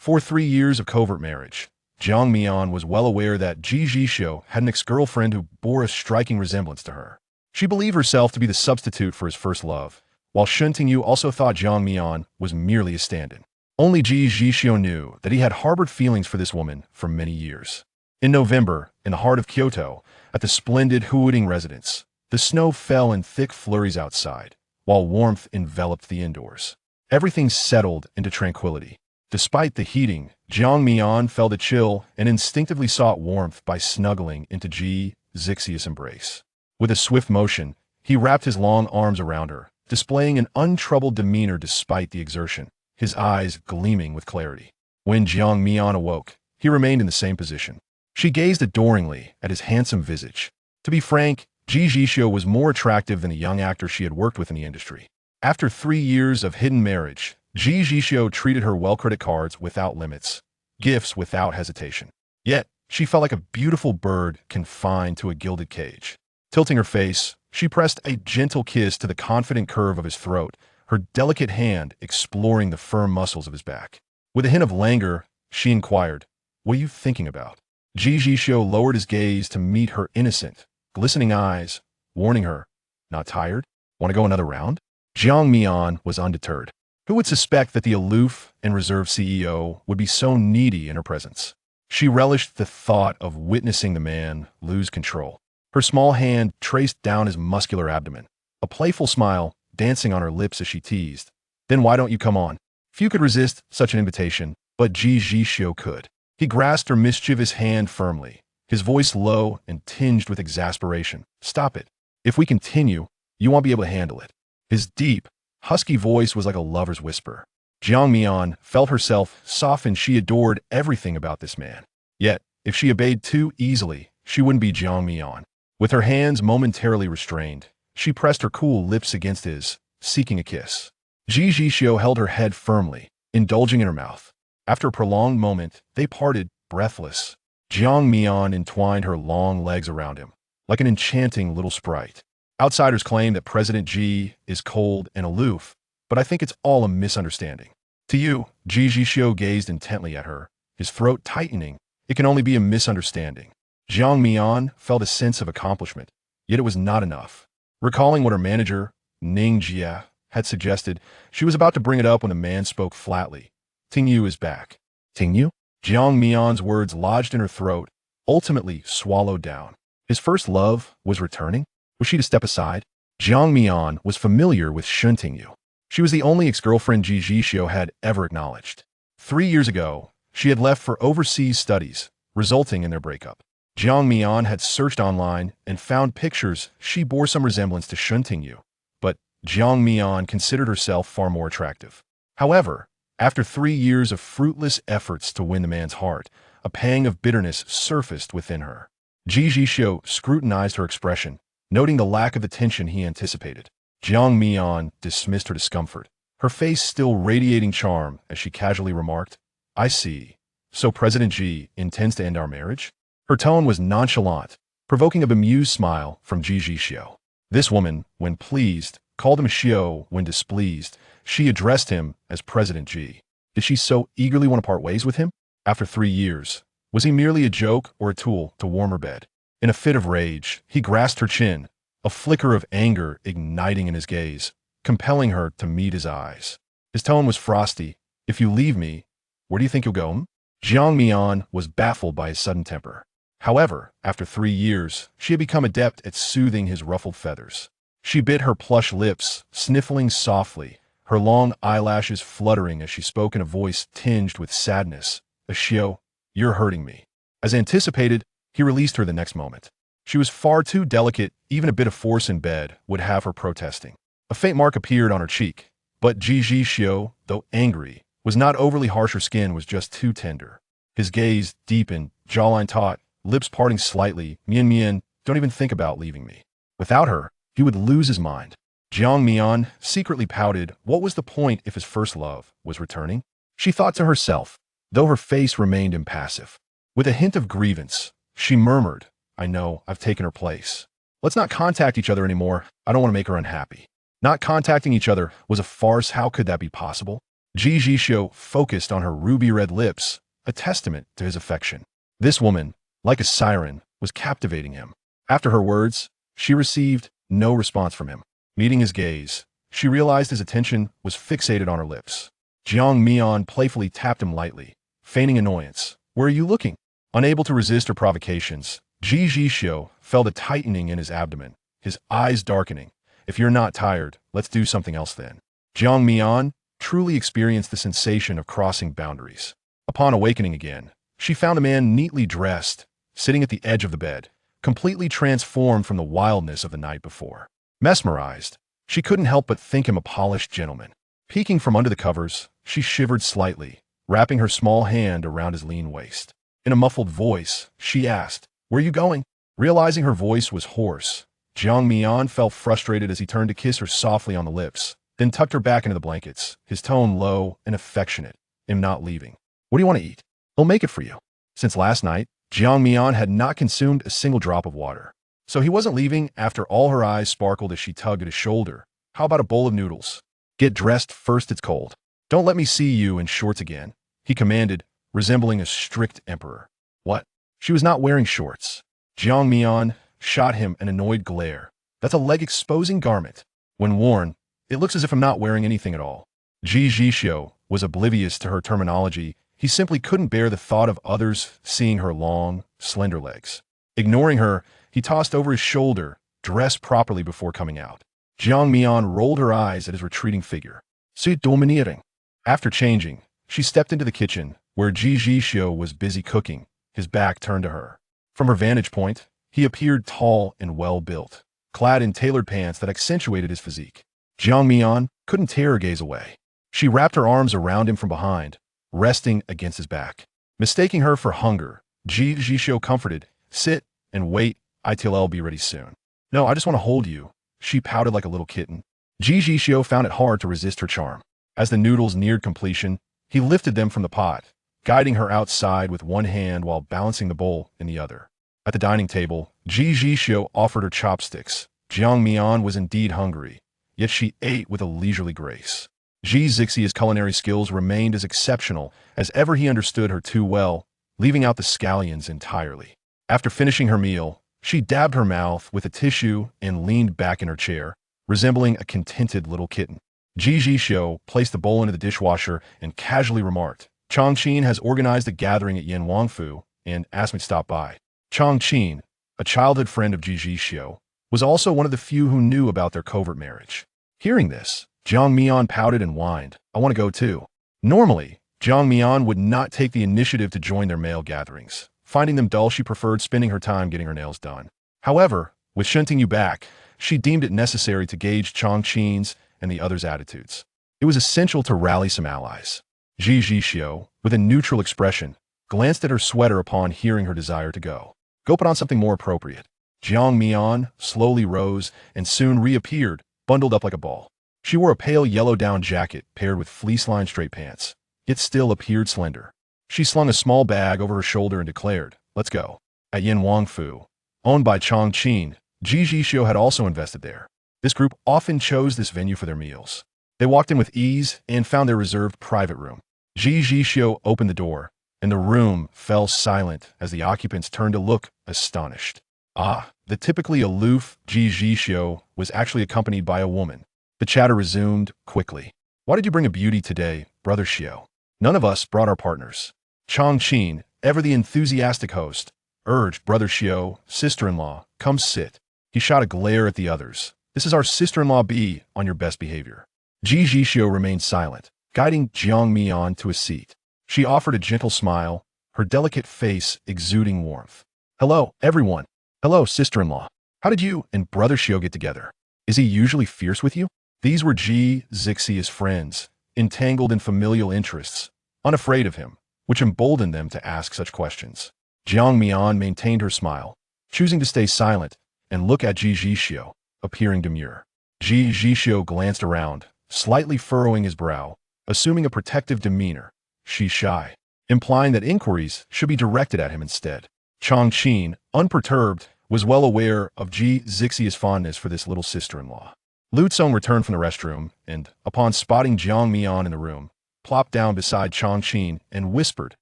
For 3 years of covert marriage, Jiang Mian was well aware that Ji Zhixiu had an ex-girlfriend who bore a striking resemblance to her. She believed herself to be the substitute for his first love, while Shen Tingyu also thought Jiang Mian was merely a stand-in. Only Ji Zhixiu knew that he had harbored feelings for this woman for many years. In November, in the heart of Kyoto, at the splendid Huading residence, the snow fell in thick flurries outside, while warmth enveloped the indoors. Everything settled into tranquility. Despite the heating, Jiang Mian felt a chill and instinctively sought warmth by snuggling into Ji Zhixiu's embrace. With a swift motion, he wrapped his long arms around her, displaying an untroubled demeanor despite the exertion, his eyes gleaming with clarity. When Jiang Mian awoke, he remained in the same position. She gazed adoringly at his handsome visage. To be frank, Ji Zhixiu was more attractive than the young actor she had worked with in the industry. After 3 years of hidden marriage, Ji Zhixiu treated her well credit cards without limits, gifts without hesitation. Yet, she felt like a beautiful bird confined to a gilded cage. Tilting her face, she pressed a gentle kiss to the confident curve of his throat, her delicate hand exploring the firm muscles of his back. With a hint of languor, she inquired, "What are you thinking about?" Ji Zhixiu lowered his gaze to meet her innocent, glistening eyes, warning her, "Not tired? Want to go another round?" Jiang Mian was undeterred. Who would suspect that the aloof and reserved CEO would be so needy in her presence? She relished the thought of witnessing the man lose control. Her small hand traced down his muscular abdomen, a playful smile dancing on her lips as she teased, "Then why don't you come on?" Few could resist such an invitation, but Ji Zhixiu could. He grasped her mischievous hand firmly, his voice low and tinged with exasperation. "Stop it. If we continue, you won't be able to handle it." His deep, husky voice was like a lover's whisper. Jiang Mian felt herself soften. She adored everything about this man. Yet, if she obeyed too easily, she wouldn't be Jiang Mian. With her hands momentarily restrained, she pressed her cool lips against his, seeking a kiss. Ji Zhixiu held her head firmly, indulging in her mouth. After a prolonged moment, they parted, breathless. Jiang Mian entwined her long legs around him, like an enchanting little sprite. Outsiders claim that President Ji is cold and aloof, but I think it's all a misunderstanding. To you, Ji Zhixiu gazed intently at her, his throat tightening. It can only be a misunderstanding. Jiang Mian felt a sense of accomplishment, yet it was not enough. Recalling what her manager, Ning Jia, had suggested, she was about to bring it up when the man spoke flatly. "Tingyu is back." "Tingyu?" Jiang Mian's words lodged in her throat, ultimately swallowed down. His first love was returning? Was she to step aside? Jiang Mian was familiar with Shen Tingyu. She was the only ex-girlfriend Ji Zhixiu had ever acknowledged. 3 years ago, she had left for overseas studies, resulting in their breakup. Jiang Mian had searched online and found pictures she bore some resemblance to Shen Tingyu, but Jiang Mian considered herself far more attractive. However, after 3 years of fruitless efforts to win the man's heart, a pang of bitterness surfaced within her. Ji Zhixiu scrutinized her expression, noting the lack of attention he anticipated. Jiang Mian dismissed her discomfort, her face still radiating charm as she casually remarked, "I see. So President Ji intends to end our marriage?" Her tone was nonchalant, provoking a bemused smile from Ji Zhixiu. This woman, when pleased, called him Xiu when displeased. She addressed him as President Ji. Did she so eagerly want to part ways with him? After 3 years, was he merely a joke or a tool to warm her bed? In a fit of rage, he grasped her chin, a flicker of anger igniting in his gaze, compelling her to meet his eyes. His tone was frosty. "If you leave me, where do you think you'll go?" Jiang Mian was baffled by his sudden temper. However, after 3 years, she had become adept at soothing his ruffled feathers. She bit her plush lips, sniffling softly, her long eyelashes fluttering as she spoke in a voice tinged with sadness. "Xiu, you're hurting me." As anticipated, he released her the next moment. She was far too delicate, even a bit of force in bed would have her protesting. A faint mark appeared on her cheek, but Ji Zhixiu, though angry, was not overly harsh. Her skin was just too tender. His gaze deepened, jawline taut, lips parting slightly. "Mian Mian, don't even think about leaving me." Without her, he would lose his mind. Jiang Mian secretly pouted. What was the point if his first love was returning? She thought to herself, though her face remained impassive. With a hint of grievance, she murmured, "I know, I've taken her place. Let's not contact each other anymore. I don't want to make her unhappy." Not contacting each other was a farce. How could that be possible? Ji Zhixiu focused on her ruby-red lips, a testament to his affection. This woman, like a siren, was captivating him. After her words, she received no response from him. Meeting his gaze, she realized his attention was fixated on her lips. Jiang Mian playfully tapped him lightly, feigning annoyance. "Where are you looking?" Unable to resist her provocations, Ji Zhixiu felt a tightening in his abdomen, his eyes darkening. "If you're not tired, let's do something else then." Jiang Mian truly experienced the sensation of crossing boundaries. Upon awakening again, she found a man neatly dressed, sitting at the edge of the bed, completely transformed from the wildness of the night before. Mesmerized, she couldn't help but think him a polished gentleman. Peeking from under the covers, she shivered slightly, wrapping her small hand around his lean waist. In a muffled voice, she asked, "Where are you going?" Realizing her voice was hoarse, Jiang Mian felt frustrated as he turned to kiss her softly on the lips, then tucked her back into the blankets, his tone low and affectionate. "I'm not leaving. What do you want to eat? I'll make it for you." Since last night, Jiang Mian had not consumed a single drop of water. So he wasn't leaving after all. Her eyes sparkled as she tugged at his shoulder. "How about a bowl of noodles? Get dressed first, it's cold. Don't let me see you in shorts again," he commanded, resembling a strict emperor. "What?" She was not wearing shorts. Jiang Mian shot him an annoyed glare. "That's a leg-exposing garment. When worn, it looks as if I'm not wearing anything at all." Ji Zhixiu was oblivious to her terminology. He simply couldn't bear the thought of others seeing her long, slender legs. Ignoring her, he tossed over his shoulder, "Dress properly before coming out." Jiang Mian rolled her eyes at his retreating figure. "C'est domineering." After changing, she stepped into the kitchen, where Ji Zhixiu was busy cooking, his back turned to her. From her vantage point, he appeared tall and well-built, clad in tailored pants that accentuated his physique. Jiang Mian couldn't tear her gaze away. She wrapped her arms around him from behind, resting against his back. Mistaking her for hunger, Ji Zhixiu comforted, "Sit and wait until I'll be ready soon." "No, I just want to hold you." She pouted like a little kitten. Ji Zhixiu found it hard to resist her charm. As the noodles neared completion, he lifted them from the pot, guiding her outside with one hand while balancing the bowl in the other. At the dining table, Ji Zhixiu offered her chopsticks. Jiang Mian was indeed hungry, yet she ate with a leisurely grace. Ji Zhixiu's culinary skills remained as exceptional as ever. He understood her too well, leaving out the scallions entirely. After finishing her meal, she dabbed her mouth with a tissue and leaned back in her chair, resembling a contented little kitten. Ji Zhixiu placed the bowl into the dishwasher and casually remarked, "Chongqing has organized a gathering at Yin Wangfu and asked me to stop by." Chongqing, a childhood friend of Ji Zhixiu, was also one of the few who knew about their covert marriage. Hearing this, Jiang Mian pouted and whined, "I want to go too." Normally, Jiang Mian would not take the initiative to join their male gatherings. Finding them dull, she preferred spending her time getting her nails done. However, with Shen Tingyu back, she deemed it necessary to gauge Chongqing's and the others' attitudes. It was essential to rally some allies. Ji Zhixiu, with a neutral expression, glanced at her sweater upon hearing her desire to go. "Go put on something more appropriate." Jiang Mian slowly rose and soon reappeared, bundled up like a ball. She wore a pale yellow down jacket paired with fleece-lined straight pants, yet still appeared slender. She slung a small bag over her shoulder and declared, "Let's go." At Yin Wangfu, owned by Chongqing, Ji Zhixiu had also invested there. This group often chose this venue for their meals. They walked in with ease and found their reserved private room. Ji Zhixiu opened the door, and the room fell silent as the occupants turned to look astonished. The typically aloof Ji Zhixiu was actually accompanied by a woman. The chatter resumed quickly. "Why did you bring a beauty today, Brother Xiu?" "None of us brought our partners." Chongqing, ever the enthusiastic host, urged Brother Xiu, "Sister-in-law, come sit." He shot a glare at the others. "This is our sister-in-law, be on your best behavior." Ji Zhixiu remained silent, guiding Jiang Mian to a seat. She offered a gentle smile, her delicate face exuding warmth. "Hello, everyone. Hello, sister-in-law. How did you and Brother Xiu get together? Is he usually fierce with you?" These were Ji Zhixiu's friends, entangled in familial interests, unafraid of him, which emboldened them to ask such questions. Jiang Mian maintained her smile, choosing to stay silent and look at Ji Zhixiu, appearing demure. Ji Zhixiu glanced around, slightly furrowing his brow, assuming a protective demeanor. "She's shy," implying that inquiries should be directed at him instead. Chongqing, unperturbed, was well aware of Ji Zhixiu's fondness for this little sister-in-law. Lu Tsong returned from the restroom and, upon spotting Jiang Mian in the room, plopped down beside Chongqing and whispered,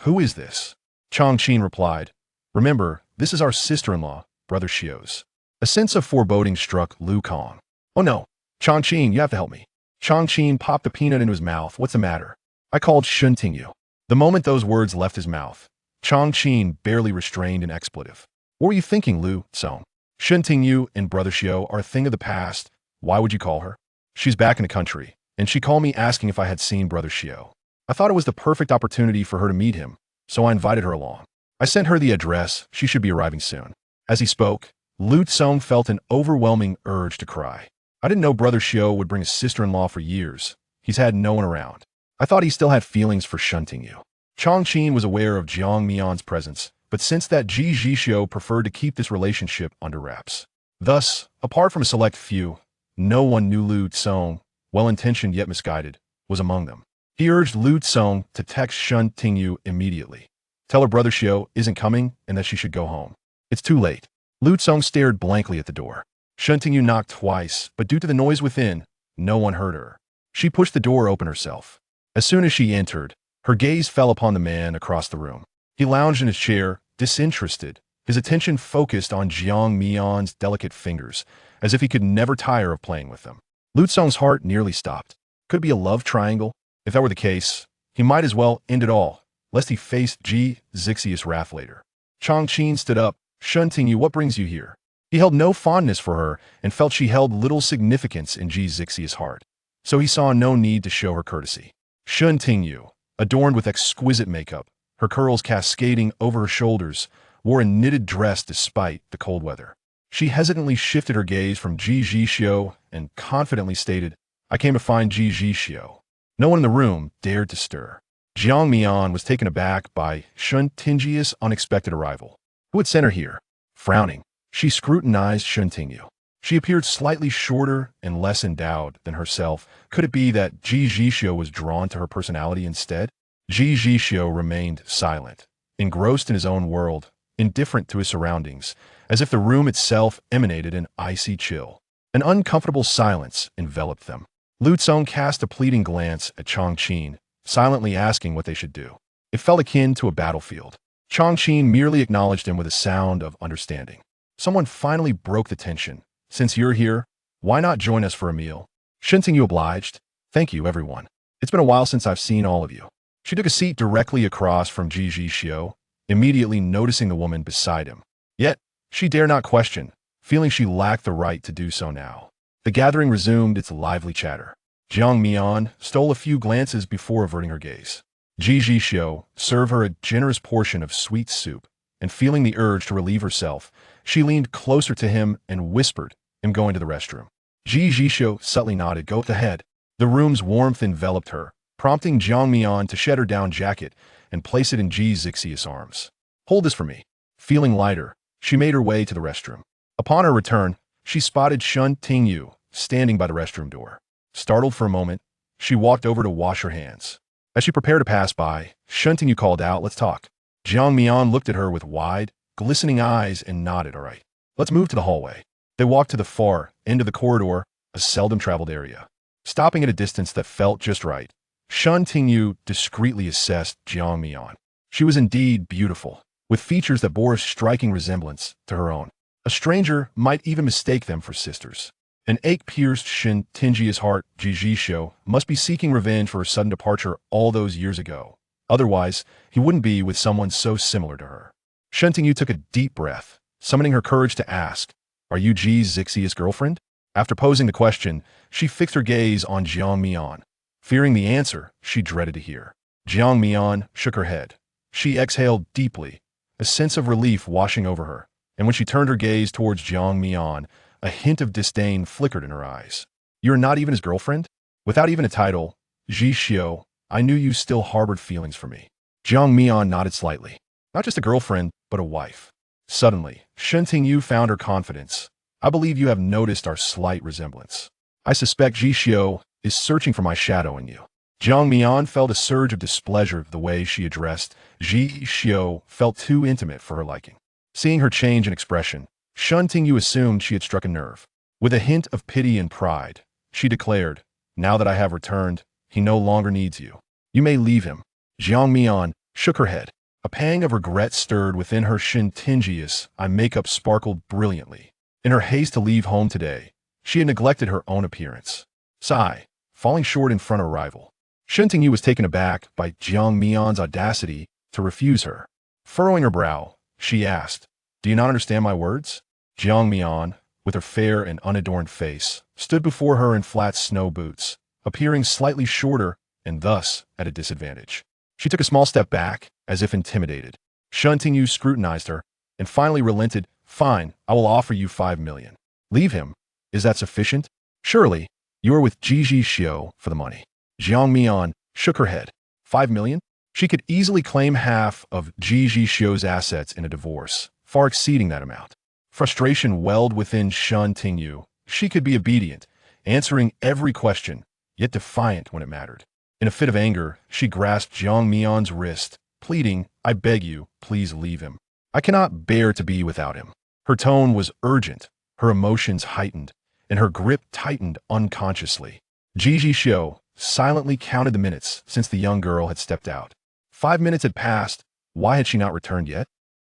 "Who is this?" Chongqing replied, "Remember, this is our sister-in-law, Brother Xiu's." A sense of foreboding struck Lu Kong. "Oh no, Chongqing, you have to help me." Chongqing popped a peanut into his mouth. "What's the matter?" "I called Shen Tingyu." The moment those words left his mouth, Chongqing barely restrained an expletive. "What were you thinking, Lu Song? Shen Tingyu and Brother Xiu are a thing of the past. Why would you call her? She's back in the country, and she called me asking if I had seen Brother Xiu. I thought it was the perfect opportunity for her to meet him, so I invited her along. I sent her the address. She should be arriving soon." As he spoke, Lu Song felt an overwhelming urge to cry. "I didn't know Brother Xiu would bring his sister-in-law for years. He's had no one around. I thought he still had feelings for Shen Tingyu." Chongqing was aware of Jiang Mian's presence, but sensed that Ji Zhixiu preferred to keep this relationship under wraps. Thus, apart from a select few, no one knew Lu Song, well-intentioned yet misguided, was among them. He urged Lu Song to text Shen Tingyu immediately. Tell her Brother Xiu isn't coming and that she should go home. It's too late. Lu Song stared blankly at the door. Shen Tingyu knocked twice, but due to the noise within, no one heard her. She pushed the door open herself. As soon as she entered, her gaze fell upon the man across the room. He lounged in his chair, disinterested, his attention focused on Jiang Mian's delicate fingers, as if he could never tire of playing with them. Lu Song's heart nearly stopped. Could it be a love triangle? If that were the case, he might as well end it all, lest he faced Ji Zhixiu's wrath later. Chongqing stood up. "Shen Tingyu, what brings you here?" He held no fondness for her and felt she held little significance in Ji Zhixiu's heart, so he saw no need to show her courtesy. Shen Tingyu, adorned with exquisite makeup, her curls cascading over her shoulders, wore a knitted dress despite the cold weather. She hesitantly shifted her gaze from Ji Zhixiu and confidently stated, "I came to find Ji Zhixiu." No one in the room dared to stir. Jiang Mian was taken aback by Shen Tingyu's unexpected arrival. Who had sent her here? Frowning, she scrutinized Shen Tingyu. She appeared slightly shorter and less endowed than herself. Could it be that Ji Zhixiu was drawn to her personality instead? Ji Zhixiu remained silent, engrossed in his own world, indifferent to his surroundings, as if the room itself emanated an icy chill. An uncomfortable silence enveloped them. Lu Song cast a pleading glance at Chongqing, silently asking what they should do. It felt akin to a battlefield. Chongqing merely acknowledged him with a sound of understanding. Someone finally broke the tension. "Since you're here, why not join us for a meal?" Shen Tingyu obliged. "Thank you, everyone. It's been a while since I've seen all of you." She took a seat directly across from Ji Zhixiu, immediately noticing the woman beside him. Yet, she dare not question, feeling she lacked the right to do so now. The gathering resumed its lively chatter. Jiang Mian stole a few glances before averting her gaze. Ji Zhixiu served her a generous portion of sweet soup, and feeling the urge to relieve herself, she leaned closer to him and whispered, "I'm going to the restroom." Ji Zhixiu subtly nodded. "Go ahead." The room's warmth enveloped her, prompting Jiang Mian to shed her down jacket and place it in Ji Zhixiu's arms. "Hold this for me." Feeling lighter, she made her way to the restroom. Upon her return, she spotted Shen Tingyu standing by the restroom door. Startled for a moment, she walked over to wash her hands. As she prepared to pass by, Shen Tingyu called out, "Let's talk." Jiang Mian looked at her with wide, glistening eyes and nodded. "All right, let's move to the hallway." They walked to the far end of the corridor, a seldom-traveled area. Stopping at a distance that felt just right, Shen Tingyu discreetly assessed Jiang Mian. She was indeed beautiful, with features that bore a striking resemblance to her own. A stranger might even mistake them for sisters. An ache pierced Shen Tingyu's heart. Ji Zhixiu must be seeking revenge for her sudden departure all those years ago. Otherwise, he wouldn't be with someone so similar to her. Shen Tingyu took a deep breath, summoning her courage to ask, "Are you Ji Zhixiu's girlfriend?" After posing the question, she fixed her gaze on Jiang Mian, fearing the answer she dreaded to hear. Jiang Mian shook her head. She exhaled deeply, a sense of relief washing over her, and when she turned her gaze towards Jiang Mian, a hint of disdain flickered in her eyes. "You're not even his girlfriend?" Without even a title, Zhixiu, I knew you still harbored feelings for me. Jiang Mian nodded slightly. "Not just a girlfriend, but a wife." Suddenly, Shen Tingyu found her confidence. "I believe you have noticed our slight resemblance. I suspect Zhixiu is searching for my shadow in you." Jiang Mian felt a surge of displeasure the way she addressed Zhixiu felt too intimate for her liking. Seeing her change in expression, Shen Tingyu assumed she had struck a nerve. With a hint of pity and pride, she declared, "Now that I have returned, he no longer needs you." You may leave him. Jiang Mian shook her head. A pang of regret stirred within her. Shen Tingyu, eye makeup sparkled brilliantly. In her haste to leave home today, she had neglected her own appearance. Sigh, falling short in front of a rival. Shen Tingyu was taken aback by Jiang Mian's audacity to refuse her. Furrowing her brow, she asked, "Do you not understand my words?" Jiang Mian, with her fair and unadorned face, stood before her in flat snow boots, appearing slightly shorter and thus at a disadvantage. She took a small step back, as if intimidated. Shen Tingyu scrutinized her, and finally relented. "Fine, I will offer you 5 million. Leave him. Is that sufficient? Surely, you are with Ji Zhixiu for the money." Jiang Mian shook her head. 5 million? She could easily claim half of Ji Zhixiu's assets in a divorce, far exceeding that amount. Frustration welled within Shen Tingyu. She could be obedient, answering every question, yet defiant when it mattered. In a fit of anger, she grasped Jiang Mian's wrist, pleading, "I beg you, please leave him. I cannot bear to be without him." Her tone was urgent, her emotions heightened, and her grip tightened unconsciously. Ji Zhixiu silently counted the minutes since the young girl had stepped out. 5 minutes had passed. Why had she not returned yet?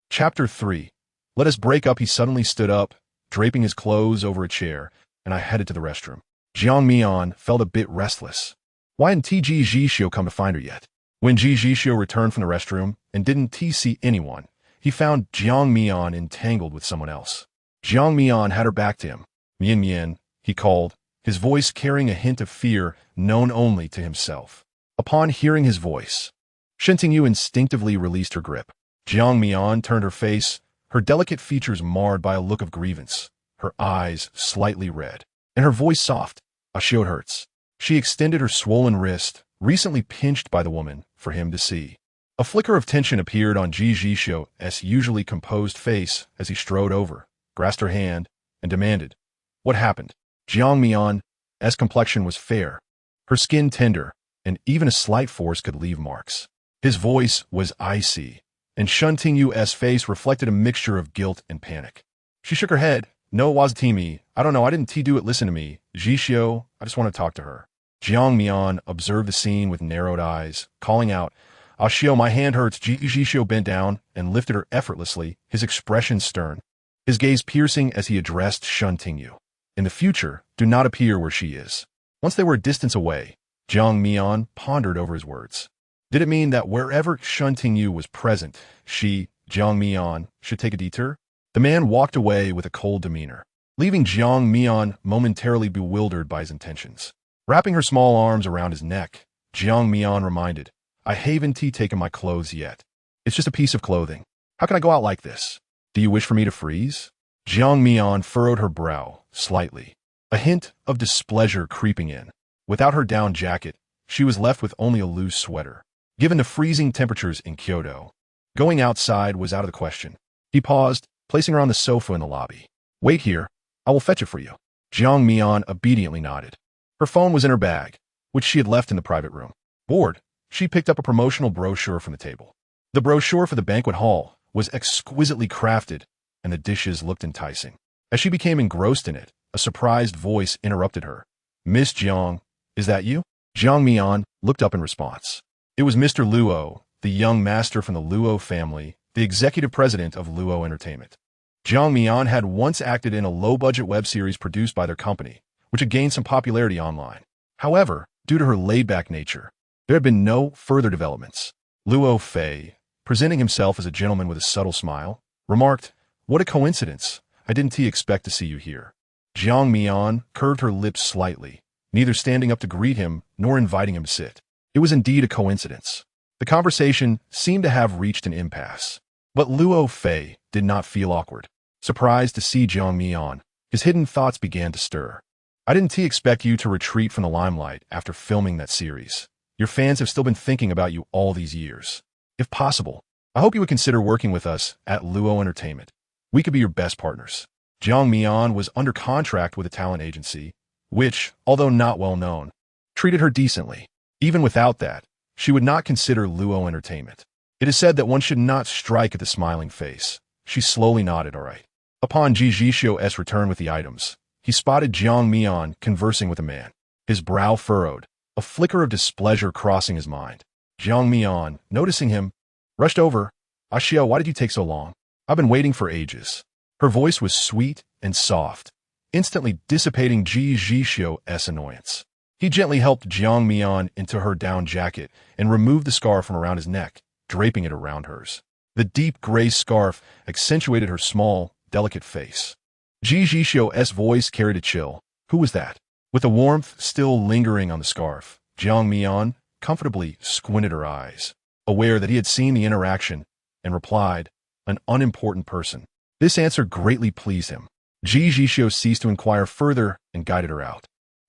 Chapter 3. Let us break up. He suddenly stood up, draping his clothes over a chair, and I headed to the restroom. Jiang Mian felt a bit restless. Why hadn't Ji Zhixiu come to find her yet? When Ji Zhixiu returned from the restroom and didn't see anyone, he found Jiang Mian entangled with someone else. Jiang Mian had her back to him. "Mian Mian," he called, his voice carrying a hint of fear known only to himself. Upon hearing his voice, Shen Tingyu instinctively released her grip. Jiang Mian turned her face, her delicate features marred by a look of grievance, her eyes slightly red, and her voice soft. "A shield hurts." She extended her swollen wrist, recently pinched by the woman, for him to see. A flicker of tension appeared on Ji Zhixiu's usually composed face as he strode over, grasped her hand, and demanded, "What happened?" Jiang Mian's complexion was fair, her skin tender, and even a slight force could leave marks. His voice was icy, and Shen Tingyu's face reflected a mixture of guilt and panic. She shook her head. "No, it wasn't me. I don't know. I didn't do it. Listen to me. Zhixiu, I just want to talk to her." Jiang Mian observed the scene with narrowed eyes, calling out, "Ah, Xiu, my hand hurts." Ji Zhixiu bent down and lifted her effortlessly, his expression stern, his gaze piercing as he addressed Shen Tingyu. "In the future, do not appear where she is." Once they were a distance away, Jiang Mian pondered over his words. Did it mean that wherever Shen Tingyu was present, she, Jiang Mian, should take a detour? The man walked away with a cold demeanor, leaving Jiang Mian momentarily bewildered by his intentions. Wrapping her small arms around his neck, Jiang Mian reminded, "I haven't taken my clothes yet. It's just a piece of clothing. How can I go out like this? Do you wish for me to freeze?" Jiang Mian furrowed her brow slightly, a hint of displeasure creeping in. Without her down jacket, she was left with only a loose sweater. Given the freezing temperatures in Kyoto, going outside was out of the question. He paused, placing her on the sofa in the lobby. "Wait here. I will fetch it for you." Jiang Mian obediently nodded. Her phone was in her bag, which she had left in the private room. Bored, she picked up a promotional brochure from the table. The brochure for the banquet hall was exquisitely crafted, and the dishes looked enticing. As she became engrossed in it, a surprised voice interrupted her. "Miss Jiang, is that you?" Jiang Mian looked up in response. It was Mr. Luo, the young master from the Luo family, the executive president of Luo Entertainment. Jiang Mian had once acted in a low-budget web series produced by their company, which had gained some popularity online. However, due to her laid-back nature, there had been no further developments. Luo Fei, presenting himself as a gentleman with a subtle smile, remarked, "What a coincidence. I didn't expect to see you here." Jiang Mian curved her lips slightly, neither standing up to greet him nor inviting him to sit. It was indeed a coincidence. The conversation seemed to have reached an impasse. But Luo Fei did not feel awkward. Surprised to see Jiang Mian, his hidden thoughts began to stir. "I didn't expect you to retreat from the limelight after filming that series. Your fans have still been thinking about you all these years. If possible, I hope you would consider working with us at Luo Entertainment. We could be your best partners." Jiang Mian was under contract with a talent agency, which, although not well known, treated her decently. Even without that, she would not consider Luo Entertainment. It is said that one should not strike at the smiling face. She slowly nodded, "All right." Upon Ji Zhixiu's return with the items, he spotted Jiang Mian conversing with a man. His brow furrowed, a flicker of displeasure crossing his mind. Jiang Mian, noticing him, rushed over. Xiao, why did you take so long? I've been waiting for ages. Her voice was sweet and soft, instantly dissipating Ji Zhixiu's annoyance. He gently helped Jiang Mian into her down jacket and removed the scarf from around his neck, draping it around hers. The deep gray scarf accentuated her small, delicate face. Ji Zhixiu's voice carried a chill. Who was that? With the warmth still lingering on the scarf, Jiang Mian comfortably squinted her eyes, aware that he had seen the interaction, and replied, an unimportant person. This answer greatly pleased him. Ji Zhixiu ceased to inquire further and guided her out.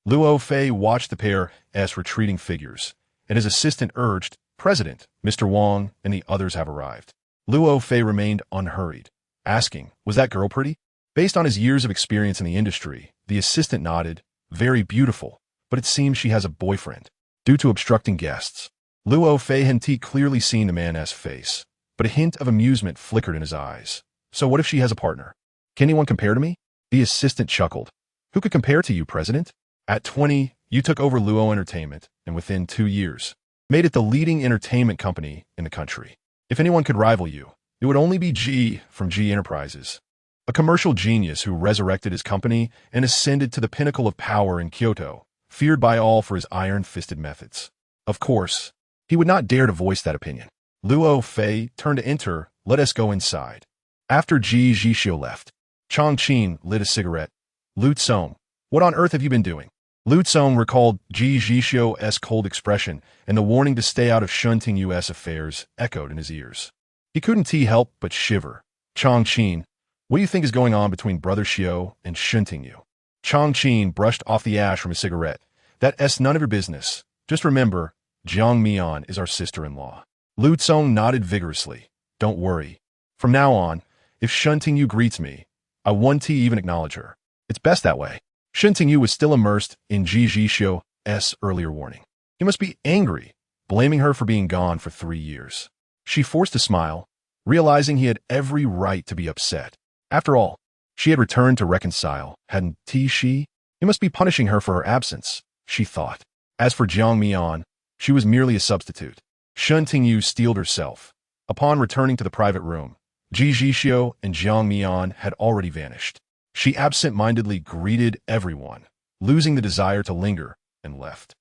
Luo Fei watched the pair as retreating figures, and his assistant urged, President, Mr. Wang, and the others have arrived. Luo Fei remained unhurried, asking, was that girl pretty? Based on his years of experience in the industry, the assistant nodded, very beautiful, but it seems she has a boyfriend. Due to obstructing guests, Luo Fei hadn't clearly seen the man's face, but a hint of amusement flickered in his eyes. So what if she has a partner? Can anyone compare to me? The assistant chuckled. Who could compare to you, President? At 20, you took over Luo Entertainment, and within 2 years, made it the leading entertainment company in the country. If anyone could rival you, it would only be Ji from Ji Enterprises, a commercial genius who resurrected his company and ascended to the pinnacle of power in Kyoto, feared by all for his iron-fisted methods. Of course, he would not dare to voice that opinion. Luo Fei turned to enter, let us go inside. After Ji Zhixiu left, Chang Qin lit a cigarette. Lu Tsong, what on earth have you been doing? Lu Tsong recalled Ji Zhixiu's cold expression, and the warning to stay out of Shen Tingyu's affairs echoed in his ears. He couldn't help but shiver. Chang Qin, what do you think is going on between Brother Xiao and Shen Tingyu? Chang Qin brushed off the ash from his cigarette. That's none of your business. Just remember, Jiang Mian is our sister-in-law. Lu Tsong nodded vigorously. Don't worry. From now on, if Shen Tingyu greets me, I won't even acknowledge her. It's best that way. Shen Tingyu was still immersed in Ji Zhixiu's earlier warning. He must be angry, blaming her for being gone for 3 years. She forced a smile, realizing he had every right to be upset. After all, she had returned to reconcile, hadn't she? He must be punishing her for her absence, she thought. As for Jiang Mian, she was merely a substitute. Shen Tingyu steeled herself. Upon returning to the private room, Ji Zhixiu and Jiang Mian had already vanished. She absent-mindedly greeted everyone, losing the desire to linger, and left.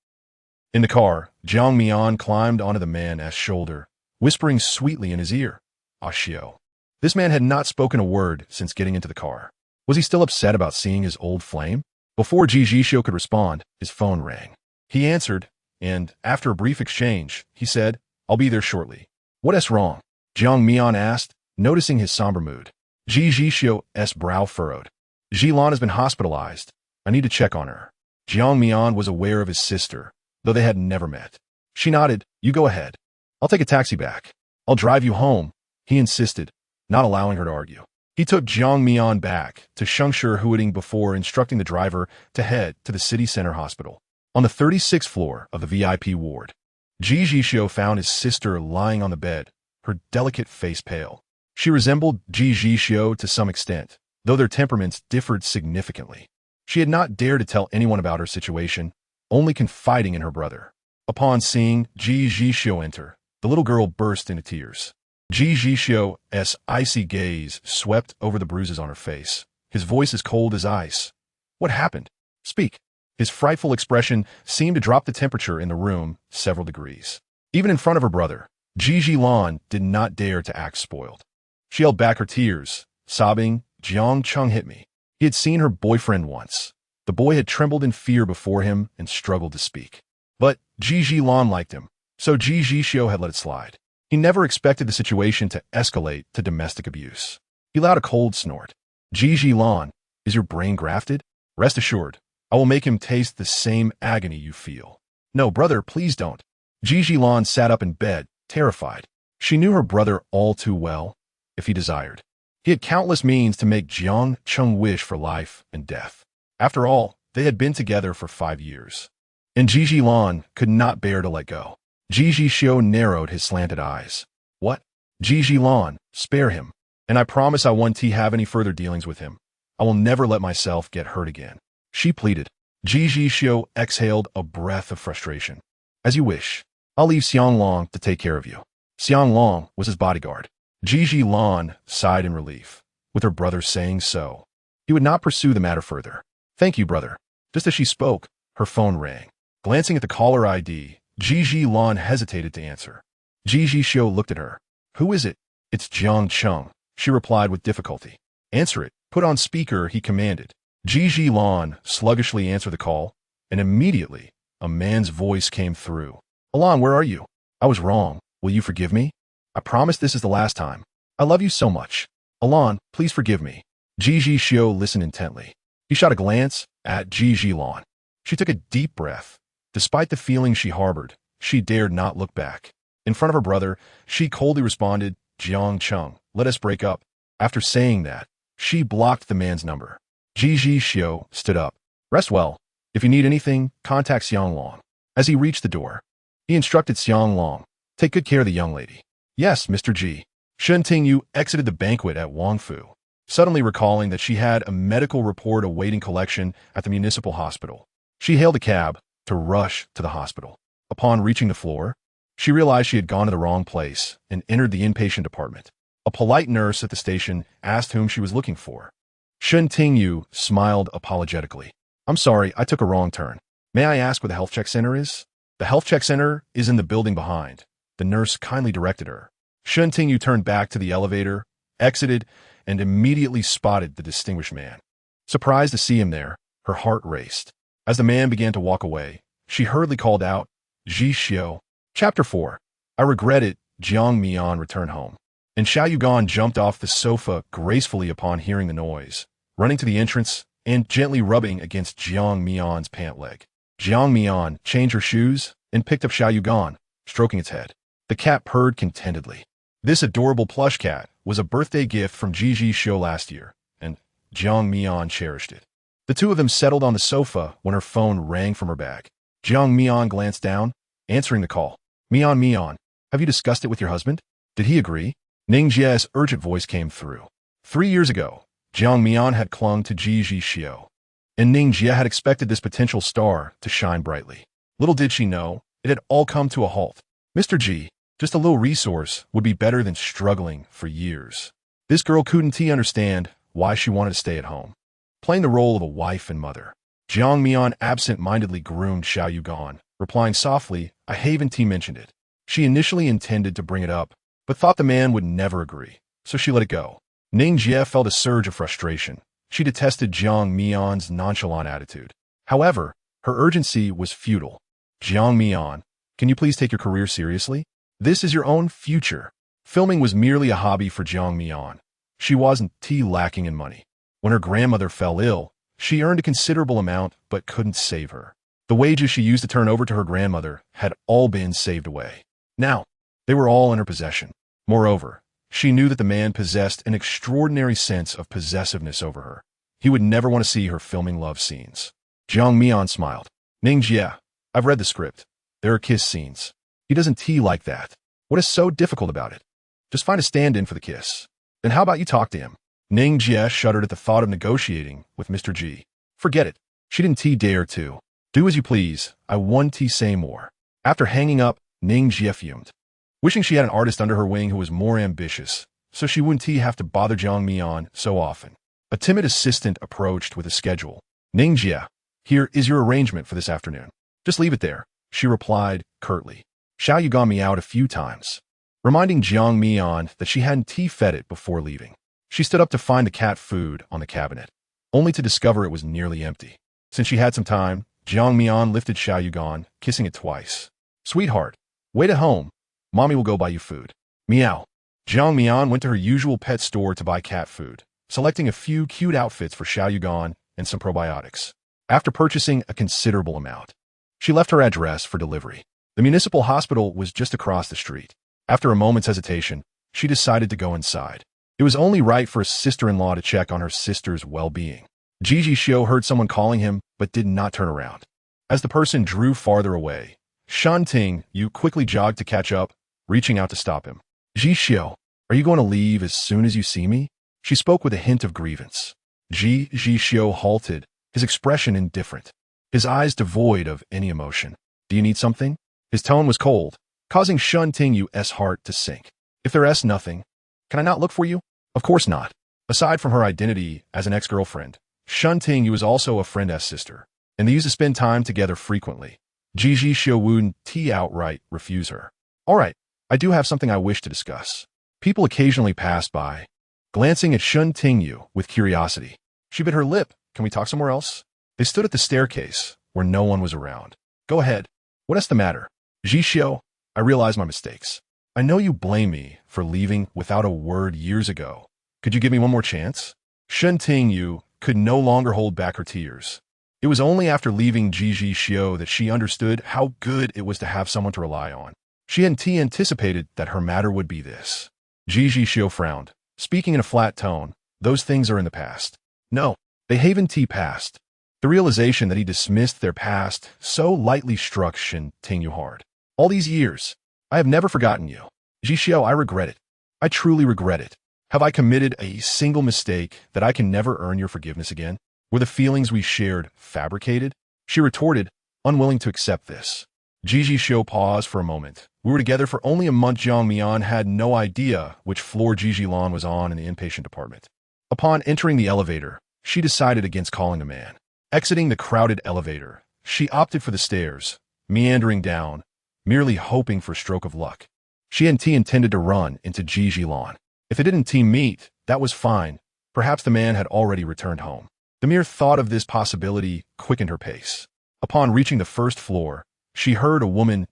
In the car, Jiang Mian climbed onto the man's shoulder, whispering sweetly in his ear, Xiao. This man had not spoken a word since getting into the car. Was he still upset about seeing his old flame? Before Ji Zhixiu could respond, his phone rang. He answered, and, after a brief exchange, he said, I'll be there shortly. What's wrong? Jiang Mian asked, noticing his somber mood. Ji Zhixiu's brow furrowed. Jilan has been hospitalized. I need to check on her. Jiang Mian was aware of his sister, though they had never met. She nodded. You go ahead. I'll take a taxi back. I'll drive you home, he insisted, not allowing her to argue. He took Jiang Mian back to Shengshe Huading before instructing the driver to head to the city center hospital. On the 36th floor of the VIP ward, Ji Zhixiu found his sister lying on the bed, her delicate face pale. She resembled Ji Zhixiu to some extent, though their temperaments differed significantly. She had not dared to tell anyone about her situation, only confiding in her brother. Upon seeing Ji Zhixiu enter, the little girl burst into tears. Ji Zhixiu's icy gaze swept over the bruises on her face, his voice as cold as ice. What happened? Speak. His frightful expression seemed to drop the temperature in the room several degrees. Even in front of her brother, Ji Zhilan did not dare to act spoiled. She held back her tears, sobbing, Jiang Chung hit me. He had seen her boyfriend once. The boy had trembled in fear before him and struggled to speak. But Ji Zhilan liked him, so Ji Zhixiu had let it slide. He never expected the situation to escalate to domestic abuse. He let out a cold snort. Ji Zhilan, is your brain grafted? Rest assured, I will make him taste the same agony you feel. No, brother, please don't. Ji Zhilan sat up in bed, terrified. She knew her brother all too well, if he desired. He had countless means to make Jiang Chung wish for life and death. After all, they had been together for 5 years. And Ji Zhilan could not bear to let go. Ji Zhixiu narrowed his slanted eyes. What? Ji Zhilan, spare him, and I promise I won't have any further dealings with him. I will never let myself get hurt again. She pleaded. Ji Zhixiu exhaled a breath of frustration. As you wish. I'll leave Xiang Long to take care of you. Xiang Long was his bodyguard. Ji Zhixiu sighed in relief, with her brother saying so. He would not pursue the matter further. Thank you, brother. Just as she spoke, her phone rang. Glancing at the caller ID, Ji Zhixiu hesitated to answer. Ji Zhixiu looked at her. Who is it? It's Jiang Cheng, she replied with difficulty. Answer it. Put on speaker, he commanded. Ji Zhixiu sluggishly answered the call, and immediately, a man's voice came through. Alon, where are you? I was wrong. Will you forgive me? I promise this is the last time. I love you so much. Alon, please forgive me. Ji Zhixiu listened intently. He shot a glance at Ji Zhixiu. She took a deep breath. Despite the feelings she harbored, she dared not look back. In front of her brother, she coldly responded, Jiang Cheng, let us break up. After saying that, she blocked the man's number. Ji Zhixiu stood up. Rest well. If you need anything, contact Xiang Long. As he reached the door, he instructed Xiang Long, take good care of the young lady. Yes, Mr. Ji. Shen Tingyu exited the banquet at Wangfu, suddenly recalling that she had a medical report awaiting collection at the municipal hospital. She hailed a cab to rush to the hospital. Upon reaching the floor, she realized she had gone to the wrong place and entered the inpatient department. A polite nurse at the station asked whom she was looking for. Shen Tingyu smiled apologetically. I'm sorry, I took a wrong turn. May I ask where the health check center is? The health check center is in the building behind. The nurse kindly directed her. Shen Tingyu turned back to the elevator, exited, and immediately spotted the distinguished man. Surprised to see him there, her heart raced. As the man began to walk away, she hurriedly called out, Ji Zhixiu. Chapter 4. I regret it. Jiang Mian returned home, and Xiao Yugan jumped off the sofa gracefully upon hearing the noise, running to the entrance and gently rubbing against Jiang Mian's pant leg. Jiang Mian changed her shoes and picked up Xiao Yugan, stroking its head. The cat purred contentedly. This adorable plush cat was a birthday gift from Ji Zhixiu last year, and Jiang Mian cherished it. The two of them settled on the sofa when her phone rang from her bag. Jiang Mian glanced down, answering the call. Mian, have you discussed it with your husband? Did he agree? Ning Jie's urgent voice came through. 3 years ago, Jiang Mian had clung to Ji Zhixiu, and Ning Jie had expected this potential star to shine brightly. Little did she know, it had all come to a halt. Mr. Ji, just a little resource would be better than struggling for years. This girl couldn't understand why she wanted to stay at home, playing the role of a wife and mother. Jiang Mian absent-mindedly groomed Xiao Yugan, replying softly, I haven't mentioned it. She initially intended to bring it up, but thought the man would never agree, so she let it go. Ning Jie felt a surge of frustration. She detested Jiang Mian's nonchalant attitude. However, her urgency was futile. Jiang Mian, can you please take your career seriously? This is your own future. Filming was merely a hobby for Jiang Mian. She wasn't lacking in money. When her grandmother fell ill, she earned a considerable amount but couldn't save her. The wages she used to turn over to her grandmother had all been saved away. Now, they were all in her possession. Moreover, she knew that the man possessed an extraordinary sense of possessiveness over her. He would never want to see her filming love scenes. Jiang Mian smiled. Ning Jie, I've read the script. There are kiss scenes. He doesn't like that. What is so difficult about it? Just find a stand-in for the kiss. Then how about you talk to him? Ning Jie shuddered at the thought of negotiating with Mr. Ji. Forget it. She didn't dare to. Do as you please. I won't say more. After hanging up, Ning Jie fumed, wishing she had an artist under her wing who was more ambitious, so she wouldn't have to bother Jiang Mian so often. A timid assistant approached with a schedule. Ning Jie, here is your arrangement for this afternoon. Just leave it there, she replied curtly. Xiao Yugan meowed a few times, reminding Jiang Mian that she hadn't fed it before leaving. She stood up to find the cat food on the cabinet, only to discover it was nearly empty. Since she had some time, Jiang Mian lifted Xiao Yugan, kissing it twice. Sweetheart, wait at home. Mommy will go buy you food. Meow. Jiang Mian went to her usual pet store to buy cat food, selecting a few cute outfits for Xiao Yugan and some probiotics. After purchasing a considerable amount, she left her address for delivery. The municipal hospital was just across the street. After a moment's hesitation, she decided to go inside. It was only right for a sister-in-law to check on her sister's well-being. Ji Zhixiu heard someone calling him, but did not turn around. As the person drew farther away, Shen Tingyu quickly jogged to catch up, reaching out to stop him. Ji Zhixiu, are you going to leave as soon as you see me? She spoke with a hint of grievance. Ji Zhixiu halted, his expression indifferent, his eyes devoid of any emotion. Do you need something? His tone was cold, causing Shen Tingyu's heart to sink. If there's nothing, can I not look for you? Of course not. Aside from her identity as an ex-girlfriend, Shen Tingyu is also a friend's sister, and they used to spend time together frequently. Ji Zhixiu wouldn't outright refuse her. All right, I do have something I wish to discuss. People occasionally passed by, glancing at Shen Tingyu with curiosity. She bit her lip. Can we talk somewhere else? They stood at the staircase, where no one was around. Go ahead. What is the matter? Zhixiu, I realize my mistakes. I know you blame me for leaving without a word years ago. Could you give me one more chance? Shen Tingyu could no longer hold back her tears. It was only after leaving Ji Zhixiu that she understood how good it was to have someone to rely on. She hadn't anticipated that her matter would be this. Ji Zhixiu frowned, speaking in a flat tone. Those things are in the past. No, they haven't passed. The realization that he dismissed their past so lightly struck Shen Tingyu hard. All these years, I have never forgotten you. Zhixiu, I regret it. I truly regret it. Have I committed a single mistake that I can never earn your forgiveness again? Were the feelings we shared fabricated? She retorted, unwilling to accept this. Ji Zhixiu paused for a moment. We were together for only a month. Jiang Mian had no idea which floor Ji Zhilan was on in the inpatient department. Upon entering the elevator, she decided against calling a man. Exiting the crowded elevator, she opted for the stairs, meandering down, merely hoping for a stroke of luck. She hadn't intended to run into Ji Zhilan. If it didn't meet, that was fine. Perhaps the man had already returned home. The mere thought of this possibility quickened her pace. Upon reaching the first floor, she heard a woman's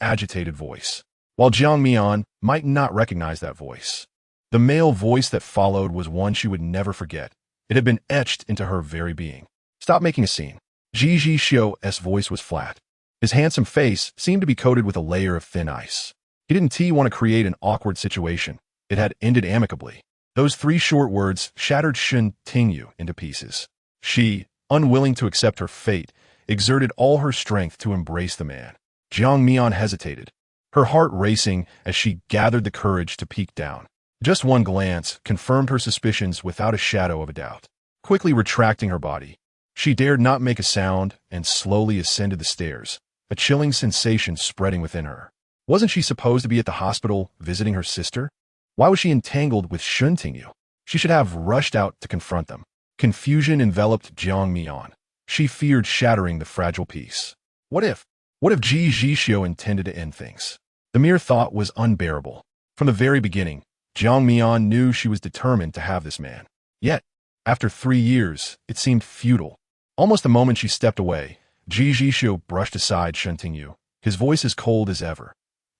agitated voice. While Jiang Mian might not recognize that voice, the male voice that followed was one she would never forget. It had been etched into her very being. Stop making a scene. Ji Zhixiu's voice was flat. His handsome face seemed to be coated with a layer of thin ice. He didn't want to create an awkward situation. It had ended amicably. Those 3 short words shattered Shen Tingyu into pieces. She, unwilling to accept her fate, exerted all her strength to embrace the man. Jiang Mian hesitated, her heart racing as she gathered the courage to peek down. Just one glance confirmed her suspicions without a shadow of a doubt. Quickly retracting her body, she dared not make a sound and slowly ascended the stairs, a chilling sensation spreading within her. Wasn't she supposed to be at the hospital visiting her sister? Why was she entangled with Shen Tingyu? She should have rushed out to confront them. Confusion enveloped Jiang Mian. She feared shattering the fragile peace. What if Ji Zhixiu intended to end things? The mere thought was unbearable. From the very beginning, Jiang Mian knew she was determined to have this man. Yet, after 3 years, it seemed futile. Almost the moment she stepped away, Ji Zhixiu brushed aside Shen Tingyu, his voice as cold as ever.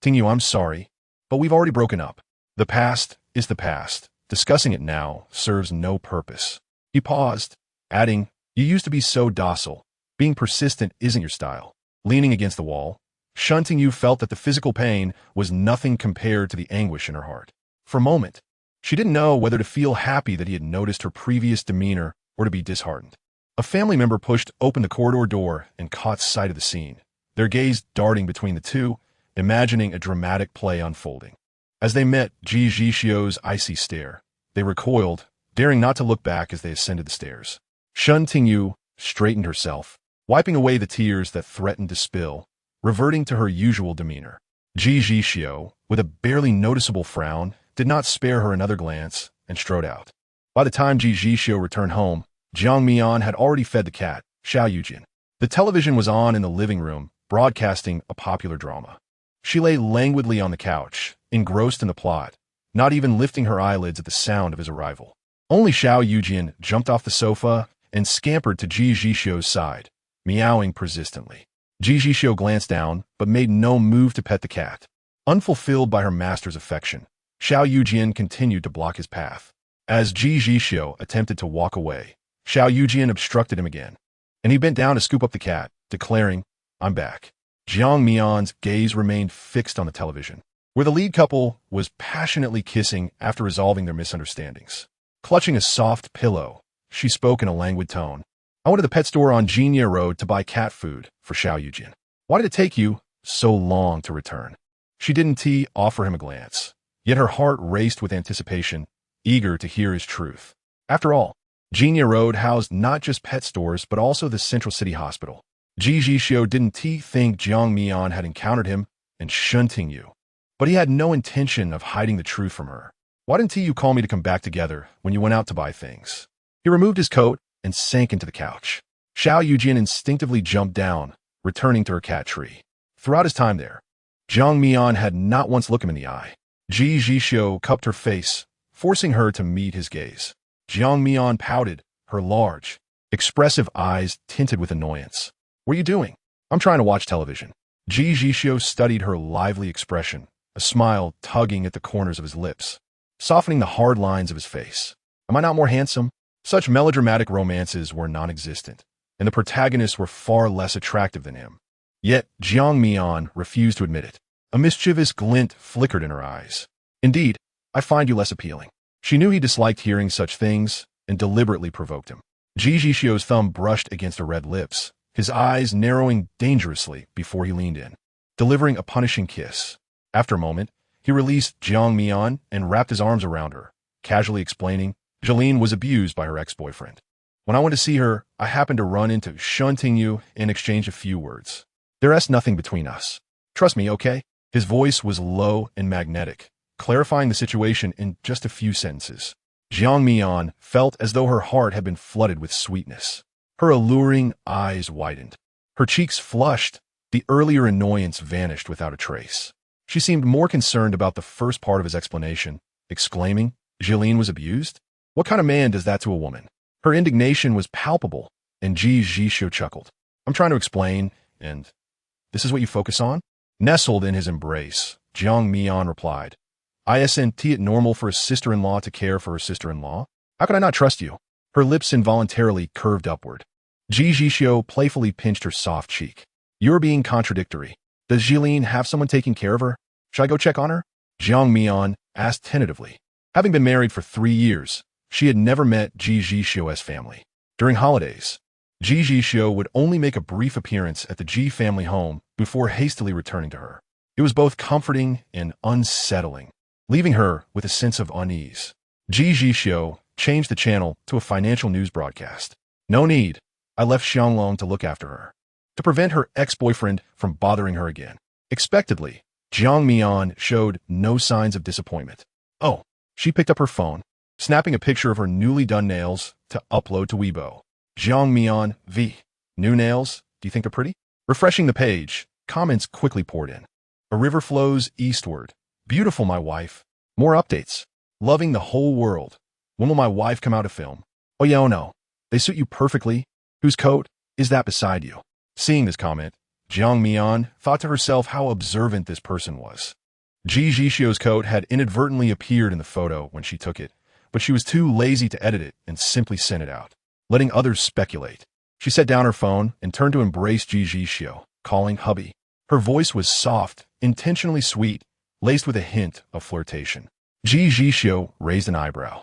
Tingyu, I'm sorry, but we've already broken up. The past is the past. Discussing it now serves no purpose. He paused, adding, you used to be so docile. Being persistent isn't your style. Leaning against the wall, Shen Tingyu felt that the physical pain was nothing compared to the anguish in her heart. For a moment, she didn't know whether to feel happy that he had noticed her previous demeanor or to be disheartened. A family member pushed open the corridor door and caught sight of the scene, their gaze darting between the two, imagining a dramatic play unfolding. As they met Ji Zhixiu's icy stare, they recoiled, daring not to look back as they ascended the stairs. Shen Tingyu straightened herself, wiping away the tears that threatened to spill, reverting to her usual demeanor. Ji Zhixiu, with a barely noticeable frown, did not spare her another glance and strode out. By the time Ji Zhixiu returned home, Jiang Mian had already fed the cat, Xiao Yujin. The television was on in the living room, broadcasting a popular drama. She lay languidly on the couch, engrossed in the plot, not even lifting her eyelids at the sound of his arrival. Only Xiao Yujin jumped off the sofa and scampered to Ji Zhixiu's side, meowing persistently. Ji Zhixiu glanced down, but made no move to pet the cat. Unfulfilled by her master's affection, Xiao Yujin continued to block his path. As Ji Zhixiu attempted to walk away, Xiao Yujin obstructed him again, and he bent down to scoop up the cat, declaring, I'm back. Jiang Mian's gaze remained fixed on the television, where the lead couple was passionately kissing after resolving their misunderstandings. Clutching a soft pillow, she spoke in a languid tone. I went to the pet store on Jinya Road to buy cat food for Xiao Yujin. Why did it take you so long to return? She didn't offer him a glance, yet her heart raced with anticipation, eager to hear his truth. After all, Jinya Road housed not just pet stores but also the Central City Hospital. Ji Zhixiu didn't think Jiang Mian had encountered him, and Shen Tingyu. But he had no intention of hiding the truth from her. Why didn't you call me to come back together when you went out to buy things? He removed his coat and sank into the couch. Xiao Yujian instinctively jumped down, returning to her cat tree. Throughout his time there, Jiang Mian had not once looked him in the eye. Ji Zhixiu cupped her face, forcing her to meet his gaze. Jiang Mian pouted, her large, expressive eyes tinted with annoyance. What are you doing? I'm trying to watch television. Ji Zhixiu studied her lively expression, a smile tugging at the corners of his lips, softening the hard lines of his face. Am I not more handsome? Such melodramatic romances were non-existent, and the protagonists were far less attractive than him. Yet Jiang Mian refused to admit it. A mischievous glint flickered in her eyes. Indeed, I find you less appealing. She knew he disliked hearing such things and deliberately provoked him. Ji Zhixiu's thumb brushed against her red lips, his eyes narrowing dangerously before he leaned in, delivering a punishing kiss. After a moment, he released Jiang Mian and wrapped his arms around her, casually explaining, Jeline was abused by her ex-boyfriend. When I went to see her, I happened to run into Shen Tingyu and exchange a few words. There's nothing between us. Trust me, okay? His voice was low and magnetic, clarifying the situation in just a few sentences. Jiang Mian felt as though her heart had been flooded with sweetness. Her alluring eyes widened. Her cheeks flushed. The earlier annoyance vanished without a trace. She seemed more concerned about the first part of his explanation, exclaiming, Jeline was abused? What kind of man does that to a woman? Her indignation was palpable, and Ji Zhixiu chuckled. I'm trying to explain, and this is what you focus on? Nestled in his embrace, Jiang Mian replied, Isn't it normal for a sister-in-law to care for her sister-in-law? How could I not trust you? Her lips involuntarily curved upward. Ji Zhixiu playfully pinched her soft cheek. You're being contradictory. Does Jeline have someone taking care of her? Should I go check on her? Jiang Mian asked tentatively. Having been married for 3 years, she had never met Ji Zhixiu's family. During holidays, Ji Zhixiu would only make a brief appearance at the Ji family home before hastily returning to her. It was both comforting and unsettling, leaving her with a sense of unease. Ji Zhixiu changed the channel to a financial news broadcast. No need. I left Xianglong to look after her, to prevent her ex-boyfriend from bothering her again. Expectedly, Jiang Mian showed no signs of disappointment. Oh, she picked up her phone, snapping a picture of her newly done nails to upload to Weibo. Jiang Mian, V. New nails? Do you think they're pretty? Refreshing the page, comments quickly poured in. A river flows eastward. Beautiful, my wife. More updates. Loving the whole world. When will my wife come out to film? Oh yeah, oh no. They suit you perfectly. Whose coat is that beside you? Seeing this comment, Jiang Mian thought to herself how observant this person was. Ji Zhixiu's coat had inadvertently appeared in the photo when she took it, but she was too lazy to edit it and simply sent it out, letting others speculate. She set down her phone and turned to embrace Ji Zhixiu, calling hubby. Her voice was soft, intentionally sweet, laced with a hint of flirtation. Ji Zhixiu raised an eyebrow.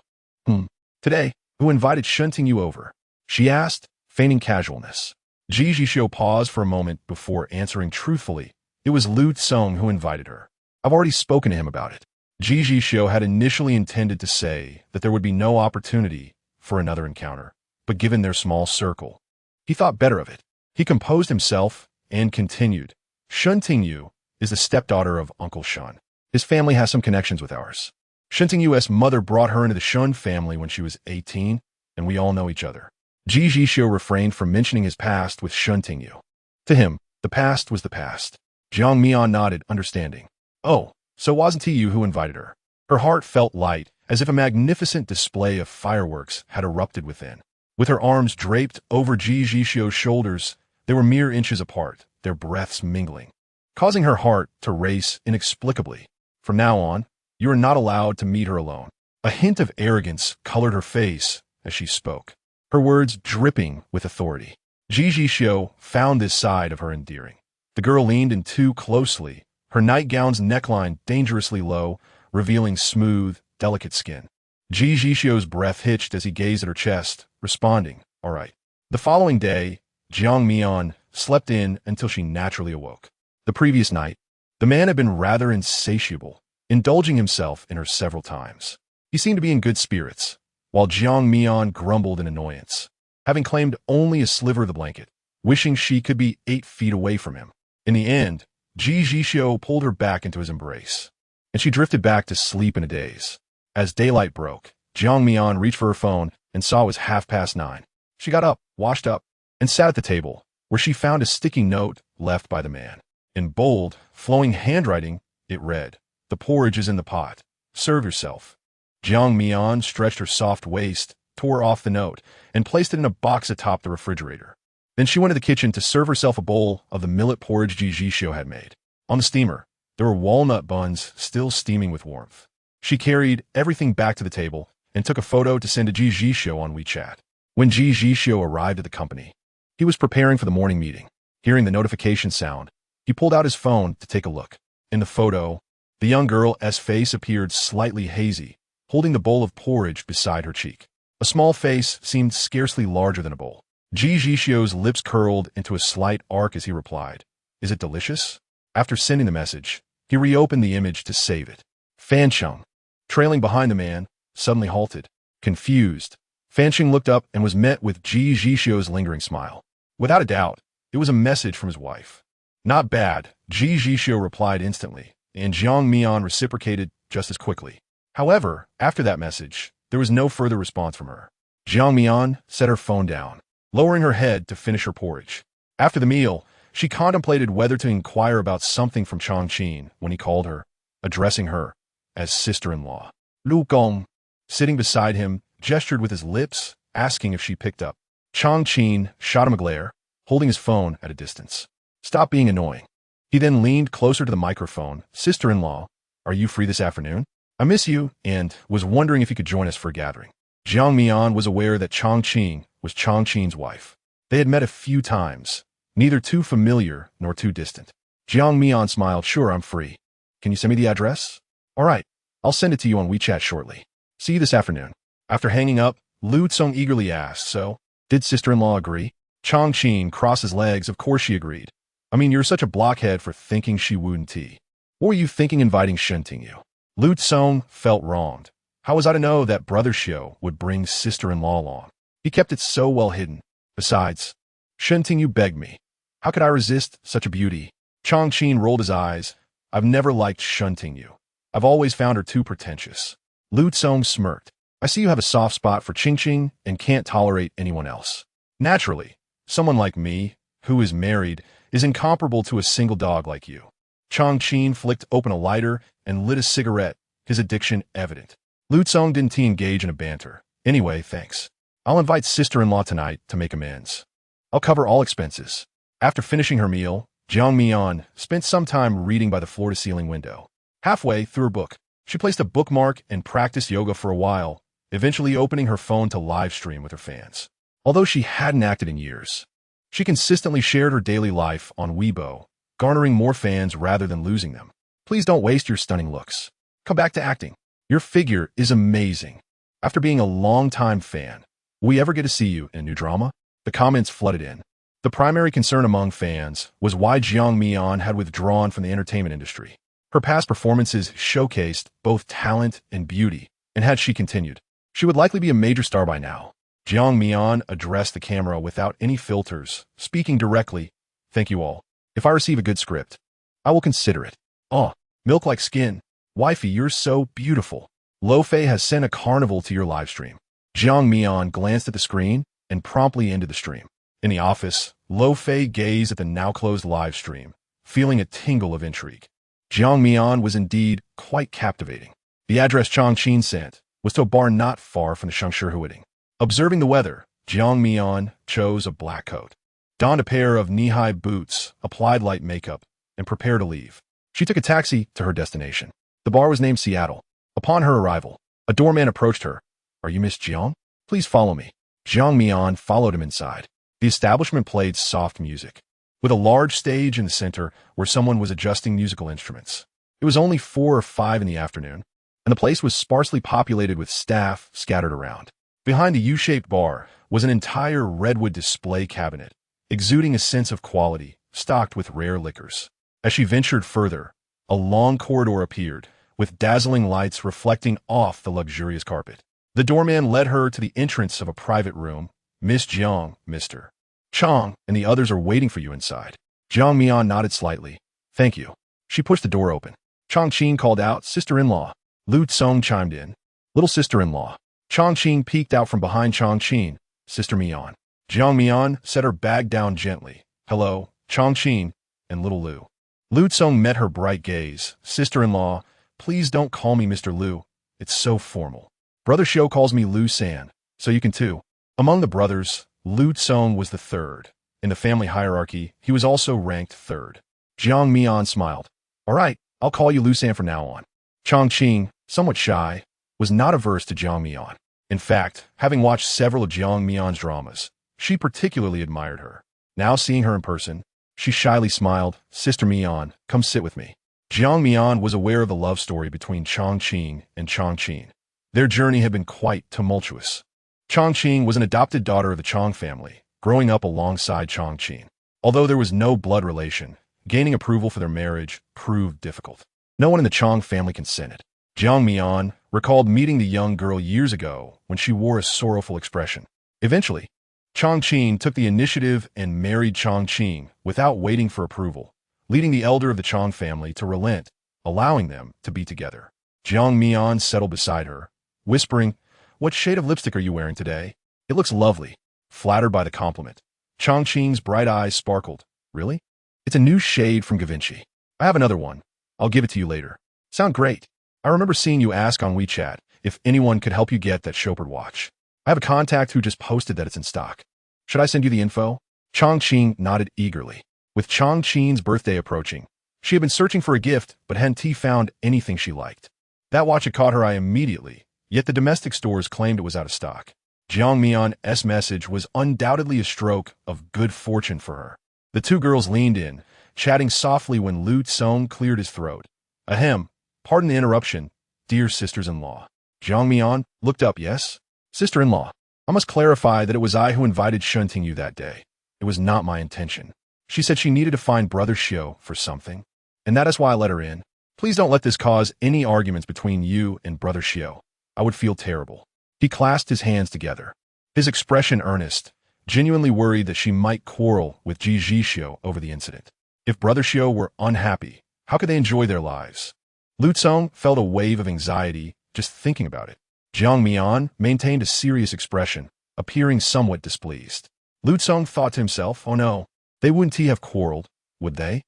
Today, who invited Shen Tingyu over? She asked, feigning casualness. Ji Zhixiu paused for a moment before answering truthfully. It was Lu Tsong who invited her. I've already spoken to him about it. Ji Zhixiu had initially intended to say that there would be no opportunity for another encounter, but given their small circle, he thought better of it. He composed himself and continued. Shen Tingyu is the stepdaughter of Uncle Shen. His family has some connections with ours. Shen Tingyu's mother brought her into the Shen family when she was 18, and we all know each other. Ji Zhixiu refrained from mentioning his past with Shen Tingyu. To him, the past was the past. Jiang Mian nodded, understanding. Oh, so wasn't he you who invited her? Her heart felt light, as if a magnificent display of fireworks had erupted within. With her arms draped over Ji Zhixiu's shoulders, they were mere inches apart, their breaths mingling, causing her heart to race inexplicably. From now on, you are not allowed to meet her alone. A hint of arrogance colored her face as she spoke, her words dripping with authority. Ji Zhixiu found this side of her endearing. The girl leaned in too closely, her nightgown's neckline dangerously low, revealing smooth, delicate skin. Ji Zhixiu's breath hitched as he gazed at her chest, responding, all right. The following day, Jiang Mian slept in until she naturally awoke. The previous night, the man had been rather insatiable, indulging himself in her several times. He seemed to be in good spirits, while Jiang Mian grumbled in annoyance, having claimed only a sliver of the blanket, wishing she could be 8 feet away from him. In the end, Ji Zhixiu pulled her back into his embrace, and she drifted back to sleep in a daze. As daylight broke, Jiang Mian reached for her phone and saw it was 9:30. She got up, washed up, and sat at the table, where she found a sticky note left by the man. In bold, flowing handwriting, it read, "The porridge is in the pot. Serve yourself." Jiang Mian stretched her soft waist, tore off the note, and placed it in a box atop the refrigerator. Then she went to the kitchen to serve herself a bowl of the millet porridge Ji Zhixiu had made. On the steamer, there were walnut buns still steaming with warmth. She carried everything back to the table and took a photo to send to Ji Zhixiu on WeChat. When Ji Zhixiu arrived at the company, he was preparing for the morning meeting. Hearing the notification sound, he pulled out his phone to take a look. In the photo, the young girl's face appeared slightly hazy, holding the bowl of porridge beside her cheek. A small face seemed scarcely larger than a bowl. Ji Zhixiu's lips curled into a slight arc as he replied, "Is it delicious?" After sending the message, he reopened the image to save it. Fancheng, trailing behind the man, suddenly halted. Confused, Fancheng looked up and was met with Ji Zhixiu's lingering smile. Without a doubt, it was a message from his wife. "Not bad," Ji Zhixiu replied instantly, and Jiang Mian reciprocated just as quickly. However, after that message, there was no further response from her. Jiang Mian set her phone down, lowering her head to finish her porridge. After the meal, she contemplated whether to inquire about something from Chongqing when he called her, addressing her as sister-in-law. Lu Gong, sitting beside him, gestured with his lips, asking if she picked up. Chongqing shot him a glare, holding his phone at a distance. "Stop being annoying." He then leaned closer to the microphone. "Sister-in-law, are you free this afternoon? I miss you, and was wondering if you could join us for a gathering." Jiang Mian was aware that Chongqing was Chongqing's wife. They had met a few times, neither too familiar nor too distant. Jiang Mian smiled. "Sure, I'm free. Can you send me the address?" "All right, I'll send it to you on WeChat shortly. See you this afternoon." After hanging up, Lu Tsong eagerly asked, "So, did sister-in-law agree?" Chongqing crossed his legs. "Of course she agreed. I mean, you're such a blockhead for thinking she wouldn't tea. What were you thinking inviting Shen Tingyu?" Lu Tsong felt wronged. How was I to know that Brother Xiu would bring sister-in-law along? He kept it so well hidden. Besides, Shen Tingyu begged me. How could I resist such a beauty? Chongqing rolled his eyes. "I've never liked Shen Tingyu. I've always found her too pretentious." Lu Tsong smirked. "I see you have a soft spot for Qingqing and can't tolerate anyone else. Naturally, someone like me, who is married, is incomparable to a single dog like you." Chongqing flicked open a lighter and lit a cigarette, his addiction evident. Lu Tsong didn't engage in a banter. "Anyway, thanks. I'll invite sister-in-law tonight to make amends. I'll cover all expenses." After finishing her meal, Jiang Mian spent some time reading by the floor-to-ceiling window. Halfway through her book, she placed a bookmark and practiced yoga for a while, eventually opening her phone to live stream with her fans. Although she hadn't acted in years, she consistently shared her daily life on Weibo, garnering more fans rather than losing them. "Please don't waste your stunning looks. Come back to acting. Your figure is amazing. After being a long-time fan, will we ever get to see you in a new drama?" The comments flooded in. The primary concern among fans was why Jiang Mian had withdrawn from the entertainment industry. Her past performances showcased both talent and beauty, and had she continued, she would likely be a major star by now. Jiang Mian addressed the camera without any filters, speaking directly. "Thank you all. If I receive a good script, I will consider it. Oh, milk like skin. Wifey, you're so beautiful. Lo Fei has sent a carnival to your live stream." Jiang Mian glanced at the screen and promptly ended the stream. In the office, Lo Fei gazed at the now-closed live stream, feeling a tingle of intrigue. Jiang Mian was indeed quite captivating. The address Chongqing sent was to a bar not far from the Shengshi Huiding. Observing the weather, Jiang Mian chose a black coat, donned a pair of knee-high boots, applied light makeup, and prepared to leave. She took a taxi to her destination. The bar was named Seattle. Upon her arrival, a doorman approached her. "Are you Miss Jiang? Please follow me." Jiang Mian followed him inside. The establishment played soft music, with a large stage in the center where someone was adjusting musical instruments. It was only 4 or 5 in the afternoon, and the place was sparsely populated with staff scattered around. Behind the U-shaped bar was an entire redwood display cabinet, exuding a sense of quality, stocked with rare liquors. As she ventured further, a long corridor appeared, with dazzling lights reflecting off the luxurious carpet. The doorman led her to the entrance of a private room. "Miss Jiang, Mr. Chang, and the others are waiting for you inside." Jiang Mian nodded slightly. Thank you. She pushed the door open. Chongqing called out, sister-in-law. Lu Tsong chimed in. Little sister-in-law. Chongqing peeked out from behind Chongqing. Sister Mian. Jiang Mian set her bag down gently. Hello, Chongqing, and little Lu. Lu Tsong met her bright gaze. Sister-in-law, please don't call me Mr. Lu. It's so formal. Brother Xiu calls me Lu San, so you can too. Among the brothers, Lu Tsong was the third. In the family hierarchy, he was also ranked third. Jiang Mian smiled. All right, I'll call you Lu San from now on. Chongqing, somewhat shy, was not averse to Jiang Mian. In fact, having watched several of Jiang Mian's dramas, she particularly admired her. Now seeing her in person, she shyly smiled. Sister Mian, come sit with me. Jiang Mian was aware of the love story between Chongqing and Chongqing. Their journey had been quite tumultuous. Chongqing was an adopted daughter of the Chong family, growing up alongside Chongqing. Although there was no blood relation, gaining approval for their marriage proved difficult. No one in the Chong family consented. Jiang Mian recalled meeting the young girl years ago when she wore a sorrowful expression. Eventually, Chongqing took the initiative and married Chongqing without waiting for approval, leading the elder of the Chong family to relent, allowing them to be together. Jiang Mian settled beside her, whispering, "What shade of lipstick are you wearing today? It looks lovely." Flattered by the compliment, Chongqing's bright eyes sparkled. Really? It's a new shade from Givenchy. I have another one. I'll give it to you later. Sound great. I remember seeing you ask on WeChat if anyone could help you get that Chopard watch. I have a contact who just posted that it's in stock. Should I send you the info? Chongqing nodded eagerly. With Chongqing's birthday approaching, she had been searching for a gift but hadn't found anything she liked. That watch had caught her eye immediately, yet the domestic stores claimed it was out of stock. Jiang Mian's message was undoubtedly a stroke of good fortune for her. The two girls leaned in, chatting softly when Lu Tsong cleared his throat. Ahem, pardon the interruption, dear sisters-in-law. Jiang Mian looked up. Yes? Sister-in-law, I must clarify that it was I who invited Shen Tingyu that day. It was not my intention. She said she needed to find Brother Xiu for something, and that is why I let her in. Please don't let this cause any arguments between you and Brother Xiu. I would feel terrible. He clasped his hands together, his expression earnest, genuinely worried that she might quarrel with Ji Zhixiu over the incident. If Brother Xiu were unhappy, how could they enjoy their lives? Lu Tsong felt a wave of anxiety just thinking about it. Jiang Mian maintained a serious expression, appearing somewhat displeased. Lu Tsong thought to himself, oh no, they wouldn't have quarreled, would they?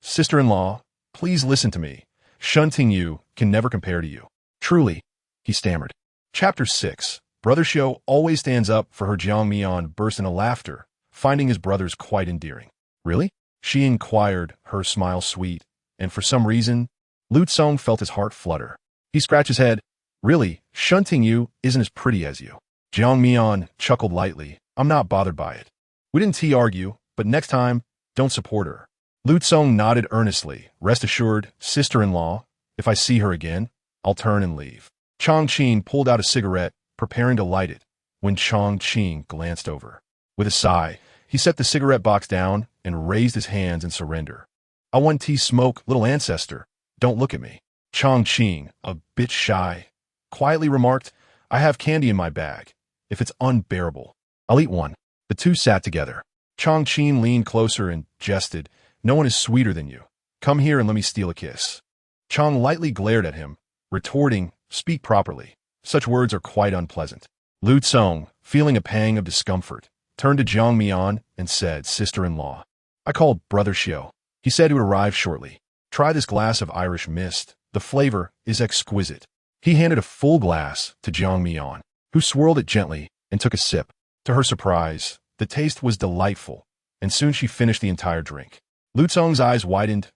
Sister-in-law, please listen to me. Shen Tingyu can never compare to you. Truly, he stammered. Chapter 6. Brother Xiu always stands up for her. Jiang Mian burst into laughter, finding his brothers quite endearing. Really? She inquired, her smile sweet, and for some reason, Lu Tsong felt his heart flutter. He scratched his head. Really, Shen Tingyu isn't as pretty as you. Jiang Mian chuckled lightly. I'm not bothered by it. We didn't argue, but next time, don't support her. Lu Tsong nodded earnestly. Rest assured, sister-in-law, if I see her again, I'll turn and leave. Chongqing pulled out a cigarette, preparing to light it, when Chongqing glanced over. With a sigh, he set the cigarette box down and raised his hands in surrender. I want tea smoke, little ancestor. Don't look at me. Chongqing, a bit shy, quietly remarked, I have candy in my bag. If it's unbearable, I'll eat one. The two sat together. Chongqing leaned closer and jested, no one is sweeter than you. Come here and let me steal a kiss. Chong lightly glared at him, retorting, speak properly. Such words are quite unpleasant. Lu Tsong, feeling a pang of discomfort, turned to Jiang Mian and said, sister-in-law, I called Brother Xiu. He said he would arrive shortly. Try this glass of Irish mist. The flavor is exquisite. He handed a full glass to Jiang Mian, who swirled it gently and took a sip. To her surprise, the taste was delightful, and soon she finished the entire drink. Lu Tsong's eyes widened.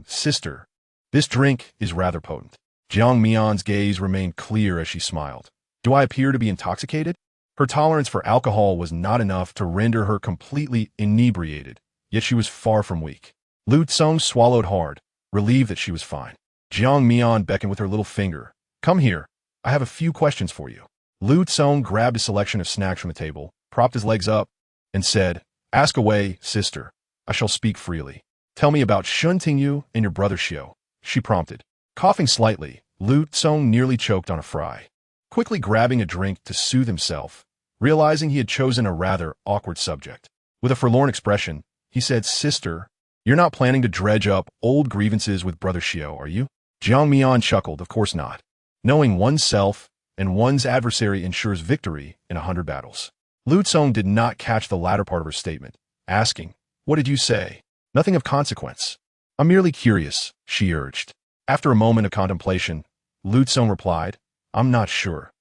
Sister, this drink is rather potent. Jiang Mian's gaze remained clear as she smiled. Do I appear to be intoxicated? Her tolerance for alcohol was not enough to render her completely inebriated, yet she was far from weak. Lu Tsong swallowed hard, relieved that she was fine. Jiang Mian beckoned with her little finger. Come here. I have a few questions for you. Lu Tsong grabbed a selection of snacks from the table, propped his legs up, and said, Ask away, sister. I shall speak freely. Tell me about Shen Tingyu and your brother Xiu, she prompted. Coughing slightly, Lu Tsong nearly choked on a fry. Quickly grabbing a drink to soothe himself, realizing he had chosen a rather awkward subject. With a forlorn expression, he said, Sister, You're not planning to dredge up old grievances with Brother Xiao, are you? Jiang Mian chuckled, of course not. Knowing oneself and one's adversary ensures victory in 100 battles. Lu Cong did not catch the latter part of her statement, asking, "What did you say?" "Nothing of consequence. I'm merely curious," she urged. After a moment of contemplation, Lu Cong replied, "I'm not sure.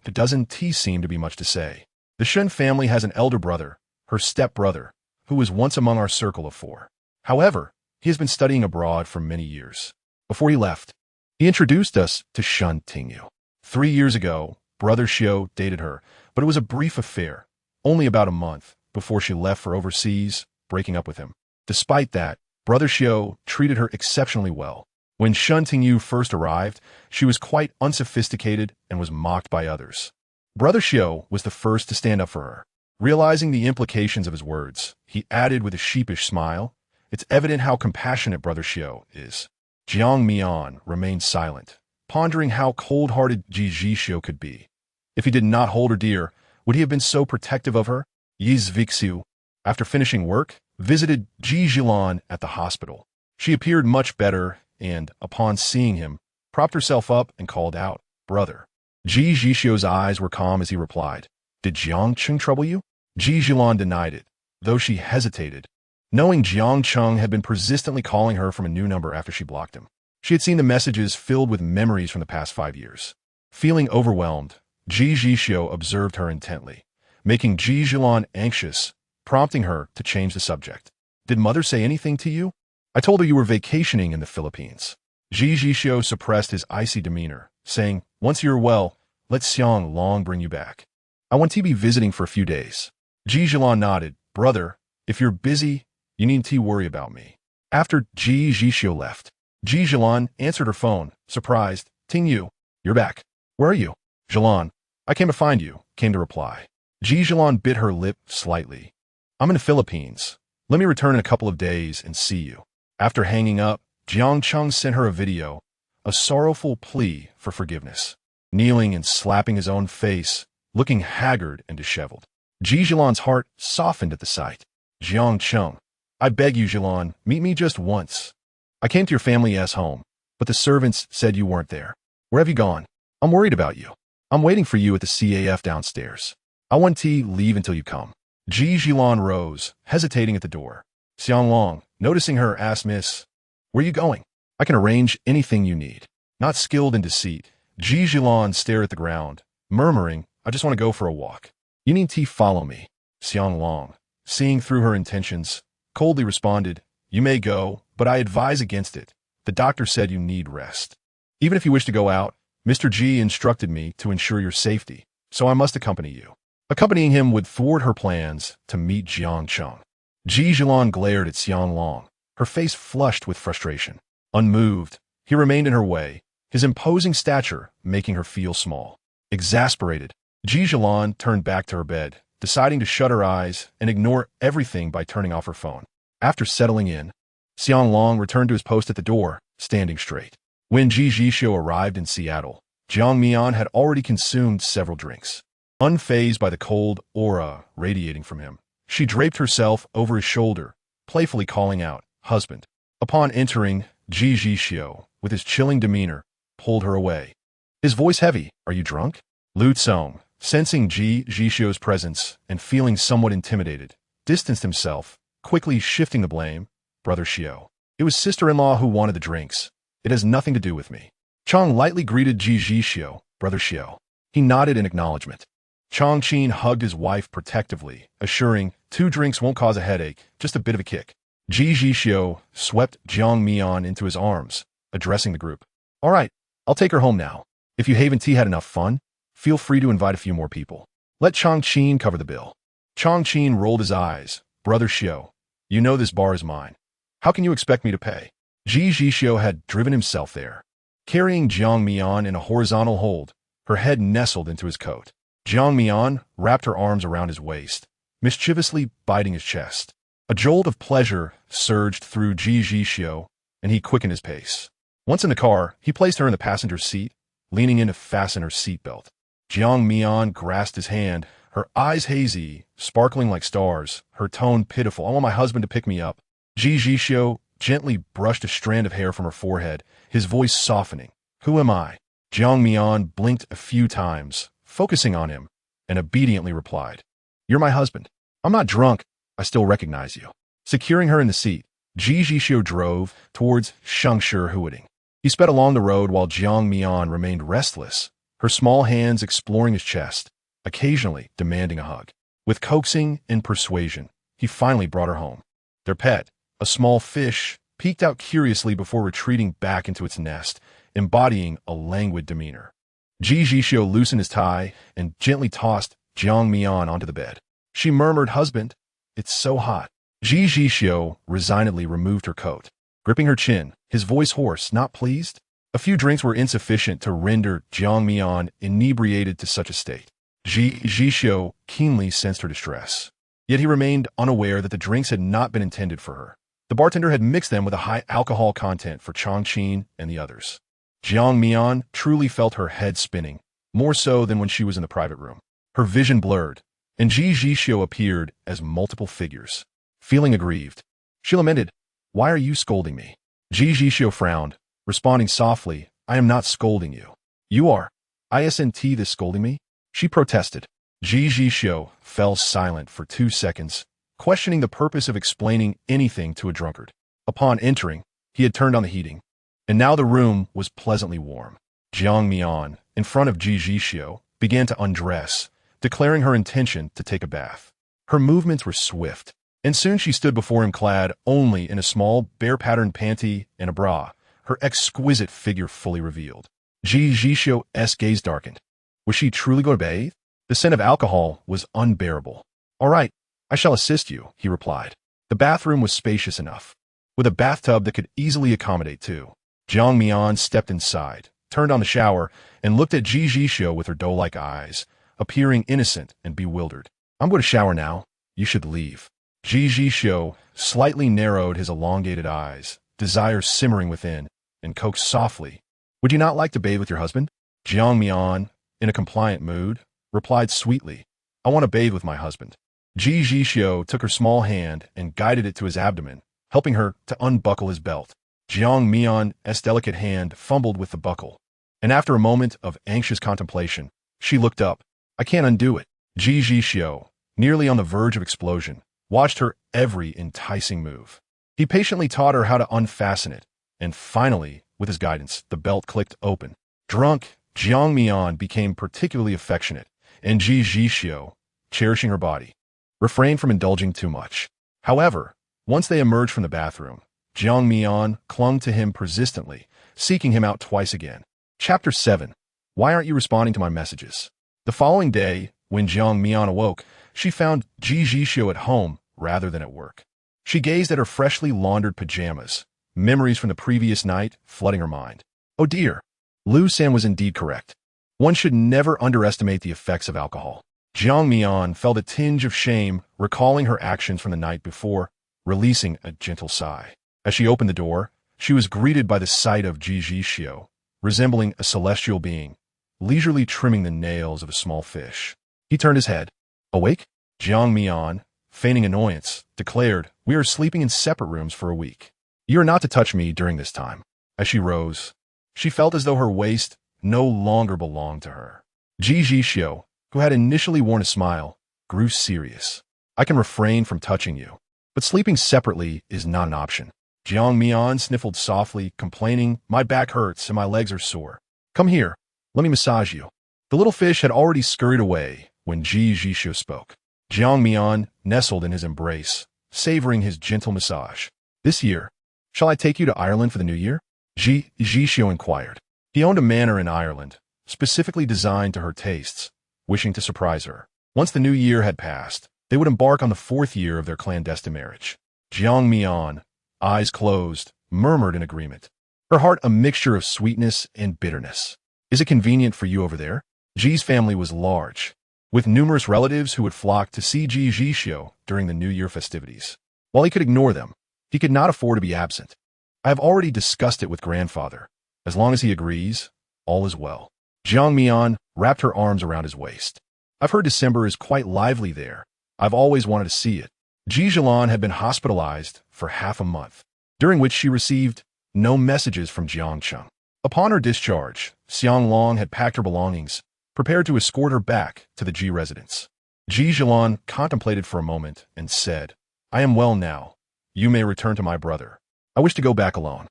There doesn't seem to be much to say. The Shen family has an elder brother, her step-brother, who was once among our circle of 4. However, he has been studying abroad for many years. Before he left, he introduced us to Shen Tingyu. 3 years ago, Brother Xiao dated her, but it was a brief affair, only about a month, before she left for overseas, breaking up with him. Despite that, Brother Xiao treated her exceptionally well. When Shen Tingyu first arrived, she was quite unsophisticated and was mocked by others. Brother Xiao was the first to stand up for her. Realizing the implications of his words, he added with a sheepish smile, "It's evident how compassionate Brother Xiao is." Jiang Mian remained silent, pondering how cold-hearted Ji Zhixiu could be. If he did not hold her dear, would he have been so protective of her? Ji Zhixiu, after finishing work, visited Ji Zhixiu at the hospital. She appeared much better and, upon seeing him, propped herself up and called out, "Brother." Ji Zhixiu's eyes were calm as he replied, "Did Jiang Cheng trouble you?" Ji Zhixiu denied it, though she hesitated, knowing Jiang Cheng had been persistently calling her from a new number after she blocked him. She had seen the messages filled with memories from the past 5 years. Feeling overwhelmed, Ji Zhixiu observed her intently, making Ji Zhixiu anxious, prompting her to change the subject. "Did Mother say anything to you?" "I told her you were vacationing in the Philippines." Ji Zhixiu suppressed his icy demeanor, saying, "Once you're well, let Xiang Long bring you back. I want to be visiting for a few days." Ji Zhixiu nodded, "Brother, if you're busy, you needn't worry about me." After Ji Zhixiu left, Ji Zhixiu answered her phone, surprised. "Tingyu, you're back. Where are you?" "Zhilan, I came to find you," came the reply. Ji Zhixiu bit her lip slightly. "I'm in the Philippines. Let me return in a couple of days and see you." After hanging up, Jiang Cheng sent her a video, a sorrowful plea for forgiveness. Kneeling and slapping his own face, looking haggard and disheveled. Ji Zhilan's heart softened at the sight. "Jiang Cheng, I beg you, Zhilan, meet me just once. I came to your family's home, but the servants said you weren't there. Where have you gone? I'm worried about you. I'm waiting for you at the CAF downstairs. I want to leave until you come." Ji Zhilan rose, hesitating at the door. Xiang Long, noticing her, asked, "Miss, where are you going?" "I can arrange anything you need." Not skilled in deceit, Ji Zhilan stared at the ground, murmuring, "I just want to go for a walk. You need to follow me." Xiang Long, seeing through her intentions, coldly responded, "You may go, but I advise against it. The doctor said you need rest. Even if you wish to go out, Mr. Ji instructed me to ensure your safety, so I must accompany you." Accompanying him would thwart her plans to meet Jiang Cheng. Ji Zhilan glared at Xiang Long, her face flushed with frustration. Unmoved, he remained in her way, his imposing stature making her feel small. Exasperated, Ji Zhilan turned back to her bed, deciding to shut her eyes and ignore everything by turning off her phone. After settling in, Xiang Long returned to his post at the door, standing straight. When Ji Zhixiu arrived in Seattle, Jiang Mian had already consumed several drinks. Unfazed by the cold aura radiating from him, she draped herself over his shoulder, playfully calling out, "Husband." Upon entering, Ji Zhixiu, with his chilling demeanor, pulled her away. His voice heavy, "Are you drunk?" Lu Cong, sensing Ji Zhixiu's presence and feeling somewhat intimidated, distanced himself, quickly shifting the blame. "Brother Xiao. It was sister-in-law who wanted the drinks. It has nothing to do with me." Chong lightly greeted Ji Zhixiu, "Brother Xiao." He nodded in acknowledgement. Chong Qin hugged his wife protectively, assuring, "2 drinks won't cause a headache, just a bit of a kick." Ji Zhixiu swept Jiang Mian into his arms, addressing the group. "All right, I'll take her home now. If you haven't had enough fun, feel free to invite a few more people. Let Chong Qin cover the bill." Chong Qin rolled his eyes. "Brother Xiao, you know this bar is mine. How can you expect me to pay?" Ji Zhixiu had driven himself there. Carrying Jiang Mian in a horizontal hold, her head nestled into his coat. Jiang Mian wrapped her arms around his waist, mischievously biting his chest. A jolt of pleasure surged through Ji Zhixiu, and he quickened his pace. Once in the car, he placed her in the passenger seat, leaning in to fasten her seatbelt. Jiang Mian grasped his hand, her eyes hazy, sparkling like stars, her tone pitiful. "I want my husband to pick me up. Ji Zhixiu gently brushed a strand of hair from her forehead, his voice softening. Who am I? Jiang Mian blinked a few times, focusing on him, and obediently replied. You're my husband. I'm not drunk. I still recognize you. Securing her in the seat, Ji Zhixiu drove towards Shangshihuading. He sped along the road while Jiang Mian remained restless, her small hands exploring his chest, occasionally demanding a hug. With coaxing and persuasion, he finally brought her home. Their pet, a small fish, peeked out curiously before retreating back into its nest, embodying a languid demeanor. Ji Zhixiu loosened his tie and gently tossed Jiang Mian onto the bed. She murmured, Husband, it's so hot. Ji Zhixiu resignedly removed her coat, gripping her chin, his voice hoarse, not pleased. A few drinks were insufficient to render Jiang Mian inebriated to such a state. Ji Zhixiu keenly sensed her distress. Yet he remained unaware that the drinks had not been intended for her. The bartender had mixed them with a high alcohol content for Chongqing and the others. Jiang Mian truly felt her head spinning, more so than when she was in the private room. Her vision blurred, and Ji Zhixiu appeared as multiple figures. Feeling aggrieved, she lamented, Why are you scolding me? Ji Zhixiu frowned, responding softly, I am not scolding you. You are. Isn't this scolding me? She protested. Ji Zhixiu fell silent for 2 seconds, questioning the purpose of explaining anything to a drunkard. Upon entering, he had turned on the heating, and now the room was pleasantly warm. Jiang Mian, in front of Ji Zhixiu, began to undress, declaring her intention to take a bath. Her movements were swift, and soon she stood before him clad only in a small, bear-patterned panty and a bra, her exquisite figure fully revealed. Ji Zhixiu's gaze darkened. Was she truly going to bathe? The scent of alcohol was unbearable. All right, I shall assist you, he replied. The bathroom was spacious enough, with a bathtub that could easily accommodate two. Jiang Mian stepped inside, turned on the shower, and looked at Ji Zhixiu with her doe-like eyes, appearing innocent and bewildered. I'm going to shower now. You should leave. Ji Zhixiu slightly narrowed his elongated eyes, desire simmering within, and coaxed softly. Would you not like to bathe with your husband? Jiang Mian, in a compliant mood, replied sweetly, I want to bathe with my husband. Ji Zhixiu took her small hand and guided it to his abdomen, helping her to unbuckle his belt. Jiang Mian's delicate hand fumbled with the buckle, and after a moment of anxious contemplation, she looked up. I can't undo it. Ji Zhixiu, nearly on the verge of explosion, watched her every enticing move. He patiently taught her how to unfasten it, and finally, with his guidance, the belt clicked open. Drunk, Jiang Mian became particularly affectionate, and Ji Zhixiu, cherishing her body, refrained from indulging too much. However, once they emerged from the bathroom, Jiang Mian clung to him persistently, seeking him out twice again. Chapter 7. Why aren't you responding to my messages? The following day, when Jiang Mian awoke, she found Ji Zhixiu at home rather than at work. She gazed at her freshly laundered pajamas, memories from the previous night flooding her mind. Oh dear, Lu San was indeed correct. One should never underestimate the effects of alcohol. Jiang Mian felt a tinge of shame recalling her actions from the night before, releasing a gentle sigh. As she opened the door, she was greeted by the sight of Ji Zhixiu, resembling a celestial being, leisurely trimming the nails of a small fish. He turned his head. Awake? Jiang Mian, feigning annoyance, declared, We are sleeping in separate rooms for a week. You are not to touch me during this time. As she rose, she felt as though her waist no longer belonged to her. Ji Zhixiu, who had initially worn a smile, grew serious. I can refrain from touching you, but sleeping separately is not an option. Jiang Mian sniffled softly, complaining, My back hurts and my legs are sore. Come here, let me massage you. The little fish had already scurried away when Ji Zhixiu spoke. Jiang Mian nestled in his embrace, savoring his gentle massage. This year, shall I take you to Ireland for the new year? Ji Zhixiu inquired. He owned a manor in Ireland, specifically designed to her tastes, wishing to surprise her. Once the new year had passed, they would embark on the 4th year of their clandestine marriage. Jiang Mian, eyes closed, murmured in agreement, her heart a mixture of sweetness and bitterness. Is it convenient for you over there? Ji's family was large, with numerous relatives who would flock to see Ji Zhixiu during the New Year festivities. While he could ignore them, he could not afford to be absent. I have already discussed it with grandfather. As long as he agrees, all is well. Jiang Mian wrapped her arms around his waist. I've heard December is quite lively there. I've always wanted to see it. Ji Zhixiu had been hospitalized for half a month, during which she received no messages from Jiang Cheng. Upon her discharge, Xiang Long had packed her belongings, prepared to escort her back to the Ji residence. Ji Zhixiu contemplated for a moment and said, "I am well now. You may return to my brother. I wish to go back alone."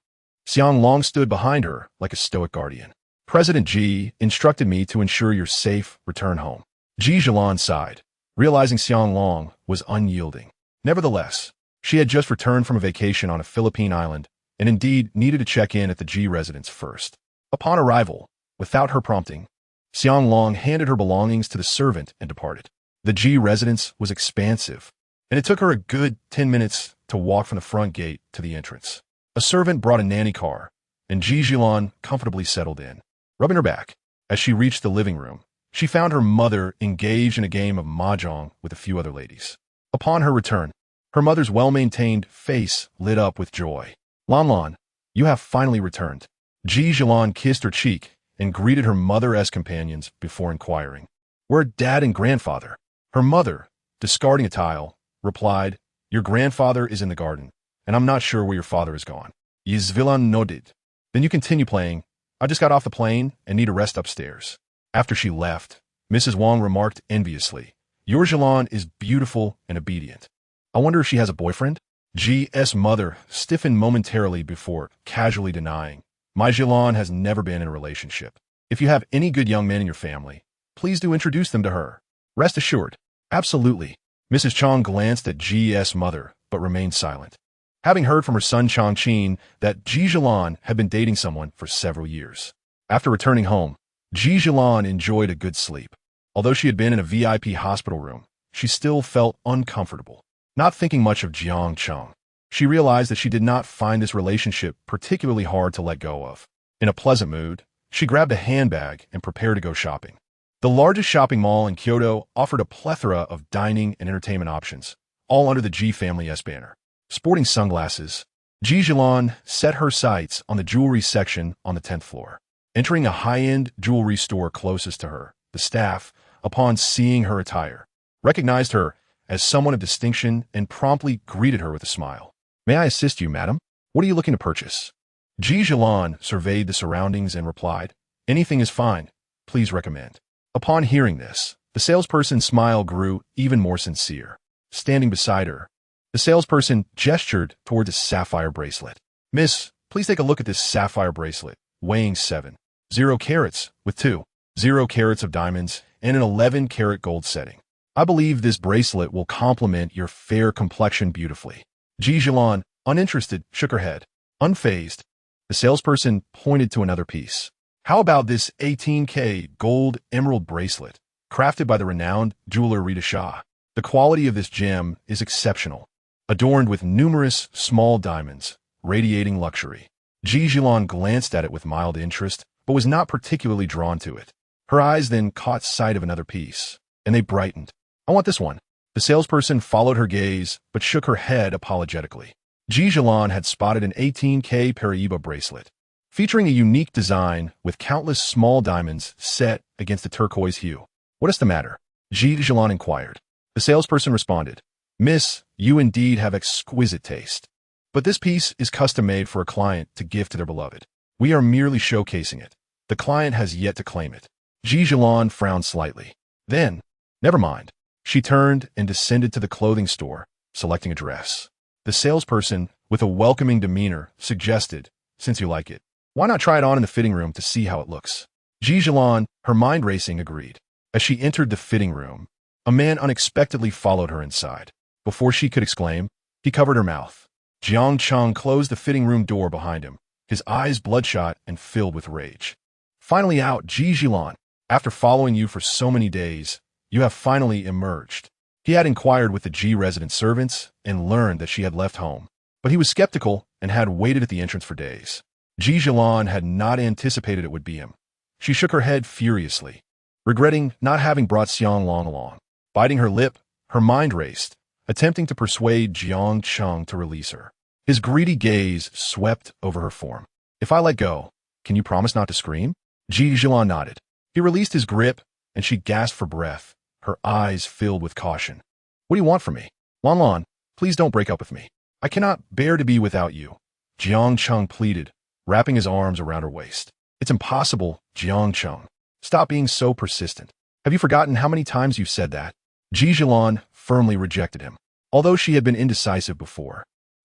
Xiang Long stood behind her like a stoic guardian. "President Ji instructed me to ensure your safe return home." Ji Zhixiu sighed, realizing Xiang Long was unyielding. Nevertheless, she had just returned from a vacation on a Philippine island and indeed needed to check in at the Ji residence first. Upon arrival, without her prompting, Xiang Long handed her belongings to the servant and departed. The Ji residence was expansive, and it took her a good 10 minutes to walk from the front gate to the entrance. A servant brought a nanny car, and Ji Zhixiu comfortably settled in. Rubbing her back, as she reached the living room, she found her mother engaged in a game of mahjong with a few other ladies. Upon her return, her mother's well-maintained face lit up with joy. "Lan, you have finally returned." Ji Zhixiu kissed her cheek and greeted her mother as companions before inquiring, "Where are Dad and Grandfather?" Her mother, discarding a tile, replied, "Your grandfather is in the garden, and I'm not sure where your father has gone." Yizvilan nodded. "Then you continue playing. I just got off the plane and need a rest upstairs." After she left, Mrs. Wang remarked enviously, "Your Zhilan is beautiful and obedient. I wonder if she has a boyfriend?" Ji's mother stiffened momentarily before casually denying, "My Zhilan has never been in a relationship. If you have any good young men in your family, please do introduce them to her." "Rest assured." "Absolutely." Mrs. Chang glanced at Ji's mother, but remained silent, having heard from her son Changqin that Ji Zhixiu had been dating someone for several years. After returning home, Ji Zhixiu enjoyed a good sleep. Although she had been in a VIP hospital room, she still felt uncomfortable. Not thinking much of Jiang Cheng, she realized that she did not find this relationship particularly hard to let go of. In a pleasant mood, she grabbed a handbag and prepared to go shopping. The largest shopping mall in Kyoto offered a plethora of dining and entertainment options, all under the Ji Family S banner. Sporting sunglasses, Ji Zhixiu set her sights on the jewelry section on the 10th floor. Entering a high-end jewelry store closest to her, the staff, upon seeing her attire, recognized her as someone of distinction and promptly greeted her with a smile. "May I assist you, madam? What are you looking to purchase?" Ji Zhixiu surveyed the surroundings and replied, "Anything is fine. Please recommend." Upon hearing this, the salesperson's smile grew even more sincere. Standing beside her, the salesperson gestured towards a sapphire bracelet. "Miss, please take a look at this sapphire bracelet, weighing 7.0 carats with 2.0 carats of diamonds and an 11-carat gold setting. I believe this bracelet will complement your fair complexion beautifully." Ji Zhixiu, uninterested, shook her head. Unfazed, the salesperson pointed to another piece. "How about this 18K gold emerald bracelet, crafted by the renowned jeweler Rita Shah? The quality of this gem is exceptional, adorned with numerous small diamonds, radiating luxury." Ji Zhixiu glanced at it with mild interest, but was not particularly drawn to it. Her eyes then caught sight of another piece, and they brightened. "I want this one." The salesperson followed her gaze, but shook her head apologetically. Ji Zhixiu had spotted an 18K Paraiba bracelet, featuring a unique design with countless small diamonds set against a turquoise hue. "What is the matter?" Ji Zhixiu inquired. The salesperson responded, "Miss, you indeed have exquisite taste. But this piece is custom-made for a client to gift to their beloved. We are merely showcasing it. The client has yet to claim it." Ji Zhixiu frowned slightly. Then, "Never mind." She turned and descended to the clothing store, selecting a dress. The salesperson, with a welcoming demeanor, suggested, "Since you like it, why not try it on in the fitting room to see how it looks?" Ji Zhixiu, her mind racing, agreed. As she entered the fitting room, a man unexpectedly followed her inside. Before she could exclaim, he covered her mouth. Jiang Cheng closed the fitting room door behind him, his eyes bloodshot and filled with rage. "Finally out, Ji Zhixiu. After following you for so many days, you have finally emerged." He had inquired with the Ji resident servants and learned that she had left home, but he was skeptical and had waited at the entrance for days. Ji Zhixiu had not anticipated it would be him. She shook her head furiously, regretting not having brought Xiang Long along. Biting her lip, her mind raced, attempting to persuade Jiang Cheng to release her. His greedy gaze swept over her form. "If I let go, can you promise not to scream?" Ji Zhixiu nodded. He released his grip, and she gasped for breath, her eyes filled with caution. "What do you want from me?" Lan, Please don't break up with me. I cannot bear to be without you. Jiang Cheng pleaded, wrapping his arms around her waist. It's impossible, Jiang Cheng. Stop being so persistent. Have you forgotten how many times you've said that? Ji Zhixiu firmly rejected him. Although she had been indecisive before,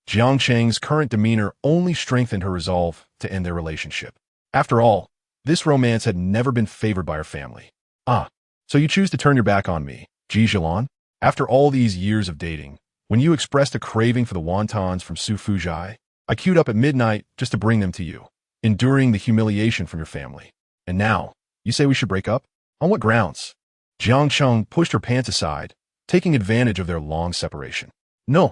Jiang Cheng's current demeanor only strengthened her resolve to end their relationship. After all, this romance had never been favored by her family. Ah, so you choose to turn your back on me, Ji Zhixiu? After all these years of dating, when you expressed a craving for the wontons from Su Fuzhai, I queued up at midnight just to bring them to you, enduring the humiliation from your family. And now, you say we should break up? On what grounds? Jiang Cheng pushed her pants aside, taking advantage of their long separation. No,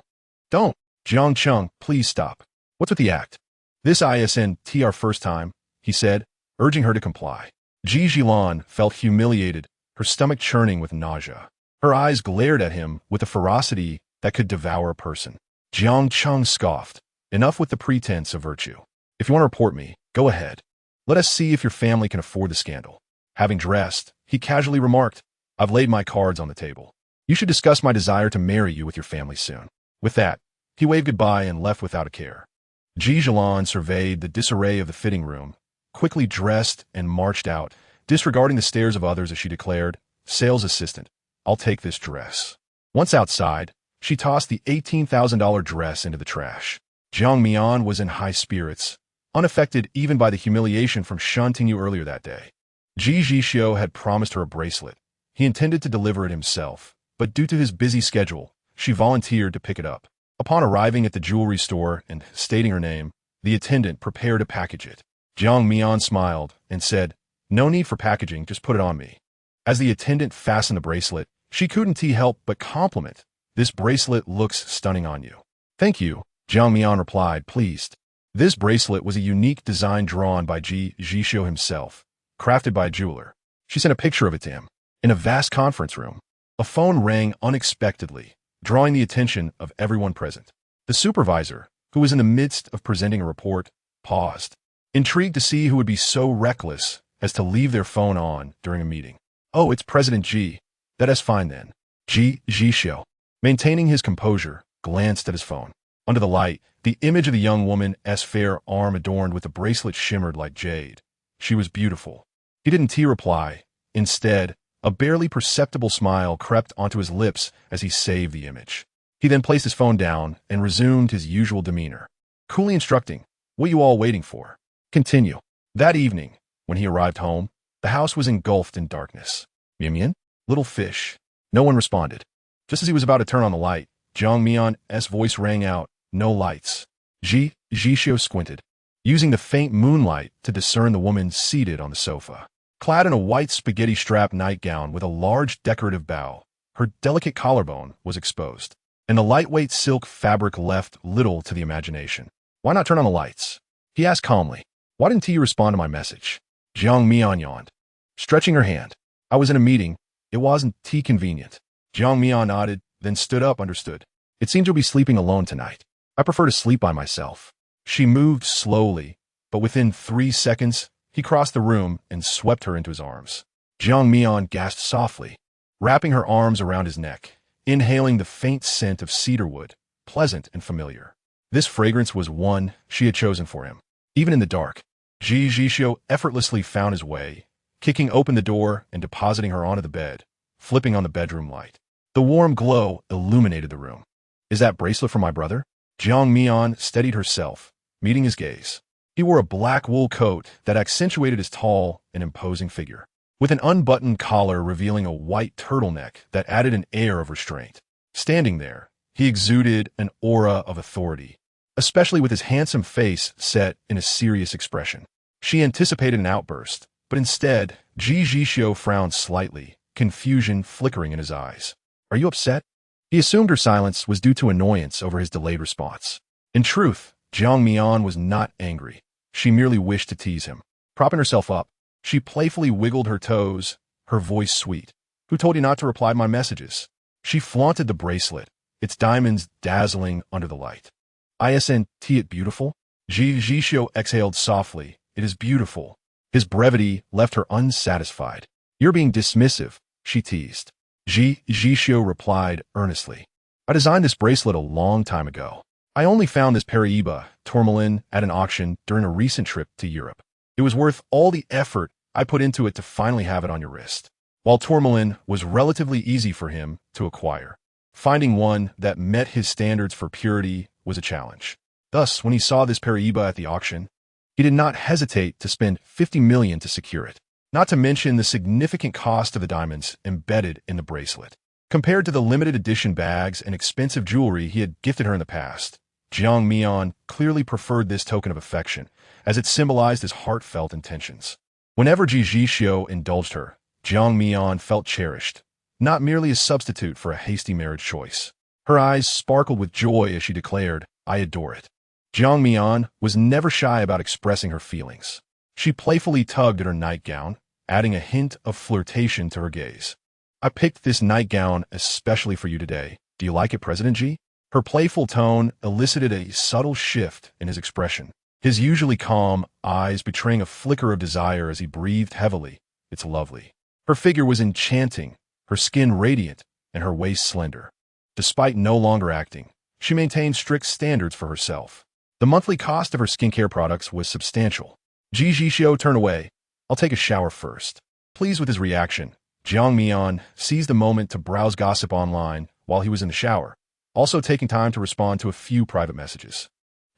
don't. Jiang Cheng, please stop. What's with the act? This isn't our first time, he said, urging her to comply. Ji Zhixiu felt humiliated, her stomach churning with nausea. Her eyes glared at him with a ferocity that could devour a person. Jiang Cheng scoffed. Enough with the pretense of virtue. If you want to report me, go ahead. Let us see if your family can afford the scandal. Having dressed, he casually remarked, I've laid my cards on the table. You should discuss my desire to marry you with your family soon. With that, he waved goodbye and left without a care. Ji Zhixiu surveyed the disarray of the fitting room, quickly dressed and marched out, disregarding the stares of others as she declared, Sales assistant, I'll take this dress. Once outside, she tossed the $18,000 dress into the trash. Jiang Mian was in high spirits, unaffected even by the humiliation from Shen Tingyu earlier that day. Ji Zhixiu had promised her a bracelet. He intended to deliver it himself, but due to his busy schedule, she volunteered to pick it up. Upon arriving at the jewelry store and stating her name, the attendant prepared to package it. Jiang Mian smiled and said, No need for packaging, just put it on me. As the attendant fastened the bracelet, she couldn't help but compliment, This bracelet looks stunning on you. Thank you, Jiang Mian replied, pleased. This bracelet was a unique design drawn by Ji Zhixiu himself, crafted by a jeweler. She sent a picture of it to him. In a vast conference room, a phone rang unexpectedly, drawing the attention of everyone present. The supervisor, who was in the midst of presenting a report, paused, intrigued to see who would be so reckless as to leave their phone on during a meeting. Oh, it's President Ji. That is fine then. Ji Zhixiu, maintaining his composure, glanced at his phone. Under the light, the image of the young woman's fair arm adorned with a bracelet shimmered like jade. She was beautiful. He didn't reply. Instead, a barely perceptible smile crept onto his lips as he saved the image. He then placed his phone down and resumed his usual demeanor, coolly instructing, What you all waiting for? Continue. That evening, when he arrived home, the house was engulfed in darkness. Mian Mian? Little fish. No one responded. Just as he was about to turn on the light, Jiang Mian's voice rang out, No lights. Ji Zhixiu squinted, using the faint moonlight to discern the woman seated on the sofa. Clad in a white spaghetti-strap nightgown with a large decorative bow, her delicate collarbone was exposed, and the lightweight silk fabric left little to the imagination. Why not turn on the lights? He asked calmly. Why didn't you respond to my message? Jiang Mian yawned, stretching her hand. I was in a meeting. It wasn't convenient. Jiang Mian nodded, then stood up, understood. It seems you'll be sleeping alone tonight. I prefer to sleep by myself. She moved slowly, but within 3 seconds, he crossed the room and swept her into his arms. Jiang Mian gasped softly, wrapping her arms around his neck, inhaling the faint scent of cedarwood, pleasant and familiar. This fragrance was one she had chosen for him. Even in the dark, Ji Zhixiu effortlessly found his way, kicking open the door and depositing her onto the bed, flipping on the bedroom light. The warm glow illuminated the room. Is that bracelet for my brother? Jiang Mian steadied herself, meeting his gaze. He wore a black wool coat that accentuated his tall and imposing figure, with an unbuttoned collar revealing a white turtleneck that added an air of restraint. Standing there, he exuded an aura of authority, especially with his handsome face set in a serious expression. She anticipated an outburst, but instead, Ji Zhixiu frowned slightly, confusion flickering in his eyes. Are you upset? He assumed her silence was due to annoyance over his delayed response. In truth, Jiang Mian was not angry. She merely wished to tease him. Propping herself up, she playfully wiggled her toes, her voice sweet. Who told you not to reply to my messages? She flaunted the bracelet, its diamonds dazzling under the light. Isn't it beautiful? Ji Zhixiu exhaled softly. It is beautiful. His brevity left her unsatisfied. You're being dismissive, she teased. Ji Zhixiu replied earnestly. I designed this bracelet a long time ago. I only found this Paraiba tourmaline at an auction during a recent trip to Europe. It was worth all the effort I put into it to finally have it on your wrist. While tourmaline was relatively easy for him to acquire, finding one that met his standards for purity was a challenge. Thus, when he saw this Paraiba at the auction, he did not hesitate to spend 50 million to secure it, not to mention the significant cost of the diamonds embedded in the bracelet. Compared to the limited edition bags and expensive jewelry he had gifted her in the past, Jiang Mian clearly preferred this token of affection, as it symbolized his heartfelt intentions. Whenever Ji Zhixiu indulged her, Jiang Mian felt cherished, not merely a substitute for a hasty marriage choice. Her eyes sparkled with joy as she declared, "I adore it." Jiang Mian was never shy about expressing her feelings. She playfully tugged at her nightgown, adding a hint of flirtation to her gaze. "I picked this nightgown especially for you today. Do you like it, President Ji?" Her playful tone elicited a subtle shift in his expression, his usually calm eyes betraying a flicker of desire as he breathed heavily. "It's lovely." Her figure was enchanting, her skin radiant, and her waist slender. Despite no longer acting, she maintained strict standards for herself. The monthly cost of her skincare products was substantial. Ji Zhixiu turned away. "I'll take a shower first." Pleased with his reaction, Jiang Mian seized the moment to browse gossip online while he was in the shower, also taking time to respond to a few private messages.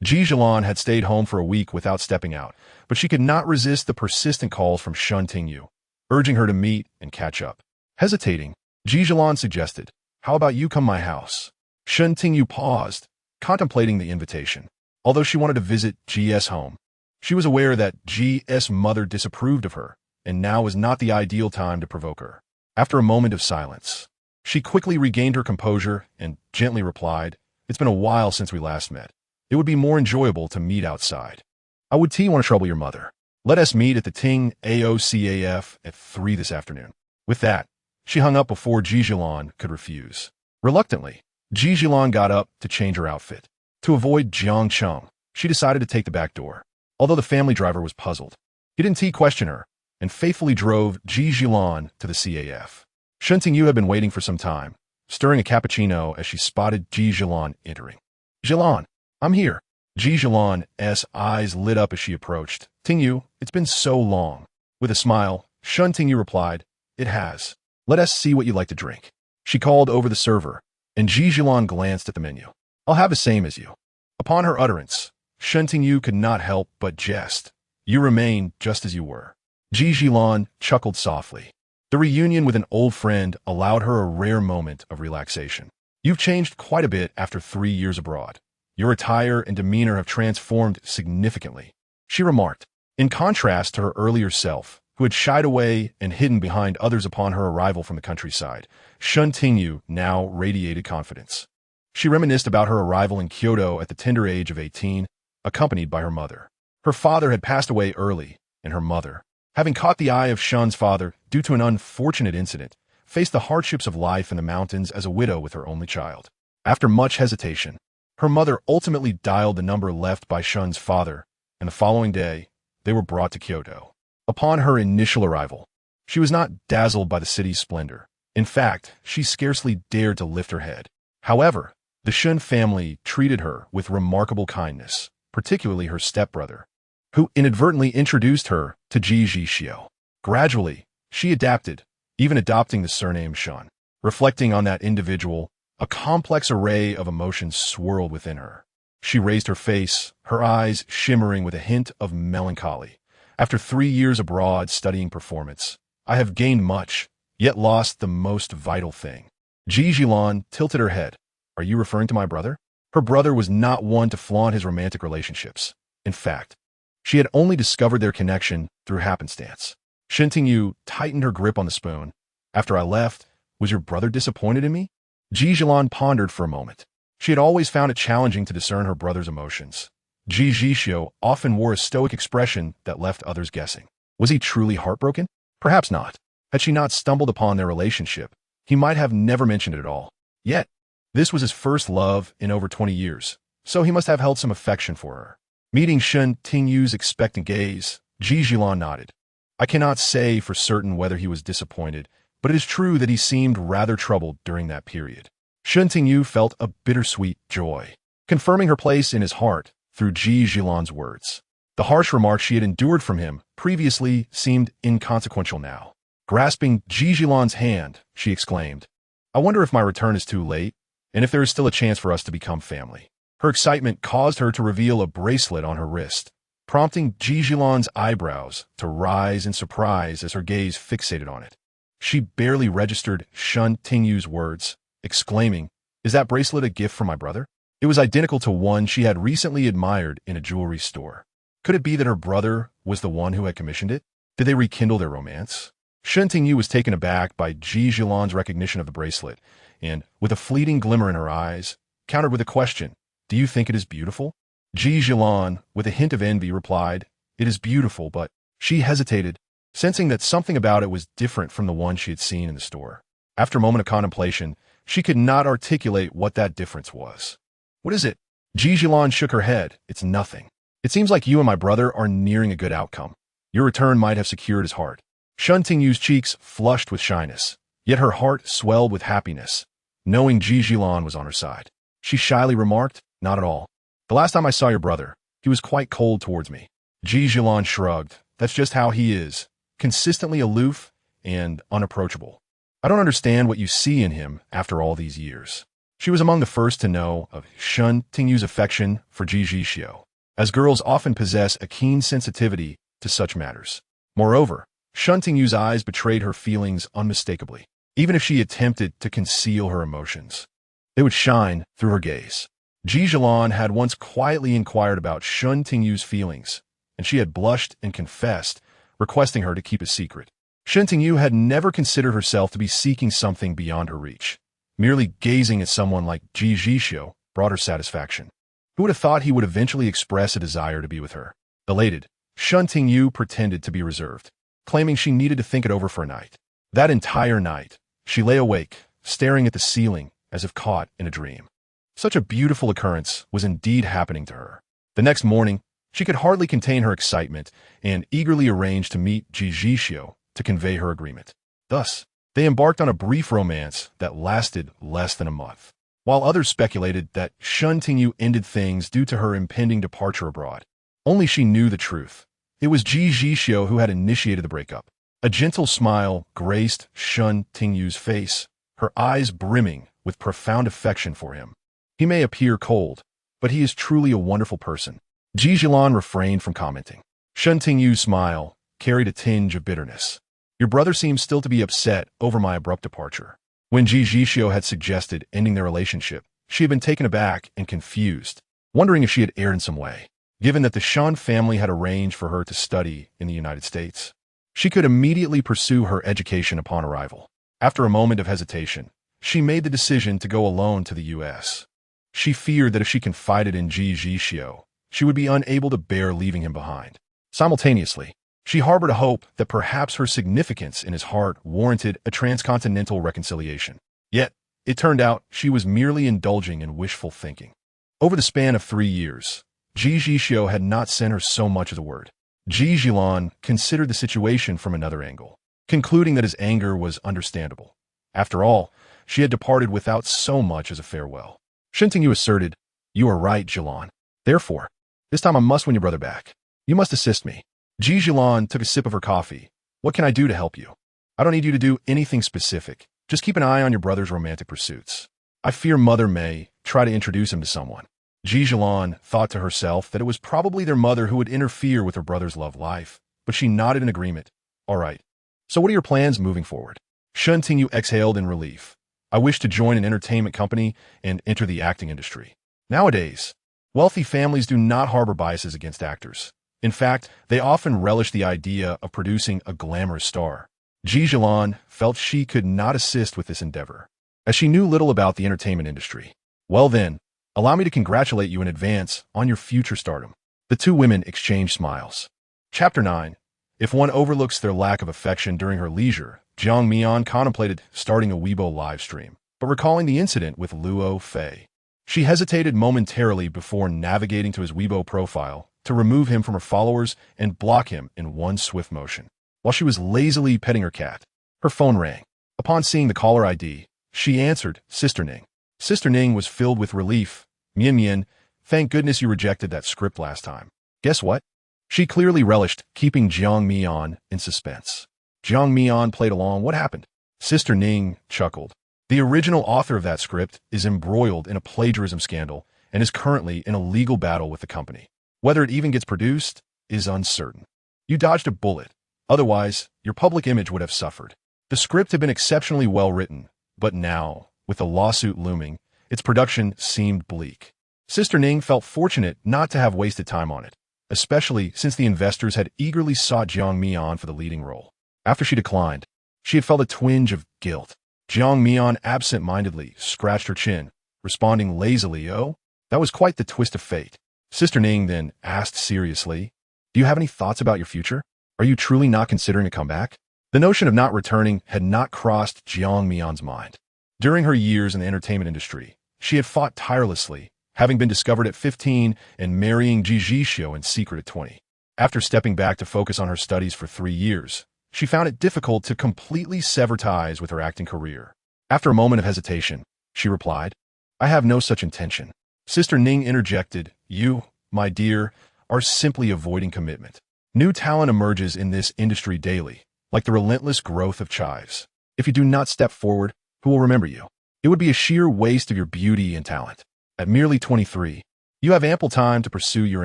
Ji Zhixiu had stayed home for a week without stepping out, but she could not resist the persistent calls from Shen Tingyu, urging her to meet and catch up. Hesitating, Ji Zhixiu suggested, "How about you come my house?" Shen Tingyu paused, contemplating the invitation. Although she wanted to visit Ji's home, she was aware that Ji's mother disapproved of her, and now was not the ideal time to provoke her. After a moment of silence, she quickly regained her composure and gently replied, "It's been a while since we last met. It would be more enjoyable to meet outside. I would want to trouble your mother. Let us meet at the Ting AOCAF at 3 this afternoon." With that, she hung up before Ji Zhixiu could refuse. Reluctantly, Ji Zhixiu got up to change her outfit. To avoid Jiang Cheng, she decided to take the back door. Although the family driver was puzzled, he didn't question her and faithfully drove Ji Zhixiu to the CAF. Shen Tingyu had been waiting for some time, stirring a cappuccino as she spotted Ji Zhixiu entering. "Zhilan, I'm here." Ji Zhilan's eyes lit up as she approached. "Tingyu, it's been so long." With a smile, Shen Tingyu replied, "It has. Let us see what you like to drink." She called over the server, and Ji Zhixiu glanced at the menu. "I'll have the same as you." Upon her utterance, Shen Tingyu could not help but jest. "You remain just as you were." Ji Zhixiu chuckled softly. The reunion with an old friend allowed her a rare moment of relaxation. "You've changed quite a bit after 3 years abroad. Your attire and demeanor have transformed significantly," she remarked, in contrast to her earlier self, who had shied away and hidden behind others upon her arrival from the countryside. Shen Tingyu now radiated confidence. She reminisced about her arrival in Kyoto at the tender age of 18, accompanied by her mother. Her father had passed away early, and her mother, having caught the eye of Shen's father due to an unfortunate incident, faced the hardships of life in the mountains as a widow with her only child. After much hesitation, her mother ultimately dialed the number left by Shen's father, and the following day, they were brought to Kyoto. Upon her initial arrival, she was not dazzled by the city's splendor. In fact, she scarcely dared to lift her head. However, the Shen family treated her with remarkable kindness, particularly her stepbrother, who inadvertently introduced her to Ji Zhixiu. Gradually, she adapted, even adopting the surname Shen. Reflecting on that individual, a complex array of emotions swirled within her. She raised her face, her eyes shimmering with a hint of melancholy. "After 3 years abroad studying performance, I have gained much, yet lost the most vital thing." Ji Zhixiu tilted her head. "Are you referring to my brother?" Her brother was not one to flaunt his romantic relationships. In fact, she had only discovered their connection through happenstance. Shen Tingyu tightened her grip on the spoon. "After I left, was your brother disappointed in me?" Ji Zhixiu pondered for a moment. She had always found it challenging to discern her brother's emotions. Ji Zhixiu often wore a stoic expression that left others guessing. Was he truly heartbroken? Perhaps not. Had she not stumbled upon their relationship, he might have never mentioned it at all. Yet, this was his first love in over 20 years, so he must have held some affection for her. Meeting Shen Tingyu's expectant gaze, Ji Zhixiu nodded. "I cannot say for certain whether he was disappointed, but it is true that he seemed rather troubled during that period." Shen Tingyu felt a bittersweet joy, confirming her place in his heart through Ji Zhixiu's words. The harsh remarks she had endured from him previously seemed inconsequential now. Grasping Ji Zhixiu's hand, she exclaimed, "I wonder if my return is too late, and if there is still a chance for us to become family." Her excitement caused her to reveal a bracelet on her wrist, prompting Ji Zhixiu's eyebrows to rise in surprise as her gaze fixated on it. She barely registered Shen Tingyu's words, exclaiming, "Is that bracelet a gift from my brother?" It was identical to one she had recently admired in a jewelry store. Could it be that her brother was the one who had commissioned it? Did they rekindle their romance? Shen Tingyu was taken aback by Ji Zhixiu's recognition of the bracelet, and, with a fleeting glimmer in her eyes, countered with a question, "Do you think it is beautiful?" Ji Zhixiu, with a hint of envy, replied, "It is beautiful, but—" She hesitated, sensing that something about it was different from the one she had seen in the store. After a moment of contemplation, she could not articulate what that difference was. "What is it?" Ji Zhixiu shook her head. "It's nothing. It seems like you and my brother are nearing a good outcome. Your return might have secured his heart." Shen Tingyu's cheeks flushed with shyness, yet her heart swelled with happiness, knowing Ji Zhixiu was on her side. She shyly remarked, "Not at all. The last time I saw your brother, he was quite cold towards me." Ji Zhixiu shrugged. "That's just how he is, consistently aloof and unapproachable. I don't understand what you see in him after all these years." She was among the first to know of Shen Tingyu's affection for Ji Zhixiu, as girls often possess a keen sensitivity to such matters. Moreover, Shen Tingyu's eyes betrayed her feelings unmistakably. Even if she attempted to conceal her emotions, they would shine through her gaze. Ji Zhixiu had once quietly inquired about Shen Tingyu's feelings, and she had blushed and confessed, requesting her to keep a secret. Shen Tingyu had never considered herself to be seeking something beyond her reach. Merely gazing at someone like Ji Zhixiu brought her satisfaction. Who would have thought he would eventually express a desire to be with her? Elated, Shen Tingyu pretended to be reserved, claiming she needed to think it over for a night. That entire night, she lay awake, staring at the ceiling as if caught in a dream. Such a beautiful occurrence was indeed happening to her. The next morning, she could hardly contain her excitement and eagerly arranged to meet Ji Zhixiu to convey her agreement. Thus, they embarked on a brief romance that lasted less than a month. While others speculated that Shen Tingyu ended things due to her impending departure abroad, only she knew the truth. It was Ji Zhixiu who had initiated the breakup. A gentle smile graced Shen Tingyu's face, her eyes brimming with profound affection for him. He may appear cold, but he is truly a wonderful person. Ji Zhixiu refrained from commenting. Shen Tingyu's smile carried a tinge of bitterness. "Your brother seems still to be upset over my abrupt departure." When Ji Zhixiu had suggested ending their relationship, she had been taken aback and confused, wondering if she had erred in some way. Given that the Shen family had arranged for her to study in the United States, she could immediately pursue her education upon arrival. After a moment of hesitation, she made the decision to go alone to the U.S. She feared that if she confided in Ji Zhixiu, she would be unable to bear leaving him behind. Simultaneously, she harbored a hope that perhaps her significance in his heart warranted a transcontinental reconciliation. Yet, it turned out she was merely indulging in wishful thinking. Over the span of 3 years, Ji Zhixiu had not sent her so much as a word. Ji Zhixiu considered the situation from another angle, concluding that his anger was understandable. After all, she had departed without so much as a farewell. Shen Tingyu asserted, "You are right, Zhixiu. Therefore, this time I must win your brother back. You must assist me." Ji Zhixiu took a sip of her coffee. "What can I do to help you?" "I don't need you to do anything specific. Just keep an eye on your brother's romantic pursuits. I fear Mother may try to introduce him to someone." Ji Zhixiu thought to herself that it was probably their mother who would interfere with her brother's love life, but she nodded in agreement. "All right. So what are your plans moving forward?" Shen Tingyu exhaled in relief. "I wish to join an entertainment company and enter the acting industry." Nowadays, wealthy families do not harbor biases against actors. In fact, they often relish the idea of producing a glamorous star. Ji Zhixiu felt she could not assist with this endeavor, as she knew little about the entertainment industry. "Well then, allow me to congratulate you in advance on your future stardom." The two women exchanged smiles. Chapter 9. If one overlooks their lack of affection during her leisure, Jiang Mian contemplated starting a Weibo live stream, but recalling the incident with Luo Fei, she hesitated momentarily before navigating to his Weibo profile to remove him from her followers and block him in one swift motion. While she was lazily petting her cat, her phone rang. Upon seeing the caller ID, she answered, "Sister Ning." Sister Ning was filled with relief. Mian Mian, thank goodness you rejected that script last time. Guess what? She clearly relished keeping Jiang Mian in suspense. Jiang Mian played along. What happened? Sister Ning chuckled. The original author of that script is embroiled in a plagiarism scandal and is currently in a legal battle with the company. Whether it even gets produced is uncertain. You dodged a bullet. Otherwise, your public image would have suffered. The script had been exceptionally well written, but now, with the lawsuit looming, its production seemed bleak. Sister Ning felt fortunate not to have wasted time on it, especially since the investors had eagerly sought Jiang Mian for the leading role. After she declined, she had felt a twinge of guilt. Jiang Mian absent-mindedly scratched her chin, responding lazily, "Oh, that was quite the twist of fate." Sister Ning then asked seriously, "Do you have any thoughts about your future? Are you truly not considering a comeback?" The notion of not returning had not crossed Jiang Mian's mind. During her years in the entertainment industry, she had fought tirelessly, having been discovered at 15 and marrying Ji Zhixiu in secret at 20. After stepping back to focus on her studies for 3 years, she found it difficult to completely sever ties with her acting career. After a moment of hesitation, she replied, "I have no such intention." Sister Ning interjected, "You, my dear, are simply avoiding commitment. New talent emerges in this industry daily, like the relentless growth of chives. If you do not step forward, who will remember you? It would be a sheer waste of your beauty and talent. At merely 23, you have ample time to pursue your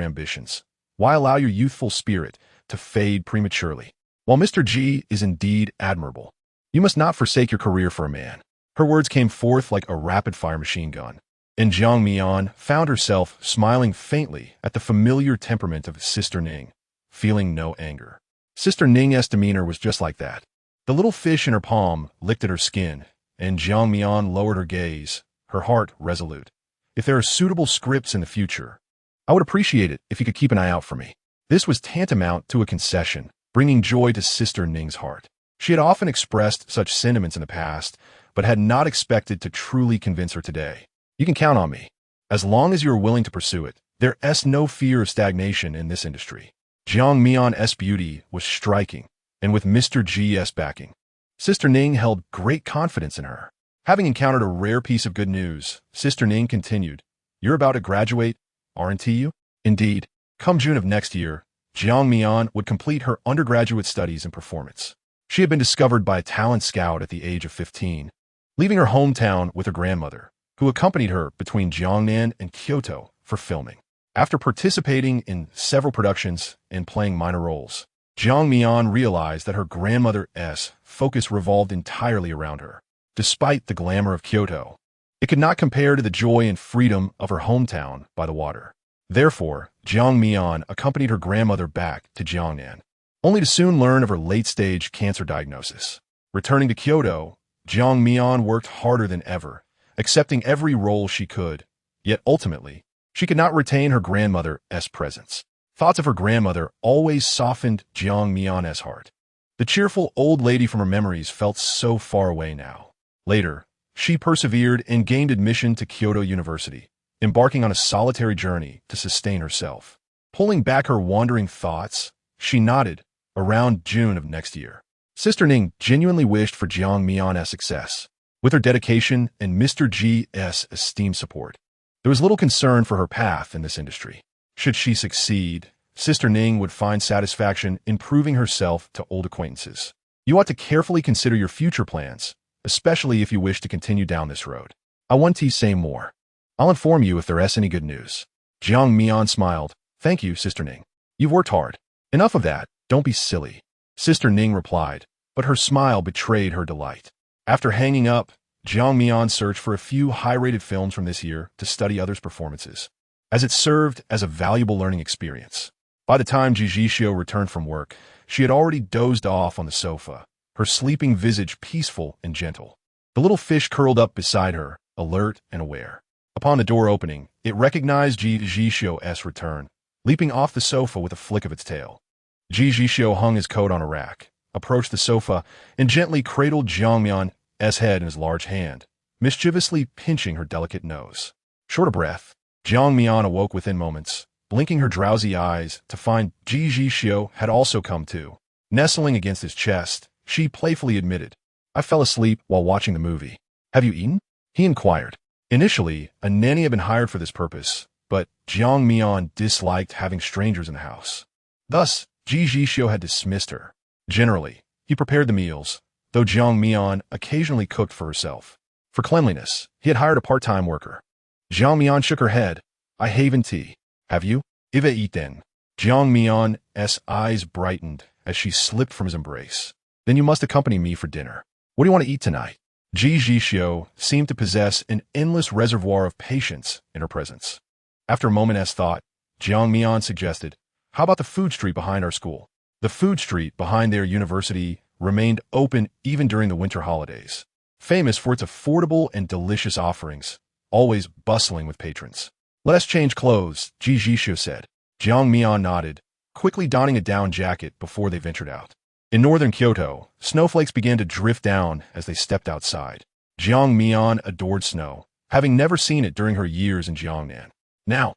ambitions. Why allow your youthful spirit to fade prematurely? While Mr. Ji is indeed admirable, you must not forsake your career for a man." Her words came forth like a rapid-fire machine gun, and Jiang Mian found herself smiling faintly at the familiar temperament of Sister Ning, feeling no anger. Sister Ning's demeanor was just like that. The little fish in her palm licked at her skin, and Jiang Mian lowered her gaze, her heart resolute. "If there are suitable scripts in the future, I would appreciate it if you could keep an eye out for me." This was tantamount to a concession, bringing joy to Sister Ning's heart. She had often expressed such sentiments in the past, but had not expected to truly convince her today. "You can count on me. As long as you are willing to pursue it, there is no fear of stagnation in this industry." Jiang Mian's beauty was striking, and with Mr. G's backing, Sister Ning held great confidence in her. Having encountered a rare piece of good news, Sister Ning continued, "You're about to graduate, aren't you?" Indeed, come June of next year, Jiang Mian would complete her undergraduate studies in performance. She had been discovered by a talent scout at the age of 15, leaving her hometown with her grandmother, who accompanied her between Jiangnan and Kyoto for filming. After participating in several productions and playing minor roles, Jiang Mian realized that her grandmother's focus revolved entirely around her. Despite the glamour of Kyoto, it could not compare to the joy and freedom of her hometown by the water. Therefore, Jiang Mian accompanied her grandmother back to Jiangnan, only to soon learn of her late-stage cancer diagnosis. Returning to Kyoto, Jiang Mian worked harder than ever, accepting every role she could, yet ultimately, she could not retain her grandmother's presence. Thoughts of her grandmother always softened Jiang Mian's heart. The cheerful old lady from her memories felt so far away now. Later, she persevered and gained admission to Kyoto University, embarking on a solitary journey to sustain herself. Pulling back her wandering thoughts, she nodded, around June of next year. Sister Ning genuinely wished for Jiang Mian's success. With her dedication and Mr. G's esteemed support, there was little concern for her path in this industry. Should she succeed, Sister Ning would find satisfaction in proving herself to old acquaintances. You ought to carefully consider your future plans, especially if you wish to continue down this road. I want to say more. I'll inform you if there is any good news. Jiang Mian smiled. Thank you, Sister Ning. You've worked hard. Enough of that. Don't be silly. Sister Ning replied, but her smile betrayed her delight. After hanging up, Jiang Mian searched for a few high-rated films from this year to study others' performances, as it served as a valuable learning experience. By the time Ji Zhixiu returned from work, she had already dozed off on the sofa, her sleeping visage peaceful and gentle. The little fish curled up beside her, alert and aware. Upon the door opening, it recognized Ji Zhixiu's return, leaping off the sofa with a flick of its tail. Ji Zhixiu hung his coat on a rack, approached the sofa, and gently cradled Jiang Mian's head in his large hand, mischievously pinching her delicate nose. Short of breath, Jiang Mian awoke within moments, blinking her drowsy eyes to find Ji Zhixiu had also come to. Nestling against his chest, she playfully admitted, "I fell asleep while watching the movie. Have you eaten?" He inquired. Initially, a nanny had been hired for this purpose, but Jiang Mian disliked having strangers in the house. Thus, Ji Zhixiu had dismissed her. Generally, he prepared the meals, though Jiang Mian occasionally cooked for herself. For cleanliness, he had hired a part-time worker. Jiang Mian shook her head. I haven't tea. Have you? Iva eaten. Jiang Mian's eyes brightened as she slipped from his embrace. Then you must accompany me for dinner. What do you want to eat tonight? Ji Zhixiu seemed to possess an endless reservoir of patience in her presence. After a moment's thought, Jiang Mian suggested, how about the food street behind our school? The food street behind their university remained open even during the winter holidays, famous for its affordable and delicious offerings, always bustling with patrons. Let us change clothes, Ji Zhixiu said. Jiang Mian nodded, quickly donning a down jacket before they ventured out. In northern Kyoto, snowflakes began to drift down as they stepped outside. Jiang Mian adored snow, having never seen it during her years in Jiangnan. Now,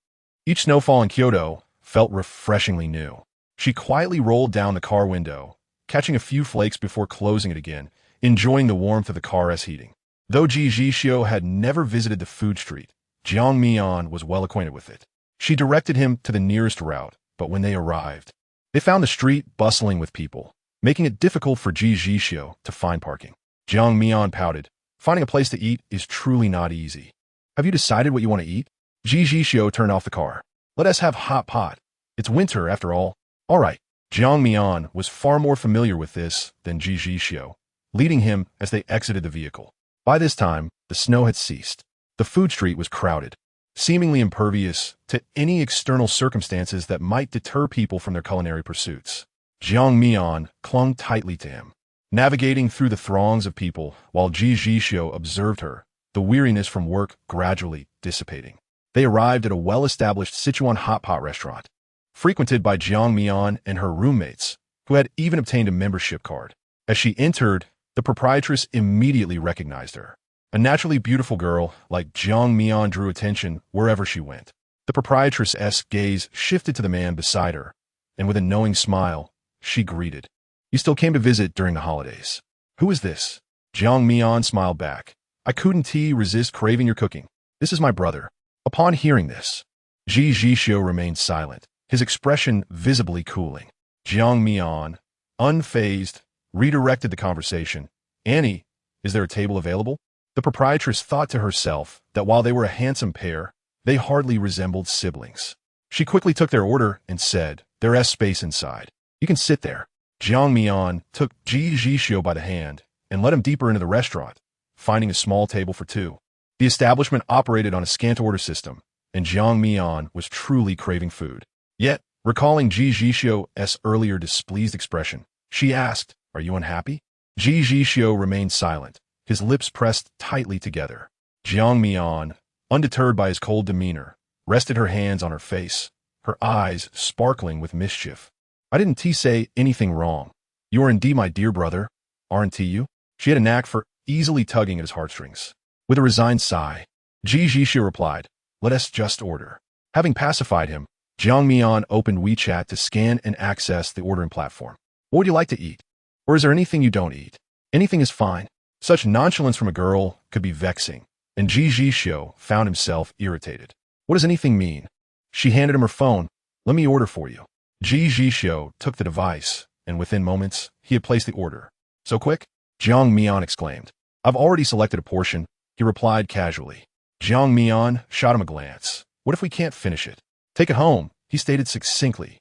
each snowfall in Kyoto felt refreshingly new. She quietly rolled down the car window, catching a few flakes before closing it again, enjoying the warmth of the car's heating. Though Ji Zhixiu had never visited the food street, Jiang Mian was well acquainted with it. She directed him to the nearest route, but when they arrived, they found the street bustling with people, making it difficult for Ji Zhixiu to find parking. Jiang Mian pouted. Finding a place to eat is truly not easy. Have you decided what you want to eat? Ji Zhixiu turned off the car. Let us have hot pot. It's winter, after all. All right. Jiang Mian was far more familiar with this than Ji Zhixiu, leading him as they exited the vehicle. By this time, the snow had ceased. The food street was crowded, seemingly impervious to any external circumstances that might deter people from their culinary pursuits. Jiang Mian clung tightly to him, navigating through the throngs of people while Ji Zhixiu observed her, the weariness from work gradually dissipating. They arrived at a well-established Sichuan hot pot restaurant, frequented by Jiang Mian and her roommates, who had even obtained a membership card. As she entered, the proprietress immediately recognized her. A naturally beautiful girl like Jiang Mian drew attention wherever she went. The proprietress's gaze shifted to the man beside her, and with a knowing smile, she greeted. You still came to visit during the holidays. Who is this? Jiang Mian smiled back. I couldn't resist craving your cooking. This is my brother. Upon hearing this, Ji Zhixiu remained silent, his expression visibly cooling. Jiang Mian, unfazed, redirected the conversation. Annie, is there a table available? The proprietress thought to herself that while they were a handsome pair, they hardly resembled siblings. She quickly took their order and said, there is space inside. You can sit there. Jiang Mian took Ji Zhixiu by the hand and led him deeper into the restaurant, finding a small table for two. The establishment operated on a scant order system, and Jiang Mian was truly craving food. Yet, recalling Ji Zhixiu's earlier displeased expression, she asked, are you unhappy? Ji Zhixiu remained silent, his lips pressed tightly together. Jiang Mian, undeterred by his cold demeanor, rested her hands on her face, her eyes sparkling with mischief. I didn't say anything wrong. You are indeed my dear brother, aren't you? She had a knack for easily tugging at his heartstrings. With a resigned sigh, Ji Zhixiu replied, let us just order. Having pacified him, Jiang Mian opened WeChat to scan and access the ordering platform. What would you like to eat? Or is there anything you don't eat? Anything is fine. Such nonchalance from a girl could be vexing, and Ji Zhixiu found himself irritated. What does anything mean? She handed him her phone. Let me order for you. Ji Zhixiu took the device, and within moments, he had placed the order. So quick? Jiang Mian exclaimed. I've already selected a portion, he replied casually. Jiang Mian shot him a glance. What if we can't finish it? Take it home, he stated succinctly.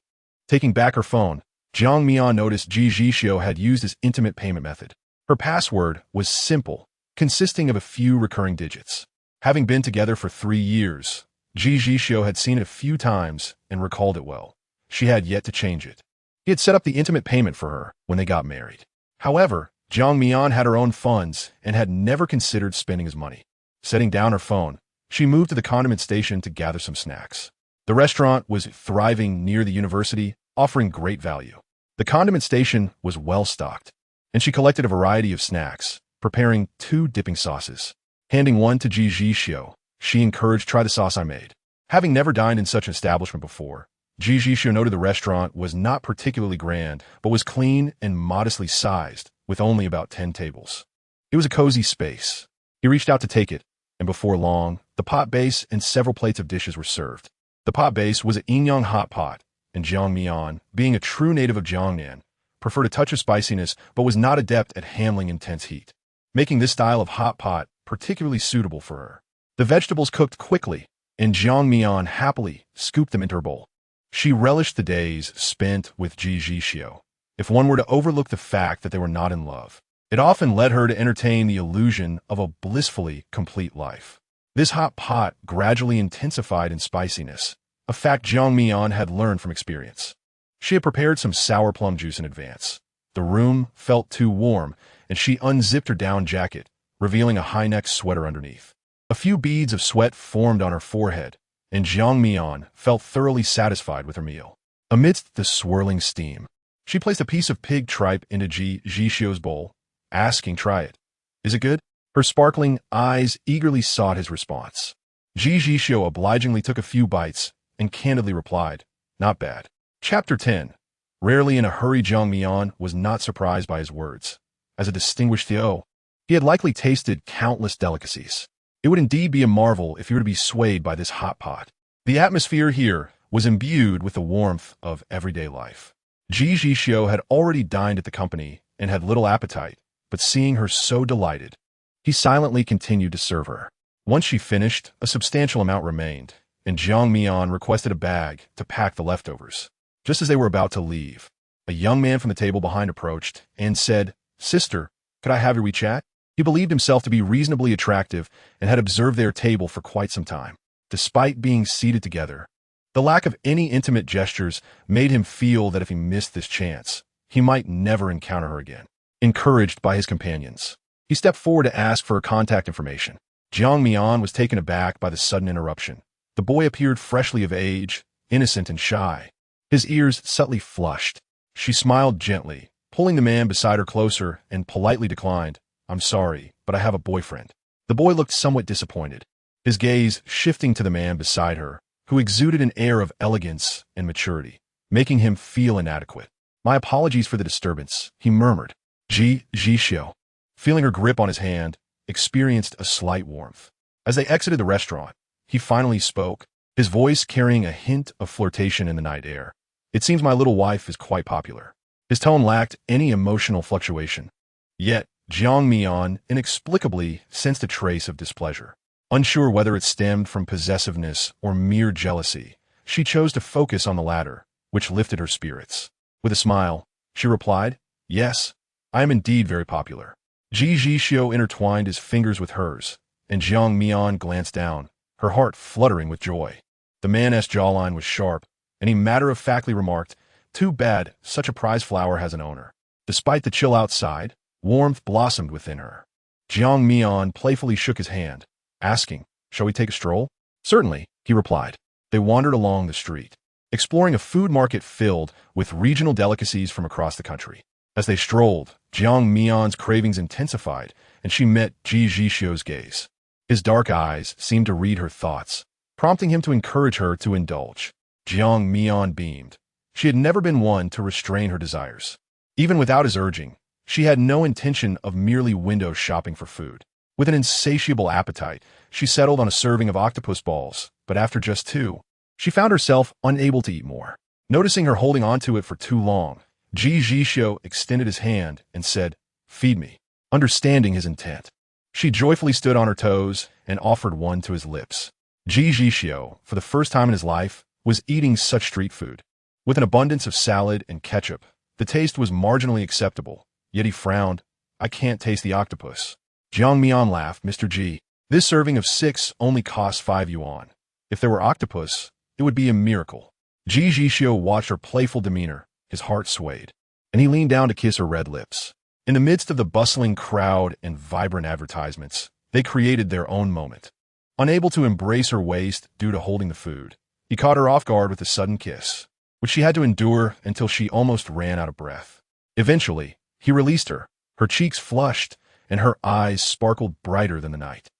Taking back her phone, Jiang Mian noticed Ji Zhixiu had used his intimate payment method. Her password was simple, consisting of a few recurring digits. Having been together for 3 years, Ji Zhixiu had seen it a few times and recalled it well. She had yet to change it. He had set up the intimate payment for her when they got married. However, Jiang Mian had her own funds and had never considered spending his money. Setting down her phone, she moved to the condiment station to gather some snacks. The restaurant was thriving near the university, offering great value. The condiment station was well stocked, and she collected a variety of snacks, preparing 2 dipping sauces. Handing one to Ji Zhixiu, she encouraged, try the sauce I made. Having never dined in such an establishment before, Ji Zhixiu noted the restaurant was not particularly grand, but was clean and modestly sized, with only about 10 tables. It was a cozy space. He reached out to take it, and before long, The pot base and several plates of dishes were served. The pot base was an Inyang hot pot, and Jiang Mian, being a true native of Jiangnan, preferred a touch of spiciness but was not adept at handling intense heat, making this style of hot pot particularly suitable for her. The vegetables cooked quickly, and Jiang Mian happily scooped them into her bowl. She relished the days spent with Ji Zhixiu. If one were to overlook the fact that they were not in love, it often led her to entertain the illusion of a blissfully complete life. This hot pot gradually intensified in spiciness, a fact Jiang Mian had learned from experience. She had prepared some sour plum juice in advance. The room felt too warm, and she unzipped her down jacket, revealing a high-neck sweater underneath. A few beads of sweat formed on her forehead, and Jiang Mian felt thoroughly satisfied with her meal. Amidst the swirling steam, she placed a piece of pig tripe into Ji Zhixiu's bowl, asking, "Try it. Is it good?" Her sparkling eyes eagerly sought his response. Ji Zhixiu obligingly took a few bites and candidly replied, "Not bad." Chapter 10. Rarely in a hurry, Jiang Mian was not surprised by his words. As a distinguished Theo, he had likely tasted countless delicacies. It would indeed be a marvel if he were to be swayed by this hot pot. The atmosphere here was imbued with the warmth of everyday life. Ji Zhixiu had already dined at the company and had little appetite, but seeing her so delighted, he silently continued to serve her. Once she finished, a substantial amount remained, and Jiang Mian requested a bag to pack the leftovers. Just as they were about to leave, a young man from the table behind approached and said, "Sister, could I have your WeChat?" He believed himself to be reasonably attractive and had observed their table for quite some time. Despite being seated together, the lack of any intimate gestures made him feel that if he missed this chance, he might never encounter her again. Encouraged by his companions, he stepped forward to ask for her contact information. Jiang Mian was taken aback by the sudden interruption. The boy appeared freshly of age, innocent and shy, his ears subtly flushed. She smiled gently, pulling the man beside her closer, and politely declined, "I'm sorry, but I have a boyfriend." The boy looked somewhat disappointed, his gaze shifting to the man beside her, who exuded an air of elegance and maturity, making him feel inadequate. "My apologies for the disturbance," he murmured. Ji Zhixiu, feeling her grip on his hand, experienced a slight warmth. As they exited the restaurant, he finally spoke, his voice carrying a hint of flirtation in the night air. "It seems my little wife is quite popular." His tone lacked any emotional fluctuation. Yet, Jiang Mian inexplicably sensed a trace of displeasure. Unsure whether it stemmed from possessiveness or mere jealousy, she chose to focus on the latter, which lifted her spirits. With a smile, she replied, "Yes, I am indeed very popular." Ji Zhixiu intertwined his fingers with hers, and Jiang Mian glanced down, her heart fluttering with joy. The man's jawline was sharp, and he matter-of-factly remarked, "Too bad such a prize flower has an owner." Despite the chill outside, warmth blossomed within her. Jiang Mian playfully shook his hand, asking, "Shall we take a stroll?" "Certainly," he replied. They wandered along the street, exploring a food market filled with regional delicacies from across the country. As they strolled, Jiang Mian's cravings intensified, and she met Ji Zhixiu's gaze. His dark eyes seemed to read her thoughts, prompting him to encourage her to indulge. Jiang Mian beamed. She had never been one to restrain her desires. Even without his urging, she had no intention of merely window shopping for food. With an insatiable appetite, she settled on a serving of octopus balls, but after just two, she found herself unable to eat more. Noticing her holding onto it for too long, Ji Zhixiu extended his hand and said, "Feed me." Understanding his intent, she joyfully stood on her toes and offered one to his lips. Ji Zhixiu, for the first time in his life, was eating such street food. With an abundance of salad and ketchup, the taste was marginally acceptable, yet he frowned. "I can't taste the octopus." Jiang Mian laughed. "Mr. Ji, this serving of 6 only costs 5 yuan. If there were octopus, it would be a miracle." Ji Zhixiu watched her playful demeanor. His heart swayed, and he leaned down to kiss her red lips. In the midst of the bustling crowd and vibrant advertisements, they created their own moment. Unable to embrace her waist due to holding the food, he caught her off guard with a sudden kiss, which she had to endure until she almost ran out of breath. Eventually, he released her. Her cheeks flushed, and her eyes sparkled brighter than the night.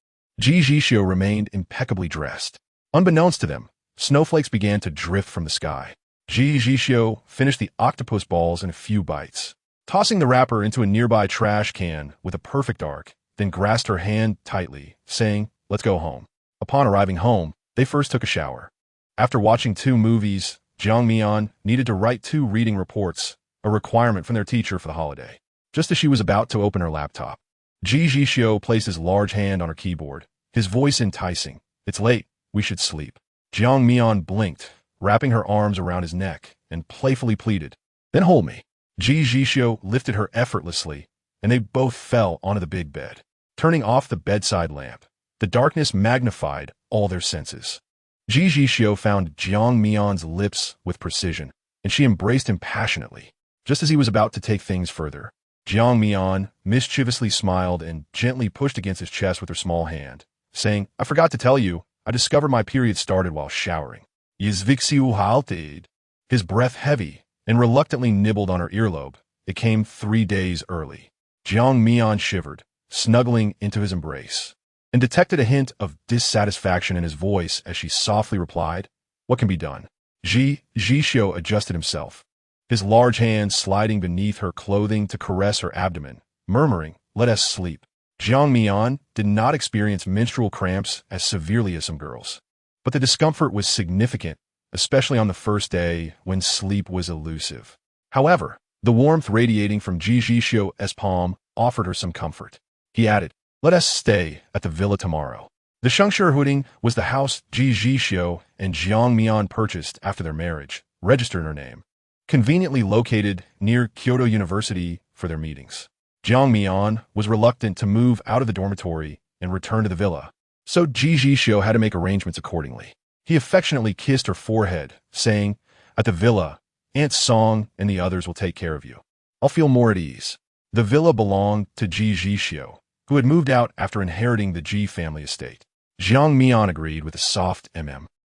Ji Zhixiu remained impeccably dressed. Unbeknownst to them, snowflakes began to drift from the sky. Ji Zhixiu finished the octopus balls in a few bites, tossing the wrapper into a nearby trash can with a perfect arc, then grasped her hand tightly, saying, "Let's go home." A Upon arriving home, they first took a shower. After watching 2 movies, Jiang Mian needed to write 2 reading reports, a requirement from their teacher for the holiday. Just as she was about to open her laptop, Ji Zhixiu placed his large hand on her keyboard, his voice enticing. "It's late, we should sleep." Jiang Mian blinked, wrapping her arms around his neck, and playfully pleaded, "Then hold me." Ji Zhixiu lifted her effortlessly, and they both fell onto the big bed. Turning off the bedside lamp, the darkness magnified all their senses. Ji Zhixiu found Jiang Mian's lips with precision, and she embraced him passionately. Just as he was about to take things further, Jiang Mian mischievously smiled and gently pushed against his chest with her small hand, saying, "I forgot to tell you, I discovered my period started while showering." Ji Zhixiu halted, his breath heavy, and reluctantly nibbled on her earlobe. It came 3 days early. Jiang Mian shivered, snuggling into his embrace, and detected a hint of dissatisfaction in his voice as she softly replied, "What can be done?" Ji Zhixiu adjusted himself, his large hands sliding beneath her clothing to caress her abdomen, murmuring, "Let us sleep." Jiang Mian did not experience menstrual cramps as severely as some girls, but the discomfort was significant, especially on the first day when sleep was elusive. However, the warmth radiating from Ji Zhixiu's palm offered her some comfort. He added, "Let us stay at the villa tomorrow." The Shengshi was the house Ji Zhixiu and Jiang Mian purchased after their marriage, registered in her name, conveniently located near Kyoto University for their meetings. Jiang Mian was reluctant to move out of the dormitory and return to the villa, so Ji Zhixiu had to make arrangements accordingly. He affectionately kissed her forehead, saying, "At the villa, Aunt Song and the others will take care of you. I'll feel more at ease." The villa belonged to Ji Zhixiu, who had moved out after inheriting the Ji family estate. Jiang Mian agreed with a soft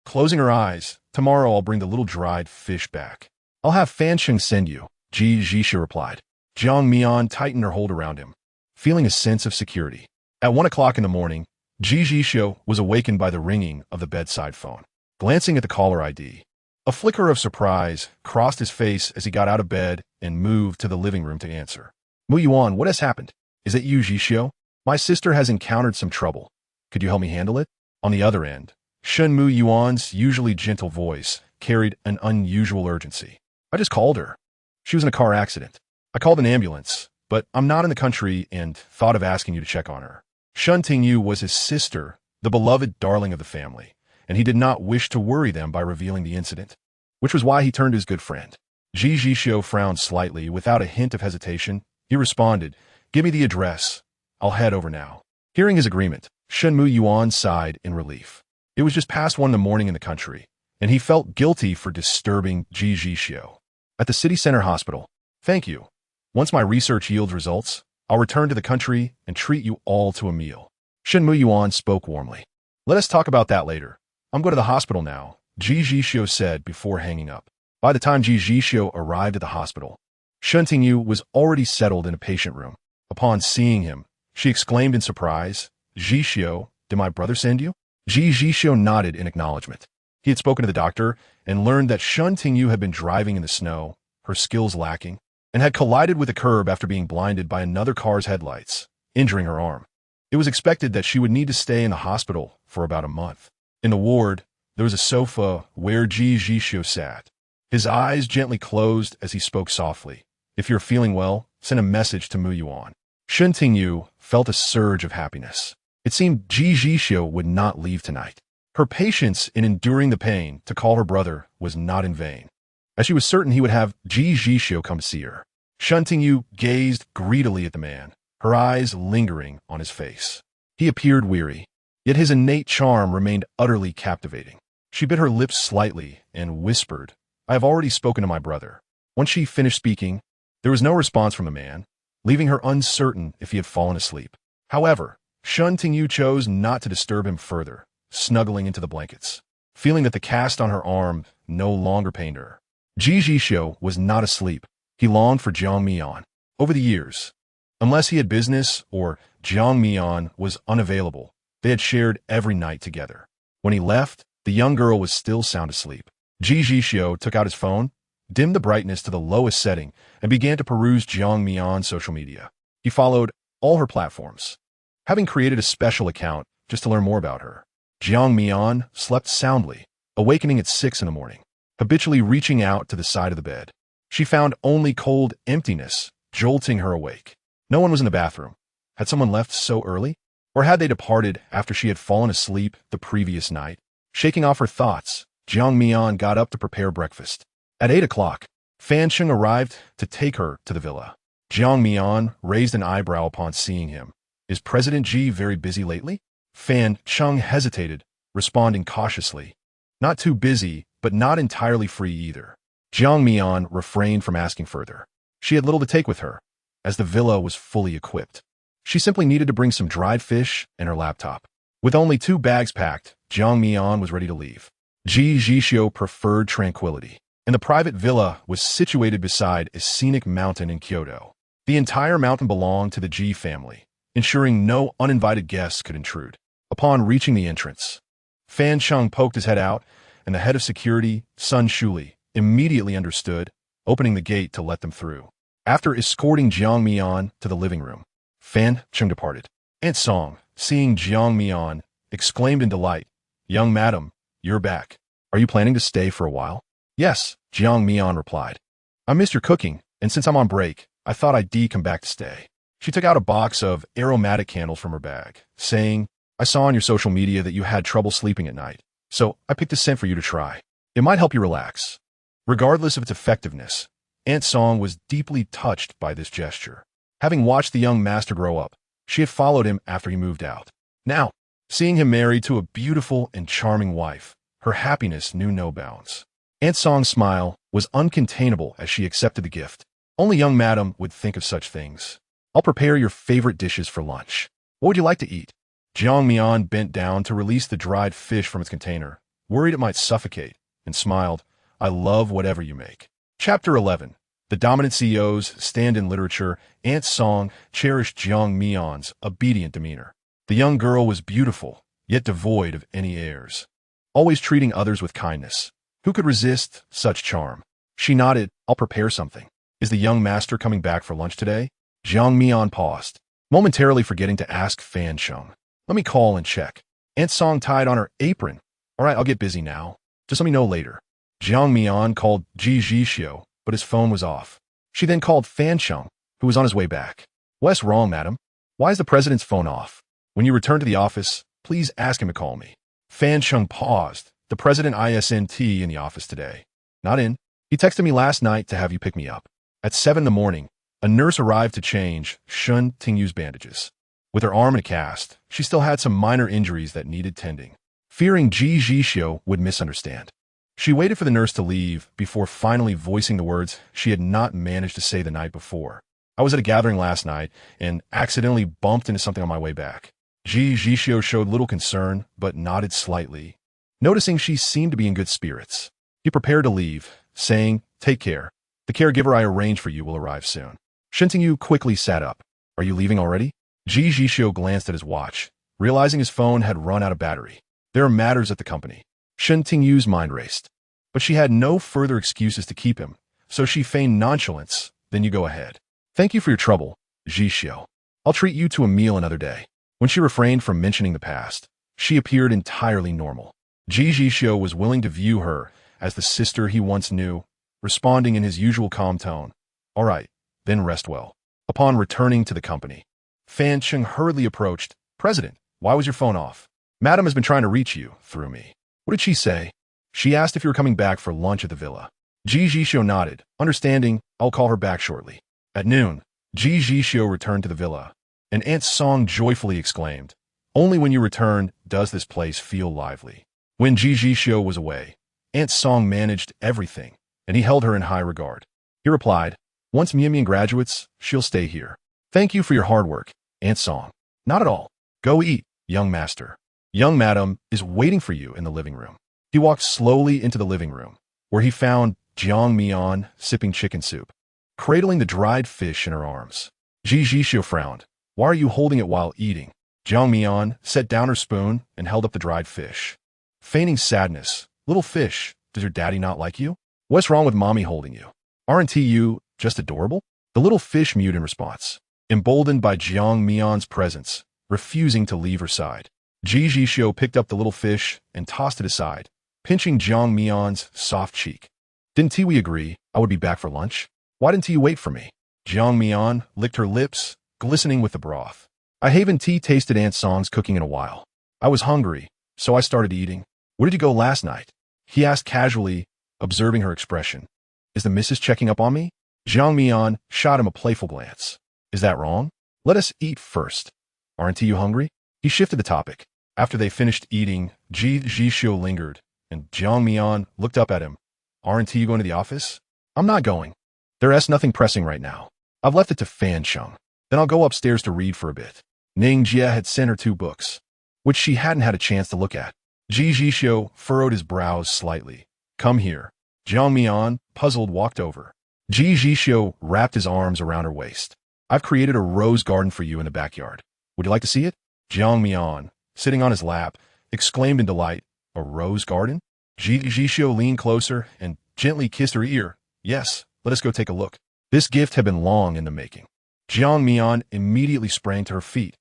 Closing her eyes, "Tomorrow I'll bring the little dried fish back." "I'll have Fan Sheng send you," Ji Zhixiu replied. Jiang Mian tightened her hold around him, feeling a sense of security. At 1 o'clock in the morning, Ji Zhixiu was awakened by the ringing of the bedside phone. Glancing at the caller ID, a flicker of surprise crossed his face as he got out of bed and moved to the living room to answer. "Mu Yuan, what has happened? Is it you, Zhixiu? My sister has encountered some trouble. Could you help me handle it?" On the other end, Shen Mu Yuan's usually gentle voice carried an unusual urgency. "I just called her. She was in a car accident. I called an ambulance, but I'm not in the country and thought of asking you to check on her." Shen Tingyu was his sister, the beloved darling of the family, and he did not wish to worry them by revealing the incident, which was why he turned to his good friend. Ji Zhixiu frowned slightly without a hint of hesitation. He responded, "Give me the address. I'll head over now." Hearing his agreement, Shen Mu Yuan sighed in relief. It was just past 1 in the morning in the country, and he felt guilty for disturbing Ji Zhixiu. At the city center hospital, "Thank you. Once my research yields results, I'll return to the country and treat you all to a meal." Shen Mu Yuan spoke warmly. "Let us talk about that later. I'm going to the hospital now," Ji Zhixiu said before hanging up. By the time Ji Zhixiu arrived at the hospital, Shen Tingyu was already settled in a patient room. Upon seeing him, she exclaimed in surprise, "Zhixiu, did my brother send you?" Ji Zhixiu nodded in acknowledgement. He had spoken to the doctor and learned that Shen Tingyu had been driving in the snow, her skills lacking, and had collided with a curb after being blinded by another car's headlights, injuring her arm. It was expected that she would need to stay in the hospital for about a month. In the ward, there was a sofa where Ji Zhixiu sat. His eyes gently closed as he spoke softly. "If you're feeling well, send a message to Mu Yuan." Shen Tingyu felt a surge of happiness. It seemed Ji Zhixiu would not leave tonight. Her patience in enduring the pain to call her brother was not in vain, as she was certain he would have Ji Zhixiu come to see her. Shen Tingyu gazed greedily at the man, her eyes lingering on his face. He appeared weary, yet his innate charm remained utterly captivating. She bit her lips slightly and whispered, "I have already spoken to my brother." Once she finished speaking, there was no response from the man, leaving her uncertain if he had fallen asleep. However, Shen Tingyu chose not to disturb him further, snuggling into the blankets, feeling that the cast on her arm no longer pained her. Ji Zhixiu was not asleep. He longed for Jiang Mian. Over the years, unless he had business or Jiang Mian was unavailable, they had shared every night together. When he left, the young girl was still sound asleep. Ji Zhixiu took out his phone, dimmed the brightness to the lowest setting, and began to peruse Jiang Mian's social media. He followed all her platforms, having created a special account just to learn more about her. Jiang Mian slept soundly, awakening at 6 in the morning, habitually reaching out to the side of the bed. She found only cold emptiness jolting her awake. No one was in the bathroom. Had someone left so early? Or had they departed after she had fallen asleep the previous night? Shaking off her thoughts, Jiang Mian got up to prepare breakfast. At 8 o'clock, Fan Sheng arrived to take her to the villa. Jiang Mian raised an eyebrow upon seeing him. Is President Ji very busy lately? Fan Sheng hesitated, responding cautiously. Not too busy, but not entirely free either. Jiang Mian refrained from asking further. She had little to take with her, as the villa was fully equipped. She simply needed to bring some dried fish and her laptop. With only 2 bags packed, Jiang Mian was ready to leave. Ji Zhixiu preferred tranquility, and the private villa was situated beside a scenic mountain in Kyoto. The entire mountain belonged to the Ji family, ensuring no uninvited guests could intrude. Upon reaching the entrance, Fan Sheng poked his head out, and the head of security, Sun Shuli, immediately understood, opening the gate to let them through. After escorting Jiang Mian to the living room, Fan Sheng departed. Aunt Song, seeing Jiang Mian, exclaimed in delight, "Young madam, you're back. Are you planning to stay for a while?" "Yes," Jiang Mian replied. "I missed your cooking, and since I'm on break, I thought I'd come back to stay." She took out a box of aromatic candles from her bag, saying, "I saw on your social media that you had trouble sleeping at night, so I picked a scent for you to try. It might help you relax." Regardless of its effectiveness, Aunt Song was deeply touched by this gesture. Having watched the young master grow up, she had followed him after he moved out. Now, seeing him married to a beautiful and charming wife, her happiness knew no bounds. Aunt Song's smile was uncontainable as she accepted the gift. Only young madam would think of such things. "I'll prepare your favorite dishes for lunch. What would you like to eat?" Jiang Mian bent down to release the dried fish from its container, worried it might suffocate, and smiled, "I love whatever you make." Chapter 11. The dominant CEOs stand in literature. Aunt Song cherished Jiang Mian's obedient demeanor. The young girl was beautiful, yet devoid of any airs, always treating others with kindness. Who could resist such charm? She nodded, "I'll prepare something." "Is the young master coming back for lunch today?" Jiang Mian paused, momentarily forgetting to ask Fan Sheng. "Let me call and check." Aunt Song tied on her apron. "All right, I'll get busy now. Just let me know later." Jiang Mian called Ji Zhixiu, but his phone was off. She then called Fan Sheng, who was on his way back. "What's wrong, madam? Why is the president's phone off? When you return to the office, please ask him to call me." Fan Sheng paused. "The president isn't in the office today." "Not in. He texted me last night to have you pick me up." At 7 in the morning, a nurse arrived to change Shen Tingyu's bandages. With her arm in a cast, she still had some minor injuries that needed tending. Fearing Ji Zhixiu would misunderstand, she waited for the nurse to leave before finally voicing the words she had not managed to say the night before. "I was at a gathering last night and accidentally bumped into something on my way back." Ji Zhixiu showed little concern, but nodded slightly, noticing she seemed to be in good spirits. He prepared to leave, saying, "Take care. The caregiver I arranged for you will arrive soon." Shen Tingyu quickly sat up. "Are you leaving already?" Ji Zhixiu glanced at his watch, realizing his phone had run out of battery. There are matters at the company. Shen Tingyu's mind raced, but she had no further excuses to keep him, so she feigned nonchalance. "Then you go ahead. Thank you for your trouble, Zhixiu. I'll treat you to a meal another day." When she refrained from mentioning the past, she appeared entirely normal. Ji Zhixiu was willing to view her as the sister he once knew, responding in his usual calm tone. "All right, then rest well." Upon returning to the company, Fan Sheng hurriedly approached. "President, why was your phone off?" "Madam has been trying to reach you, through me." "What did she say?" "She asked if you were coming back for lunch at the villa." Ji Zhixiu nodded, understanding. "I'll call her back shortly." At noon, Ji Zhixiu returned to the villa, and Aunt Song joyfully exclaimed, "Only when you return does this place feel lively." When Ji Zhixiu was away, Aunt Song managed everything, and he held her in high regard. He replied, "Once Mian Mian graduates, she'll stay here." "Thank you for your hard work, Aunt Song." "Not at all. Go eat, young master. Young madam is waiting for you in the living room." He walked slowly into the living room, where he found Jiang Mian sipping chicken soup, cradling the dried fish in her arms. Ji Zhixiu frowned. "Why are you holding it while eating?" Jiang Mian set down her spoon and held up the dried fish. Feigning sadness, "Little fish, does your daddy not like you? What's wrong with mommy holding you? Aren't you just adorable?" The little fish mewed in response, emboldened by Jiang Mian's presence, refusing to leave her side. Ji Zhixiu picked up the little fish and tossed it aside, pinching Jiang Mian's soft cheek. Didn't we agree I would be back for lunch? Why didn't you wait for me? Jiang Mian licked her lips, glistening with the broth. I haven't tasted Aunt Song's cooking in a while. I was hungry, so I started eating. Where did you go last night? He asked casually, observing her expression. Is the missus checking up on me? Jiang Mian shot him a playful glance. Is that wrong? Let us eat first. Aren't you hungry? He shifted the topic. After they finished eating, Ji Zhixiu lingered, and Jiang Mian looked up at him. Aren't you going to the office? I'm not going. There's nothing pressing right now. I've left it to Fan Sheng. Then I'll go upstairs to read for a bit. Ning Jie had sent her 2 books, which she hadn't had a chance to look at. Ji Zhixiu furrowed his brows slightly. Come here. Jiang Mian, puzzled, walked over. Ji Zhixiu wrapped his arms around her waist. I've created a rose garden for you in the backyard. Would you like to see it? Jiang Mian, sitting on his lap, exclaimed in delight. A rose garden? Ji Zhixiu leaned closer and gently kissed her ear. Yes, let us go take a look. This gift had been long in the making. Jiang Mian immediately sprang to her feet.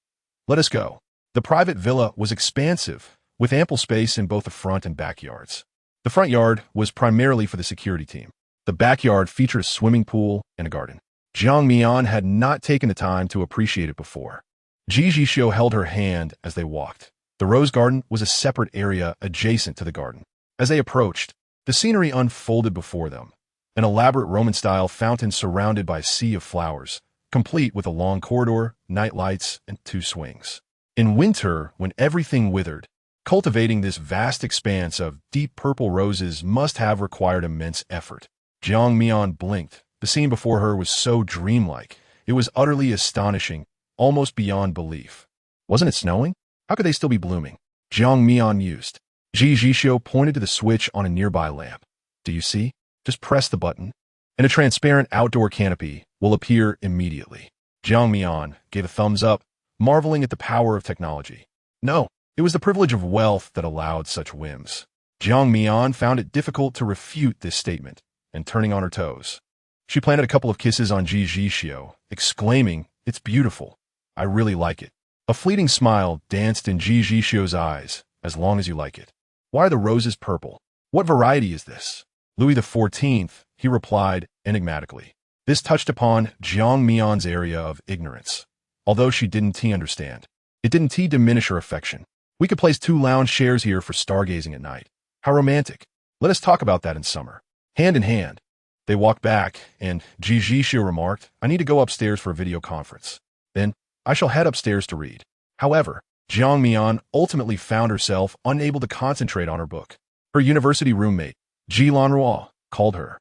Let us go. The private villa was expansive, with ample space in both the front and backyards. The front yard was primarily for the security team. The backyard featured a swimming pool and a garden. Jiang Mian had not taken the time to appreciate it before. Ji Zhixiu held her hand as they walked. The rose garden was a separate area adjacent to the garden. As they approached, the scenery unfolded before them. An elaborate Roman-style fountain surrounded by a sea of flowers, complete with a long corridor, night lights, and 2 swings. In winter, when everything withered, cultivating this vast expanse of deep purple roses must have required immense effort. Jiang Mian blinked. The scene before her was so dreamlike. It was utterly astonishing, almost beyond belief. Wasn't it snowing? How could they still be blooming? Jiang Mian mused. Ji Zhixiu pointed to the switch on a nearby lamp. Do you see? Just press the button, and a transparent outdoor canopy will appear immediately. Jiang Mian gave a thumbs up, marveling at the power of technology. No, it was the privilege of wealth that allowed such whims. Jiang Mian found it difficult to refute this statement, and turning on her toes, she planted a couple of kisses on Ji Zhixiu, exclaiming, It's beautiful. I really like it. A fleeting smile danced in Ji Zhixiu's eyes. As long as you like it. Why are the roses purple? What variety is this? Louis XIV, he replied enigmatically. This touched upon Jiang Mian's area of ignorance. Although she didn't understand, it didn't diminish her affection. We could place 2 lounge chairs here for stargazing at night. How romantic. Let us talk about that in summer. Hand in hand. They walked back, and Ji Zhixiu remarked, I need to go upstairs for a video conference. Then, I shall head upstairs to read. However, Jiang Mian ultimately found herself unable to concentrate on her book. Her university roommate, Ji Lanruo, called her.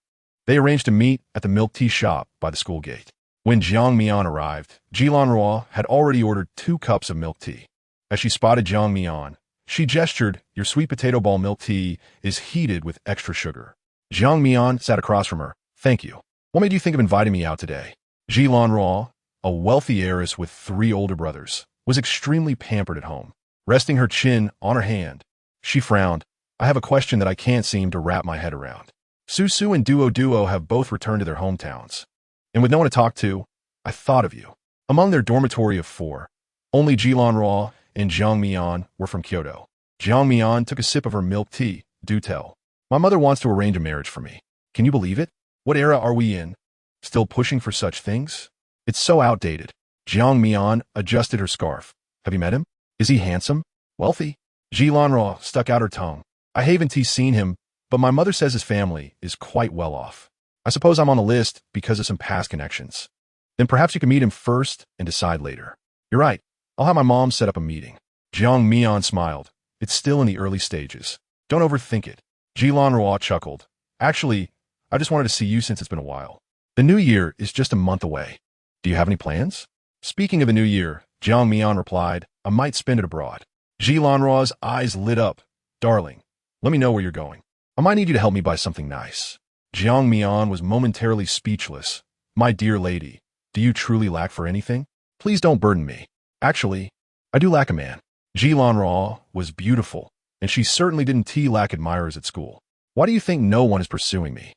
They arranged to meet at the milk tea shop by the school gate. When Jiang Mian arrived, Ji Lanruo had already ordered 2 cups of milk tea. As she spotted Jiang Mian, she gestured, Your sweet potato ball milk tea is heated with extra sugar. Jiang Mian sat across from her. Thank you. What made you think of inviting me out today? Ji Lanruo, a wealthy heiress with 3 older brothers, was extremely pampered at home. Resting her chin on her hand, she frowned. I have a question that I can't seem to wrap my head around. Su and Duo have both returned to their hometowns. And with no one to talk to, I thought of you. Among their dormitory of 4, only Ji Lanruo and Jiang Mian were from Kyoto. Jiang Mian took a sip of her milk tea. Do tell. My mother wants to arrange a marriage for me. Can you believe it? What era are we in? Still pushing for such things? It's so outdated. Jiang Mian adjusted her scarf. Have you met him? Is he handsome? Wealthy? Ji Lanruo stuck out her tongue. I haven't seen him, but my mother says his family is quite well off. I suppose I'm on the list because of some past connections. Then perhaps you can meet him first and decide later. You're right. I'll have my mom set up a meeting. Jiang Mian smiled. It's still in the early stages. Don't overthink it. Ji Lanruo chuckled. Actually, I just wanted to see you since it's been a while. The new year is just a month away. Do you have any plans? Speaking of the new year, Jiang Mian replied, I might spend it abroad. Ji Lanruo's eyes lit up. Darling, let me know where you're going. I might need you to help me buy something nice. Jiang Mian was momentarily speechless. My dear lady, do you truly lack for anything? Please don't burden me. Actually, I do lack a man. Ji Lanruo was beautiful, and she certainly didn't lack admirers at school. Why do you think no one is pursuing me?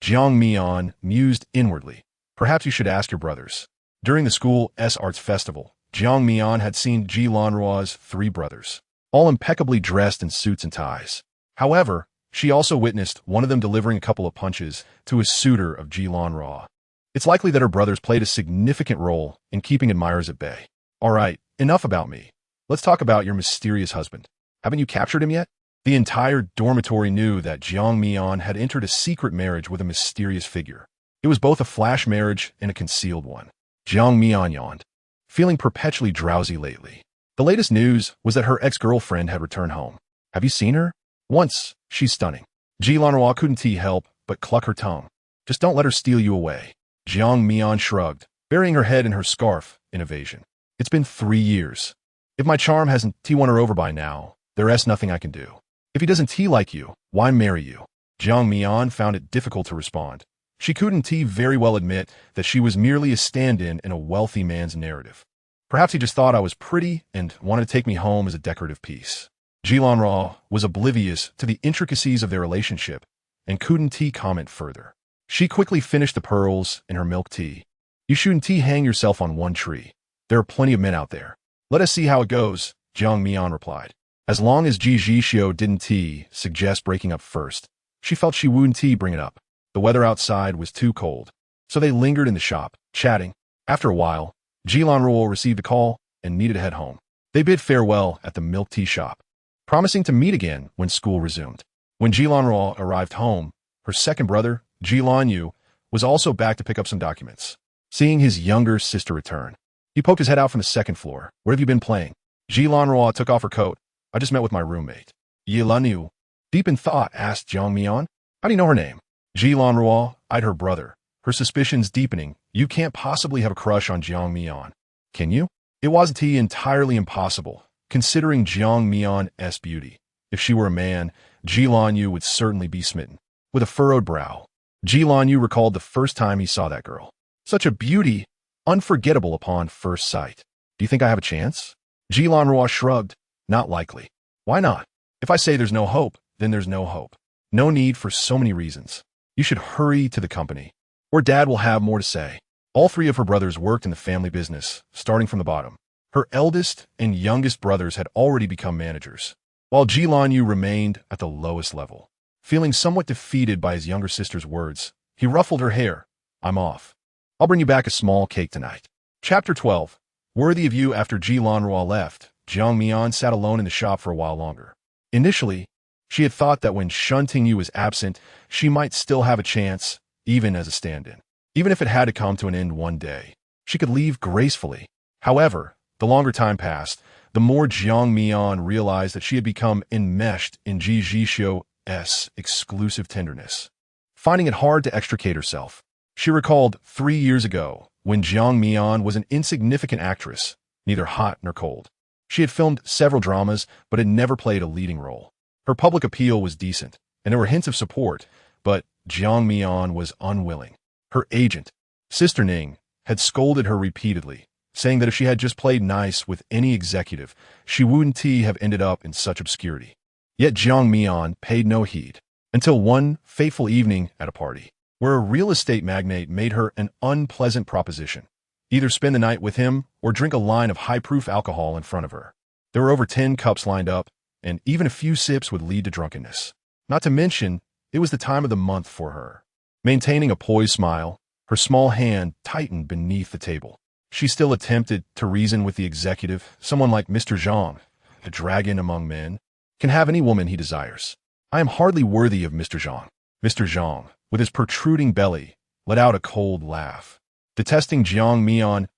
Jiang Mian mused inwardly. Perhaps you should ask your brothers. During the school's arts festival, Jiang Mian had seen Ji Lanruo's 3 brothers. all impeccably dressed in suits and ties. However, she also witnessed one of them delivering a couple of punches to a suitor of Ji Lanra. It's likely that her brothers played a significant role in keeping admirers at bay. All right, enough about me. Let's talk about your mysterious husband. Haven't you captured him yet? The entire dormitory knew that Jiang Mian had entered a secret marriage with a mysterious figure. It was both a flash marriage and a concealed one. Jiang Mian yawned, feeling perpetually drowsy lately. The latest news was that her ex-girlfriend had returned home. Have you seen her? Once, she's stunning. Ji Lanra couldn't help but cluck her tongue. Just don't let her steal you away. Jiang Mian shrugged, burying her head in her scarf in evasion. It's been 3 years. If my charm hasn't won her over by now, there's nothing I can do. If he doesn't like you, why marry you? Jiang Mian found it difficult to respond. She couldn't very well admit that she was merely a stand-in in a wealthy man's narrative. Perhaps he just thought I was pretty and wanted to take me home as a decorative piece. Ji Lanra was oblivious to the intricacies of their relationship and couldn't comment further. She quickly finished the pearls in her milk tea. You shouldn't hang yourself on one tree. There are plenty of men out there. Let us see how it goes, Jiang Mian replied. As long as Ji Zhixiu didn't suggest breaking up first, she felt she wouldn't bring it up. The weather outside was too cold, so they lingered in the shop, chatting. After a while, Ji Lanra received a call and needed to head home. They bid farewell at the milk tea shop, promising to meet again when school resumed. When Ji Lanra arrived home, her second brother, Ji Lanyu, was also back to pick up some documents. Seeing his younger sister return, he poked his head out from the second floor. Where have you been playing? Ji Lanra took off her coat. I just met with my roommate. Ji Lanyu, deep in thought, asked Jiang Mian. How do you know her name? Ji Lanra eyed her brother, her suspicions deepening. You can't possibly have a crush on Jiang Mian, can you? It wasn't entirely impossible, considering Jiang Mian's beauty. If she were a man, Ji Lanyu would certainly be smitten. With a furrowed brow, Ji Lanyu recalled the first time he saw that girl. Such a beauty, unforgettable upon first sight. Do you think I have a chance? Ji Lanra shrugged. Not likely. Why not? If I say there's no hope, then there's no hope. No need for so many reasons. You should hurry to the company, or Dad will have more to say. All three of her brothers worked in the family business, starting from the bottom. Her eldest and youngest brothers had already become managers, while Ji Lanyu remained at the lowest level. Feeling somewhat defeated by his younger sister's words, he ruffled her hair. I'm off. I'll bring you back a small cake tonight. Chapter 12. Worthy of you. After Ji Lanra left, Jiang Mian sat alone in the shop for a while longer. Initially, she had thought that when Shen Tingyu was absent, she might still have a chance, even as a stand-in. Even if it had to come to an end one day, she could leave gracefully. However, the longer time passed, the more Jiang Mian realized that she had become enmeshed in Ji Zhixiu's exclusive tenderness. Finding it hard to extricate herself, she recalled 3 years ago when Jiang Mian was an insignificant actress, neither hot nor cold. She had filmed several dramas, but had never played a leading role. Her public appeal was decent, and there were hints of support, but Jiang Mian was unwilling. Her agent, Sister Ning, had scolded her repeatedly, saying that if she had just played nice with any executive, she wouldn't have ended up in such obscurity. Yet Jiang Mian paid no heed, until one fateful evening at a party, where a real estate magnate made her an unpleasant proposition. Either spend the night with him or drink a line of high-proof alcohol in front of her. There were over 10 cups lined up, and even a few sips would lead to drunkenness. Not to mention, it was the time of the month for her. Maintaining a poised smile, her small hand tightened beneath the table. She still attempted to reason with the executive. Someone like Mr. Zhang, a dragon among men, can have any woman he desires. I am hardly worthy of Mr. Zhang. Mr. Zhang, with his protruding belly, let out a cold laugh, detesting Jiang Mian's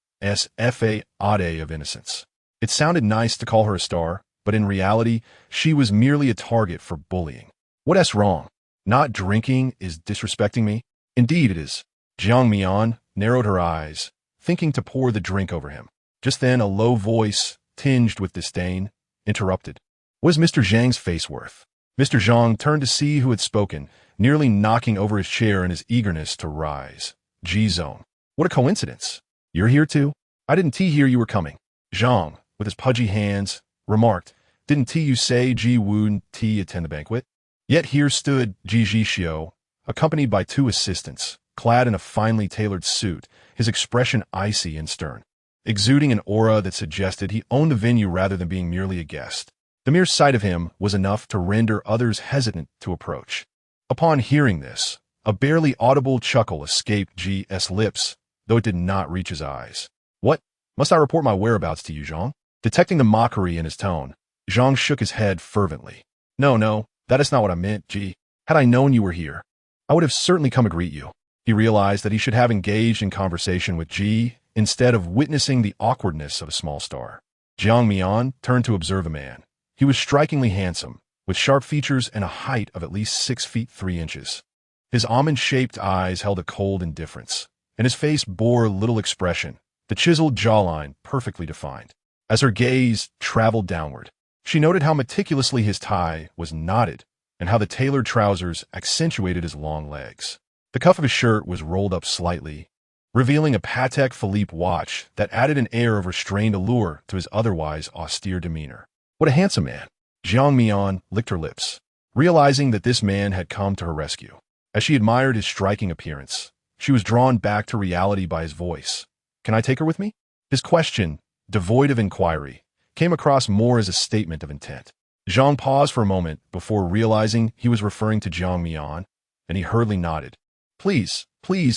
facade of innocence. It sounded nice to call her a star, but in reality, she was merely a target for bullying. What's wrong? Not drinking is disrespecting me? Indeed it is. Jiang Mian narrowed her eyes, thinking to pour the drink over him. Just then a low voice, tinged with disdain, interrupted. What is Mr. Zhang's face worth? Mr. Zhang turned to see who had spoken, nearly knocking over his chair in his eagerness to rise. Ji Zone. What a coincidence. You're here too? I didn't hear you were coming. Zhang, with his pudgy hands, remarked, Didn't you say Ji wouldn't attend the banquet? Yet here stood Ji Zhixiu, accompanied by 2 assistants, clad in a finely tailored suit, his expression icy and stern, exuding an aura that suggested he owned the venue rather than being merely a guest. The mere sight of him was enough to render others hesitant to approach. Upon hearing this, a barely audible chuckle escaped Ji's lips, though it did not reach his eyes. What? Must I report my whereabouts to you, Jiang? Detecting the mockery in his tone, Jiang shook his head fervently. No, that is not what I meant, Ji. Had I known you were here, I would have certainly come to greet you. He realized that he should have engaged in conversation with Ji instead of witnessing the awkwardness of a small star. Jiang Mian turned to observe a man. He was strikingly handsome, with sharp features and a height of at least 6 feet 3 inches. His almond-shaped eyes held a cold indifference, and his face bore little expression, the chiseled jawline perfectly defined. As her gaze traveled downward, she noted how meticulously his tie was knotted and how the tailored trousers accentuated his long legs. The cuff of his shirt was rolled up slightly, revealing a Patek Philippe watch that added an air of restrained allure to his otherwise austere demeanor. What a handsome man! Jiang Mian licked her lips, realizing that this man had come to her rescue. As she admired his striking appearance, she was drawn back to reality by his voice. Can I take her with me? His question, devoid of inquiry, came across more as a statement of intent. Jiang paused for a moment before realizing he was referring to Jiang Mian, and he hurriedly nodded. Please,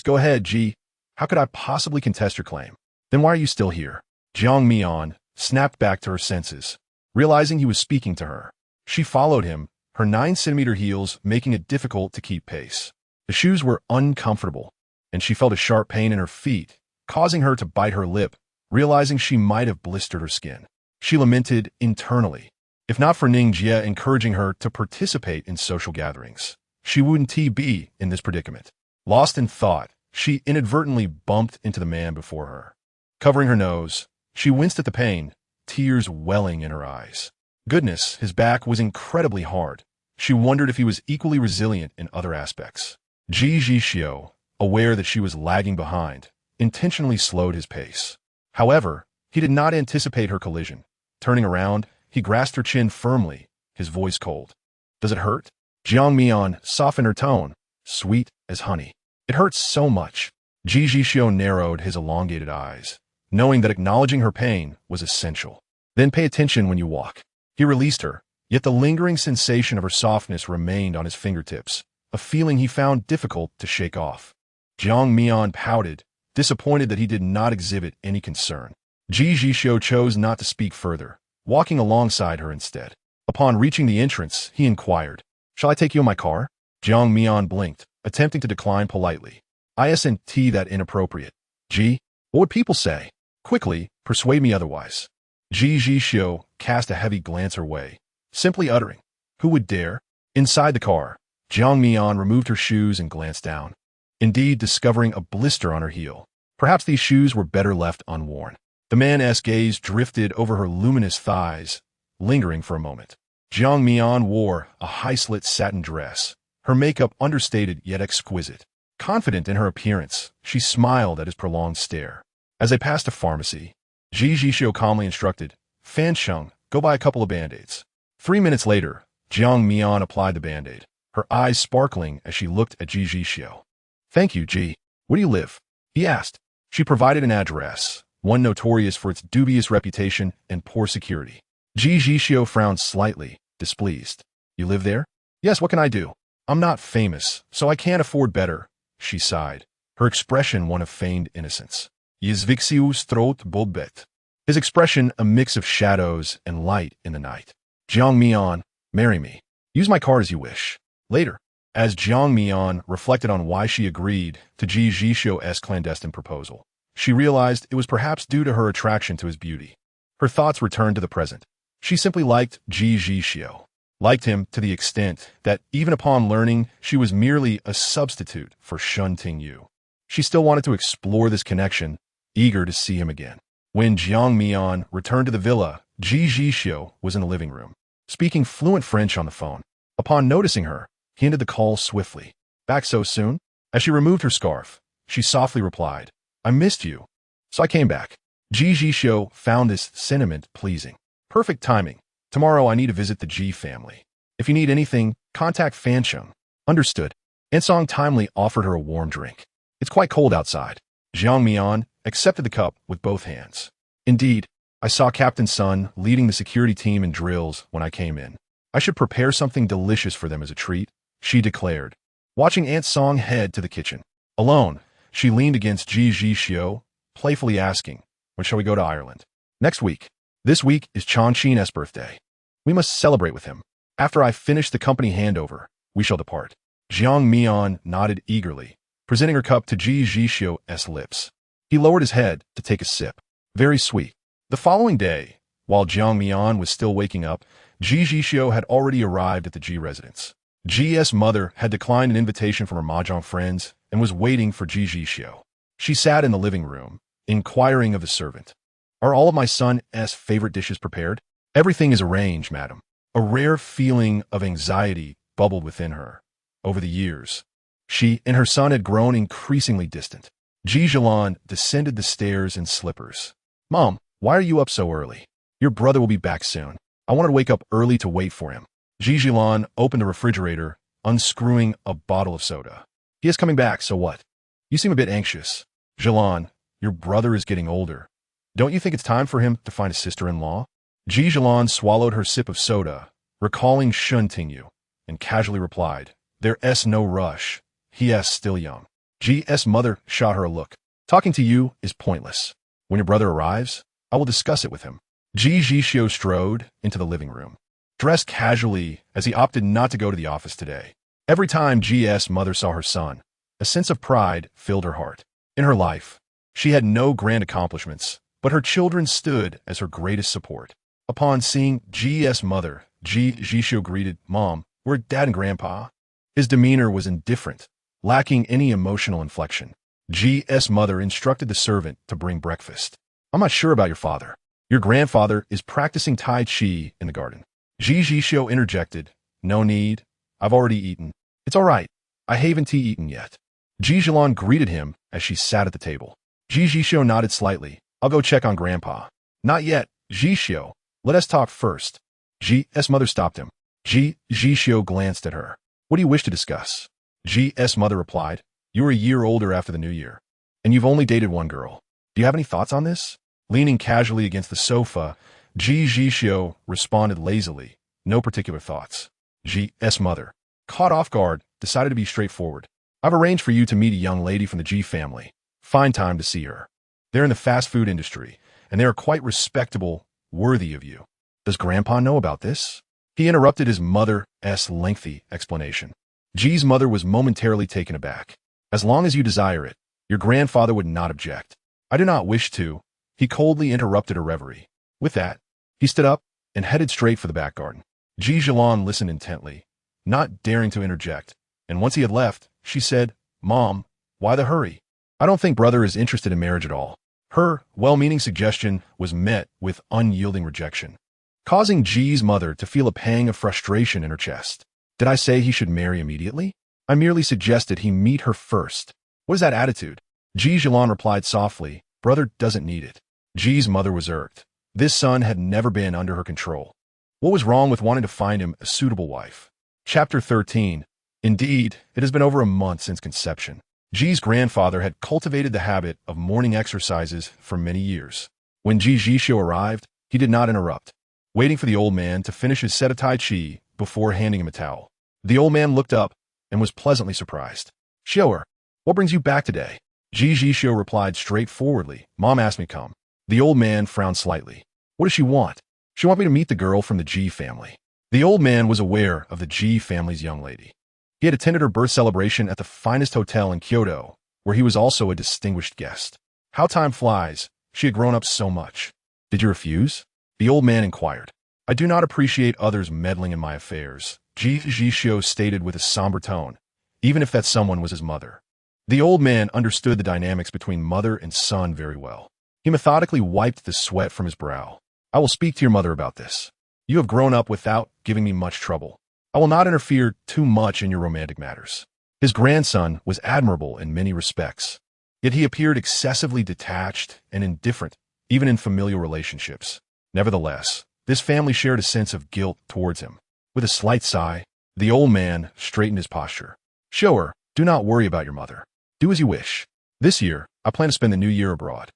go ahead, Ji. How could I possibly contest your claim? Then why are you still here? Jiang Mian snapped back to her senses, realizing he was speaking to her. She followed him, her 9-centimeter heels making it difficult to keep pace. The shoes were uncomfortable, and she felt a sharp pain in her feet, causing her to bite her lip, realizing she might have blistered her skin. She lamented internally. If not for Ning Jie encouraging her to participate in social gatherings, she wouldn't be in this predicament. Lost in thought, she inadvertently bumped into the man before her. Covering her nose, she winced at the pain, tears welling in her eyes. Goodness, his back was incredibly hard. She wondered if he was equally resilient in other aspects. Ji Zhixiu, aware that she was lagging behind, intentionally slowed his pace. However, he did not anticipate her collision. Turning around, he grasped her chin firmly, his voice cold. Does it hurt? Jiang Mian softened her tone, sweet as honey. It hurts so much. Ji Zhixiu narrowed his elongated eyes, knowing that acknowledging her pain was essential. Then pay attention when you walk. He released her, yet the lingering sensation of her softness remained on his fingertips, a feeling he found difficult to shake off. Jiang Mian pouted, disappointed that he did not exhibit any concern. Ji Zhixiu chose not to speak further, walking alongside her instead. Upon reaching the entrance, he inquired, Shall I take you in my car? Jiang Mian blinked, attempting to decline politely. Isn't that inappropriate? Ji, what would people say? Quickly, persuade me otherwise. Ji Zhixiu cast a heavy glance her way, simply uttering, Who would dare? Inside the car, Jiang Mian removed her shoes and glanced down, indeed discovering a blister on her heel. Perhaps these shoes were better left unworn. The man's gaze drifted over her luminous thighs, lingering for a moment. Jiang Mian wore a high-slit satin dress, her makeup understated yet exquisite. Confident in her appearance, she smiled at his prolonged stare. As they passed a pharmacy, Ji Zhixiu calmly instructed, Fan Sheng, go buy a couple of Band-Aids. 3 minutes later, Jiang Mian applied the Band-Aid, her eyes sparkling as she looked at Ji Zhixiu. Thank you, Ji. Where do you live? He asked. She provided an address, one notorious for its dubious reputation and poor security. Ji Zhixiu frowned slightly, displeased. You live there? Yes, what can I do? I'm not famous, so I can't afford better, she sighed, her expression one of feigned innocence. Ji Zhixiu strot bolbet. His expression a mix of shadows and light in the night. Jiang Mian, marry me. Use my card as you wish. Later, as Jiang Mian reflected on why she agreed to Ji Zhixiu's clandestine proposal, she realized it was perhaps due to her attraction to his beauty. Her thoughts returned to the present. She simply liked Ji Zhixiu, liked him to the extent that even upon learning she was merely a substitute for Shen Tingyu, she still wanted to explore this connection, eager to see him again. When Jiang Mian returned to the villa, Ji Zhixiu was in the living room, speaking fluent French on the phone. Upon noticing her, he ended the call swiftly. Back so soon? As she removed her scarf, she softly replied, I missed you, so I came back. Ji Zhixiu found this sentiment pleasing. Perfect timing. Tomorrow I need to visit the Ji family. If you need anything, contact Fan Sheng. Understood. Ansong timely offered her a warm drink. It's quite cold outside. Jiang Mian accepted the cup with both hands. Indeed, I saw Captain Sun leading the security team in drills when I came in. I should prepare something delicious for them as a treat, she declared, watching Aunt Song head to the kitchen. Alone, she leaned against Ji Zhixiu, playfully asking, when shall we go to Ireland? Next week. This week is Changqing's birthday. We must celebrate with him. After I finish the company handover, we shall depart. Jiang Mian nodded eagerly, presenting her cup to Ji Zhixiu's lips. He lowered his head to take a sip. Very sweet. The following day, while Jiang Mian was still waking up, Ji Zhixiu had already arrived at the Ji residence. Ji's mother had declined an invitation from her mahjong friends and was waiting for Ji Zhixiu. She sat in the living room, inquiring of the servant. Are all of my son's favorite dishes prepared? Everything is arranged, madam. A rare feeling of anxiety bubbled within her. Over the years, she and her son had grown increasingly distant. Ji Zhilan descended the stairs in slippers. Mom, why are you up so early? Your brother will be back soon. I wanted to wake up early to wait for him. Ji Zhilan opened the refrigerator, unscrewing a bottle of soda. He is coming back, so what? You seem a bit anxious. Zhilan, your brother is getting older. Don't you think it's time for him to find a sister-in-law? Ji Zhilan swallowed her sip of soda, recalling Shen Tingyu, and casually replied, There's no rush. He still young. Ji's mother shot her a look. Talking to you is pointless. When your brother arrives, I will discuss it with him. Ji Zhixiu strode into the living room, dressed casually as he opted not to go to the office today. Every time Ji's mother saw her son, a sense of pride filled her heart. In her life, she had no grand accomplishments, but her children stood as her greatest support. Upon seeing Ji's mother, Ji Zhixiu greeted, Mom, where Dad and Grandpa? His demeanor was indifferent, lacking any emotional inflection. Ji's mother instructed the servant to bring breakfast. I'm not sure about your father. Your grandfather is practicing Tai Chi in the garden. Ji Zhixiu interjected, No need. I've already eaten. It's all right. I haven't eaten yet. Ji Zhilan greeted him as she sat at the table. Ji Zhixiu nodded slightly. I'll go check on Grandpa. Not yet, Zhixiu. Let us talk first. Ji's mother stopped him. Ji Zhixiu glanced at her. What do you wish to discuss? Ji's mother replied, You are a year older after the new year, and you've only dated one girl. Do you have any thoughts on this? Leaning casually against the sofa, Ji Zhixiu responded lazily, No particular thoughts. Ji's mother, caught off guard, decided to be straightforward. I've arranged for you to meet a young lady from the Ji family. Find time to see her. They're in the fast food industry, and they are quite respectable, worthy of you. Does Grandpa know about this? He interrupted his mother's lengthy explanation. Ji's mother was momentarily taken aback. As long as you desire it, your grandfather would not object. I do not wish to. He coldly interrupted her reverie. With that, he stood up and headed straight for the back garden. Ji Zhilan listened intently, not daring to interject, and once he had left, she said, Mom, why the hurry? I don't think brother is interested in marriage at all. Her well-meaning suggestion was met with unyielding rejection, causing Ji's mother to feel a pang of frustration in her chest. Did I say he should marry immediately? I merely suggested he meet her first. What is that attitude? Ji Zhilan replied softly, Brother doesn't need it. Ji's mother was irked. This son had never been under her control. What was wrong with wanting to find him a suitable wife? Chapter 13. Indeed, it has been over a month since conception. Ji's grandfather had cultivated the habit of morning exercises for many years. When Ji Zhixiu arrived, he did not interrupt, waiting for the old man to finish his set of Tai Chi before handing him a towel. The old man looked up and was pleasantly surprised. Xiu'er, what brings you back today? Ji Zhixiu replied straightforwardly, Mom asked me to come. The old man frowned slightly. What does she want? She wants me to meet the girl from the Ji family. The old man was aware of the Ji family's young lady. He had attended her birth celebration at the finest hotel in Kyoto, where he was also a distinguished guest. How time flies. She had grown up so much. Did you refuse? The old man inquired. I do not appreciate others meddling in my affairs, Ji Zhixiu stated with a somber tone, even if that someone was his mother. The old man understood the dynamics between mother and son very well. He methodically wiped the sweat from his brow. I will speak to your mother about this. You have grown up without giving me much trouble. I will not interfere too much in your romantic matters. His grandson was admirable in many respects, yet he appeared excessively detached and indifferent, even in familial relationships. Nevertheless, this family shared a sense of guilt towards him. With a slight sigh, the old man straightened his posture. Xiu'er, do not worry about your mother. Do as you wish. This year, I plan to spend the new year abroad.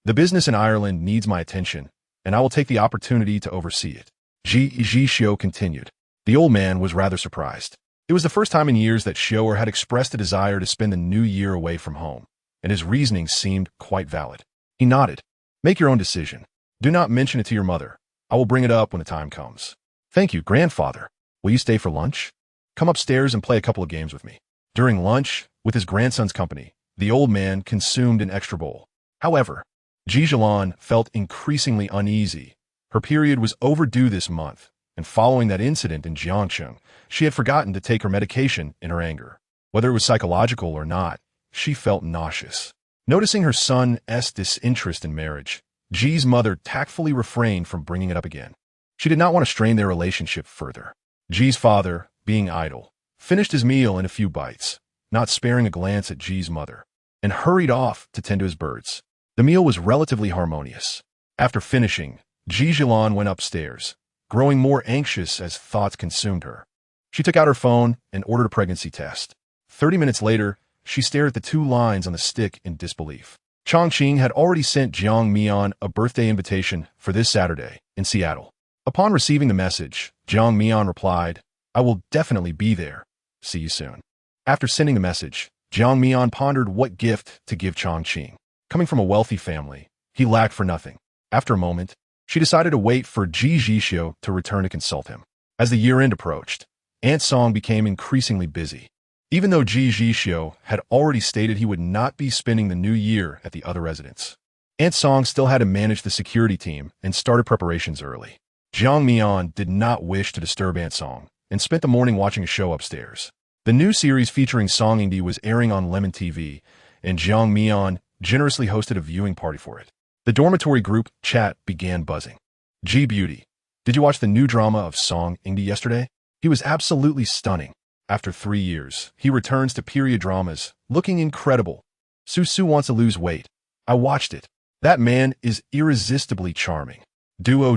The business in Ireland needs my attention, and I will take the opportunity to oversee it. Ji Zhixiu continued. The old man was rather surprised. It was the first time in years that Xiu'er had expressed a desire to spend the new year away from home, and his reasoning seemed quite valid. He nodded. Make your own decision. Do not mention it to your mother. I will bring it up when the time comes. Thank you, grandfather. Will you stay for lunch? Come upstairs and play a couple of games with me. During lunch, with his grandson's company, the old man consumed an extra bowl. However, Ji Zhixiu felt increasingly uneasy. Her period was overdue this month, and following that incident in Jiangcheng, she had forgotten to take her medication in her anger. Whether it was psychological or not, she felt nauseous. Noticing her son's disinterest in marriage, Ji's mother tactfully refrained from bringing it up again. She did not want to strain their relationship further. Ji's father, being idle, finished his meal in a few bites, not sparing a glance at Ji's mother, and hurried off to tend to his birds. The meal was relatively harmonious. After finishing, Ji Zhixiu went upstairs, growing more anxious as thoughts consumed her. She took out her phone and ordered a pregnancy test. 30 minutes later, she stared at the 2 lines on the stick in disbelief. Chongqing had already sent Jiang Mian a birthday invitation for this Saturday in Seattle. Upon receiving the message, Jiang Mian replied, I will definitely be there. See you soon. After sending the message, Jiang Mian pondered what gift to give Chongqing. Coming from a wealthy family, he lacked for nothing. After a moment, she decided to wait for Ji Zhixiu to return to consult him. As the year-end approached, Aunt Song became increasingly busy. Even though Ji Zhixiu had already stated he would not be spending the new year at the other residence, Aunt Song still had to manage the security team and started preparations early. Jiang Mian did not wish to disturb Aunt Song and spent the morning watching a show upstairs. The new series featuring Song Yingdi was airing on Lemon TV, and Jiang Mian generously hosted a viewing party for it. The dormitory group chat began buzzing. Ji Beauty, did you watch the new drama of Song Yingdi yesterday? He was absolutely stunning. After 3 years, he returns to period dramas, looking incredible. Su wants to lose weight. I watched it. That man is irresistibly charming. Duo,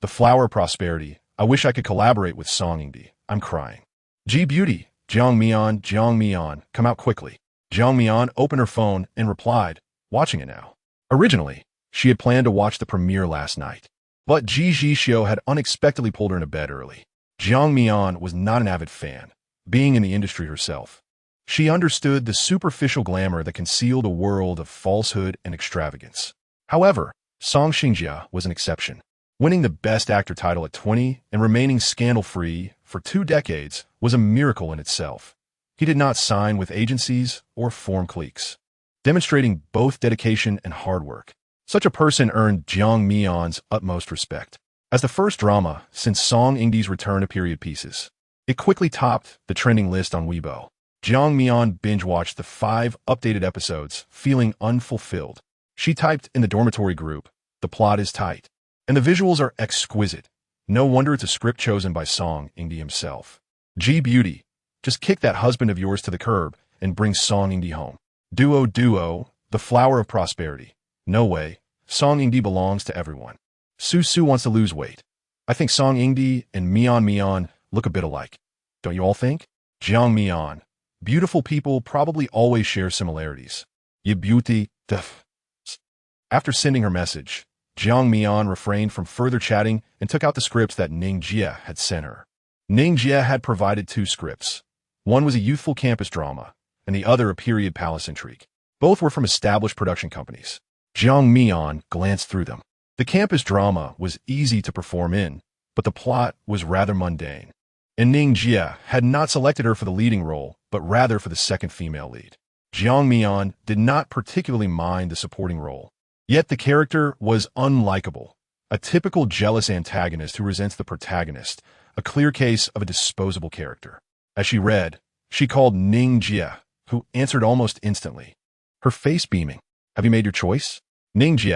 the flower of prosperity. I wish I could collaborate with Song Yingdi. I'm crying. Ji Beauty, Jiang Mian, come out quickly. Jiang Mian opened her phone and replied, watching it now. Originally, she had planned to watch the premiere last night, but Ji Zhixiu had unexpectedly pulled her into bed early. Jiang Mian was not an avid fan, being in the industry herself. She understood the superficial glamour that concealed a world of falsehood and extravagance. However, Song Xingjia was an exception. Winning the Best Actor title at 20 and remaining scandal-free for 2 decades was a miracle in itself. He did not sign with agencies or form cliques, demonstrating both dedication and hard work. Such a person earned Jiang Mian's utmost respect. As the first drama since Song Yingdi's return to period pieces, it quickly topped the trending list on Weibo. Jiang Mian binge-watched the 5 updated episodes, feeling unfulfilled. She typed in the dormitory group, the plot is tight, and the visuals are exquisite. No wonder it's a script chosen by Song Yingdi himself. Ji Beauty, just kick that husband of yours to the curb and bring Song Yingdi home. Duo, the flower of prosperity. No way, Song Yingdi belongs to everyone. Su wants to lose weight. I think Song Yingdi and Mian look a bit alike. Don't you all think? Jiang Mian. Beautiful people probably always share similarities. Ye beauty, After sending her message, Jiang Mian refrained from further chatting and took out the scripts that Ning Jie had sent her. Ning Jie had provided 2 scripts. One was a youthful campus drama, and the other a period palace intrigue. Both were from established production companies. Jiang Mian glanced through them. The campus drama was easy to perform in, but the plot was rather mundane. And Ning Jie had not selected her for the leading role, but rather for the second female lead. Jiang Mian did not particularly mind the supporting role. Yet the character was unlikable, a typical jealous antagonist who resents the protagonist, a clear case of a disposable character. As she read, she called Ning Jie, who answered almost instantly, her face beaming. Have you made your choice? Ning Jie,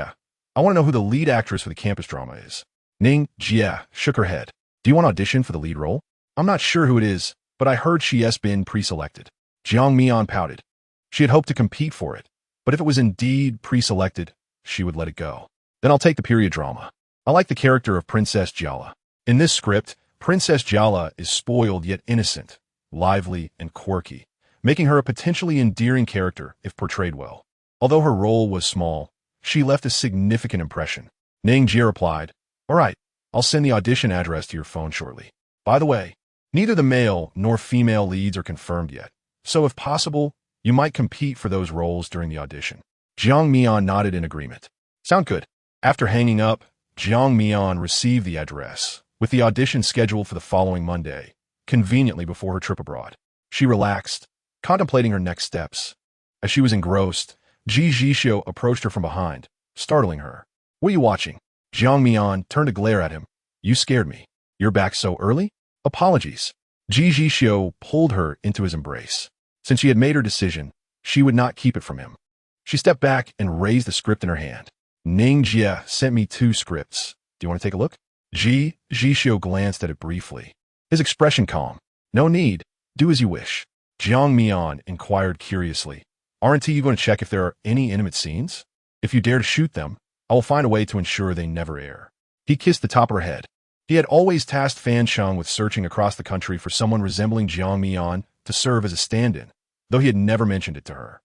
I want to know who the lead actress for the campus drama is. Ning Jie shook her head. Do you want to audition for the lead role? I'm not sure who it is, but I heard she has been pre-selected. Jiang Mian pouted. She had hoped to compete for it, but if it was indeed pre-selected, she would let it go. Then I'll take the period drama. I like the character of Princess Jiala. In this script, Princess Jiala is spoiled yet innocent, lively, and quirky, making her a potentially endearing character if portrayed well. Although her role was small, she left a significant impression. Ning Jie replied, "All right, I'll send the audition address to your phone shortly. By the way, neither the male nor female leads are confirmed yet, so if possible, you might compete for those roles during the audition." Jiang Mian nodded in agreement. "Sound good." After hanging up, Jiang Mian received the address, with the audition scheduled for the following Monday, conveniently before her trip abroad. She relaxed, contemplating her next steps. As she was engrossed, Ji Zhixiu approached her from behind, startling her. "What are you watching?" Jiang Mian turned to glare at him. "You scared me. You're back so early? Apologies." Ji Zhixiu pulled her into his embrace. Since she had made her decision, she would not keep it from him. She stepped back and raised the script in her hand. "Ning Jie sent me 2 scripts. Do you want to take a look?" Ji Zhixiu glanced at it briefly, his expression calm. "No need. Do as you wish." Jiang Mian inquired curiously, "Aren't you going to check if there are any intimate scenes? If you dare to shoot them, I will find a way to ensure they never air." He kissed the top of her head. He had always tasked Fan Sheng with searching across the country for someone resembling Jiang Mian to serve as a stand-in, though he had never mentioned it to her.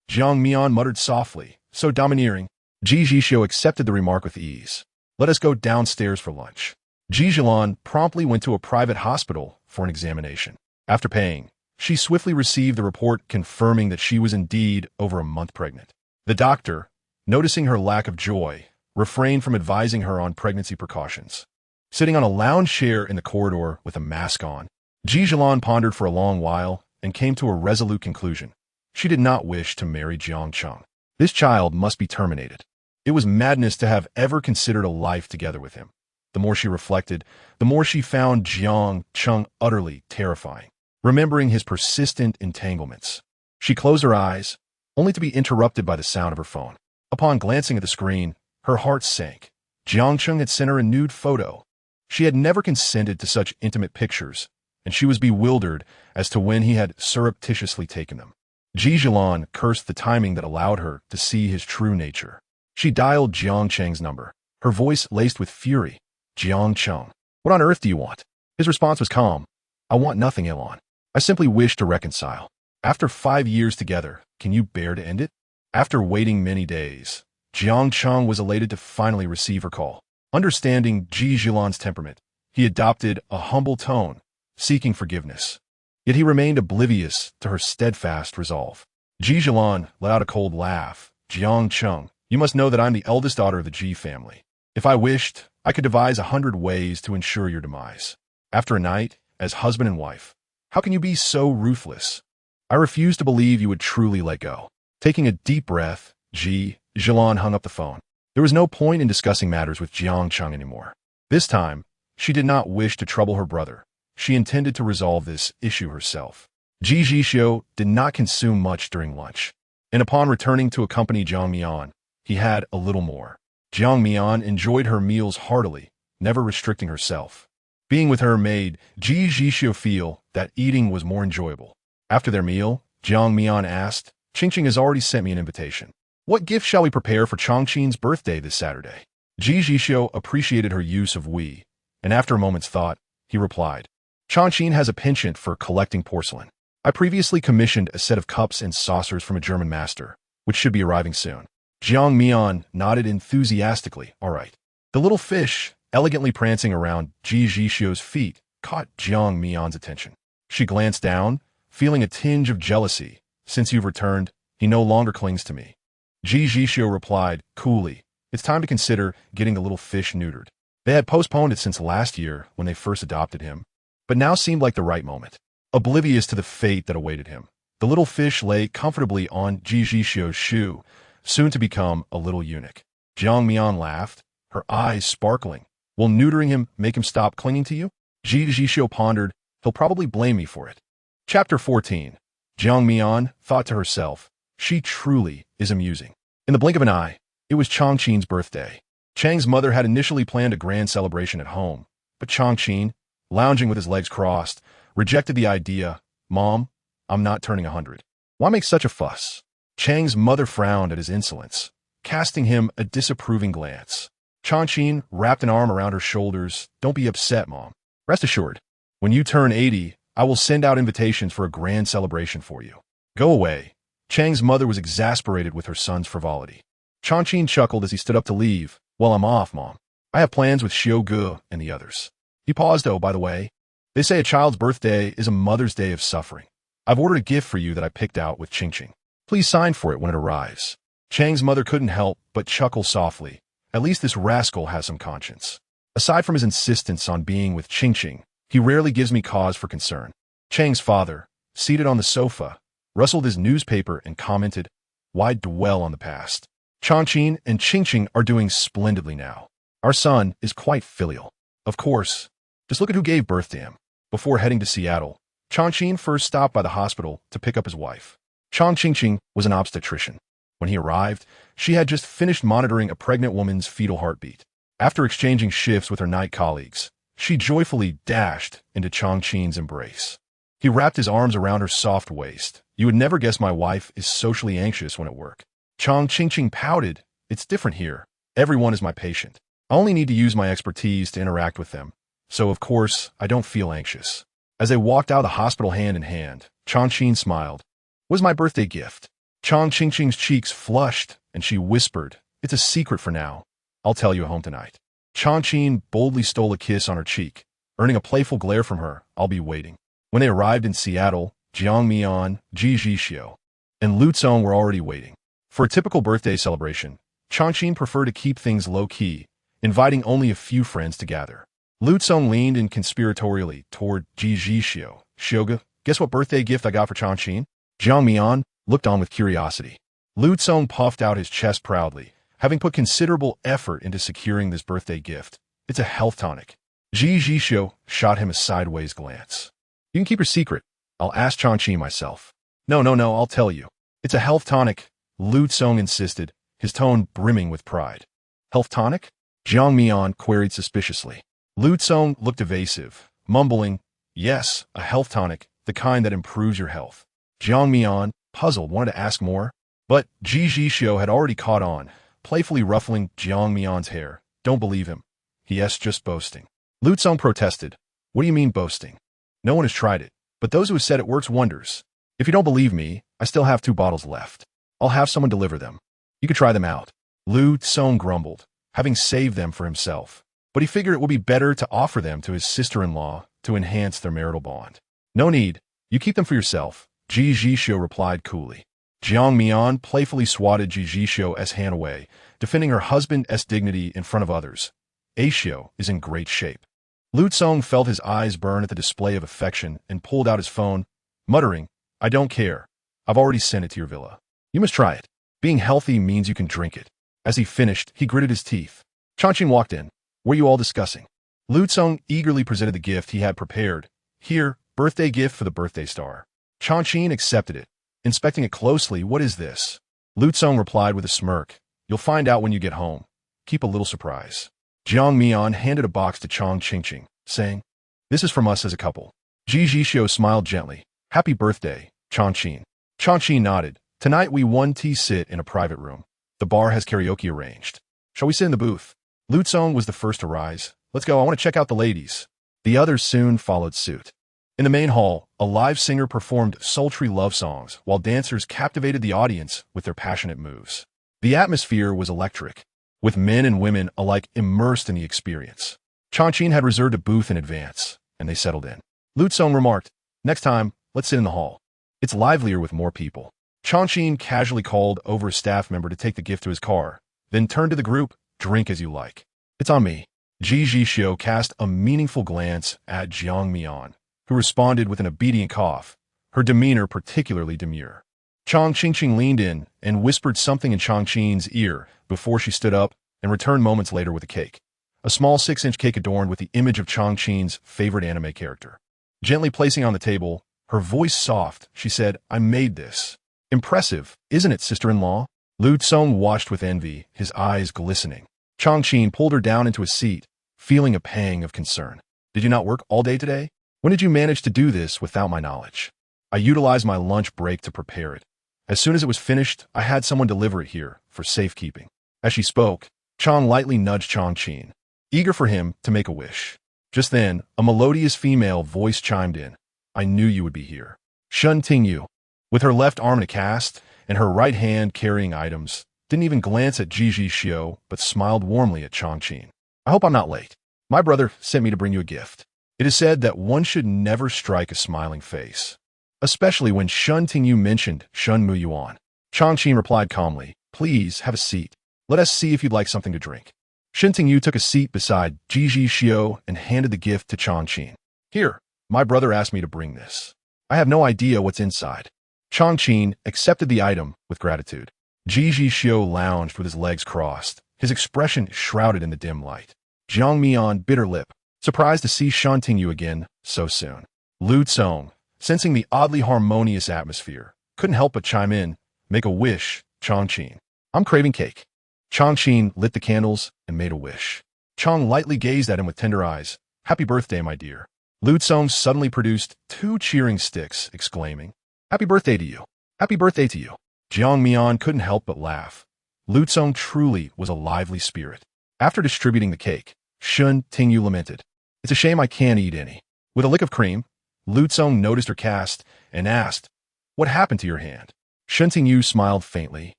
Jiang Mian muttered softly, so domineering. Ji Zhixiu accepted the remark with ease. "Let us go downstairs for lunch." Ji Zhilan promptly went to a private hospital for an examination. After paying, she swiftly received the report confirming that she was indeed over a month pregnant. The doctor, noticing her lack of joy, refrained from advising her on pregnancy precautions. Sitting on a lounge chair in the corridor with a mask on, Ji Zhilan pondered for a long while and came to a resolute conclusion. She did not wish to marry Jiang Cheng. This child must be terminated. It was madness to have ever considered a life together with him. The more she reflected, the more she found Jiang Cheng utterly terrifying, remembering his persistent entanglements. She closed her eyes, only to be interrupted by the sound of her phone. Upon glancing at the screen, her heart sank. Jiang Cheng had sent her a nude photo. She had never consented to such intimate pictures, and she was bewildered as to when he had surreptitiously taken them. Ji Zhilan cursed the timing that allowed her to see his true nature. She dialed Jiang Cheng's number, her voice laced with fury. "Jiang Cheng, what on earth do you want?" His response was calm. "I want nothing, Elon. I simply wish to reconcile. After 5 years together, can you bear to end it?" After waiting many days, Jiang Cheng was elated to finally receive her call. Understanding Ji Zhilan's temperament, he adopted a humble tone, seeking forgiveness. Yet he remained oblivious to her steadfast resolve. Ji Zhilan let out a cold laugh. "Jiang Cheng, you must know that I'm the eldest daughter of the Ji family. If I wished, I could devise 100 ways to ensure your demise. After a night, as husband and wife, how can you be so ruthless? I refuse to believe you would truly let go." Taking a deep breath, Ji Zhilan hung up the phone. There was no point in discussing matters with Jiang Cheng anymore. This time, she did not wish to trouble her brother. She intended to resolve this issue herself. Ji Zhixiu did not consume much during lunch, and upon returning to accompany Jiang Mian, he had a little more. Jiang Mian enjoyed her meals heartily, never restricting herself. Being with her made Ji Zhixiu feel that eating was more enjoyable. After their meal, Jiang Mian asked, "Qingqing has already sent me an invitation. What gift shall we prepare for Chongqing's birthday this Saturday?" Ji Zhixiu appreciated her use of we, and after a moment's thought, he replied, "Chongqing has a penchant for collecting porcelain. I previously commissioned a set of cups and saucers from a German master, which should be arriving soon." Jiang Mian nodded enthusiastically. "All right." The little fish, elegantly prancing around Ji Zhixiu's feet, caught Jiang Mian's attention. She glanced down, feeling a tinge of jealousy. "Since you've returned, he no longer clings to me." Ji Zhixiu replied coolly, "It's time to consider getting the little fish neutered." They had postponed it since last year when they first adopted him, but now seemed like the right moment. Oblivious to the fate that awaited him, the little fish lay comfortably on Ji Zhixiu's shoe, soon to become a little eunuch. Jiang Mian laughed, her eyes sparkling. "Will neutering him make him stop clinging to you?" Ji Zhixiu pondered, "He'll probably blame me for it." Chapter 14. Jiang Mian thought to herself, "She truly is amusing." In the blink of an eye, it was Chongqing's birthday. Chang's mother had initially planned a grand celebration at home, but Chongqing, lounging with his legs crossed, rejected the idea. "Mom, I'm not turning 100. Why make such a fuss?" Chang's mother frowned at his insolence, casting him a disapproving glance. Chongqing wrapped an arm around her shoulders. "Don't be upset, Mom. Rest assured, when you turn 80, I will send out invitations for a grand celebration for you. Go away." Chang's mother was exasperated with her son's frivolity. Changqing chuckled as he stood up to leave. Well, I'm off, Mom. I have plans with Xiu Ge and the others. He paused, oh, by the way. They say a child's birthday is a mother's day of suffering. I've ordered a gift for you that I picked out with Qingqing. Please sign for it when it arrives. Chang's mother couldn't help but chuckle softly. At least this rascal has some conscience. Aside from his insistence on being with Qingqing, he rarely gives me cause for concern. Chang's father, seated on the sofa, rustled his newspaper and commented, why dwell on the past? Changqing and Qingqing are doing splendidly now. Our son is quite filial. Of course. Just look at who gave birth to him. Before heading to Seattle, Changqing first stopped by the hospital to pick up his wife. Qingqing was an obstetrician. When he arrived, she had just finished monitoring a pregnant woman's fetal heartbeat. After exchanging shifts with her night colleagues, she joyfully dashed into Changqing's embrace. He wrapped his arms around her soft waist. You would never guess my wife is socially anxious when at work. Qingqing pouted. It's different here. Everyone is my patient. I only need to use my expertise to interact with them. So, of course, I don't feel anxious. As they walked out of the hospital hand in hand, Changqing smiled. Was my birthday gift. Qingqing's cheeks flushed, and she whispered, it's a secret for now. I'll tell you at home tonight. Changqing boldly stole a kiss on her cheek, earning a playful glare from her, I'll be waiting. When they arrived in Seattle, Jiang Mian, Ji Zhixiu, and Lu Cong were already waiting. For a typical birthday celebration, Changqing preferred to keep things low-key, inviting only a few friends to gather. Lu Cong leaned in conspiratorially toward Ji Zhixiu. Xiu, guess what birthday gift I got for Changqing? Jiang Mian looked on with curiosity. Lu Cong puffed out his chest proudly, having put considerable effort into securing this birthday gift. It's a health tonic. Ji Zhixiu shot him a sideways glance. You can keep your secret. I'll ask Changqing myself. No, I'll tell you. It's a health tonic, Lu Cong insisted, his tone brimming with pride. Health tonic? Jiang Mian queried suspiciously. Lu Cong looked evasive, mumbling, yes, a health tonic, the kind that improves your health. Jiang Mian, puzzled, wanted to ask more, but Ji Zhixiu had already caught on, playfully ruffling Jiang Mian's hair. Don't believe him. Yes, just boasting. Lu Cong protested. What do you mean boasting? No one has tried it, but those who have said it works wonders. If you don't believe me, I still have 2 bottles left. I'll have someone deliver them. You could try them out. Lu Cong grumbled, having saved them for himself. But he figured it would be better to offer them to his sister-in-law to enhance their marital bond. No need. You keep them for yourself, Ji Zhixiu replied coolly. Jiang Mian playfully swatted Ji Zhixiu's hand away, defending her husband's dignity in front of others. Xiu is in great shape. Lu Cong felt his eyes burn at the display of affection and pulled out his phone, muttering, I don't care. I've already sent it to your villa. You must try it. Being healthy means you can drink it. As he finished, he gritted his teeth. Changqing walked in. What are you all discussing? Lu Cong eagerly presented the gift he had prepared. Here, birthday gift for the birthday star. Changqing accepted it. Inspecting it closely, what is this? Lu Cong replied with a smirk. You'll find out when you get home. Keep a little surprise. Jiang Mian handed a box to Qingqing, saying, this is from us as a couple. Ji Zhixiu smiled gently. Happy birthday, Changqing. Changqing nodded. Tonight we 1T sit in a private room. The bar has karaoke arranged. Shall we sit in the booth? Lu Cong was the first to rise. Let's go, I want to check out the ladies. The others soon followed suit. In the main hall, a live singer performed sultry love songs, while dancers captivated the audience with their passionate moves. The atmosphere was electric, with men and women alike immersed in the experience. Changqing had reserved a booth in advance, and they settled in. Lu Cong remarked, next time, let's sit in the hall. It's livelier with more people. Changqing casually called over a staff member to take the gift to his car, then turned to the group, drink as you like. It's on me. Ji Zhixiu cast a meaningful glance at Jiang Mian, who responded with an obedient cough, her demeanor particularly demure. Changqing leaned in and whispered something in Changqing's ear before she stood up and returned moments later with a cake. A small 6-inch cake adorned with the image of Changqing's favorite anime character. Gently placing on the table, her voice soft, she said, I made this. Impressive, isn't it, sister-in-law? Lu Cong watched with envy, his eyes glistening. Changqing pulled her down into a seat, feeling a pang of concern. Did you not work all day today? When did you manage to do this without my knowledge? I utilized my lunch break to prepare it. As soon as it was finished, I had someone deliver it here for safekeeping. As she spoke, Chang lightly nudged Changqing, eager for him to make a wish. Just then, a melodious female voice chimed in. I knew you would be here. Shen Tingyu. With her left arm in a cast and her right hand carrying items, didn't even glance at Ji Zhixiu, but smiled warmly at Changqing. I hope I'm not late. My brother sent me to bring you a gift. It is said that one should never strike a smiling face, especially when Shen Tingyu mentioned Shen Muyuan. Changqing replied calmly, please have a seat. Let us see if you'd like something to drink. Shen Tingyu took a seat beside Ji Zhixiu and handed the gift to Changqing. Here, my brother asked me to bring this. I have no idea what's inside. Changqing accepted the item with gratitude. Ji Zhixiu lounged with his legs crossed, his expression shrouded in the dim light. Jiang Mian bit her lip, surprised to see Shen Tingyu again so soon. Lu Tsong, sensing the oddly harmonious atmosphere, couldn't help but chime in, make a wish, Changqing. I'm craving cake. Changqing lit the candles and made a wish. Chang lightly gazed at him with tender eyes. Happy birthday, my dear. Lu Tsong suddenly produced 2 cheering sticks, exclaiming, Happy birthday to you. Happy birthday to you. Jiang Mian couldn't help but laugh. Lu Tsong truly was a lively spirit. After distributing the cake, Shen Tingyu lamented, It's a shame I can't eat any. With a lick of cream, Lu Tsong noticed her cast and asked, What happened to your hand? Shen Tingyu smiled faintly,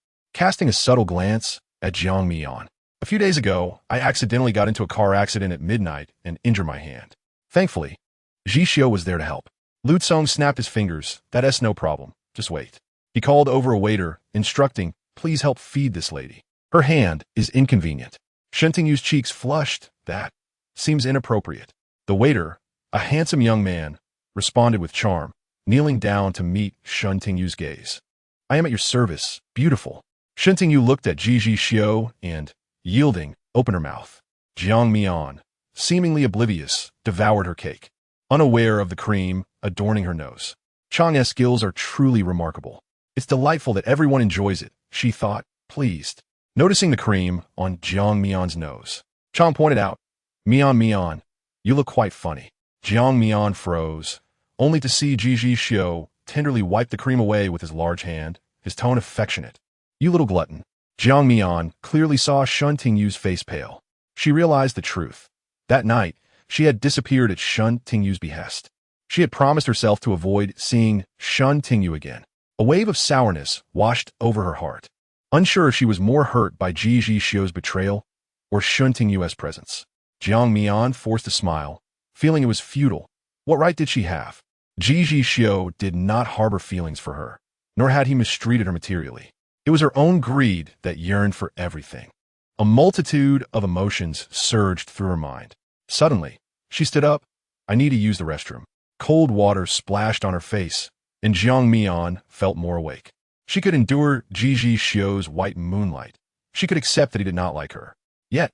casting a subtle glance at Jiang Mian. A few days ago, I accidentally got into a car accident at midnight and injured my hand. Thankfully, Zhixiu was there to help. Lu Tsong snapped his fingers. That's no problem. Just wait. He called over a waiter, instructing, Please help feed this lady. Her hand is inconvenient. Shen Tingyu's cheeks flushed. That seems inappropriate. The waiter, a handsome young man, responded with charm, kneeling down to meet Shen Tingyu's gaze. I am at your service, beautiful. Shen Tingyu looked at Ji Zhixiu and, yielding, opened her mouth. Jiang Mian, seemingly oblivious, devoured her cake, unaware of the cream adorning her nose. Chang's skills are truly remarkable. It's delightful that everyone enjoys it, she thought, pleased. Noticing the cream on Jiang Mian's nose, Chang pointed out, Mian, you look quite funny. Jiang Mian froze, only to see Ji Zhixiu tenderly wipe the cream away with his large hand, his tone affectionate. You little glutton. Jiang Mian clearly saw Shen Tingyu's face pale. She realized the truth. That night, she had disappeared at Shen Tingyu's behest. She had promised herself to avoid seeing Shen Tingyu again. A wave of sourness washed over her heart. Unsure if she was more hurt by Ji Zhixiu's betrayal or Shen Tingyu's presence. Jiang Mian forced a smile, feeling it was futile. What right did she have? Ji Zhixiu did not harbor feelings for her, nor had he mistreated her materially. It was her own greed that yearned for everything. A multitude of emotions surged through her mind. Suddenly, she stood up. I need to use the restroom. Cold water splashed on her face, and Jiang Mian felt more awake. She could endure Ji Zhixiu's white moonlight. She could accept that he did not like her. Yet,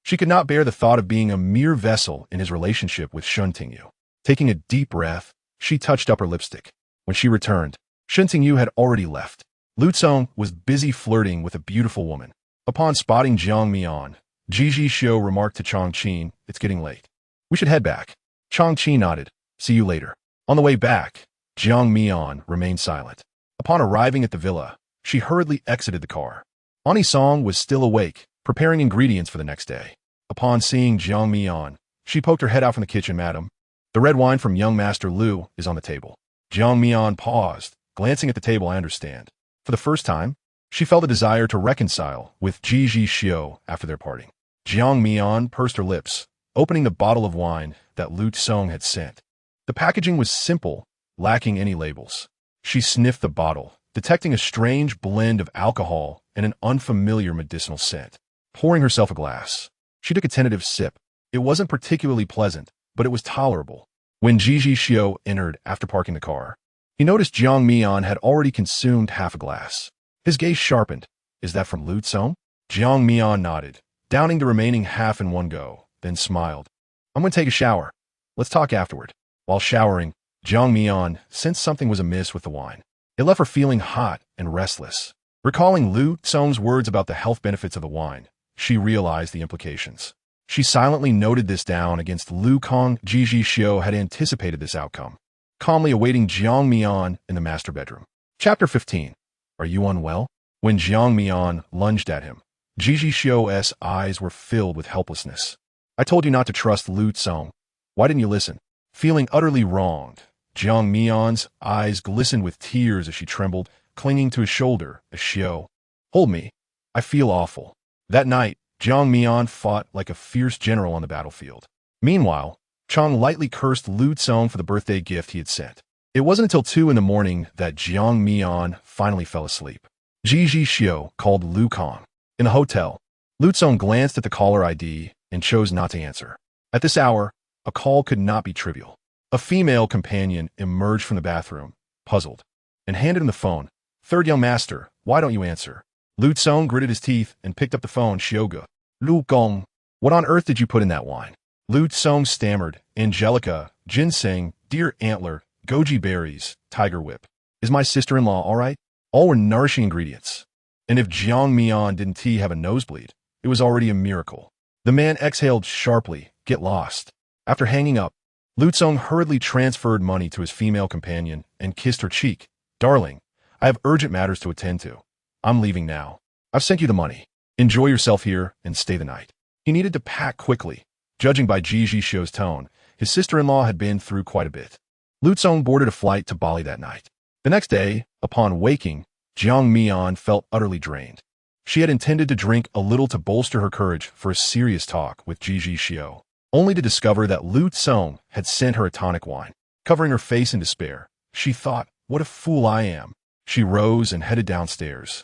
she could not bear the thought of being a mere vessel in his relationship with Shen Tingyu. Taking a deep breath, she touched up her lipstick. When she returned, Shen Tingyu had already left. Lu Tsong was busy flirting with a beautiful woman. Upon spotting Jiang Mian, Ji Zhixiu remarked to Changqing, It's getting late. We should head back. Changqing nodded. See you later. On the way back, Jiang Mian remained silent. Upon arriving at the villa, she hurriedly exited the car. Ani Song was still awake, preparing ingredients for the next day. Upon seeing Jiang Mian, she poked her head out from the kitchen. Madam, the red wine from young Master Lu is on the table. Jiang Mian paused, glancing at the table. I understand. For the first time, she felt a desire to reconcile with Ji Zhixiu after their parting. Jiang Mian pursed her lips, opening the bottle of wine that Lu Tsong had sent. The packaging was simple, lacking any labels. She sniffed the bottle, detecting a strange blend of alcohol and an unfamiliar medicinal scent. Pouring herself a glass, she took a tentative sip. It wasn't particularly pleasant, but it was tolerable. When Ji Zhixiu entered after parking the car, he noticed Jiang Mian had already consumed half a glass. His gaze sharpened. Is that from Lu Tsong? Jiang Mian nodded, downing the remaining half in one go, then smiled. I'm going to take a shower. Let's talk afterward. While showering, Jiang Mian sensed something was amiss with the wine. It left her feeling hot and restless. Recalling Lu Tsong's words about the health benefits of the wine, she realized the implications. She silently noted this down against Lu Kong. Ji Zhixiu had anticipated this outcome, calmly awaiting Jiang Mian in the master bedroom. Chapter 15. Are you unwell? When Jiang Mian lunged at him, Ji Zhixiu's eyes were filled with helplessness. I told you not to trust Lu Tsong. Why didn't you listen? Feeling utterly wronged, Jiang Mian's eyes glistened with tears as she trembled, clinging to his shoulder as Xiu. Hold me. I feel awful. That night, Jiang Mian fought like a fierce general on the battlefield. Meanwhile, Chang lightly cursed Lu Tsong for the birthday gift he had sent. It wasn't until 2 in the morning that Jiang Mian finally fell asleep. Ji Zhixiu called Lu Kong. In the hotel, Lu Tsong glanced at the caller ID and chose not to answer. At this hour, a call could not be trivial. A female companion emerged from the bathroom, puzzled, and handed him the phone. "Third young master, why don't you answer?" Lu Tsong gritted his teeth and picked up the phone. "Xioge. Lu Gong. What on earth did you put in that wine?" Lu Tsong stammered. "Angelica, ginseng, deer antler, goji berries, tiger whip. Is my sister-in-law all right?" All were nourishing ingredients. And if Jiang Mian didn't have a nosebleed, it was already a miracle. The man exhaled sharply. "Get lost." After hanging up, Lu Tsong hurriedly transferred money to his female companion and kissed her cheek. "Darling, I have urgent matters to attend to. I'm leaving now. I've sent you the money. Enjoy yourself here and stay the night." He needed to pack quickly. Judging by Ji Zhixiu's tone, his sister-in-law had been through quite a bit. Lu Tsong boarded a flight to Bali that night. The next day, upon waking, Jiang Mian felt utterly drained. She had intended to drink a little to bolster her courage for a serious talk with Ji Zhixiu, only to discover that Lu Tsong had sent her a tonic wine. Covering her face in despair, she thought, "What a fool I am." She rose and headed downstairs,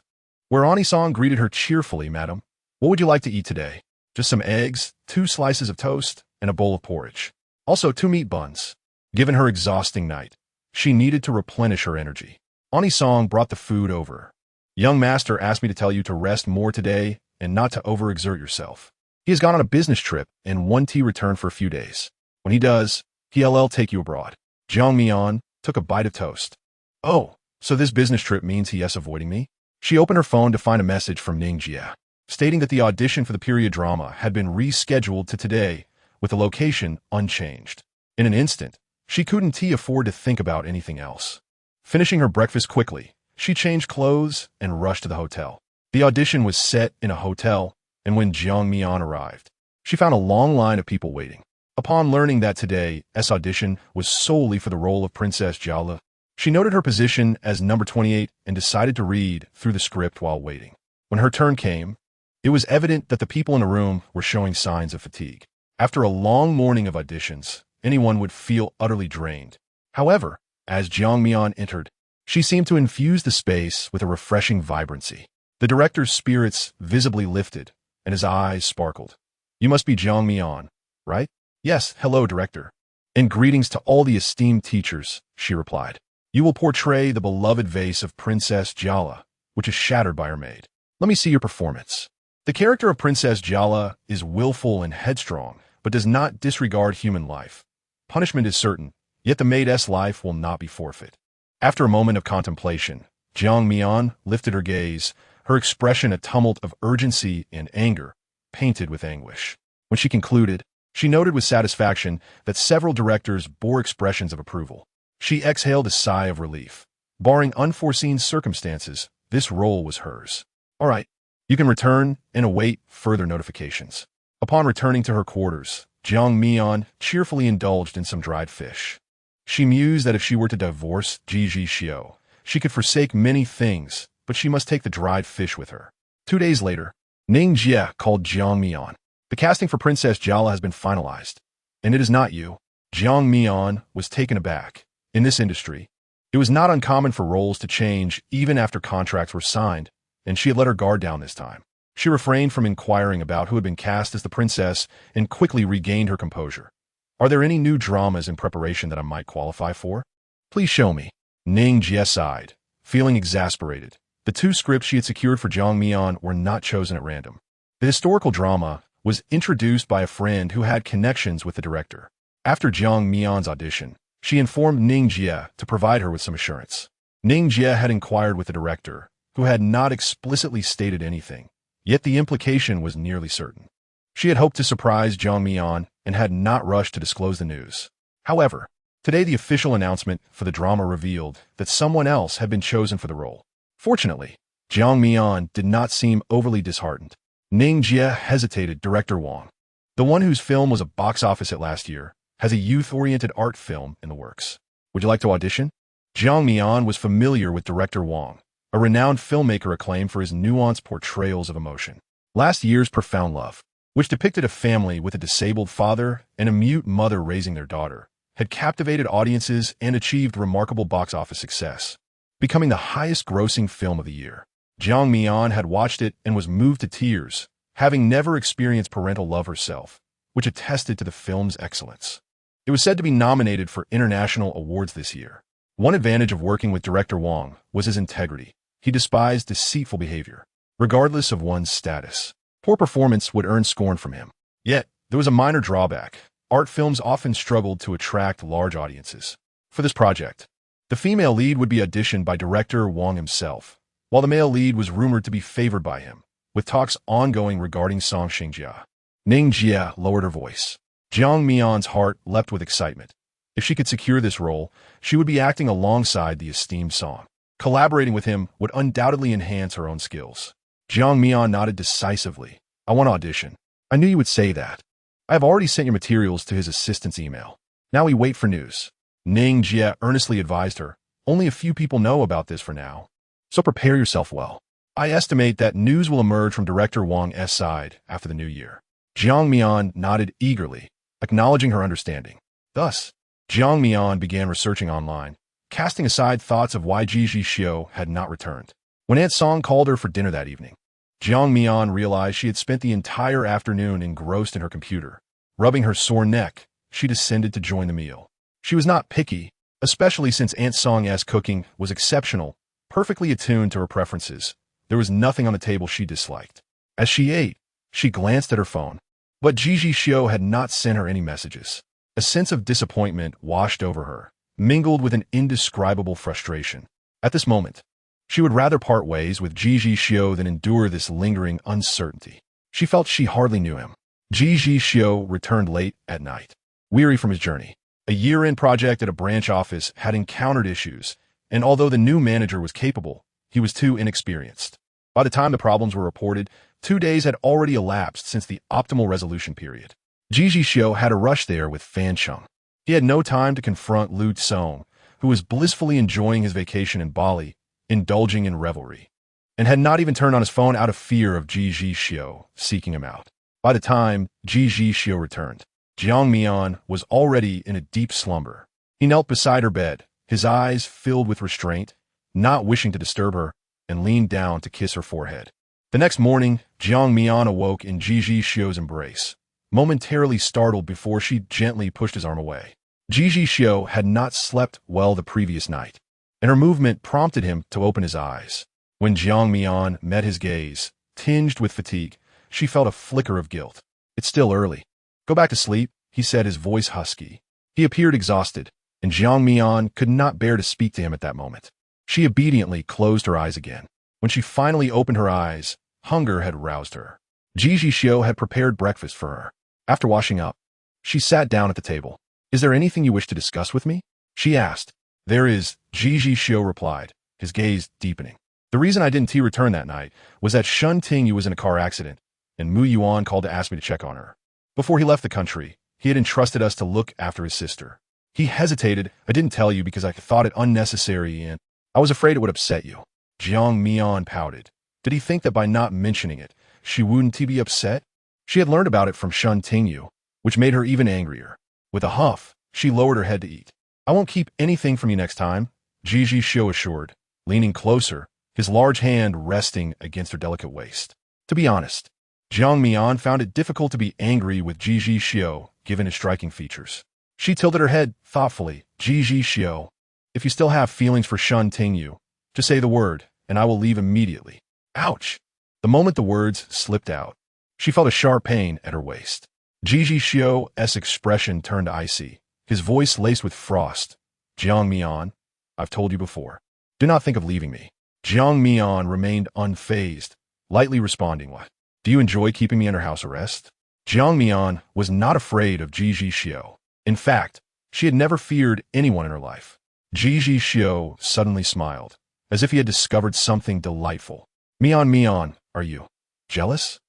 where Anisong greeted her cheerfully. "Madam, what would you like to eat today?" "Just some eggs, 2 slices of toast, and a bowl of porridge. Also 2 meat buns." Given her exhausting night, she needed to replenish her energy. Anisong brought the food over. "Young master asked me to tell you to rest more today and not to overexert yourself. He has gone on a business trip and won tea return for a few days. When he does, he'll take you abroad." Jiang Mian took a bite of toast. "Oh, so this business trip means he is avoiding me?" She opened her phone to find a message from Ning Jie, stating that the audition for the period drama had been rescheduled to today, with the location unchanged. In an instant, she couldn't afford to think about anything else. Finishing her breakfast quickly, she changed clothes and rushed to the hotel. The audition was set in a hotel, and when Jiang Mian arrived, she found a long line of people waiting. Upon learning that today's audition was solely for the role of Princess Jiala, she noted her position as number 28 and decided to read through the script while waiting. When her turn came, it was evident that the people in the room were showing signs of fatigue. After a long morning of auditions, anyone would feel utterly drained. However, as Jiang Mian entered, she seemed to infuse the space with a refreshing vibrancy. The director's spirits visibly lifted, and his eyes sparkled. "You must be Jiang Mian, right?" "Yes, hello, director. And greetings to all the esteemed teachers," she replied. "You will portray the beloved vase of Princess Jiala, which is shattered by her maid. Let me see your performance." The character of Princess Jiala is willful and headstrong, but does not disregard human life. Punishment is certain, yet the maid's life will not be forfeit. After a moment of contemplation, Jiang Mian lifted her gaze, her expression a tumult of urgency and anger, painted with anguish. When she concluded, she noted with satisfaction that several directors bore expressions of approval. She exhaled a sigh of relief. Barring unforeseen circumstances, this role was hers. "All right, you can return and await further notifications." Upon returning to her quarters, Jiang Mian cheerfully indulged in some dried fish. She mused that if she were to divorce Ji Zhixiu, she could forsake many things, but she must take the dried fish with her. 2 days later, Ning Jie called Jiang Mian. "The casting for Princess Jiala has been finalized, and it is not you." Jiang Mian was taken aback. In this industry, it was not uncommon for roles to change even after contracts were signed, and she had let her guard down this time. She refrained from inquiring about who had been cast as the princess and quickly regained her composure. "Are there any new dramas in preparation that I might qualify for? Please show me." Ning Jie sighed, feeling exasperated. The 2 scripts she had secured for Jiang Mian were not chosen at random. The historical drama was introduced by a friend who had connections with the director. After Jiang Mian's audition, she informed Ning Jie to provide her with some assurance. Ning Jie had inquired with the director, who had not explicitly stated anything, yet the implication was nearly certain. She had hoped to surprise Jiang Mian and had not rushed to disclose the news. However, today the official announcement for the drama revealed that someone else had been chosen for the role. Fortunately, Jiang Mian did not seem overly disheartened. Ning Jie hesitated. "Director Wang, the one whose film was a box office hit last year, has a youth-oriented art film in the works. Would you like to audition?" Jiang Mian was familiar with director Wang, a renowned filmmaker acclaimed for his nuanced portrayals of emotion. Last year's Profound Love, which depicted a family with a disabled father and a mute mother raising their daughter, had captivated audiences and achieved remarkable box office success, becoming the highest-grossing film of the year. Jiang Mian had watched it and was moved to tears, having never experienced parental love herself, which attested to the film's excellence. It was said to be nominated for international awards this year. One advantage of working with director Wang was his integrity. He despised deceitful behavior, regardless of one's status. Poor performance would earn scorn from him. Yet, there was a minor drawback. Art films often struggled to attract large audiences. For this project, the female lead would be auditioned by director Wang himself, while the male lead was rumored to be favored by him, with talks ongoing regarding Song Xingjia. Ning Jia lowered her voice. Jiang Mian's heart leapt with excitement. If she could secure this role, she would be acting alongside the esteemed Song. Collaborating with him would undoubtedly enhance her own skills. Jiang Mian nodded decisively. I want to audition. I knew you would say that. I have already sent your materials to his assistant's email. Now we wait for news. Ning Jia earnestly advised her. Only a few people know about this for now, so prepare yourself well. I estimate that news will emerge from director Wang's side after the new year. Jiang Mian nodded eagerly, acknowledging her understanding. Thus, Jiang Mian began researching online, casting aside thoughts of why Ji Zhixiu had not returned. When Aunt Song called her for dinner that evening, Jiang Mian realized she had spent the entire afternoon engrossed in her computer. Rubbing her sore neck, she descended to join the meal. She was not picky, especially since Aunt Song's cooking was exceptional, perfectly attuned to her preferences. There was nothing on the table she disliked. As she ate, she glanced at her phone, but Ji Zhixiu had not sent her any messages. A sense of disappointment washed over her, mingled with an indescribable frustration. At this moment, she would rather part ways with Ji Zhixiu than endure this lingering uncertainty. She felt she hardly knew him. Ji Zhixiu returned late at night, weary from his journey. A year-end project at a branch office had encountered issues, and although the new manager was capable, he was too inexperienced. By the time the problems were reported, 2 days had already elapsed since the optimal resolution period. Ji Zhixiu had to rush there with Fan Cheng. He had no time to confront Lu Song, who was blissfully enjoying his vacation in Bali, indulging in revelry, and had not even turned on his phone out of fear of Ji Zhixiu seeking him out. By the time Ji Zhixiu returned, Jiang Mian was already in a deep slumber. He knelt beside her bed, his eyes filled with restraint, not wishing to disturb her, and leaned down to kiss her forehead. The next morning, Jiang Mian awoke in Ji Zhixiu's embrace, momentarily startled before she gently pushed his arm away. Ji Zhixiu had not slept well the previous night, and her movement prompted him to open his eyes. When Jiang Mian met his gaze, tinged with fatigue, she felt a flicker of guilt. It's still early. Go back to sleep, he said, his voice husky. He appeared exhausted, and Jiang Mian could not bear to speak to him at that moment. She obediently closed her eyes again. When she finally opened her eyes, hunger had roused her. Ji Zhixiu had prepared breakfast for her. After washing up, she sat down at the table. Is there anything you wish to discuss with me? She asked. There is, Ji Zhixiu replied, his gaze deepening. The reason I didn't return that night was that Shen Tingyu was in a car accident, and Mu Yuan called to ask me to check on her. Before he left the country, he had entrusted us to look after his sister. He hesitated. I didn't tell you because I thought it unnecessary and I was afraid it would upset you. Jiang Mian pouted. Did he think that by not mentioning it, she wouldn't be upset? She had learned about it from Shen Tingyu, which made her even angrier. With a huff, she lowered her head to eat. I won't keep anything from you next time, Ji Zhixiu assured, leaning closer, his large hand resting against her delicate waist. To be honest, Jiang Mian found it difficult to be angry with Ji Zhixiu, given his striking features. She tilted her head thoughtfully. Ji Zhixiu, if you still have feelings for Shen Tingyu, just say the word, and I will leave immediately. Ouch! The moment the words slipped out, she felt a sharp pain at her waist. Ji Zhixiu's expression turned icy, his voice laced with frost. Jiang Mian, I've told you before. Do not think of leaving me. Jiang Mian remained unfazed, lightly responding, what? Do you enjoy keeping me under house arrest? Jiang Mian was not afraid of Ji Zhixiu. In fact, she had never feared anyone in her life. Ji Zhixiu suddenly smiled, as if he had discovered something delightful. Mian, are you jealous?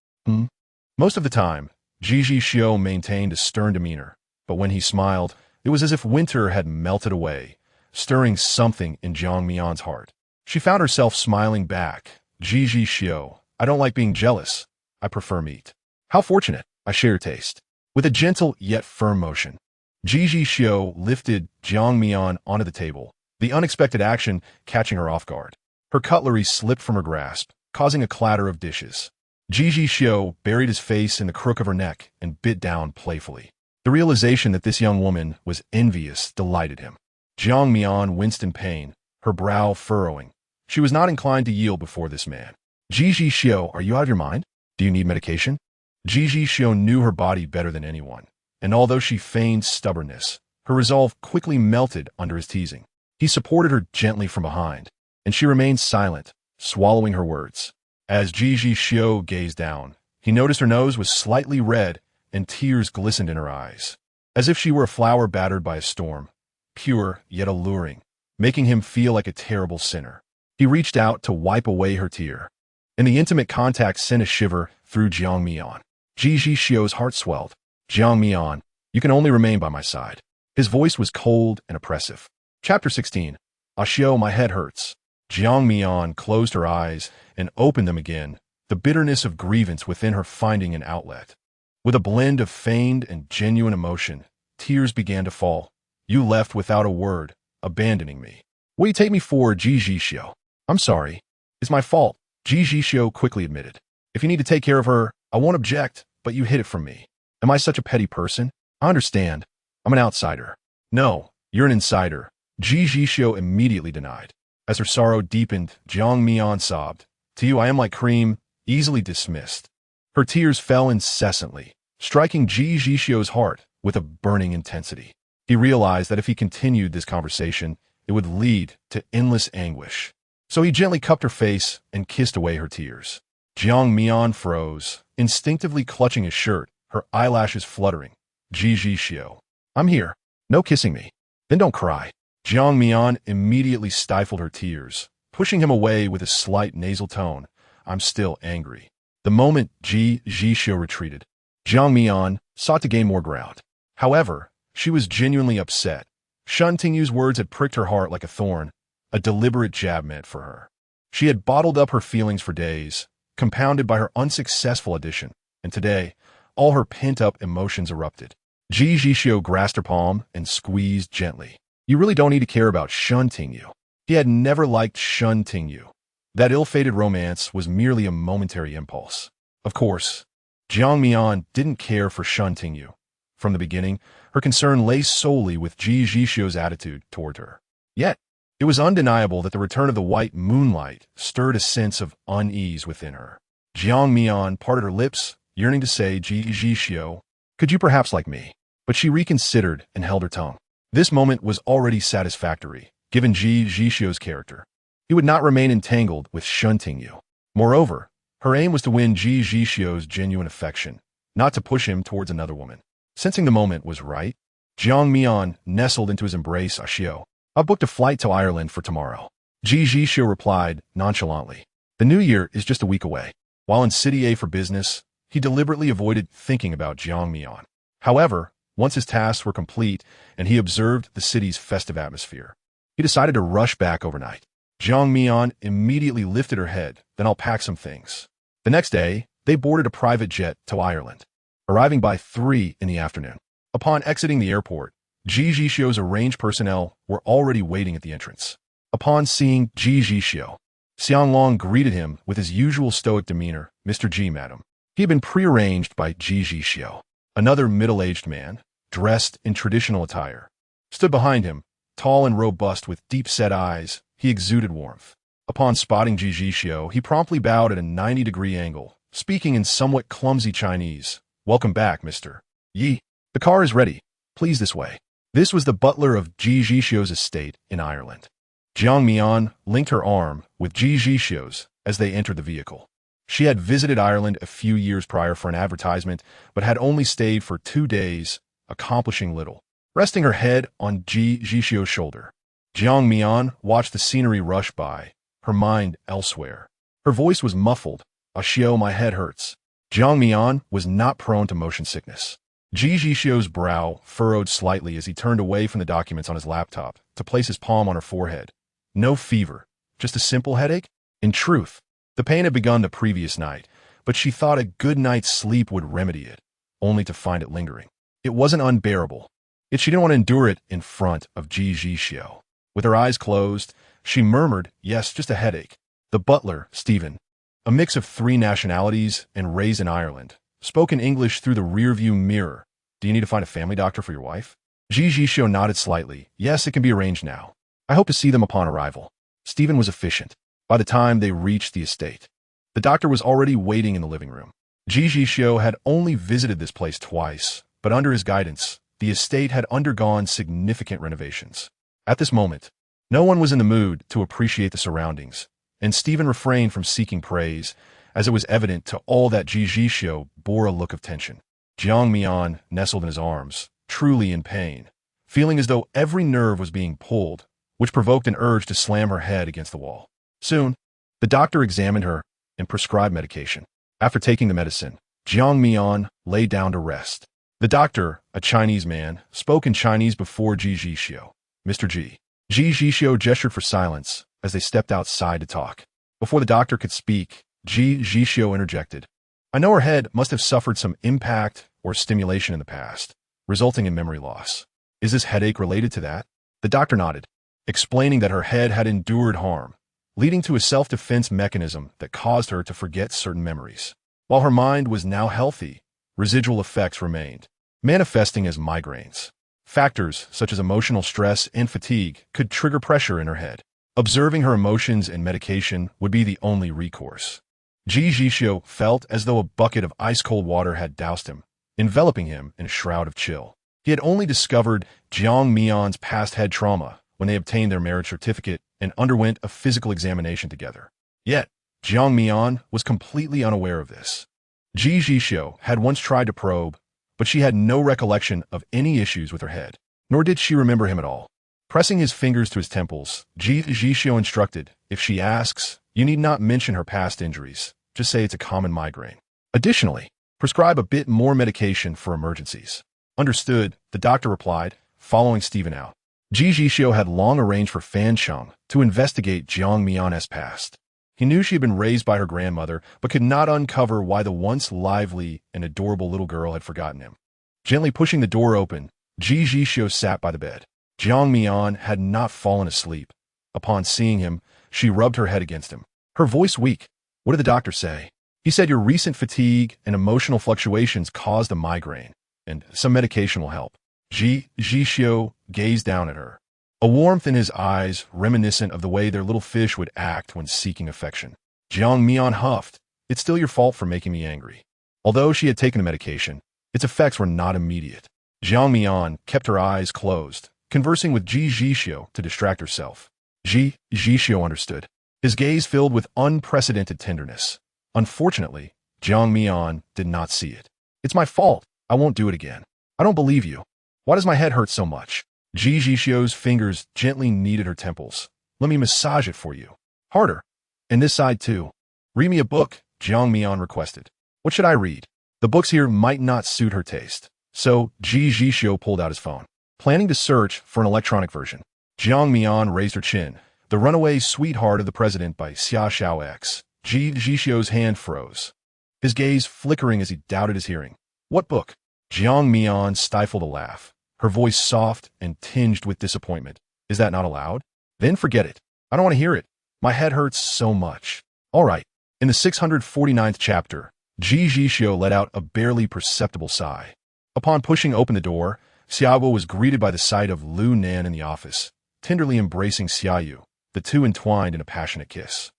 Most of the time, Ji Zhixiu maintained a stern demeanor, but when he smiled, it was as if winter had melted away, stirring something in Jiang Mian's heart. She found herself smiling back. Ji Zhixiu, I don't like being jealous. I prefer meat. How fortunate. I share your taste. With a gentle yet firm motion, Ji Zhixiu lifted Jiang Mian onto the table, the unexpected action catching her off guard. Her cutlery slipped from her grasp, causing a clatter of dishes. Ji Zhixiu buried his face in the crook of her neck and bit down playfully. The realization that this young woman was envious delighted him. Jiang Mian winced in pain, her brow furrowing. She was not inclined to yield before this man. Ji Zhixiu, are you out of your mind? Do you need medication? Ji Zhixiu knew her body better than anyone, and although she feigned stubbornness, her resolve quickly melted under his teasing. He supported her gently from behind, and she remained silent, swallowing her words. As Ji Zhixiu gazed down, he noticed her nose was slightly red and tears glistened in her eyes, as if she were a flower battered by a storm, pure yet alluring, making him feel like a terrible sinner. He reached out to wipe away her tear, and the intimate contact sent a shiver through Jiang Mian. Ji Zhixiu's heart swelled. Jiang Mian, you can only remain by my side. His voice was cold and oppressive. Chapter 16. Xiu, my head hurts. Jiang Mian closed her eyes and opened them again, the bitterness of grievance within her finding an outlet. With a blend of feigned and genuine emotion, tears began to fall. You left without a word, abandoning me. What do you take me for, Ji Zhixiu? I'm sorry. It's my fault, Ji Zhixiu quickly admitted. If you need to take care of her, I won't object, but you hid it from me. Am I such a petty person? I understand. I'm an outsider. No, you're an insider, Ji Zhixiu immediately denied. As her sorrow deepened, Jiang Mian sobbed. To you I am like cream, easily dismissed. Her tears fell incessantly, striking Ji Zhixiu's heart with a burning intensity. He realized that if he continued this conversation, it would lead to endless anguish. So he gently cupped her face and kissed away her tears. Jiang Mian froze, instinctively clutching his shirt, her eyelashes fluttering. Ji Zhixiu, I'm here. No kissing me. Then don't cry. Jiang Mian immediately stifled her tears, pushing him away with a slight nasal tone. I'm still angry. The moment Ji Zhixiu retreated, Jiang Mian sought to gain more ground. However, she was genuinely upset. Shen Tingyu's words had pricked her heart like a thorn, a deliberate jab meant for her. She had bottled up her feelings for days, compounded by her unsuccessful audition, and today, all her pent-up emotions erupted. Ji Zhixiu grasped her palm and squeezed gently. You really don't need to care about Shen Tingyu. He had never liked Shen Tingyu. That ill-fated romance was merely a momentary impulse. Of course, Jiang Mian didn't care for Shen Tingyu. From the beginning, her concern lay solely with Ji Zhixiu's attitude toward her. Yet, it was undeniable that the return of the white moonlight stirred a sense of unease within her. Jiang Mian parted her lips, yearning to say, Ji Zhixiu, could you perhaps like me? But she reconsidered and held her tongue. This moment was already satisfactory, given Ji Zhixiu's character. He would not remain entangled with Shen Tingyu. Moreover, her aim was to win Ji Zhixiu's genuine affection, not to push him towards another woman. Sensing the moment was right, Jiang Mian nestled into his embrace. Xiu, I've booked a flight to Ireland for tomorrow. Ji Zhixiu replied nonchalantly. The new year is just a week away. While in City A for business, he deliberately avoided thinking about Jiang Mian. However, once his tasks were complete and he observed the city's festive atmosphere, he decided to rush back overnight. Jiang Mian immediately lifted her head, then I'll pack some things. The next day, they boarded a private jet to Ireland, arriving by 3 in the afternoon. Upon exiting the airport, Ji Zhixiu's arranged personnel were already waiting at the entrance. Upon seeing Ji Zhixiu, Xianglong greeted him with his usual stoic demeanor. Mr. Ji, madam. He had been prearranged by Ji Zhixiu. Another middle-aged man, dressed in traditional attire, stood behind him, tall and robust with deep-set eyes. He exuded warmth. Upon spotting Ji Zhixiu, he promptly bowed at a 90-degree angle, speaking in somewhat clumsy Chinese. Welcome back, Mr. Yi. The car is ready. Please this way. This was the butler of Ji Zhixiu's estate in Ireland. Jiang Mian linked her arm with Ji Zhixiu's as they entered the vehicle. She had visited Ireland a few years prior for an advertisement, but had only stayed for 2 days, accomplishing little. Resting her head on Ji Zhixiu's shoulder, Jiang Mian watched the scenery rush by, her mind elsewhere. Her voice was muffled. Xiu, my head hurts. Jiang Mian was not prone to motion sickness. Ji Zhixiu's brow furrowed slightly as he turned away from the documents on his laptop to place his palm on her forehead. No fever, Just a simple headache? In truth, the pain had begun the previous night, but she thought a good night's sleep would remedy it, only to find it lingering. It wasn't unbearable, yet she didn't want to endure it in front of Ji Zhixiu. With her eyes closed, she murmured, "Yes, just a headache." The butler, Stephen, a mix of 3 nationalities and raised in Ireland, spoke in English through the rearview mirror. "Do you need to find a family doctor for your wife?" Ji Zhixiu nodded slightly. "Yes, it can be arranged now. I hope to see them upon arrival." Stephen was efficient. By the time they reached the estate, the doctor was already waiting in the living room. Ji Zhixiu had only visited this place twice, but under his guidance, the estate had undergone significant renovations. At this moment, no one was in the mood to appreciate the surroundings, and Stephen refrained from seeking praise, as it was evident to all that Ji Zhixiu bore a look of tension. Jiang Mian nestled in his arms, truly in pain, feeling as though every nerve was being pulled, which provoked an urge to slam her head against the wall. Soon, the doctor examined her and prescribed medication. After taking the medicine, Jiang Mian lay down to rest. The doctor, a Chinese man, spoke in Chinese before Ji Zhixiu. "Mr. Ji." Ji Zhixiu gestured for silence as they stepped outside to talk. Before the doctor could speak, Ji Zhixiu interjected. "I know her head must have suffered some impact or stimulation in the past, resulting in memory loss. Is this headache related to that?" The doctor nodded, explaining that her head had endured harm, leading to a self-defense mechanism that caused her to forget certain memories. While her mind was now healthy, residual effects remained, manifesting as migraines. Factors such as emotional stress and fatigue could trigger pressure in her head. Observing her emotions and medication would be the only recourse. Ji Zhixiu felt as though a bucket of ice-cold water had doused him, enveloping him in a shroud of chill. He had only discovered Jiang Mian's past head trauma when they obtained their marriage certificate and underwent a physical examination together. Yet, Jiang Mian was completely unaware of this. Ji Zhixiu had once tried to probe, but she had no recollection of any issues with her head, nor did she remember him at all. Pressing his fingers to his temples, Ji Zhixiu instructed, "If she asks, you need not mention her past injuries. Just say it's a common migraine. Additionally, prescribe a bit more medication for emergencies." "Understood," the doctor replied, following Stephen out. Ji Zhixiu had long arranged for Fan Cheng to investigate Jiang Mian's past. He knew she had been raised by her grandmother, but could not uncover why the once lively and adorable little girl had forgotten him. Gently pushing the door open, Ji Zhixiu sat by the bed. Jiang Mian had not fallen asleep. Upon seeing him, she rubbed her head against him, her voice weak. "What did the doctor say?" "He said your recent fatigue and emotional fluctuations caused a migraine, and some medication will help." Ji Zhixiu gazed down at her, a warmth in his eyes reminiscent of the way their little fish would act when seeking affection. Jiang Mian huffed. "It's still your fault for making me angry." Although she had taken the medication, its effects were not immediate. Jiang Mian kept her eyes closed, conversing with Ji Zhixiu to distract herself. Ji Zhixiu understood, his gaze filled with unprecedented tenderness. Unfortunately, Jiang Mian did not see it. "It's my fault. I won't do it again." "I don't believe you. Why does my head hurt so much?" Ji Zhixiu's fingers gently kneaded her temples. "Let me massage it for you. Harder. And this side too." "Read me a book," Jiang Mian requested. "What should I read?" The books here might not suit her taste, so Ji Zhixiu pulled out his phone, planning to search for an electronic version. Jiang Mian raised her chin. "The Runaway Sweetheart of the President" by Xia Xiao X. Ji Zhixiu's hand froze, his gaze flickering as he doubted his hearing. "What book?" Jiang Mian stifled a laugh, her voice soft and tinged with disappointment. "Is that not allowed? Then forget it. I don't want to hear it. My head hurts so much." "All right." In the 649th chapter, Ji Zhixiu let out a barely perceptible sigh. Upon pushing open the door, Xiaoguo was greeted by the sight of Lu Nan in the office, tenderly embracing Xiaoyu, the two entwined in a passionate kiss.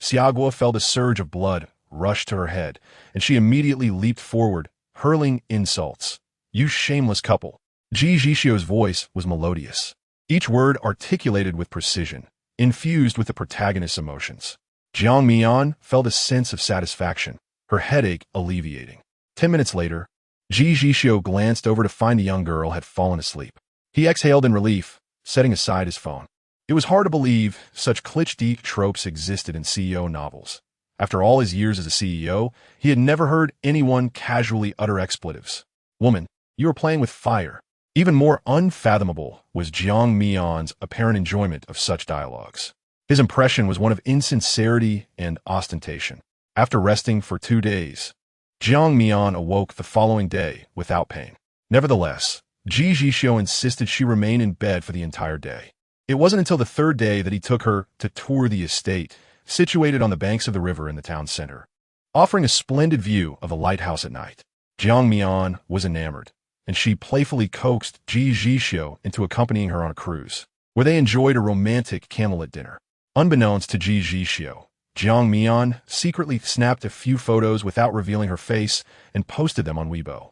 Xiaoguo felt a surge of blood rush to her head, and she immediately leaped forward, hurling insults. "You shameless couple." Ji Zhixiu's voice was melodious, each word articulated with precision, infused with the protagonist's emotions. Jiang Mian felt a sense of satisfaction, her headache alleviating. 10 minutes later, Ji Zhixiu glanced over to find the young girl had fallen asleep. He exhaled in relief, setting aside his phone. It was hard to believe such cliché tropes existed in CEO novels. After all his years as a CEO, he had never heard anyone casually utter expletives. "Woman, you are playing with fire." Even more unfathomable was Jiang Mian's apparent enjoyment of such dialogues. His impression was one of insincerity and ostentation. After resting for 2 days, Jiang Mian awoke the following day without pain. Nevertheless, Ji Zhixiu insisted she remain in bed for the entire day. It wasn't until the 3rd day that he took her to tour the estate, situated on the banks of the river in the town center, offering a splendid view of the lighthouse at night. Jiang Mian was enamored, and she playfully coaxed Ji Zhixiu into accompanying her on a cruise, where they enjoyed a romantic candlelit dinner. Unbeknownst to Ji Zhixiu, Jiang Mian secretly snapped a few photos without revealing her face and posted them on Weibo.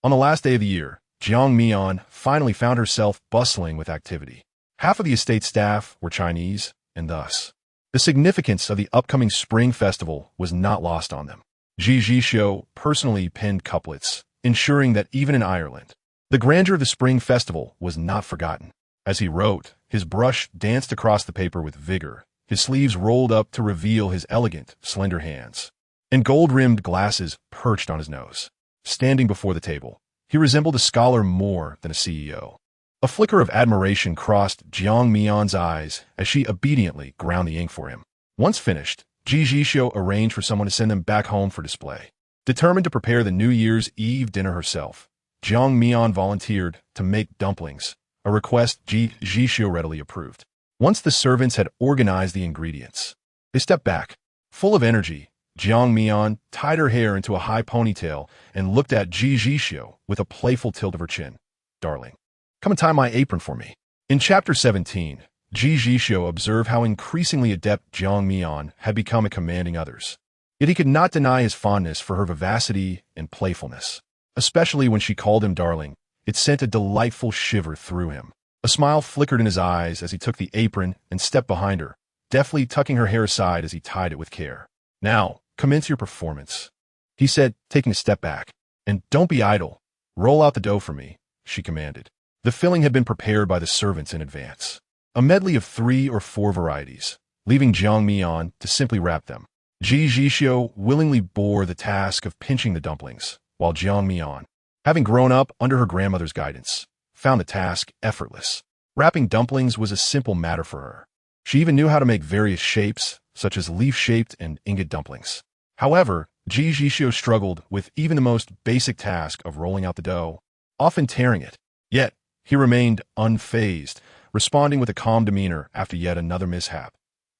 On the last day of the year, Jiang Mian finally found herself bustling with activity. Half of the estate staff were Chinese, and thus, the significance of the upcoming Spring Festival was not lost on them. Ji Zhixiu personally penned couplets, ensuring that even in Ireland, the grandeur of the Spring Festival was not forgotten. As he wrote, his brush danced across the paper with vigor, his sleeves rolled up to reveal his elegant, slender hands, and gold-rimmed glasses perched on his nose. Standing before the table, he resembled a scholar more than a CEO. A flicker of admiration crossed Jiang Mian's eyes as she obediently ground the ink for him. Once finished, Ji Zhixiu arranged for someone to send them back home for display. Determined to prepare the New Year's Eve dinner herself, Jiang Mian volunteered to make dumplings, a request Ji Zhixiu readily approved. Once the servants had organized the ingredients, they stepped back. Full of energy, Jiang Mian tied her hair into a high ponytail and looked at Ji Zhixiu with a playful tilt of her chin. "Darling, come and tie my apron for me." In Chapter 17, Ji Zhixiu observed how increasingly adept Jiang Mian had become at commanding others. Yet he could not deny his fondness for her vivacity and playfulness. Especially when she called him darling, it sent a delightful shiver through him. A smile flickered in his eyes as he took the apron and stepped behind her, deftly tucking her hair aside as he tied it with care. "Now, commence your performance," he said, taking a step back. "And don't be idle. Roll out the dough for me," she commanded. The filling had been prepared by the servants in advance. A medley of 3 or 4 varieties, leaving Jiang Mian to simply wrap them. Ji Zhixiu willingly bore the task of pinching the dumplings, while Jiang Mian, having grown up under her grandmother's guidance, found the task effortless. Wrapping dumplings was a simple matter for her. She even knew how to make various shapes, such as leaf-shaped and ingot dumplings. However, Ji Zhixiu struggled with even the most basic task of rolling out the dough, often tearing it. Yet, he remained unfazed, responding with a calm demeanor after yet another mishap.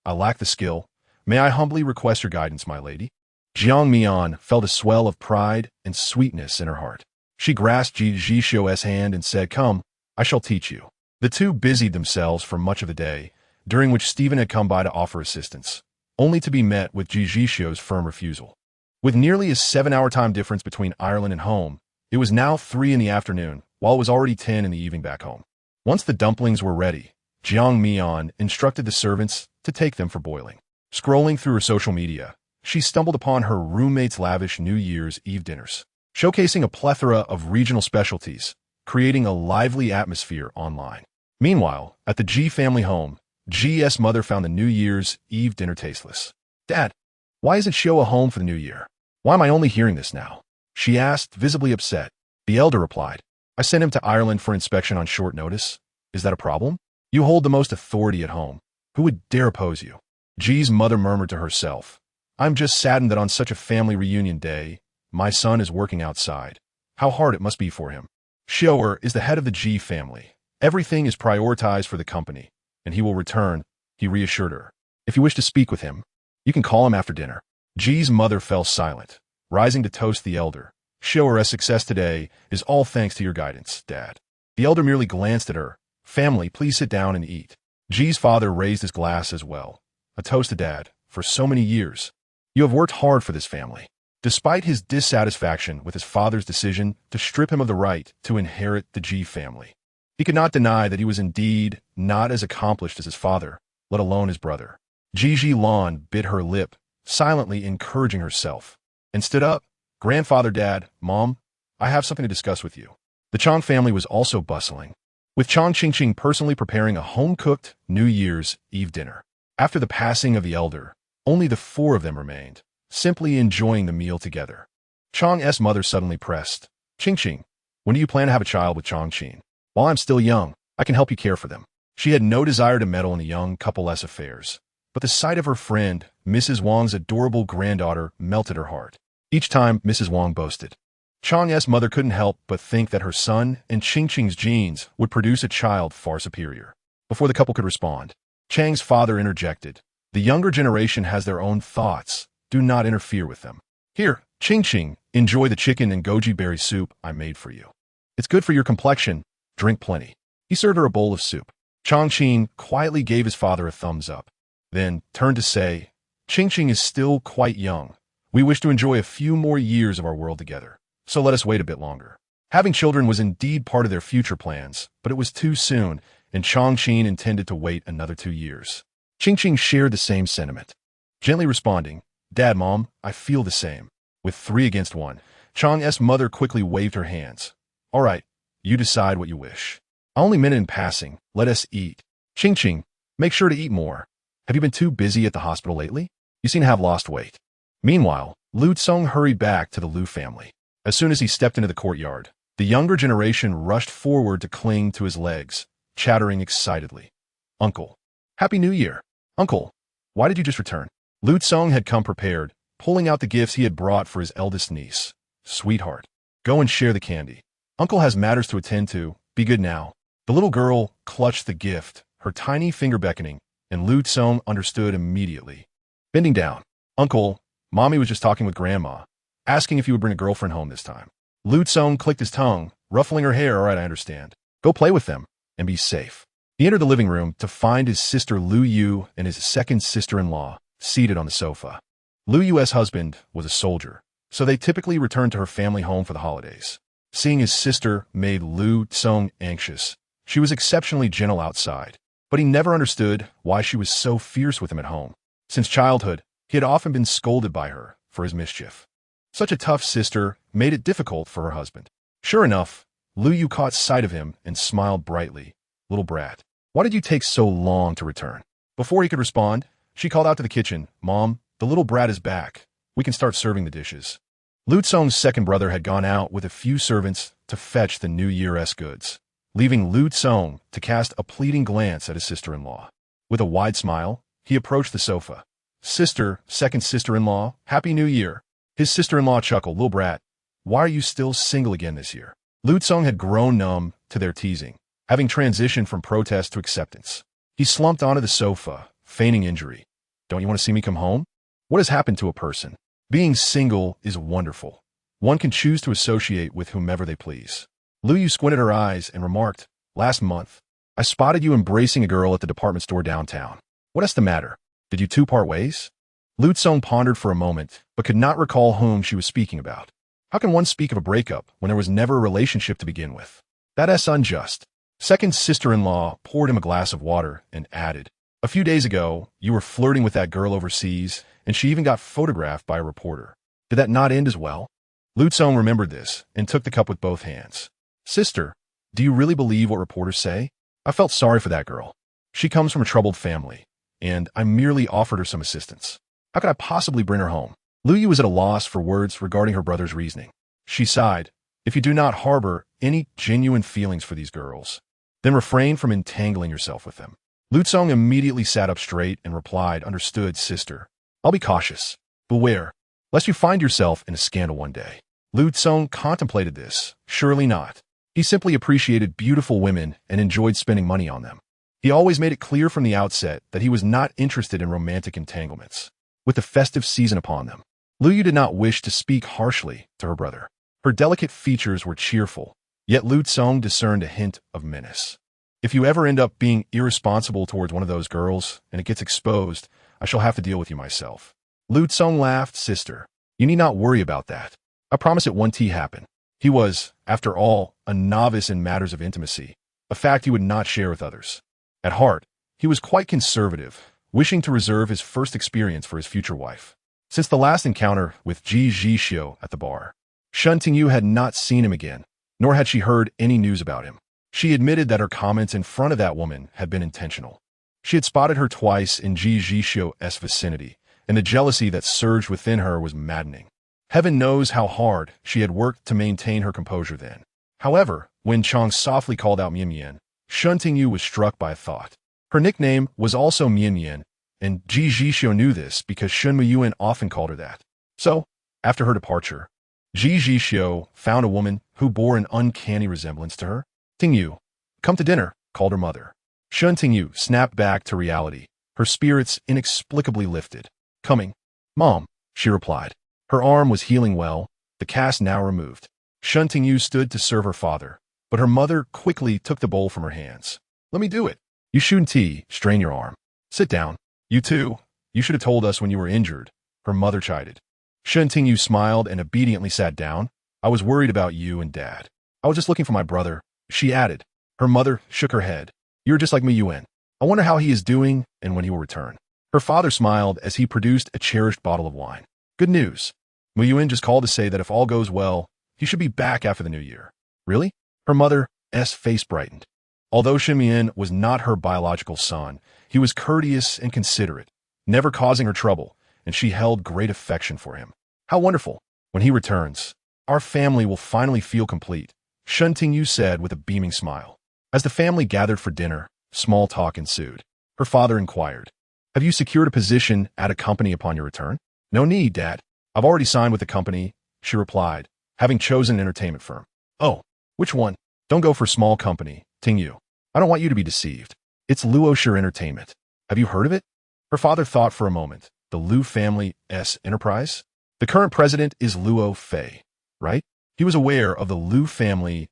"I lack the skill. May I humbly request your guidance, my lady?" Jiang Mian felt a swell of pride and sweetness in her heart. She grasped Ji Zhixiu's hand and said, "Come, I shall teach you." The two busied themselves for much of the day, during which Stephen had come by to offer assistance, only to be met with Ji Zhixiu's firm refusal. With nearly a 7-hour time difference between Ireland and home, it was now 3 in the afternoon, while it was already 10 in the evening back home. Once the dumplings were ready, Jiang Mian instructed the servants to take them for boiling. Scrolling through her social media, she stumbled upon her roommate's lavish New Year's Eve dinners, showcasing a plethora of regional specialties, creating a lively atmosphere online. Meanwhile, at the Ji family home, Ji's mother found the New Year's Eve dinner tasteless. "Dad, why isn't Shio a home for the new year? Why am I only hearing this now?" she asked, visibly upset. The elder replied, "I sent him to Ireland for inspection on short notice. Is that a problem? You hold the most authority at home. Who would dare oppose you?" Ji's mother murmured to herself, "I'm just saddened that on such a family reunion day, my son is working outside. How hard it must be for him. Shioer is the head of the Ji family. Everything is prioritized for the company, and he will return," he reassured her. "If you wish to speak with him, you can call him after dinner." Ji's mother fell silent, rising to toast the elder. "Shioer's success today is all thanks to your guidance, Dad." The elder merely glanced at her. "Family, please sit down and eat." Ji's father raised his glass as well. "A toast to Dad. For so many years, you have worked hard for this family." Despite his dissatisfaction with his father's decision to strip him of the right to inherit the Ji family, he could not deny that he was indeed not as accomplished as his father, let alone his brother. Ji Zhilan bit her lip, silently encouraging herself, and stood up. "Grandfather, Dad, Mom, I have something to discuss with you." The Chang family was also bustling, with Chang Qingqing personally preparing a home-cooked New Year's Eve dinner. After the passing of the elder, only the 4 of them remained, simply enjoying the meal together. Chang's mother suddenly pressed, "Qingqing, when do you plan to have a child with Changqing? While I'm still young, I can help you care for them." She had no desire to meddle in the young couple's affairs, but the sight of her friend, Mrs. Wang's adorable granddaughter, melted her heart. Each time, Mrs. Wang boasted. Chang's mother couldn't help but think that her son and Qingqing's genes would produce a child far superior. Before the couple could respond, Chang's father interjected. The younger generation has their own thoughts. Do not interfere with them. Here, Qingqing, enjoy the chicken and goji berry soup I made for you. It's good for your complexion. Drink plenty. He served her a bowl of soup. Changqing quietly gave his father a thumbs up, then turned to say, Qingqing is still quite young. We wish to enjoy a few more years of our world together, so let us wait a bit longer. Having children was indeed part of their future plans, but it was too soon, and Changqing intended to wait another 2 years. Qingqing shared the same sentiment, gently responding, Dad, Mom, I feel the same. With 3 against 1, Chang's mother quickly waved her hands. All right, you decide what you wish. I only meant it in passing. Let us eat. Qingqing, make sure to eat more. Have you been too busy at the hospital lately? You seem to have lost weight. Meanwhile, Lu Tsong hurried back to the Lu family. As soon as he stepped into the courtyard, the younger generation rushed forward to cling to his legs, chattering excitedly. Uncle. Happy New Year. Uncle, why did you just return? Lu Tsong had come prepared, pulling out the gifts he had brought for his eldest niece. Sweetheart, go and share the candy. Uncle has matters to attend to. Be good now. The little girl clutched the gift, her tiny finger beckoning, and Lu Tsong understood immediately. Bending down. Uncle, Mommy was just talking with Grandma, asking if you would bring a girlfriend home this time. Lu Tsong clicked his tongue, ruffling her hair. All right, I understand. Go play with them, and be safe. He entered the living room to find his sister Lu Yu and his second sister-in-law seated on the sofa. Lu Yu's husband was a soldier, so they typically returned to her family home for the holidays. Seeing his sister made Lu Tsong anxious. She was exceptionally gentle outside, but he never understood why she was so fierce with him at home. Since childhood, he had often been scolded by her for his mischief. Such a tough sister made it difficult for her husband. Sure enough, Lu Yu caught sight of him and smiled brightly. Little brat, why did you take so long to return? Before he could respond, she called out to the kitchen, Mom, the little brat is back. We can start serving the dishes. Lu Tsong's second brother had gone out with a few servants to fetch the New Year's goods, leaving Lu Tsong to cast a pleading glance at his sister-in-law. With a wide smile, he approached the sofa. Sister, second sister-in-law, Happy New Year. His sister-in-law chuckled, Little brat, why are you still single again this year? Lu Tsong had grown numb to their teasing, having transitioned from protest to acceptance. He slumped onto the sofa, feigning injury. Don't you want to see me come home? What has happened to a person? Being single is wonderful. One can choose to associate with whomever they please. Lu Yu squinted her eyes and remarked, Last month, I spotted you embracing a girl at the department store downtown. What is the matter? Did you two part ways? Lu Tsong pondered for a moment, but could not recall whom she was speaking about. How can one speak of a breakup when there was never a relationship to begin with? That is unjust. Second sister-in-law poured him a glass of water and added, A few days ago, you were flirting with that girl overseas, and she even got photographed by a reporter. Did that not end as well? Lu Tsong remembered this and took the cup with both hands. Sister, do you really believe what reporters say? I felt sorry for that girl. She comes from a troubled family, and I merely offered her some assistance. How could I possibly bring her home? Lu Yu was at a loss for words regarding her brother's reasoning. She sighed, If you do not harbor any genuine feelings for these girls, then refrain from entangling yourself with them. Lu Tsong immediately sat up straight and replied, Understood, sister. I'll be cautious. Beware, lest you find yourself in a scandal one day. Lu Tsong contemplated this. Surely not. He simply appreciated beautiful women and enjoyed spending money on them. He always made it clear from the outset that he was not interested in romantic entanglements. With the festive season upon them, Lu Yu did not wish to speak harshly to her brother. Her delicate features were cheerful, yet Lu Tsong discerned a hint of menace. If you ever end up being irresponsible towards one of those girls and it gets exposed, I shall have to deal with you myself. Lu Tsong laughed, Sister. You need not worry about that. I promise it won't happen. He was, after all, a novice in matters of intimacy, a fact he would not share with others. At heart, he was quite conservative, wishing to reserve his first experience for his future wife. Since the last encounter with Ji Zhixiu at the bar, Shen Tingyu had not seen him again, nor had she heard any news about him. She admitted that her comments in front of that woman had been intentional. She had spotted her twice in Ji Zhixiu's vicinity, and the jealousy that surged within her was maddening. Heaven knows how hard she had worked to maintain her composure then. However, when Chang softly called out Mian Mian, Shen Tingyu was struck by a thought. Her nickname was also Mian Mian, and Ji Zhixiu knew this because Shen Tingyu often called her that. So, after her departure, Ji Zhixiu found a woman who bore an uncanny resemblance to her. Tingyu, come to dinner, called her mother. Shen Tingyu snapped back to reality, her spirits inexplicably lifted. Coming. Mom, she replied. Her arm was healing well, the cast now removed. Shen Tingyu stood to serve her father, but her mother quickly took the bowl from her hands. Let me do it. You shouldn't strain your arm. Sit down. You too. You should have told us when you were injured, her mother chided. Shen Tingyu smiled and obediently sat down. I was worried about you and Dad. I was just looking for my brother, she added. Her mother shook her head. You're just like Mian. I wonder how he is doing and when he will return. Her father smiled as he produced a cherished bottle of wine. Good news. Mian just called to say that if all goes well, he should be back after the new year. Really? Her mother's face brightened. Although Shen Mian was not her biological son, he was courteous and considerate, never causing her trouble, and she held great affection for him. How wonderful. When he returns, our family will finally feel complete, Shen Tingyu said with a beaming smile. As the family gathered for dinner, small talk ensued. Her father inquired, have you secured a position at a company upon your return? No need, Dad. I've already signed with the company, she replied, having chosen an entertainment firm. Oh, which one? Don't go for small company, Tingyu. I don't want you to be deceived. It's Luosher Entertainment. Have you heard of it? Her father thought for a moment. The Lu family's enterprise? The current president is Luo Fei, right? He was aware of the Lu family's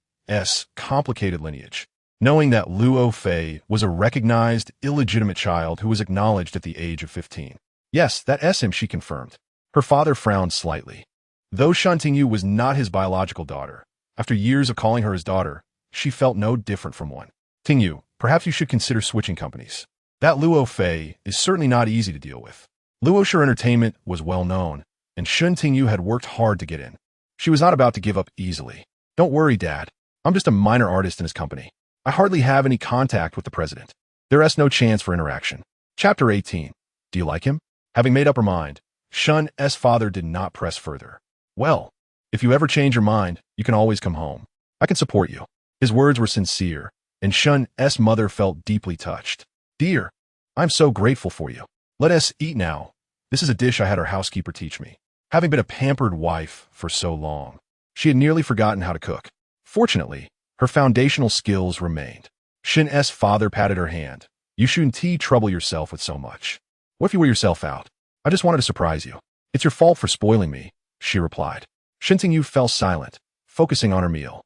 complicated lineage, knowing that Luo Fei was a recognized, illegitimate child who was acknowledged at the age of 15. Yes, that's him, she confirmed. Her father frowned slightly. Though Shen Tingyu was not his biological daughter, after years of calling her his daughter, she felt no different from one. Tingyu, perhaps you should consider switching companies. That Luo Fei is certainly not easy to deal with. Luosher Entertainment was well known, and Shen Tingyu had worked hard to get in. She was not about to give up easily. Don't worry, Dad. I'm just a minor artist in his company. I hardly have any contact with the president. There is no chance for interaction. Chapter 18. Do you like him? Having made up her mind, Shen's father did not press further. Well, if you ever change your mind, you can always come home. I can support you. His words were sincere, and Shen's mother felt deeply touched. Dear, I'm so grateful for you. Let us eat now. This is a dish I had our housekeeper teach me. Having been a pampered wife for so long, she had nearly forgotten how to cook. Fortunately, her foundational skills remained. Shen's father patted her hand. You shouldn't trouble yourself with so much. What if you wear yourself out? I just wanted to surprise you. It's your fault for spoiling me, she replied. Shen Tingyu fell silent, focusing on her meal.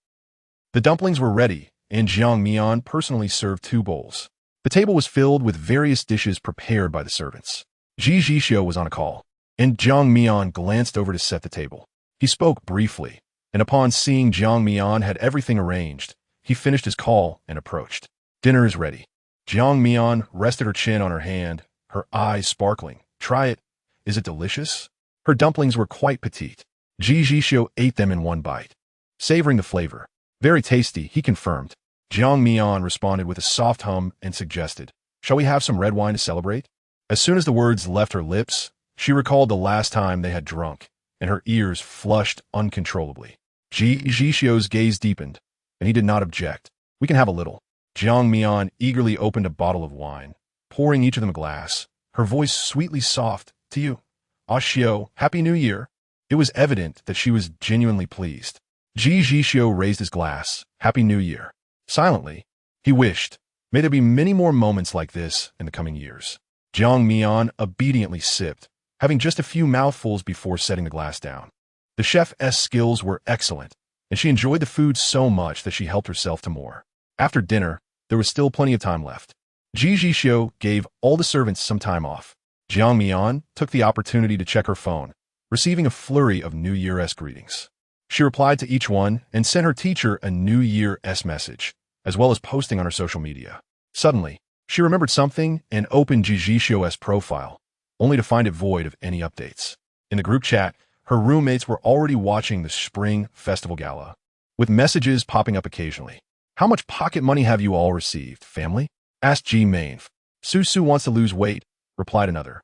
The dumplings were ready, and Jiang Mian personally served 2 bowls. The table was filled with various dishes prepared by the servants. Ji Zhixiu was on a call, and Jiang Mian glanced over to set the table. He spoke briefly, and upon seeing Jiang Mian had everything arranged, he finished his call and approached. Dinner is ready. Jiang Mian rested her chin on her hand, her eyes sparkling. Try it. Is it delicious? Her dumplings were quite petite. Ji Zhixiu ate them in one bite, savoring the flavor. Very tasty, he confirmed. Jiang Mian responded with a soft hum and suggested, shall we have some red wine to celebrate? As soon as the words left her lips, she recalled the last time they had drunk, and her ears flushed uncontrollably. Ji Zhixiu's gaze deepened, and he did not object. We can have a little. Jiang Mian eagerly opened a bottle of wine, pouring each of them a glass, her voice sweetly soft. To you, Xiu, Happy New Year. It was evident that she was genuinely pleased. Ji Zhixiu raised his glass. Happy New Year. Silently, he wished, may there be many more moments like this in the coming years. Jiang Mian obediently sipped, having just a few mouthfuls before setting the glass down. The chef's skills were excellent, and she enjoyed the food so much that she helped herself to more. After dinner, there was still plenty of time left. Ji Zhixiu gave all the servants some time off. Jiang Mian took the opportunity to check her phone, receiving a flurry of New Year's greetings. She replied to each one and sent her teacher a New Year's message, as well as posting on her social media. Suddenly, she remembered something and opened Ji Zhixiu's profile, only to find it void of any updates. In the group chat, her roommates were already watching the Spring Festival Gala, with messages popping up occasionally. How much pocket money have you all received, family? Asked Ji Mian. Su wants to lose weight, replied another.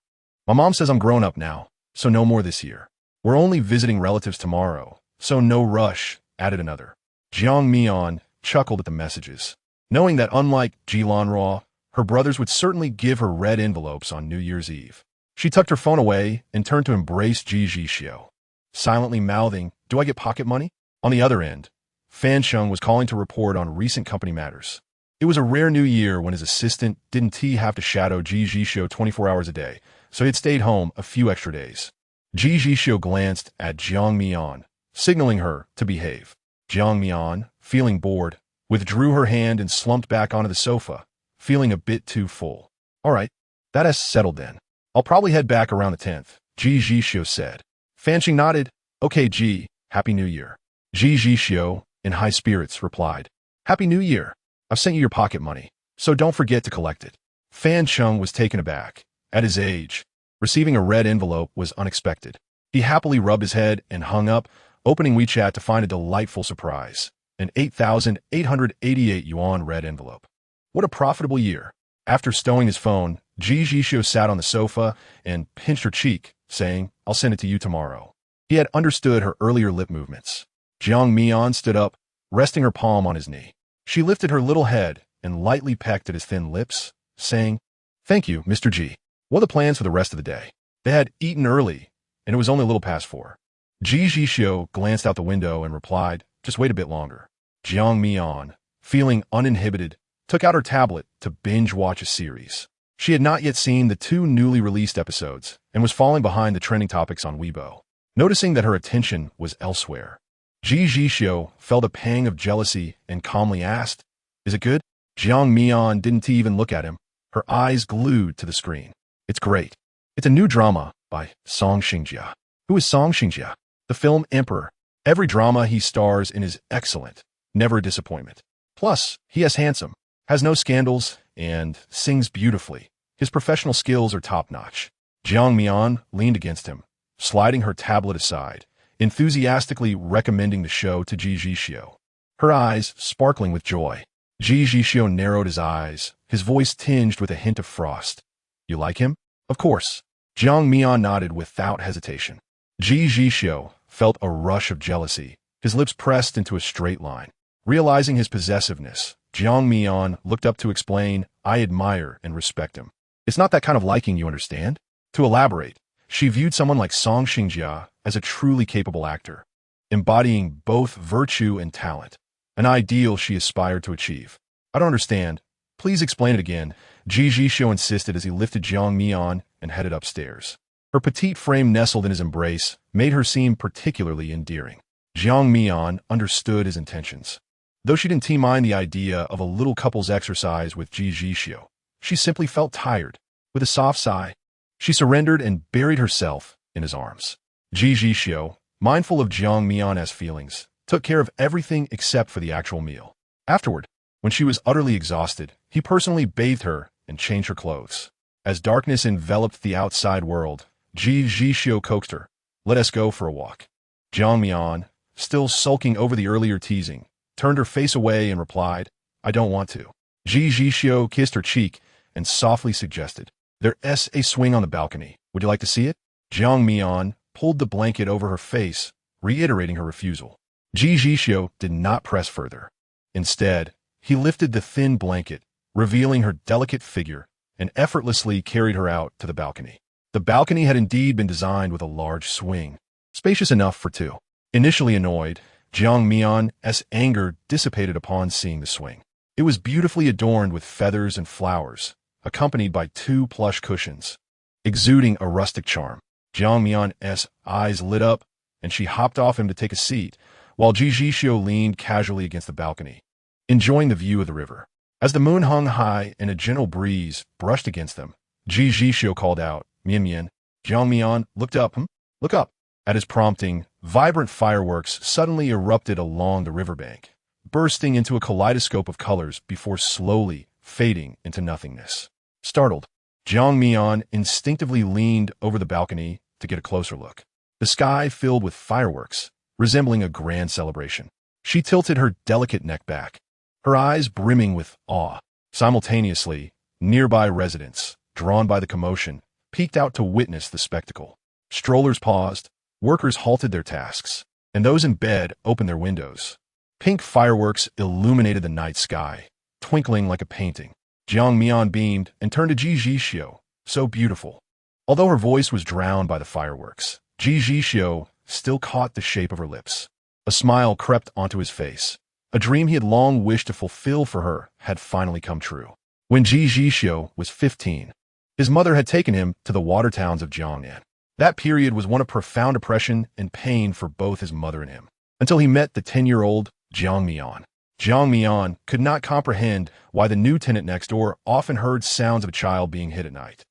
My mom says I'm grown up now, so no more this year. We're only visiting relatives tomorrow, so no rush, added another. Jiang Mian chuckled at the messages, knowing that unlike Ji Lanruo, Her brothers would certainly give her red envelopes on New Year's Eve. She tucked her phone away and turned to embrace Ji Zhixiu, silently mouthing, "Do I get pocket money?" On the other end, Fan Sheng was calling to report on recent company matters. It was a rare new year when his assistant didn't have to shadow Ji Zhixiu 24 hours a day, so he had stayed home a few extra days. Ji Zhixiu glanced at Jiang Mian, signaling her to behave. Jiang Mian, feeling bored, withdrew her hand and slumped back onto the sofa, feeling a bit too full. "All right, that has settled then. I'll probably head back around the 10th, Ji Zhixiu said. Fan Sheng nodded. "Okay, Ji, Happy New Year." Ji Zhixiu, in high spirits, replied, "Happy New Year. I've sent you your pocket money, so don't forget to collect it." Fan Sheng was taken aback. At his age, receiving a red envelope was unexpected. He happily rubbed his head and hung up, opening WeChat to find a delightful surprise, an 8,888 yuan red envelope. What a profitable year. After stowing his phone, Ji Zhixiu sat on the sofa and pinched her cheek, saying, "I'll send it to you tomorrow." He had understood her earlier lip movements. Jiang Mian stood up, resting her palm on his knee. She lifted her little head and lightly pecked at his thin lips, saying, "Thank you, Mr. Ji. What are the plans for the rest of the day?" They had eaten early, and it was only a little past 4. Ji Zhixiu glanced out the window and replied, "Just wait a bit longer." Jiang Mian, feeling uninhibited, took out her tablet to binge-watch a series. She had not yet seen the 2 newly released episodes and was falling behind the trending topics on Weibo. Noticing that her attention was elsewhere, Ji Zhixiu felt a pang of jealousy and calmly asked, "Is it good?" Jiang Mian didn't even look at him, her eyes glued to the screen. "It's great. It's a new drama by Song Xingjia." Who is Song Xingjia? The film Emperor. Every drama he stars in is excellent, never a disappointment. Plus, he is handsome, has no scandals, and sings beautifully. His professional skills are top-notch. Jiang Mian leaned against him, sliding her tablet aside, enthusiastically recommending the show to Ji Zhixiu, her eyes sparkling with joy. Ji Zhixiu narrowed his eyes, his voice tinged with a hint of frost. "You like him?" "Of course." Jiang Mian nodded without hesitation. Ji Zhixiu felt a rush of jealousy, his lips pressed into a straight line. Realizing his possessiveness, Jiang Mian looked up to explain, "I admire and respect him. It's not that kind of liking, you understand?" To elaborate, she viewed someone like Song Xingjia as a truly capable actor, embodying both virtue and talent, an ideal she aspired to achieve. "I don't understand. Please explain it again," Ji Zhixiu insisted as he lifted Jiang Mian and headed upstairs. Her petite frame nestled in his embrace made her seem particularly endearing. Jiang Mian understood his intentions. Though she didn't mind the idea of a little couple's exercise with Ji Zhixiu, she simply felt tired. With a soft sigh, she surrendered and buried herself in his arms. Ji Zhixiu, mindful of Jiang Mian's feelings, took care of everything except for the actual meal. Afterward, when she was utterly exhausted, he personally bathed her and changed her clothes. As darkness enveloped the outside world, Ji Zhixiu coaxed her, "Let us go for a walk." Jiang Mian, still sulking over the earlier teasing, turned her face away and replied, "I don't want to." Ji Zhixiu kissed her cheek and softly suggested, "There's a swing on the balcony. Would you like to see it?" Jiang Mian pulled the blanket over her face, reiterating her refusal. Ji Zhixiu did not press further. Instead, he lifted the thin blanket, revealing her delicate figure, and effortlessly carried her out to the balcony. The balcony had indeed been designed with a large swing, spacious enough for 2. Initially annoyed, Jiang Mian's anger dissipated upon seeing the swing. It was beautifully adorned with feathers and flowers, accompanied by 2 plush cushions, exuding a rustic charm. Jiang Mian's eyes lit up, and she hopped off him to take a seat, while Ji Zhixiu leaned casually against the balcony, enjoying the view of the river. As the moon hung high and a gentle breeze brushed against them, Ji Zhixiu called out, "Mian Mian." Jiang Mian looked up. Look up." At his prompting, vibrant fireworks suddenly erupted along the riverbank, bursting into a kaleidoscope of colors before slowly fading into nothingness. Startled, Jiang Mian instinctively leaned over the balcony to get a closer look. The sky filled with fireworks, resembling a grand celebration. She tilted her delicate neck back, her eyes brimming with awe. Simultaneously, nearby residents, drawn by the commotion, peeked out to witness the spectacle. Strollers paused, workers halted their tasks, and those in bed opened their windows. Pink fireworks illuminated the night sky, twinkling like a painting. Jiang Mian beamed and turned to Ji Zhixiu. So beautiful. Although her voice was drowned by the fireworks, Ji Zhixiu still caught the shape of her lips. A smile crept onto his face. A dream he had long wished to fulfill for her had finally come true. When Ji Zhixiu was 15, his mother had taken him to the water towns of Jiang Mian. That period was one of profound depression and pain for both his mother and him, until he met the 10-year-old Jiang Mian. Jiang Mian could not comprehend why the new tenant next door often heard sounds of a child being hit at night.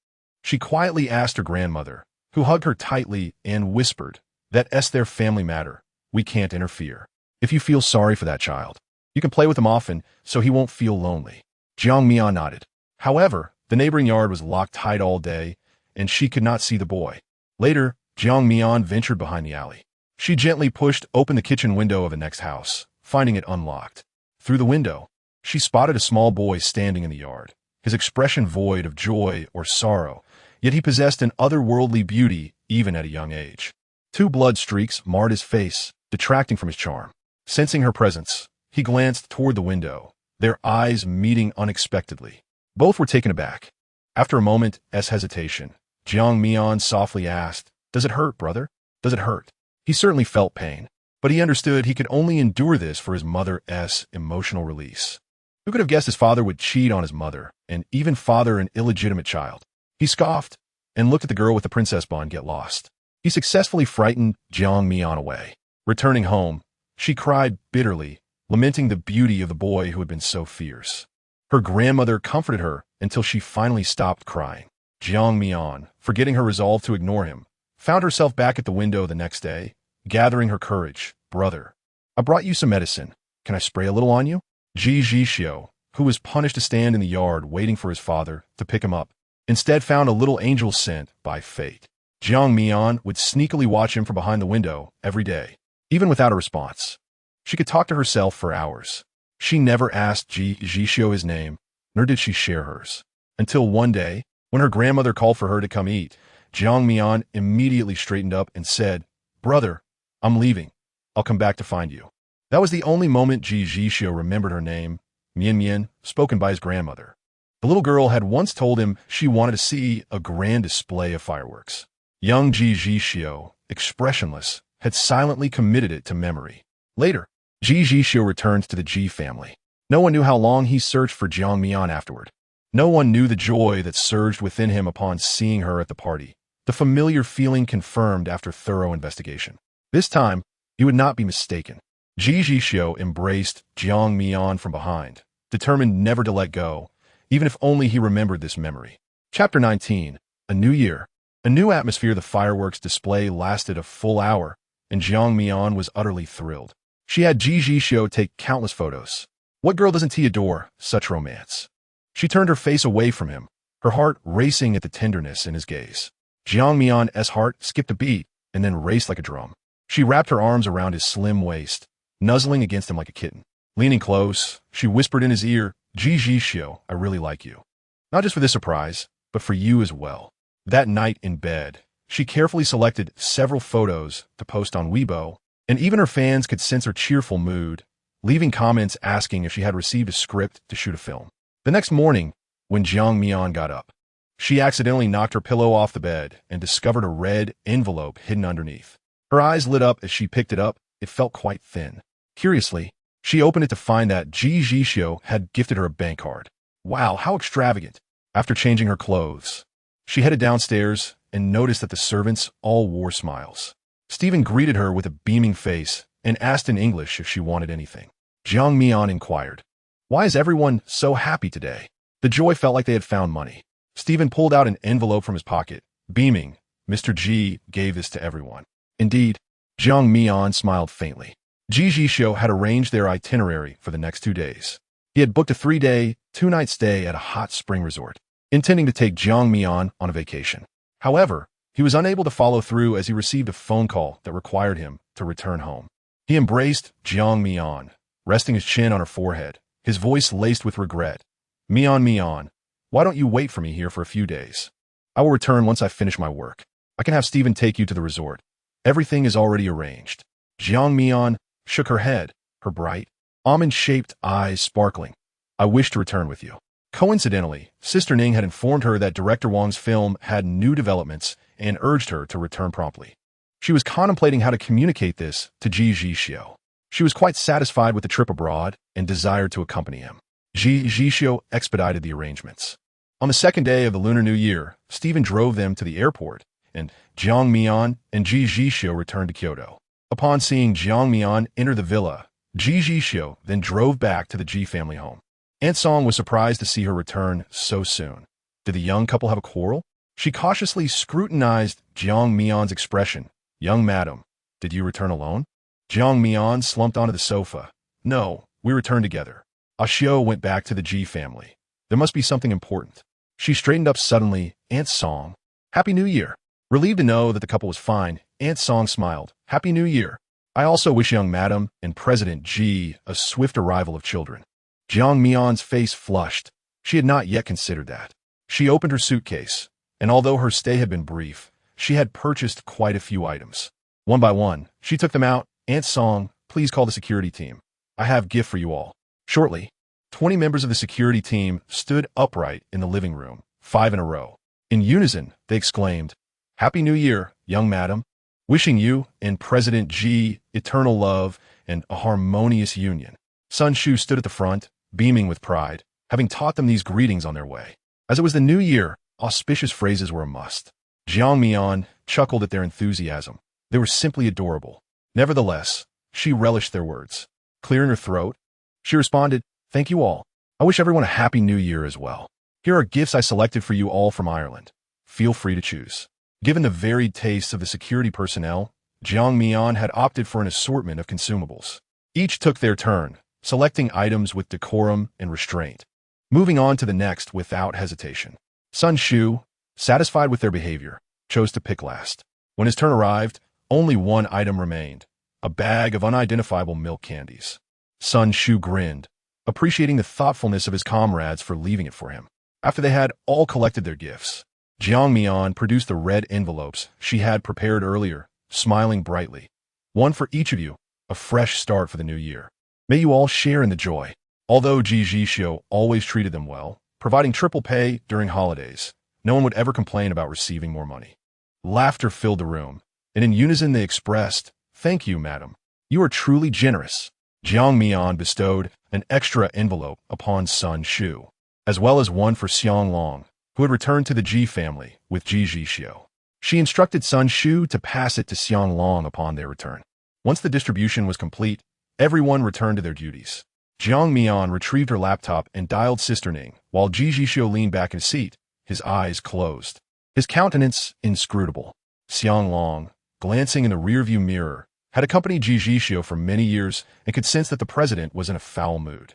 She quietly asked her grandmother, who hugged her tightly and whispered, "That's their family matter. We can't interfere. If you feel sorry for that child, you can play with him often so he won't feel lonely." Jiang Mian nodded. However, the neighboring yard was locked tight all day, and she could not see the boy. Later, Jiang Mian ventured behind the alley. She gently pushed open the kitchen window of the next house, finding it unlocked. Through the window, she spotted a small boy standing in the yard, his expression void of joy or sorrow, yet he possessed an otherworldly beauty even at a young age. 2 blood streaks marred his face, detracting from his charm. Sensing her presence, he glanced toward the window, their eyes meeting unexpectedly. Both were taken aback. After a moment's hesitation, Jiang Mian softly asked, "Does it hurt, brother? Does it hurt?" He certainly felt pain, but he understood he could only endure this for his mother's emotional release. Who could have guessed his father would cheat on his mother, and even father an illegitimate child? He scoffed and looked at the girl with the princess bond get lost. He successfully frightened Jiang Mian away. Returning home, she cried bitterly, lamenting the beauty of the boy who had been so fierce. Her grandmother comforted her until she finally stopped crying. Jiang Mian, forgetting her resolve to ignore him, found herself back at the window the next day, gathering her courage. "Brother, I brought you some medicine. Can I spray a little on you?" Ji Zhixiu, who was punished to stand in the yard waiting for his father to pick him up, instead found a little angel sent by fate. Jiang Mian would sneakily watch him from behind the window every day, even without a response. She could talk to herself for hours. She never asked Ji Zhixiu his name, nor did she share hers. Until one day, when her grandmother called for her to come eat, Jiang Mian immediately straightened up and said, "Brother, I'm leaving. I'll come back to find you." That was the only moment Ji Zhixiu remembered her name, Mian Mian, spoken by his grandmother. The little girl had once told him she wanted to see a grand display of fireworks. Young Ji Zhixiu, expressionless, had silently committed it to memory. Later, Ji Zhixiu returned to the Ji family. No one knew how long he searched for Jiang Mian afterward. No one knew the joy that surged within him upon seeing her at the party, the familiar feeling confirmed after thorough investigation. This time, he would not be mistaken. Ji Zhixiu embraced Jiang Mian from behind, determined never to let go, even if only he remembered this memory. Chapter 19. A New Year. A new atmosphere. The fireworks display lasted a full hour, and Jiang Mian was utterly thrilled. She had Ji Zhixiu take countless photos. What girl doesn't he adore such romance? She turned her face away from him, her heart racing at the tenderness in his gaze. Jiang Mian's heart skipped a beat and then raced like a drum. She wrapped her arms around his slim waist, nuzzling against him like a kitten. Leaning close, she whispered in his ear, "Ji Zhixiu, I really like you. Not just for this surprise, but for you as well." That night in bed, she carefully selected several photos to post on Weibo, and even her fans could sense her cheerful mood, leaving comments asking if she had received a script to shoot a film. The next morning, when Jiang Mian got up, she accidentally knocked her pillow off the bed and discovered a red envelope hidden underneath. Her eyes lit up as she picked it up. It felt quite thin. Curiously, she opened it to find that Ji Zhixiu had gifted her a bank card. Wow, how extravagant. After changing her clothes, she headed downstairs and noticed that the servants all wore smiles. Stephen greeted her with a beaming face and asked in English if she wanted anything. Jiang Mian inquired, "Why is everyone so happy today?" The joy felt like they had found money. Stephen pulled out an envelope from his pocket, beaming. "Mr. Ji gave this to everyone." Indeed, Jiang Mian smiled faintly. Ji Zhixiu had arranged their itinerary for the next 2 days. He had booked a 3-day, 2-night stay at a hot spring resort, intending to take Jiang Mian on a vacation. However, he was unable to follow through as he received a phone call that required him to return home. He embraced Jiang Mian, resting his chin on her forehead, his voice laced with regret. "Mian Mian, why don't you wait for me here for a few days? I will return once I finish my work. I can have Stephen take you to the resort. Everything is already arranged." Jiang Mian shook her head, her bright, almond-shaped eyes sparkling. "I wish to return with you." Coincidentally, Sister Ning had informed her that director Wang's film had new developments and urged her to return promptly. She was contemplating how to communicate this to Ji Zhixiu. She was quite satisfied with the trip abroad and desired to accompany him. Ji Zhixiu expedited the arrangements. On the second day of the Lunar New Year, Stephen drove them to the airport, and Jiang Mian and Ji Zhixiu returned to Kyoto. Upon seeing Jiang Mian enter the villa, Ji Zhixiu then drove back to the Ji family home. Aunt Song was surprised to see her return so soon. Did the young couple have a quarrel? She cautiously scrutinized Jiang Mian's expression. Young madam, did you return alone? Jiang Mian slumped onto the sofa. No, we returned together. Xiao went back to the Ji family. There must be something important. She straightened up suddenly. Aunt Song. Happy New Year. Relieved to know that the couple was fine, Aunt Song smiled. Happy New Year. I also wish young madam and President Ji a swift arrival of children. Jiang Mian's face flushed. She had not yet considered that. She opened her suitcase, and although her stay had been brief, she had purchased quite a few items. One by one, she took them out. Aunt Song, please call the security team. I have a gift for you all. Shortly, 20 members of the security team stood upright in the living room, 5 in a row. In unison, they exclaimed, Happy New Year, young madam. Wishing you and President Ji eternal love and a harmonious union. Sun Shu stood at the front, beaming with pride, having taught them these greetings on their way. As it was the new year, auspicious phrases were a must. Jiang Mian chuckled at their enthusiasm. They were simply adorable. Nevertheless, she relished their words. Clearing her throat, she responded, Thank you all. I wish everyone a happy new year as well. Here are gifts I selected for you all from Ireland. Feel free to choose. Given the varied tastes of the security personnel, Jiang Mian had opted for an assortment of consumables. Each took their turn, selecting items with decorum and restraint, moving on to the next without hesitation. Sun Shu, satisfied with their behavior, chose to pick last. When his turn arrived, only one item remained, a bag of unidentifiable milk candies. Sun Shu grinned, appreciating the thoughtfulness of his comrades for leaving it for him. After they had all collected their gifts, Jiang Mian produced the red envelopes she had prepared earlier, smiling brightly. One for each of you, a fresh start for the new year. May you all share in the joy. Although Ji Zhixiu always treated them well, providing triple pay during holidays, no one would ever complain about receiving more money. Laughter filled the room, and in unison they expressed, Thank you, madam. You are truly generous. Jiang Mian bestowed an extra envelope upon Sun Shu, as well as one for Xiang Long, who had returned to the Ji family with Ji Zhixiu. She instructed Sun Shu to pass it to Xiang Long upon their return. Once the distribution was complete, everyone returned to their duties. Jiang Mian retrieved her laptop and dialed Sister Ning, while Ji Zhixiu leaned back in his seat, his eyes closed, his countenance inscrutable. Xiang Long, glancing in the rearview mirror, had accompanied Ji Zhixiu for many years and could sense that the president was in a foul mood.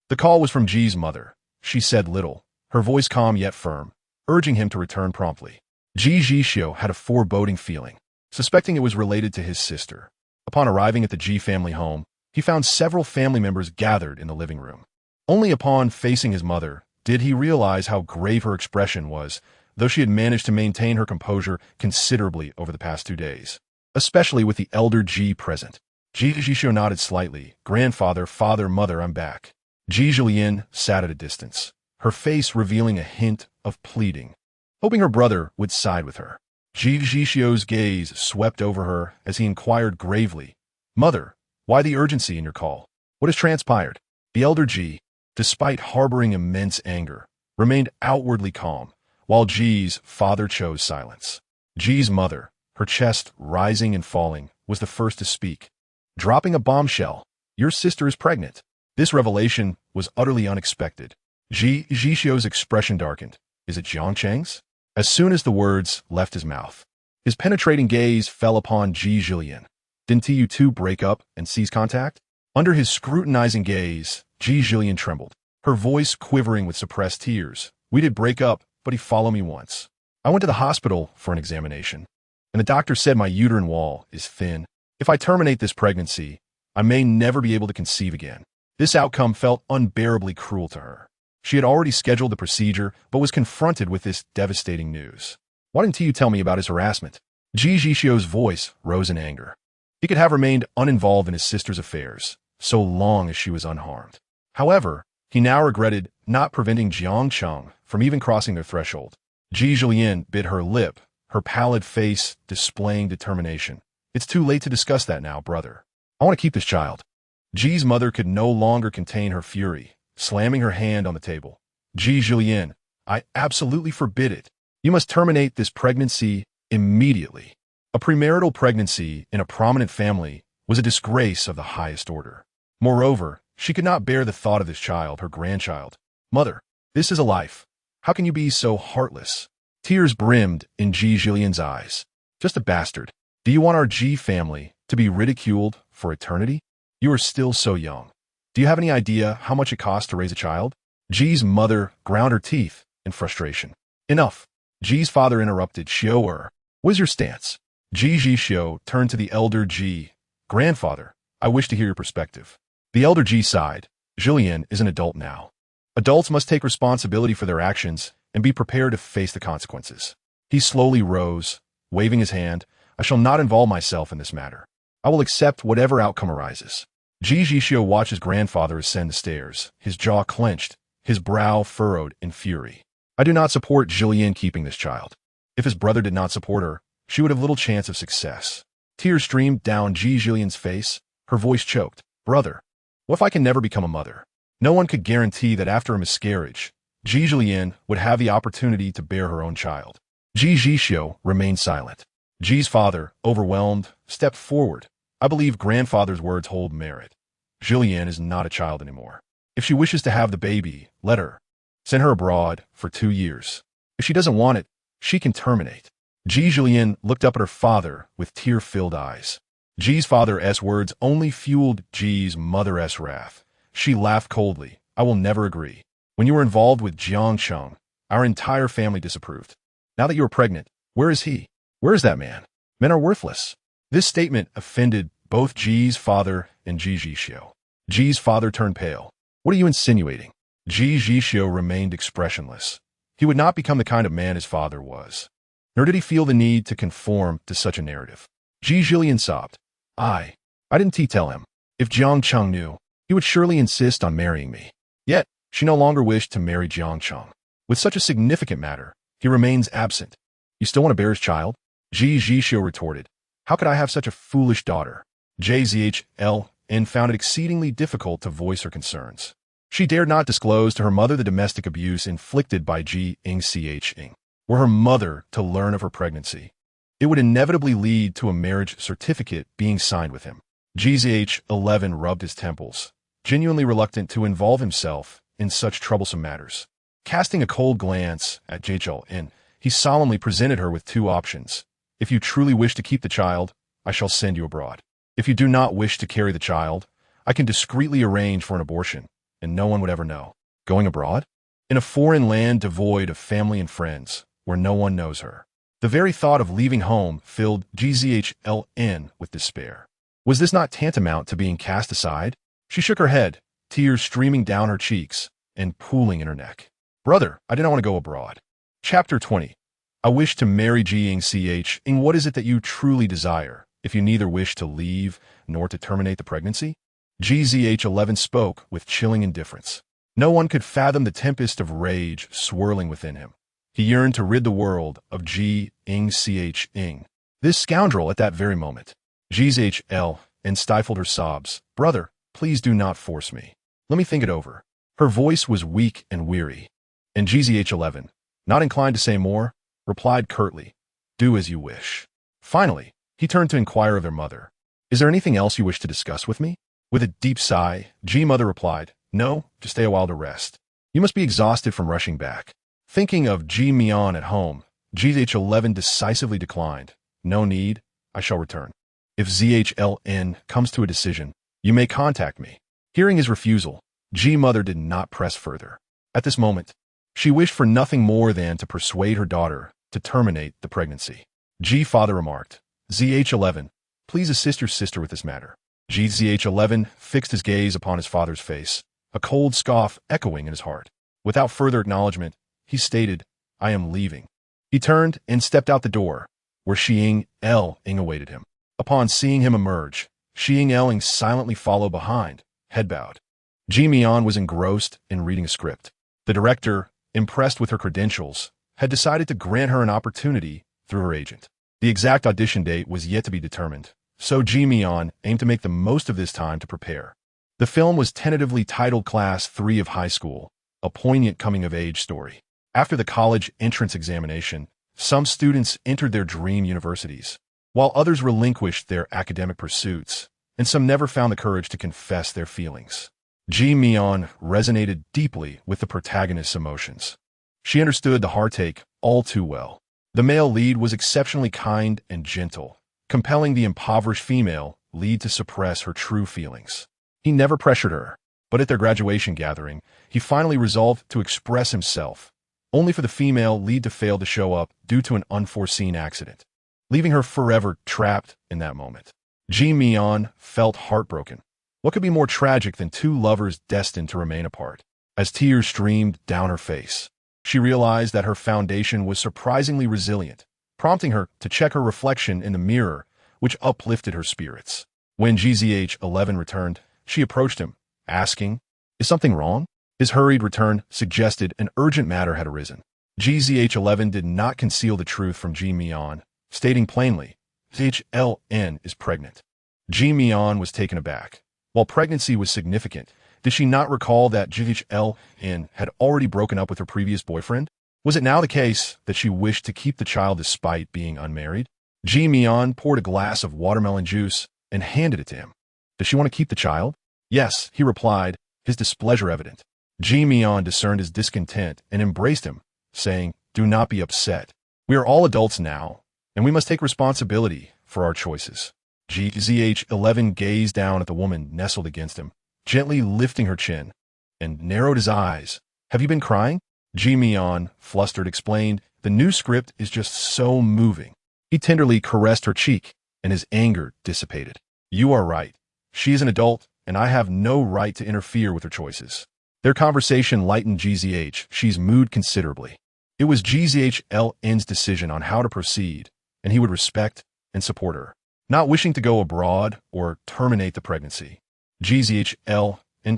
The call was from Ji's mother. She said little, her voice calm yet firm, urging him to return promptly. Ji Zhixiu had a foreboding feeling, suspecting it was related to his sister. Upon arriving at the Ji family home, he found several family members gathered in the living room. Only upon facing his mother did he realize how grave her expression was, though she had managed to maintain her composure considerably over the past 2 days, especially with the elder Ji present. Ji Zhixiu nodded slightly. Grandfather, father, mother, I'm back. Ji Zhixiu sat at a distance, her face revealing a hint of pleading, hoping her brother would side with her. Ji Zhixiu's gaze swept over her as he inquired gravely, Mother, why the urgency in your call? What has transpired? The elder Ji, despite harboring immense anger, remained outwardly calm, while Ji's father chose silence. Ji's mother, her chest rising and falling, was the first to speak. Dropping a bombshell, your sister is pregnant. This revelation was utterly unexpected. Ji Zhixiu's expression darkened. Is it Jiang Cheng's? As soon as the words left his mouth, his penetrating gaze fell upon Ji Zhixiu. Didn't you two break up and cease contact? Under his scrutinizing gaze, Ji Zhixiu trembled, her voice quivering with suppressed tears. We did break up, but he followed me once. I went to the hospital for an examination, and the doctor said my uterine wall is thin. If I terminate this pregnancy, I may never be able to conceive again. This outcome felt unbearably cruel to her. She had already scheduled the procedure, but was confronted with this devastating news. Why didn't you tell me about his harassment? Ji Zhixiu's voice rose in anger. He could have remained uninvolved in his sister's affairs, so long as she was unharmed. However, he now regretted not preventing Jiang Cheng from even crossing their threshold. Ji Zhixiu bit her lip, her pallid face displaying determination. It's too late to discuss that now, brother. I want to keep this child. Ji's mother could no longer contain her fury, slamming her hand on the table. Ji Zhixiu, I absolutely forbid it. You must terminate this pregnancy immediately. A premarital pregnancy in a prominent family was a disgrace of the highest order. Moreover, she could not bear the thought of this child, her grandchild. Mother, this is a life. How can you be so heartless? Tears brimmed in Ji Zhixiu's eyes. Just a bastard. Do you want our Ji family to be ridiculed for eternity? You are still so young. Do you have any idea how much it costs to raise a child? Ji's mother ground her teeth in frustration. Enough. Ji's father interrupted. Xiao, what is your stance? Ji Zhixiu turned to the elder Ji. Grandfather, I wish to hear your perspective. The elder Ji sighed. Zhixiu is an adult now. Adults must take responsibility for their actions and be prepared to face the consequences. He slowly rose, waving his hand. I shall not involve myself in this matter. I will accept whatever outcome arises. Ji Zhixiu watched his grandfather ascend the stairs, his jaw clenched, his brow furrowed in fury. I do not support Zhixiu keeping this child. If his brother did not support her, she would have little chance of success. Tears streamed down Ji Zhixiu's face, her voice choked. Brother, what if I can never become a mother? No one could guarantee that after a miscarriage, Ji Zhixiu would have the opportunity to bear her own child. Ji Zhixiu remained silent. Ji's father, overwhelmed, stepped forward. I believe grandfather's words hold merit. Zhixiu is not a child anymore. If she wishes to have the baby, let her. Send her abroad for 2 years. If she doesn't want it, she can terminate. Ji Zhixiu looked up at her father with tear-filled eyes. Ji's father's words only fueled Ji's mother's wrath. She laughed coldly. I will never agree. When you were involved with Jiang Cheng, our entire family disapproved. Now that you are pregnant, where is he? Where is that man? Men are worthless. This statement offended both Ji's father and Ji Zhixiu. Ji's father turned pale. What are you insinuating? Ji Zhixiu remained expressionless. He would not become the kind of man his father was. Nor did he feel the need to conform to such a narrative. Ji Zhixiu sobbed. I didn't tell him. If Jiang Cheng knew, he would surely insist on marrying me. Yet, she no longer wished to marry Jiang Cheng. With such a significant matter, he remains absent. You still want to bear his child? Ji Zhixiu retorted. How could I have such a foolish daughter? Ji Zhixiu found it exceedingly difficult to voice her concerns. She dared not disclose to her mother the domestic abuse inflicted by Ji Zhixiu. Were her mother to learn of her pregnancy, it would inevitably lead to a marriage certificate being signed with him. Ji Zhixiu rubbed his temples, genuinely reluctant to involve himself in such troublesome matters. Casting a cold glance at Ji Zhixiu, he solemnly presented her with 2 options. If you truly wish to keep the child, I shall send you abroad. If you do not wish to carry the child, I can discreetly arrange for an abortion, and no one would ever know. Going abroad? In a foreign land devoid of family and friends, where no one knows her. The very thought of leaving home filled Ji Zhixiu with despair. Was this not tantamount to being cast aside? She shook her head, tears streaming down her cheeks and pooling in her neck. Brother, I do not want to go abroad. Chapter 20. I wish to marry Ji Zhixiu. And what is it that you truly desire, if you neither wish to leave nor to terminate the pregnancy? Ji Zhixiu spoke with chilling indifference. No one could fathom the tempest of rage swirling within him. He yearned to rid the world of Ji Zhixiu. This scoundrel at that very moment. Ji Zhixiu stifled her sobs. Brother, please do not force me. Let me think it over. Her voice was weak and weary. And Ji Zhixiu, not inclined to say more, replied curtly, do as you wish. Finally, he turned to inquire of their mother. Is there anything else you wish to discuss with me? With a deep sigh, Ji mother replied, no, to stay a while to rest. You must be exhausted from rushing back. Thinking of Jiang Mian at home, Ji Zhixiu decisively declined. No need, I shall return. If Zhixiu comes to a decision, you may contact me. Hearing his refusal, Ji mother did not press further. At this moment, she wished for nothing more than to persuade her daughter to terminate the pregnancy. Ji father remarked, Zhixiu, please assist your sister with this matter. Ji Zhixiu fixed his gaze upon his father's face, a cold scoff echoing in his heart. Without further acknowledgement, he stated, I am leaving. He turned and stepped out the door, where Xiang awaited him. Upon seeing him emerge, Xiang silently followed behind, head bowed. Jiang Mian was engrossed in reading a script. The director, impressed with her credentials, had decided to grant her an opportunity through her agent. The exact audition date was yet to be determined, so Ji Mian aimed to make the most of this time to prepare. The film was tentatively titled Class 3 of High School, a poignant coming-of-age story. After the college entrance examination, some students entered their dream universities, while others relinquished their academic pursuits, and some never found the courage to confess their feelings. Ji Mian resonated deeply with the protagonist's emotions. She understood the heartache all too well. The male lead was exceptionally kind and gentle, compelling the impoverished female lead to suppress her true feelings. He never pressured her, but at their graduation gathering, he finally resolved to express himself, only for the female lead to fail to show up due to an unforeseen accident, leaving her forever trapped in that moment. Ji Mian felt heartbroken. What could be more tragic than two lovers destined to remain apart? As tears streamed down her face, she realized that her foundation was surprisingly resilient, prompting her to check her reflection in the mirror, which uplifted her spirits. When Ji Zhixiu returned, she approached him, asking, "Is something wrong?" His hurried return suggested an urgent matter had arisen. Ji Zhixiu did not conceal the truth from Ji Mian, stating plainly, "HLN is pregnant." Ji Mian was taken aback. While pregnancy was significant, did she not recall that HLN had already broken up with her previous boyfriend? Was it now the case that she wished to keep the child despite being unmarried? Ji Mian poured a glass of watermelon juice and handed it to him. Does she want to keep the child? Yes, he replied, his displeasure evident. Ji Mian discerned his discontent and embraced him, saying, "Do not be upset. We are all adults now, and we must take responsibility for our choices." Ji Zhixiu gazed down at the woman nestled against him, gently lifting her chin, and narrowed his eyes. "Have you been crying?" Ji Mian, flustered, explained, "The new script is just so moving." He tenderly caressed her cheek, and his anger dissipated. "You are right. She is an adult, and I have no right to interfere with her choices." Their conversation lightened Ji Zhixiu's mood considerably. It was Ji Zhixiu's decision on how to proceed, and he would respect and support her, not wishing to go abroad or terminate the pregnancy. Ji Zhixiu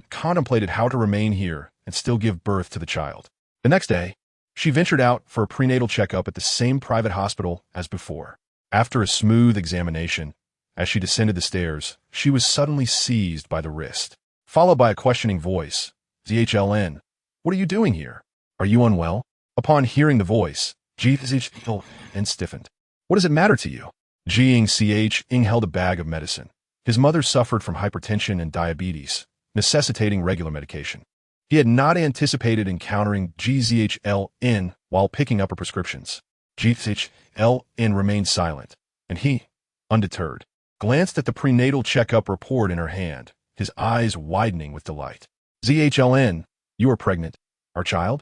contemplated how to remain here and still give birth to the child. The next day, she ventured out for a prenatal checkup at the same private hospital as before. After a smooth examination, as she descended the stairs, she was suddenly seized by the wrist, followed by a questioning voice. "ZHLN, what are you doing here? Are you unwell?" Upon hearing the voice, Ji Zhixiu stiffened. "What does it matter to you?" Jiang held a bag of medicine. His mother suffered from hypertension and diabetes, necessitating regular medication. He had not anticipated encountering Ji Zhixiu while picking up her prescriptions. Ji Zhixiu remained silent, and he, undeterred, glanced at the prenatal checkup report in her hand, his eyes widening with delight. "ZHLN, you are pregnant. Our child?"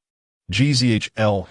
Ji Zhixiu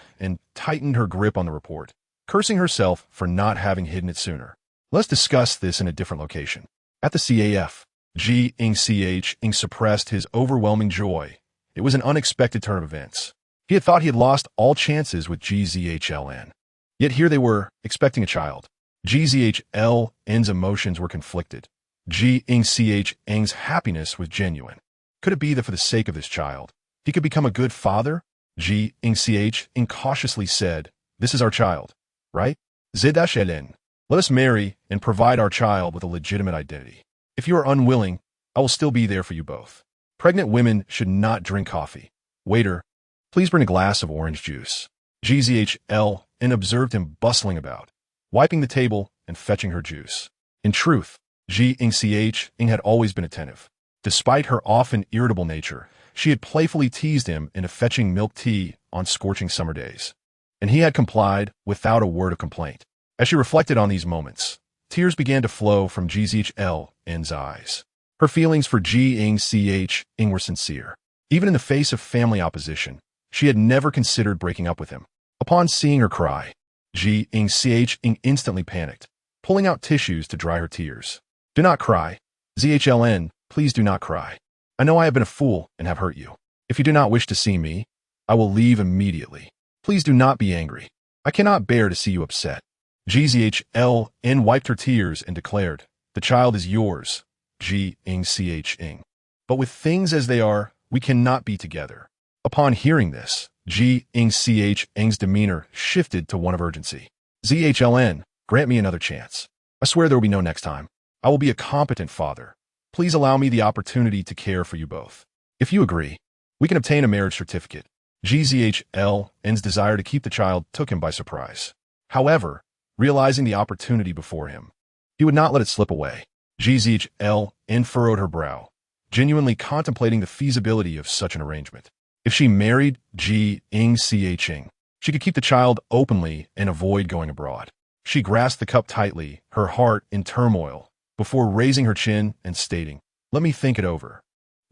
tightened her grip on the report, cursing herself for not having hidden it sooner. "Let's discuss this in a different location." At the CAF, Jiang suppressed his overwhelming joy. It was an unexpected turn of events. He had thought he had lost all chances with Ji Zhixiu. Yet here they were, expecting a child. Ji Zhixiu's emotions were conflicted. Jiang's happiness was genuine. Could it be that for the sake of this child, he could become a good father? Jiang cautiously said, "This is our child, right? ZHLN. Let us marry and provide our child with a legitimate identity. If you are unwilling, I will still be there for you both." Pregnant women should not drink coffee. "Waiter, please bring a glass of orange juice." Ji Zhixiu observed him bustling about, wiping the table and fetching her juice. In truth, Jiang had always been attentive. Despite her often irritable nature, she had playfully teased him into fetching milk tea on scorching summer days, and he had complied without a word of complaint. As she reflected on these moments, tears began to flow from Ji Zhixiu's eyes. Her feelings for Jiang were sincere. Even in the face of family opposition, she had never considered breaking up with him. Upon seeing her cry, Jiang instantly panicked, pulling out tissues to dry her tears. "Do not cry. ZHLN, please do not cry. I know I have been a fool and have hurt you. If you do not wish to see me, I will leave immediately. Please do not be angry. I cannot bear to see you upset." Ji Zhixiu wiped her tears and declared, "The child is yours, Jiang. But with things as they are, we cannot be together. Upon hearing this, Ji Zhixiu's demeanor shifted to one of urgency. "ZHLN, grant me another chance. I swear there will be no next time. I will be a competent father. Please allow me the opportunity to care for you both. If you agree, we can obtain a marriage certificate." Ji Zhixiu's desire to keep the child took him by surprise. However, realizing the opportunity before him, he would not let it slip away. Ji Zhixiu furrowed her brow, genuinely contemplating the feasibility of such an arrangement. If she married Ji Zhixiu, she could keep the child openly and avoid going abroad. She grasped the cup tightly, her heart in turmoil, before raising her chin and stating, "Let me think it over."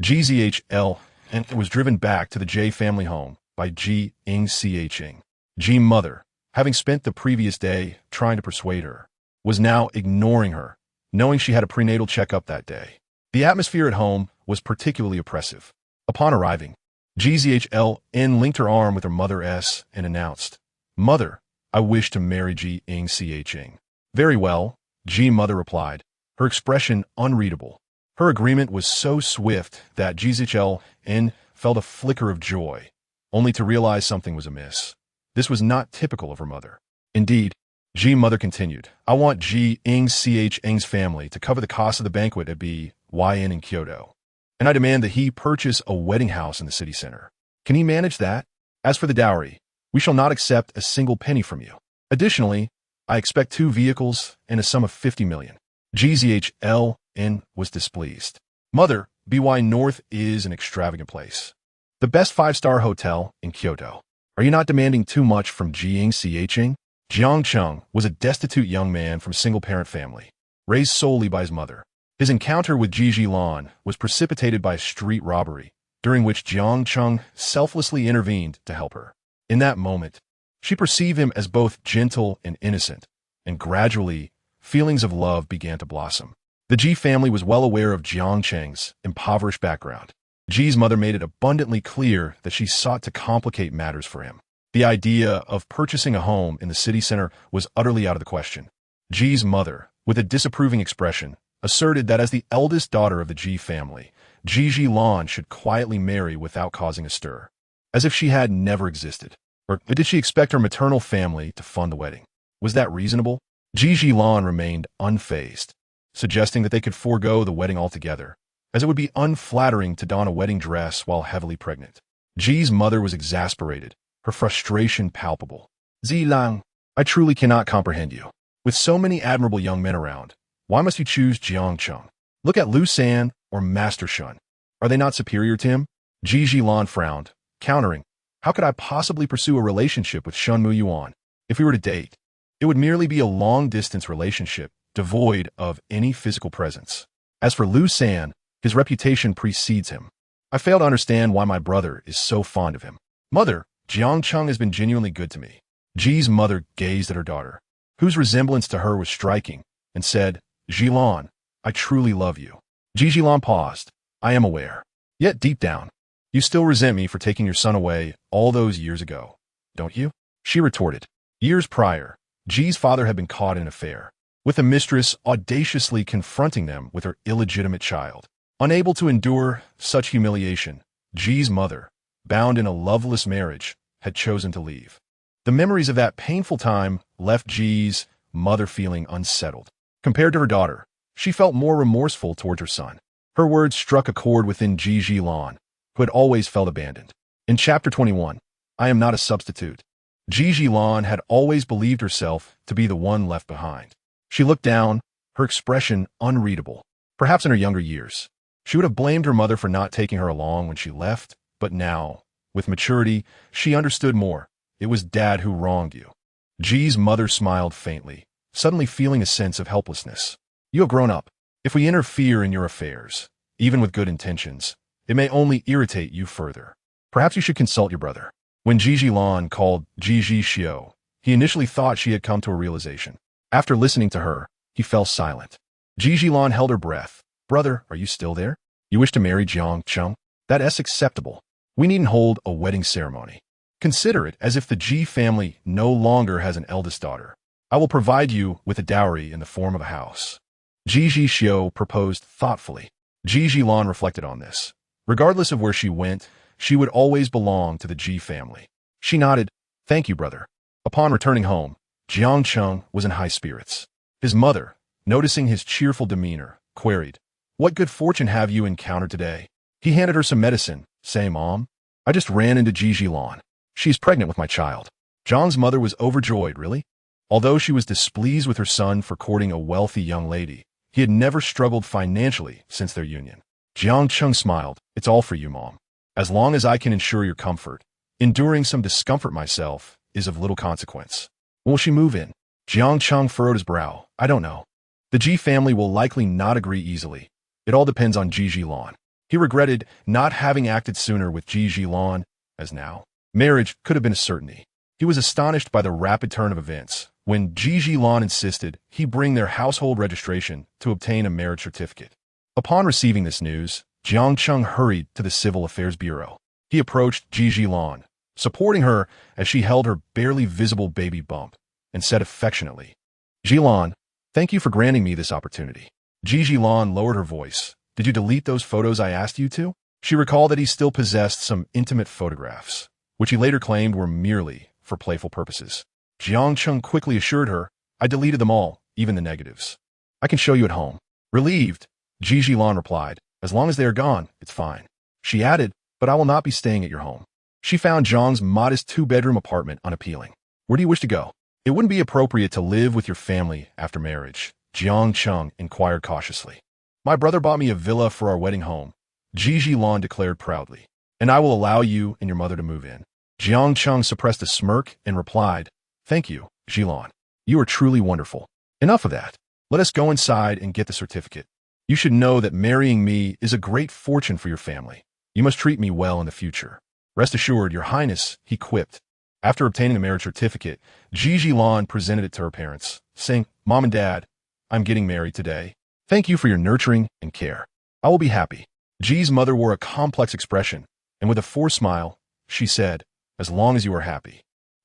Ji Zhixiu was driven back to the J family home by Ji Zhixiu. Ji mother, having spent the previous day trying to persuade her, was now ignoring her, knowing she had a prenatal checkup that day. The atmosphere at home was particularly oppressive. Upon arriving, Ji Zhixiu linked her arm with her mother's and announced, "Mother, I wish to marry Ji Zhixiu." "Very well," Ji mother replied, her expression unreadable. Her agreement was so swift that Ji Zhixiu felt a flicker of joy, only to realize something was amiss. This was not typical of her mother. Indeed, Ji mother continued, "I want Ji Zhixiu's family to cover the cost of the banquet at BYN in Kyoto, and I demand that he purchase a wedding house in the city center. Can he manage that? As for the dowry, we shall not accept a single penny from you. Additionally, I expect 2 vehicles and a sum of 50 million. Ji Zhixiu was displeased. "Mother, BY North is an extravagant place. The best 5-star hotel in Kyoto. Are you not demanding too much from Ji Zhixiu?" Jiang Mian was a destitute young man from a single-parent family, raised solely by his mother. His encounter with Ji Zhixiu was precipitated by a street robbery, during which Jiang Mian selflessly intervened to help her. In that moment, she perceived him as both gentle and innocent, and gradually, feelings of love began to blossom. The Ji family was well aware of Jiang Mian's impoverished background. Ji's mother made it abundantly clear that she sought to complicate matters for him. The idea of purchasing a home in the city center was utterly out of the question. Ji's mother, with a disapproving expression, asserted that as the eldest daughter of the Ji family, Ji Zhixiu should quietly marry without causing a stir, as if she had never existed. Or did she expect her maternal family to fund the wedding? Was that reasonable? Ji Zhixiu remained unfazed, suggesting that they could forego the wedding altogether, as it would be unflattering to don a wedding dress while heavily pregnant. Ji's mother was exasperated, her frustration palpable. "Zhilang, I truly cannot comprehend you. With so many admirable young men around, why must you choose Jiang Mian? Look at Lu San or Master Shen. Are they not superior to him?" Ji Zhixiu frowned, countering, "How could I possibly pursue a relationship with Shen Muyuan? If we were to date, it would merely be a long-distance relationship, devoid of any physical presence. As for Lu San, his reputation precedes him. I fail to understand why my brother is so fond of him. Mother, Jiang Mian has been genuinely good to me." Ji's mother gazed at her daughter, whose resemblance to her was striking, and said, "Zhilan, I truly love you." Ji Zhixiu paused. "I am aware. Yet deep down, you still resent me for taking your son away all those years ago, don't you?" She retorted. Years prior, Ji's father had been caught in an affair, with a mistress audaciously confronting them with her illegitimate child. Unable to endure such humiliation, Ji's mother, bound in a loveless marriage, had chosen to leave. The memories of that painful time left Ji's mother feeling unsettled. Compared to her daughter, she felt more remorseful towards her son. Her words struck a chord within Ji Zhixiu, who had always felt abandoned. In Chapter 21, "I Am Not a Substitute," Ji Zhixiu had always believed herself to be the one left behind. She looked down, her expression unreadable. Perhaps in her younger years, she would have blamed her mother for not taking her along when she left, but now, with maturity, she understood more. It was Dad who wronged you. Ji's mother smiled faintly, suddenly feeling a sense of helplessness. "You have grown up. If we interfere in your affairs, even with good intentions, it may only irritate you further. Perhaps you should consult your brother." When Ji Zhixiu called Ji Zhixiu, he initially thought she had come to a realization. After listening to her, he fell silent. Ji Zhixiu held her breath. "Brother, are you still there? You wish to marry Jiang Mian? That is acceptable. We needn't hold a wedding ceremony. Consider it as if the Ji family no longer has an eldest daughter. I will provide you with a dowry in the form of a house." Ji Zhixiu proposed thoughtfully. Ji Zhixiu reflected on this. Regardless of where she went, She would always belong to the Ji family. She nodded, "Thank you, brother." Upon returning home, Jiang Cheng was in high spirits. His mother, noticing his cheerful demeanor, queried, "What good fortune have you encountered today?" He handed her some medicine, saying, "Mom, I just ran into Ji Zhixiu. She's pregnant with my child." Jiang's mother was overjoyed, really? Although she was displeased with her son for courting a wealthy young lady, he had never struggled financially since their union. Jiang Cheng smiled, "It's all for you, Mom. As long as I can ensure your comfort, enduring some discomfort myself is of little consequence." "When will she move in?" Jiang Cheng furrowed his brow. "I don't know. The Ji family will likely not agree easily. It all depends on Ji Zhixiu." He regretted not having acted sooner with Ji Zhixiu, as now marriage could have been a certainty. He was astonished by the rapid turn of events when Ji Zhixiu insisted he bring their household registration to obtain a marriage certificate. Upon receiving this news, Jiang Cheng hurried to the Civil Affairs Bureau. He approached Ji Zhixiu, supporting her as she held her barely visible baby bump, and said affectionately, "Zhilan, thank you for granting me this opportunity." Ji Zhilan lowered her voice. "Did you delete those photos I asked you to?" She recalled that he still possessed some intimate photographs, which he later claimed were merely for playful purposes. Jiang Cheng quickly assured her, "I deleted them all, even the negatives. I can show you at home." Relieved, Ji Zhilan replied, "As long as they are gone, it's fine." She added, "But I will not be staying at your home." She found Jiang's modest two-bedroom apartment unappealing. "Where do you wish to go?" "It wouldn't be appropriate to live with your family after marriage," Jiang Cheng inquired cautiously. "My brother bought me a villa for our wedding home," Ji Zhilan declared proudly, "and I will allow you and your mother to move in." Jiang Cheng suppressed a smirk and replied, "Thank you, Zhilan. You are truly wonderful. Enough of that. Let us go inside and get the certificate. You should know that marrying me is a great fortune for your family. You must treat me well in the future." "Rest assured, Your Highness," he quipped. After obtaining the marriage certificate, Ji Zhilan presented it to her parents, saying, "Mom and Dad, I'm getting married today. Thank you for your nurturing and care. I will be happy." Ji's mother wore a complex expression, and with a forced smile, she said, "As long as you are happy."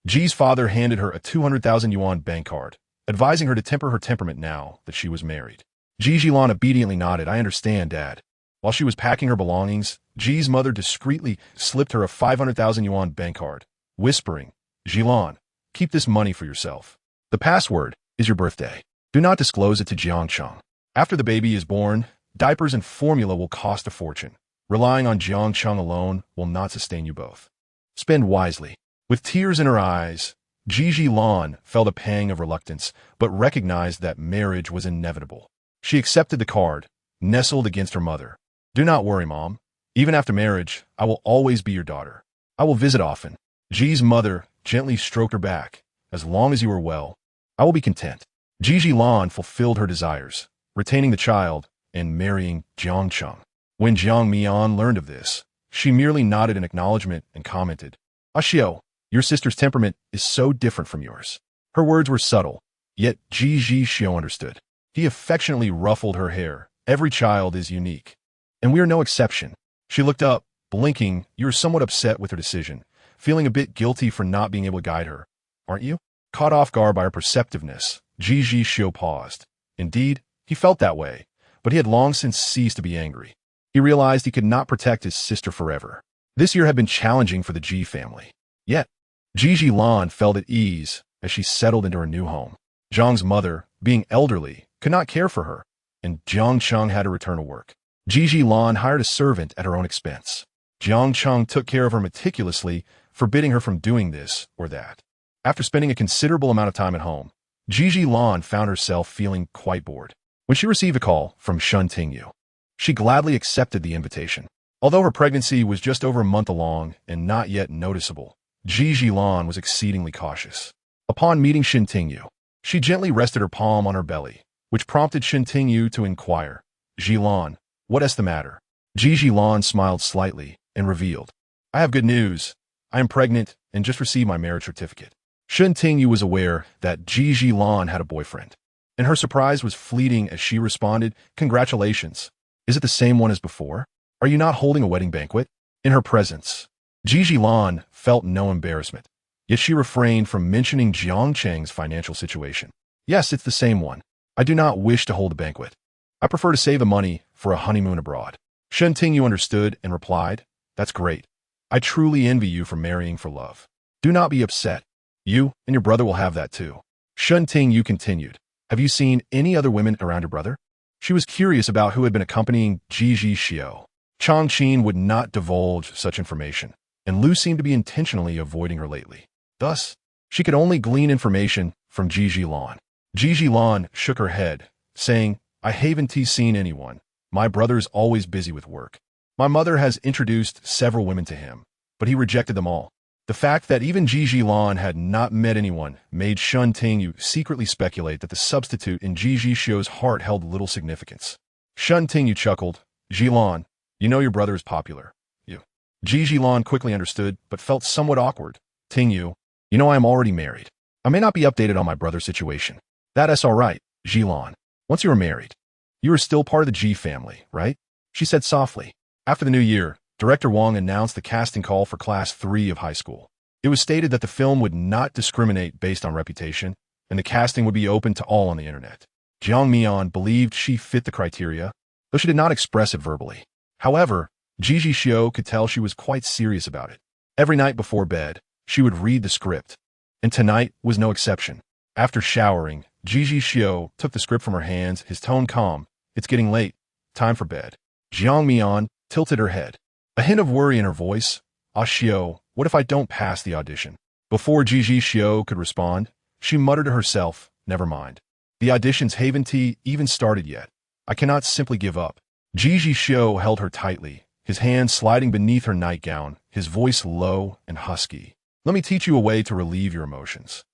Ji's father handed her a 200,000 yuan bank card, advising her to temper her temperament now that she was married. Ji Zhilan obediently nodded, "I understand, Dad." While she was packing her belongings, Ji's mother discreetly slipped her a 500,000 yuan bank card, whispering, "Zhilan, keep this money for yourself. The password is your birthday. Do not disclose it to Jiang Cheng. After the baby is born, diapers and formula will cost a fortune. Relying on Jiang Cheng alone will not sustain you both. Spend wisely." With tears in her eyes, Ji Zhilan felt a pang of reluctance, but recognized that marriage was inevitable. She accepted the card, nestled against her mother. "Do not worry, Mom. Even after marriage, I will always be your daughter. I will visit often." Ji's mother gently stroked her back. "As long as you are well, I will be content." Ji Zhilan fulfilled her desires, retaining the child and marrying Jiang Cheng. When Jiang Mian learned of this, she merely nodded in acknowledgement and commented, "Xiao, your sister's temperament is so different from yours." Her words were subtle, yet Ji Zhixiu understood. He affectionately ruffled her hair. "Every child is unique, and we are no exception." She looked up, blinking. "You are somewhat upset with her decision, feeling a bit guilty for not being able to guide her, aren't you?" Caught off guard by her perceptiveness, Ji Zhixiu paused. Indeed, he felt that way, but he had long since ceased to be angry. He realized he could not protect his sister forever. This year had been challenging for the Ji family. Yet, Ji Zhilan felt at ease as she settled into her new home. Jiang's mother, being elderly, could not care for her, and Jiang Cheng had to return to work. Ji Zhilan hired a servant at her own expense. Jiang Cheng took care of her meticulously, forbidding her from doing this or that. After spending a considerable amount of time at home, Ji Zhilan found herself feeling quite bored. When she received a call from Shen Tingyu, she gladly accepted the invitation. Although her pregnancy was just over a month along and not yet noticeable, Ji Zhilan was exceedingly cautious. Upon meeting Shen Tingyu, she gently rested her palm on her belly, which prompted Shen Tingyu to inquire, "Zhilan, what is the matter?" Ji Zhilan smiled slightly and revealed, "I have good news. I am pregnant and just received my marriage certificate." Shen Tingyu was aware that Ji Zhilan had a boyfriend, and her surprise was fleeting as she responded, "Congratulations. Is it the same one as before? Are you not holding a wedding banquet?" In her presence, Ji Zhilan felt no embarrassment, yet she refrained from mentioning Jiang Cheng's financial situation. "Yes, it's the same one. I do not wish to hold a banquet. I prefer to save the money for a honeymoon abroad." Shen Tingyu understood and replied, "That's great. I truly envy you for marrying for love. Do not be upset. You and your brother will have that too. Shen Tingyu continued. Have you seen any other women around your brother? She was curious about who had been accompanying Ji Zhixiu. Changqin would not divulge such information, and Lu seemed to be intentionally avoiding her lately. Thus, she could only glean information from Ji Zhilan. Ji Zhilan shook her head, saying, I haven't seen anyone. My brother's always busy with work. My mother has introduced several women to him, but he rejected them all. The fact that even Ji Zhilan had not met anyone made Shen Tingyu secretly speculate that the substitute in Ji Zhixiu's heart held little significance. Shen Tingyu chuckled. Zhilan, you know your brother is popular. You. Ji Zhilan quickly understood, but felt somewhat awkward. Tingyu, you know I am already married. I may not be updated on my brother's situation. That's all right, Zhilan. Once you are married, you are still part of the Ji family, right? She said softly. After the new year, Director Wang announced the casting call for Class 3 of high school. It was stated that the film would not discriminate based on reputation, and the casting would be open to all on the internet. Jiang Mian believed she fit the criteria, though she did not express it verbally. However, Ji Zhixiu could tell she was quite serious about it. Every night before bed, she would read the script, and tonight was no exception. After showering, Ji Zhixiu took the script from her hands, his tone calm. It's getting late. Time for bed. Jiang Mian tilted her head. A hint of worry in her voice. Ah Xiu, what if I don't pass the audition? Before Ji Zhixiu could respond, she muttered to herself, never mind. The auditions haven't even started yet. I cannot simply give up. Ji Zhixiu held her tightly, his hand sliding beneath her nightgown, his voice low and husky. Let me teach you a way to relieve your emotions.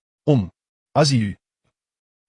Aziyu.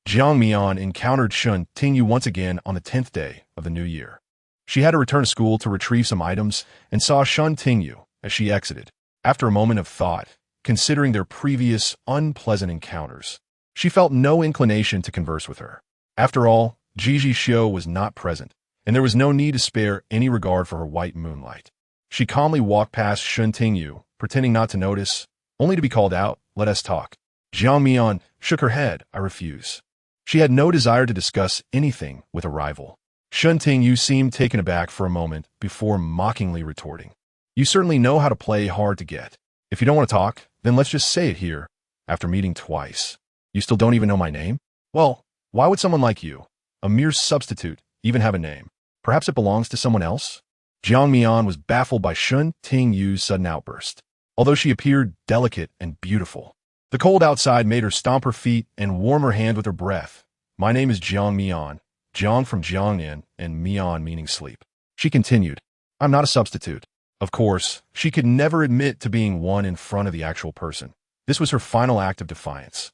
Jiang Mian encountered Shen Tingyu once again on the 10th day of the new year. She had to return to school to retrieve some items and saw Shen Tingyu as she exited. After a moment of thought, considering their previous unpleasant encounters, she felt no inclination to converse with her. After all, Ji Zhixiu was not present, and there was no need to spare any regard for her white moonlight. She calmly walked past Shen Tingyu, pretending not to notice, only to be called out, let us talk. Jiang Mian shook her head, I refuse. She had no desire to discuss anything with a rival. Shen Tingyu seemed taken aback for a moment before mockingly retorting. You certainly know how to play hard to get. If you don't want to talk, then let's just say it here, after meeting twice. You still don't even know my name? Well, why would someone like you, a mere substitute, even have a name? Perhaps it belongs to someone else? Jiang Mian was baffled by Shen Tingyu's sudden outburst. Although she appeared delicate and beautiful, the cold outside made her stomp her feet and warm her hand with her breath. My name is Jiang Mian. Jiang from Jiangmian, and Mian meaning sleep. She continued, I'm not a substitute. Of course, she could never admit to being one in front of the actual person. This was her final act of defiance.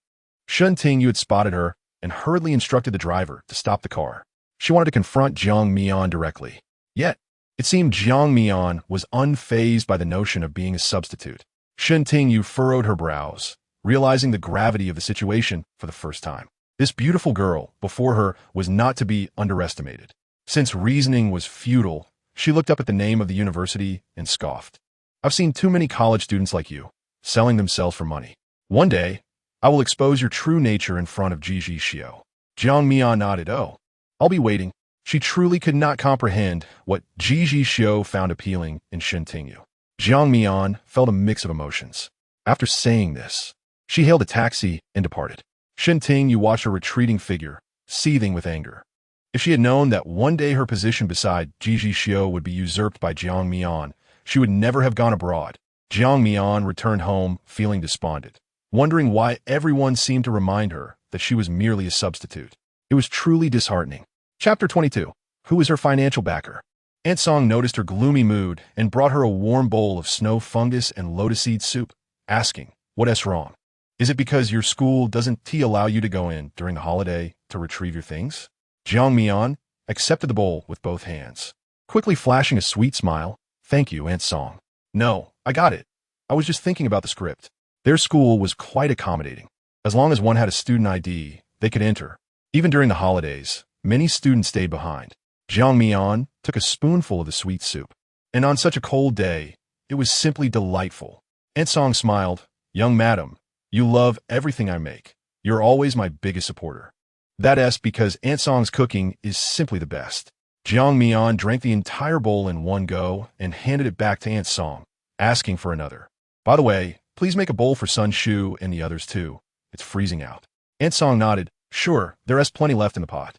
Shen Tingyu had spotted her and hurriedly instructed the driver to stop the car. She wanted to confront Jiang Mian directly. Yet, it seemed Jiang Mian was unfazed by the notion of being a substitute. Shen Tingyu furrowed her brows, realizing the gravity of the situation for the first time. This beautiful girl before her was not to be underestimated. Since reasoning was futile, she looked up at the name of the university and scoffed. I've seen too many college students like you, selling themselves for money. One day, I will expose your true nature in front of Ji Zhixiu. Jiang Mian nodded. Oh, I'll be waiting. She truly could not comprehend what Ji Zhixiu found appealing in Shen Tingyu. Jiang Mian felt a mix of emotions. After saying this, she hailed a taxi and departed. Shen Tingyu watched her retreating figure, seething with anger. If she had known that one day her position beside Ji Zhixiu would be usurped by Jiang Mian, she would never have gone abroad. Jiang Mian returned home feeling despondent, wondering why everyone seemed to remind her that she was merely a substitute. It was truly disheartening. Chapter 22. Who is her financial backer? Aunt Song noticed her gloomy mood and brought her a warm bowl of snow fungus and lotus seed soup, asking, What's wrong? Is it because your school doesn't allow you to go in during the holiday to retrieve your things? Jiang Mian accepted the bowl with both hands, quickly flashing a sweet smile. Thank you, Aunt Song. No, I got it. I was just thinking about the script. Their school was quite accommodating. As long as one had a student ID, they could enter. Even during the holidays, many students stayed behind. Jiang Mian took a spoonful of the sweet soup. And on such a cold day, it was simply delightful. Aunt Song smiled. Young madam, you love everything I make. You're always my biggest supporter. That's because Aunt Song's cooking is simply the best. Jiang Mian drank the entire bowl in one go and handed it back to Aunt Song, asking for another. By the way, please make a bowl for Sun Shu and the others too. It's freezing out. Aunt Song nodded. Sure, there is plenty left in the pot.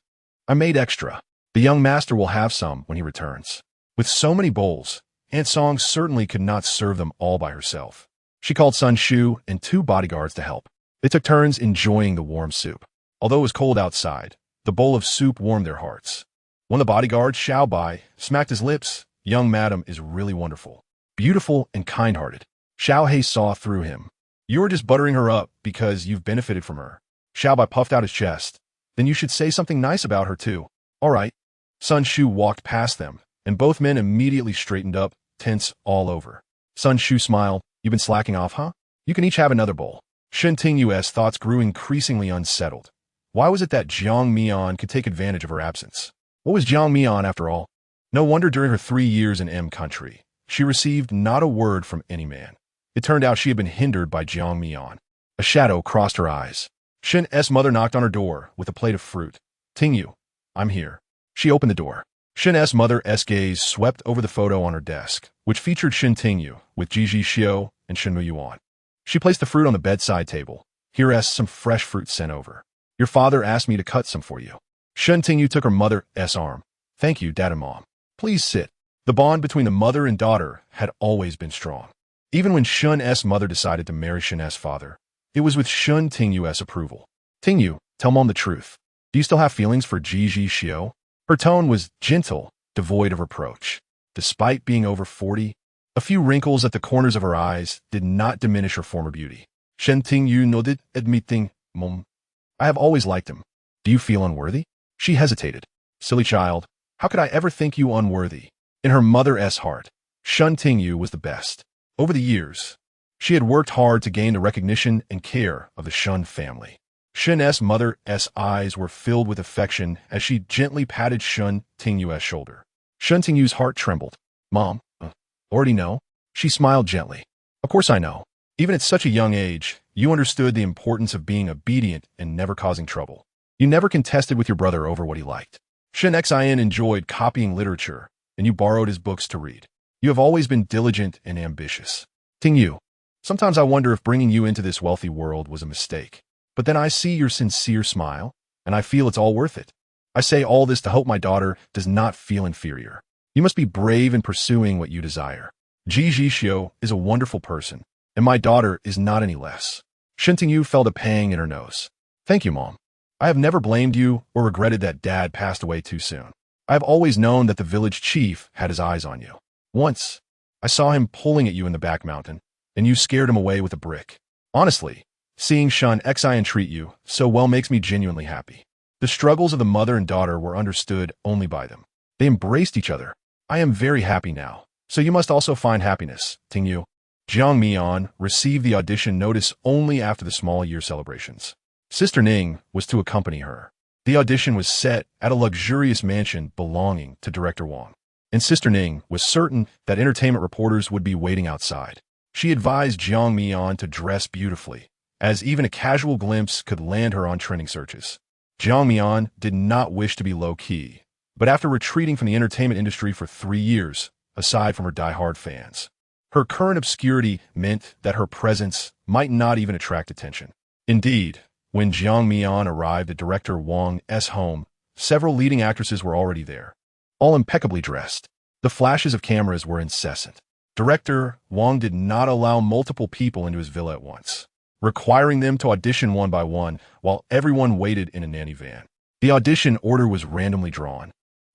I made extra. The young master will have some when he returns. With so many bowls, Aunt Song certainly could not serve them all by herself. She called Sun Shu and 2 bodyguards to help. They took turns enjoying the warm soup. Although it was cold outside, the bowl of soup warmed their hearts. One of the bodyguards, Xiao Bai, smacked his lips. Young madam is really wonderful. Beautiful and kind-hearted. Xiao He saw through him. You are just buttering her up because you've benefited from her. Xiao Bai puffed out his chest. Then you should say something nice about her too. All right. Sun Shu walked past them, and both men immediately straightened up, tense all over. Sun Shu smiled. You've been slacking off, huh? You can each have another bowl. Shen Tingyu's thoughts grew increasingly unsettled. Why was it that Jiang Mian could take advantage of her absence? What was Jiang Mian after all? No wonder during her 3 years in M country, she received not a word from any man. It turned out she had been hindered by Jiang Mian. A shadow crossed her eyes. Shen's mother knocked on her door with a plate of fruit. Tingyu, I'm here. She opened the door. Shen's mother's gaze swept over the photo on her desk, which featured Shen Tingyu with Ji Zhixiu and Shen Muyuan. She placed the fruit on the bedside table. Here's some fresh fruit sent over. Your father asked me to cut some for you. Shen Tingyu took her mother's arm. Thank you, Dad and Mom. Please sit. The bond between the mother and daughter had always been strong. Even when Shen's mother decided to marry Shen's father, it was with Shen Tingyu's approval. Tingyu, tell Mom the truth. Do you still have feelings for Ji Zhixiu? Her tone was gentle, devoid of reproach. Despite being over 40, a few wrinkles at the corners of her eyes did not diminish her former beauty. Shen Tingyu nodded, admitting, Mom, I have always liked him. Do you feel unworthy? She hesitated. Silly child, how could I ever think you unworthy? In her mother's heart, Shen Tingyu was the best. Over the years, she had worked hard to gain the recognition and care of the Shen family. Shen's mother's eyes were filled with affection as she gently patted Shen Tingyu's shoulder. Shen Tingyu's heart trembled. Mom, already know? She smiled gently. Of course I know. Even at such a young age, you understood the importance of being obedient and never causing trouble. You never contested with your brother over what he liked. Shen Xian enjoyed copying literature, and you borrowed his books to read. You have always been diligent and ambitious. Tingyu, sometimes I wonder if bringing you into this wealthy world was a mistake. But then I see your sincere smile, and I feel it's all worth it. I say all this to hope my daughter does not feel inferior. You must be brave in pursuing what you desire. Ji Zhixiu is a wonderful person, and my daughter is not any less. Shen Tingyu felt a pang in her nose. Thank you, Mom. I have never blamed you or regretted that Dad passed away too soon. I have always known that the village chief had his eyes on you. Once, I saw him pulling at you in the back mountain, and you scared him away with a brick. Honestly, seeing Shen Xian treat you so well makes me genuinely happy. The struggles of the mother and daughter were understood only by them. They embraced each other. I am very happy now, so you must also find happiness, Tingyu. Jiang Mian received the audition notice only after the small year celebrations. Sister Ning was to accompany her. The audition was set at a luxurious mansion belonging to Director Wang, and Sister Ning was certain that entertainment reporters would be waiting outside. She advised Jiang Mian to dress beautifully, as even a casual glimpse could land her on trending searches. Jiang Mian did not wish to be low-key, but after retreating from the entertainment industry for 3 years, aside from her die-hard fans, her current obscurity meant that her presence might not even attract attention. Indeed, when Jiang Mian arrived at Director Wang's home, several leading actresses were already there, all impeccably dressed. The flashes of cameras were incessant. Director Wang did not allow multiple people into his villa at once, requiring them to audition one by one while everyone waited in a nanny van. The audition order was randomly drawn,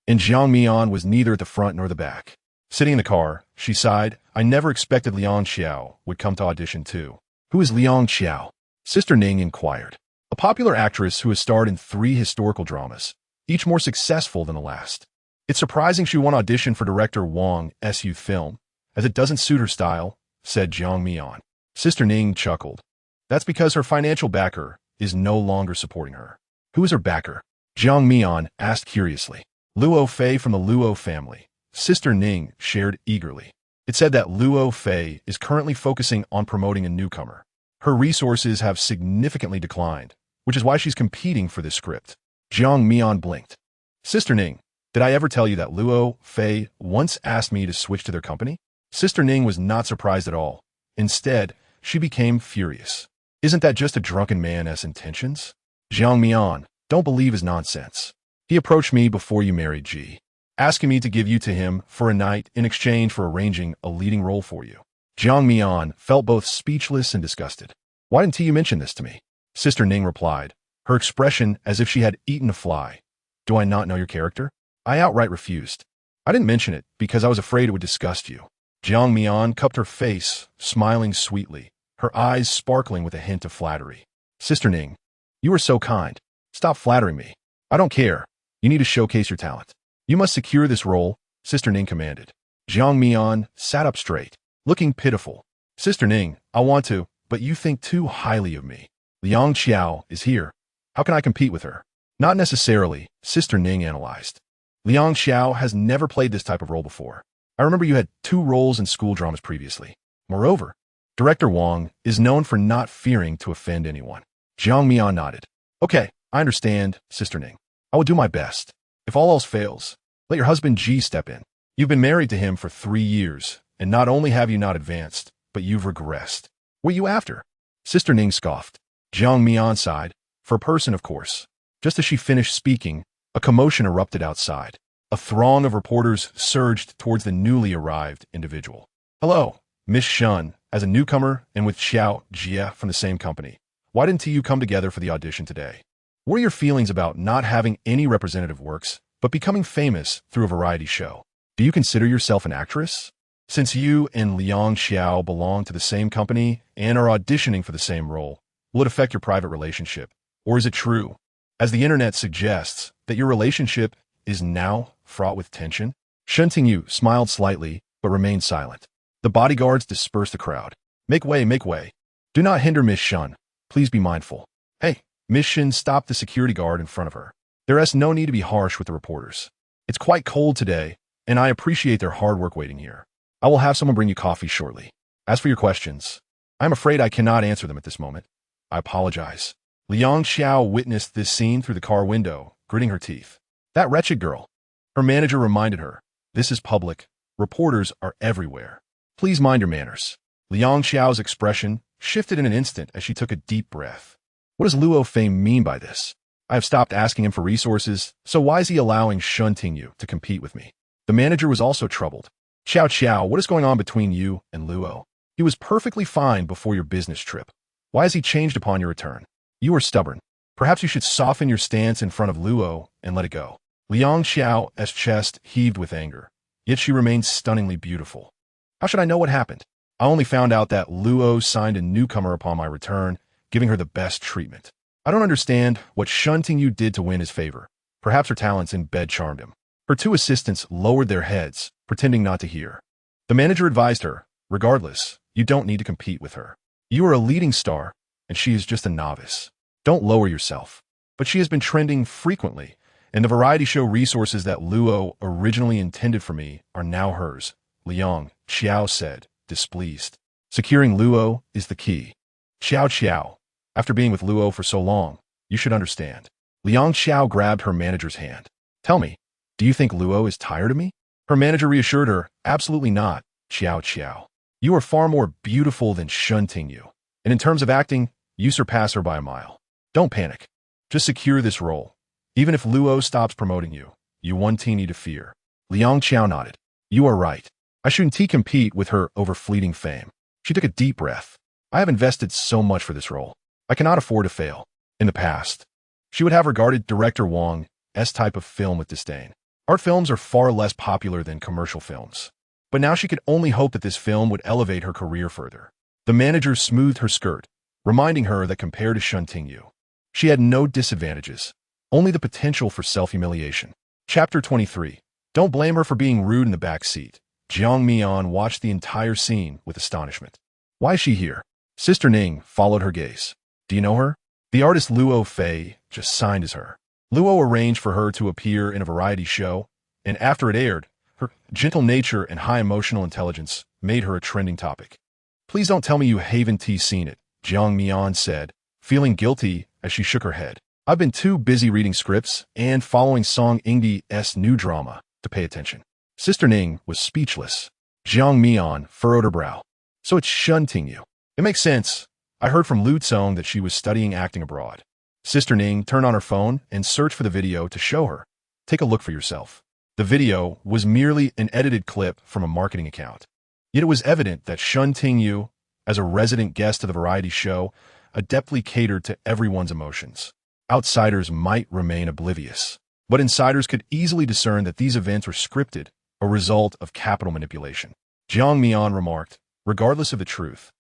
and Jiang Mian was neither at the front nor the back. Sitting in the car, she sighed, I never expected Liang Xiao would come to audition too. Who is Liang Xiao? Sister Ning inquired. A popular actress who has starred in 3 historical dramas, each more successful than the last. It's surprising she won audition for director Wang's youth film, as it doesn't suit her style, said Jiang Mian. Sister Ning chuckled. That's because her financial backer is no longer supporting her. Who is her backer? Jiang Mian asked curiously. Luo Fei from the Luo family. Sister Ning shared eagerly. It said that Luo Fei is currently focusing on promoting a newcomer. Her resources have significantly declined, which is why she's competing for this script. Jiang Mian blinked. Sister Ning, did I ever tell you that Luo Fei once asked me to switch to their company? Sister Ning was not surprised at all. Instead, she became furious. Isn't that just a drunken man's intentions? Jiang Mian, don't believe his nonsense. He approached me before you married Ji, asking me to give you to him for a night in exchange for arranging a leading role for you. Jiang Mian felt both speechless and disgusted. Why didn't you mention this to me? Sister Ning replied, her expression as if she had eaten a fly. Do I not know your character? I outright refused. I didn't mention it because I was afraid it would disgust you. Jiang Mian cupped her face, smiling sweetly, her eyes sparkling with a hint of flattery. Sister Ning, you are so kind. Stop flattering me. I don't care. You need to showcase your talent. You must secure this role, Sister Ning commanded. Jiang Mian sat up straight, looking pitiful. Sister Ning, I want to, but you think too highly of me. Liang Qiao is here. How can I compete with her? Not necessarily, Sister Ning analyzed. Liang Qiao has never played this type of role before. I remember you had 2 roles in school dramas previously. Moreover, Director Wang is known for not fearing to offend anyone. Jiang Mian nodded. Okay, I understand, Sister Ning. I will do my best. If all else fails, let your husband Ji step in. You've been married to him for 3 years, and not only have you not advanced, but you've regressed. What are you after? Sister Ning scoffed. Jiang Mian sighed. For a person, of course. Just as she finished speaking, a commotion erupted outside. A throng of reporters surged towards the newly arrived individual. Hello, Miss Shen, as a newcomer and with Xiao Jie from the same company. Why didn't you come together for the audition today? What are your feelings about not having any representative works, but becoming famous through a variety show? Do you consider yourself an actress? Since you and Liang Xiao belong to the same company and are auditioning for the same role, will it affect your private relationship? Or is it true, as the internet suggests, that your relationship is now fraught with tension? Shen Tingyu smiled slightly, but remained silent. The bodyguards dispersed the crowd. Make way, make way. Do not hinder Miss Shen. Please be mindful. Hey, Miss Shen stopped the security guard in front of her. There is no need to be harsh with the reporters. It's quite cold today, and I appreciate their hard work waiting here. I will have someone bring you coffee shortly. As for your questions, I'm afraid I cannot answer them at this moment. I apologize. Liang Xiao witnessed this scene through the car window, gritting her teeth. That wretched girl. Her manager reminded her, this is public. Reporters are everywhere. Please mind your manners. Liang Xiao's expression shifted in an instant as she took a deep breath. What does Luo Fei mean by this? I have stopped asking him for resources, so why is he allowing Shen Tingyu to compete with me? The manager was also troubled. Xiao, what is going on between you and Luo? He was perfectly fine before your business trip. Why has he changed upon your return? You are stubborn. Perhaps you should soften your stance in front of Luo and let it go. Liang Xiao's chest heaved with anger, yet she remained stunningly beautiful. How should I know what happened? I only found out that Luo signed a newcomer upon my return, giving her the best treatment. I don't understand what Shen Tingyu did to win his favor. Perhaps her talents in bed charmed him. Her 2 assistants lowered their heads, pretending not to hear. The manager advised her, regardless, you don't need to compete with her. You are a leading star, and she is just a novice. Don't lower yourself. But she has been trending frequently, and the variety show resources that Luo originally intended for me are now hers, Liang Qiao said, displeased. Securing Luo is the key. Xiao, after being with Luo for so long, you should understand. Liang Qiao grabbed her manager's hand. Tell me, do you think Luo is tired of me? Her manager reassured her, absolutely not, Xiao. You are far more beautiful than Shen Tingyu, and in terms of acting, you surpass her by a mile. Don't panic. Just secure this role. Even if Luo stops promoting you, you won't need to fear. Liang Qiao nodded. You are right. I shouldn't compete with her over fleeting fame. She took a deep breath. I have invested so much for this role. I cannot afford to fail. In the past, she would have regarded Director Wang's type of film with disdain. Art films are far less popular than commercial films. But now she could only hope that this film would elevate her career further. The manager smoothed her skirt, reminding her that compared to Shen Tingyu, she had no disadvantages, only the potential for self-humiliation. Chapter 23. Don't blame her for being rude in the back seat. Jiang Mian watched the entire scene with astonishment. Why is she here? Sister Ning followed her gaze. Do you know her? The artist Luo Fei just signed as her. Luo arranged for her to appear in a variety show, and after it aired, her gentle nature and high emotional intelligence made her a trending topic. Please don't tell me you haven't seen it, Jiang Mian said, feeling guilty as she shook her head. I've been too busy reading scripts and following Song Ingdi's new drama to pay attention. Sister Ning was speechless. Jiang Mian furrowed her brow. So it's Shen Tingyu. It makes sense. I heard from Lu Tsong that she was studying acting abroad. Sister Ning turned on her phone and searched for the video to show her. Take a look for yourself. The video was merely an edited clip from a marketing account. Yet it was evident that Shen Tingyu, as a resident guest of the variety show, adeptly catered to everyone's emotions. Outsiders might remain oblivious, but insiders could easily discern that these events were scripted, a result of capital manipulation. Jiang Mian remarked, regardless of the truth,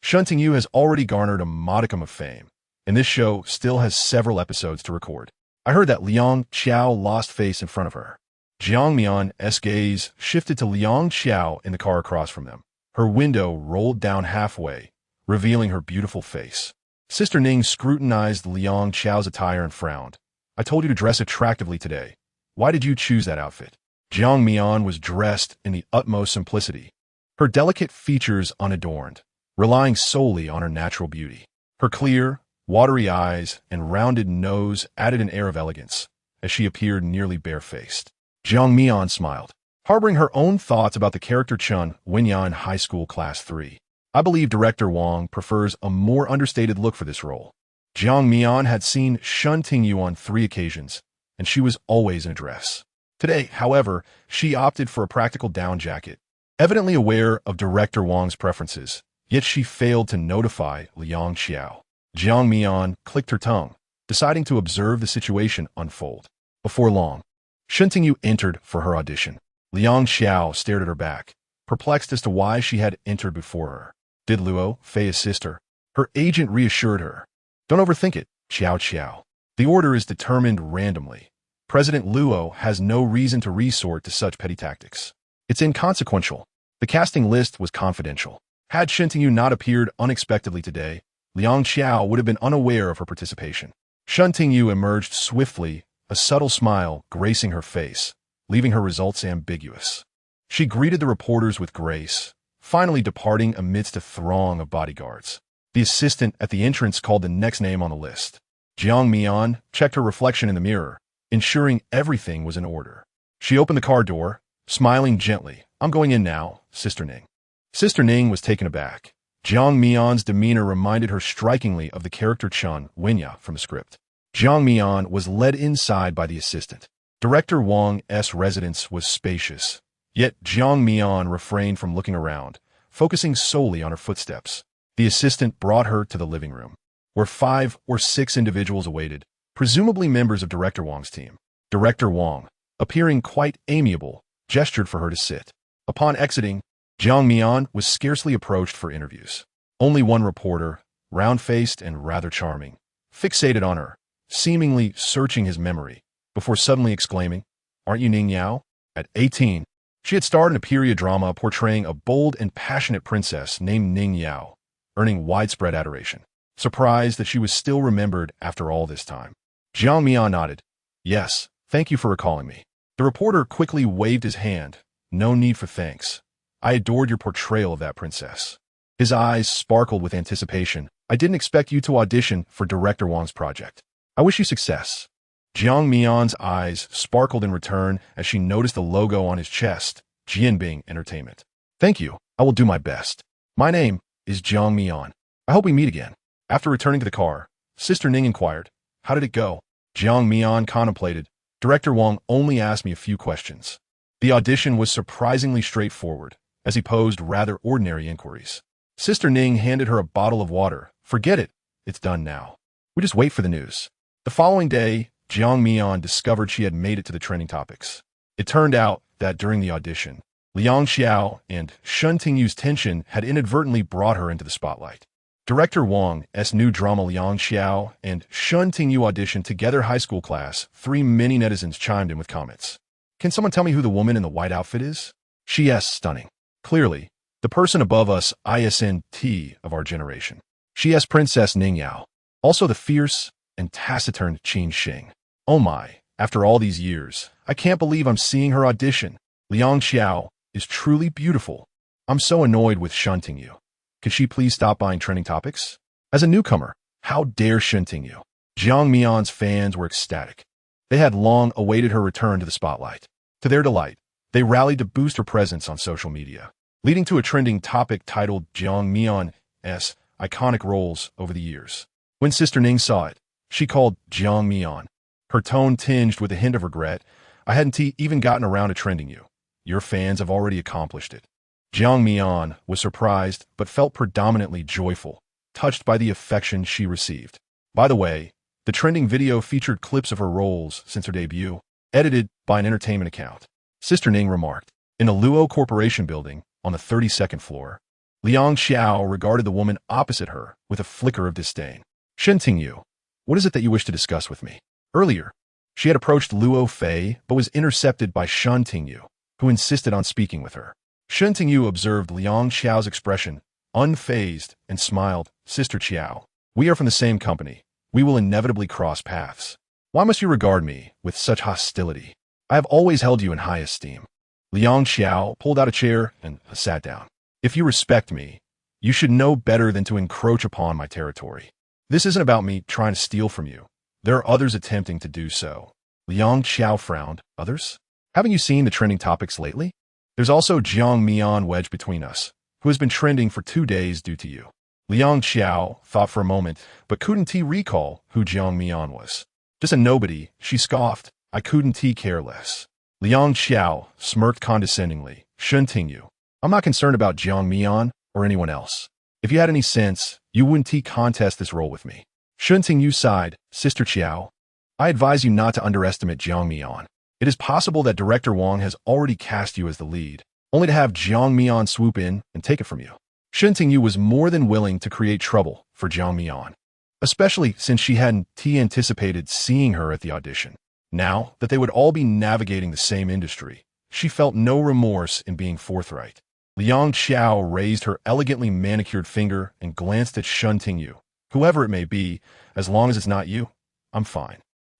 Shen Tingyu has already garnered a modicum of fame, and this show still has several episodes to record. I heard that Liang Qiao lost face in front of her. Jiang Mian's gaze shifted to Liang Qiao in the car across from them. Her window rolled down halfway, revealing her beautiful face. Sister Ning scrutinized Liang Qiao's attire and frowned. I told you to dress attractively today. Why did you choose that outfit? Jiang Mian was dressed in the utmost simplicity, her delicate features unadorned, relying solely on her natural beauty. Her clear, watery eyes and rounded nose added an air of elegance, as she appeared nearly barefaced. Jiang Mian smiled, harboring her own thoughts about the character Chen Wenyan in High School Class 3. I believe Director Wang prefers a more understated look for this role. Jiang Mian had seen Shen Tingyu on 3 occasions, and she was always in a dress. Today, however, she opted for a practical down jacket. Evidently aware of Director Wang's preferences, yet she failed to notify Liang Qiao. Jiang Mian clicked her tongue, deciding to observe the situation unfold. Before long, Shen Tingyu entered for her audition. Liang Qiao stared at her back, perplexed as to why she had entered before her. Did Luo Fei assist her? Her agent reassured her. Don't overthink it, Qiao Qiao. The order is determined randomly. President Luo has no reason to resort to such petty tactics. It's inconsequential. The casting list was confidential. Had Shen Tingyu not appeared unexpectedly today, Liang Qiao would have been unaware of her participation. Shen Tingyu emerged swiftly, a subtle smile gracing her face, leaving her results ambiguous. She greeted the reporters with grace, finally departing amidst a throng of bodyguards. The assistant at the entrance called the next name on the list. Jiang Mian checked her reflection in the mirror, ensuring everything was in order. She opened the car door, smiling gently. I'm going in now, Sister Ning. Sister Ning was taken aback. Jiang Mian's demeanor reminded her strikingly of the character Chen Wenya from the script. Jiang Mian was led inside by the assistant. Director Wang's residence was spacious, yet Jiang Mian refrained from looking around, focusing solely on her footsteps. The assistant brought her to the living room, where 5 or 6 individuals awaited, presumably members of Director Wang's team. Director Wang, appearing quite amiable, gestured for her to sit. Upon exiting, Jiang Mian was scarcely approached for interviews. Only one reporter, round-faced and rather charming, fixated on her, seemingly searching his memory, before suddenly exclaiming, "Aren't you Ning Yao?" At 18, she had starred in a period drama portraying a bold and passionate princess named Ning Yao, earning widespread adoration. Surprised that she was still remembered after all this time, Jiang Mian nodded. Yes, thank you for recalling me. The reporter quickly waved his hand. No need for thanks. I adored your portrayal of that princess. His eyes sparkled with anticipation. I didn't expect you to audition for Director Wang's project. I wish you success. Jiang Mian's eyes sparkled in return as she noticed the logo on his chest, Jianbing Entertainment. Thank you. I will do my best. My name is Jiang Mian. I hope we meet again. After returning to the car, Sister Ning inquired, how did it go? Jiang Mian contemplated. Director Wang only asked me a few questions. The audition was surprisingly straightforward, as he posed rather ordinary inquiries. Sister Ning handed her a bottle of water. Forget it. It's done now. We just wait for the news. The following day, Jiang Mian discovered she had made it to the trending topics. It turned out that during the audition, Liang Qiao and Shen Tingyu's tension had inadvertently brought her into the spotlight. Director Wang's new drama Liang Qiao and Shen Tingyu auditioned together high school class. 3 many netizens chimed in with comments. Can someone tell me who the woman in the white outfit is? She's stunning. Clearly, the person above us ISNT of our generation. She's Princess Ning Yao. Also the fierce and taciturn Qin Xing. Oh my, after all these years, I can't believe I'm seeing her audition. Liang Qiao is truly beautiful. I'm so annoyed with Shen Tingyu. Could she please stop buying trending topics? As a newcomer, how dare Shen Tingyu? Jiang Mian's fans were ecstatic. They had long awaited her return to the spotlight. To their delight, they rallied to boost her presence on social media. leading to a trending topic titled Jiang Mian's iconic roles over the years. When Sister Ning saw it, she called Jiang Mian, her tone tinged with a hint of regret. I hadn't even gotten around to trending you. Your fans have already accomplished it. Jiang Mian was surprised but felt predominantly joyful, touched by the affection she received. By the way, the trending video featured clips of her roles since her debut, edited by an entertainment account. Sister Ning remarked, in a Luo Corporation building on the 32nd floor, Liang Xiao regarded the woman opposite her with a flicker of disdain. Shen Tingyu, what is it that you wish to discuss with me? Earlier, she had approached Luo Fei but was intercepted by Shen Tingyu, who insisted on speaking with her. Shen Tingyu observed Liang Xiao's expression, unfazed, and smiled. Sister Qiao, we are from the same company. We will inevitably cross paths. Why must you regard me with such hostility? I have always held you in high esteem. Liang Xiao pulled out a chair and sat down. If you respect me, you should know better than to encroach upon my territory. This isn't about me trying to steal from you. There are others attempting to do so. Liang Xiao frowned. Others? Haven't you seen the trending topics lately? There's also Jiang Mian wedged between us, who has been trending for 2 days due to you. Liang Xiao thought for a moment, but couldn't recall who Jiang Mian was. Just a nobody, she scoffed. I couldn't care less. Liang Xiao smirked condescendingly. Shen Tingyu, I'm not concerned about Jiang Mian or anyone else. If you had any sense, you wouldn't contest this role with me. Shen Tingyu sighed. Sister Qiao, I advise you not to underestimate Jiang Mian. It is possible that Director Wang has already cast you as the lead, only to have Jiang Mian swoop in and take it from you. Shen Tingyu was more than willing to create trouble for Jiang Mian, especially since she hadn't anticipated seeing her at the audition. Now that they would all be navigating the same industry, she felt no remorse in being forthright. Liang Xiao raised her elegantly manicured finger and glanced at Shen Tingyu. Whoever it may be, as long as it's not you, I'm fine.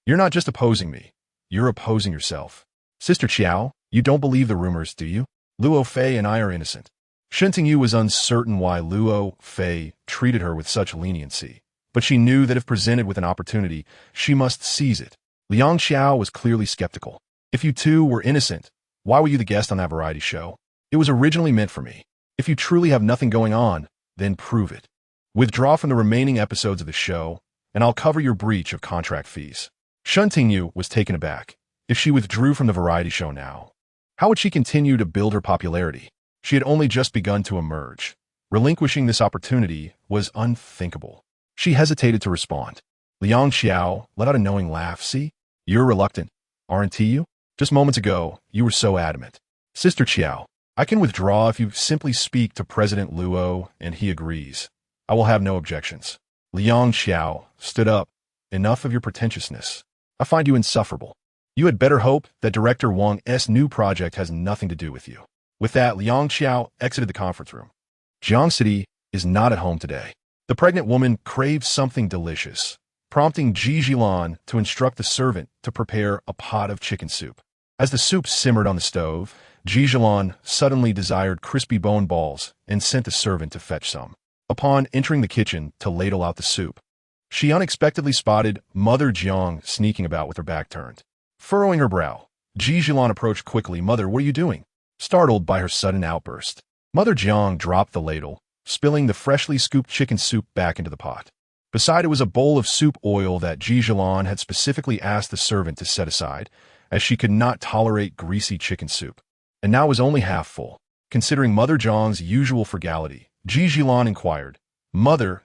You're not just opposing me, you're opposing yourself. Sister Qiao, you don't believe the rumors, do you? Luo Fei and I are innocent. Shen Tingyu was uncertain why Luo Fei treated her with such leniency, but she knew that if presented with an opportunity, she must seize it. Liang Xiao was clearly skeptical. If you two were innocent, why were you the guest on that variety show? It was originally meant for me. If you truly have nothing going on, then prove it. Withdraw from the remaining episodes of the show, and I'll cover your breach of contract fees. Shen Tingyu was taken aback. If she withdrew from the variety show now, how would she continue to build her popularity? She had only just begun to emerge. Relinquishing this opportunity was unthinkable. She hesitated to respond. Liang Xiao let out a knowing laugh. See? You're reluctant, aren't you? Just moments ago, you were so adamant. Sister Qiao, I can withdraw if you simply speak to President Luo and he agrees. I will have no objections. Liang Xiao stood up. Enough of your pretentiousness. I find you insufferable. You had better hope that Director Wang's new project has nothing to do with you. With that, Liang Xiao exited the conference room. Jiang City is not at home today. The pregnant woman craved something delicious, prompting Ji Zhixiu to instruct the servant to prepare a pot of chicken soup. As the soup simmered on the stove, Ji Zhixiu suddenly desired crispy bone balls and sent the servant to fetch some. Upon entering the kitchen to ladle out the soup, she unexpectedly spotted Mother Jiang sneaking about with her back turned. Furrowing her brow, Ji Zhixiu approached quickly. Mother, what are you doing? Startled by her sudden outburst, Mother Jiang dropped the ladle, spilling the freshly scooped chicken soup back into the pot. Beside it was a bowl of soup oil that Ji Zhixiu had specifically asked the servant to set aside, as she could not tolerate greasy chicken soup. And now was only half full. Considering Mother Jiang's usual frugality, Ji Zhixiu inquired, Mother,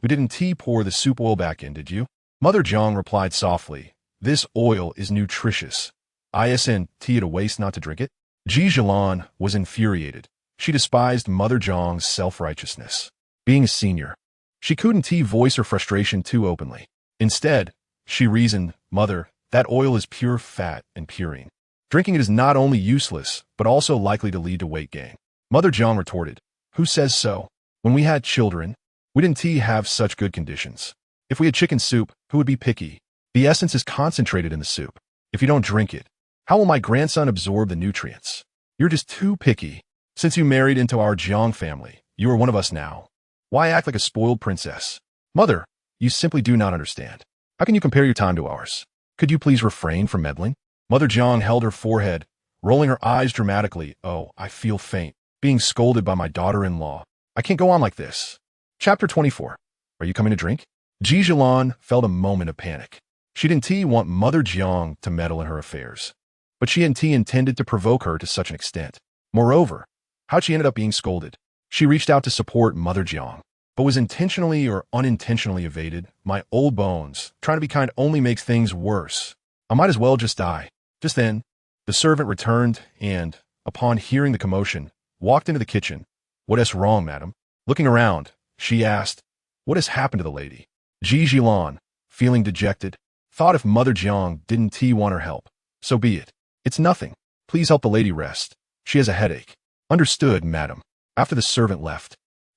you didn't pour the soup oil back in, did you? Mother Jiang replied softly, this oil is nutritious. Isn't it a waste not to drink it? Ji Zhixiu was infuriated. She despised Mother Jiang's self-righteousness. Being a senior, she couldn't voice her frustration too openly. Instead, she reasoned, Mother, that oil is pure fat and purine. Drinking it is not only useless, but also likely to lead to weight gain. Mother Jiang retorted, who says so? When we had children, we didn't have such good conditions. If we had chicken soup, who would be picky? The essence is concentrated in the soup. If you don't drink it, how will my grandson absorb the nutrients? You're just too picky. Since you married into our Jiang family, you are one of us now. Why act like a spoiled princess? Mother, you simply do not understand. How can you compare your time to ours? Could you please refrain from meddling? Mother Jiang held her forehead, rolling her eyes dramatically. Oh, I feel faint. being scolded by my daughter-in-law. I can't go on like this. Chapter 24. Are you coming to drink? Ji Zhixiu felt a moment of panic. She didn't want Mother Jiang to meddle in her affairs, but she intended to provoke her to such an extent. Moreover, how she ended up being scolded. She reached out to support Mother Jiang, but was intentionally or unintentionally evaded. My old bones, trying to be kind only makes things worse. I might as well just die. Just then, the servant returned and, upon hearing the commotion, walked into the kitchen. What is wrong, madam? Looking around, she asked, what has happened to the lady? Ji Zhixiu, feeling dejected, thought if Mother Jiang didn't want her help, so be it. It's nothing. Please help the lady rest. She has a headache. Understood, madam. After the servant left,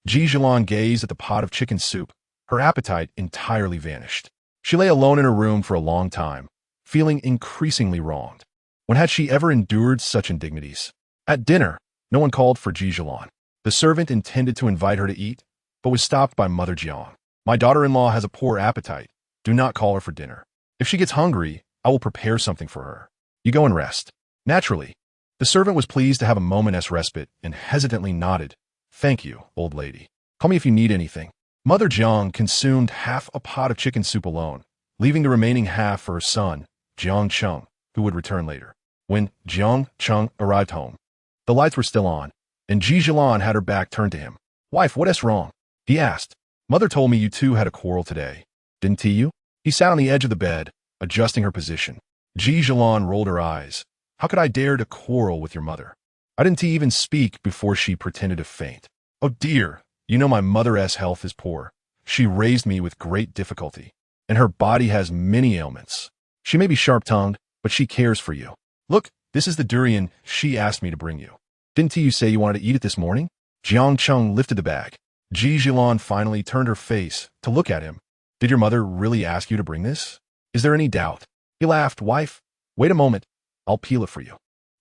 Ji Zhixiu gazed at the pot of chicken soup. Her appetite entirely vanished. She lay alone in her room for a long time, feeling increasingly wronged. When had she ever endured such indignities? At dinner, no one called for Ji Zhixiu. The servant intended to invite her to eat, but was stopped by Mother Jiang. My daughter-in-law has a poor appetite. Do not call her for dinner. If she gets hungry, I will prepare something for her. You go and rest. Naturally, the servant was pleased to have a moment's respite and hesitantly nodded. Thank you, old lady. Call me if you need anything. Mother Jiang consumed half a pot of chicken soup alone, leaving the remaining half for her son, Jiang Cheng, who would return later. When Jiang Cheng arrived home, the lights were still on, and Ji Zhixiu had her back turned to him. Wife, what is wrong? He asked. Mother told me you two had a quarrel today. Didn't you? He sat on the edge of the bed, adjusting her position. Ji Zhixiu rolled her eyes. How could I dare to quarrel with your mother? I didn't even speak before she pretended to faint. Oh dear, you know my mother's health is poor. She raised me with great difficulty, and her body has many ailments. She may be sharp-tongued, but she cares for you. Look, this is the durian she asked me to bring you. Didn't you say you wanted to eat it this morning? Jiang Cheng lifted the bag. Ji Zhixiu finally turned her face to look at him. Did your mother really ask you to bring this? Is there any doubt? He laughed. Wife, wait a moment. I'll peel it for you.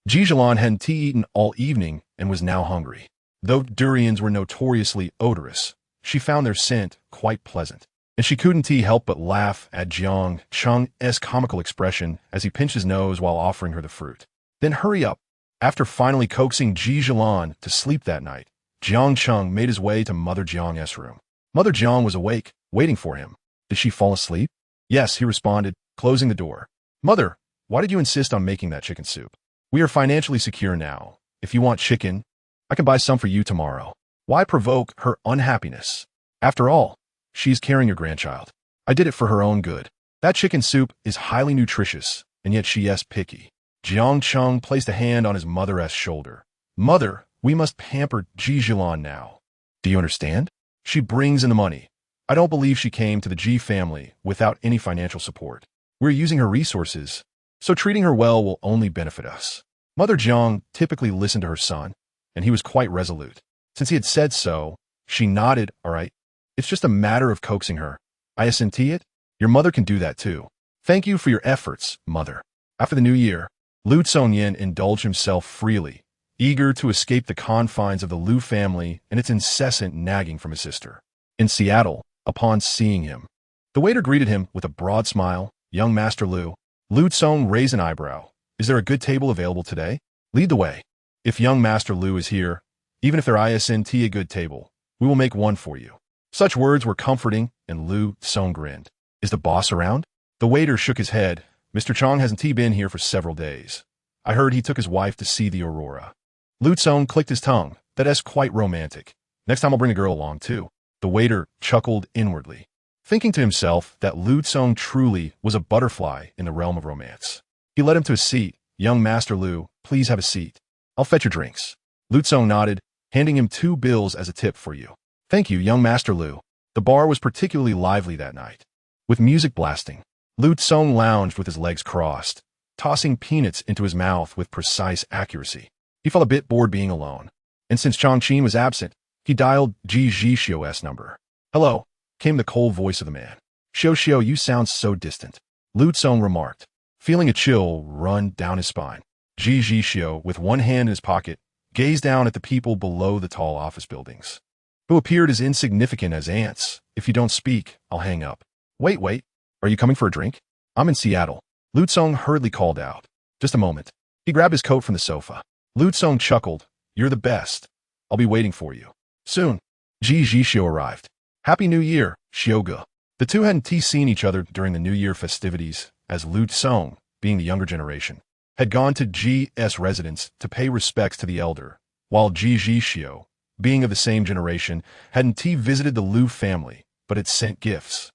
Ji Zhixiu hadn't eaten all evening and was now hungry. Though durians were notoriously odorous, she found their scent quite pleasant, and she couldn't help but laugh at Jiang Cheng's comical expression as he pinched his nose while offering her the fruit. Then hurry up. After finally coaxing Ji Zhixiu to sleep that night, Jiang Cheng made his way to Mother Jiang's room. Mother Jiang was awake, waiting for him. Did she fall asleep? Yes, he responded, closing the door. Mother, why did you insist on making that chicken soup? We are financially secure now. If you want chicken, I can buy some for you tomorrow. Why provoke her unhappiness? After all, she's carrying your grandchild. I did it for her own good. That chicken soup is highly nutritious, and yet she is picky. Jiang Cheng placed a hand on his mother's shoulder. Mother, we must pamper Ji Zhixiu now. Do you understand? She brings in the money. I don't believe she came to the Ji family without any financial support. We're using her resources, so treating her well will only benefit us. Mother Jiang typically listened to her son, and he was quite resolute. Since he had said so, she nodded. All right, it's just a matter of coaxing her. I assent it? Your mother can do that too. Thank you for your efforts, mother. After the new year, Lu Tsongyan indulged himself freely, eager to escape the confines of the Lu family and its incessant nagging from his sister. In Seattle, upon seeing him, the waiter greeted him with a broad smile. Young Master Lu. Lu Tsong raised an eyebrow. Is there a good table available today? Lead the way. If young Master Lu is here, even if there isn't a good table, we will make one for you. Such words were comforting, and Lu Tsong grinned. Is the boss around? The waiter shook his head. Mr. Chong hasn't been here for several days. I heard he took his wife to see the aurora. Lu Tsong clicked his tongue. That is quite romantic. Next time I'll bring a girl along too. The waiter chuckled inwardly, thinking to himself that Lu Tsong truly was a butterfly in the realm of romance. He led him to a seat. Young Master Lu, please have a seat. I'll fetch your drinks. Lu Tsong nodded, handing him 2 bills as a tip for you. Thank you, young Master Lu. The bar was particularly lively that night. With music blasting, Lu Tsong lounged with his legs crossed, tossing peanuts into his mouth with precise accuracy. He felt a bit bored being alone, and since Chongqing was absent, he dialed Ji Zhixiu's number. Hello, came the cold voice of the man. Xiu, you sound so distant. Lu Tsong remarked, feeling a chill run down his spine. Ji Zhixiu, with one hand in his pocket, gazed down at the people below the tall office buildings, who appeared as insignificant as ants. If you don't speak, I'll hang up. Wait, are you coming for a drink? I'm in Seattle. Lu Tsong hurriedly called out. Just a moment. He grabbed his coat from the sofa. Lu Tsong chuckled. You're the best. I'll be waiting for you. Soon. Ji Zhixiu arrived. Happy New Year, Xiuge. The two hadn't seen each other during the New Year festivities, as Lu Tsong, being the younger generation, had gone to Ji's residence to pay respects to the elder, while Ji Zhixiu, being of the same generation, hadn't visited the Lu family, but had sent gifts.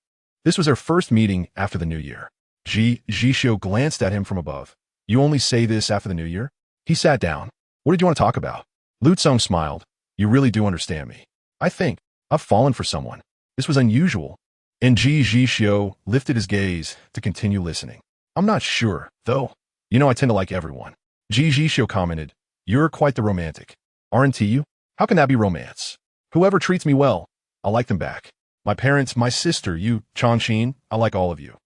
This was their first meeting after the New Year. Ji Zhixiu glanced at him from above. You only say this after the New Year? He sat down. What did you want to talk about? Lu Tsong smiled. You really do understand me. I think I've fallen for someone. This was unusual. And Ji Zhixiu lifted his gaze to continue listening. I'm not sure, though. You know I tend to like everyone. Ji Zhixiu commented. You're quite the romantic. Aren't you? How can that be romance? Whoever treats me well, I'll like them back. My parents, my sister, you, Changqin, I like all of you.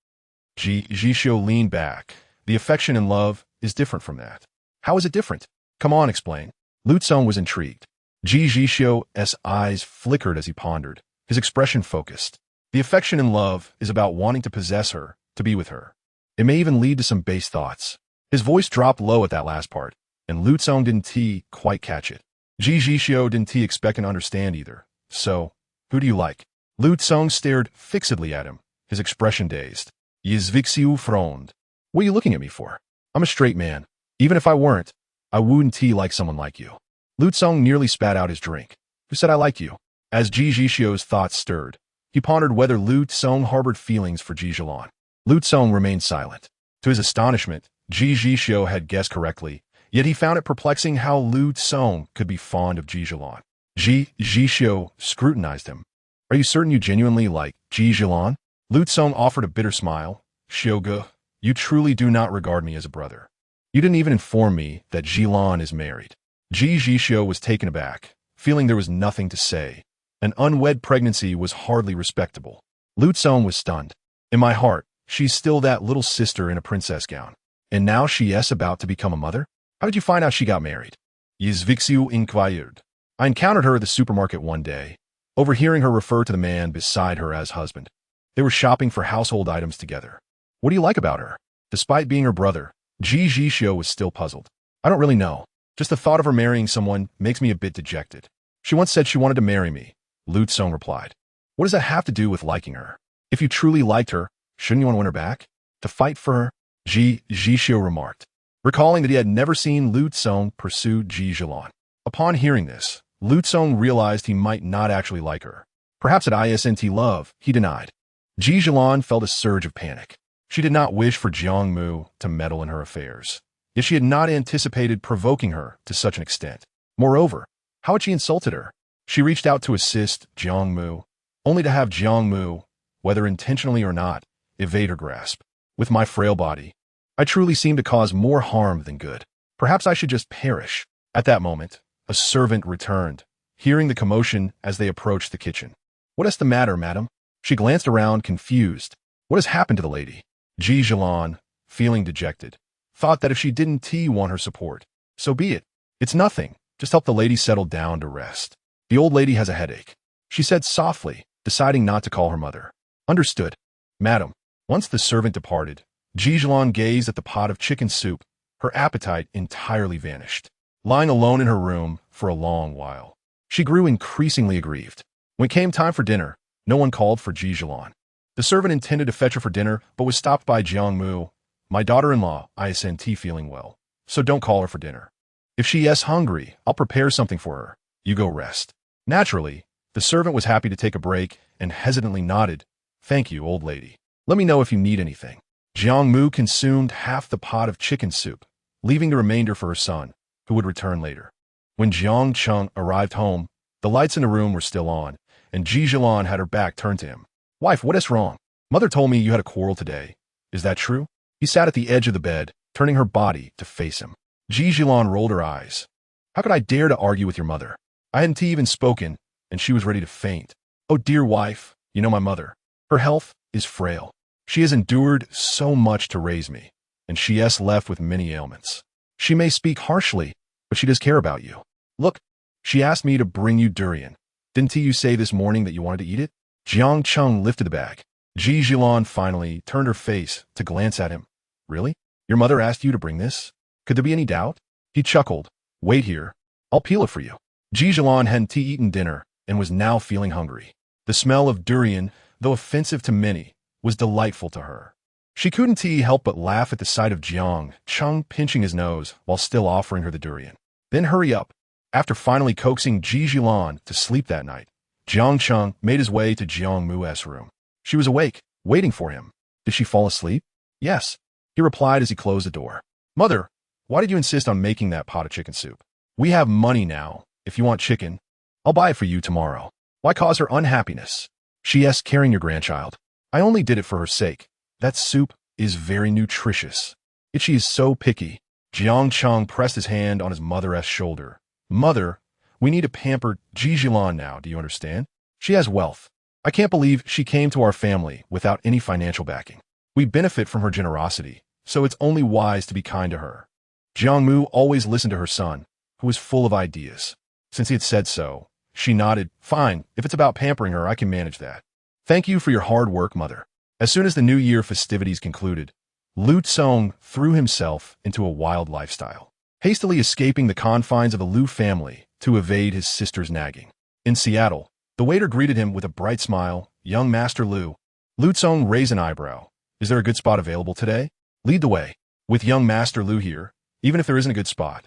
Ji Zhixiu leaned back. The affection and love is different from that. How is it different? Come on, explain. Lu Tsong was intrigued. Ji Zhixiu's eyes flickered as he pondered, his expression focused. The affection and love is about wanting to possess her, to be with her. It may even lead to some base thoughts. His voice dropped low at that last part, and Lu Tsong didn't quite catch it. Ji Zhixiu didn't expect and understand either. So, who do you like? Lu Tsong stared fixedly at him, his expression dazed. Ji Zhixiu frowned. What are you looking at me for? I'm a straight man. Even if I weren't, I wouldn't like someone like you. Lu Tsong nearly spat out his drink. Who said I liked you? As Ji Zhixiu's thoughts stirred, he pondered whether Lu Tsong harbored feelings for Ji Zhilan. Lu Tsong remained silent. To his astonishment, Ji Zhixiu had guessed correctly, yet he found it perplexing how Lu Tsong could be fond of Ji Zhilan. Ji Zhixiu scrutinized him. Are you certain you genuinely like Ji Zhilan? Lu Tsong offered a bitter smile. Xiuge, you truly do not regard me as a brother. You didn't even inform me that Zhilan is married. Ji Zhixiu was taken aback, feeling there was nothing to say. An unwed pregnancy was hardly respectable. Lu Tsong was stunned. In my heart, she's still that little sister in a princess gown. And now she's about to become a mother? How did you find out she got married? Ji Zhixiu inquired. I encountered her at the supermarket one day, overhearing her refer to the man beside her as husband. They were shopping for household items together. What do you like about her? Despite being her brother, Ji Zhixiu was still puzzled. I don't really know. Just the thought of her marrying someone makes me a bit dejected. She once said she wanted to marry me, Lu Tsong replied. What does that have to do with liking her? If you truly liked her, shouldn't you want to win her back? To fight for her? Ji Zhixiu remarked, recalling that he had never seen Lu Tsong pursue Ji Zhilan. Upon hearing this, Lu Tsong realized he might not actually like her. Perhaps at ISNT love, he denied. Ji Zhilan felt a surge of panic. She did not wish for Jiang Mian to meddle in her affairs. Yet she had not anticipated provoking her to such an extent. Moreover, how had she insulted her? She reached out to assist Jiang Mian, only to have Jiang Mian, whether intentionally or not, evade her grasp. With my frail body, I truly seem to cause more harm than good. Perhaps I should just perish. At that moment, a servant returned, hearing the commotion as they approached the kitchen. What is the matter, madam? She glanced around, confused. What has happened to the lady? Ji Zhilan, feeling dejected, thought that if she didn't want her support, so be it. It's nothing. Just help the lady settle down to rest. The old lady has a headache, she said softly, deciding not to call her mother. Understood, madam. Once the servant departed, Ji Zhilan gazed at the pot of chicken soup. Her appetite entirely vanished. Lying alone in her room for a long while, she grew increasingly aggrieved. When it came time for dinner, no one called for Ji Zhilan. The servant intended to fetch her for dinner, but was stopped by Jiang Mian. My daughter-in-law, isn't feeling well, so don't call her for dinner. If she is hungry, I'll prepare something for her. You go rest. Naturally, the servant was happy to take a break and hesitantly nodded. Thank you, old lady. Let me know if you need anything. Jiang Mian consumed half the pot of chicken soup, leaving the remainder for her son, who would return later. When Jiang Cheng arrived home, the lights in the room were still on, and Ji Zhilan had her back turned to him. Wife, what is wrong? Mother told me you had a quarrel today. Is that true? He sat at the edge of the bed, turning her body to face him. Ji Zhilan rolled her eyes. How could I dare to argue with your mother? I hadn't even spoken, and she was ready to faint. Oh, dear wife, you know my mother. Her health is frail. She has endured so much to raise me, and she is left with many ailments. She may speak harshly, but she does care about you. Look, she asked me to bring you durian. Didn't you say this morning that you wanted to eat it? Jiang Cheng lifted the bag. Ji Zhilan finally turned her face to glance at him. Really? Your mother asked you to bring this? Could there be any doubt? He chuckled. Wait here. I'll peel it for you. Ji Zhixiu hadn't eaten dinner and was now feeling hungry. The smell of durian, though offensive to many, was delightful to her. She couldn't help but laugh at the sight of Jiang Cheng pinching his nose while still offering her the durian. Then hurry up. After finally coaxing Ji Zhixiu to sleep that night, Jiang Cheng made his way to Jiang Mu's room. She was awake, waiting for him. Did she fall asleep? Yes, he replied as he closed the door. Mother, why did you insist on making that pot of chicken soup? We have money now. If you want chicken, I'll buy it for you tomorrow. Why cause her unhappiness? She asked, carrying your grandchild. I only did it for her sake. That soup is very nutritious. Yet she is so picky. Jiang Cheng pressed his hand on his mother's shoulder. Mother, we need to pamper Ji Zhixiu now, do you understand? She has wealth. I can't believe she came to our family without any financial backing. We benefit from her generosity, so it's only wise to be kind to her. Jiang Mu always listened to her son, who was full of ideas. Since he had said so, she nodded. Fine, if it's about pampering her, I can manage that. Thank you for your hard work, mother. As soon as the New Year festivities concluded, Lu Tsong threw himself into a wild lifestyle, hastily escaping the confines of the Lu family to evade his sister's nagging. In Seattle, the waiter greeted him with a bright smile. Young Master Lu. Lu Tsong raised an eyebrow. Is there a good spot available today? Lead the way. With young Master Lu here, even if there isn't a good spot,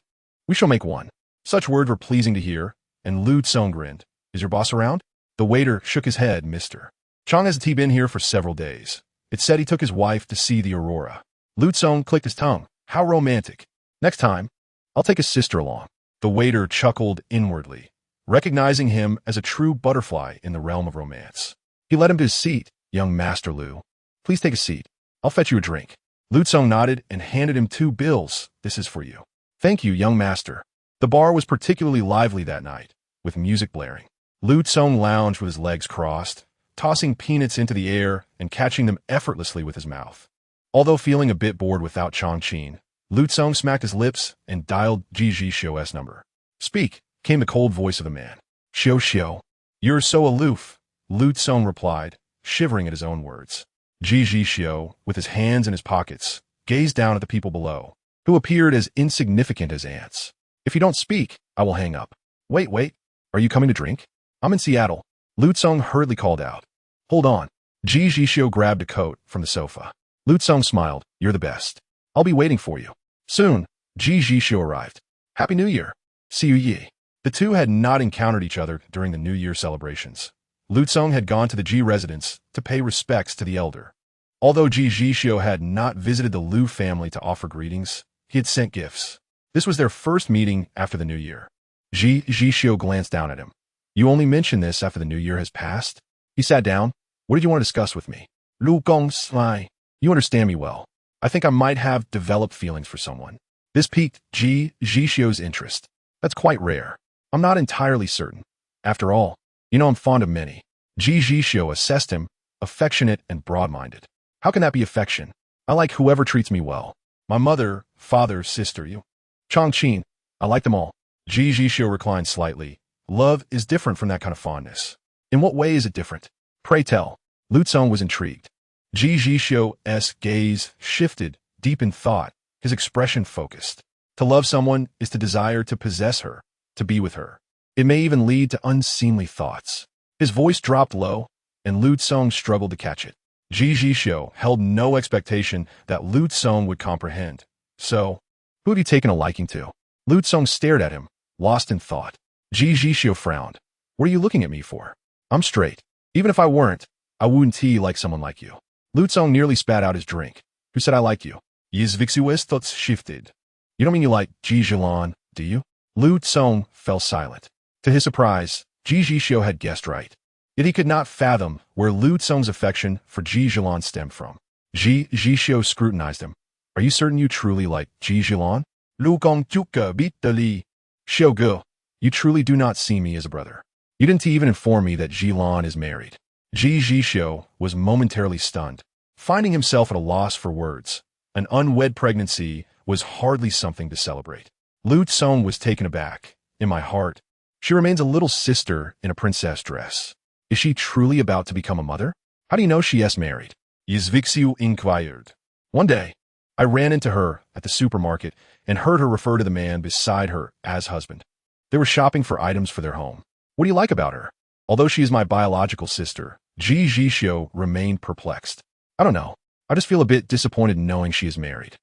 we shall make one. Such words were pleasing to hear, and Lu Tsong grinned. Is your boss around? The waiter shook his head. Mister Chong hasn't been here for several days. It said he took his wife to see the aurora. Lu Tsong clicked his tongue. How romantic. Next time, I'll take his sister along. The waiter chuckled inwardly, recognizing him as a true butterfly in the realm of romance. He led him to his seat. Young Master Lu, please take a seat. I'll fetch you a drink. Lu Tsong nodded and handed him 2 bills. This is for you. Thank you, young master. The bar was particularly lively that night, with music blaring. Lu Tsong lounged with his legs crossed, tossing peanuts into the air and catching them effortlessly with his mouth. Although feeling a bit bored without Chongqing, Lu Tsong smacked his lips and dialed Ji Zhixiu's number. Speak, came the cold voice of the man. Xiu, you're so aloof, Lu Tsong replied, shivering at his own words. Ji Zhixiu, with his hands in his pockets, gazed down at the people below, who appeared as insignificant as ants. If you don't speak, I will hang up. Wait, are you coming to drink? I'm in Seattle, Lu Tsong hurriedly called out. Hold on. Ji Zhixiu grabbed a coat from the sofa. Lu Tsong smiled. You're the best. I'll be waiting for you. Soon, Ji Zhixiu arrived. Happy New Year. See you ye. The two had not encountered each other during the New Year celebrations. Lu Tsong had gone to the Ji residence to pay respects to the elder. Although Ji Zhixiu had not visited the Lu family to offer greetings, he had sent gifts. This was their first meeting after the New Year. Ji Zhixiu glanced down at him. You only mention this after the New Year has passed? He sat down. What did you want to discuss with me? Lu Gong Sai. You understand me well. I think I might have developed feelings for someone. This piqued Ji Zhixiu's interest. That's quite rare. I'm not entirely certain. After all, you know I'm fond of many. Ji Zhixiu assessed him, affectionate and broad-minded. How can that be affection? I like whoever treats me well. My mother, father, sister, you. Chongqing, I like them all. Ji Zhixiu reclined slightly. Love is different from that kind of fondness. In what way is it different? Pray tell. Lu Tsong was intrigued. Ji Zhixiu's gaze shifted, deep in thought, his expression focused. To love someone is to desire to possess her, to be with her. It may even lead to unseemly thoughts. His voice dropped low, and Lu Tsong struggled to catch it. Ji Zhixiu held no expectation that Lu Tsong would comprehend. So, who have you taken a liking to? Lu Tsong stared at him, lost in thought. Ji Zhixiu frowned. What are you looking at me for? I'm straight. Even if I weren't, I wouldn't like someone like you. Lu Tsong nearly spat out his drink. Who said I like you? Ji Zhixiu's thoughts shifted. You don't mean you like Ji Zhixiu, do you? Lu Tsong fell silent. To his surprise, Ji Zhixiu had guessed right. Yet he could not fathom where Lu Tsong's affection for Ji Zhixiu stemmed from. Ji Zhixiu scrutinized him. Are you certain you truly like Ji Zhixiu? Lu Gong Juka bit de li. Xiu Ge, you truly do not see me as a brother. You didn't even inform me that Zhilan is married. Ji Zhixiu was momentarily stunned, finding himself at a loss for words. An unwed pregnancy was hardly something to celebrate. Lu Tsong was taken aback. In my heart, she remains a little sister in a princess dress. Is she truly about to become a mother? How do you know she is married? Ji Zhixiu inquired. One day, I ran into her at the supermarket and heard her refer to the man beside her as husband. They were shopping for items for their home. What do you like about her? Although she is my biological sister, Ji Zhixiu remained perplexed. I don't know. I just feel a bit disappointed knowing she is married.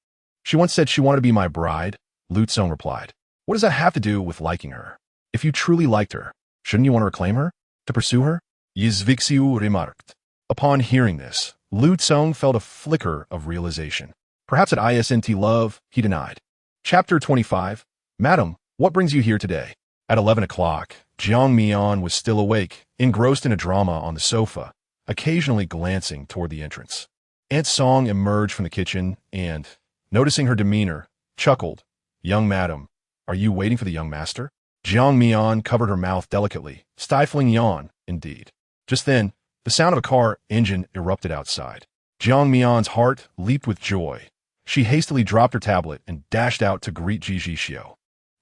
She once said she wanted to be my bride, Lu Tsong replied. What does that have to do with liking her? If you truly liked her, shouldn't you want to reclaim her? To pursue her? Ji Zhixiu remarked. Upon hearing this, Lu Tsong felt a flicker of realization. Perhaps at ISNT love, he denied. Chapter 25. Madam, what brings you here today? At 11 o'clock, Jiang Mian was still awake, engrossed in a drama on the sofa, occasionally glancing toward the entrance. Aunt Song emerged from the kitchen and, noticing her demeanor, chuckled. Young madam, are you waiting for the young master? Jiang Mian covered her mouth delicately, stifling yawn, indeed. Just then, the sound of a car engine erupted outside. Jiang Mian's heart leaped with joy. She hastily dropped her tablet and dashed out to greet Ji Zhixiu.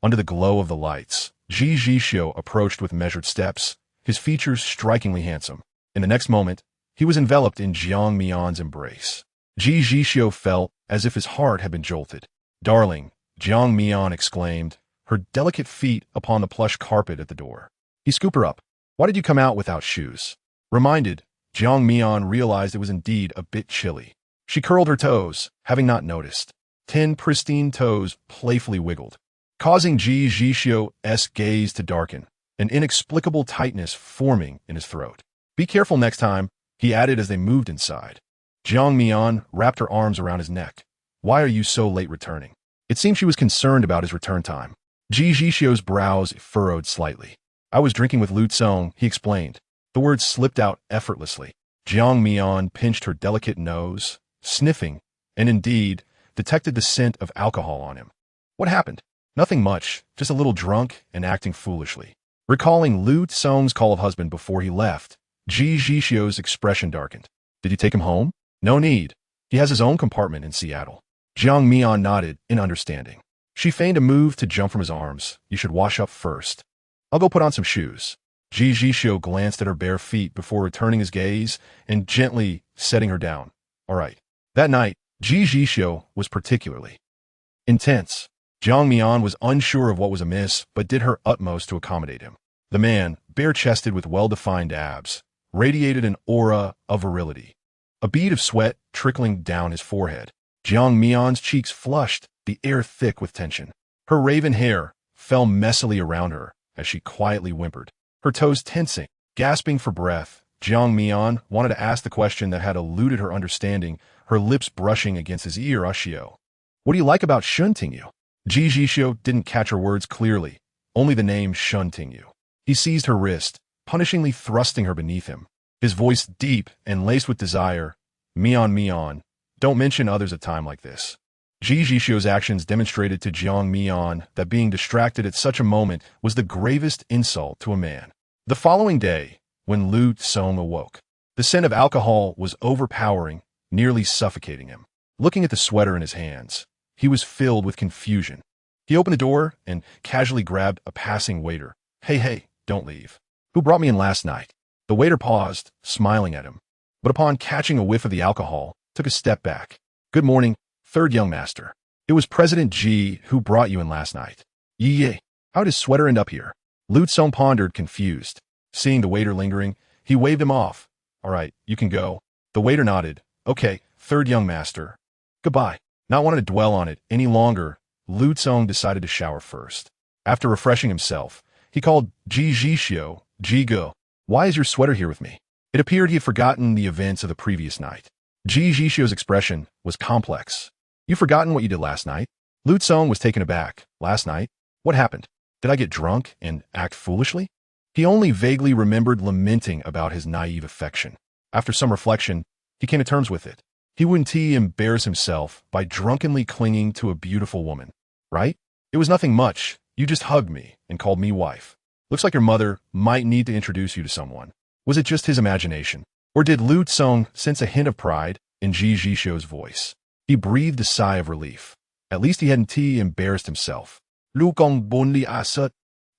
Under the glow of the lights, Ji Zhixiu approached with measured steps, his features strikingly handsome. In the next moment, he was enveloped in Jiang Mian's embrace. Ji Zhixiu felt as if his heart had been jolted. Darling, Jiang Mian exclaimed, her delicate feet upon the plush carpet at the door. He scooped her up. Why did you come out without shoes? Reminded, Jiang Mian realized it was indeed a bit chilly. She curled her toes, having not noticed. 10 pristine toes playfully wiggled, causing Ji Zhixiu's gaze to darken, an inexplicable tightness forming in his throat. Be careful next time, he added as they moved inside. Jiang Mian wrapped her arms around his neck. Why are you so late returning? It seemed she was concerned about his return time. Ji Zhixiu's brows furrowed slightly. I was drinking with Lu Tsong, he explained. The words slipped out effortlessly. Jiang Mian pinched her delicate nose, sniffing, and indeed, detected the scent of alcohol on him. What happened? Nothing much, just a little drunk and acting foolishly. Recalling Lu Tsong's call of husband before he left, Ji Zhixiu's expression darkened. Did you take him home? No need. He has his own compartment in Seattle. Jiang Mian nodded in understanding. She feigned a move to jump from his arms. You should wash up first. I'll go put on some shoes. Ji Zhixiu glanced at her bare feet before returning his gaze and gently setting her down. All right. That night, Ji Zhixiu was particularly intense. Jiang Mian was unsure of what was amiss, but did her utmost to accommodate him. The man, bare-chested with well-defined abs, radiated an aura of virility. A bead of sweat trickling down his forehead. Jiang Mian's cheeks flushed, the air thick with tension. Her raven hair fell messily around her as she quietly whimpered, her toes tensing. Gasping for breath, Jiang Mian wanted to ask the question that had eluded her understanding, her lips brushing against his ear. Ashio. What do you like about Shen Tingyu? Ji Zhixiu didn't catch her words clearly, only the name Shen Tingyu. He seized her wrist, punishingly thrusting her beneath him, his voice deep and laced with desire. Mian, don't mention others at a time like this. Ji Zhixiu's actions demonstrated to Jiang Mian that being distracted at such a moment was the gravest insult to a man. The following day, when Lu Tsong awoke, the scent of alcohol was overpowering, nearly suffocating him. Looking at the sweater in his hands, he was filled with confusion. He opened the door and casually grabbed a passing waiter. Hey, don't leave. Who brought me in last night? The waiter paused, smiling at him, but upon catching a whiff of the alcohol, took a step back. Good morning, third young master. It was President Ji who brought you in last night. Yee, how did his sweater end up here? Lu Tsong pondered, confused. Seeing the waiter lingering, he waved him off. All right, you can go. The waiter nodded. Okay, third young master. Goodbye. Not wanting to dwell on it any longer, Lu Tsong decided to shower first. After refreshing himself, he called Ji Zhixiu. Ji Go, why is your sweater here with me? It appeared he had forgotten the events of the previous night. Ji Zhixiu's expression was complex. You've forgotten what you did last night? Lu Tsong was taken aback. Last night? What happened? Did I get drunk and act foolishly? He only vaguely remembered lamenting about his naive affection. After some reflection, he came to terms with it. He wouldn't embarrass himself by drunkenly clinging to a beautiful woman, right? It was nothing much. You just hugged me and called me wife. Looks like your mother might need to introduce you to someone. Was it just his imagination? Or did Lu Tsong sense a hint of pride in Ji Zhixiu's voice? He breathed a sigh of relief. At least he hadn't embarrassed himself. Lu Gong Bonli Asut.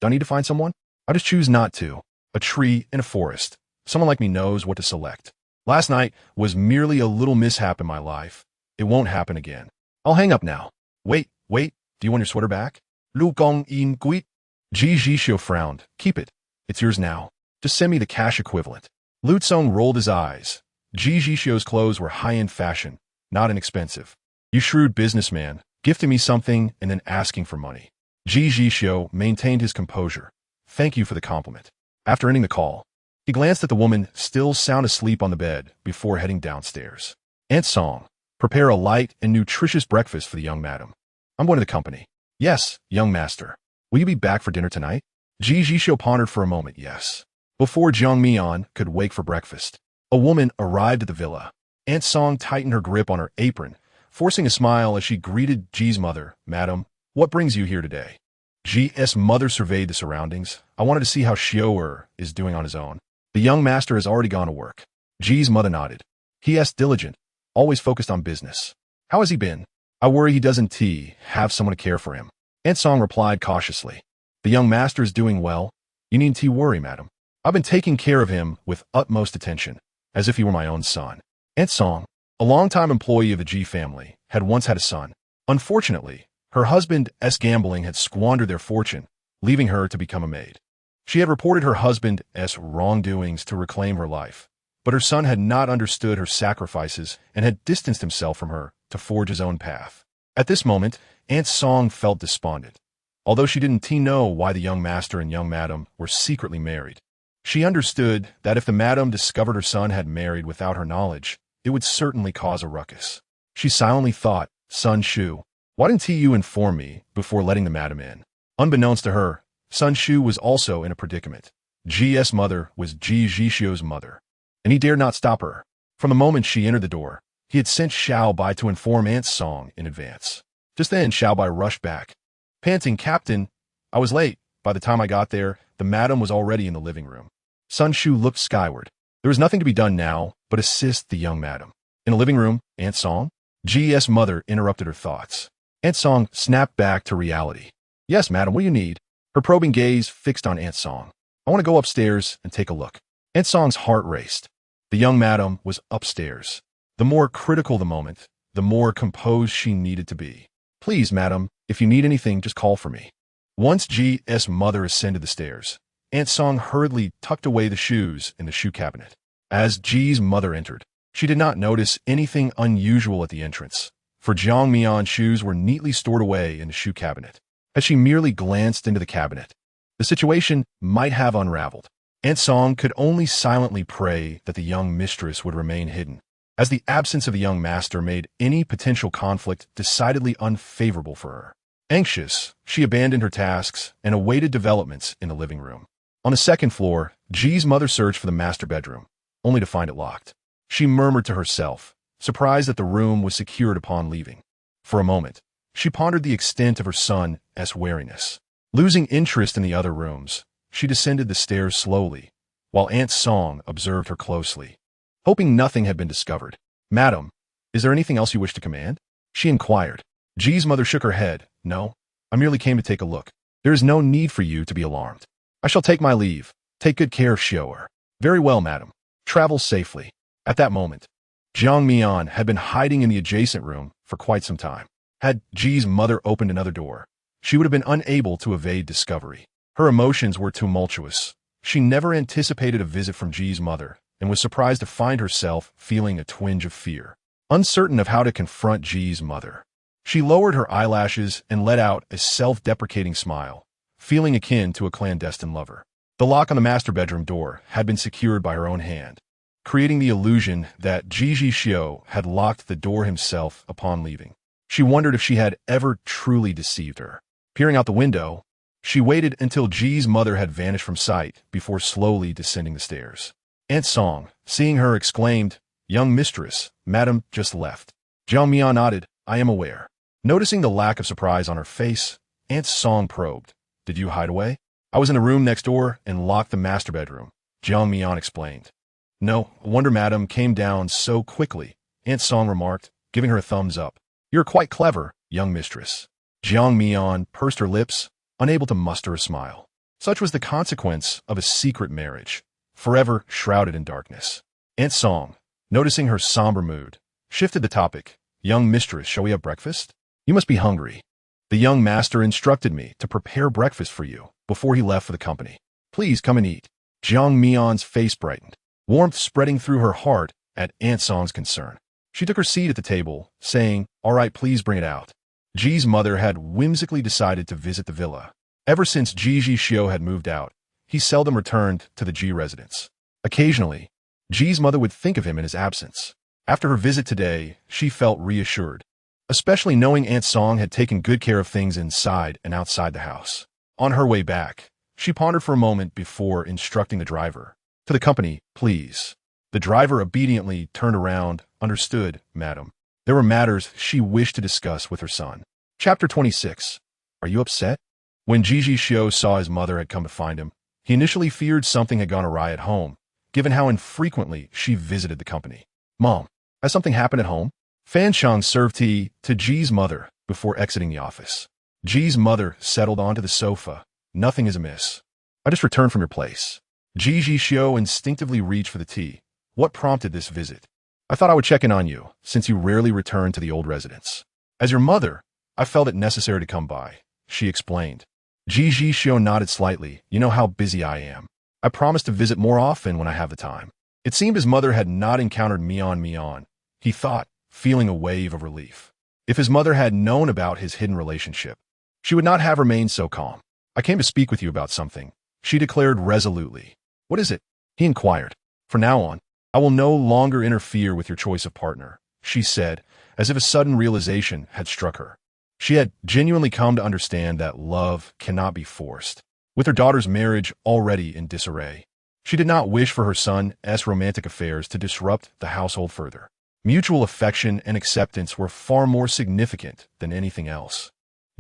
Do I need to find someone? I just choose not to. A tree in a forest. Someone like me knows what to select. Last night was merely a little mishap in my life. It won't happen again. I'll hang up now. Wait, do you want your sweater back? Lu Gong In Guit. Ji Zhixiu frowned. Keep it. It's yours now. Just send me the cash equivalent. Lu Tsong rolled his eyes. Ji Zhixiu's clothes were high-end fashion, not inexpensive. You shrewd businessman, gifting me something and then asking for money. Ji Zhixiu maintained his composure. Thank you for the compliment. After ending the call, he glanced at the woman still sound asleep on the bed before heading downstairs. Aunt Song, prepare a light and nutritious breakfast for the young madam. I'm going to the company. Yes, young master. Will you be back for dinner tonight? Ji Zhixiu pondered for a moment. Yes. Before Jiang Mian could wake for breakfast, a woman arrived at the villa. Aunt Song tightened her grip on her apron, forcing a smile as she greeted Ji's mother. Madam, what brings you here today? Ji's mother surveyed the surroundings. I wanted to see how Xiu is doing on his own. The young master has already gone to work. Ji's mother nodded. He asked diligent, always focused on business. How has he been? I worry he doesn't have someone to care for him. Aunt Song replied cautiously. The young master is doing well. You needn't worry, madam. I've been taking care of him with utmost attention, as if he were my own son. Aunt Song, a longtime employee of the Ji family, had once had a son. Unfortunately, her husband's gambling had squandered their fortune, leaving her to become a maid. She had reported her husband's wrongdoings to reclaim her life, but her son had not understood her sacrifices and had distanced himself from her to forge his own path. At this moment, Aunt Song felt despondent. Although she didn't know why the young master and young madam were secretly married, she understood that if the madam discovered her son had married without her knowledge, it would certainly cause a ruckus. She silently thought, Sun Shu, why didn't you inform me before letting the madam in? Unbeknownst to her, Sun Shu was also in a predicament. Ji's mother was Ji Zhixiu's mother, and he dared not stop her. From the moment she entered the door, he had sent Xiao Bai to inform Aunt Song in advance. Just then, Xiao Bai rushed back. Panting, Captain, I was late. By the time I got there, the madam was already in the living room. Sun Shu looked skyward. There was nothing to be done now but assist the young madam. In the living room, Aunt Song? Ji's mother interrupted her thoughts. Aunt Song snapped back to reality. Yes, madam, what do you need? Her probing gaze fixed on Aunt Song. I want to go upstairs and take a look. Aunt Song's heart raced. The young madam was upstairs. The more critical the moment, the more composed she needed to be. Please, madam, if you need anything, just call for me. Once Ji's mother ascended the stairs, Aunt Song hurriedly tucked away the shoes in the shoe cabinet. As Ji's mother entered, she did not notice anything unusual at the entrance, for Jiang Mian's shoes were neatly stored away in the shoe cabinet. As she merely glanced into the cabinet, the situation might have unraveled. Aunt Song could only silently pray that the young mistress would remain hidden, as the absence of the young master made any potential conflict decidedly unfavorable for her. Anxious, she abandoned her tasks and awaited developments in the living room. On the second floor, Ji's mother searched for the master bedroom, only to find it locked. She murmured to herself, surprised that the room was secured upon leaving. For a moment, she pondered the extent of her son's wariness. Losing interest in the other rooms, she descended the stairs slowly, while Aunt Song observed her closely. Hoping nothing had been discovered, Madam, is there anything else you wish to command? She inquired. Ji's mother shook her head. No, I merely came to take a look. There is no need for you to be alarmed. I shall take my leave. Take good care of Xiu. Very well, madam. Travel safely. At that moment, Jiang Mian had been hiding in the adjacent room for quite some time. Had Ji's mother opened another door, she would have been unable to evade discovery. Her emotions were tumultuous. She never anticipated a visit from Ji's mother and was surprised to find herself feeling a twinge of fear. Uncertain of how to confront Ji's mother, she lowered her eyelashes and let out a self-deprecating smile, feeling akin to a clandestine lover. The lock on the master bedroom door had been secured by her own hand, creating the illusion that Ji Zhixiu had locked the door himself upon leaving. She wondered if she had ever truly deceived her. Peering out the window, she waited until Ji's mother had vanished from sight before slowly descending the stairs. Aunt Song, seeing her, exclaimed, "Young mistress, madam just left." Jiang Mian nodded. "I am aware." Noticing the lack of surprise on her face, Aunt Song probed. "Did you hide away?" "I was in the room next door and locked the master bedroom," Jiang Mian explained. "No wonder madam came down so quickly," Aunt Song remarked, giving her a thumbs up. "You're quite clever, young mistress." Jiang Mian pursed her lips, unable to muster a smile. Such was the consequence of a secret marriage, forever shrouded in darkness. Aunt Song, noticing her somber mood, shifted the topic. "Young mistress, shall we have breakfast? You must be hungry. The young master instructed me to prepare breakfast for you." before he left for the company. Please come and eat. Jiang Mian's face brightened, warmth spreading through her heart at Aunt Song's concern. She took her seat at the table, saying, "All right, please bring it out." Ji's mother had whimsically decided to visit the villa. Ever since Ji Zhixiu had moved out, he seldom returned to the Ji residence. Occasionally, Ji's mother would think of him in his absence. After her visit today, she felt reassured, especially knowing Aunt Song had taken good care of things inside and outside the house. On her way back, she pondered for a moment before instructing the driver. "To the company, please." The driver obediently turned around. "Understood, madam." There were matters she wished to discuss with her son. Chapter 26. Are you upset? When Ji Zhixiu saw his mother had come to find him, he initially feared something had gone awry at home, given how infrequently she visited the company. "Mom, has something happened at home?" Fan Shang served tea to Ji's mother before exiting the office. Ji's mother settled onto the sofa. "Nothing is amiss. I just returned from your place." Ji Zhixiu instinctively reached for the tea. "What prompted this visit?" "I thought I would check in on you, since you rarely return to the old residence. As your mother, I felt it necessary to come by," she explained. Ji Zhixiu nodded slightly. "You know how busy I am. I promise to visit more often when I have the time." It seemed his mother had not encountered Mian, he thought, feeling a wave of relief. If his mother had known about his hidden relationship, she would not have remained so calm. "I came to speak with you about something," she declared resolutely. "What is it?" he inquired. "From now on, I will no longer interfere with your choice of partner," she said, as if a sudden realization had struck her. She had genuinely come to understand that love cannot be forced. With her daughter's marriage already in disarray, she did not wish for her son's romantic affairs to disrupt the household further. Mutual affection and acceptance were far more significant than anything else.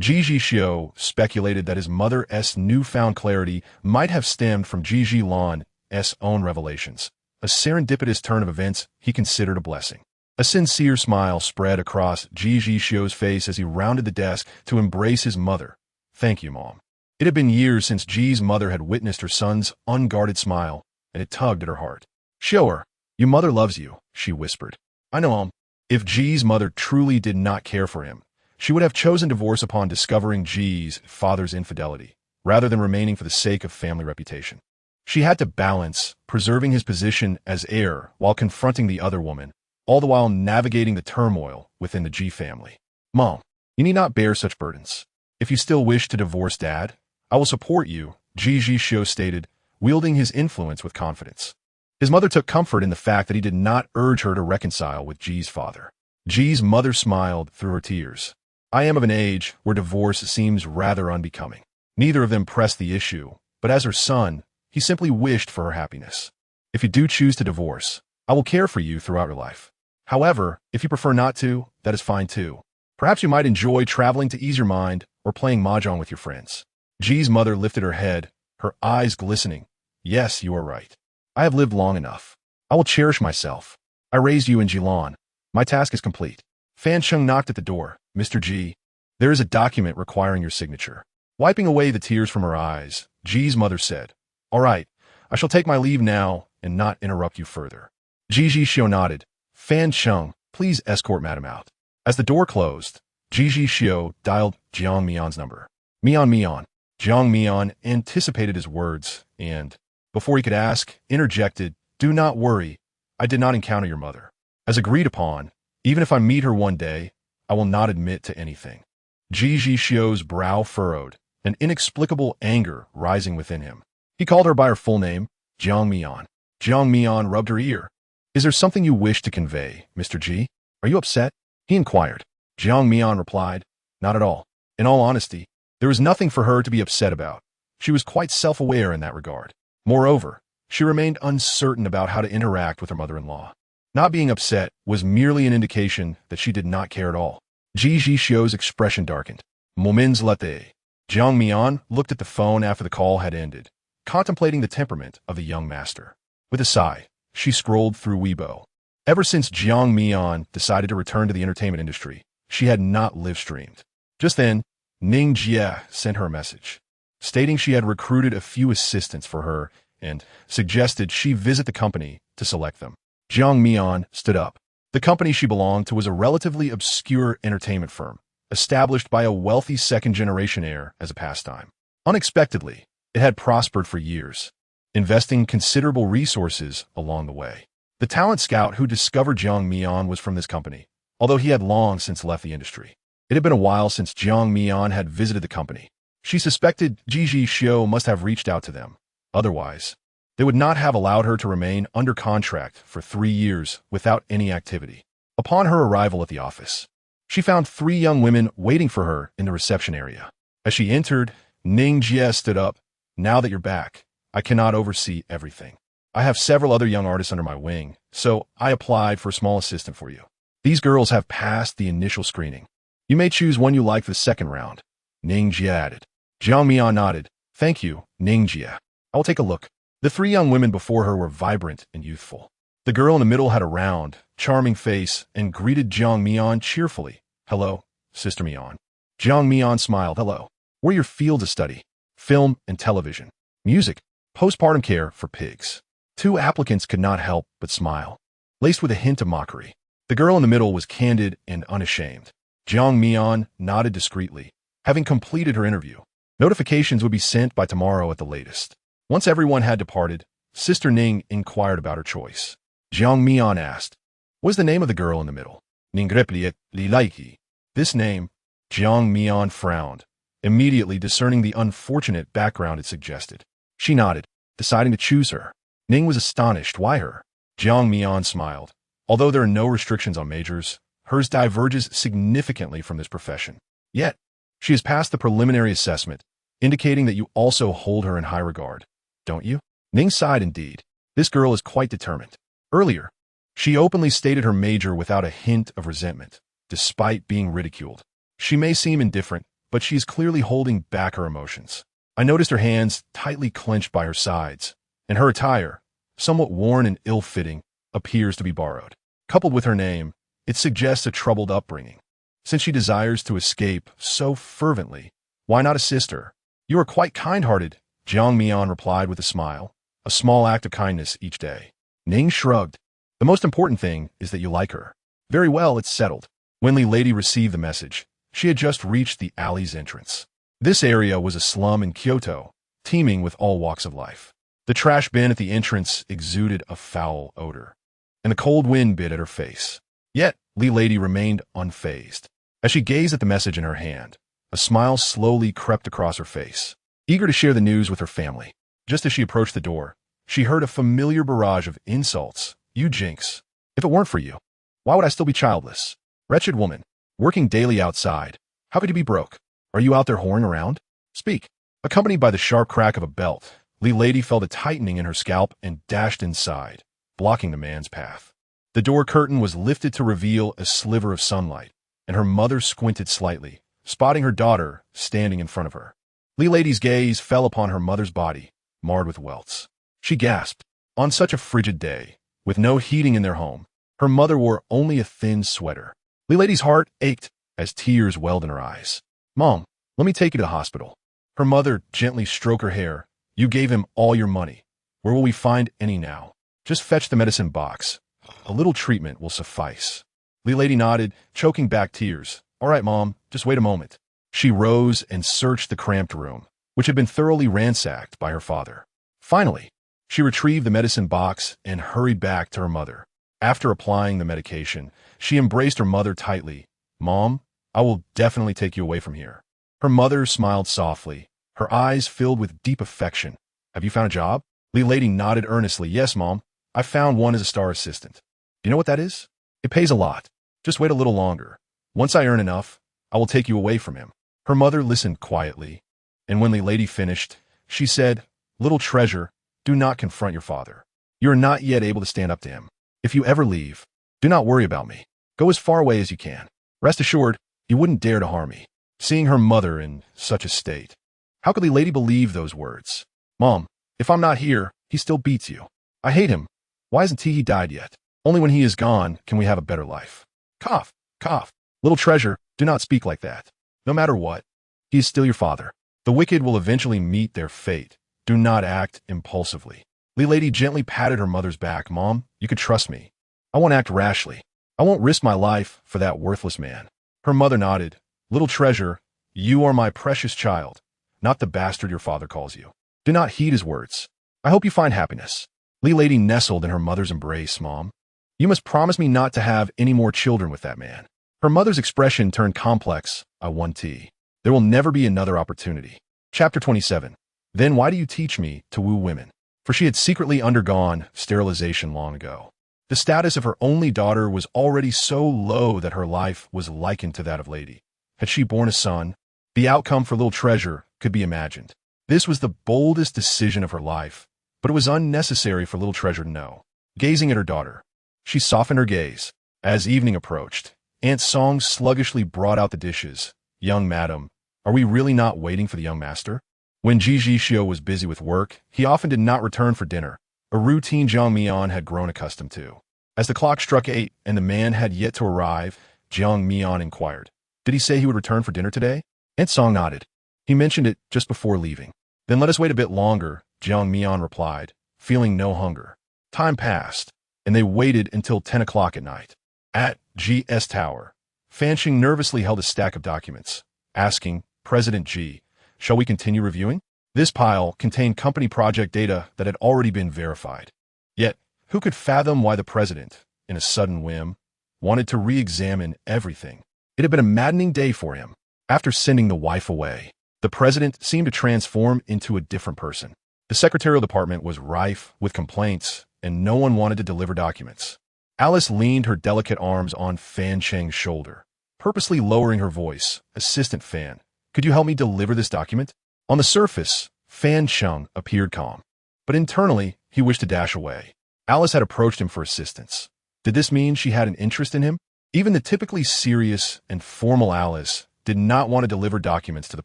Ji Zhixiu speculated that his mother's newfound clarity might have stemmed from Ji Zhilan's own revelations, a serendipitous turn of events he considered a blessing. A sincere smile spread across Ji Zhixiu's face as he rounded the desk to embrace his mother. "Thank you, Mom." It had been years since Ji's mother had witnessed her son's unguarded smile, and it tugged at her heart. "Show her. Your mother loves you," she whispered. "I know, Mom." If Ji's mother truly did not care for him, she would have chosen divorce upon discovering Ji's father's infidelity, rather than remaining for the sake of family reputation. She had to balance preserving his position as heir while confronting the other woman, all the while navigating the turmoil within the Ji family. "Mom, you need not bear such burdens. If you still wish to divorce Dad, I will support you," Ji Zhixiu stated, wielding his influence with confidence. His mother took comfort in the fact that he did not urge her to reconcile with Ji's father. Ji's mother smiled through her tears. "I am of an age where divorce seems rather unbecoming." Neither of them pressed the issue, but as her son, he simply wished for her happiness. "If you do choose to divorce, I will care for you throughout your life. However, if you prefer not to, that is fine too. Perhaps you might enjoy traveling to ease your mind or playing mahjong with your friends." Ji's mother lifted her head, her eyes glistening. "Yes, you are right. I have lived long enough. I will cherish myself. I raised you in Jilan. My task is complete." Fan Sheng knocked at the door. "Mr. Ji, there is a document requiring your signature." Wiping away the tears from her eyes, Ji's mother said, "All right, I shall take my leave now and not interrupt you further." Ji Zhixiu nodded. "Fan Sheng, please escort Madam out." As the door closed, Ji Zhixiu dialed Jiang Mian's number. Mian. Jiang Mian anticipated his words and, before he could ask, interjected, "Do not worry, I did not encounter your mother. As agreed upon, even if I meet her one day, I will not admit to anything." Ji Zhixiu's brow furrowed, an inexplicable anger rising within him. He called her by her full name, Jiang Mian. Jiang Mian rubbed her ear. "Is there something you wish to convey, Mr. Ji? Are you upset?" he inquired. Jiang Mian replied, "Not at all. In all honesty, there was nothing for her to be upset about. She was quite self-aware in that regard. Moreover, she remained uncertain about how to interact with her mother-in-law. Not being upset was merely an indication that she did not care at all." Ji Zhixiu's expression darkened. "Moments later." Jiang Mian looked at the phone after the call had ended, contemplating the temperament of the young master. With a sigh, she scrolled through Weibo. Ever since Jiang Mian decided to return to the entertainment industry, she had not live-streamed. Just then, Ning Jie sent her a message, stating she had recruited a few assistants for her and suggested she visit the company to select them. Jiang Mian stood up. The company she belonged to was a relatively obscure entertainment firm, established by a wealthy second-generation heir as a pastime. Unexpectedly, It had prospered for years, investing considerable resources along the way. The talent scout who discovered Jiang Mian was from this company, although he had long since left the industry. It had been a while since Jiang Mian had visited the company. She suspected Ji Zhixiu must have reached out to them. Otherwise, they would not have allowed her to remain under contract for 3 years without any activity. Upon her arrival at the office, she found 3 young women waiting for her in the reception area. As she entered, Ning Jie stood up. "Now that you're back, I cannot oversee everything. I have several other young artists under my wing, so I applied for a small assistant for you. These girls have passed the initial screening. You may choose one you like for the second round," Ning Jie added. Jiang Mian nodded. "Thank you, Ning Jie. I will take a look." The 3 young women before her were vibrant and youthful. The girl in the middle had a round, charming face and greeted Jiang Mian cheerfully. "Hello, Sister Mian." Jiang Mian smiled. "Hello. What are your fields of study?" "Film and television. Music. Postpartum care for pigs." 2 applicants could not help but smile, laced with a hint of mockery. The girl in the middle was candid and unashamed. Jiang Mian nodded discreetly, having completed her interview. Notifications would be sent by tomorrow at the latest. Once everyone had departed, Sister Ning inquired about her choice. Jiang Mian asked, "What is the name of the girl in the middle?" "Ning repliet li laiki." This name, Jiang Mian frowned, immediately discerning the unfortunate background it suggested. She nodded, deciding to choose her. Ning was astonished. "Why her?" Jiang Mian smiled. "Although there are no restrictions on majors, hers diverges significantly from this profession. Yet, she has passed the preliminary assessment, indicating that you also hold her in high regard. Don't you?" Ning sighed. "Indeed. This girl is quite determined." Earlier, she openly stated her major without a hint of resentment, despite being ridiculed. She may seem indifferent, but she is clearly holding back her emotions. I noticed her hands tightly clenched by her sides, and her attire, somewhat worn and ill-fitting, appears to be borrowed. Coupled with her name, it suggests a troubled upbringing. Since she desires to escape so fervently, why not assist her? "You are quite kind-hearted," Jiang Mian replied with a smile. "A small act of kindness each day." Ning shrugged. "The most important thing is that you like her." "Very well, it's settled." When Li Lady received the message, she had just reached the alley's entrance. This area was a slum in Kyoto, teeming with all walks of life. The trash bin at the entrance exuded a foul odor, and the cold wind bit at her face. Yet, Li Lady remained unfazed. As she gazed at the message in her hand, a smile slowly crept across her face, eager to share the news with her family. Just as she approached the door, she heard a familiar barrage of insults. "You jinx. If it weren't for you, why would I still be childless? Wretched woman, working daily outside. How could you be broke? Are you out there whoring around? Speak." Accompanied by the sharp crack of a belt, Li Lady felt a tightening in her scalp and dashed inside, blocking the man's path. The door curtain was lifted to reveal a sliver of sunlight, and her mother squinted slightly, spotting her daughter standing in front of her. Li Lady's gaze fell upon her mother's body, marred with welts. She gasped. On such a frigid day, with no heating in their home, her mother wore only a thin sweater. Li Lady's heart ached as tears welled in her eyes. "Mom, let me take you to the hospital." Her mother gently stroked her hair. "You gave him all your money. Where will we find any now? Just fetch the medicine box. A little treatment will suffice." Li Lady nodded, choking back tears. "All right, Mom, just wait a moment." She rose and searched the cramped room, which had been thoroughly ransacked by her father. Finally, she retrieved the medicine box and hurried back to her mother. After applying the medication, she embraced her mother tightly. "Mom, I will definitely take you away from here." Her mother smiled softly, her eyes filled with deep affection. "Have you found a job?" Li Lady nodded earnestly. "Yes, Mom. I found one as a star assistant." "Do you know what that is?" "It pays a lot. Just wait a little longer. Once I earn enough, I will take you away from him." Her mother listened quietly, and when Li Lady finished, she said, "Little treasure, do not confront your father. You are not yet able to stand up to him. If you ever leave, do not worry about me. Go as far away as you can. Rest assured, he wouldn't dare to harm me." Seeing her mother in such a state, how could Li Lady believe those words? "Mom, if I'm not here, he still beats you. I hate him. Why hasn't he died yet? Only when he is gone can we have a better life." Cough, cough. "Little treasure, do not speak like that. No matter what, he is still your father. The wicked will eventually meet their fate. Do not act impulsively." Li Lady gently patted her mother's back. "Mom, you can trust me. I won't act rashly. I won't risk my life for that worthless man." Her mother nodded. "Little treasure, you are my precious child, not the bastard your father calls you." did not heed his words. I hope you find happiness. Li Lady nestled in her mother's embrace, Mom. You must promise me not to have any more children with that man. Her mother's expression turned complex. I want tea. There will never be another opportunity. Chapter 27. Then why do you teach me to woo women? For she had secretly undergone sterilization long ago. The status of her only daughter was already so low that her life was likened to that of Lady. Had she borne a son, the outcome for little Treasure could be imagined. This was the boldest decision of her life, but it was unnecessary for little Treasure to know. Gazing at her daughter, she softened her gaze. As evening approached, Aunt Song sluggishly brought out the dishes. Young madam, are we really not waiting for the young master? When Ji Zhixiu was busy with work, he often did not return for dinner, a routine Jiang Mian had grown accustomed to. As the clock struck 8 and the man had yet to arrive, Jiang Mian inquired, did he say he would return for dinner today? Aunt Song nodded. He mentioned it just before leaving. Then let us wait a bit longer, Jiang Mian replied, feeling no hunger. Time passed, and they waited until 10 o'clock at night. At G.S. Tower, Fancheng nervously held a stack of documents, asking, President Ji, shall we continue reviewing? This pile contained company project data that had already been verified. Yet, who could fathom why the president, in a sudden whim, wanted to re-examine everything? It had been a maddening day for him. After sending the wife away, the president seemed to transform into a different person. The secretarial department was rife with complaints, and no one wanted to deliver documents. Alice leaned her delicate arms on Fan Cheng's shoulder, purposely lowering her voice. Assistant Fan, could you help me deliver this document? On the surface, Fan Cheng appeared calm, but internally, he wished to dash away. Alice had approached him for assistance. Did this mean she had an interest in him? Even the typically serious and formal Alice did not want to deliver documents to the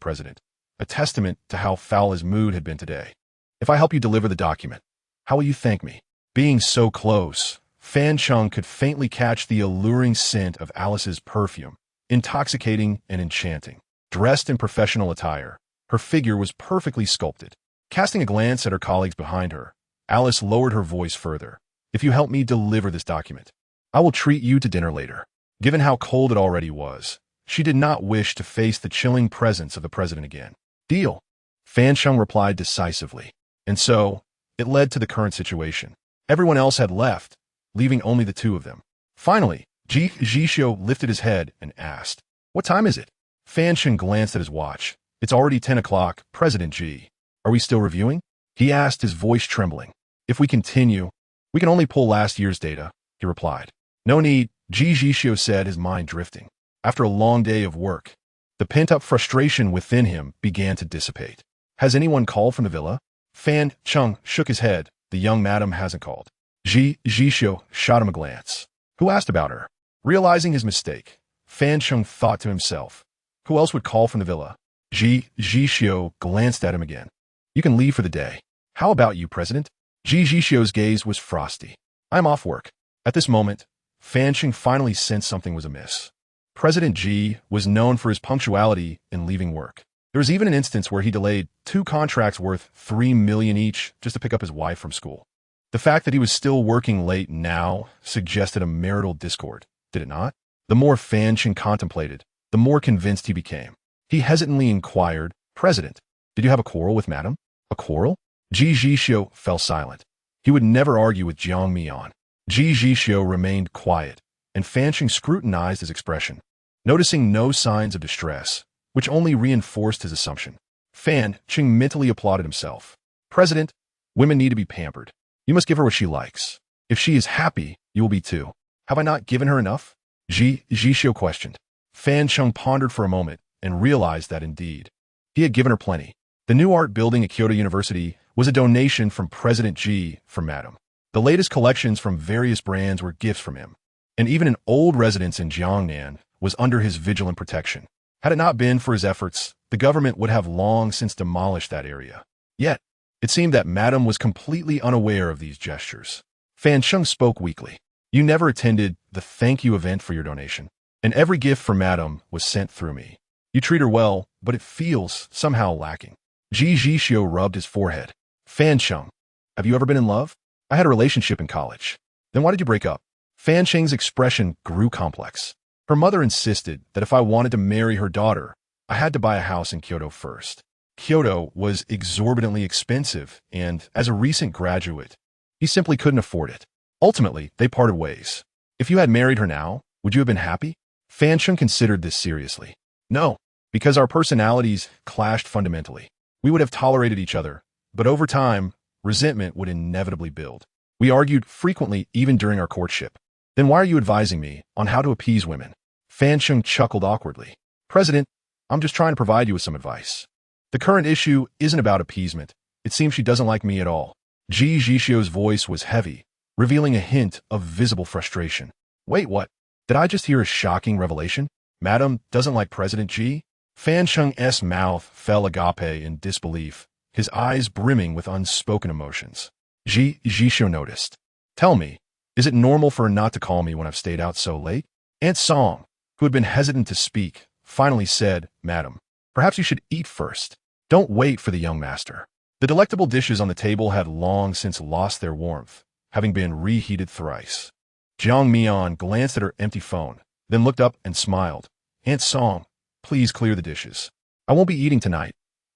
president, a testament to how foul his mood had been today. If I help you deliver the document, how will you thank me? Being so close, Fan Cheng could faintly catch the alluring scent of Alice's perfume, intoxicating and enchanting. Dressed in professional attire, her figure was perfectly sculpted. Casting a glance at her colleagues behind her, Alice lowered her voice further. If you help me deliver this document, I will treat you to dinner later. Given how cold it already was, she did not wish to face the chilling presence of the president again. Deal. Fan Cheng replied decisively. And so, it led to the current situation. Everyone else had left, leaving only the two of them. Finally, Ji Zhixiu lifted his head and asked, what time is it? Fan Cheng glanced at his watch. It's already 10 o'clock, President Ji. Are we still reviewing? He asked, his voice trembling. If we continue, we can only pull last year's data, he replied. No need, Ji Zhixiu said, his mind drifting. After a long day of work, the pent-up frustration within him began to dissipate. Has anyone called from the villa? Fan Cheng shook his head. The young madam hasn't called. Ji Zhixiu shot him a glance. Who asked about her? Realizing his mistake, Fan Cheng thought to himself, who else would call from the villa? Ji Zhixiu glanced at him again. You can leave for the day. How about you, President? Ji Zhixiu's gaze was frosty. I'm off work. At this moment, Fan Cheng finally sensed something was amiss. President Ji was known for his punctuality in leaving work. There was even an instance where he delayed 2 contracts worth $3 million each just to pick up his wife from school. The fact that he was still working late now suggested a marital discord, did it not? The more Fan Cheng contemplated, the more convinced he became. He hesitantly inquired, President, did you have a quarrel with Madam? A quarrel? Ji Zhixiu fell silent. He would never argue with Jiang Mian. Ji Zhixiu remained quiet, and Fan Cheng scrutinized his expression, noticing no signs of distress, which only reinforced his assumption. Fan Cheng mentally applauded himself. President, women need to be pampered. You must give her what she likes. If she is happy, you will be too. Have I not given her enough? Ji Zhixiu questioned. Fan Cheng pondered for a moment and realized that indeed, he had given her plenty. The new art building at Kyoto University was a donation from President Ji for Madam. The latest collections from various brands were gifts from him, and even an old residence in Jiangnan was under his vigilant protection. Had it not been for his efforts, the government would have long since demolished that area. Yet, it seemed that Madam was completely unaware of these gestures. Fan Cheng spoke weakly. You never attended the thank you event for your donation, and every gift for Madam was sent through me. You treat her well, but it feels somehow lacking. Ji Zhixiu rubbed his forehead. Fan Cheng, have you ever been in love? I had a relationship in college. Then why did you break up? Fan Cheng's expression grew complex. Her mother insisted that if I wanted to marry her daughter, I had to buy a house in Kyoto first. Kyoto was exorbitantly expensive, and as a recent graduate, he simply couldn't afford it. Ultimately, they parted ways. If you had married her now, would you have been happy? Fan Sheng considered this seriously. No, because our personalities clashed fundamentally. We would have tolerated each other, but over time, resentment would inevitably build. We argued frequently even during our courtship. Then why are you advising me on how to appease women? Fan Sheng chuckled awkwardly. President, I'm just trying to provide you with some advice. The current issue isn't about appeasement. It seems she doesn't like me at all. Ji Zhixiu's voice was heavy, revealing a hint of visible frustration. Wait, what? Did I just hear a shocking revelation? Madam doesn't like President Ji? Fan Sheng's mouth fell agape in disbelief, his eyes brimming with unspoken emotions. Ji Zhixiu noticed. Tell me, is it normal for her not to call me when I've stayed out so late? Aunt Song, who had been hesitant to speak, finally said, Madam, perhaps you should eat first. Don't wait for the young master. The delectable dishes on the table had long since lost their warmth, having been reheated thrice. Jiang Mian glanced at her empty phone, then looked up and smiled. Aunt Song, please clear the dishes. I won't be eating tonight.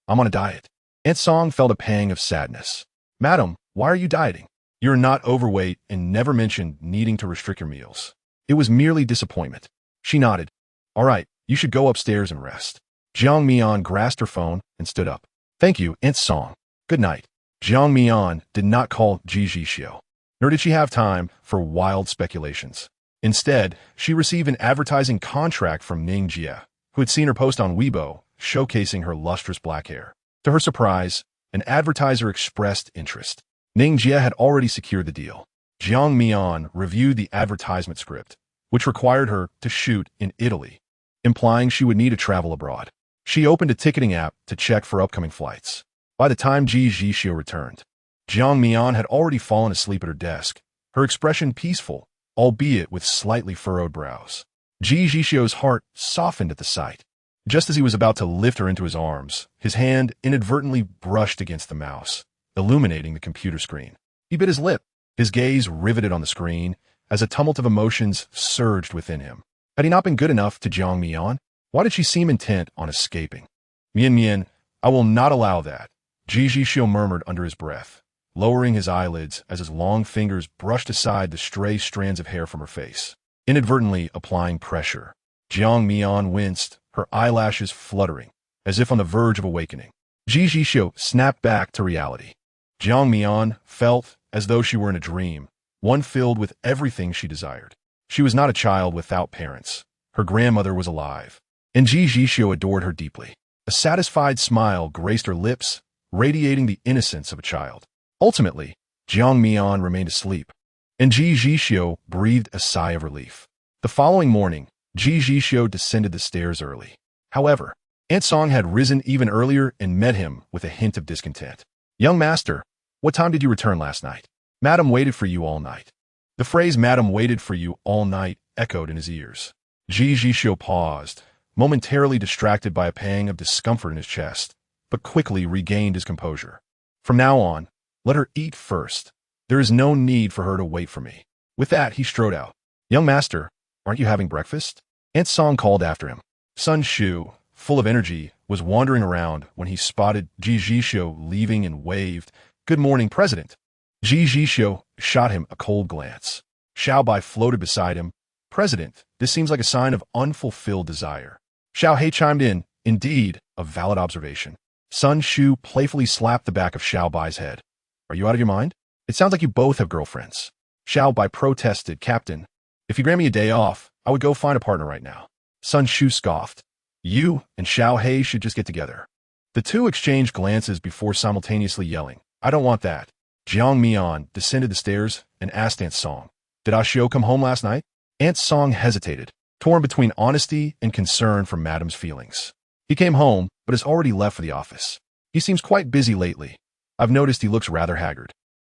I'm on a diet. Aunt Song felt a pang of sadness. Madam, why are you dieting? You're not overweight and never mentioned needing to restrict your meals. It was merely disappointment. She nodded. All right, you should go upstairs and rest. Jiang Mian grasped her phone and stood up. Thank you, Aunt Song. Good night. Jiang Mian did not call Ji Zhixiu, nor did she have time for wild speculations. Instead, she received an advertising contract from Ning Jia, who had seen her post on Weibo, showcasing her lustrous black hair. To her surprise, an advertiser expressed interest. Ning Jia had already secured the deal. Jiang Mian reviewed the advertisement script, which required her to shoot in Italy, implying she would need to travel abroad. She opened a ticketing app to check for upcoming flights. By the time Ji Zhixiu returned, Jiang Mian had already fallen asleep at her desk, her expression peaceful, albeit with slightly furrowed brows. Ji Zhixiu's heart softened at the sight. Just as he was about to lift her into his arms, his hand inadvertently brushed against the mouse, illuminating the computer screen. He bit his lip, his gaze riveted on the screen, as a tumult of emotions surged within him. Had he not been good enough to Jiang Mian? Why did she seem intent on escaping? Mian, I will not allow that, Ji Zhixiu murmured under his breath, lowering his eyelids as his long fingers brushed aside the stray strands of hair from her face, inadvertently applying pressure. Jiang Mian winced, her eyelashes fluttering, as if on the verge of awakening. Ji Zhixiu snapped back to reality. Jiang Mian felt as though she were in a dream, one filled with everything she desired. She was not a child without parents. Her grandmother was alive, and Ji Zhixiu adored her deeply. A satisfied smile graced her lips, radiating the innocence of a child. Ultimately, Jiang Mian remained asleep, and Ji Zhixiu breathed a sigh of relief. The following morning, Ji Zhixiu descended the stairs early. However, Aunt Song had risen even earlier and met him with a hint of discontent. Young master, what time did you return last night? Madam waited for you all night. The phrase Madam waited for you all night echoed in his ears. Ji Zhixiu paused, momentarily distracted by a pang of discomfort in his chest, but quickly regained his composure. From now on, let her eat first. There is no need for her to wait for me. With that, he strode out. Young master, aren't you having breakfast? Aunt Song called after him. Sun Shu, full of energy, was wandering around when he spotted Ji Zhixiu leaving and waved, Good morning, President. Ji Zhixiu shot him a cold glance. Xiao Bai floated beside him. President, this seems like a sign of unfulfilled desire. Xiao He chimed in, Indeed, a valid observation. Sun Shu playfully slapped the back of Xiao Bai's head. Are you out of your mind? It sounds like you both have girlfriends. Xiao Bai protested, Captain. If you grant me a day off, I would go find a partner right now. Sun Shu scoffed. You and Xiao He should just get together. The two exchanged glances before simultaneously yelling, I don't want that. Jiang Mian descended the stairs and asked Aunt Song, Did Ashio come home last night? Aunt Song hesitated, torn between honesty and concern for Madam's feelings. He came home, but has already left for the office. He seems quite busy lately. I've noticed he looks rather haggard.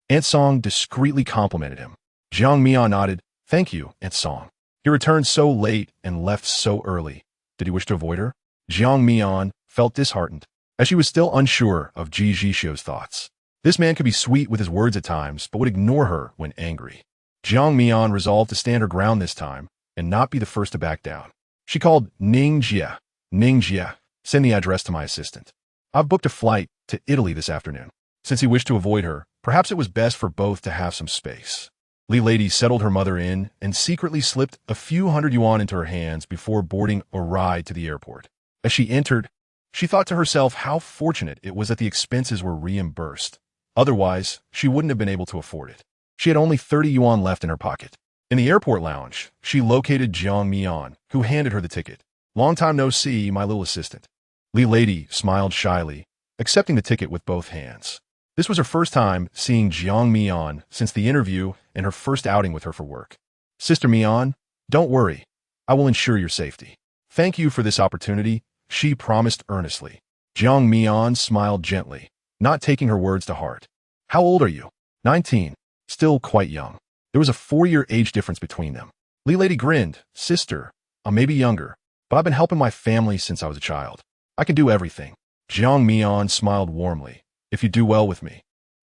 Aunt Song discreetly complimented him. Jiang Mian nodded, Thank you, Aunt Song. He returned so late and left so early. Did he wish to avoid her? Jiang Mian felt disheartened, as she was still unsure of Ji Zhixiu's thoughts. This man could be sweet with his words at times, but would ignore her when angry. Jiang Mian resolved to stand her ground this time and not be the first to back down. She called Ning Jia. Ning Jia, send the address to my assistant. I've booked a flight to Italy this afternoon. Since he wished to avoid her, perhaps it was best for both to have some space. Li Lady settled her mother in and secretly slipped a few hundred yuan into her hands before boarding a ride to the airport. As she entered, she thought to herself how fortunate it was that the expenses were reimbursed. Otherwise, she wouldn't have been able to afford it. She had only 30 yuan left in her pocket. In the airport lounge, she located Jiang Mian, who handed her the ticket. "Long time no see, my little assistant." Li Lady smiled shyly, accepting the ticket with both hands. This was her first time seeing Jiang Mian since the interview and her first outing with her for work. "Sister Mian, don't worry. I will ensure your safety." "Thank you for this opportunity," she promised earnestly. Jiang Mian smiled gently, not taking her words to heart. "How old are you?" 19. Still quite young. There was a 4-year age difference between them. Li Lady grinned. "Sister, I'm maybe younger, but I've been helping my family since I was a child. I can do everything." Jiang Mian smiled warmly. "If you do well with me,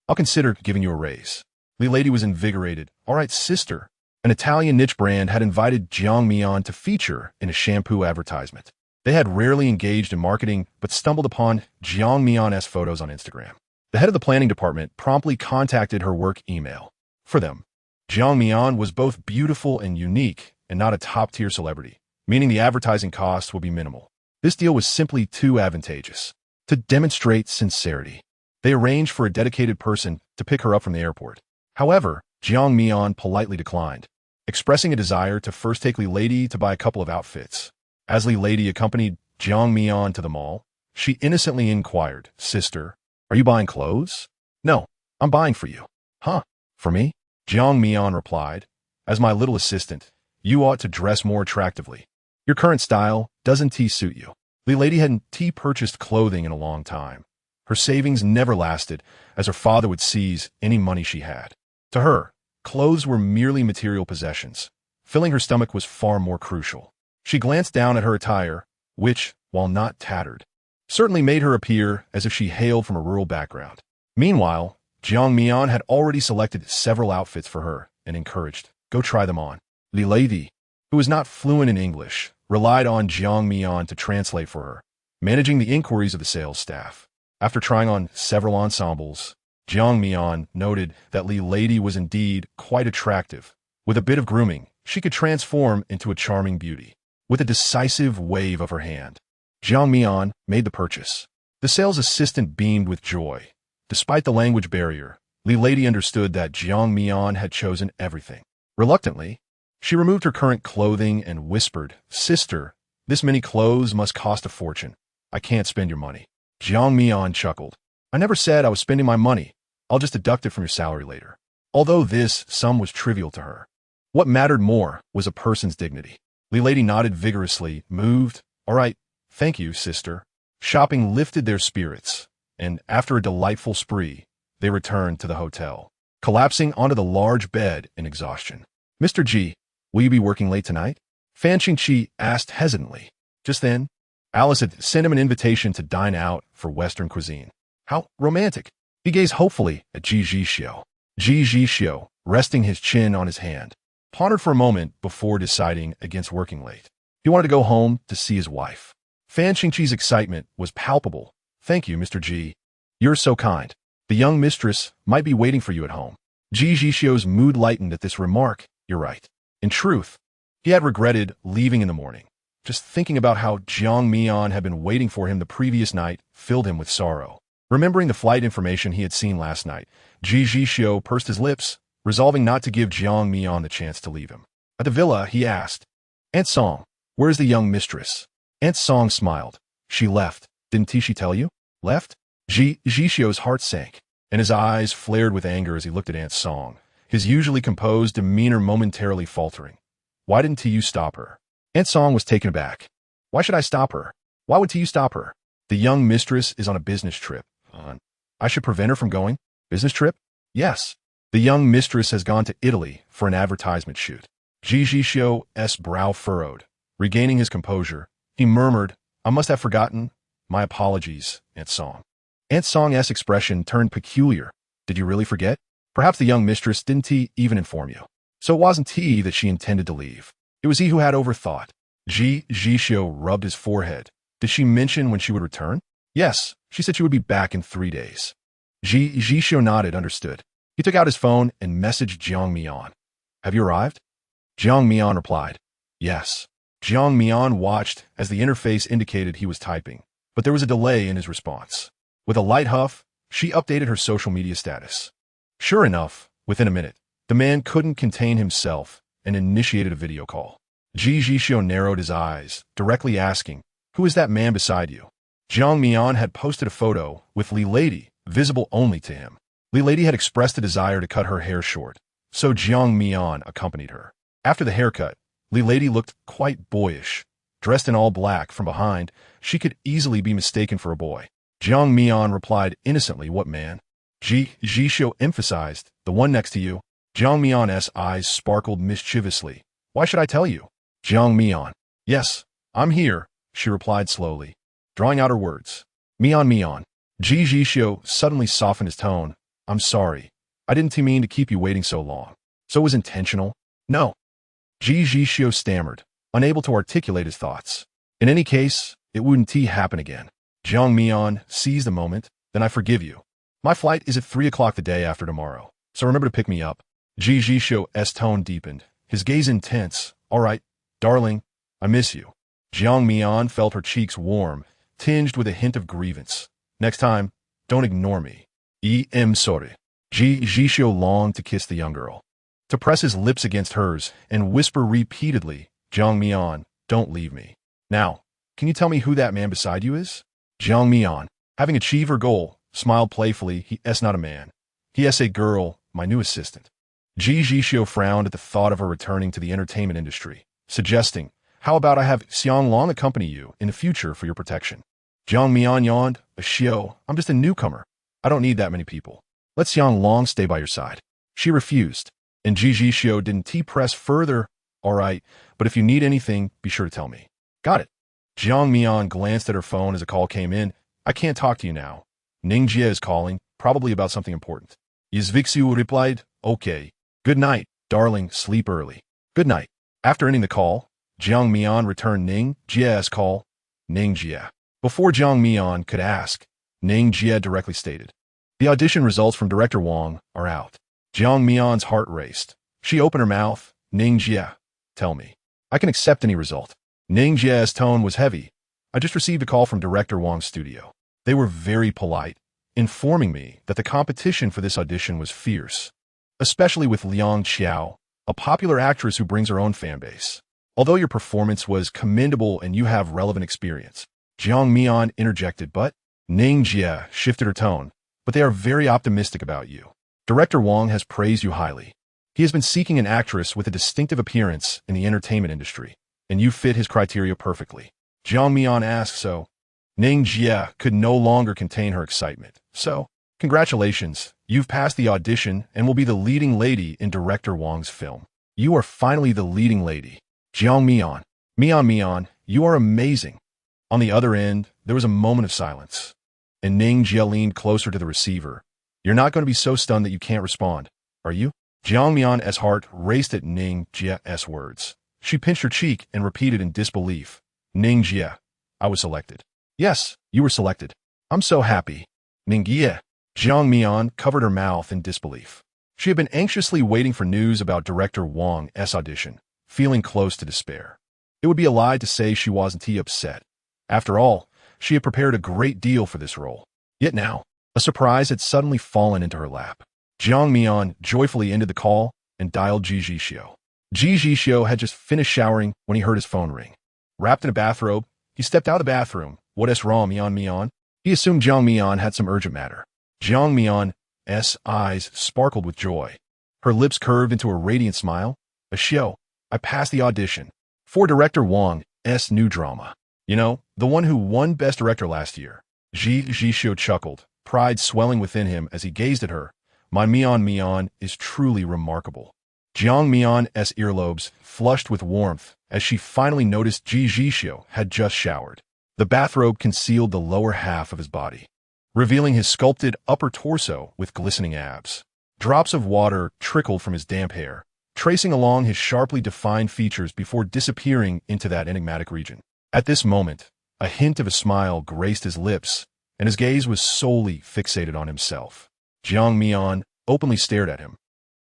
I'll consider giving you a raise." Li Lady was invigorated. "All right, sister." An Italian niche brand had invited Jiang Mian to feature in a shampoo advertisement. They had rarely engaged in marketing, but stumbled upon Jiang Mian's photos on Instagram. The head of the planning department promptly contacted her work email. For them, Jiang Mian was both beautiful and unique, and not a top-tier celebrity, meaning the advertising costs would be minimal. This deal was simply too advantageous. To demonstrate sincerity, they arranged for a dedicated person to pick her up from the airport. However, Jiang Mian politely declined, expressing a desire to first take Li Lady to buy a couple of outfits. As Li Lady accompanied Jiang Mian to the mall, she innocently inquired, "Sister, are you buying clothes?" "No, I'm buying for you." "Huh, for me?" Jiang Mian replied, "As my little assistant, you ought to dress more attractively. Your current style doesn't suit you." Li Lady hadn't purchased clothing in a long time. Her savings never lasted, as her father would seize any money she had. To her, clothes were merely material possessions. Filling her stomach was far more crucial. She glanced down at her attire, which, while not tattered, certainly made her appear as if she hailed from a rural background. Meanwhile, Jiang Mian had already selected several outfits for her and encouraged, "Go try them on." Li Lady, who was not fluent in English, relied on Jiang Mian to translate for her, managing the inquiries of the sales staff. After trying on several ensembles, Jiang Mian noted that Li Lady was indeed quite attractive. With a bit of grooming, she could transform into a charming beauty. With a decisive wave of her hand, Jiang Mian made the purchase. The sales assistant beamed with joy. Despite the language barrier, Li Lady understood that Jiang Mian had chosen everything. Reluctantly, she removed her current clothing and whispered, "Sister, this many clothes must cost a fortune. I can't spend your money." Jiang Mian chuckled. "I never said I was spending my money. I'll just deduct it from your salary later." Although this sum was trivial to her, what mattered more was a person's dignity. Li Lady nodded vigorously, moved. "All right, thank you, sister." Shopping lifted their spirits, and after a delightful spree, they returned to the hotel, collapsing onto the large bed in exhaustion. "Mr. Ji, will you be working late tonight?" Fan Qingqi asked hesitantly. Just then, Alice had sent him an invitation to dine out for Western cuisine. How romantic! He gazed hopefully at Ji Zhixiu. Ji Zhixiu, resting his chin on his hand, pondered for a moment before deciding against working late. He wanted to go home to see his wife. Fan Qingqi's excitement was palpable. "Thank you, Mr. Ji. You're so kind. The young mistress might be waiting for you at home." Ji Zhixiu's mood lightened at this remark. "You're right." In truth, he had regretted leaving in the morning. Just thinking about how Jiang Mian had been waiting for him the previous night filled him with sorrow. Remembering the flight information he had seen last night, Ji Zhixiu pursed his lips, resolving not to give Jiang Mian the chance to leave him. At the villa, he asked, "Aunt Song, where's the young mistress?" Aunt Song smiled. "She left. Didn't she tell you?" "Left?" Ji Zhixiu's heart sank, and his eyes flared with anger as he looked at Aunt Song, his usually composed demeanor momentarily faltering. "Why didn't you stop her?" Aunt Song was taken aback. "Why should I stop her? Why would you stop her? The young mistress is on a business trip. I should prevent her from going?" "Business trip?" "Yes. The young mistress has gone to Italy for an advertisement shoot." Ji Zhixiu's brow furrowed. Regaining his composure, he murmured, "I must have forgotten. My apologies, Aunt Song." Aunt Song's expression turned peculiar. "Did you really forget? Perhaps the young mistress didn't even inform you. So it wasn't he that she intended to leave. It was he who had overthought." Ji Zhixiu rubbed his forehead. "Did she mention when she would return?" "Yes, She said she would be back in 3 days. Ji Zhixiu nodded, understood. He took out his phone and messaged Jiang Mian. Have you arrived? Jiang Mian replied, yes. Jiang Mian watched as the interface indicated he was typing, but there was a delay in his response. With a light huff, she updated her social media status. Sure enough, within a minute, the man couldn't contain himself and initiated a video call. Ji Zhixiu narrowed his eyes, directly asking, who is that man beside you? Jiang Mian had posted a photo with Li Lady, visible only to him. Li Lady had expressed a desire to cut her hair short, so Jiang Mian accompanied her. After the haircut, Li Lady looked quite boyish. Dressed in all black from behind, she could easily be mistaken for a boy. Jiang Mian replied innocently, what man? Ji Zhixiu emphasized, the one next to you. Jiang Mian's eyes sparkled mischievously. Why should I tell you? Jiang Mian. Yes, I'm here, she replied slowly, drawing out her words. Mian. Ji Zhixiu suddenly softened his tone. I'm sorry. I didn't mean to keep you waiting so long. So it was intentional? No. Ji Zhixiu stammered, unable to articulate his thoughts. In any case, it wouldn't happen again. Jiang Mian seized the moment. Then I forgive you. My flight is at 3 o'clock the day after tomorrow, so remember to pick me up. Ji Zhixiu's tone deepened, his gaze intense. All right, darling, I miss you. Jiang Mian felt her cheeks warm, tinged with a hint of grievance. Next time, don't ignore me. I'm sorry. Ji Zhixiu longed to kiss the young girl, to press his lips against hers and whisper repeatedly, Jiang Mian, don't leave me. Now, can you tell me who that man beside you is? Jiang Mian, having achieved her goal, smiled playfully. He is not a man. He is a girl, my new assistant. Ji Zhixiu frowned at the thought of her returning to the entertainment industry, suggesting, how about I have Xiang Long accompany you in the future for your protection? Jiang Mian yawned, Xiao, I'm just a newcomer. I don't need that many people. Let Xiang Long stay by your side. She refused, and Ji Zhixiu didn't press further. All right, but if you need anything, be sure to tell me. Got it. Jiang Mian glanced at her phone as a call came in. I can't talk to you now. Ning Jie is calling, probably about something important. Ji Zhixiu replied, okay. Good night, darling, sleep early. Good night. After ending the call, Jiang Mian returned Ning Jie's call. Ning Jie. Before Jiang Mian could ask, Ning Jie directly stated, the audition results from Director Wang are out. Jiang Mian's heart raced. She opened her mouth. Ning Jie, tell me. I can accept any result. Ning Jie's tone was heavy. I just received a call from Director Wang's studio. They were very polite, informing me that the competition for this audition was fierce, especially with Liang Qiao, a popular actress who brings her own fanbase. Although your performance was commendable and you have relevant experience, Jiang Mian interjected, but Ning Jie shifted her tone, but they are very optimistic about you. Director Wang has praised you highly. He has been seeking an actress with a distinctive appearance in the entertainment industry, and you fit his criteria perfectly. Jiang Mian asked, so Ning Jie could no longer contain her excitement. So, congratulations, you've passed the audition and will be the leading lady in Director Wang's film. You are finally the leading lady. Jiang Mian. Mian, you are amazing. On the other end, there was a moment of silence, and Ning Jie leaned closer to the receiver. You're not going to be so stunned that you can't respond, are you? Jiang Mian's heart raced at Ning Jie's words. She pinched her cheek and repeated in disbelief, Ning Jie, I was selected. Yes, you were selected. I'm so happy. Ning Jie. Jiang Mian covered her mouth in disbelief. She had been anxiously waiting for news about Director Wang's audition, feeling close to despair. It would be a lie to say she wasn't upset. After all, she had prepared a great deal for this role. Yet now, a surprise had suddenly fallen into her lap. Jiang Mian joyfully ended the call and dialed Ji Zhixiu. Ji Zhixiu had just finished showering when he heard his phone ring. Wrapped in a bathrobe, he stepped out of the bathroom. What is wrong, Mian? He assumed Jiang Mian had some urgent matter. Jiang Mian's eyes sparkled with joy. Her lips curved into a radiant smile. Xiao, I passed the audition for Director Wang's new drama. You know, the one who won Best Director last year. Ji Zhixiu chuckled, pride swelling within him as he gazed at her. My Mian is truly remarkable. Jiang Mian's earlobes flushed with warmth as she finally noticed Ji Zhixiu had just showered. The bathrobe concealed the lower half of his body, revealing his sculpted upper torso with glistening abs. Drops of water trickled from his damp hair, tracing along his sharply defined features before disappearing into that enigmatic region. At this moment, a hint of a smile graced his lips, and his gaze was solely fixated on himself. Jiang Mian openly stared at him,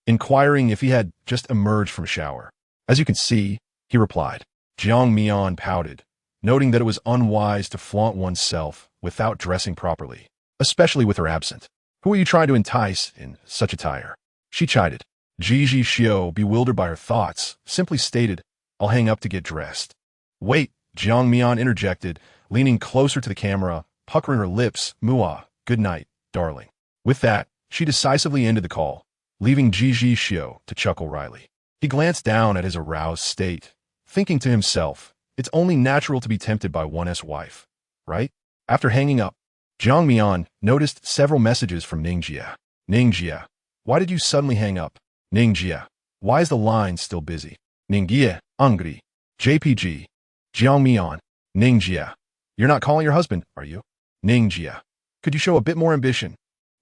inquiring if he had just emerged from a shower. As you can see, he replied. Jiang Mian pouted, noting that it was unwise to flaunt oneself without dressing properly, especially with her absent. Who are you trying to entice in such attire? She chided. Ji Zhixiu, bewildered by her thoughts, simply stated, I'll hang up to get dressed. Wait, Jiang Mian interjected, leaning closer to the camera, puckering her lips. Mua, good night, darling. With that, she decisively ended the call, leaving Ji Zhixiu to chuckle wryly. He glanced down at his aroused state, thinking to himself, it's only natural to be tempted by one's wife, right? After hanging up, Jiang Mian noticed several messages from Ningjia. Ningjia, why did you suddenly hang up? Ningjia, why is the line still busy? Ningjia, angry. JPG. Jiang Mian. Ningjia, you're not calling your husband, are you? Ningjia, could you show a bit more ambition?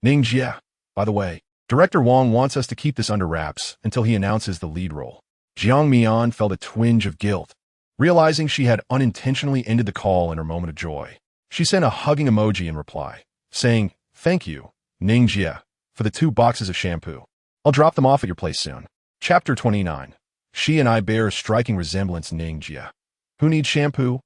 Ningjia, by the way, Director Wang wants us to keep this under wraps until he announces the lead role. Jiang Mian felt a twinge of guilt, realizing she had unintentionally ended the call in her moment of joy. She sent a hugging emoji in reply, saying, thank you, Ningjia, for the 2 boxes of shampoo. I'll drop them off at your place soon. Chapter 29. She and I bear a striking resemblance. Ningjia. Who needs shampoo?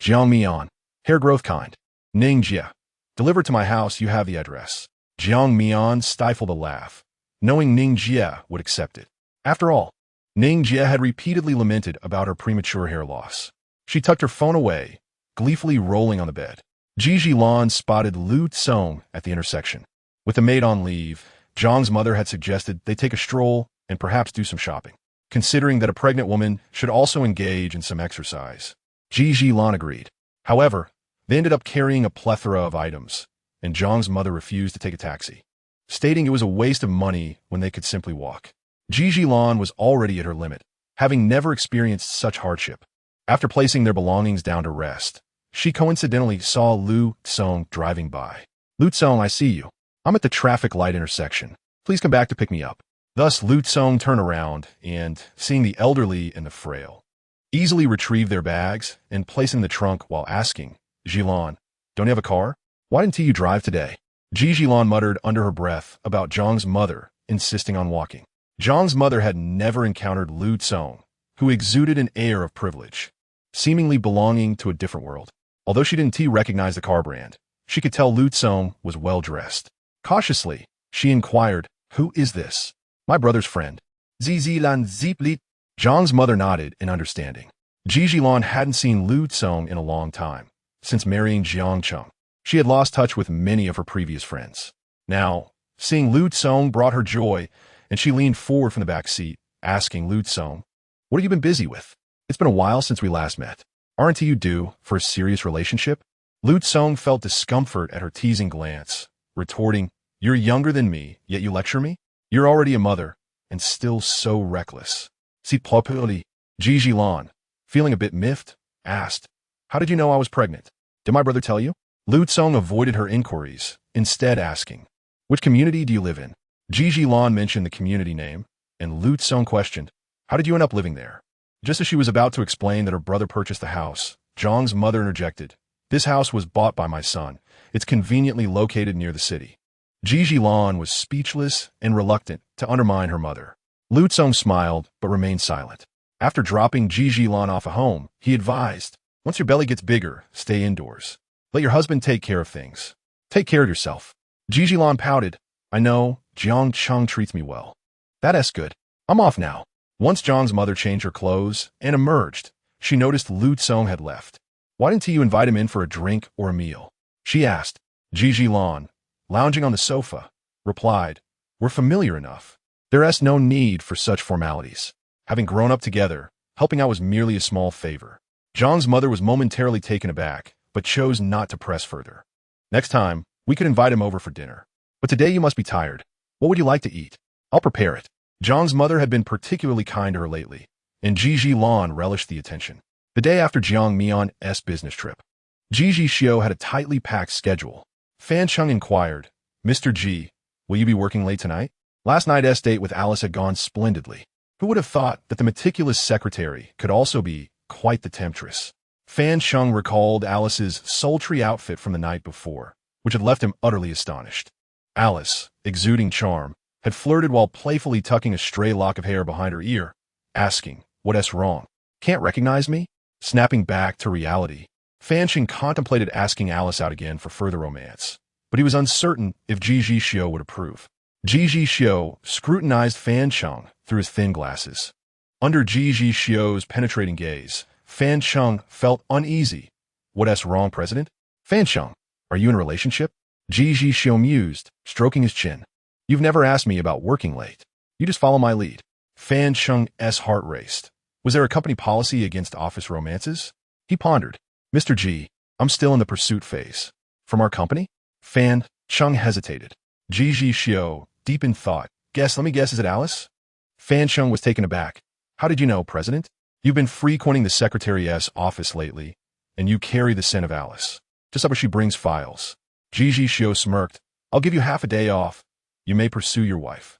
Jiang Mian. Hair growth kind. Ningjia. Delivered to my house, you have the address. Jiang Mian stifled a laugh, knowing Ningjia would accept it. After all, Ningjia had repeatedly lamented about her premature hair loss. She tucked her phone away, gleefully rolling on the bed. Ji Zhixiu spotted Lu Tsong at the intersection. With the maid on leave, Zhang's mother had suggested they take a stroll and perhaps do some shopping, considering that a pregnant woman should also engage in some exercise. Ji Zhixiu agreed. However, they ended up carrying a plethora of items, and Zhang's mother refused to take a taxi, stating it was a waste of money when they could simply walk. Ji Zhixiu was already at her limit, having never experienced such hardship. After placing their belongings down to rest, she coincidentally saw Lu Tsong driving by. Lu Tsong, I see you. I'm at the traffic light intersection. Please come back to pick me up. Thus, Lu Tsong turned around and, seeing the elderly and the frail, easily retrieved their bags and placed in the trunk while asking, Zhilan, don't you have a car? Why didn't you drive today? Ji Zhixiu muttered under her breath about Zhang's mother insisting on walking. Zhang's mother had never encountered Lu Tsong, who exuded an air of privilege, seemingly belonging to a different world. Although she didn't recognize the car brand, she could tell Lu Tsong was well-dressed. Cautiously, she inquired, who is this? My brother's friend. Zizilan Ziplit. Zhang's mother nodded in understanding. Ji Zhixiu hadn't seen Lu Tsong in a long time, since marrying Jiang Cheng. She had lost touch with many of her previous friends. Now, seeing Lu Tsong brought her joy, and she leaned forward from the back seat, asking Lu Tsong, what have you been busy with? It's been a while since we last met. Aren't you due for a serious relationship? Lu Tsong felt discomfort at her teasing glance, retorting, you're younger than me, yet you lecture me? You're already a mother, and still so reckless. C'est properly. Ji Zhixiu, feeling a bit miffed, asked, how did you know I was pregnant? Did my brother tell you? Lu Tsong avoided her inquiries, instead asking, which community do you live in? Ji Zhixiu mentioned the community name, and Lu Tsong questioned, how did you end up living there? Just as she was about to explain that her brother purchased the house, Zhang's mother interjected, this house was bought by my son. It's conveniently located near the city. Ji Zhixiu was speechless and reluctant to undermine her mother. Lu Tsong smiled, but remained silent. After dropping Ji Zhixiu off at home, he advised, once your belly gets bigger, stay indoors. Let your husband take care of things. Take care of yourself. Ji Zhixiu pouted, I know, Jiang Cheng treats me well. That's good. I'm off now. Once Zhang's mother changed her clothes and emerged, she noticed Lu Tsong had left. Why didn't you invite him in for a drink or a meal? She asked. Ji Zhixiu, lounging on the sofa, replied, we're familiar enough. There's no need for such formalities. Having grown up together, helping out was merely a small favor. Zhang's mother was momentarily taken aback, but chose not to press further. Next time, we could invite him over for dinner. But today you must be tired. What would you like to eat? I'll prepare it. Zhang's mother had been particularly kind to her lately, and Ji Zhixiu relished the attention. The day after Jiang Mian's business trip, Ji Zhixiu had a tightly packed schedule. Fan Cheng inquired, Mr. Ji, will you be working late tonight? Last night's date with Alice had gone splendidly. Who would have thought that the meticulous secretary could also be quite the temptress? Fan Cheng recalled Alice's sultry outfit from the night before, which had left him utterly astonished. Alice, exuding charm, had flirted while playfully tucking a stray lock of hair behind her ear, asking, "What's wrong? Can't recognize me?" Snapping back to reality, Fan Sheng contemplated asking Alice out again for further romance, but he was uncertain if Ji Zhixiu would approve. Ji Zhixiu scrutinized Fan Sheng through his thin glasses. Under Ji Zhixiu's penetrating gaze, Fan Sheng felt uneasy. "What's wrong, President?" "Fan Sheng, are you in a relationship?" Ji Zhixiu mused, stroking his chin. "You've never asked me about working late. You just follow my lead." Fan Sheng's heart raced. Was there a company policy against office romances? He pondered. "Mr. Ji, I'm still in the pursuit phase." "From our company?" Fan Sheng hesitated. Ji Zhixiu, deep in thought. Let me guess, is it Alice?" Fan Sheng was taken aback. "How did you know, President? You've been frequenting the Secretary's office lately, and you carry the scent of Alice. Just up as she brings files." Ji Zhixiu smirked. "I'll give you half a day off. You may pursue your wife."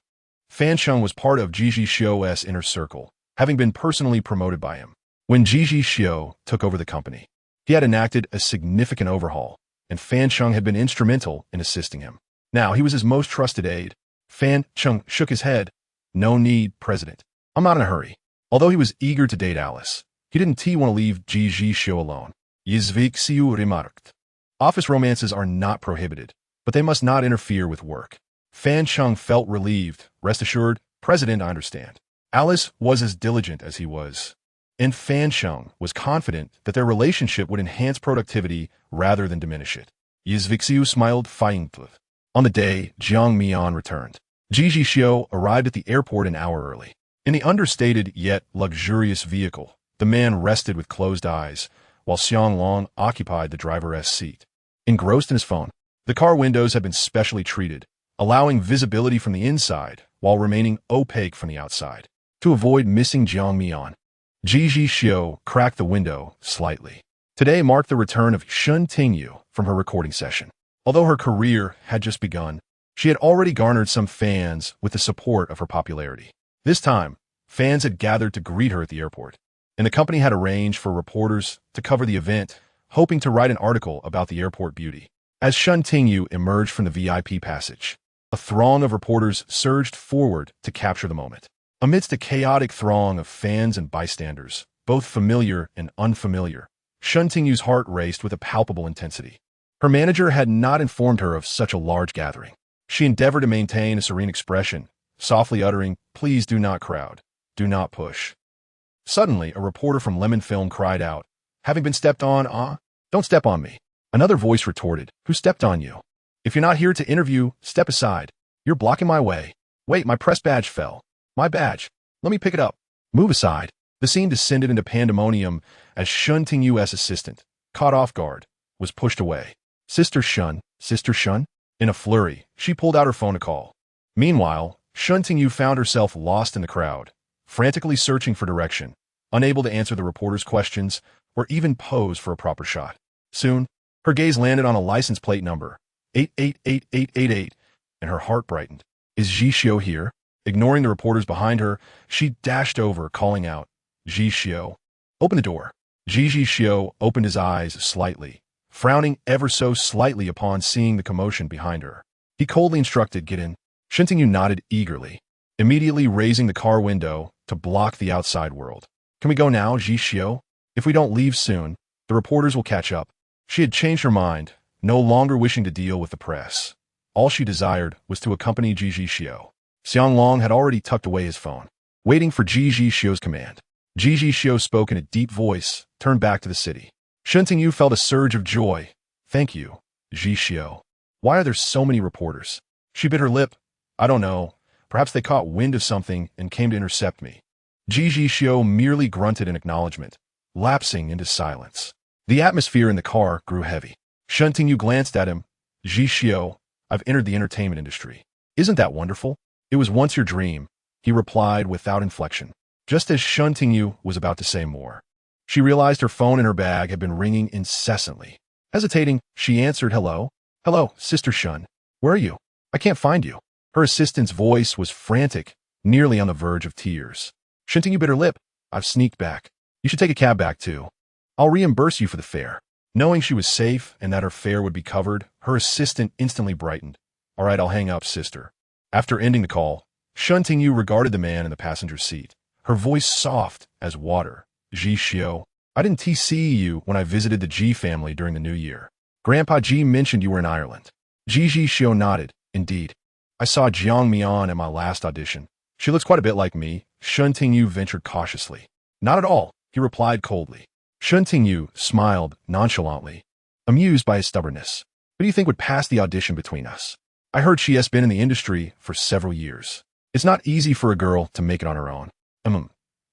Fan Sheng was part of Ji Zhixiu's inner circle, having been personally promoted by him. When Ji Zhixiu took over the company, he had enacted a significant overhaul, and Fan Sheng had been instrumental in assisting him. Now he was his most trusted aide. Fan Sheng shook his head. "No need, President. I'm not in a hurry." Although he was eager to date Alice, he didn't want to leave Ji Zhixiu alone. Ji Zhixiu remarked. "Office romances are not prohibited, but they must not interfere with work." Fan Sheng felt relieved. "Rest assured, President, I understand." Alice was as diligent as he was, and Fan Sheng was confident that their relationship would enhance productivity rather than diminish it. Ji Zhixiu smiled faintly. On the day Jiang Mian returned, Ji Zhixiu arrived at the airport an hour early. In the understated yet luxurious vehicle, the man rested with closed eyes, while Xiang Long occupied the driver's seat. Engrossed in his phone, the car windows had been specially treated, allowing visibility from the inside while remaining opaque from the outside. To avoid missing Jiang Mian, Ji Zhixiu cracked the window slightly. Today marked the return of Shen Tingyu from her recording session. Although her career had just begun, she had already garnered some fans with the support of her popularity. This time, fans had gathered to greet her at the airport, and the company had arranged for reporters to cover the event, hoping to write an article about the airport beauty. As Shen Tingyu emerged from the VIP passage, a throng of reporters surged forward to capture the moment. Amidst a chaotic throng of fans and bystanders, both familiar and unfamiliar, Shen Tingyu's heart raced with a palpable intensity. Her manager had not informed her of such a large gathering. She endeavored to maintain a serene expression, softly uttering, "Please do not crowd. Do not push." Suddenly, a reporter from Lemon Film cried out, "Having been stepped on, don't step on me." Another voice retorted, "Who stepped on you? If you're not here to interview, step aside. You're blocking my way." "Wait, my press badge fell." "My badge. Let me pick it up." "Move aside." The scene descended into pandemonium as Shen Tingyu's assistant, caught off guard, was pushed away. Sister Shen. In a flurry, she pulled out her phone to call. Meanwhile, Shen Tingyu found herself lost in the crowd, frantically searching for direction, unable to answer the reporter's questions or even pose for a proper shot. Soon, her gaze landed on a license plate number, 888888, and her heart brightened. "Is Zhixiu here?" Ignoring the reporters behind her, she dashed over, calling out, "Zhixiu, open the door." Ji Zhixiu opened his eyes slightly, frowning ever so slightly upon seeing the commotion behind her. He coldly instructed, "Get in." Shen Tingyu nodded eagerly, immediately raising the car window to block the outside world. "Can we go now, Zhixiu? If we don't leave soon, the reporters will catch up." She had changed her mind, no longer wishing to deal with the press. All she desired was to accompany Ji Zhixiu. Xiang Long had already tucked away his phone, waiting for Ji Zhixiu's command. Ji Zhixiu spoke in a deep voice, turned back to the city. Shen Tingyu felt a surge of joy. "Thank you, Zhixiu. Why are there so many reporters?" She bit her lip. "I don't know. Perhaps they caught wind of something and came to intercept me." Ji Zhixiu merely grunted in acknowledgement, lapsing into silence. The atmosphere in the car grew heavy. Shen Tingyu glanced at him. "Zhixiu, I've entered the entertainment industry. Isn't that wonderful?" "It was once your dream," he replied without inflection. Just as Shen Tingyu was about to say more, she realized her phone in her bag had been ringing incessantly. Hesitating, she answered, "Hello? Hello, Sister Shen. Where are you? I can't find you." Her assistant's voice was frantic, nearly on the verge of tears. Shen Tingyu bit her lip. "I've sneaked back. You should take a cab back too. I'll reimburse you for the fare." Knowing she was safe and that her fare would be covered, her assistant instantly brightened. All right, I'll hang up, sister. After ending the call, Shen Tingyu regarded the man in the passenger seat, her voice soft as water. Ji Zhixiu, I didn't TC you when I visited the Ji family during the New Year. Grandpa Ji mentioned you were in Ireland. Ji Zhixiu nodded. Indeed. I saw Jiang Mian at my last audition. She looks quite a bit like me. Shen Tingyu ventured cautiously. Not at all, he replied coldly. Shen Tingyu smiled nonchalantly, amused by his stubbornness. Who do you think would pass the audition between us? I heard she has been in the industry for several years. It's not easy for a girl to make it on her own.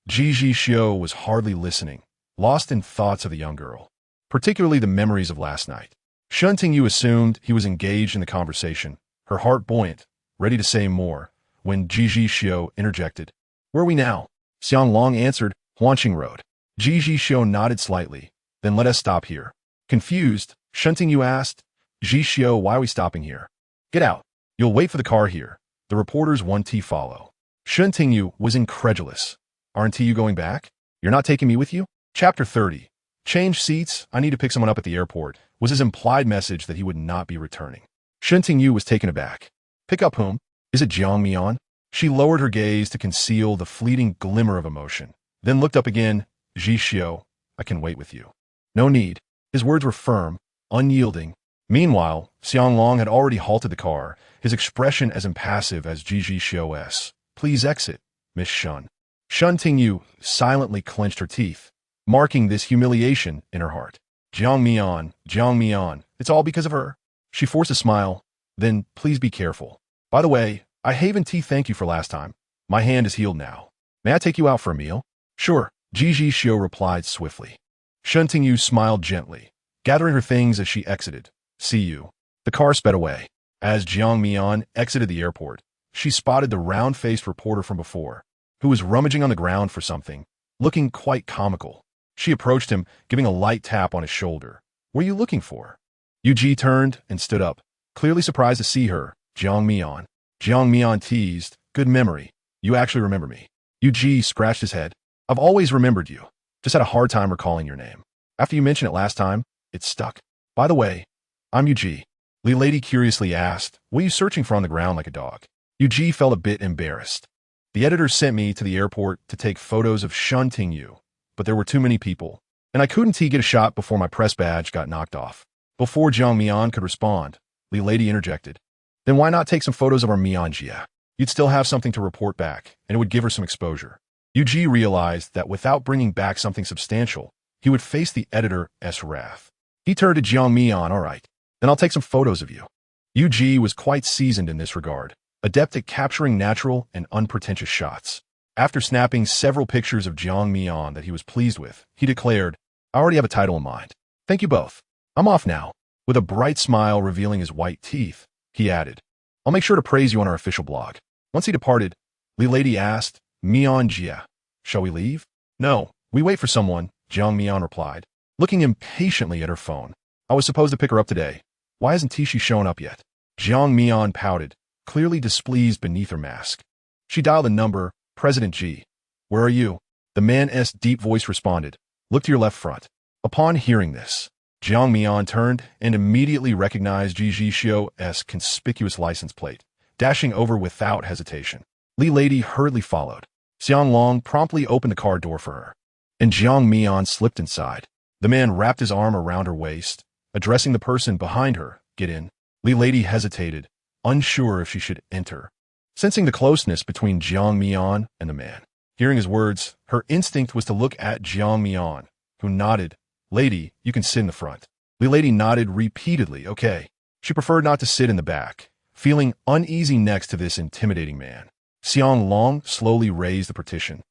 Ji Zhixiu was hardly listening, lost in thoughts of the young girl, particularly the memories of last night. Shen Tingyu assumed he was engaged in the conversation, her heart buoyant, ready to say more, when Ji Zhixiu interjected. Where are we now? Xiang Long answered, Huanqing Road. Ji Zhixiu nodded slightly, then let us stop here. Confused, Shen Tingyu asked, Zhixiu, why are we stopping here? Get out. You'll wait for the car here. The reporters 1T follow. Shen Tingyu was incredulous. Aren't you going back? You're not taking me with you? Chapter 30. Change seats, I need to pick someone up at the airport, was his implied message that he would not be returning. Shen Tingyu was taken aback. Pick up whom? Is it Jiang Mian? She lowered her gaze to conceal the fleeting glimmer of emotion, then looked up again. Zhixiu, I can wait with you. No need. His words were firm, unyielding. Meanwhile, Xiang Long had already halted the car, his expression as impassive as Ji Zhixiu's. Please exit, Miss Shen. Shen Tingyu silently clenched her teeth, marking this humiliation in her heart. Jiang Mian, it's all because of her. She forced a smile. Then, please be careful. By the way, I haven't thanked you for last time. My hand is healed now. May I take you out for a meal? Sure, Ji Zhixiu replied swiftly. Shen Tingyu smiled gently, gathering her things as she exited. See you. The car sped away. As Jiang Mian exited the airport, she spotted the round-faced reporter from before, who was rummaging on the ground for something, looking quite comical. She approached him, giving a light tap on his shoulder. What are you looking for? Ji turned and stood up, clearly surprised to see her. Jiang Mian. Jiang Mian teased, good memory. You actually remember me. Ji scratched his head. I've always remembered you. Just had a hard time recalling your name. After you mentioned it last time, it stuck. By the way, I'm Ji. Li Lady curiously asked, what are you searching for on the ground like a dog? Ji felt a bit embarrassed. The editor sent me to the airport to take photos of Shen Tingyu, but there were too many people, and I couldn't get a shot before my press badge got knocked off. Before Jiang Mian could respond, Li Lady interjected. Then why not take some photos of our Mian Jia? You'd still have something to report back, and it would give her some exposure. Ji realized that without bringing back something substantial, he would face the editor's wrath. He turned to Jiang Mian, all right, then I'll take some photos of you. Ji was quite seasoned in this regard, adept at capturing natural and unpretentious shots. After snapping several pictures of Jiang Mian that he was pleased with, he declared, I already have a title in mind. Thank you both. I'm off now. With a bright smile revealing his white teeth, he added, I'll make sure to praise you on our official blog. Once he departed, Li Lady asked, Mian Jia, shall we leave? No, we wait for someone, Jiang Mian replied, looking impatiently at her phone. I was supposed to pick her up today. Why hasn't she shown up yet? Jiang Mian pouted, clearly displeased beneath her mask. She dialed a number, President Ji. Where are you? The man's deep voice responded, look to your left front. Upon hearing this, Jiang Mian turned and immediately recognized Ji Zhixiu's conspicuous license plate, dashing over without hesitation. Li Lady hurriedly followed. Xiang Long promptly opened the car door for her, and Jiang Mian slipped inside. The man wrapped his arm around her waist, addressing the person behind her. Get in. Li Lady hesitated, unsure if she should enter, sensing the closeness between Jiang Mian and the man. Hearing his words, her instinct was to look at Jiang Mian, who nodded. Lady, you can sit in the front. Li Lady nodded repeatedly. Okay. She preferred not to sit in the back, feeling uneasy next to this intimidating man. Xiang Long slowly raised the partition,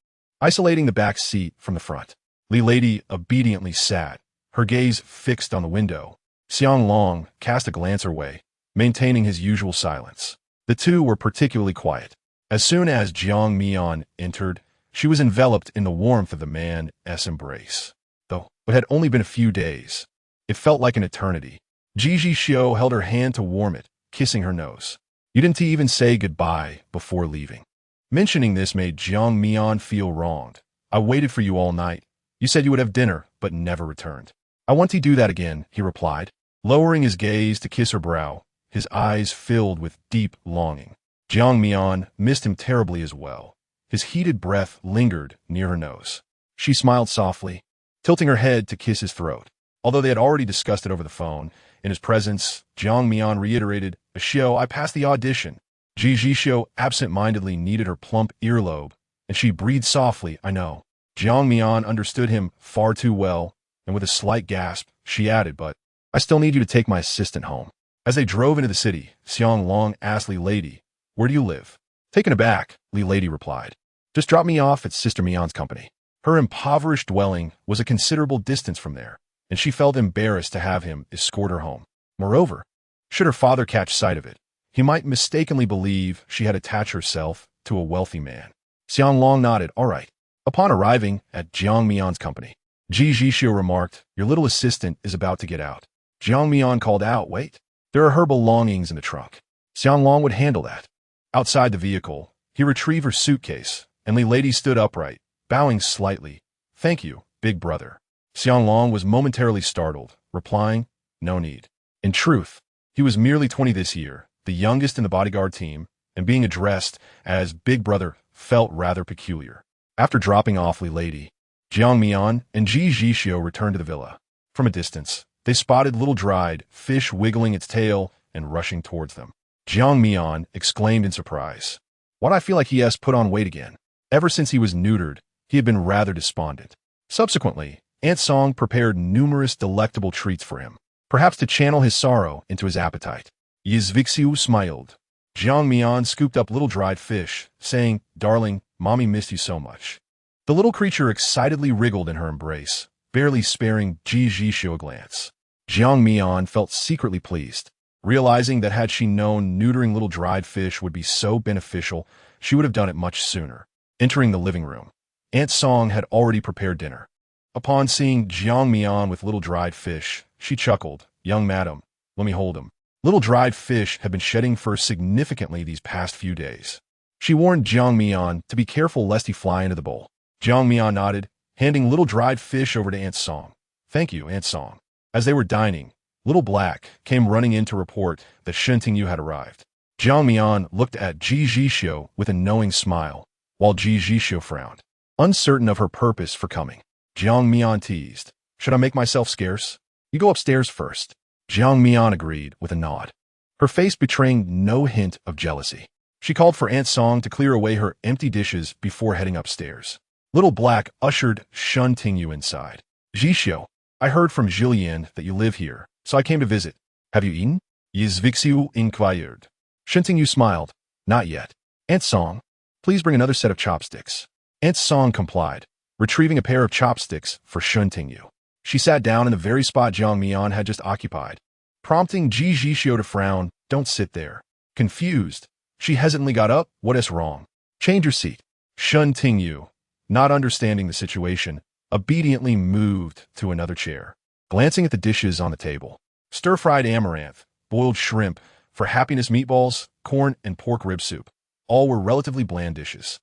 isolating the back seat from the front. Li Lady obediently sat, her gaze fixed on the window. Xiang Long cast a glance her way, maintaining his usual silence. The two were particularly quiet. As soon as Jiang Mian entered, she was enveloped in the warmth of the man's embrace. Though it had only been a few days, it felt like an eternity. Ji Zhixiu held her hand to warm it, kissing her nose. You didn't even say goodbye before leaving. Mentioning this made Jiang Mian feel wronged. I waited for you all night. You said you would have dinner, but never returned. I want to do that again, he replied, lowering his gaze to kiss her brow, his eyes filled with deep longing. Jiang Mian missed him terribly as well. His heated breath lingered near her nose. She smiled softly, tilting her head to kiss his throat. Although they had already discussed it over the phone, in his presence, Jiang Mian reiterated, Xiao, I passed the audition. Ji Zhixiu absent-mindedly kneaded her plump earlobe, and she breathed softly, I know. Jiang Mian understood him far too well, and with a slight gasp, she added, but I still need you to take my assistant home. As they drove into the city, Xiang Long asked Li Lady, where do you live? Taken aback, Li Lady replied, just drop me off at Sister Mian's company. Her impoverished dwelling was a considerable distance from there, and she felt embarrassed to have him escort her home. Moreover, should her father catch sight of it, he might mistakenly believe she had attached herself to a wealthy man. Xiang Long nodded, all right. Upon arriving at Jiang Mian's company, Ji Zhixiu remarked, your little assistant is about to get out. Jiang Mian called out, wait, there are her belongings in the trunk. Xiang Long would handle that. Outside the vehicle, he retrieved her suitcase, and Li Lady stood upright, bowing slightly. Thank you, big brother. Xiang Long was momentarily startled, replying, no need. In truth, he was merely 20 this year, the youngest in the bodyguard team, and being addressed as big brother felt rather peculiar. After dropping off Li Lady, Jiang Mian and Ji Zhixiu returned to the villa. From a distance, they spotted little dried fish wiggling its tail and rushing towards them. Jiang Mian exclaimed in surprise. Why do I feel like he has put on weight again? Ever since he was neutered, he had been rather despondent. Subsequently, Aunt Song prepared numerous delectable treats for him, perhaps to channel his sorrow into his appetite. Ji Zhixiu smiled. Jiang Mian scooped up little dried fish, saying, darling, Mommy missed you so much. The little creature excitedly wriggled in her embrace, barely sparing Ji Zhixiu a glance. Jiang Mian felt secretly pleased, realizing that had she known neutering little dried fish would be so beneficial, she would have done it much sooner. Entering the living room, Aunt Song had already prepared dinner. Upon seeing Jiang Mian with little dried fish, she chuckled, young madam, let me hold him. Little dried fish had been shedding fur significantly these past few days. She warned Jiang Mian to be careful lest he fly into the bowl. Jiang Mian nodded, handing little dried fish over to Aunt Song. Thank you, Aunt Song. As they were dining, Little Black came running in to report that Shen Tingyu had arrived. Jiang Mian looked at Ji Zhixiu with a knowing smile, while Ji Zhixiu frowned, uncertain of her purpose for coming. Jiang Mian teased, should I make myself scarce? You go upstairs first. Jiang Mian agreed with a nod, her face betraying no hint of jealousy. She called for Aunt Song to clear away her empty dishes before heading upstairs. Little Black ushered Shen Tingyu inside. Zhixiu, I heard from Jillian that you live here, so I came to visit. Have you eaten? Ji Zhixiu inquired. Shen Tingyu smiled. Not yet. Aunt Song, please bring another set of chopsticks. Aunt Song complied, retrieving a pair of chopsticks for Shen Tingyu. She sat down in the very spot Jiang Mian had just occupied, prompting Ji Zhixiu to frown. Don't sit there. Confused, she hesitantly got up. What is wrong? Change your seat. Shen Tingyu, not understanding the situation, obediently moved to another chair. Glancing at the dishes on the table, stir-fried amaranth, boiled shrimp, for happiness meatballs, corn, and pork rib soup, all were relatively bland dishes.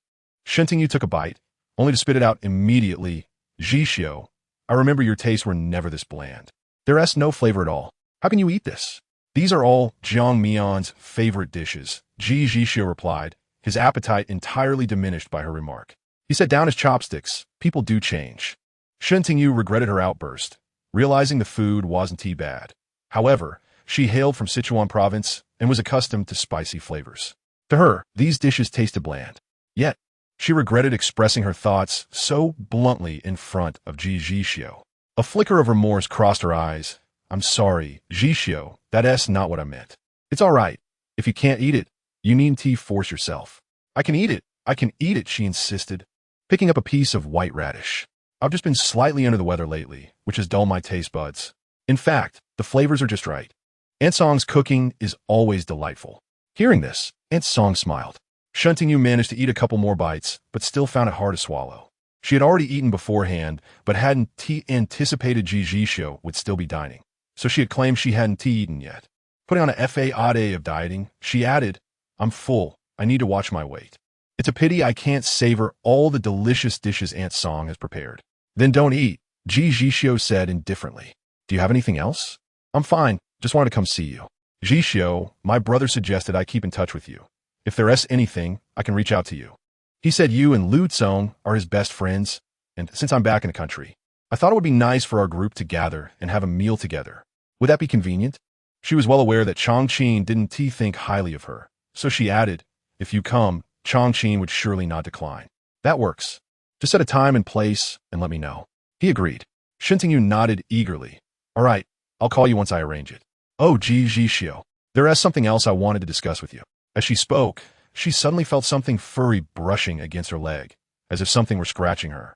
Shen Tingyu took a bite, only to spit it out immediately. Zhixiu, I remember your tastes were never this bland. There's no flavor at all. How can you eat this? These are all Jiang Mian's favorite dishes, Ji Zhixiu replied, his appetite entirely diminished by her remark. He set down his chopsticks. People do change. Shen Tingyu regretted her outburst, realizing the food wasn't too bad. However, she hailed from Sichuan province and was accustomed to spicy flavors. To her, these dishes tasted bland. Yet, she regretted expressing her thoughts so bluntly in front of Ji Zhixiu. A flicker of remorse crossed her eyes. I'm sorry, Zhixiu, that's not what I meant. It's all right. If you can't eat it, you needn't force yourself. I can eat it, she insisted, picking up a piece of white radish. I've just been slightly under the weather lately, which has dulled my taste buds. In fact, the flavors are just right. Aunt Song's cooking is always delightful. Hearing this, Aunt Song smiled. Shen Tingyu managed to eat a couple more bites, but still found it hard to swallow. She had already eaten beforehand, but hadn't anticipated Ji Zhixiu would still be dining, so she had claimed she hadn't eaten yet. Putting on a FAAD of dieting, she added, I'm full. I need to watch my weight. It's a pity I can't savor all the delicious dishes Aunt Song has prepared. Then don't eat, Ji Zhixiu said indifferently. Do you have anything else? I'm fine. Just wanted to come see you. Ji Zhixiu, my brother suggested I keep in touch with you. If there is anything, I can reach out to you. He said you and Lu Tsong are his best friends, and since I'm back in the country, I thought it would be nice for our group to gather and have a meal together. Would that be convenient? She was well aware that Chongqing didn't think highly of her, so she added, if you come, Chongqing would surely not decline. That works. Just set a time and place and let me know. He agreed. Shen Tingyu nodded eagerly. All right, I'll call you once I arrange it. Oh, Ji Zhixiu, there is something else I wanted to discuss with you. As she spoke, she suddenly felt something furry brushing against her leg, as if something were scratching her.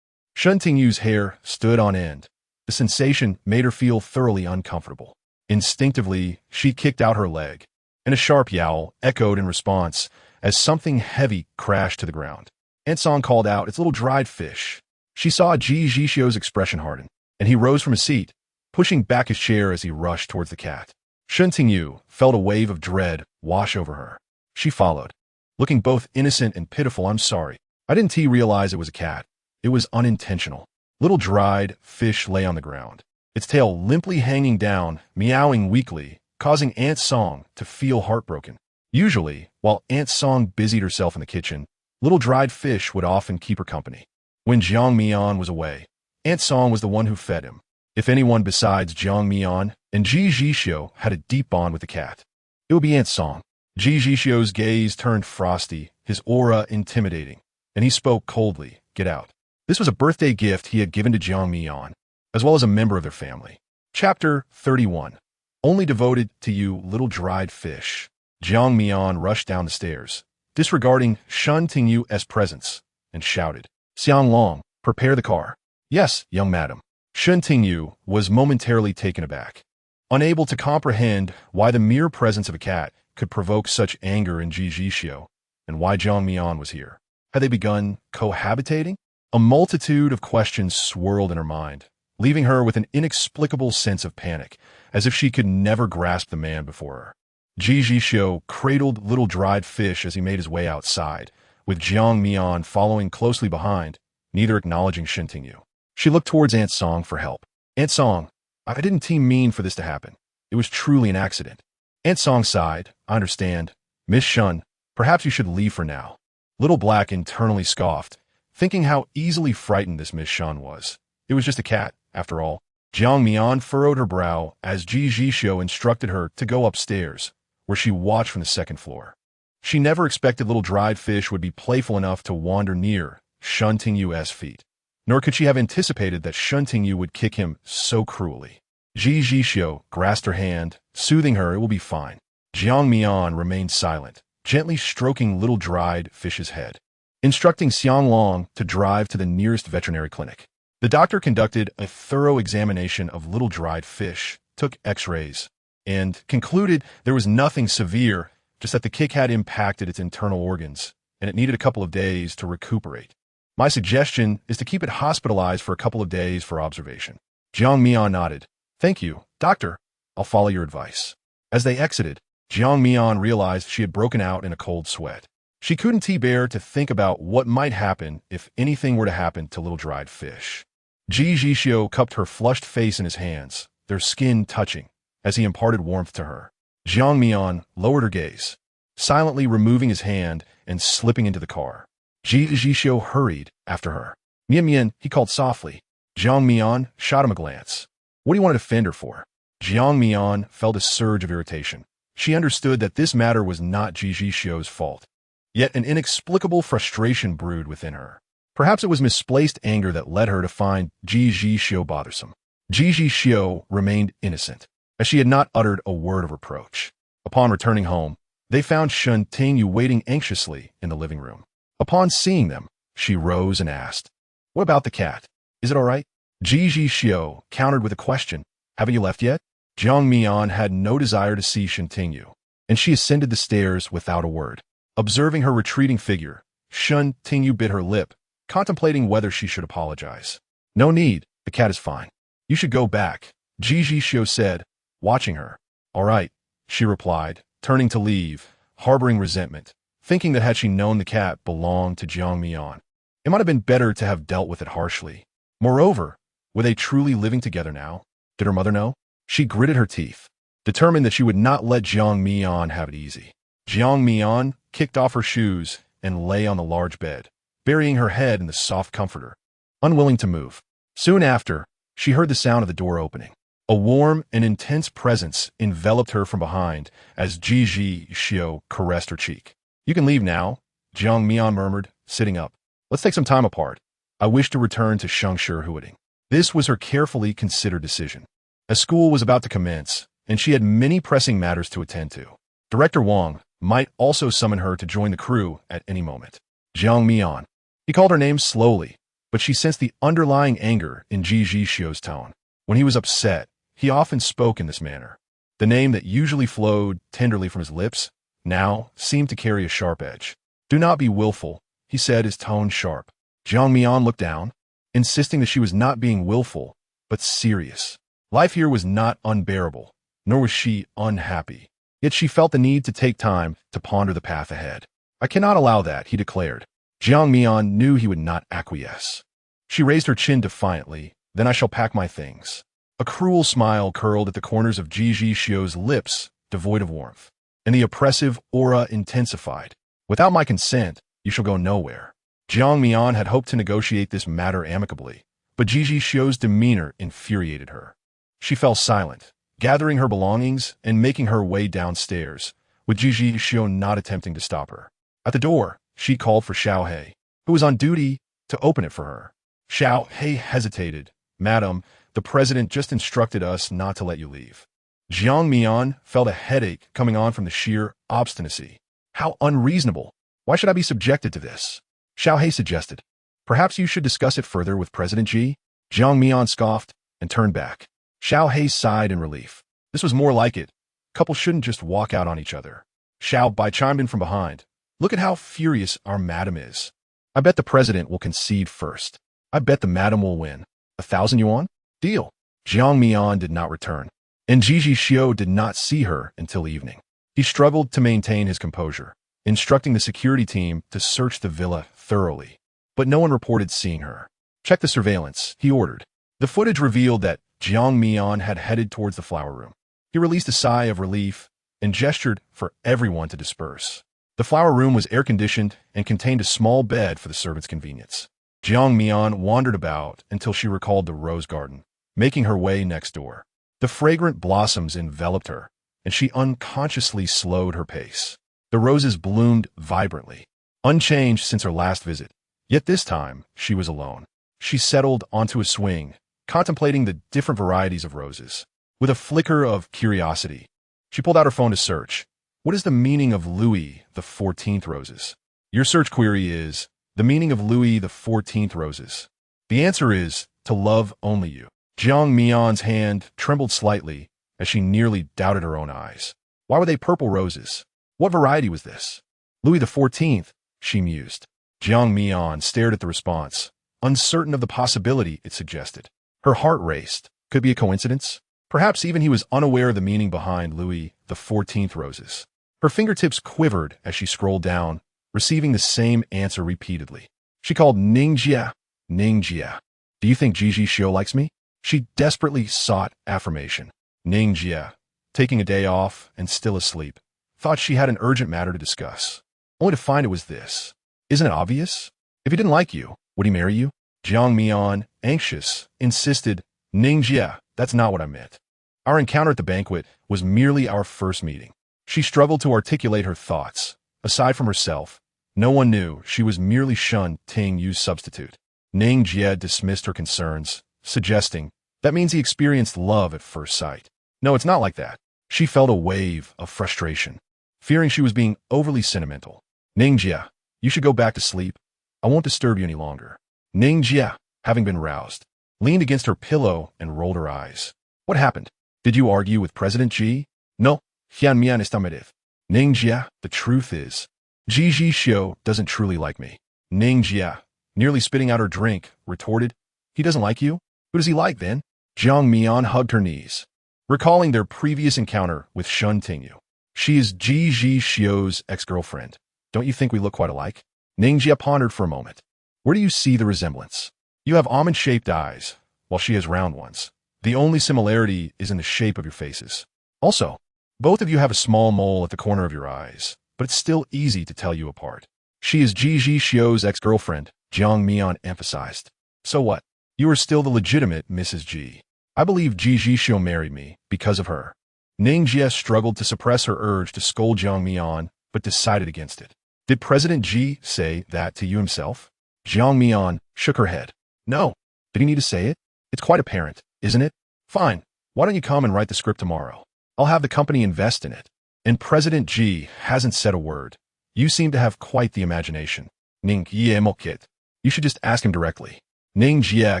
Shen Tingyu's hair stood on end. The sensation made her feel thoroughly uncomfortable. Instinctively, she kicked out her leg, and a sharp yowl echoed in response as something heavy crashed to the ground. Aunt Song called out, "It's a little dried fish." She saw Ji Zhixiu's expression harden, and he rose from his seat, pushing back his chair as he rushed towards the cat. Shen Tingyu felt a wave of dread wash over her. She followed, looking both innocent and pitiful. "I'm sorry. I didn't realize it was a cat. It was unintentional." Little dried fish lay on the ground, its tail limply hanging down, meowing weakly, causing Aunt Song to feel heartbroken. Usually, while Aunt Song busied herself in the kitchen, little dried fish would often keep her company. When Jiang Mian was away, Aunt Song was the one who fed him. If anyone besides Jiang Mian and Ji Zhixiu had a deep bond with the cat, it would be Aunt Song. Ji Zhixiu's gaze turned frosty, his aura intimidating, and he spoke coldly, "Get out." This was a birthday gift he had given to Jiang Mian, as well as a member of their family. Chapter 31. Only devoted to you, little dried fish. Jiang Mian rushed down the stairs, disregarding Shen Tingyu's presence, and shouted, "Xiang Long, prepare the car." "Yes, young madam." Shen Tingyu was momentarily taken aback, unable to comprehend why the mere presence of a cat could provoke such anger in Ji Zhixiu, and why Jiang Mian was here. Had they begun cohabitating? A multitude of questions swirled in her mind, leaving her with an inexplicable sense of panic, as if she could never grasp the man before her. Ji Zhixiu cradled little dried fish as he made his way outside, with Jiang Mian following closely behind, neither acknowledging Shen Tingyu. She looked towards Aunt Song for help. "Aunt Song, I didn't mean for this to happen. It was truly an accident." Aunt Song sighed. "I understand. Miss Shen, perhaps you should leave for now." Little Black internally scoffed, thinking how easily frightened this Miss Shen was. It was just a cat, after all. Jiang Mian furrowed her brow as Ji Zhixiu instructed her to go upstairs, where she watched from the second floor. She never expected little dried fish would be playful enough to wander near Shen Tingyu's feet, nor could she have anticipated that Shen Tingyu would kick him so cruelly. Ji Zhixiu grasped her hand, soothing her, "It will be fine." Jiang Mian remained silent, gently stroking little dried fish's head, instructing Xiang Long to drive to the nearest veterinary clinic. The doctor conducted a thorough examination of little dried fish, took x-rays, and concluded there was nothing severe, just that the kick had impacted its internal organs, and it needed a couple of days to recuperate. "My suggestion is to keep it hospitalized for a couple of days for observation." Jiang Mian nodded. "Thank you, doctor. I'll follow your advice." As they exited, Jiang Mian realized she had broken out in a cold sweat. She couldn't bear to think about what might happen if anything were to happen to little dried fish. Ji Zhixiu cupped her flushed face in his hands, their skin touching, as he imparted warmth to her. Jiang Mian lowered her gaze, silently removing his hand and slipping into the car. Ji Zhixiu hurried after her. "Mian Mian," he called softly. Jiang Mian shot him a glance. What do you want to defend her for? Jiang Mian felt a surge of irritation. She understood that this matter was not Ji Zhixiu's fault. Yet an inexplicable frustration brewed within her. Perhaps it was misplaced anger that led her to find Ji Zhixiu bothersome. Ji Zhixiu remained innocent, as she had not uttered a word of reproach. Upon returning home, they found Shen Tingyu waiting anxiously in the living room. Upon seeing them, she rose and asked, "What about the cat? Is it all right?" Ji Zhixiu countered with a question, "Haven't you left yet?" Jiang Mian had no desire to see Shen Tingyu, and she ascended the stairs without a word. Observing her retreating figure, Shen Tingyu bit her lip, contemplating whether she should apologize. "No need, the cat is fine. You should go back," Ji Zhixiu said, watching her. "All right," she replied, turning to leave, harboring resentment, thinking that had she known the cat belonged to Jiang Mian, it might have been better to have dealt with it harshly. Moreover, were they truly living together now? Did her mother know? She gritted her teeth, determined that she would not let Jiang Mian have it easy. Jiang Mian kicked off her shoes and lay on the large bed, burying her head in the soft comforter, unwilling to move. Soon after, she heard the sound of the door opening. A warm and intense presence enveloped her from behind as Ji Zhixiu caressed her cheek. "You can leave now," Jiang Mian murmured, sitting up. "Let's take some time apart. I wish to return to Shengshi Huading." This was her carefully considered decision, as school was about to commence, and she had many pressing matters to attend to. Director Wang might also summon her to join the crew at any moment. Jiang Mian. He called her name slowly, but she sensed the underlying anger in Ji Zhixiu's tone. When he was upset, he often spoke in this manner. The name that usually flowed tenderly from his lips now seemed to carry a sharp edge. "Do not be willful," he said, his tone sharp. Jiang Mian looked down, insisting that she was not being willful, but serious. Life here was not unbearable, nor was she unhappy. Yet she felt the need to take time to ponder the path ahead. "I cannot allow that," he declared. Jiang Mian knew he would not acquiesce. She raised her chin defiantly. "Then I shall pack my things." A cruel smile curled at the corners of Ji Zhixiu's lips, devoid of warmth, and the oppressive aura intensified. "Without my consent, you shall go nowhere." Jiang Mian had hoped to negotiate this matter amicably, but Ji Zhixiu's demeanor infuriated her. She fell silent, gathering her belongings and making her way downstairs, with Ji Zhixiu not attempting to stop her. At the door, she called for Xiao He, who was on duty to open it for her. Xiao He hesitated. "Madam, the president just instructed us not to let you leave." Jiang Mian felt a headache coming on from the sheer obstinacy. "How unreasonable! Why should I be subjected to this?" Xiao He suggested. "Perhaps you should discuss it further with President Ji." Jiang Mian scoffed and turned back. Xiao He sighed in relief. This was more like it. Couples shouldn't just walk out on each other. Xiao Bai chimed in from behind. "Look at how furious our madam is. I bet the president will concede first. I bet the madam will win. 1,000 yuan? Deal." Jiang Mian did not return, and Ji Zhixiu did not see her until evening. He struggled to maintain his composure, instructing the security team to search the villa thoroughly. But no one reported seeing her. "Check the surveillance," he ordered. The footage revealed that Jiang Mian had headed towards the flower room. He released a sigh of relief and gestured for everyone to disperse. The flower room was air-conditioned and contained a small bed for the servants' convenience. Jiang Mian wandered about until she recalled the rose garden, making her way next door. The fragrant blossoms enveloped her, and she unconsciously slowed her pace. The roses bloomed vibrantly, unchanged since her last visit. Yet this time, she was alone. She settled onto a swing, contemplating the different varieties of roses. With a flicker of curiosity, she pulled out her phone to search. "What is the meaning of Louis XIV roses?" Your search query is, the meaning of Louis XIV roses. The answer is, to love only you. Jiang Mian's hand trembled slightly as she nearly doubted her own eyes. Why were they purple roses? What variety was this? Louis XIV, she mused. Jiang Mian stared at the response, uncertain of the possibility it suggested. Her heart raced. Could it be a coincidence? Perhaps even he was unaware of the meaning behind Louis XIV roses. Her fingertips quivered as she scrolled down, receiving the same answer repeatedly. She called Ningjia. Ningjia. Do you think Ji Zhixiu likes me? She desperately sought affirmation. Ningjia, taking a day off and still asleep, thought she had an urgent matter to discuss, only to find it was this. Isn't it obvious? If he didn't like you, would he marry you? Jiang Mian, anxious, insisted, Ningjia, that's not what I meant. Our encounter at the banquet was merely our first meeting. She struggled to articulate her thoughts. Aside from herself, no one knew she was merely Shen Tingyu's substitute. Ningjia dismissed her concerns, suggesting, that means he experienced love at first sight. No, it's not like that. She felt a wave of frustration, fearing she was being overly sentimental. Ningjia, you should go back to sleep. I won't disturb you any longer. Ningjia, having been roused, leaned against her pillow and rolled her eyes. What happened? Did you argue with President Ji? No, Jiang Mian está merev. Ningjia, the truth is, Ji Zhixiu doesn't truly like me. Ningjia, nearly spitting out her drink, retorted, he doesn't like you? Who does he like then? Jiang Mian hugged her knees, recalling their previous encounter with Shen Tingyu. She is Ji Zhixiu's ex-girlfriend. Don't you think we look quite alike? Ningjia pondered for a moment. Where do you see the resemblance? You have almond-shaped eyes, while she has round ones. The only similarity is in the shape of your faces. Also, both of you have a small mole at the corner of your eyes, but it's still easy to tell you apart. She is Ji Zhixiu's ex-girlfriend, Jiang Mian emphasized. So what? You are still the legitimate Mrs. Ji. I believe Ji Zhixiu married me because of her. Ning Jie struggled to suppress her urge to scold Jiang Mian, but decided against it. Did President Ji say that to you himself? Jiang Mian shook her head. No. Did he need to say it? It's quite apparent, isn't it? Fine. Why don't you come and write the script tomorrow? I'll have the company invest in it. And President Ji hasn't said a word. You seem to have quite the imagination. Ning Jie mokit. You should just ask him directly. Ning Jie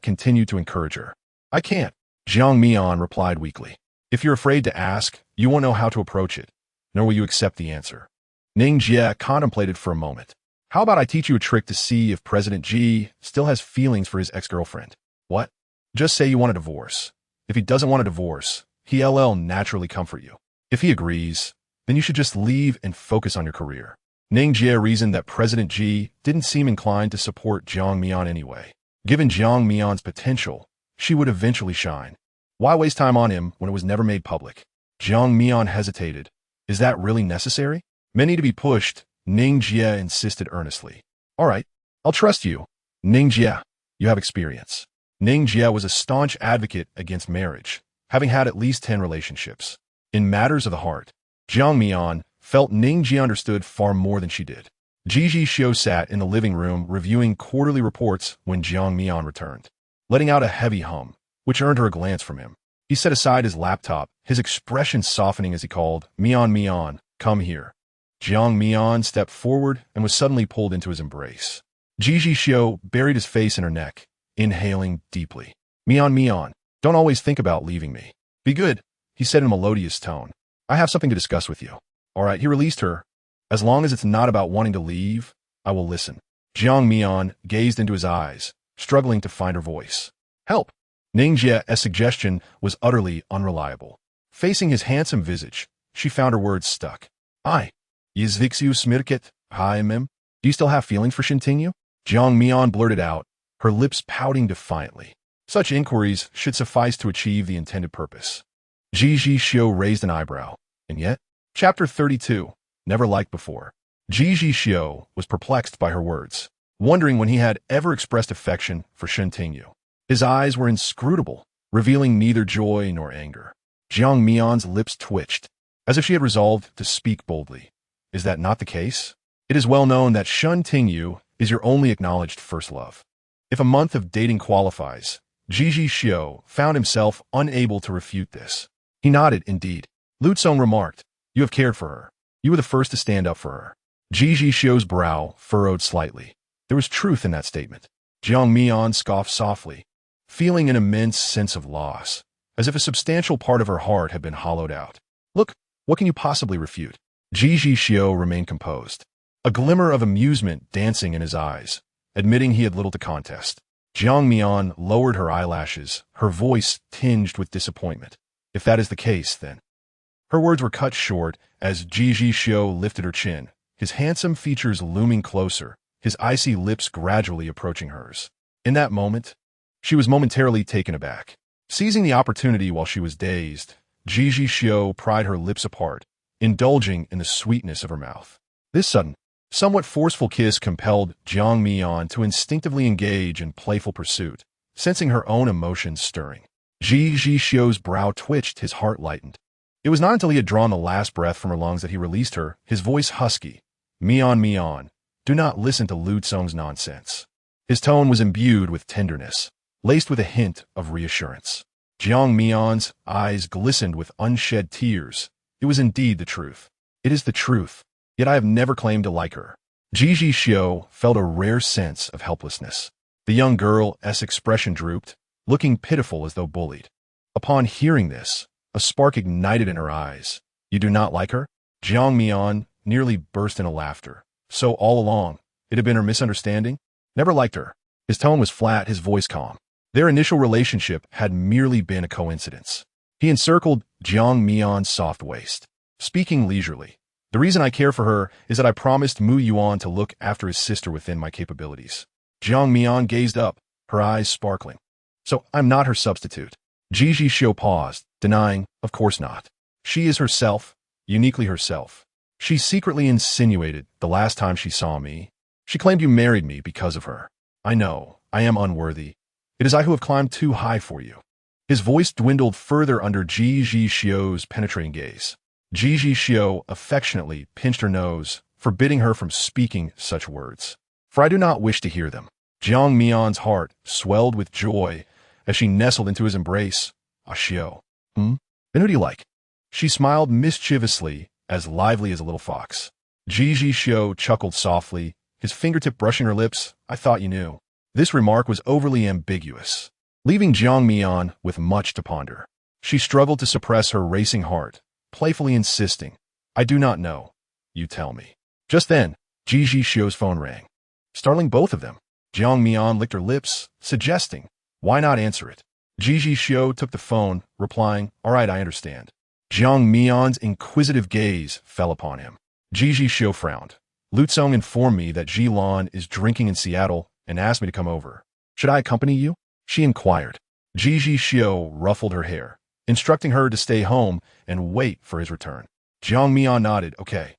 continued to encourage her. I can't. Jiang Mian replied weakly. If you're afraid to ask, you won't know how to approach it, nor will you accept the answer. Ning Jie contemplated for a moment. How about I teach you a trick to see if President Ji still has feelings for his ex-girlfriend? What? Just say you want a divorce. If he doesn't want a divorce, he'll naturally comfort you. If he agrees, then you should just leave and focus on your career. Ning Jie reasoned that President Ji didn't seem inclined to support Jiang Mian anyway. Given Jiang Mian's potential, she would eventually shine. Why waste time on him when it was never made public? Jiang Mian hesitated. Is that really necessary? Many to be pushed, Ning Jie insisted earnestly. All right, I'll trust you. Ning Jie, you have experience. Ning Jie was a staunch advocate against marriage, having had at least 10 relationships. In matters of the heart, Jiang Mian felt Ning Jie understood far more than she did. Ji Zhixiu sat in the living room reviewing quarterly reports when Jiang Mian returned, letting out a heavy hum, which earned her a glance from him. He set aside his laptop, his expression softening as he called, Mian Mian, come here. Jiang Mian stepped forward and was suddenly pulled into his embrace. Ji Zhixiu buried his face in her neck, inhaling deeply. Mian Mian, don't always think about leaving me. Be good, he said in a melodious tone. I have something to discuss with you. All right, he released her. As long as it's not about wanting to leave, I will listen. Jiang Mian gazed into his eyes, struggling to find her voice. Help! Ning Jie's suggestion was utterly unreliable. Facing his handsome visage, she found her words stuck. Ji Zhixiu smirket, hi mim. Do you still have feelings for Shen Tingyu? Jiang Mian blurted out, her lips pouting defiantly. Such inquiries should suffice to achieve the intended purpose. Ji Zhixiu raised an eyebrow. And yet? Chapter 32. Never liked before. Ji Zhixiu was perplexed by her words, wondering when he had ever expressed affection for Shen Tingyu. His eyes were inscrutable, revealing neither joy nor anger. Jiang Mian's lips twitched, as if she had resolved to speak boldly. Is that not the case? It is well known that Shen Tingyu is your only acknowledged first love. If a month of dating qualifies, Ji Zhixiu found himself unable to refute this. He nodded, indeed. Lu Tsong remarked, you have cared for her. You were the first to stand up for her. Ji Zhixiu's brow furrowed slightly. There was truth in that statement. Jiang Mian scoffed softly, feeling an immense sense of loss, as if a substantial part of her heart had been hollowed out. Look, what can you possibly refute? Ji Zhixiu remained composed, a glimmer of amusement dancing in his eyes, admitting he had little to contest. Jiang Mian lowered her eyelashes, her voice tinged with disappointment. If that is the case, then. Her words were cut short as Ji Zhixiu lifted her chin, his handsome features looming closer, his icy lips gradually approaching hers. In that moment, she was momentarily taken aback. Seizing the opportunity while she was dazed, Ji Zhixiu pried her lips apart, indulging in the sweetness of her mouth. This sudden, somewhat forceful kiss compelled Jiang Mian to instinctively engage in playful pursuit, sensing her own emotions stirring. Ji Zhixiu's brow twitched, his heart lightened. It was not until he had drawn the last breath from her lungs that he released her, his voice husky. Mian Mian, do not listen to Lu Tsong's nonsense. His tone was imbued with tenderness, laced with a hint of reassurance. Jiang Mian's eyes glistened with unshed tears. It was indeed the truth. It is the truth, yet I have never claimed to like her. Ji Zhixiu felt a rare sense of helplessness. The young girl's expression drooped, looking pitiful as though bullied. Upon hearing this, a spark ignited in her eyes. You do not like her? Jiang Mian nearly burst into laughter. So all along, it had been her misunderstanding? Never liked her. His tone was flat, his voice calm. Their initial relationship had merely been a coincidence. He encircled Jiang Mian's soft waist, speaking leisurely. The reason I care for her is that I promised Mu Yuan to look after his sister within my capabilities. Jiang Mian gazed up, her eyes sparkling. So I'm not her substitute. Ji Zhixiu paused, denying, of course not. She is herself, uniquely herself. She secretly insinuated the last time she saw me. She claimed you married me because of her. I know, I am unworthy. It is I who have climbed too high for you. His voice dwindled further under Ji Zhixiu's penetrating gaze. Ji Zhixiu affectionately pinched her nose, forbidding her from speaking such words. For I do not wish to hear them. Jiang Mian's heart swelled with joy as she nestled into his embrace. Ah, Xiu. Then who do you like? She smiled mischievously, as lively as a little fox. Ji Zhixiu chuckled softly, his fingertip brushing her lips. I thought you knew. This remark was overly ambiguous, leaving Jiang Mian with much to ponder. She struggled to suppress her racing heart, playfully insisting, I do not know. You tell me. Just then, Ji Zhixiu's phone rang. Startling both of them, Jiang Mian licked her lips, suggesting, why not answer it? Ji Zhixiu took the phone, replying, all right, I understand. Jiang Mian's inquisitive gaze fell upon him. Ji Zhixiu frowned. Lutsong informed me that Ji Lan is drinking in Seattle and asked me to come over. Should I accompany you? She inquired. Ji Zhixiu ruffled her hair, instructing her to stay home and wait for his return. Jiang Mian nodded, okay.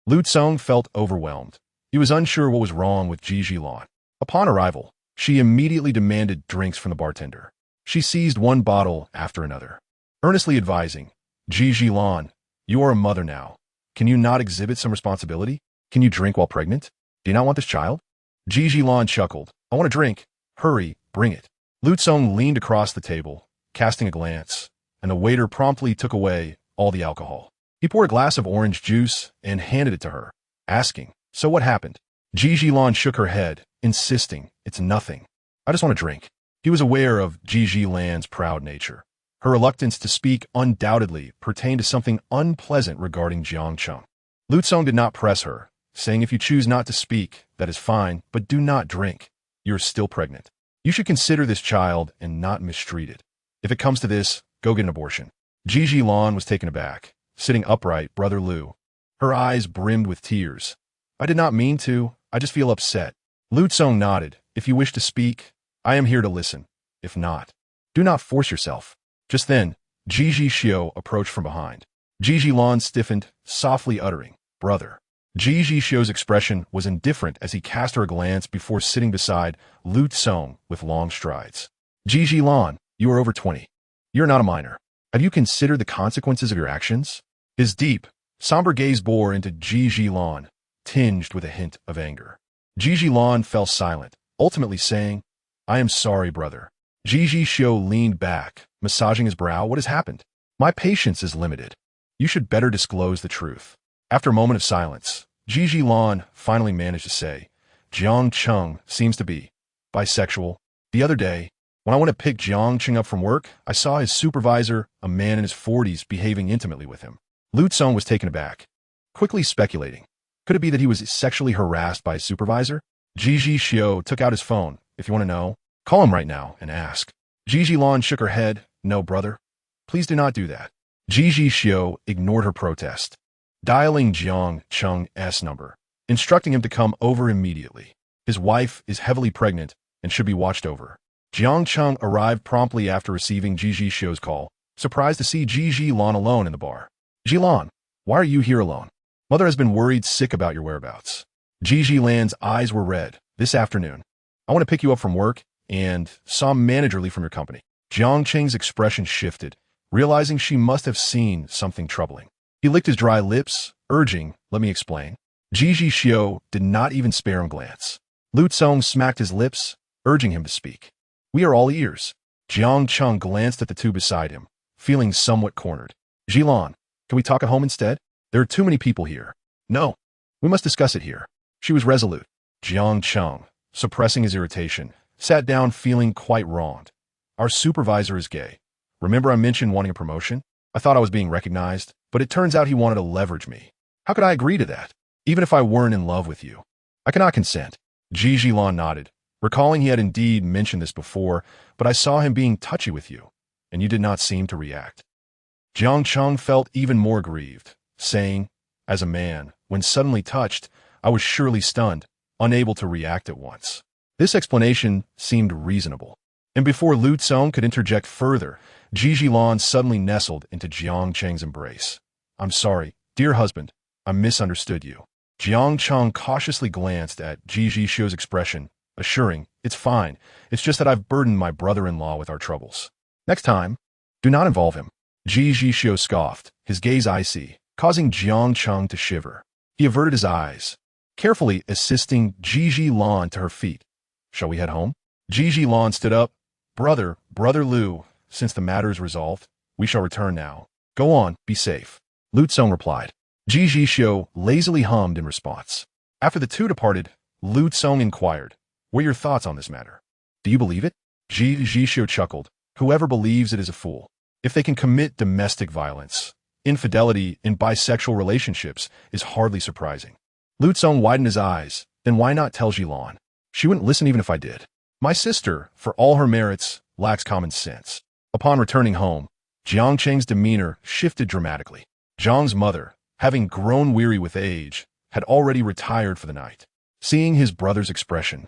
Lutsong felt overwhelmed. He was unsure what was wrong with Ji Lan. Upon arrival, she immediately demanded drinks from the bartender. She seized one bottle after another, earnestly advising, Ji Lan, you are a mother now. Can you not exhibit some responsibility? Can you drink while pregnant? Do you not want this child? Ji Lan chuckled. I want a drink. Hurry, bring it. Lutsong leaned across the table, casting a glance, and the waiter promptly took away all the alcohol. He poured a glass of orange juice and handed it to her, asking, so what happened? Ji Lan shook her head, insisting, it's nothing. I just want a drink. He was aware of Ji Lan's proud nature. Her reluctance to speak undoubtedly pertained to something unpleasant regarding Jiang Cheng. Lutsong did not press her, saying if you choose not to speak, that is fine, but do not drink. You are still pregnant. You should consider this child and not mistreat it. If it comes to this, go get an abortion. Ji Lan was taken aback, sitting upright, Brother Lu. Her eyes brimmed with tears. I did not mean to, I just feel upset. Lutsong nodded. If you wish to speak, I am here to listen. If not, do not force yourself. Just then, Ji Zhixiu approached from behind. Ji Lan stiffened, softly uttering, brother. Ji Zhixiu's expression was indifferent as he cast her a glance before sitting beside Lutsong with long strides. Ji Lan, you are over 20. You're not a minor. Have you considered the consequences of your actions? His deep, somber gaze bore into Ji Lan, tinged with a hint of anger. Ji Lan fell silent, ultimately saying, I am sorry, brother. Ji Zhixiu leaned back, massaging his brow. What has happened? My patience is limited. You should better disclose the truth. After a moment of silence, Ji Lan finally managed to say, Jiang Cheng seems to be bisexual. The other day, when I went to pick Jiang Cheng up from work, I saw his supervisor, a man in his 40s, behaving intimately with him. Lutsong was taken aback, quickly speculating. Could it be that he was sexually harassed by his supervisor? Ji Zhixiu took out his phone. If you want to know, call him right now and ask. Ji Lan shook her head. No, brother. Please do not do that. Ji Zhixiu ignored her protest, dialing Jiang Cheng's number, instructing him to come over immediately. His wife is heavily pregnant and should be watched over. Jiang Cheng arrived promptly after receiving Ji Zhixiu's call, surprised to see Ji Lan alone in the bar. Ji Lan, why are you here alone? Mother has been worried sick about your whereabouts. Ji Lan's eyes were red. This afternoon, I want to pick you up from work and saw managerly from your company. Jiang Cheng's expression shifted, realizing she must have seen something troubling. He licked his dry lips, urging, let me explain. Ji Zhixiu did not even spare him a glance. Lutsong smacked his lips, urging him to speak. We are all ears. Jiang Cheng glanced at the two beside him, feeling somewhat cornered. Ji Lan, can we talk at home instead? There are too many people here. No, we must discuss it here. She was resolute. Jiang Cheng, suppressing his irritation, sat down feeling quite wronged. Our supervisor is gay. Remember I mentioned wanting a promotion? I thought I was being recognized, but it turns out he wanted to leverage me. How could I agree to that, even if I weren't in love with you? I cannot consent. Ji Lan nodded, recalling he had indeed mentioned this before, but I saw him being touchy with you, and you did not seem to react. Jiang Cheng felt even more grieved, saying, as a man, when suddenly touched, I was surely stunned, unable to react at once. This explanation seemed reasonable. And before Lu Tsong could interject further, Ji Zhilan suddenly nestled into Jiang Cheng's embrace. I'm sorry, dear husband, I misunderstood you. Jiang Cheng cautiously glanced at Ji Zhixiu's expression, assuring, it's fine, it's just that I've burdened my brother-in-law with our troubles. Next time, do not involve him. Ji Zhixiu scoffed, his gaze icy, causing Jiang Cheng to shiver. He averted his eyes, carefully assisting Ji Zhilan to her feet. Shall we head home? Ji Zhilan stood up. Brother Lu, since the matter is resolved, we shall return now. Go on, be safe. Lu Tsong replied. Ji Zhixiu lazily hummed in response. After the two departed, Lu Tsong inquired, what are your thoughts on this matter? Do you believe it? Ji Zhixiu chuckled. Whoever believes it is a fool. If they can commit domestic violence, infidelity in bisexual relationships is hardly surprising. Lu Tsong widened his eyes. Then why not tell Zhilan? She wouldn't listen even if I did. My sister, for all her merits, lacks common sense. Upon returning home, Jiang Cheng's demeanor shifted dramatically. Jiang's mother, having grown weary with age, had already retired for the night. Seeing his brother's expression,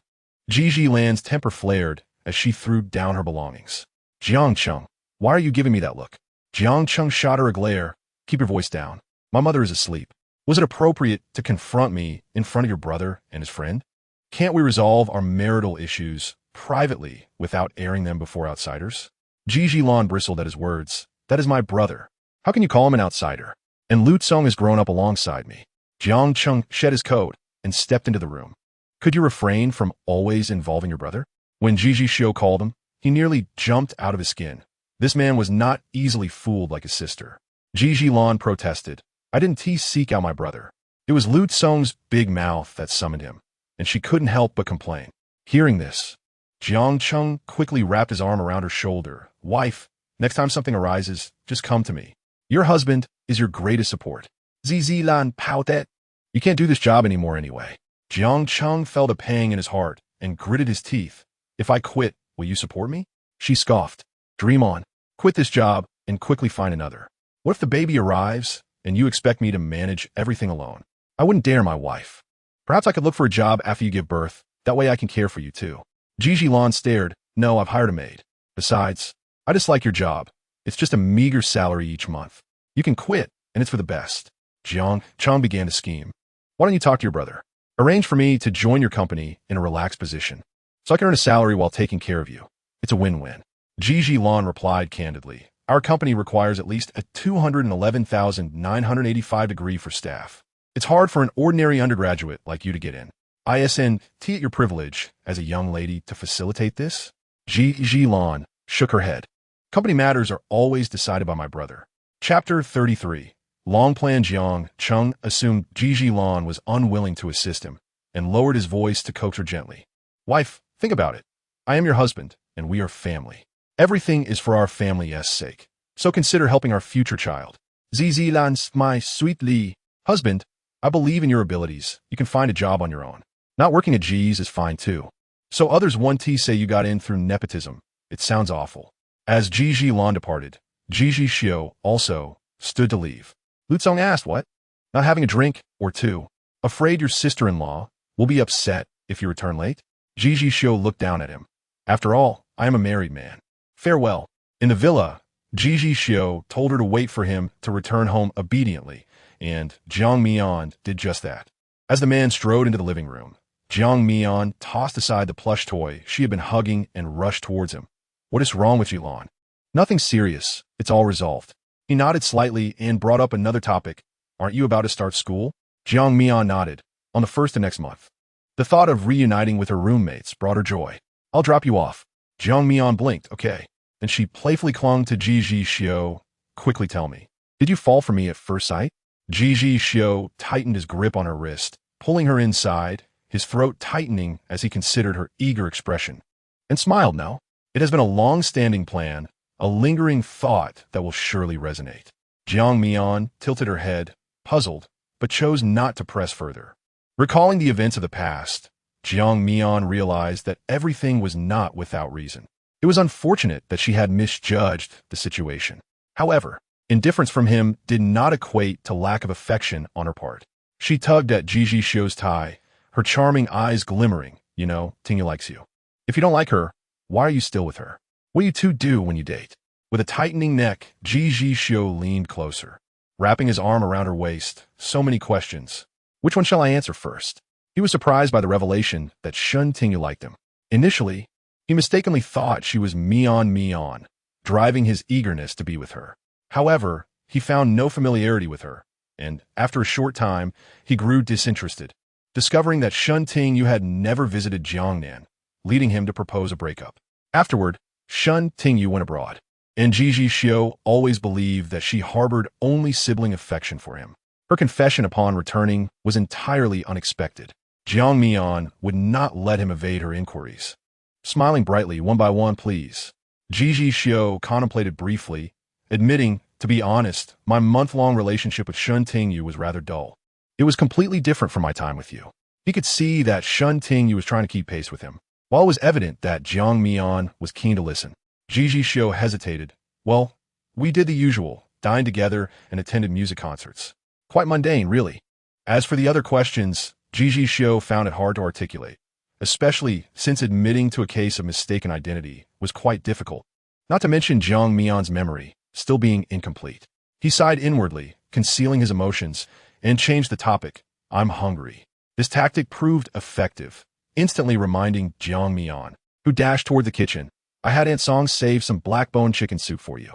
Ji Zhilan's temper flared as she threw down her belongings. Jiang Cheng, why are you giving me that look? Jiang Cheng shot her a glare. Keep your voice down. My mother is asleep. Was it appropriate to confront me in front of your brother and his friend? Can't we resolve our marital issues privately without airing them before outsiders? Ji Zhilan bristled at his words. That is my brother. How can you call him an outsider? And Lu Tsong has grown up alongside me. Jiang Cheng shed his coat and stepped into the room. Could you refrain from always involving your brother? When Ji Zhixiu called him, he nearly jumped out of his skin. This man was not easily fooled like his sister. Ji Zhilan protested. I didn't seek out my brother. It was Lu Tsong's big mouth that summoned him, and she couldn't help but complain. Hearing this, Jiang Cheng quickly wrapped his arm around her shoulder. Wife, next time something arises, just come to me. Your husband is your greatest support. Ji Zhilan pouted. You can't do this job anymore anyway. Jiang Cheng felt a pang in his heart and gritted his teeth. If I quit, will you support me? She scoffed. Dream on. Quit this job and quickly find another. What if the baby arrives and you expect me to manage everything alone? I wouldn't dare, my wife. Perhaps I could look for a job after you give birth. That way I can care for you too. Ji Zhilan stared. No, I've hired a maid. Besides, I dislike your job. It's just a meager salary each month. You can quit, and it's for the best. Jiang Cheng began to scheme. Why don't you talk to your brother? Arrange for me to join your company in a relaxed position, so I can earn a salary while taking care of you. It's a win-win. Ji Zhilan replied candidly. Our company requires at least a 211,985 degree for staff. It's hard for an ordinary undergraduate like you to get in. ISNT at your privilege as a young lady to facilitate this? Ji Zhilan shook her head. Company matters are always decided by my brother. Chapter 33. Long Plan. Jiang Cheng assumed Ji Zhilan was unwilling to assist him and lowered his voice to coax her gently. Wife, think about it. I am your husband, and we are family. Everything is for our family's sake, so consider helping our future child. Ji Zhilan, my sweet Li. Husband, I believe in your abilities. You can find a job on your own. Not working at G's is fine too. So others want to say you got in through nepotism. It sounds awful. As Ji Zhilan departed, Ji Zhixiu also stood to leave. Lu Tsong asked, what? Not having a drink or two. Afraid your sister-in-law will be upset if you return late? Ji Zhixiu looked down at him. After all, I am a married man. Farewell. In the villa, Ji Zhixiu told her to wait for him to return home obediently, and Jiang Mian did just that. As the man strode into the living room, Jiang Mian tossed aside the plush toy she had been hugging and rushed towards him. What is wrong with Zhilan? Nothing serious. It's all resolved. He nodded slightly and brought up another topic. Aren't you about to start school? Jiang Mian nodded. On the 1st of next month. The thought of reuniting with her roommates brought her joy. I'll drop you off. Jiang Mian blinked. Okay. Then she playfully clung to Ji Zhixiu. Quickly tell me. Did you fall for me at first sight? Ji Zhixiu tightened his grip on her wrist, pulling her inside, his throat tightening as he considered her eager expression. And smiled, no? It has been a long-standing plan, a lingering thought that will surely resonate. Jiang Mian tilted her head, puzzled, but chose not to press further. Recalling the events of the past, Jiang Mian realized that everything was not without reason. It was unfortunate that she had misjudged the situation. However, indifference from him did not equate to lack of affection on her part. She tugged at Ji Zhixiu's tie, her charming eyes glimmering. You know, Tingyu likes you. If you don't like her, Why are you still with her? What do you two do when you date? With a tightening neck, Ji Zhixiu leaned closer, wrapping his arm around her waist. So many questions. Which one shall I answer first? He was surprised by the revelation that Shen Tingyu liked him. Initially, he mistakenly thought she was Mian, driving his eagerness to be with her. However, he found no familiarity with her, and after a short time, he grew disinterested, discovering that Shen Tingyu had never visited Jiang Mian, leading him to propose a breakup. Afterward, Shen Tingyu went abroad, and Ji Zhixiu always believed that she harbored only sibling affection for him. Her confession upon returning was entirely unexpected. Jiang Mian would not let him evade her inquiries. Smiling brightly, one by one, please. Ji Zhixiu contemplated briefly, admitting, to be honest, my month-long relationship with Shen Tingyu was rather dull. It was completely different from my time with you. He could see that Shen Tingyu was trying to keep pace with him. While it was evident that Jiang Mian was keen to listen, Ji Zhixiu hesitated. Well, we did the usual, dined together and attended music concerts. Quite mundane, really. As for the other questions, Ji Zhixiu found it hard to articulate, especially since admitting to a case of mistaken identity was quite difficult, not to mention Jiang Mian's memory still being incomplete. He sighed inwardly, concealing his emotions, and changed the topic. I'm hungry. This tactic proved effective, instantly reminding Jiang Mian, who dashed toward the kitchen. I had Aunt Song save some black-bone chicken soup for you.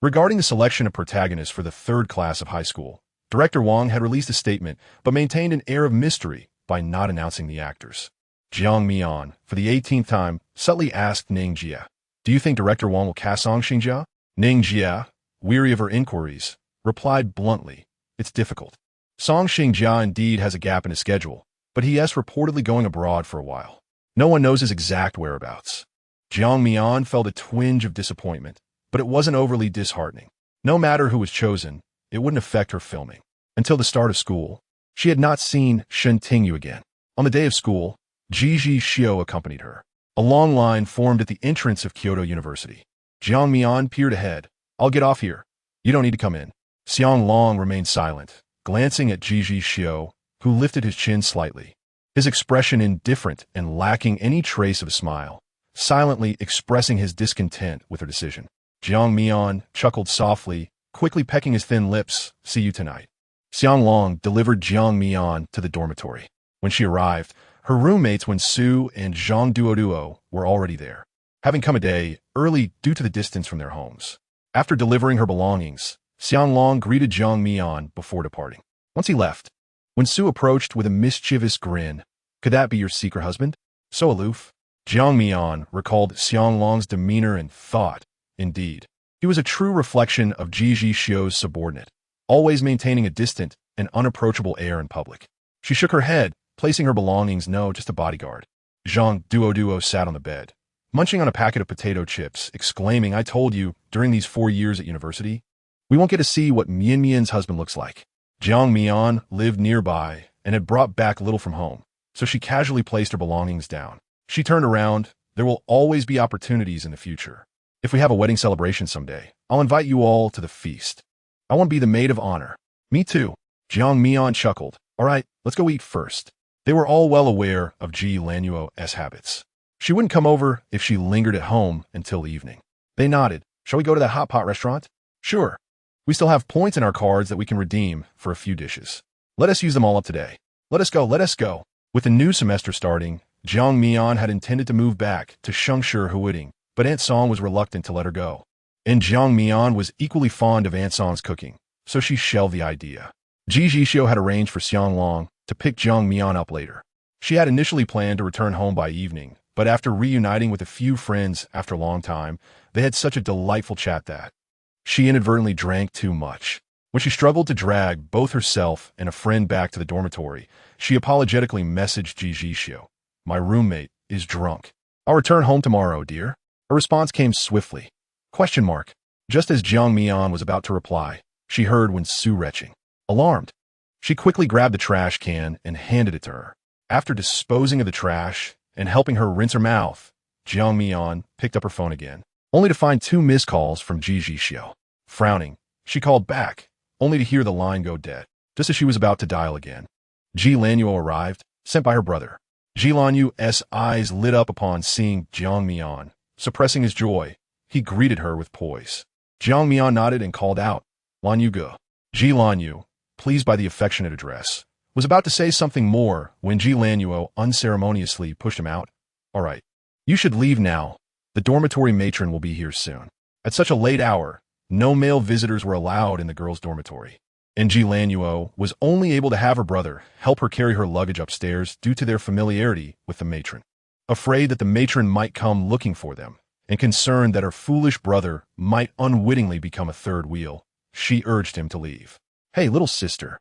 Regarding the selection of protagonists for the third class of high school, Director Wang had released a statement but maintained an air of mystery by not announcing the actors. Jiang Mian, for the 18th time, subtly asked Ning Jia, do you think Director Wang will cast Song Xingjia? Ning Jia, weary of her inquiries, replied bluntly, it's difficult. Song Xingjia indeed has a gap in his schedule, but he is reportedly going abroad for a while. No one knows his exact whereabouts. Jiang Mian felt a twinge of disappointment, but it wasn't overly disheartening. No matter who was chosen, it wouldn't affect her filming. Until the start of school, she had not seen Shen Tingyu again. On the day of school, Ji Zhixiu accompanied her. A long line formed at the entrance of Kyoto University. Jiang Mian peered ahead. I'll get off here. You don't need to come in. Xiang Long remained silent, glancing at Ji Zhixiu, who lifted his chin slightly, his expression indifferent and lacking any trace of a smile, silently expressing his discontent with her decision. Jiang Mian chuckled softly, quickly pecking his thin lips. See you tonight. Xiang Long delivered Jiang Mian to the dormitory. When she arrived, her roommates Wen Su and Zhang Duoduo were already there, having come a day early due to the distance from their homes. After delivering her belongings, Xiang Long greeted Jiang Mian before departing. Once he left, Wen Su approached with a mischievous grin. Could that be your secret husband? So aloof. Jiang Mian recalled Xiang Long's demeanor and thought, indeed, he was a true reflection of Ji Zhixiu's subordinate, always maintaining a distant and unapproachable air in public. She shook her head, placing her belongings. No, just a bodyguard. Zhang Duoduo sat on the bed, munching on a packet of potato chips, exclaiming, I told you, during these 4 years at university, we won't get to see what Mian's husband looks like. Jiang Mian lived nearby and had brought back little from home, so she casually placed her belongings down. She turned around. There will always be opportunities in the future. If we have a wedding celebration someday, I'll invite you all to the feast. I want to be the maid of honor. Me too. Jiang Mian chuckled. All right, let's go eat first. They were all well aware of Ji Lanuo's habits. She wouldn't come over if she lingered at home until evening. They nodded. Shall we go to that hot pot restaurant? Sure. We still have points in our cards that we can redeem for a few dishes. Let us use them all up today. Let us go, let us go. With the new semester starting, Jiang Mian had intended to move back to Shengshi Huiding, but Aunt Song was reluctant to let her go. And Jiang Mian was equally fond of Aunt Song's cooking, so she shelved the idea. Ji Zhixiu had arranged for Xiang Long to pick Jiang Mian up later. She had initially planned to return home by evening, but after reuniting with a few friends after a long time, they had such a delightful chat that she inadvertently drank too much. When she struggled to drag both herself and a friend back to the dormitory, she apologetically messaged Ji Zhixiu. My roommate is drunk. I'll return home tomorrow, dear. Her response came swiftly. ? Just as Jiang Mian was about to reply, she heard Wen Su retching. Alarmed, she quickly grabbed the trash can and handed it to her. After disposing of the trash and helping her rinse her mouth, Jiang Mian picked up her phone again, only to find 2 missed calls from Ji Zhixiu. Frowning, she called back, only to hear the line go dead, just as she was about to dial again. Ji Lanuo arrived, sent by her brother. Ji Lanuo's eyes lit up upon seeing Jiang Mian, Suppressing his joy, he greeted her with poise. Jiang Mian nodded and called out, "Lan Yu Ge." Ji Lanyu, pleased by the affectionate address, was about to say something more when Ji Lanyuo unceremoniously pushed him out. "All right. You should leave now. The dormitory matron will be here soon." At such a late hour, no male visitors were allowed in the girls' dormitory, and Ji Lanyuo was only able to have her brother help her carry her luggage upstairs due to their familiarity with the matron. Afraid that the matron might come looking for them, and concerned that her foolish brother might unwittingly become a third wheel, she urged him to leave. "Hey, little sister.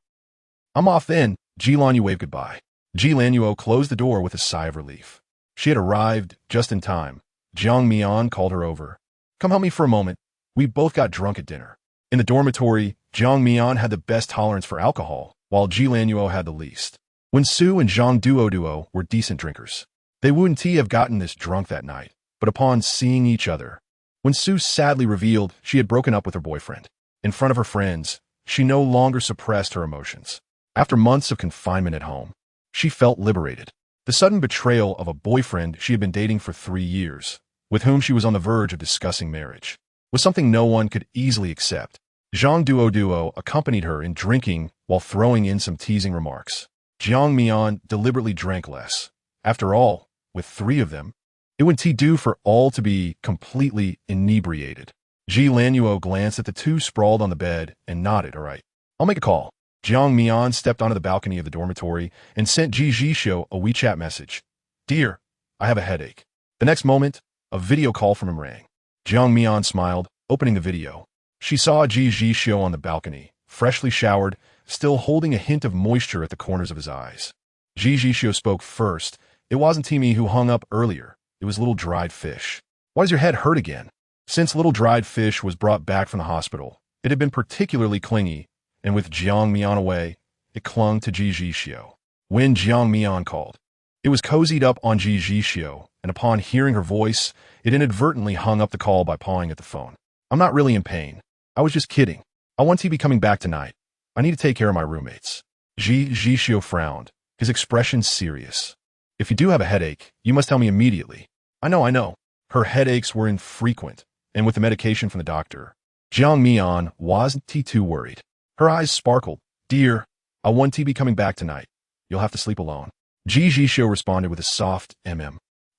I'm off then." Ji Lanyu waved goodbye. Ji Lanyuo closed the door with a sigh of relief. She had arrived just in time. Jiang Mian called her over. "Come help me for a moment. We both got drunk at dinner." In the dormitory, Jiang Mian had the best tolerance for alcohol, while Ji Lanyuo had the least. Wen Su and Zhang Duo were decent drinkers. They wouldn't have gotten this drunk that night, but upon seeing each other, Wen Su sadly revealed she had broken up with her boyfriend. In front of her friends, she no longer suppressed her emotions. After months of confinement at home, she felt liberated. The sudden betrayal of a boyfriend she had been dating for 3 years, with whom she was on the verge of discussing marriage, was something no one could easily accept. Zhang Duo accompanied her in drinking while throwing in some teasing remarks. Jiang Mian deliberately drank less. After all, with 3 of them, it wouldn't do for all to be completely inebriated. Ji Lanyuo glanced at the 2 sprawled on the bed and nodded. "All right, I'll make a call." Jiang Mian stepped onto the balcony of the dormitory and sent Ji Zhixiu a WeChat message. "Dear, I have a headache." The next moment, a video call from him rang. Jiang Mian smiled, opening the video. She saw Ji Zhixiu on the balcony, freshly showered, still holding a hint of moisture at the corners of his eyes. Ji Zhixiu spoke first. "It wasn't me who hung up earlier. It was little dried fish." "Why does your head hurt again?" Since little dried fish was brought back from the hospital, it had been particularly clingy, and with Jiang Mian away, it clung to Ji Zhixiu. When Jiang Mian called, it was cozied up on Ji Zhixiu, and upon hearing her voice, it inadvertently hung up the call by pawing at the phone. "I'm not really in pain. I was just kidding. I want to be coming back tonight. I need to take care of my roommates." Ji Zhixiu frowned, his expression serious. "If you do have a headache, you must tell me immediately." I know. Her headaches were infrequent, and with the medication from the doctor, Jiang Mian wasn't too worried. Her eyes sparkled. "Dear, I want to be coming back tonight. You'll have to sleep alone." Ji Zhixiu responded with a soft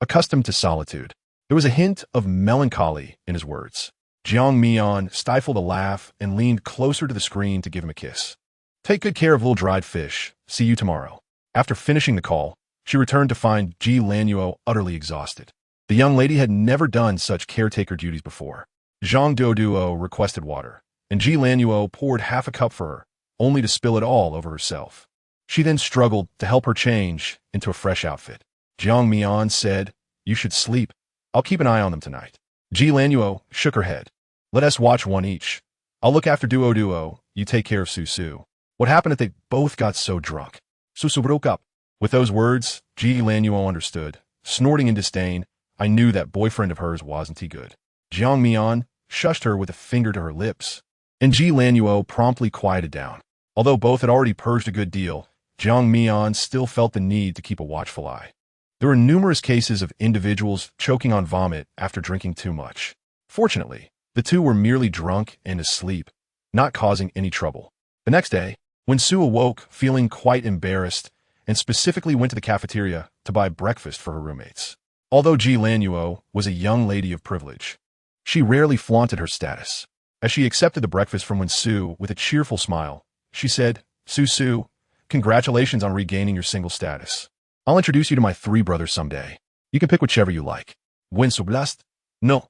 accustomed to solitude. There was a hint of melancholy in his words. Jiang Mian stifled a laugh and leaned closer to the screen to give him a kiss. "Take good care of little dried fish. See you tomorrow." After finishing the call, she returned to find Ji Lanyuo utterly exhausted. The young lady had never done such caretaker duties before. Zhang Duo requested water, and Ji Lanyuo poured half a cup for her, only to spill it all over herself. She then struggled to help her change into a fresh outfit. Jiang Mian said, "You should sleep. I'll keep an eye on them tonight." Ji Lanyuo shook her head. "Let us watch one each. I'll look after Duo. You take care of Su. What happened if they both got so drunk?" Su broke up. With those words, Ji Lanyuo understood. Snorting in disdain, "I knew that boyfriend of hers wasn't good." Jiang Mian shushed her with a finger to her lips, and Ji Lanyuo promptly quieted down. Although both had already purged a good deal, Jiang Mian still felt the need to keep a watchful eye. There were numerous cases of individuals choking on vomit after drinking too much. Fortunately, the 2 were merely drunk and asleep, not causing any trouble. The next day, when Su awoke feeling quite embarrassed and specifically went to the cafeteria to buy breakfast for her roommates. Although Ji Lanyuo was a young lady of privilege, she rarely flaunted her status. As she accepted the breakfast from Wen Su with a cheerful smile, she said, Su, congratulations on regaining your single status. I'll introduce you to my 3 brothers someday. You can pick whichever you like." Wen Su blessed. No.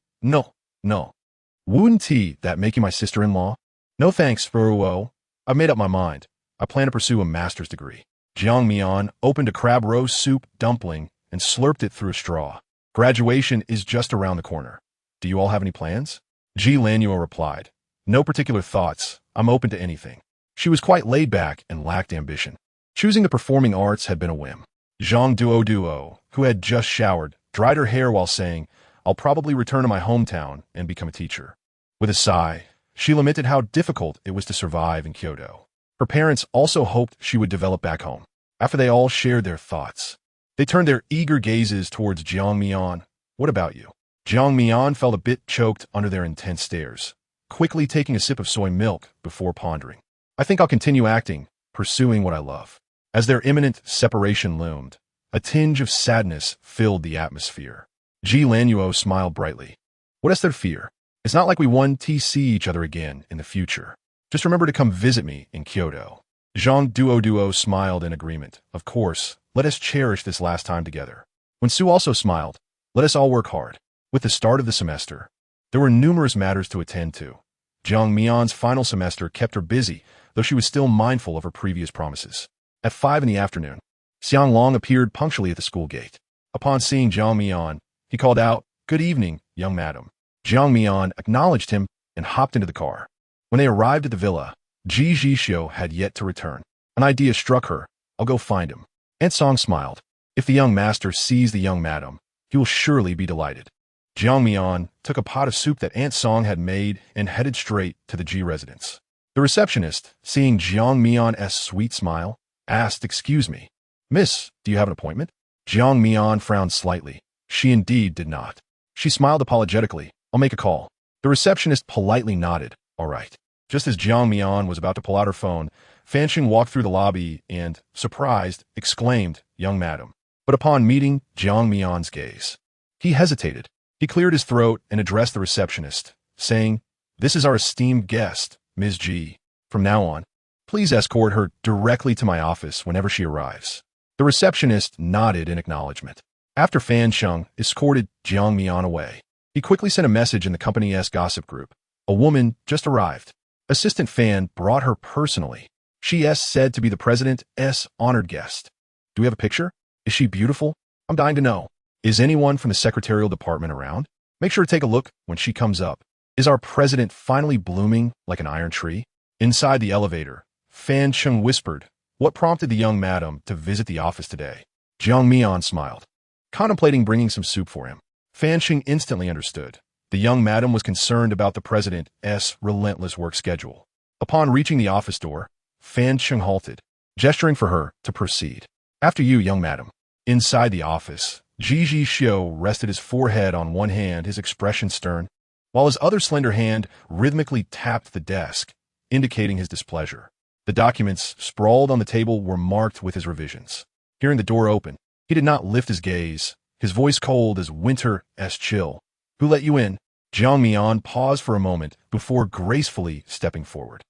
Wouldn't that make you my sister-in-law?" "No thanks, Furuo. I've made up my mind. I plan to pursue a master's degree." Jiang Mian opened a crab roast soup dumpling and slurped it through a straw. "Graduation is just around the corner. Do you all have any plans?" Ji Lanyuo replied, "No particular thoughts. I'm open to anything." She was quite laid back and lacked ambition. Choosing the performing arts had been a whim. Zhang Duo, who had just showered, dried her hair while saying, "I'll probably return to my hometown and become a teacher." With a sigh, she lamented how difficult it was to survive in Kyoto. Her parents also hoped she would develop back home. After they all shared their thoughts, they turned their eager gazes towards Jiang Mian. "What about you?" Jiang Mian felt a bit choked under their intense stares, quickly taking a sip of soy milk before pondering. I think I'll continue acting, pursuing what I love. As their imminent separation loomed, a tinge of sadness filled the atmosphere. Ji Lanuo smiled brightly. What is there to fear? It's not like we want to see each other again in the future. Just remember to come visit me in Kyoto. Zhang Duo smiled in agreement. Of course, let us cherish this last time together. When Su also smiled, let us all work hard. With the start of the semester, there were numerous matters to attend to. Jiang Mian's final semester kept her busy, though she was still mindful of her previous promises. At 5 in the afternoon, Xiang Long appeared punctually at the school gate. Upon seeing Jiang Mian, he called out, "Good evening, young madam." Jiang Mian acknowledged him and hopped into the car. When they arrived at the villa, Ji Zhixiu had yet to return. An idea struck her. I'll go find him. Aunt Song smiled. If the young master sees the young madam, he will surely be delighted. Jiang Mian took a pot of soup that Aunt Song had made and headed straight to the Ji residence. The receptionist, seeing Jiang Mian's sweet smile, asked, "Excuse me, miss, do you have an appointment?" Jiang Mian frowned slightly. She indeed did not. She smiled apologetically. "I'll make a call." The receptionist politely nodded. "All right." Just as Jiang Mian was about to pull out her phone, Fancheng walked through the lobby and, surprised, exclaimed, "Young madam." But upon meeting Jiang Mian's gaze, he hesitated. He cleared his throat and addressed the receptionist, saying, "This is our esteemed guest, Ms. Ji. From now on, please escort her directly to my office whenever she arrives." The receptionist nodded in acknowledgement. After Fan Sheng escorted Jiang Mian away, he quickly sent a message in the company's gossip group. A woman just arrived. Assistant Fan brought her personally. She is said to be the president's honored guest. Do we have a picture? Is she beautiful? I'm dying to know. Is anyone from the secretarial department around? Make sure to take a look when she comes up. Is our president finally blooming like an iron tree? Inside the elevator, Fan Sheng whispered, "What prompted the young madam to visit the office today?" Jiang Mian smiled, contemplating bringing some soup for him. Fan Sheng instantly understood. The young madam was concerned about the president's relentless work schedule. Upon reaching the office door, Fan Sheng halted, gesturing for her to proceed. "After you, young madam." Inside the office, Ji Zhixiu rested his forehead on one hand, his expression stern, while his other slender hand rhythmically tapped the desk, indicating his displeasure. The documents sprawled on the table were marked with his revisions. Hearing the door open, he did not lift his gaze, his voice cold as winter's chill. "Who let you in?" Jiang Mian paused for a moment before gracefully stepping forward.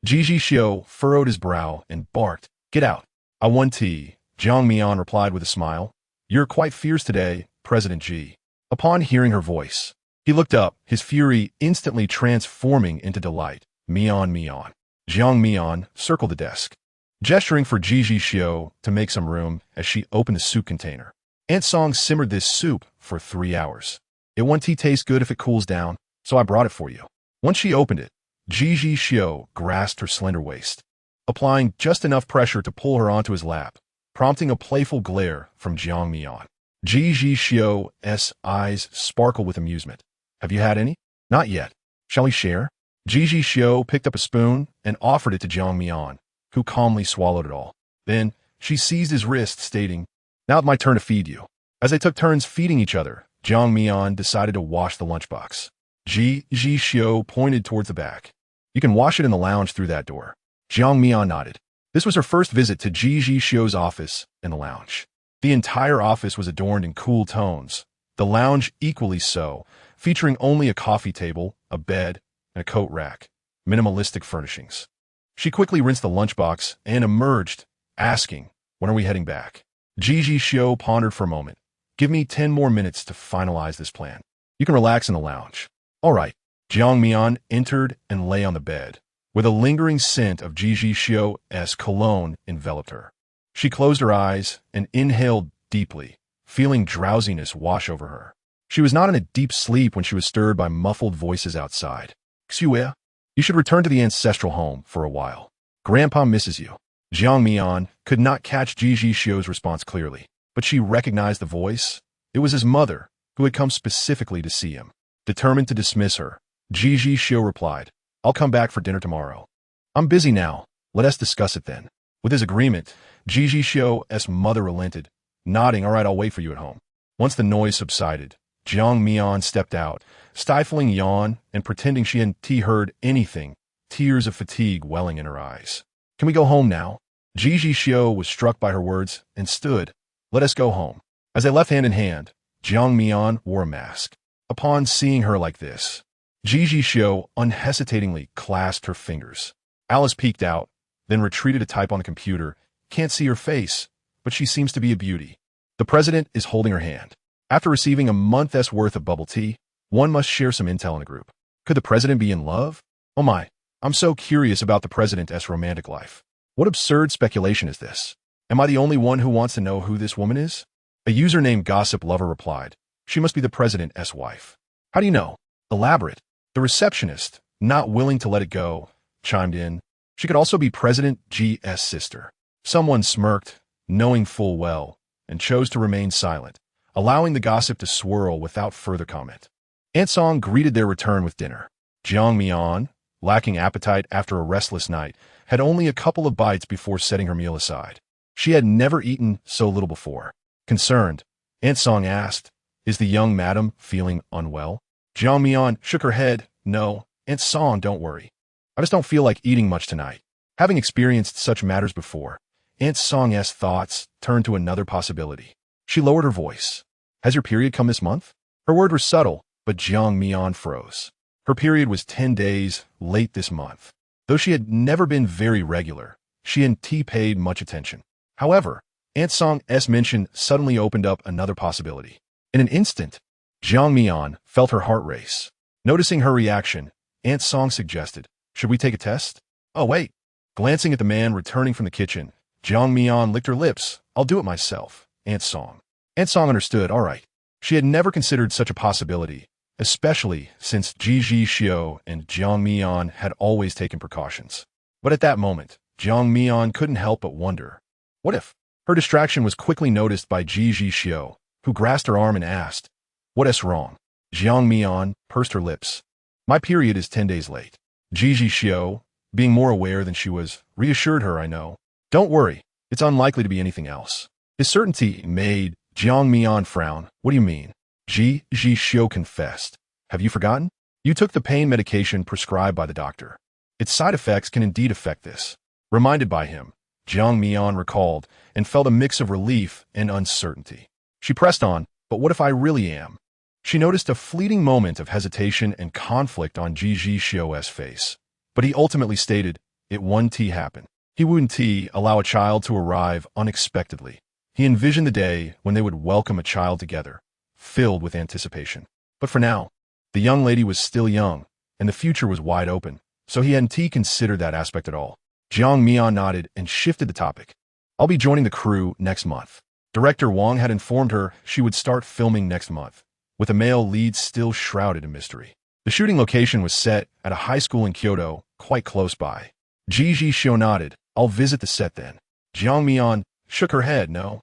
Ji Zhixiu furrowed his brow and barked, "Get out." "I want tea," Jiang Mian replied with a smile. "You're quite fierce today, President Ji." Upon hearing her voice, he looked up, his fury instantly transforming into delight. "Mian, Mian." Jiang Mian circled the desk, gesturing for Ji Zhixiu to make some room as she opened the soup container. Aunt Song simmered this soup for 3 hours. "It won't taste good if it cools down, so I brought it for you." Once she opened it, Ji Zhixiu grasped her slender waist, applying just enough pressure to pull her onto his lap, prompting a playful glare from Jiang Mian. Ji Zhixiu's eyes sparkled with amusement. "Have you had any?" "Not yet. Shall we share?" Ji Zhixiu picked up a spoon and offered it to Jiang Mian, who calmly swallowed it all. Then she seized his wrist, stating, "Now it's my turn to feed you." As they took turns feeding each other, Jiang Mian decided to wash the lunchbox. Ji Zhixiu pointed towards the back. "You can wash it in the lounge through that door." Jiang Mian nodded. This was her first visit to Ji Zhixiu's office in the lounge. The entire office was adorned in cool tones, the lounge equally so, featuring only a coffee table, a bed, and a coat rack, minimalistic furnishings. She quickly rinsed the lunchbox and emerged, asking, "When are we heading back?" Ji Zhixiu pondered for a moment. "Give me 10 more minutes to finalize this plan. You can relax in the lounge." "All right." Jiang Mian entered and lay on the bed, with a lingering scent of Ji Zhixiu's cologne enveloped her. She closed her eyes and inhaled deeply, feeling drowsiness wash over her. She was not in a deep sleep when she was stirred by muffled voices outside. "Xue, you should return to the ancestral home for a while. Grandpa misses you." Jiang Mian could not catch Ji Zhixiu's response clearly, but she recognized the voice. It was his mother, who had come specifically to see him. Determined to dismiss her, Ji Zhixiu replied, "I'll come back for dinner tomorrow." "I'm busy now. Let us discuss it then." With his agreement, Ji Zhixiu's mother relented, nodding, "All right, I'll wait for you at home." Once the noise subsided, Jiang Mian stepped out, stifling yawn and pretending she hadn't heard anything, tears of fatigue welling in her eyes. Can we go home now? Ji Zhixiu was struck by her words and stood. Let us go home. As they left hand in hand, Jiang Mian wore a mask. Upon seeing her like this, Ji Zhixiu unhesitatingly clasped her fingers. Alice peeked out, then retreated to type on the computer. Can't see her face, but she seems to be a beauty. The president is holding her hand. After receiving a month's worth of bubble tea, one must share some intel in a group. Could the president be in love? Oh my, I'm so curious about the president's romantic life. What absurd speculation is this? Am I the only one who wants to know who this woman is? A user named Gossip Lover replied, she must be the president's wife. How do you know? Elaborate. The receptionist, not willing to let it go, chimed in. She could also be President Ji's sister. Someone smirked, knowing full well, and chose to remain silent, allowing the gossip to swirl without further comment. Aunt Song greeted their return with dinner. Jiang Mian, lacking appetite after a restless night, had only a couple of bites before setting her meal aside. She had never eaten so little before. Concerned, Aunt Song asked, is the young madam feeling unwell? Jiang Mian shook her head. No, Aunt Song, don't worry. I just don't feel like eating much tonight. Having experienced such matters before, Aunt Song's thoughts turned to another possibility. She lowered her voice. Has your period come this month? Her words were subtle, but Jiang Mian froze. Her period was 10 days late this month. Though she had never been very regular, she hadn't paid much attention. However, Aunt Song's mention suddenly opened up another possibility. In an instant, Jiang Mian felt her heart race. Noticing her reaction, Aunt Song suggested, should we take a test? Oh, wait. Glancing at the man returning from the kitchen, Jiang Mian licked her lips. I'll do it myself, Aunt Song. Aunt Song understood, all right. She had never considered such a possibility, especially since Ji Zhixiu and Jiang Mian had always taken precautions. But at that moment, Jiang Mian couldn't help but wonder, what if? Her distraction was quickly noticed by Ji Zhixiu, who grasped her arm and asked, what's wrong? Jiang Mian pursed her lips. My period is 10 days late. Ji Zhixiu, being more aware than she was, reassured her, I know. Don't worry, it's unlikely to be anything else. His certainty made Jiang Mian frown. What do you mean? Ji Zhixiu confessed. Have you forgotten? You took the pain medication prescribed by the doctor. Its side effects can indeed affect this. Reminded by him, Jiang Mian recalled and felt a mix of relief and uncertainty. She pressed on, but what if I really am? She noticed a fleeting moment of hesitation and conflict on Ji Zhixiu's face. But he ultimately stated, it wouldn't happen. He wouldn't allow a child to arrive unexpectedly. He envisioned the day when they would welcome a child together, filled with anticipation. But for now, the young lady was still young, and the future was wide open, so he hadn't considered that aspect at all. Jiang Mian nodded and shifted the topic. I'll be joining the crew next month. Director Wang had informed her she would start filming next month, with the male lead still shrouded in mystery. The shooting location was set at a high school in Kyoto, quite close by. Ji Zhixiu nodded. I'll visit the set then. Jiang Mian shook her head. No.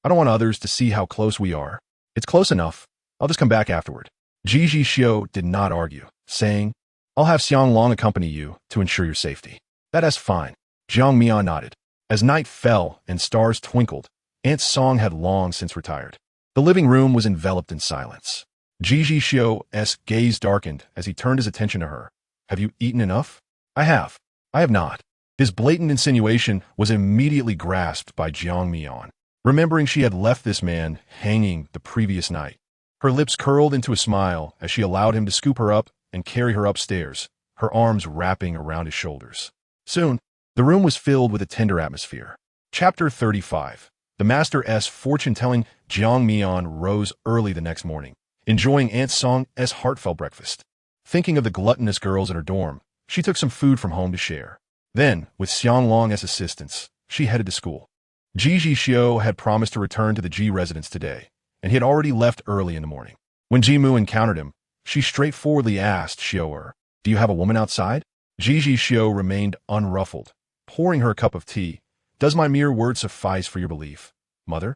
I don't want others to see how close we are. It's close enough. I'll just come back afterward. Ji Zhixiu did not argue, saying, I'll have Xiang Long accompany you to ensure your safety. That's fine. Jiang Mian nodded. As night fell and stars twinkled, Aunt Song had long since retired. The living room was enveloped in silence. Ji Zhixiu's gaze darkened as he turned his attention to her. Have you eaten enough? I have. I have not. His blatant insinuation was immediately grasped by Jiang Mian. Remembering she had left this man hanging the previous night, her lips curled into a smile as she allowed him to scoop her up and carry her upstairs, her arms wrapping around his shoulders. Soon, the room was filled with a tender atmosphere. Chapter 35. The Master's fortune-telling. Jiang Mian rose early the next morning, enjoying Aunt Song's heartfelt breakfast. Thinking of the gluttonous girls in her dorm, she took some food from home to share. Then, with Xiang Long's assistance, she headed to school. Ji Zhixiu had promised to return to the Ji residence today, and he had already left early in the morning. When Ji Mu encountered him, she straightforwardly asked Xiu, do you have a woman outside? Ji Zhixiu remained unruffled, pouring her a cup of tea. Does my mere word suffice for your belief, mother?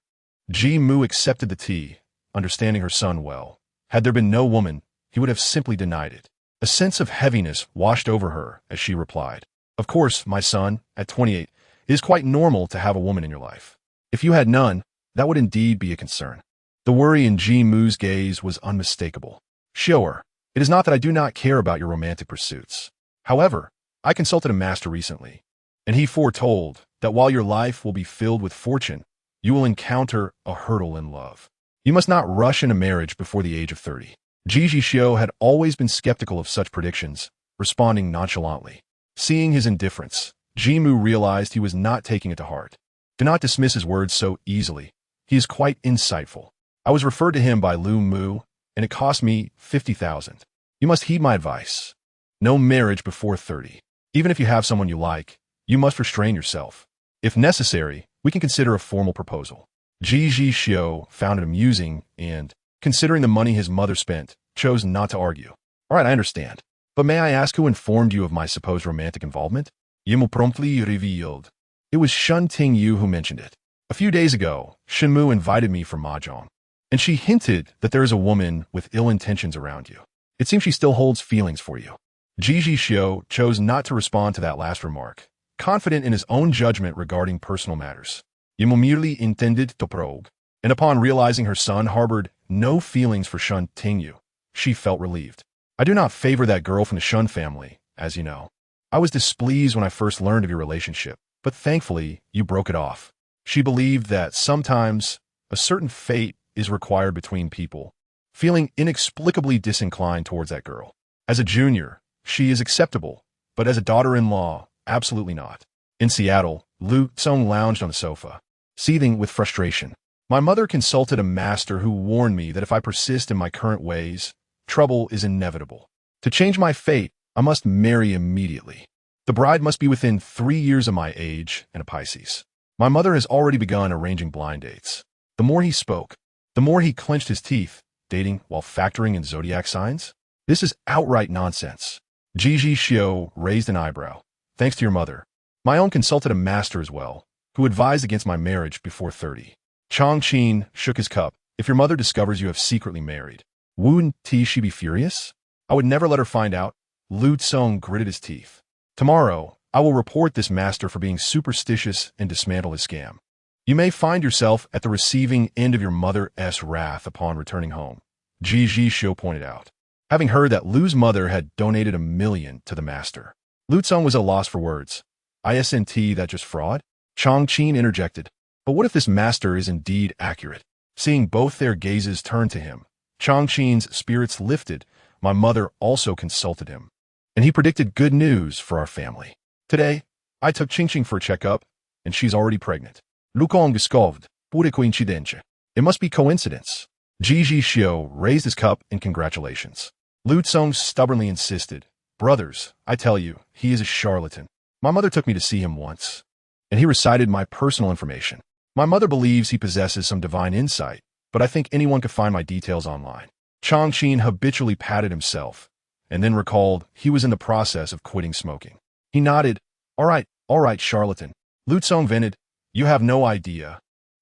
Ji Mu accepted the tea, understanding her son well. Had there been no woman, he would have simply denied it. A sense of heaviness washed over her as she replied, of course, my son, at 28, it is quite normal to have a woman in your life. If you had none, that would indeed be a concern. The worry in Ji Mu's gaze was unmistakable. Sure, it is not that I do not care about your romantic pursuits. However, I consulted a master recently, and he foretold that while your life will be filled with fortune, you will encounter a hurdle in love. You must not rush into marriage before the age of 30. Ji Zhixiu had always been skeptical of such predictions, responding nonchalantly. Seeing his indifference, Ji Mu realized he was not taking it to heart. Do not dismiss his words so easily. He is quite insightful. I was referred to him by Lu Mu, and it cost me 50,000. You must heed my advice. No marriage before 30. Even if you have someone you like, you must restrain yourself. If necessary, we can consider a formal proposal. Ji Zhixiu found it amusing and, considering the money his mother spent, chose not to argue. All right, I understand. But may I ask who informed you of my supposed romantic involvement? Yimu promptly revealed. It was Shen Tingyu who mentioned it. A few days ago, Shen Mu invited me for mahjong, and she hinted that there is a woman with ill intentions around you. It seems she still holds feelings for you. Ji Zhixiu chose not to respond to that last remark, confident in his own judgment regarding personal matters. Yimu merely intended to probe, and upon realizing her son harbored no feelings for Shen Tingyu, she felt relieved. I do not favor that girl from the Shen family, as you know. I was displeased when I first learned of your relationship, but thankfully you broke it off. She believed that sometimes a certain fate is required between people, feeling inexplicably disinclined towards that girl. As a junior, she is acceptable, but as a daughter-in-law, absolutely not. In Seattle, Lu Tsong lounged on the sofa, seething with frustration. My mother consulted a master who warned me that if I persist in my current ways, trouble is inevitable. To change my fate, I must marry immediately. The bride must be within 3 years of my age and a Pisces. My mother has already begun arranging blind dates. The more he spoke, the more he clenched his teeth, dating while factoring in zodiac signs? This is outright nonsense. Ji Zhixiu raised an eyebrow. Thanks to your mother. My own consulted a master as well, who advised against my marriage before 30. Chongqing shook his cup. If your mother discovers you have secretly married, wouldn't she be furious? I would never let her find out. Lu Tsong gritted his teeth. Tomorrow, I will report this master for being superstitious and dismantle his scam. You may find yourself at the receiving end of your mother's wrath upon returning home, Ji Zhixiu pointed out. Having heard that Lu's mother had donated $1 million to the master, Lu Tsong was at a loss for words. Isn't that just fraud? Chongqing interjected. But what if this master is indeed accurate? Seeing both their gazes turn to him, Chongqing's spirits lifted. My mother also consulted him, and he predicted good news for our family. Today, I took Qingqing for a checkup, and she's already pregnant. Lukong discovered. Pure coincidenza. It must be coincidence. Ji Zhixiu raised his cup in congratulations. Lu Tsong stubbornly insisted. Brothers, I tell you, he is a charlatan. My mother took me to see him once, and he recited my personal information. My mother believes he possesses some divine insight, but I think anyone could find my details online. Chongqing habitually patted himself, and then recalled he was in the process of quitting smoking. He nodded. All right, charlatan. Lu Tsong vented. You have no idea.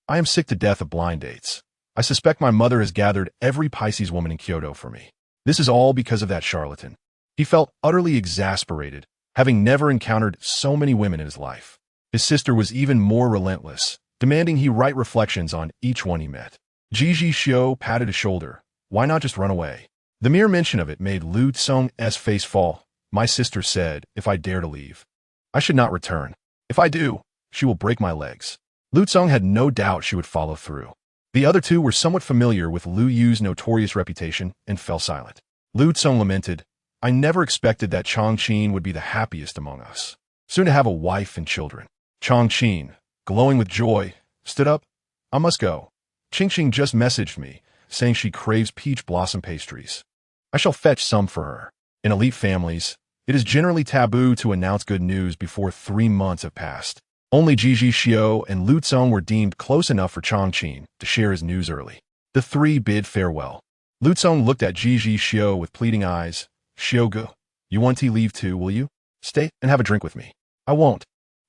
I am sick to death of blind dates. I suspect my mother has gathered every Pisces woman in Kyoto for me. This is all because of that charlatan. He felt utterly exasperated, having never encountered so many women in his life. His sister was even more relentless, demanding he write reflections on each one he met. Ji Zhixiu patted his shoulder. Why not just run away? The mere mention of it made Lu Tsong's face fall. My sister said, if I dare to leave, I should not return. If I do, she will break my legs. Lu Tsong had no doubt she would follow through. The other two were somewhat familiar with Lu Yu's notorious reputation and fell silent. Lu Tsong lamented, I never expected that Chongqing would be the happiest among us, soon to have a wife and children. Chongqing, glowing with joy, stood up. I must go. Qingqing just messaged me, saying she craves peach blossom pastries. I shall fetch some for her. In elite families, it is generally taboo to announce good news before 3 months have passed. Only Ji Zhixiu and Lu Tsong were deemed close enough for Chongqing to share his news early. The three bid farewell. Lu Tsong looked at Ji Zhixiu with pleading eyes. Xiugu, you want to leave too, will you? Stay and have a drink with me. I won't.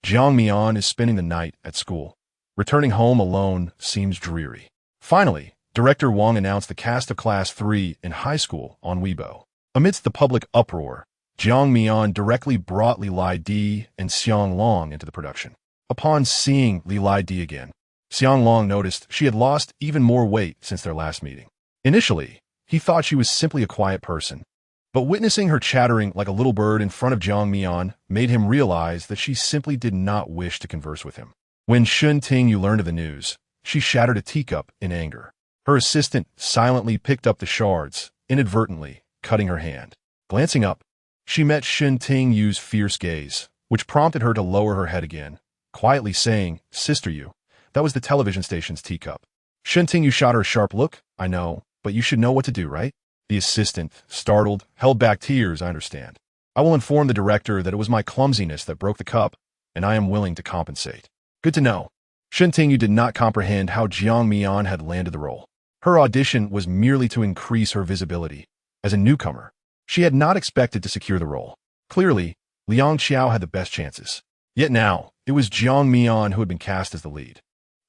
Jiang Mian is spending the night at school. Returning home alone seems dreary. Finally, Director Wang announced the cast of Class 3 in high school on Weibo. Amidst the public uproar, Jiang Mian directly brought Li Di and Xiang Long into the production. Upon seeing Li Di again, Xiang Long noticed she had lost even more weight since their last meeting. Initially, he thought she was simply a quiet person, but witnessing her chattering like a little bird in front of Jiang Mian made him realize that she simply did not wish to converse with him. When Shen Tingyu learned of the news, she shattered a teacup in anger. Her assistant silently picked up the shards, inadvertently cutting her hand. Glancing up, she met Shen Tingyu's fierce gaze, which prompted her to lower her head again, quietly saying, "Sister Yu." That was the television station's teacup. Shen Tingyu shot her a sharp look. "I know, but you should know what to do, right?" The assistant, startled, held back tears. "I understand. I will inform the director that it was my clumsiness that broke the cup, and I am willing to compensate." Good to know. Shen Tingyu did not comprehend how Jiang Mian had landed the role. Her audition was merely to increase her visibility. As a newcomer, she had not expected to secure the role. Clearly, Liang Qiao had the best chances. Yet now, it was Jiang Mian who had been cast as the lead.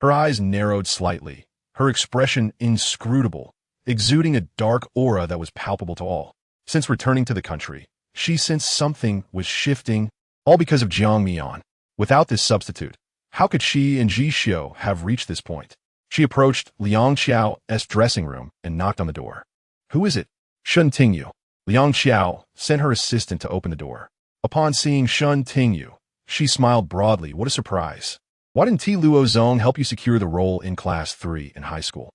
Her eyes narrowed slightly, her expression inscrutable, exuding a dark aura that was palpable to all. Since returning to the country, she sensed something was shifting, all because of Jiang Mian. Without this substitute, how could she and Ji Zhixiu have reached this point? She approached Liang Qiao's dressing room and knocked on the door. "Who is it?" "Shen Tingyu." Liang Qiao sent her assistant to open the door. Upon seeing Shen Tingyu, she smiled broadly. "What a surprise. Why didn't Luo Zong help you secure the role in Class 3 in high school?"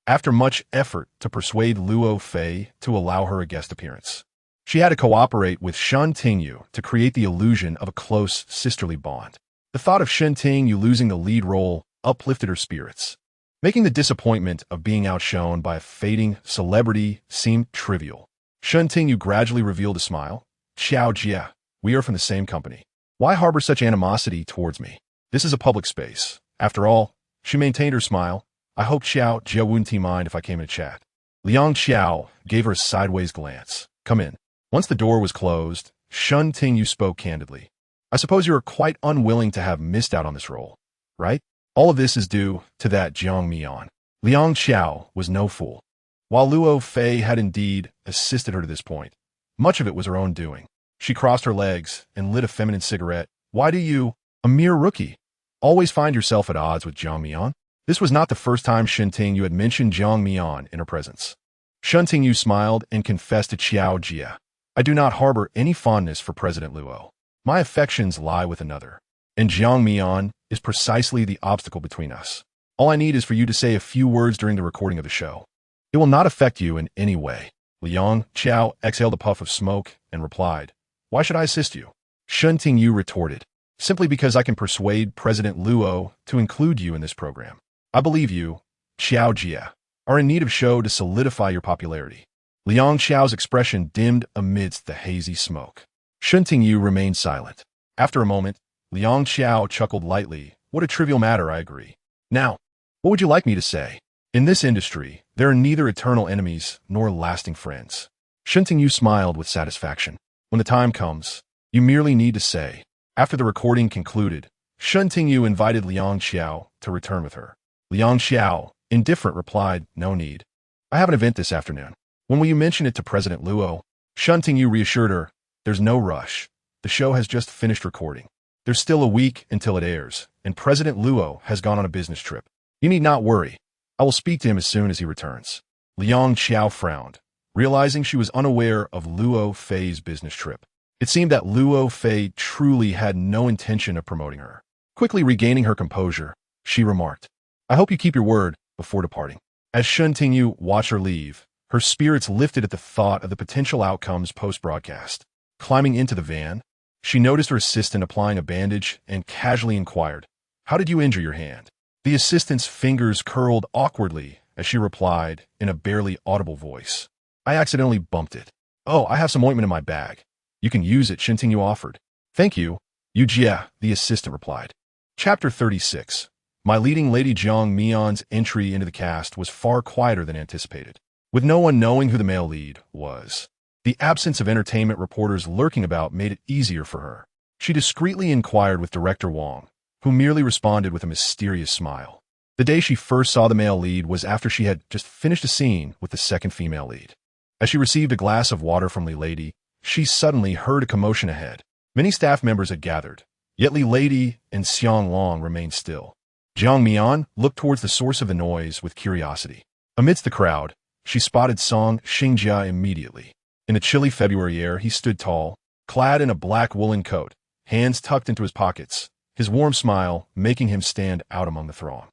After much effort to persuade Luo Fei to allow her a guest appearance, she had to cooperate with Shen Tingyu to create the illusion of a close sisterly bond. The thought of Shen Tingyu losing the lead role uplifted her spirits. Making the disappointment of being outshone by a fading celebrity seemed trivial. Shen Tingyu gradually revealed a smile. "Xiao Jia, we are from the same company. Why harbor such animosity towards me? This is a public space. After all," she maintained her smile, "I hope Xiao Jia wouldn't mind if I came in to chat." Liang Qiao gave her a sideways glance. "Come in." Once the door was closed, Shen Tingyu spoke candidly. "I suppose you are quite unwilling to have missed out on this role, right? All of this is due to that Jiang Mian." Liang Qiao was no fool. While Luo Fei had indeed assisted her to this point, much of it was her own doing. She crossed her legs and lit a feminine cigarette. "Why do you, a mere rookie, always find yourself at odds with Jiang Mian?" This was not the first time Shen Tingyu had mentioned Jiang Mian in her presence. Shen Tingyu smiled and confessed to Xiao Jia. "I do not harbor any fondness for President Luo. My affections lie with another, and Jiang Mian is precisely the obstacle between us. All I need is for you to say a few words during the recording of the show. It will not affect you in any way." Liang Qiao exhaled a puff of smoke and replied, "Why should I assist you?" Shen Tingyu retorted, "Simply because I can persuade President Luo to include you in this program. I believe you, Xiao Jia, are in need of show to solidify your popularity." Liang Qiao's expression dimmed amidst the hazy smoke. Shen Tingyu remained silent. After a moment, Liang Qiao chuckled lightly. "What a trivial matter, I agree. Now, what would you like me to say? In this industry, there are neither eternal enemies nor lasting friends." Shen Tingyu smiled with satisfaction. "When the time comes, you merely need to say." After the recording concluded, Shen Tingyu invited Liang Qiao to return with her. Liang Qiao, indifferent, replied, "No need. I have an event this afternoon. When will you mention it to President Luo?" Shen Tingyu reassured her, "There's no rush. The show has just finished recording. There's still a week until it airs, and President Luo has gone on a business trip. You need not worry. I will speak to him as soon as he returns." Liang Qiao frowned, realizing she was unaware of Luo Fei's business trip. It seemed that Luo Fei truly had no intention of promoting her. Quickly regaining her composure, she remarked, "I hope you keep your word before departing." As Shen Tingyu watched her leave, her spirits lifted at the thought of the potential outcomes post-broadcast. Climbing into the van, she noticed her assistant applying a bandage and casually inquired, "How did you injure your hand?" The assistant's fingers curled awkwardly as she replied in a barely audible voice, "I accidentally bumped it." "Oh, I have some ointment in my bag. You can use it," Shen Tingyu offered. "Thank you, Yu Jia," the assistant replied. Chapter 36. My leading lady Jiang Mian's entry into the cast was far quieter than anticipated. With no one knowing who the male lead was, the absence of entertainment reporters lurking about made it easier for her. She discreetly inquired with Director Wang, who merely responded with a mysterious smile. The day she first saw the male lead was after she had just finished a scene with the second female lead. As she received a glass of water from Li Lady, she suddenly heard a commotion ahead. Many staff members had gathered, yet Li Lady and Xiang Long remained still. Jiang Mian looked towards the source of the noise with curiosity. Amidst the crowd, she spotted Song Xingjia immediately. In the chilly February air, he stood tall, clad in a black woolen coat, hands tucked into his pockets, his warm smile making him stand out among the throng.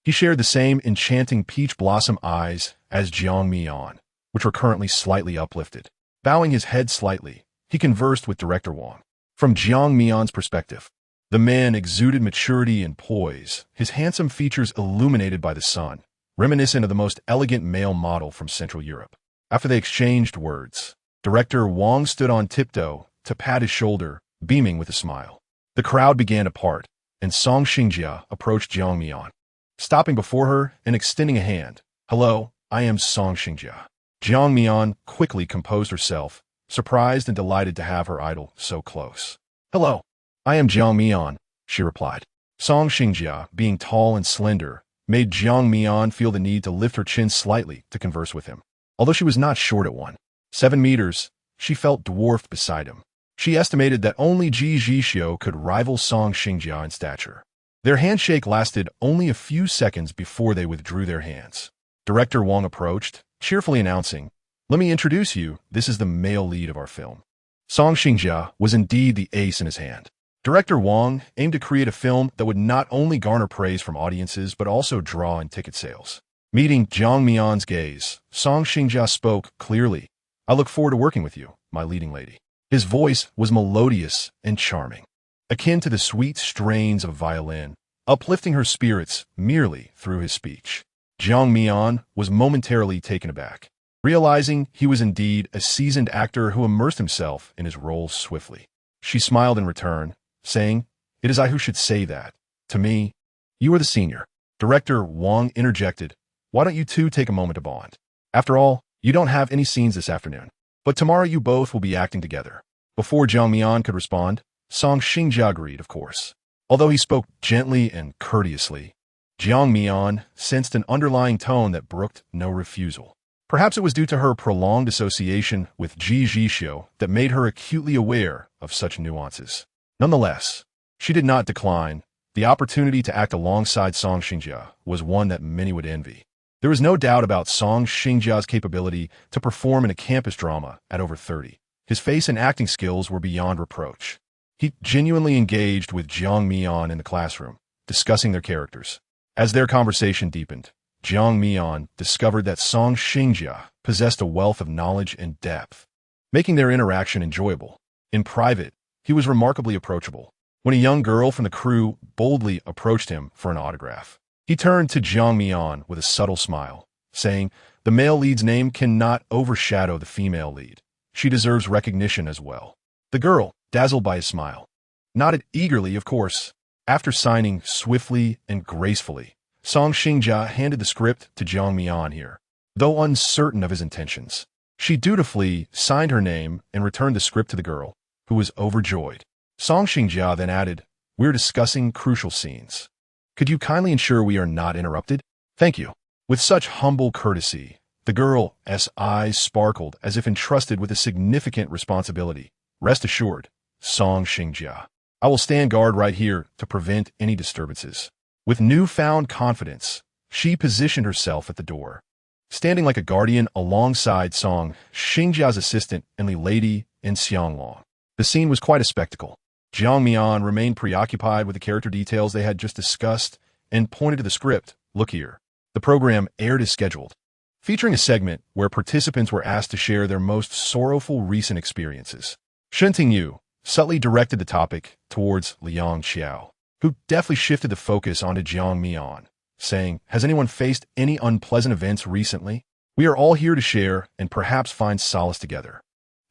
He shared the same enchanting peach blossom eyes as Jiang Mian, which were currently slightly uplifted. Bowing his head slightly, he conversed with Director Wang. From Jiang Mian's perspective, the man exuded maturity and poise, his handsome features illuminated by the sun, reminiscent of the most elegant male model from Central Europe. After they exchanged words, Director Wang stood on tiptoe to pat his shoulder, beaming with a smile. The crowd began to part, and Song Xingjia approached Jiang Mian, stopping before her and extending a hand. "Hello, I am Song Xingjia." Jiang Mian quickly composed herself, surprised and delighted to have her idol so close. "Hello, I am Jiang Mian," she replied. Song Xingjia, being tall and slender, made Jiang Mian feel the need to lift her chin slightly to converse with him. Although she was not short at 1.7 meters, she felt dwarfed beside him. She estimated that only Ji Zhixiu could rival Song Xingjia in stature. Their handshake lasted only a few seconds before they withdrew their hands. Director Wang approached, cheerfully announcing, "Let me introduce you, this is the male lead of our film." Song Xingjia was indeed the ace in his hand. Director Wang aimed to create a film that would not only garner praise from audiences but also draw in ticket sales. Meeting Jiang Mian's gaze, Song Xingjia spoke clearly. "I look forward to working with you, my leading lady." His voice was melodious and charming, akin to the sweet strains of a violin, uplifting her spirits merely through his speech. Jiang Mian was momentarily taken aback, realizing he was indeed a seasoned actor who immersed himself in his role swiftly. She smiled in return, saying, "It is I who should say that. To me, you are the senior." Director Wang interjected, "Why don't you two take a moment to bond? After all, you don't have any scenes this afternoon. But tomorrow you both will be acting together." Before Jiang Mian could respond, Song Xingjia agreed, of course. Although he spoke gently and courteously, Jiang Mian sensed an underlying tone that brooked no refusal. Perhaps it was due to her prolonged association with Ji Zhixiu that made her acutely aware of such nuances. Nonetheless, she did not decline. The opportunity to act alongside Song Xingjia was one that many would envy. There was no doubt about Song Xingjia's capability to perform in a campus drama at over 30. His face and acting skills were beyond reproach. He genuinely engaged with Jiang Mian in the classroom, discussing their characters. As their conversation deepened, Jiang Mian discovered that Song Xingjia possessed a wealth of knowledge and depth, making their interaction enjoyable. In private, he was remarkably approachable. When a young girl from the crew boldly approached him for an autograph, he turned to Jiang Mian with a subtle smile, saying, "The male lead's name cannot overshadow the female lead. She deserves recognition as well." The girl, dazzled by his smile, nodded eagerly, of course. After signing swiftly and gracefully, Song Xingjia handed the script to Jiang Mian here. Though uncertain of his intentions, she dutifully signed her name and returned the script to the girl, who was overjoyed. Song Xingjia then added, "We're discussing crucial scenes. Could you kindly ensure we are not interrupted?" "Thank you." With such humble courtesy, the girl's eyes sparkled as if entrusted with a significant responsibility. "Rest assured, Song Xingjia, I will stand guard right here to prevent any disturbances." With newfound confidence, she positioned herself at the door, standing like a guardian alongside Song Xingjia's assistant and the lady in Xianglong. The scene was quite a spectacle. Jiang Mian remained preoccupied with the character details they had just discussed and pointed to the script. "Look here." The program aired as scheduled, featuring a segment where participants were asked to share their most sorrowful recent experiences. Shen Tingyu subtly directed the topic towards Liang Xiao, who deftly shifted the focus onto Jiang Mian, saying, "Has anyone faced any unpleasant events recently? We are all here to share and perhaps find solace together."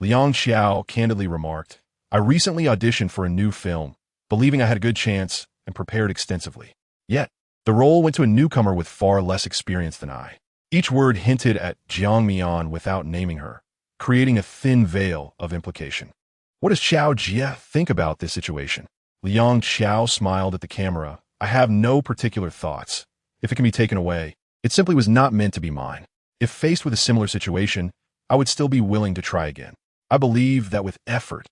Liang Xiao candidly remarked, "I recently auditioned for a new film, believing I had a good chance and prepared extensively. Yet, the role went to a newcomer with far less experience than I." Each word hinted at Jiang Mian without naming her, creating a thin veil of implication. "What does Xiao Jie think about this situation?" Liang Xiao smiled at the camera. "I have no particular thoughts. If it can be taken away, it simply was not meant to be mine. If faced with a similar situation, I would still be willing to try again. I believe that with effort,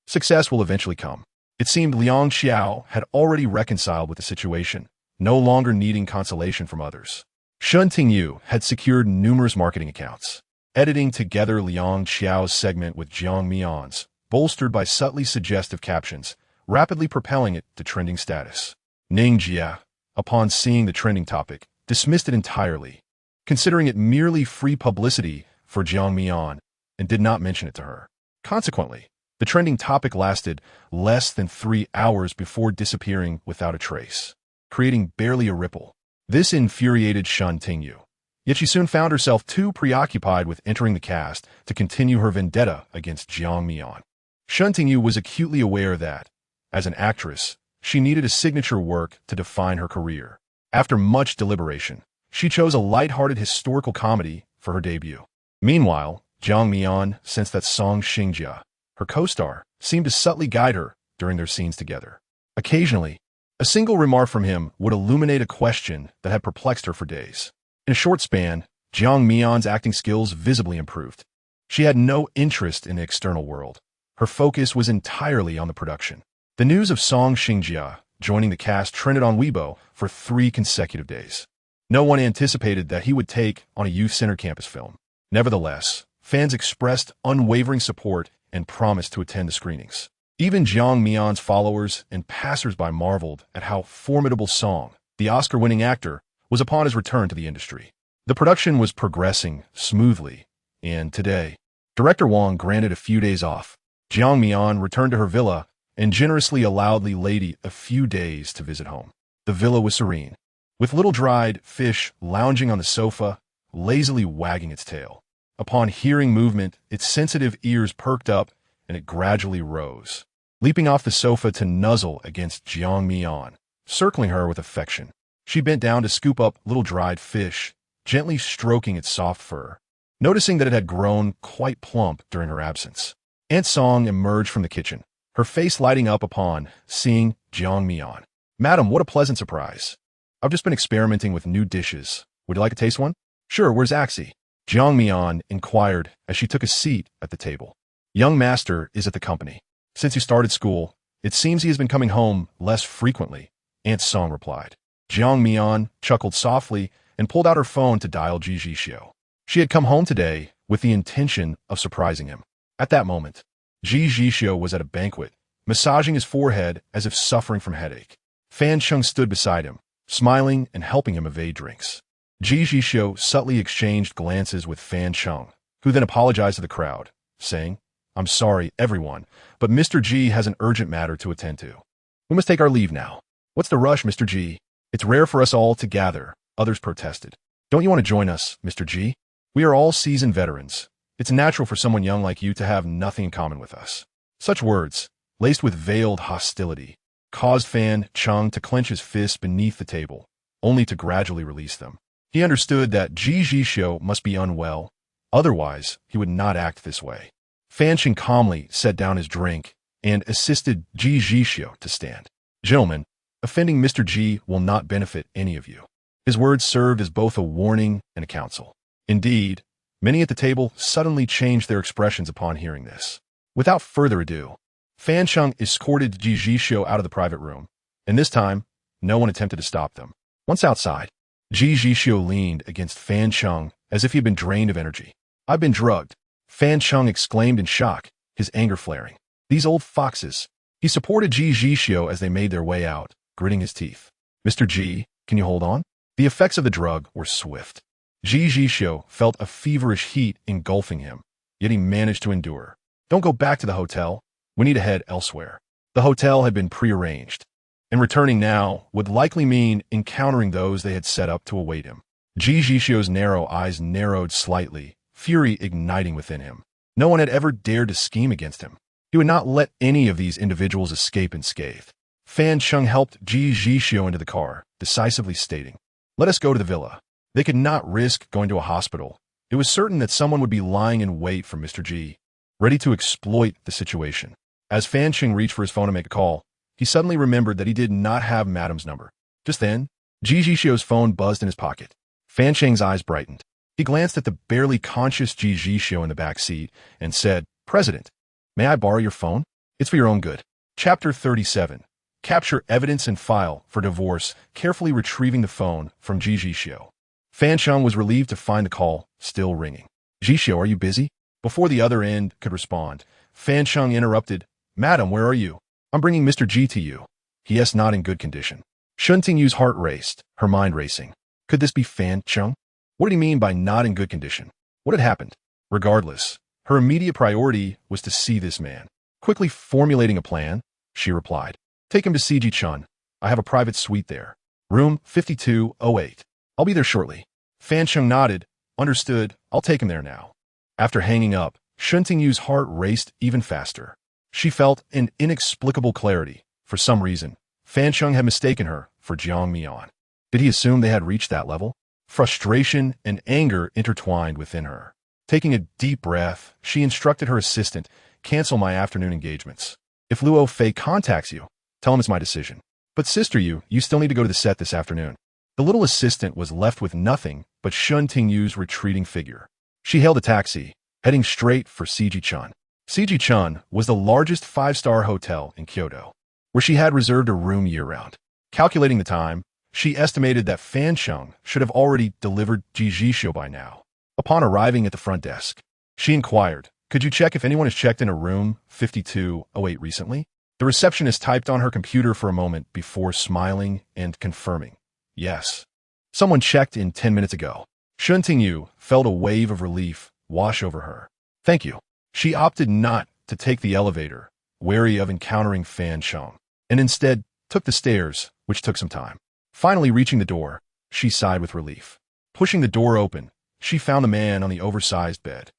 success will eventually come." It seemed Liang Xiao had already reconciled with the situation, no longer needing consolation from others. Shen Tingyu had secured numerous marketing accounts, editing together Liang Qiao's segment with Jiang Mian's, bolstered by subtly suggestive captions, rapidly propelling it to trending status. Ning Jia, upon seeing the trending topic, dismissed it entirely, considering it merely free publicity for Jiang Mian, and did not mention it to her. Consequently, the trending topic lasted less than 3 hours before disappearing without a trace, creating barely a ripple. This infuriated Shen Tingyu, yet she soon found herself too preoccupied with entering the cast to continue her vendetta against Jiang Mian. Shen Tingyu was acutely aware that, as an actress, she needed a signature work to define her career. After much deliberation, she chose a light-hearted historical comedy for her debut. Meanwhile, Jiang Mian sensed that Song Xingjia, her co-star, seemed to subtly guide her during their scenes together. Occasionally, a single remark from him would illuminate a question that had perplexed her for days. In a short span, Jiang Mian's acting skills visibly improved. She had no interest in the external world. Her focus was entirely on the production. The news of Song Xingjia joining the cast trended on Weibo for 3 consecutive days. No one anticipated that he would take on a youth center campus film. Nevertheless, fans expressed unwavering support and promised to attend the screenings. Even Jiang Mian's followers and passers-by marveled at how formidable Song, the Oscar-winning actor, was upon his return to the industry. The production was progressing smoothly, and today, Director Wang granted a few days off. Jiang Mian returned to her villa and generously allowed the lady a few days to visit home. The villa was serene, with little dried fish lounging on the sofa, lazily wagging its tail. Upon hearing movement, its sensitive ears perked up, and it gradually rose, leaping off the sofa to nuzzle against Jiang Mian, circling her with affection. She bent down to scoop up little dried fish, gently stroking its soft fur, noticing that it had grown quite plump during her absence. Aunt Song emerged from the kitchen, her face lighting up upon seeing Jiang Mian. "Madam, what a pleasant surprise. I've just been experimenting with new dishes. Would you like to taste one?" "Sure, where's Axie?" Jiang Mian inquired as she took a seat at the table. "Young master is at the company. Since he started school, it seems he has been coming home less frequently," Aunt Song replied. Jiang Mian chuckled softly and pulled out her phone to dial Ji Zhixiu. She had come home today with the intention of surprising him. At that moment, Ji Zhixiu was at a banquet, massaging his forehead as if suffering from headache. Fan Chung stood beside him, smiling and helping him evade drinks. Ji Zhixiu subtly exchanged glances with Fan Chung, who then apologized to the crowd, saying, "I'm sorry, everyone, but Mr. Ji has an urgent matter to attend to. We must take our leave now." "What's the rush, Mr. Ji? It's rare for us all to gather," others protested. "Don't you want to join us, Mr. Ji? We are all seasoned veterans. It's natural for someone young like you to have nothing in common with us." Such words, laced with veiled hostility, caused Fan Chung to clench his fists beneath the table, only to gradually release them. He understood that Ji Zhixiu must be unwell, otherwise he would not act this way. Fan Chung calmly set down his drink and assisted Ji Zhixiu to stand. "Gentlemen, offending Mr. Ji will not benefit any of you." His words served as both a warning and a counsel. Indeed, many at the table suddenly changed their expressions upon hearing this. Without further ado, Fan Chung escorted Ji Zhixiu out of the private room, and this time, no one attempted to stop them. Once outside, Ji Zhixiu leaned against Fan Chung as if he had been drained of energy. "I've been drugged," Fan Chung exclaimed in shock, his anger flaring. "These old foxes." He supported Ji Zhixiu as they made their way out, gritting his teeth. "Mr. Ji, can you hold on?" The effects of the drug were swift. Ji Zhixiu felt a feverish heat engulfing him, yet he managed to endure. "Don't go back to the hotel. We need to head elsewhere." The hotel had been prearranged, and returning now would likely mean encountering those they had set up to await him. Ji Zhixiu's narrow eyes narrowed slightly, fury igniting within him. No one had ever dared to scheme against him. He would not let any of these individuals escape unscathed. Fan Chung helped Ji Zhixiu into the car, decisively stating, "Let us go to the villa." They could not risk going to a hospital. It was certain that someone would be lying in wait for Mr. Ji, ready to exploit the situation. As Fan Chung reached for his phone to make a call, he suddenly remembered that he did not have Madam's number. Just then, Ji Zhixiu's phone buzzed in his pocket. Fan Cheng's eyes brightened. He glanced at the barely conscious Ji Zhixiu in the back seat and said, "President, may I borrow your phone? It's for your own good." Chapter 37. capture evidence and file for divorce, carefully retrieving the phone from Ji Zhixiu. Fan Sheng was relieved to find the call still ringing. Zhixiu, are you busy? Before the other end could respond, Fan Sheng interrupted. Madam, where are you? I'm bringing Mr. Ji to you. He is not in good condition. Shen Tingyu's heart raced, her mind racing. Could this be Fan Sheng? What did he mean by not in good condition? What had happened? Regardless, her immediate priority was to see this man. Quickly formulating a plan, she replied. Take him to CG Chun. I have a private suite there. Room 5208. I'll be there shortly. Fan Sheng nodded. Understood. I'll take him there now. After hanging up, Shen Tingyu's heart raced even faster. She felt an inexplicable clarity. For some reason, Fan Sheng had mistaken her for Jiang Mian. Did he assume they had reached that level? Frustration and anger intertwined within her. Taking a deep breath, she instructed her assistant, cancel my afternoon engagements. If Luo Fei contacts you, tell him it's my decision. But sister, you still need to go to the set this afternoon. The little assistant was left with nothing but Shen Tingyu's retreating figure. She hailed a taxi, heading straight for CG Chun. CG Chun was the largest five-star hotel in Kyoto, where she had reserved a room year-round. Calculating the time, she estimated that Fan Sheng should have already delivered Ji Zhixiu by now. Upon arriving at the front desk, she inquired, could you check if anyone has checked in a room 5208 recently? The receptionist typed on her computer for a moment before smiling and confirming. Yes. Someone checked in 10 minutes ago. Shen Tingyu felt a wave of relief wash over her. Thank you. She opted not to take the elevator, wary of encountering Fan Sheng, and instead took the stairs, which took some time. Finally reaching the door, she sighed with relief. Pushing the door open, she found the man on the oversized bed,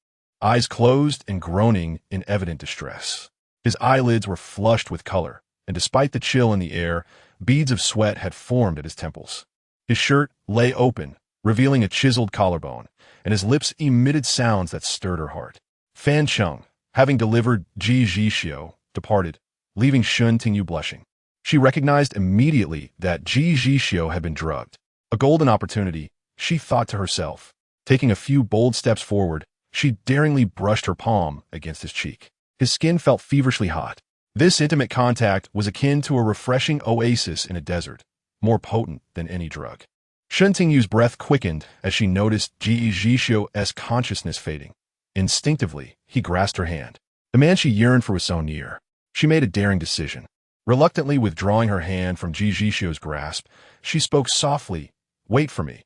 eyes closed and groaning in evident distress. His eyelids were flushed with color, and despite the chill in the air, beads of sweat had formed at his temples. His shirt lay open, revealing a chiseled collarbone, and his lips emitted sounds that stirred her heart. Fan Sheng, having delivered Ji Zhixiu, departed, leaving Shen Tingyu blushing. She recognized immediately that Ji Zhixiu had been drugged. A golden opportunity, she thought to herself. Taking a few bold steps forward, she daringly brushed her palm against his cheek. His skin felt feverishly hot. This intimate contact was akin to a refreshing oasis in a desert, more potent than any drug. Shen Tingyu's breath quickened as she noticed Ji Zhixiu's consciousness fading. Instinctively, he grasped her hand. The man she yearned for was so near. She made a daring decision. Reluctantly withdrawing her hand from Ji Zhixiu's grasp, she spoke softly, wait for me.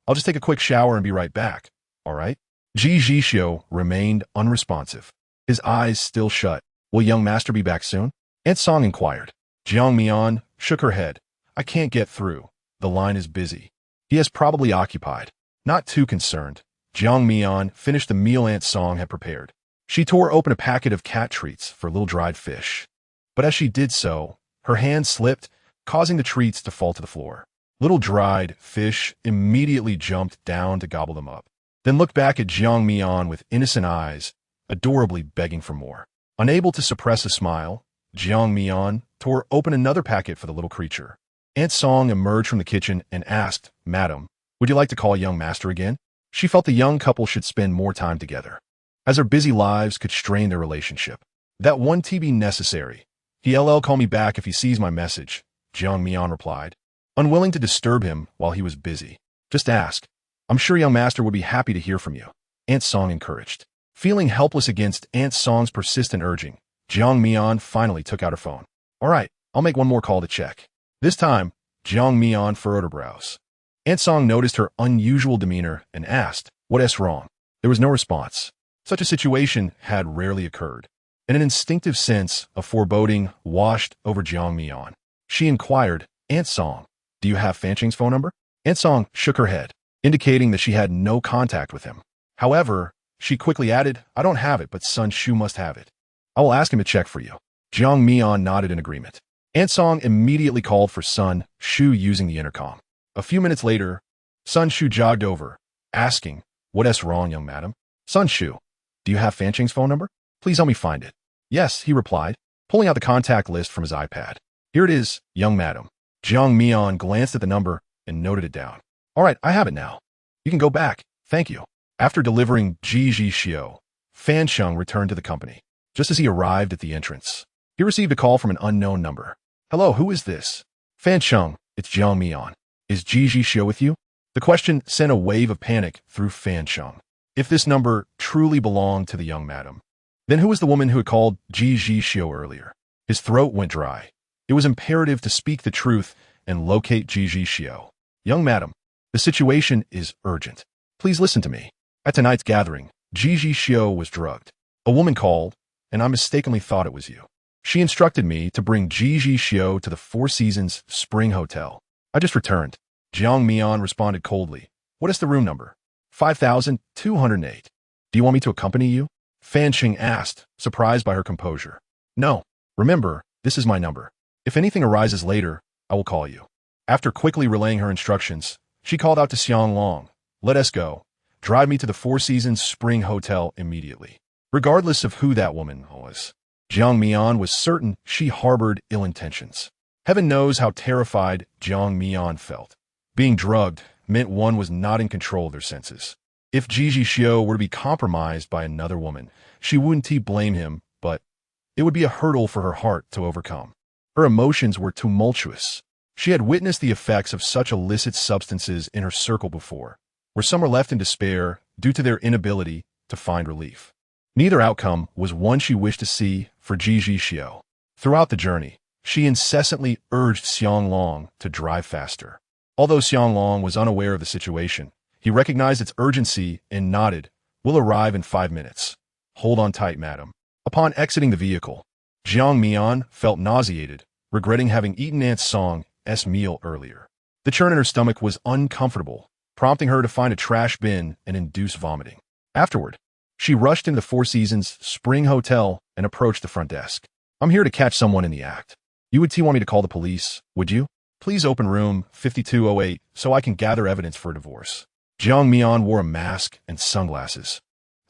I'll just take a quick shower and be right back, all right? Ji Zhixiu remained unresponsive, his eyes still shut. Will young master be back soon? Aunt Song inquired. Jiang Mian shook her head. I can't get through. The line is busy. He is probably occupied. Not too concerned. Jiang Mian finished the meal Aunt Song had prepared. She tore open a packet of cat treats for little dried fish. But as she did so, her hand slipped, causing the treats to fall to the floor. Little dried fish immediately jumped down to gobble them up, then looked back at Jiang Mian with innocent eyes, adorably begging for more. Unable to suppress a smile, Jiang Mian tore open another packet for the little creature. Aunt Song emerged from the kitchen and asked, Madam, would you like to call young master again? She felt the young couple should spend more time together, as their busy lives could strain their relationship. That one TB necessary. He'll call me back if he sees my message, Jiang Mian replied, unwilling to disturb him while he was busy. Just ask. I'm sure young master would be happy to hear from you, Aunt Song encouraged. Feeling helpless against Aunt Song's persistent urging, Jiang Mian finally took out her phone. All right, I'll make one more call to check. This time, Jiang Mian furrowed her brows. Aunt Song noticed her unusual demeanor and asked, what's wrong? There was no response. Such a situation had rarely occurred, and an instinctive sense of foreboding washed over Jiang Mian. She inquired, Aunt Song, do you have Fan Sheng's phone number? Aunt Song shook her head, indicating that she had no contact with him. However, she quickly added, I don't have it, but Sun Shu must have it. I will ask him to check for you. Jiang Mian nodded in agreement. Aunt Song immediately called for Sun Shu using the intercom. A few minutes later, Sun Shu jogged over, asking, what's wrong, young madam? Sun Shu, do you have Fan Sheng's phone number? Please help me find it. Yes, he replied, pulling out the contact list from his iPad. Here it is, young madam. Jiang Mian glanced at the number and noted it down. All right, I have it now. You can go back. Thank you. After delivering Ji Zhixiu, Fan Sheng returned to the company. Just as he arrived at the entrance, he received a call from an unknown number. Hello, who is this? Fan Sheng, it's Jiang Mian. Is Ji Zhixiu with you? The question sent a wave of panic through Fan Sheng. If this number truly belonged to the young madam, then who was the woman who had called Ji Zhixiu earlier? His throat went dry. It was imperative to speak the truth and locate Ji Zhixiu. Young madam, the situation is urgent. Please listen to me. At tonight's gathering, Ji Zhixiu was drugged. A woman called, and I mistakenly thought it was you. She instructed me to bring Ji Zhixiu to the Four Seasons Spring Hotel. I just returned. Jiang Mian responded coldly. What is the room number? 5208. Do you want me to accompany you? Fan Sheng asked, surprised by her composure. No. Remember, this is my number. If anything arises later, I will call you. After quickly relaying her instructions, she called out to Xiang Long. Let us go. Drive me to the Four Seasons Spring Hotel immediately. Regardless of who that woman was, Jiang Mian was certain she harbored ill intentions. Heaven knows how terrified Jiang Mian felt. Being drugged meant one was not in control of their senses. If Ji Zhixiu were to be compromised by another woman, she wouldn't blame him, but it would be a hurdle for her heart to overcome. Her emotions were tumultuous. She had witnessed the effects of such illicit substances in her circle before, where some were left in despair due to their inability to find relief. Neither outcome was one she wished to see for Ji Zhixiu. Throughout the journey, she incessantly urged Xiang Long to drive faster. Although Xiang Long was unaware of the situation, he recognized its urgency and nodded, "We'll arrive in 5 minutes. Hold on tight, madam." Upon exiting the vehicle, Jiang Mian felt nauseated, regretting having eaten Aunt Song's meal earlier. The churn in her stomach was uncomfortable, prompting her to find a trash bin and induce vomiting. Afterward, she rushed into the Four Seasons Spring Hotel and approached the front desk. "I'm here to catch someone in the act. You would want me to call the police, would you? Please open room 5208 so I can gather evidence for a divorce." Jiang Mian wore a mask and sunglasses,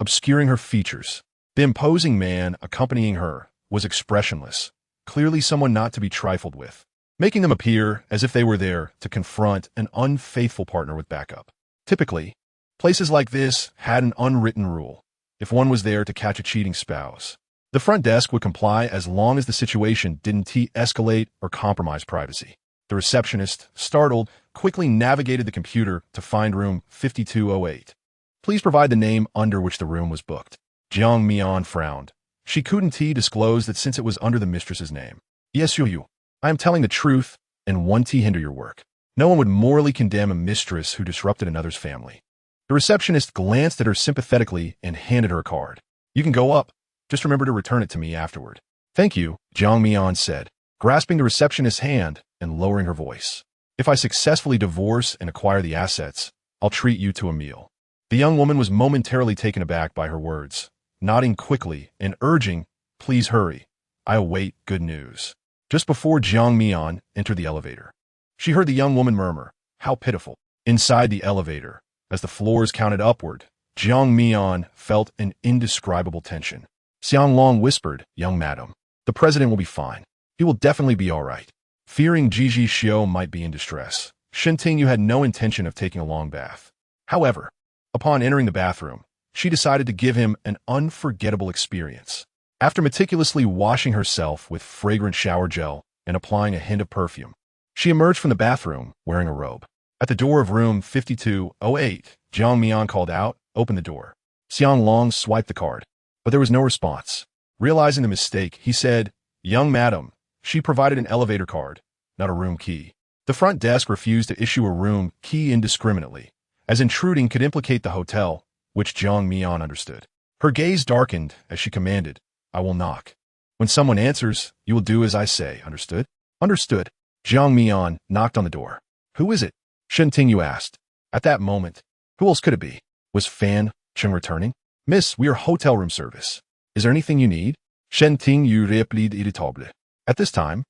obscuring her features. The imposing man accompanying her was expressionless, clearly someone not to be trifled with, making them appear as if they were there to confront an unfaithful partner with backup. Typically, places like this had an unwritten rule. If one was there to catch a cheating spouse, the front desk would comply as long as the situation didn't escalate or compromise privacy. The receptionist, startled, quickly navigated the computer to find room 5208. "Please provide the name under which the room was booked." Jiang Mian frowned. She couldn't disclose that since it was under the mistress's name. "Yes, you. I am telling the truth and won't hinder your work. No one would morally condemn a mistress who disrupted another's family." The receptionist glanced at her sympathetically and handed her a card. "You can go up. Just remember to return it to me afterward." "Thank you," Jiang Mian said, grasping the receptionist's hand and lowering her voice. "If I successfully divorce and acquire the assets, I'll treat you to a meal." The young woman was momentarily taken aback by her words, nodding quickly and urging, "Please hurry. I await good news." Just before Jiang Mian entered the elevator, she heard the young woman murmur, "How pitiful." Inside the elevator, as the floors counted upward, Jiang Mian felt an indescribable tension. Xiang Long whispered, "Young madam, the president will be fine. He will definitely be all right." Fearing Ji Zhixiu might be in distress, Shen Tingyu had no intention of taking a long bath. However, upon entering the bathroom, she decided to give him an unforgettable experience. After meticulously washing herself with fragrant shower gel and applying a hint of perfume, she emerged from the bathroom wearing a robe. At the door of room 5208, Jiang Mian called out, "Open the door." Xiang Long swiped the card, but there was no response. Realizing the mistake, he said, "Young madam." She provided an elevator card, not a room key. The front desk refused to issue a room key indiscriminately, as intruding could implicate the hotel, which Jiang Mian understood. Her gaze darkened as she commanded, "I will knock. When someone answers, you will do as I say, understood?" "Understood." Jiang Mian knocked on the door. "Who is it?" Shen Tingyu asked. At that moment, who else could it be? Was Fan Sheng returning? "Miss, we are hotel room service. Is there anything you need?" Shen Tingyu replied irritably. At this time,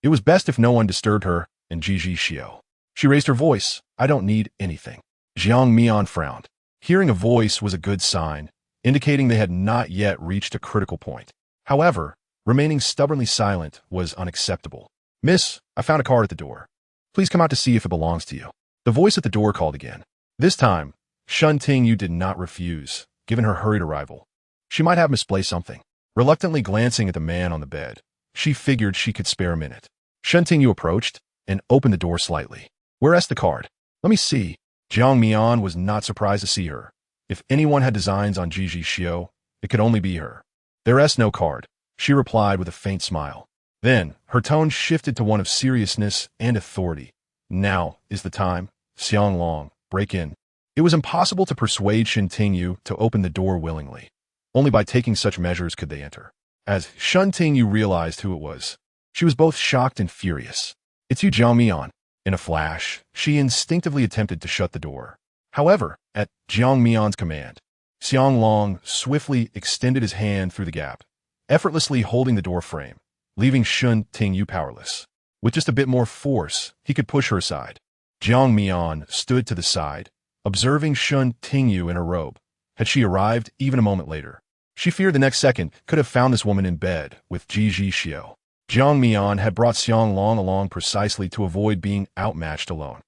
it was best if no one disturbed her and Ji Zhixiu. She raised her voice, "I don't need anything." Jiang Mian frowned. Hearing a voice was a good sign, indicating they had not yet reached a critical point. However, remaining stubbornly silent was unacceptable. "Miss, I found a card at the door. Please come out to see if it belongs to you." The voice at the door called again. This time, Shen Tingyu did not refuse, given her hurried arrival. She might have misplaced something. Reluctantly glancing at the man on the bed, she figured she could spare a minute. Shen Tingyu approached and opened the door slightly. "Where's the card? Let me see." Jiang Mian was not surprised to see her. If anyone had designs on Ji Zhixiu, it could only be her. "There's no card," she replied with a faint smile. Then, her tone shifted to one of seriousness and authority. "Now is the time. Xiang Long, break in." It was impossible to persuade Shen Tingyu to open the door willingly. Only by taking such measures could they enter. As Shen Tingyu realized who it was, she was both shocked and furious. "It's you, Jiang Mian." In a flash, she instinctively attempted to shut the door. However, at Jiang Mian's command, Xiang Long swiftly extended his hand through the gap, effortlessly holding the door frame, leaving Shen Tingyu powerless. With just a bit more force, he could push her aside. Jiang Mian stood to the side, observing Shen Tingyu in her robe. Had she arrived even a moment later, she feared the next second could have found this woman in bed with Ji Zhixiu. Jiang Mian had brought Xiang Long along precisely to avoid being outmatched alone.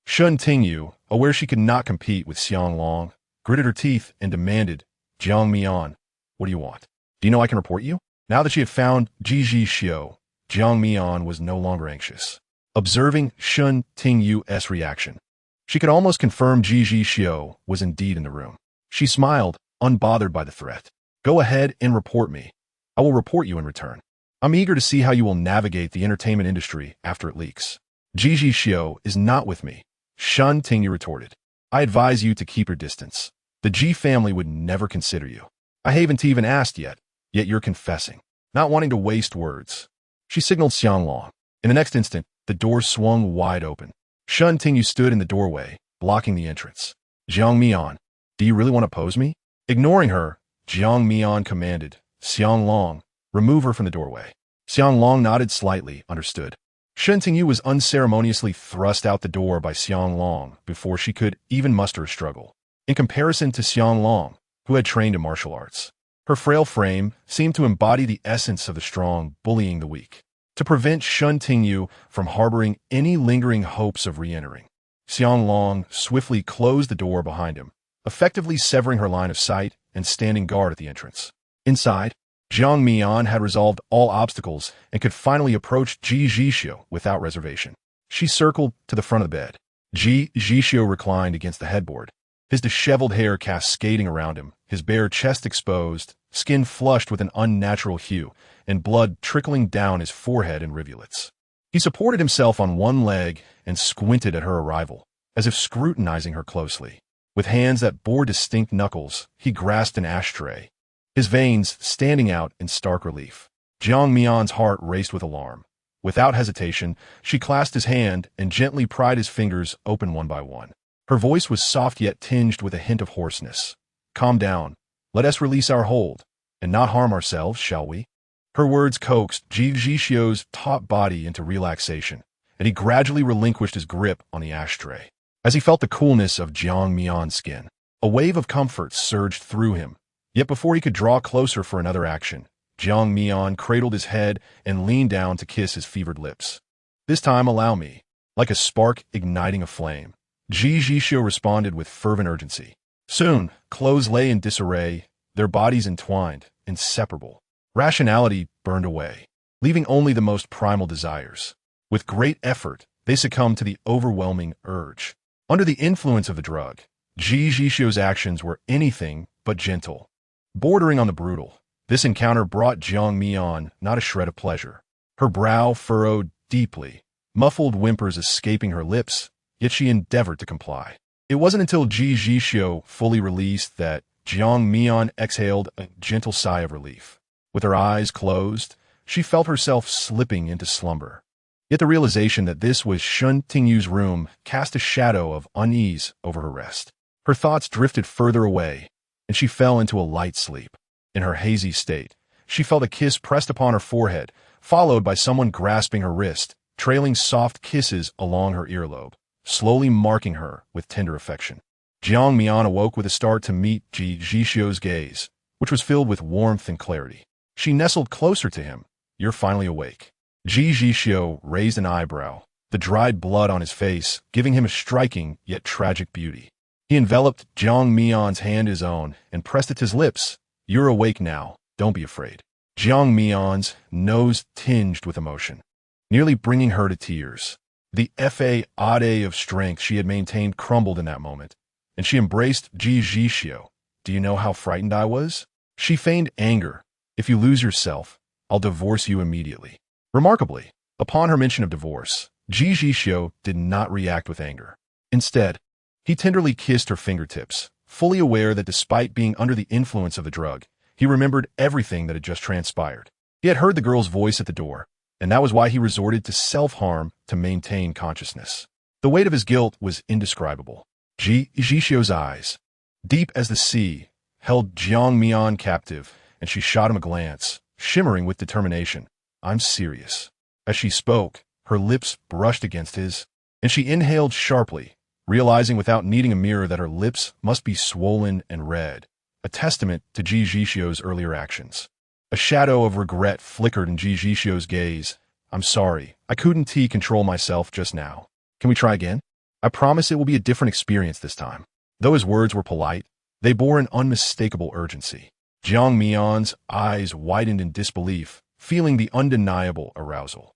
Shen Tingyu, aware she could not compete with Xiang Long, gritted her teeth and demanded, "Jiang Mian, what do you want? Do you know I can report you?" Now that she had found Ji Zhixiu, Jiang Mian was no longer anxious. Observing Shen Tingyu's reaction, she could almost confirm Ji Zhixiu was indeed in the room. She smiled, unbothered by the threat. "Go ahead and report me. I will report you in return. I'm eager to see how you will navigate the entertainment industry after it leaks." "Ji Zhixiu is not with me," Shen Tingyu retorted. "I advise you to keep your distance. The Ji family would never consider you. I haven't even asked yet you're confessing." Not wanting to waste words, she signaled Xiang Long. In the next instant, the door swung wide open. Shen Tingyu stood in the doorway, blocking the entrance. "Jiang Mian, do you really want to pose me?" Ignoring her, Jiang Mian commanded, "Xiang Long, remove her from the doorway." Xiang Long nodded slightly, understood. Shen Tingyu was unceremoniously thrust out the door by Xiang Long before she could even muster a struggle. In comparison to Xiang Long, who had trained in martial arts, her frail frame seemed to embody the essence of the strong bullying the weak. To prevent Shen Tingyu from harboring any lingering hopes of re-entering, Xiang Long swiftly closed the door behind him, effectively severing her line of sight and standing guard at the entrance. Inside, Jiang Mian had resolved all obstacles and could finally approach Ji Zhixiu without reservation. She circled to the front of the bed. Ji Zhixiu reclined against the headboard, his disheveled hair cascading around him, his bare chest exposed, skin flushed with an unnatural hue, and blood trickling down his forehead in rivulets. He supported himself on one leg and squinted at her arrival, as if scrutinizing her closely. With hands that bore distinct knuckles, he grasped an ashtray, his veins standing out in stark relief. Jiang Mian's heart raced with alarm. Without hesitation, she clasped his hand and gently pried his fingers open one by one. Her voice was soft yet tinged with a hint of hoarseness. "Calm down. Let us release our hold, and not harm ourselves, shall we?" Her words coaxed Ji Zhixiu's taut body into relaxation, and he gradually relinquished his grip on the ashtray. As he felt the coolness of Jiang Mian's skin, a wave of comfort surged through him. Yet before he could draw closer for another action, Jiang Mian cradled his head and leaned down to kiss his fevered lips. "This time allow me." Like a spark igniting a flame, Ji Zhixiu responded with fervent urgency. Soon, clothes lay in disarray, their bodies entwined, inseparable. Rationality burned away, leaving only the most primal desires. With great effort, they succumbed to the overwhelming urge. Under the influence of the drug, Ji Zhixiu's actions were anything but gentle. Bordering on the brutal, this encounter brought Jiang Mian not a shred of pleasure. Her brow furrowed deeply, muffled whimpers escaping her lips, yet she endeavored to comply. It wasn't until Ji Zhixiu fully released that Jiang Mian exhaled a gentle sigh of relief. With her eyes closed, she felt herself slipping into slumber. Yet the realization that this was Shen Tingyu's room cast a shadow of unease over her rest. Her thoughts drifted further away, and she fell into a light sleep. In her hazy state, she felt a kiss pressed upon her forehead, followed by someone grasping her wrist, trailing soft kisses along her earlobe, slowly marking her with tender affection. Jiang Mian awoke with a start to meet Ji Zhixiu's gaze, which was filled with warmth and clarity. She nestled closer to him. "You're finally awake." Ji Zhixiu raised an eyebrow, the dried blood on his face giving him a striking yet tragic beauty. He enveloped Jiang Mian's hand in his own and pressed it to his lips. "You're awake now. Don't be afraid." Jiang Mian's nose tinged with emotion. nearly bringing her to tears. The fa-ade of strength she had maintained crumbled in that moment, and she embraced Ji Zhixiu. Do you know how frightened I was? She feigned anger. If you lose yourself, I'll divorce you immediately. Remarkably, upon her mention of divorce, Ji Zhixiu did not react with anger. Instead, he tenderly kissed her fingertips, fully aware that despite being under the influence of the drug, he remembered everything that had just transpired. He had heard the girl's voice at the door, and that was why he resorted to self-harm to maintain consciousness. The weight of his guilt was indescribable. Ji Zhixiu's eyes, deep as the sea, held Jiang Mian captive, and she shot him a glance, shimmering with determination. I'm serious. As she spoke, her lips brushed against his, and she inhaled sharply, realizing without needing a mirror that her lips must be swollen and red, a testament to Ji Zhixiu's earlier actions. A shadow of regret flickered in Ji Zhixiu's gaze. I'm sorry, I couldn't control myself just now. Can we try again? I promise it will be a different experience this time. Though his words were polite, they bore an unmistakable urgency. Jiang Mian's eyes widened in disbelief, feeling the undeniable arousal.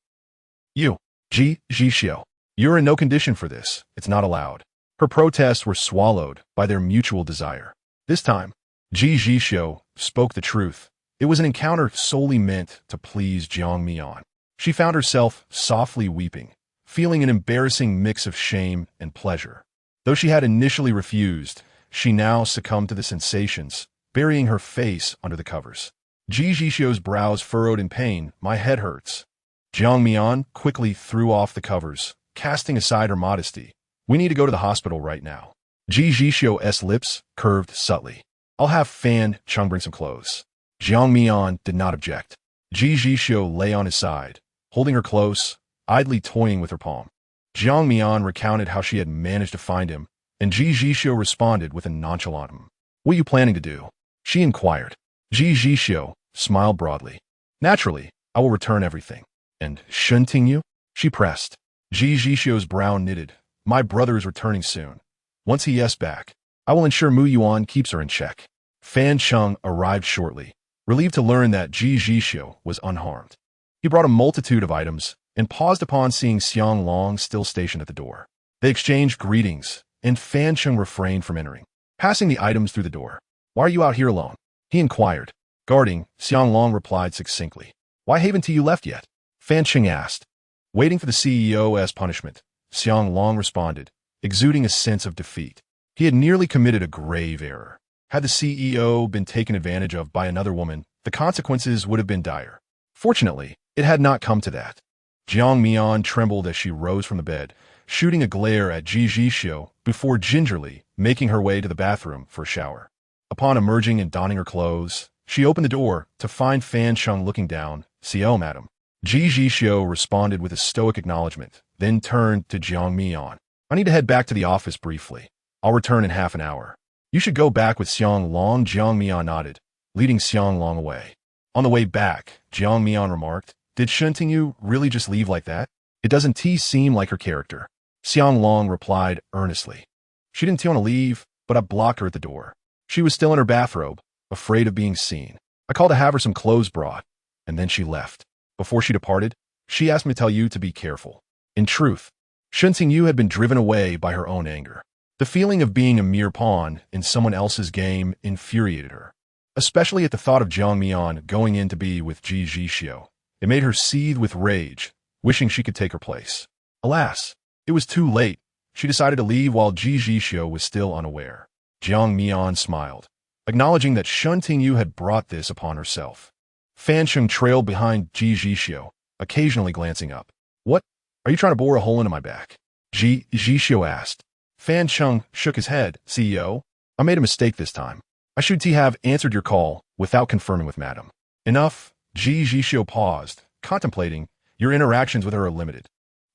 You, Ji Zhixiu, you're in no condition for this. It's not allowed. Her protests were swallowed by their mutual desire. This time, Ji Zhixiu spoke the truth. It was an encounter solely meant to please Jiang Mian. She found herself softly weeping, feeling an embarrassing mix of shame and pleasure. Though she had initially refused, she now succumbed to the sensations, burying her face under the covers. Ji Zhixiu's brows furrowed in pain. My head hurts. Jiang Mian quickly threw off the covers, casting aside her modesty. We need to go to the hospital right now. Ji Zhixiu's lips curved subtly. I'll have Fan Chung bring some clothes. Jiang Mian did not object. Ji Zhixiu lay on his side, holding her close, idly toying with her palm. Jiang Mian recounted how she had managed to find him, and Ji Zhixiu responded with a nonchalant What are you planning to do? She inquired. Ji Zhixiu smiled broadly. Naturally, I will return everything. And Shen Tingyu? She pressed. Ji Zhixiu's brow knitted. My brother is returning soon. Once he is back, I will ensure Mu Yuan keeps her in check. Fan Chung arrived shortly, relieved to learn that Ji Zhixiu was unharmed. He brought a multitude of items and paused upon seeing Xiang Long still stationed at the door. They exchanged greetings, and Fan Chung refrained from entering, passing the items through the door. Why are you out here alone? He inquired. Guarding, Xiang Long replied succinctly. Why haven't you left yet? Fan Chung asked. Waiting for the CEO as punishment, Xiang Long responded, exuding a sense of defeat. He had nearly committed a grave error. Had the CEO been taken advantage of by another woman, the consequences would have been dire. Fortunately, it had not come to that. Jiang Mian trembled as she rose from the bed, shooting a glare at Ji Zhixiu before gingerly making her way to the bathroom for a shower. Upon emerging and donning her clothes, she opened the door to find Fan Chung looking down. "CO, madam." Ji Zhixiu responded with a stoic acknowledgement, then turned to Jiang Mian. I need to head back to the office briefly. I'll return in half an hour. You should go back with Xiang Long. Jiang Mian nodded, leading Xiang Long away. On the way back, Jiang Mian remarked, Did Shen Tingyu really just leave like that? It doesn't seem like her character. Xiang Long replied earnestly. She didn't want to leave, but I blocked her at the door. She was still in her bathrobe, afraid of being seen. I called to have her some clothes brought, and then she left. Before she departed, she asked me to tell you to be careful. In truth, Shen Tingyu had been driven away by her own anger. The feeling of being a mere pawn in someone else's game infuriated her, especially at the thought of Jiang Mian going in to be with Ji Zhixiu. It made her seethe with rage, wishing she could take her place. Alas, it was too late. She decided to leave while Ji Zhixiu was still unaware. Jiang Mian smiled, acknowledging that Shen Tingyu had brought this upon herself. Fan Chung trailed behind Ji Zhixiu, occasionally glancing up. What? Are you trying to bore a hole into my back? Ji Zhixiu asked. Fan Chung shook his head. CEO, I made a mistake this time. I should have answered your call without confirming with madam. Enough. Ji Zhixiu paused, contemplating. Your interactions with her are limited.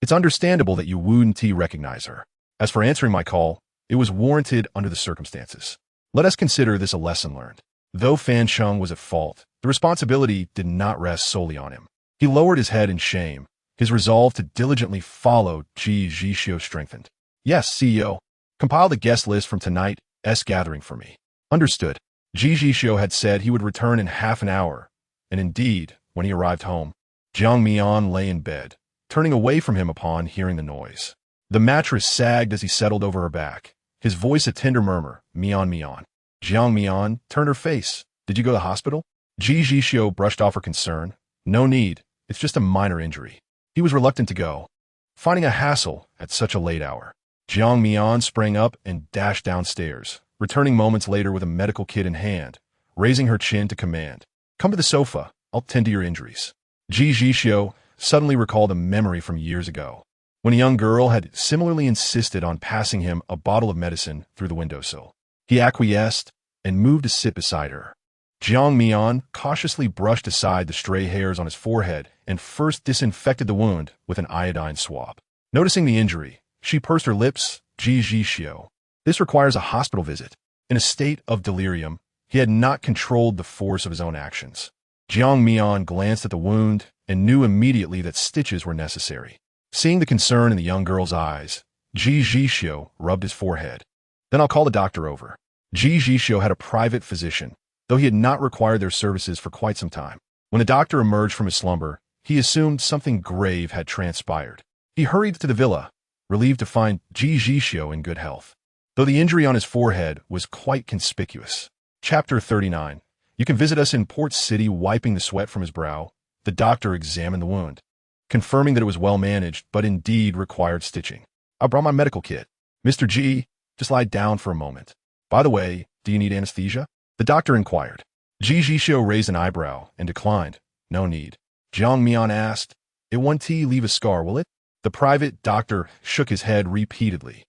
It's understandable that you wouldn't recognize her. As for answering my call, it was warranted under the circumstances. Let us consider this a lesson learned. Though Fan Chung was at fault, the responsibility did not rest solely on him. He lowered his head in shame. His resolve to diligently follow Ji Zhixiu strengthened. Yes, CEO. Compile the guest list from tonight's gathering for me. Understood. Ji Zhixiu had said he would return in half an hour, and indeed, when he arrived home, Jiang Mian lay in bed, turning away from him upon hearing the noise. The mattress sagged as he settled over her back, his voice a tender murmur, Mian Mian. Jiang Mian turned her face. Did you go to the hospital? Ji Zhixiu brushed off her concern. No need, it's just a minor injury. He was reluctant to go, finding a hassle at such a late hour. Jiang Mian sprang up and dashed downstairs, returning moments later with a medical kit in hand, raising her chin to command. Come to the sofa, I'll tend to your injuries. Ji Zhixiu suddenly recalled a memory from years ago, when a young girl had similarly insisted on passing him a bottle of medicine through the windowsill. He acquiesced and moved to sit beside her. Jiang Mian cautiously brushed aside the stray hairs on his forehead and first disinfected the wound with an iodine swab. Noticing the injury, she pursed her lips. Ji Zhixiu. This requires a hospital visit. In a state of delirium, he had not controlled the force of his own actions. Jiang Mian glanced at the wound and knew immediately that stitches were necessary. Seeing the concern in the young girl's eyes, Ji Zhixiu rubbed his forehead. Then I'll call the doctor over. Ji Zhixiu had a private physician, though he had not required their services for quite some time. When the doctor emerged from his slumber, he assumed something grave had transpired. He hurried to the villa, relieved to find Ji Zhixiu in good health, though the injury on his forehead was quite conspicuous. Chapter 39. You can visit us in Port City. Wiping the sweat from his brow, the doctor examined the wound, confirming that it was well managed but indeed required stitching. I brought my medical kit. Mr. Ji, just lie down for a moment. By the way, do you need anesthesia? The doctor inquired. Ji Zhixiu raised an eyebrow and declined. No need. Jiang Mian asked, It won't leave a scar, will it? The private doctor shook his head repeatedly.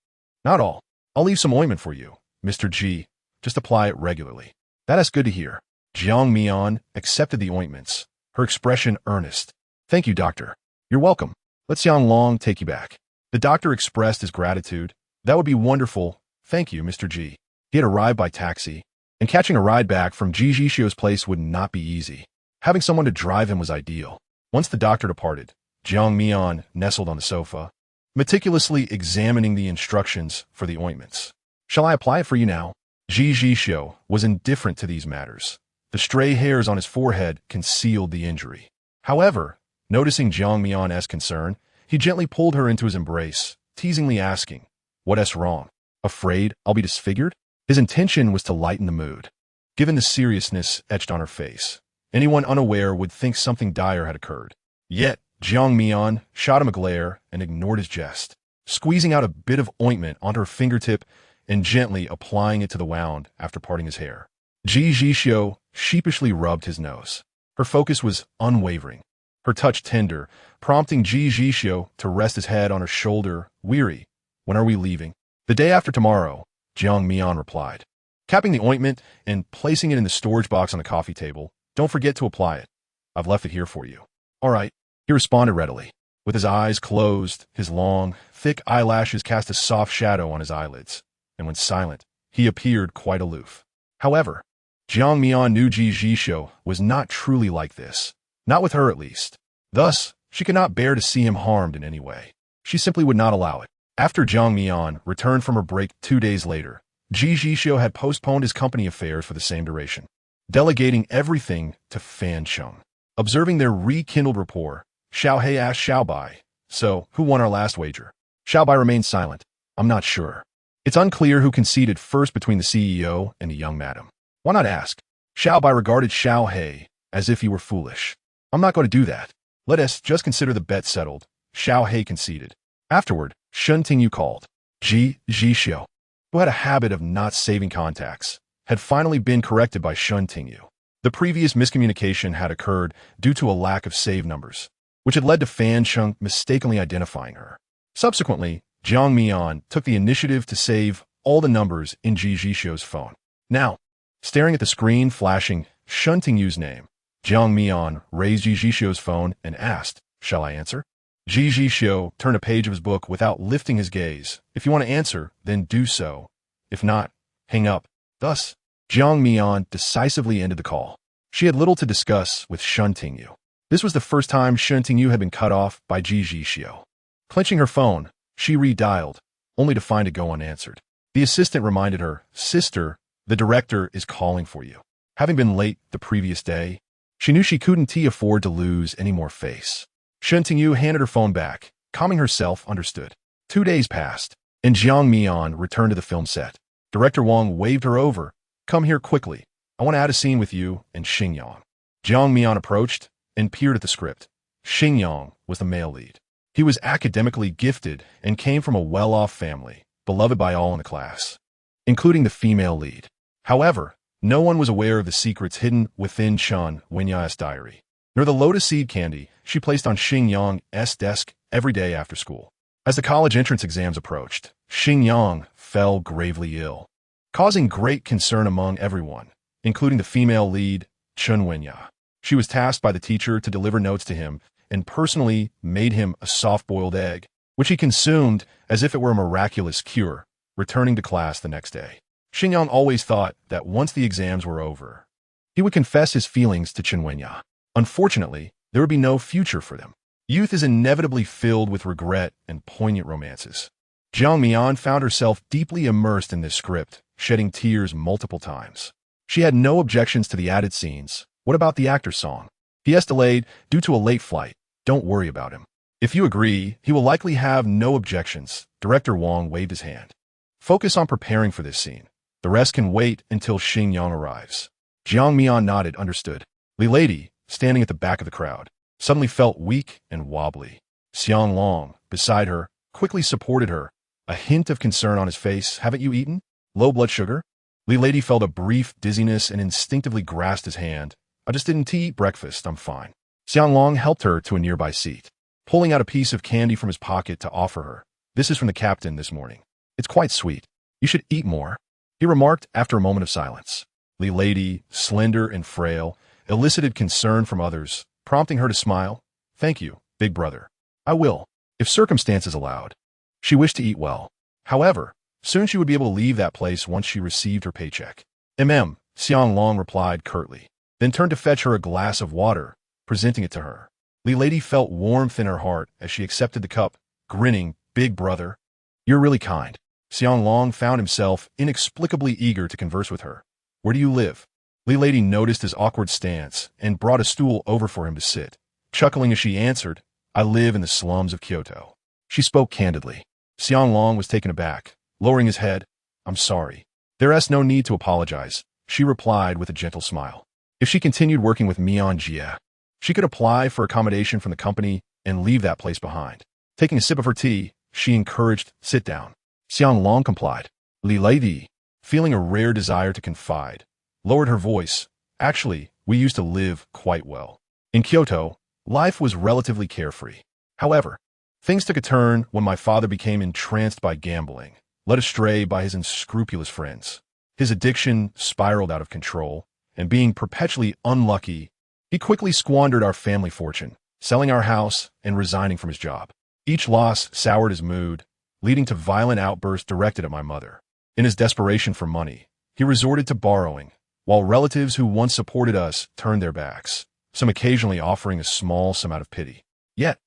Not all. I'll leave some ointment for you, Mr. Ji. Just apply it regularly. That is good to hear. Jiang Mian accepted the ointments, her expression earnest. Thank you, doctor. You're welcome. Let Xiang Long take you back. The doctor expressed his gratitude. That would be wonderful. Thank you, Mr. Ji. He had arrived by taxi, and catching a ride back from Ji Zhixiu's place would not be easy. Having someone to drive him was ideal. Once the doctor departed, Jiang Mian nestled on the sofa, meticulously examining the instructions for the ointments. Shall I apply it for you now? Ji Zhixiu was indifferent to these matters. The stray hairs on his forehead concealed the injury. However, noticing Jiang Mian's concern, he gently pulled her into his embrace, teasingly asking, What's wrong? Afraid I'll be disfigured? His intention was to lighten the mood. Given the seriousness etched on her face, anyone unaware would think something dire had occurred. Yet, Jiang Mian shot him a glare and ignored his jest, squeezing out a bit of ointment onto her fingertip and gently applying it to the wound after parting his hair. Ji Zhixiu sheepishly rubbed his nose. Her focus was unwavering, her touch tender, prompting Ji Zhixiu to rest his head on her shoulder, weary. When are we leaving? The day after tomorrow, Jiang Mian replied, capping the ointment and placing it in the storage box on the coffee table. Don't forget to apply it. I've left it here for you. All right, he responded readily. With his eyes closed, his long, thick eyelashes cast a soft shadow on his eyelids, and when silent, he appeared quite aloof. However, Jiang Mian knew Ji Zhixiu was not truly like this, not with her at least. Thus, she could not bear to see him harmed in any way. She simply would not allow it. After Jiang Mian returned from her break 2 days later, Ji Zhixiu had postponed his company affairs for the same duration, delegating everything to Fan Cheng. Observing their rekindled rapport, Xiao He asked Xiao Bai, So, who won our last wager? Xiao Bai remained silent. I'm not sure. It's unclear who conceded first between the CEO and the young madam. Why not ask? Xiao Bai regarded Xiao He as if he were foolish. I'm not going to do that. Let us just consider the bet settled. Xiao He conceded. Afterward, Shen Tingyu called. Ji Zhixiu, who had a habit of not saving contacts, had finally been corrected by Shen Tingyu. The previous miscommunication had occurred due to a lack of save numbers, which had led to Fan Cheng mistakenly identifying her. Subsequently, Jiang Mian took the initiative to save all the numbers in Ji Zhixiu's phone. Now, staring at the screen flashing Shen Tingyu's name, Jiang Mian raised Ji Zhixiu's phone and asked, Shall I answer? Ji Zhixiu turned a page of his book without lifting his gaze. If you want to answer, then do so. If not, hang up. Thus, Jiang Mian decisively ended the call. She had little to discuss with Shen Tingyu. This was the first time Shen Tingyu had been cut off by Ji Zhixiu. Clenching her phone, she redialed, only to find it go unanswered. The assistant reminded her, Sister, the director is calling for you. Having been late the previous day, she knew she couldn't afford to lose any more face. Shen Tingyu handed her phone back, calming herself. Understood. 2 days passed, and Jiang Mian returned to the film set. Director Wang waved her over. Come here quickly. I want to add a scene with you and Xingyang. Jiang Mian approached and peered at the script. Xingyang was the male lead. He was academically gifted and came from a well-off family, beloved by all in the class, including the female lead. However, no one was aware of the secrets hidden within Chen Wenya's diary, nor the lotus seed candy she placed on Xingyang's desk every day after school. As the college entrance exams approached, Xingyang fell gravely ill, causing great concern among everyone, including the female lead, Chen Wenya. She was tasked by the teacher to deliver notes to him and personally made him a soft-boiled egg, which he consumed as if it were a miraculous cure, returning to class the next day. Xingyang always thought that once the exams were over, he would confess his feelings to Chen Wenya. Unfortunately, there would be no future for them. Youth is inevitably filled with regret and poignant romances. Jiang Mian found herself deeply immersed in this script, shedding tears multiple times. She had no objections to the added scenes. What about the actor's song? He has delayed due to a late flight. Don't worry about him. If you agree, he will likely have no objections. Director Wang waved his hand. Focus on preparing for this scene. The rest can wait until Xingyang arrives. Jiang Mian nodded, understood. Li Lady, standing at the back of the crowd, suddenly felt weak and wobbly. Xiang Long, beside her, quickly supported her, a hint of concern on his face. Haven't you eaten? Low blood sugar? Li Lady felt a brief dizziness and instinctively grasped his hand. I just didn't eat breakfast, I'm fine. Xiang Long helped her to a nearby seat, pulling out a piece of candy from his pocket to offer her. This is from the captain this morning. It's quite sweet. You should eat more, he remarked after a moment of silence. Li Lady, slender and frail, elicited concern from others, prompting her to smile. Thank you, big brother. I will, if circumstances allowed. She wished to eat well. However, soon she would be able to leave that place once she received her paycheck. Xiang Long replied curtly, then turned to fetch her a glass of water, presenting it to her. Li Lady felt warmth in her heart as she accepted the cup, grinning. Big brother, you're really kind. Xiang Long found himself inexplicably eager to converse with her. Where do you live? Li Lady noticed his awkward stance and brought a stool over for him to sit, chuckling as she answered, I live in the slums of Kyoto. She spoke candidly. Xiang Long was taken aback, lowering his head. I'm sorry. There's no need to apologize, she replied with a gentle smile. If she continued working with Mian Jie, she could apply for accommodation from the company and leave that place behind. Taking a sip of her tea, she encouraged, sit down. Xiang Long complied. Li Lady, feeling a rare desire to confide, lowered her voice. Actually, we used to live quite well. In Kyoto, life was relatively carefree. However, things took a turn when my father became entranced by gambling, led astray by his unscrupulous friends. His addiction spiraled out of control, and being perpetually unlucky, he quickly squandered our family fortune, selling our house and resigning from his job. Each loss soured his mood, leading to violent outbursts directed at my mother. In his desperation for money, he resorted to borrowing, while relatives who once supported us turned their backs, some occasionally offering a small sum out of pity. Yet,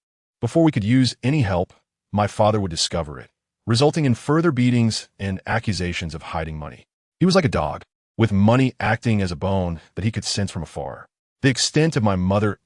before we could use any help, my father would discover it, resulting in further beatings and accusations of hiding money. He was like a dog, with money acting as a bone that he could sense from afar. The extent of my mother's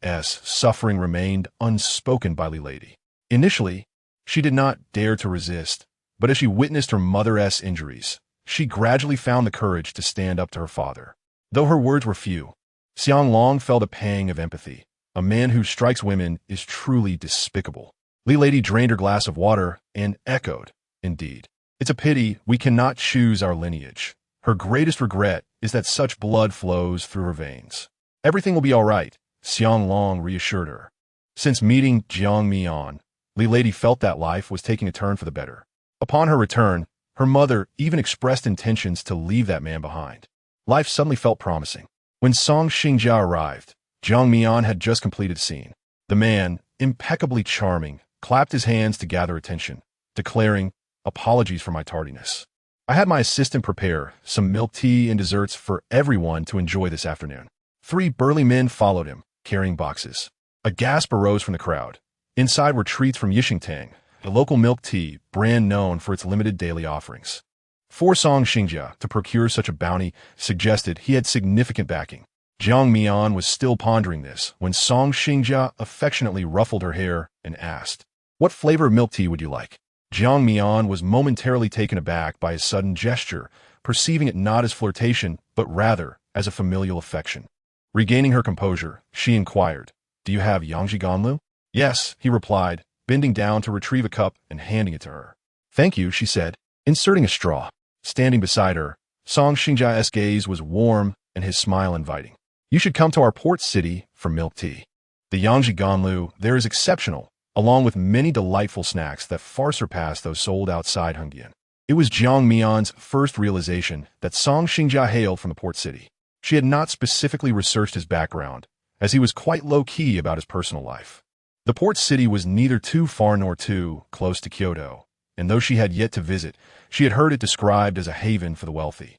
suffering remained unspoken by Li Lady. Initially, she did not dare to resist, but as she witnessed her mother's injuries, she gradually found the courage to stand up to her father. Though her words were few, Xiang Long felt a pang of empathy. A man who strikes women is truly despicable. Li Lady drained her glass of water and echoed, indeed. It's a pity we cannot choose our lineage. Her greatest regret is that such blood flows through her veins. Everything will be all right, Xiang Long reassured her. Since meeting Jiang Mian, Li Lady felt that life was taking a turn for the better. Upon her return, her mother even expressed intentions to leave that man behind. Life suddenly felt promising. When Song Xingjia arrived, Jiang Mian had just completed a scene. The man, impeccably charming, clapped his hands to gather attention, declaring, apologies for my tardiness. I had my assistant prepare some milk tea and desserts for everyone to enjoy this afternoon. 3 burly men followed him, carrying boxes. A gasp arose from the crowd. Inside were treats from Yixingtang, the local milk tea brand known for its limited daily offerings. For Song Xingjia to procure such a bounty suggested he had significant backing. Jiang Mian was still pondering this when Song Xingjia affectionately ruffled her hair and asked, "What flavor of milk tea would you like?" Jiang Mian was momentarily taken aback by his sudden gesture, perceiving it not as flirtation, but rather as a familial affection. Regaining her composure, she inquired, "Do you have Yangji Ganlu?" "Yes," he replied, bending down to retrieve a cup and handing it to her. "Thank you," she said, inserting a straw. Standing beside her, Song Xingjia's gaze was warm and his smile inviting. "You should come to our port city for milk tea. The Yangji Ganlu there is exceptional, along with many delightful snacks that far surpass those sold outside Hengdian." It was Jiang Mian's first realization that Song Xingjia hailed from the port city. She had not specifically researched his background, as he was quite low-key about his personal life. The port city was neither too far nor too close to Kyoto, and though she had yet to visit, she had heard it described as a haven for the wealthy,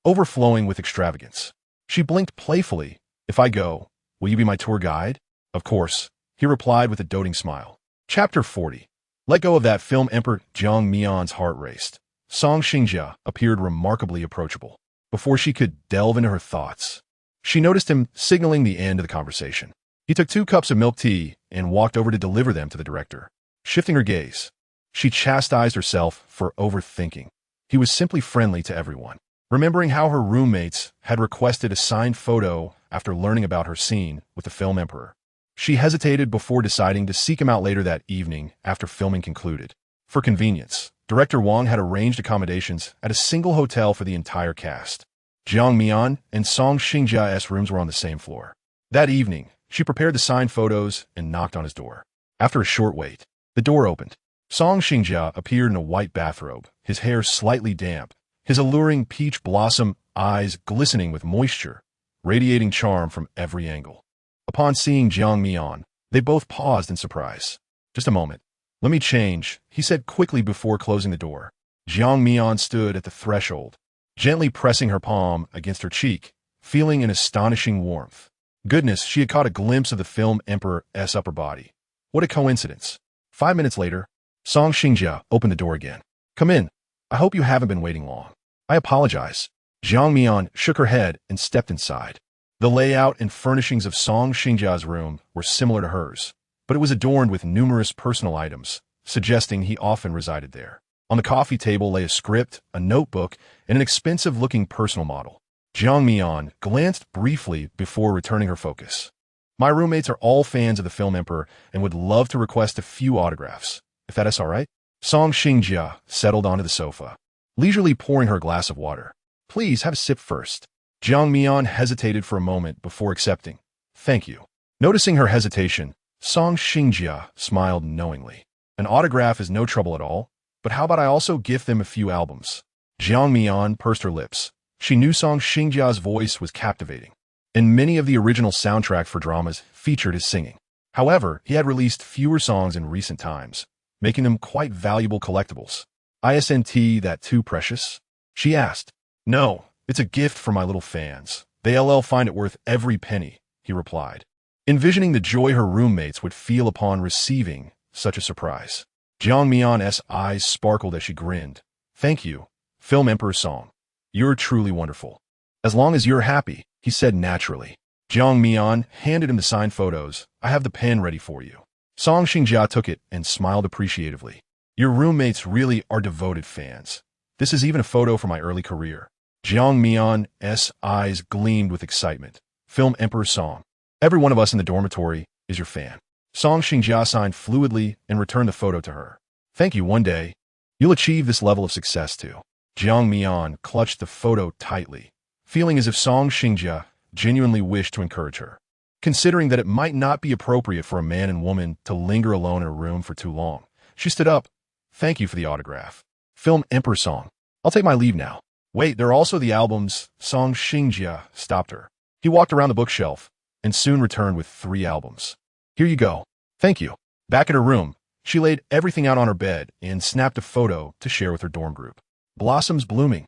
overflowing with extravagance. She blinked playfully. "If I go, will you be my tour guide?" "Of course," he replied with a doting smile. Chapter 40. Let go of that film. Emperor Jiang Mian's heart raced. Song Xingjia appeared remarkably approachable. Before she could delve into her thoughts, she noticed him signaling the end of the conversation. He took 2 cups of milk tea and walked over to deliver them to the director. Shifting her gaze, she chastised herself for overthinking. He was simply friendly to everyone. Remembering how her roommates had requested a signed photo after learning about her scene with the film emperor, she hesitated before deciding to seek him out later that evening after filming concluded. For convenience, Director Wang had arranged accommodations at a single hotel for the entire cast. Jiang Mian and Song Xingjia's rooms were on the same floor. That evening, she prepared the signed photos and knocked on his door. After a short wait, the door opened. Song Xingjia appeared in a white bathrobe, his hair slightly damp, his alluring peach blossom eyes glistening with moisture, radiating charm from every angle. Upon seeing Jiang Mian, they both paused in surprise. "Just a moment. Let me change," he said quickly before closing the door. Jiang Mian stood at the threshold, gently pressing her palm against her cheek, feeling an astonishing warmth. Goodness, she had caught a glimpse of the film emperor's upper body. What a coincidence. 5 minutes later, Song Xingjia opened the door again. "Come in. I hope you haven't been waiting long." "I apologize." Jiang Mian shook her head and stepped inside. The layout and furnishings of Song Xingjia's room were similar to hers, but it was adorned with numerous personal items, suggesting he often resided there. On the coffee table lay a script, a notebook, and an expensive-looking personal model. Jiang Mian glanced briefly before returning her focus. "My roommates are all fans of the film Emperor and would love to request a few autographs, if that is all right." Song Xingjia settled onto the sofa, leisurely pouring her a glass of water. "Please have a sip first." Jiang Mian hesitated for a moment before accepting. "Thank you." Noticing her hesitation, Song Xingjia smiled knowingly. "An autograph is no trouble at all, but how about I also gift them a few albums?" Jiang Mian pursed her lips. She knew Song Xingjia's voice was captivating, and many of the original soundtracks for dramas featured his singing. However, he had released fewer songs in recent times, making them quite valuable collectibles. "Isn't that too precious?" she asked. "No, it's a gift for my little fans. They'll find it worth every penny," he replied, envisioning the joy her roommates would feel upon receiving such a surprise. Jiang Mian's eyes sparkled as she grinned. "Thank you, Film Emperor Song. You're truly wonderful." "As long as you're happy," he said naturally. Jiang Mian handed him the signed photos. "I have the pen ready for you." Song Xingjia took it and smiled appreciatively. "Your roommates really are devoted fans. This is even a photo from my early career." Jiang Mian's eyes gleamed with excitement. "Film Emperor Song, every one of us in the dormitory is your fan." Song Xingjia signed fluidly and returned the photo to her. "Thank you. One day, you'll achieve this level of success too." Jiang Mian clutched the photo tightly, feeling as if Song Xingjia genuinely wished to encourage her. Considering that it might not be appropriate for a man and woman to linger alone in a room for too long, she stood up. "Thank you for the autograph. Film Emperor Song. I'll take my leave now." "Wait, there are also the albums." Song Xingjia stopped her. He walked around the bookshelf and soon returned with 3 albums. "Here you go." "Thank you." Back at her room, she laid everything out on her bed and snapped a photo to share with her dorm group. Blossoms blooming.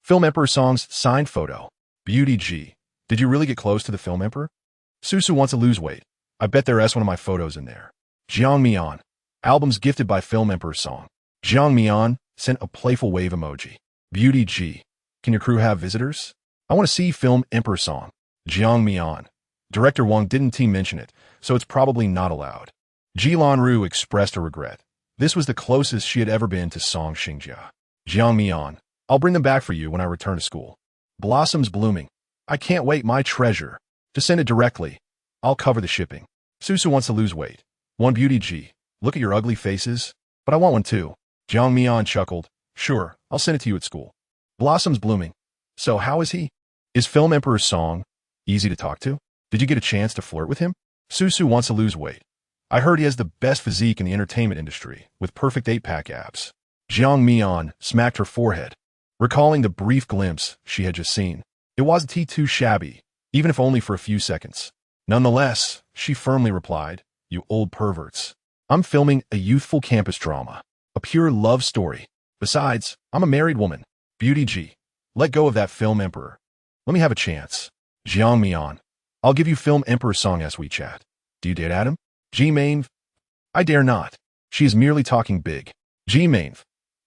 Film Emperor Song's signed photo. "Beauty G. Did you really get close to the Film Emperor? Susu wants to lose weight. I bet there's one of my photos in there." Jiang Mian. Albums gifted by Film Emperor Song. Jiang Mian sent a playful wave emoji. "Beauty G. Can your crew have visitors? I want to see Film Emperor Song." Jiang Mian. Director Wang didn't mention it, so it's probably not allowed. Ji Lanru expressed her regret. This was the closest she had ever been to Song Xingjia. Jiang Mian. I'll bring them back for you when I return to school. Blossoms blooming. I can't wait, my treasure. Just send it directly. I'll cover the shipping. Susu wants to lose weight. One beauty G. Look at your ugly faces. But I want one too. Jiang Mian chuckled. Sure, I'll send it to you at school. Blossoms blooming. So how is he? Is Film Emperor Song easy to talk to? Did you get a chance to flirt with him? Susu wants to lose weight. I heard he has the best physique in the entertainment industry, with perfect 8-pack abs. Jiang Mian smacked her forehead, recalling the brief glimpse she had just seen. It wasn't too shabby, even if only for a few seconds. Nonetheless, she firmly replied, you old perverts. I'm filming a youthful campus drama, a pure love story. Besides, I'm a married woman. Beauty G. Let go of that Film Emperor. Let me have a chance. Jiang Mian. I'll give you Film Emperor Song as WeChat. Do you dare at him? Ji Main. I dare not. She is merely talking big. Ji Main.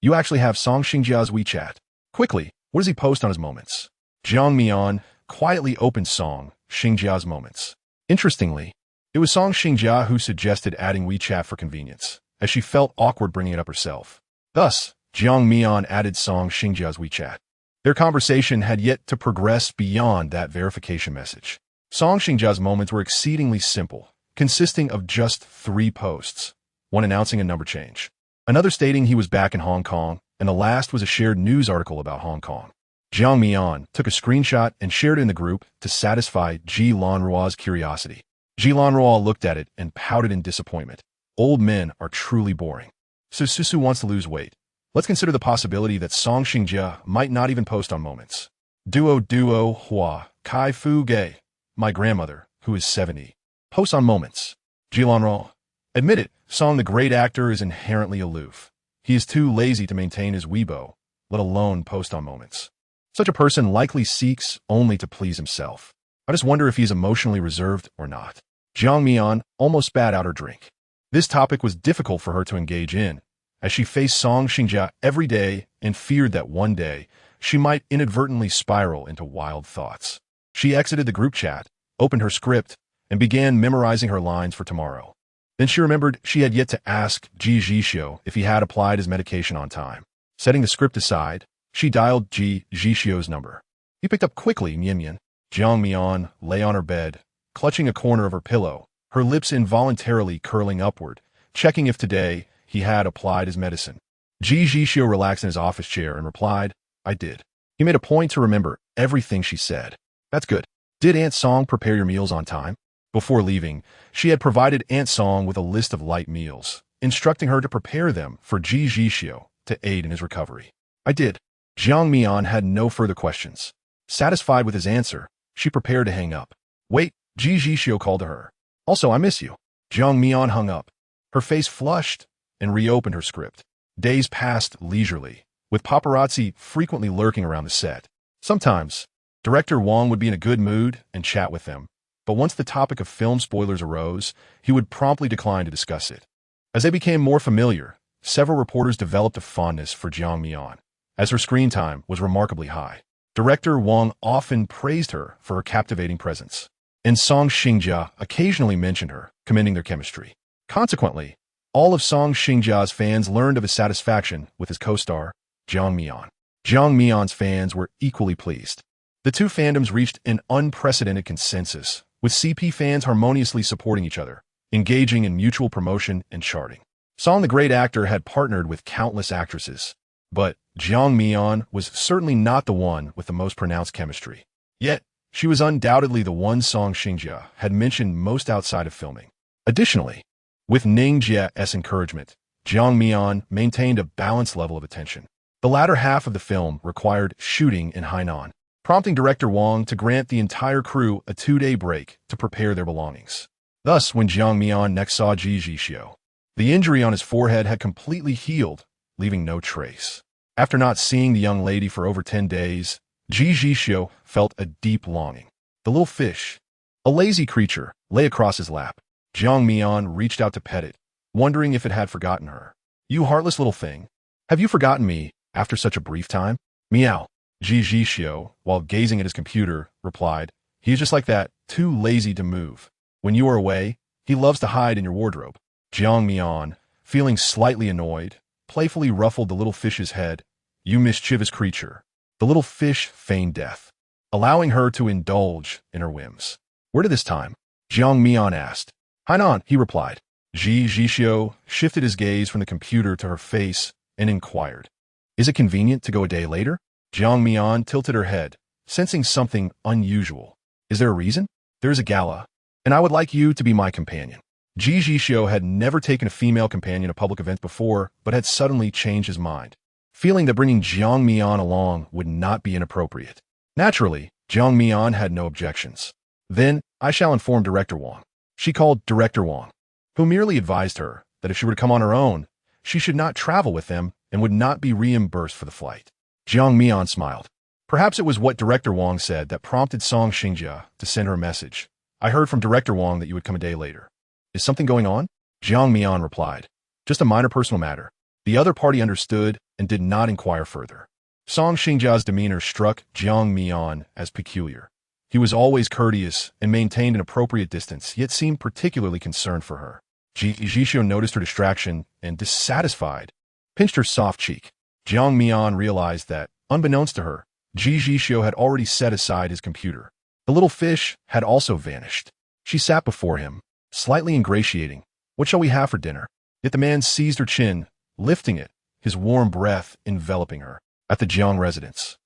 You actually have Song Xingjia's WeChat. Quickly, what does he post on his moments? Jiang Mian quietly opened Song Xingjia's moments. Interestingly, it was Song Xingjia who suggested adding WeChat for convenience, as she felt awkward bringing it up herself. Thus, Jiang Mian added Song Xingjia's WeChat. Their conversation had yet to progress beyond that verification message. Song Xingjia's moments were exceedingly simple, consisting of just 3 posts, one announcing a number change, another stating he was back in Hong Kong, and the last was a shared news article about Hong Kong. Jiang Mian took a screenshot and shared it in the group to satisfy Ji Lanruo's curiosity. Ji Lanruo looked at it and pouted in disappointment. Old men are truly boring. So Susu wants to lose weight. Let's consider the possibility that Song Xingjia might not even post on moments. Duo Hua Kai Fu Gay. My grandmother, who is 70. Posts on moments. Ji Lanruo. Admit it, Song the great actor is inherently aloof. He is too lazy to maintain his Weibo, let alone post on moments. Such a person likely seeks only to please himself. I just wonder if he is emotionally reserved or not. Jiang Mian almost spat out her drink. This topic was difficult for her to engage in, as she faced Song Xingjia every day and feared that one day she might inadvertently spiral into wild thoughts. She exited the group chat, opened her script, and began memorizing her lines for tomorrow. Then she remembered she had yet to ask Ji Zhixiu if he had applied his medication on time. Setting the script aside, she dialed Ji Zhixiu's number. He picked up quickly. Mian. Jiang Mian lay on her bed, clutching a corner of her pillow, her lips involuntarily curling upward, checking if today he had applied his medicine. Ji Zhixiu relaxed in his office chair and replied, I did. He made a point to remember everything she said. That's good. Did Aunt Song prepare your meals on time? Before leaving, she had provided Aunt Song with a list of light meals, instructing her to prepare them for Ji Zhixiu to aid in his recovery. I did. Jiang Mian had no further questions. Satisfied with his answer, she prepared to hang up. Wait, Ji Zhixiu called to her. Also, I miss you. Jiang Mian hung up. Her face flushed and reopened her script. Days passed leisurely, with paparazzi frequently lurking around the set. Sometimes, Director Wang would be in a good mood and chat with them, but once the topic of film spoilers arose, he would promptly decline to discuss it. As they became more familiar, several reporters developed a fondness for Jiang Mian, as her screen time was remarkably high. Director Wang often praised her for her captivating presence, and Song Xingjia occasionally mentioned her, commending their chemistry. Consequently, all of Song Xingjia's fans learned of his satisfaction with his co-star, Jiang Mian. Jiang Mian's fans were equally pleased. The two fandoms reached an unprecedented consensus, with CP fans harmoniously supporting each other, engaging in mutual promotion and charting. Song the great actor had partnered with countless actresses, but Jiang Mian was certainly not the one with the most pronounced chemistry. Yet, she was undoubtedly the one Song Xingjia had mentioned most outside of filming. Additionally, with Ning Jie's encouragement, Jiang Mian maintained a balanced level of attention. The latter half of the film required shooting in Hainan, prompting director Wang to grant the entire crew a 2-day break to prepare their belongings. Thus, when Jiang Mian next saw Ji Zhixiu, the injury on his forehead had completely healed, leaving no trace. After not seeing the young lady for over 10 days, Ji Zhixiu felt a deep longing. The little fish, a lazy creature, lay across his lap. Jiang Mian reached out to pet it, wondering if it had forgotten her. You heartless little thing. Have you forgotten me after such a brief time? Meow. Ji Zhixiu, while gazing at his computer, replied, He is just like that, too lazy to move. When you are away, he loves to hide in your wardrobe. Jiang Mian, feeling slightly annoyed, playfully ruffled the little fish's head. You mischievous creature. The little fish feigned death, allowing her to indulge in her whims. Where did this time? Jiang Mian asked. Hainan, he replied. Ji Zhixiu shifted his gaze from the computer to her face and inquired. Is it convenient to go a day later? Jiang Mian tilted her head, sensing something unusual. Is there a reason? There is a gala, and I would like you to be my companion. Ji Zhixiu had never taken a female companion to public events before, but had suddenly changed his mind, feeling that bringing Jiang Mian along would not be inappropriate. Naturally, Jiang Mian had no objections. Then, I shall inform Director Wang. She called Director Wang, who merely advised her that if she were to come on her own, she should not travel with them and would not be reimbursed for the flight. Jiang Mian smiled. Perhaps it was what Director Wang said that prompted Song Xingjia to send her a message. I heard from Director Wang that you would come a day later. Is something going on? Jiang Mian replied. Just a minor personal matter. The other party understood and did not inquire further. Song Xingjia's demeanor struck Jiang Mian as peculiar. He was always courteous and maintained an appropriate distance, yet seemed particularly concerned for her. Ji Zhixiu noticed her distraction and, dissatisfied, pinched her soft cheek. Jiang Mian realized that, unbeknownst to her, Ji Zhixiu had already set aside his computer. The little fish had also vanished. She sat before him, slightly ingratiating. What shall we have for dinner? Yet the man seized her chin, lifting it, his warm breath enveloping her. At the Jiang residence,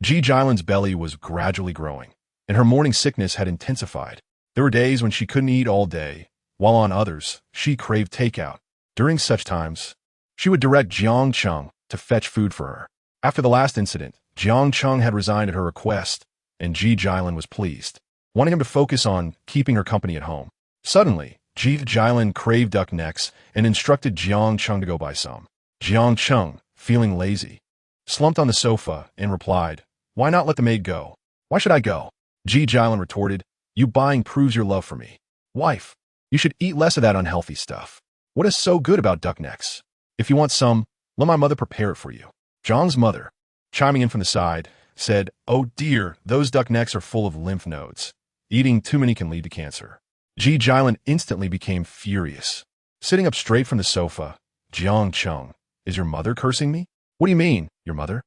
Ji Zhilan's belly was gradually growing, and her morning sickness had intensified. There were days when she couldn't eat all day, while on others, she craved takeout. During such times, she would direct Jiang Cheng to fetch food for her. After the last incident, Jiang Cheng had resigned at her request, and Ji Zhilan was pleased, wanting him to focus on keeping her company at home. Suddenly, Ji Zhilan craved duck necks and instructed Jiang Cheng to go buy some. Jiang Cheng, feeling lazy, slumped on the sofa and replied, Why not let the maid go? Why should I go? Ji Zhilan retorted, You buying proves your love for me. Wife, you should eat less of that unhealthy stuff. What is so good about duck necks? If you want some, let my mother prepare it for you. Zhang's mother, chiming in from the side, said, Oh dear, those duck necks are full of lymph nodes. Eating too many can lead to cancer. Ji Zhilan instantly became furious. Sitting up straight from the sofa, Jiang Cheng, is your mother cursing me? What do you mean, your mother?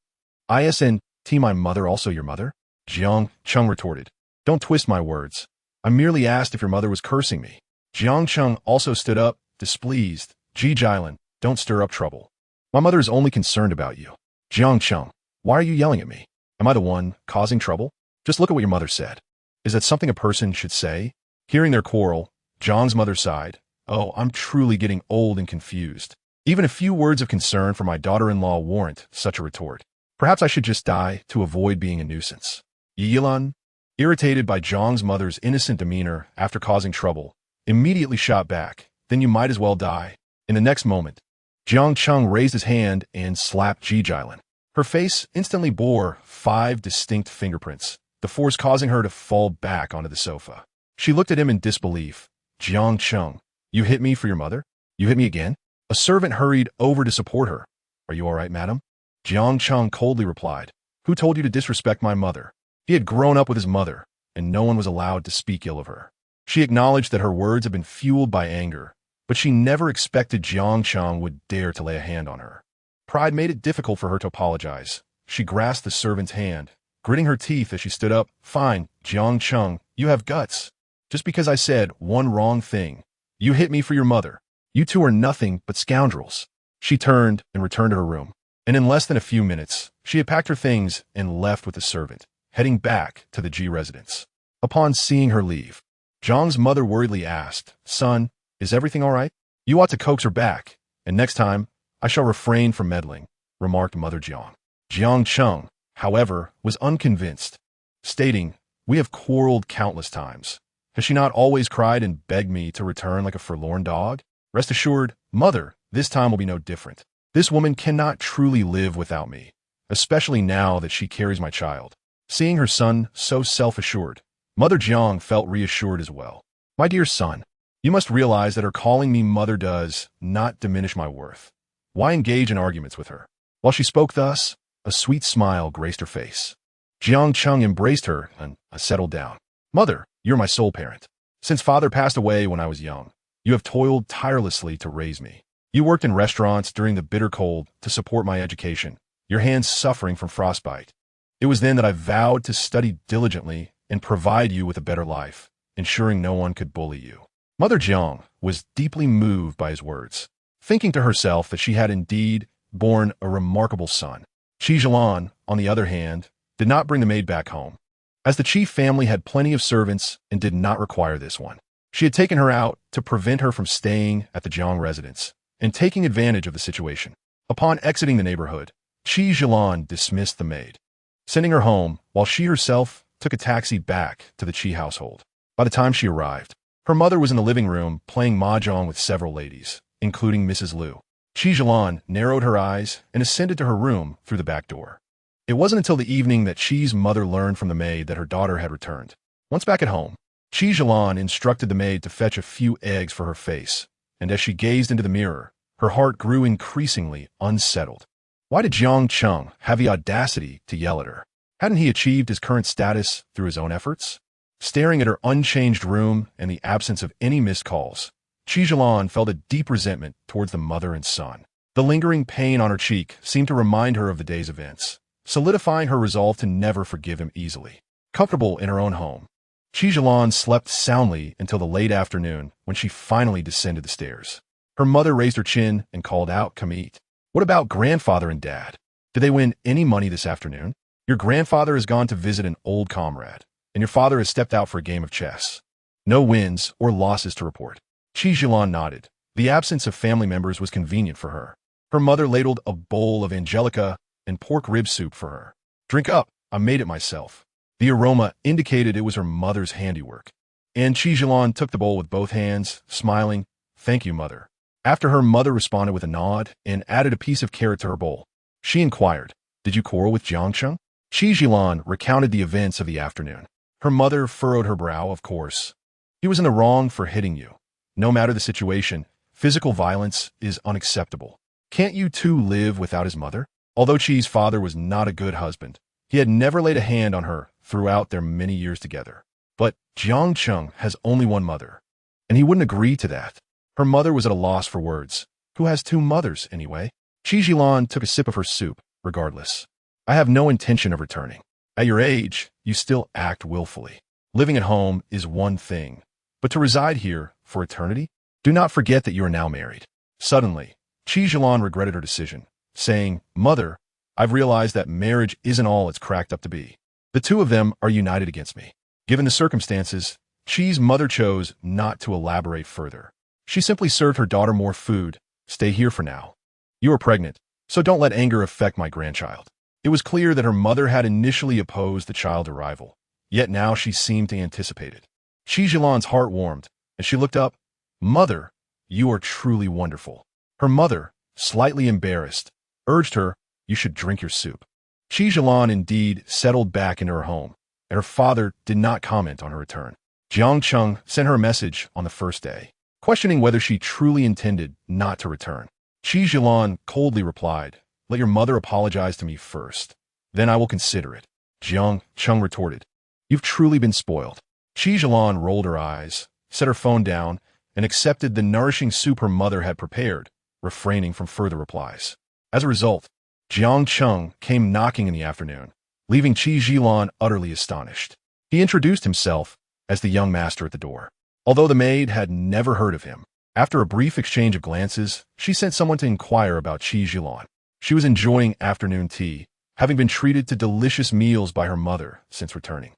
ISNT my mother also your mother? Jiang Cheng retorted. Don't twist my words. I merely asked if your mother was cursing me. Jiang Cheng also stood up, displeased. Ji Zhilan, don't stir up trouble. My mother is only concerned about you. Jiang Cheng, why are you yelling at me? Am I the one causing trouble? Just look at what your mother said. Is that something a person should say? Hearing their quarrel, Zhang's mother sighed. Oh, I'm truly getting old and confused. Even a few words of concern for my daughter-in-law warrant such a retort. Perhaps I should just die to avoid being a nuisance. Yilan, irritated by Zhang's mother's innocent demeanor after causing trouble, immediately shot back. Then you might as well die. In the next moment, Jiang Cheng raised his hand and slapped Ji Zhilan. Her face instantly bore 5 distinct fingerprints, the force causing her to fall back onto the sofa. She looked at him in disbelief. Jiang Cheng, you hit me for your mother? You hit me again? A servant hurried over to support her. Are you all right, madam? Jiang Cheng coldly replied. Who told you to disrespect my mother? He had grown up with his mother, and no one was allowed to speak ill of her. She acknowledged that her words had been fueled by anger, but she never expected Jiang Cheng would dare to lay a hand on her. Pride made it difficult for her to apologize. She grasped the servant's hand, gritting her teeth as she stood up. Fine, Jiang Cheng, you have guts. Just because I said one wrong thing, you hit me for your mother. You two are nothing but scoundrels. She turned and returned to her room, and in less than a few minutes, she had packed her things and left with the servant, heading back to the Ji residence. Upon seeing her leave, Zhang's mother worriedly asked, Son, is everything all right? You ought to coax her back, and next time, I shall refrain from meddling, remarked Mother Jiang. Jiang Cheng, however, was unconvinced, stating, We have quarreled countless times. Has she not always cried and begged me to return like a forlorn dog? Rest assured, Mother, this time will be no different. This woman cannot truly live without me, especially now that she carries my child. Seeing her son so self-assured, Mother Jiang felt reassured as well. My dear son, you must realize that her calling me mother does not diminish my worth. Why engage in arguments with her? While she spoke thus, a sweet smile graced her face. Jiang Cheng embraced her and settled down. Mother, you're my sole parent. Since father passed away when I was young, you have toiled tirelessly to raise me. You worked in restaurants during the bitter cold to support my education, your hands suffering from frostbite. It was then that I vowed to study diligently and provide you with a better life, ensuring no one could bully you. Mother Jiang was deeply moved by his words, thinking to herself that she had indeed borne a remarkable son. Ji Zhixiu, on the other hand, did not bring the maid back home, as the chief family had plenty of servants and did not require this one. She had taken her out to prevent her from staying at the Jiang residence and taking advantage of the situation. Upon exiting the neighborhood, Ji Zhixiu dismissed the maid, sending her home while she herself took a taxi back to the Qi household. By the time she arrived, her mother was in the living room playing mahjong with several ladies, including Mrs. Liu. Ji Zhixiu narrowed her eyes and ascended to her room through the back door. It wasn't until the evening that Qi's mother learned from the maid that her daughter had returned. Once back at home, Ji Zhixiu instructed the maid to fetch a few eggs for her face, and as she gazed into the mirror, her heart grew increasingly unsettled. Why did Jiang Cheng have the audacity to yell at her? Hadn't he achieved his current status through his own efforts? Staring at her unchanged room and the absence of any missed calls, Ji Zhixiu felt a deep resentment towards the mother and son. The lingering pain on her cheek seemed to remind her of the day's events, solidifying her resolve to never forgive him easily. Comfortable in her own home, Ji Zhixiu slept soundly until the late afternoon when she finally descended the stairs. Her mother raised her chin and called out, "Come eat." "What about grandfather and dad? Did they win any money this afternoon? Your grandfather has gone to visit an old comrade, and your father has stepped out for a game of chess. No wins or losses to report." Ji Zhixiu nodded. The absence of family members was convenient for her. Her mother ladled a bowl of angelica and pork rib soup for her. "Drink up, I made it myself." The aroma indicated it was her mother's handiwork, and Ji Zhixiu took the bowl with both hands, smiling, "Thank you, mother." After her mother responded with a nod and added a piece of carrot to her bowl, she inquired, "Did you quarrel with Jiang Cheng?" Ji Zhixiu recounted the events of the afternoon. Her mother furrowed her brow, "Of course. He was in the wrong for hitting you. No matter the situation, physical violence is unacceptable. Can't you two live without his mother?" Although Qi's father was not a good husband, he had never laid a hand on her throughout their many years together. But Jiang Cheng has only one mother, and he wouldn't agree to that. Her mother was at a loss for words. Who has two mothers, anyway? Ji Zhixiu took a sip of her soup, regardless. "I have no intention of returning. At your age, you still act willfully. Living at home is one thing, but to reside here for eternity? Do not forget that you are now married." Suddenly, Ji Zhixiu regretted her decision, saying, "Mother, I've realized that marriage isn't all it's cracked up to be. The two of them are united against me." Given the circumstances, Qi's mother chose not to elaborate further. She simply served her daughter more food. "Stay here for now. You are pregnant, so don't let anger affect my grandchild." It was clear that her mother had initially opposed the child's arrival, yet now she seemed to anticipate it. Ji Zhixiu's heart warmed, and she looked up. "Mother, you are truly wonderful." Her mother, slightly embarrassed, urged her, "You should drink your soup." Ji Zhixiu indeed settled back into her home, and her father did not comment on her return. Jiang Cheng sent her a message on the first day, questioning whether she truly intended not to return. Ji Zhixiu coldly replied, "Let your mother apologize to me first. Then I will consider it." Jiang Cheng retorted, "You've truly been spoiled." Ji Zhixiu rolled her eyes, set her phone down, and accepted the nourishing soup her mother had prepared, refraining from further replies. As a result, Jiang Cheng came knocking in the afternoon, leaving Ji Zhixiu utterly astonished. He introduced himself as the young master at the door. Although the maid had never heard of him, after a brief exchange of glances, she sent someone to inquire about Ji Zhixiu. She was enjoying afternoon tea, having been treated to delicious meals by her mother since returning.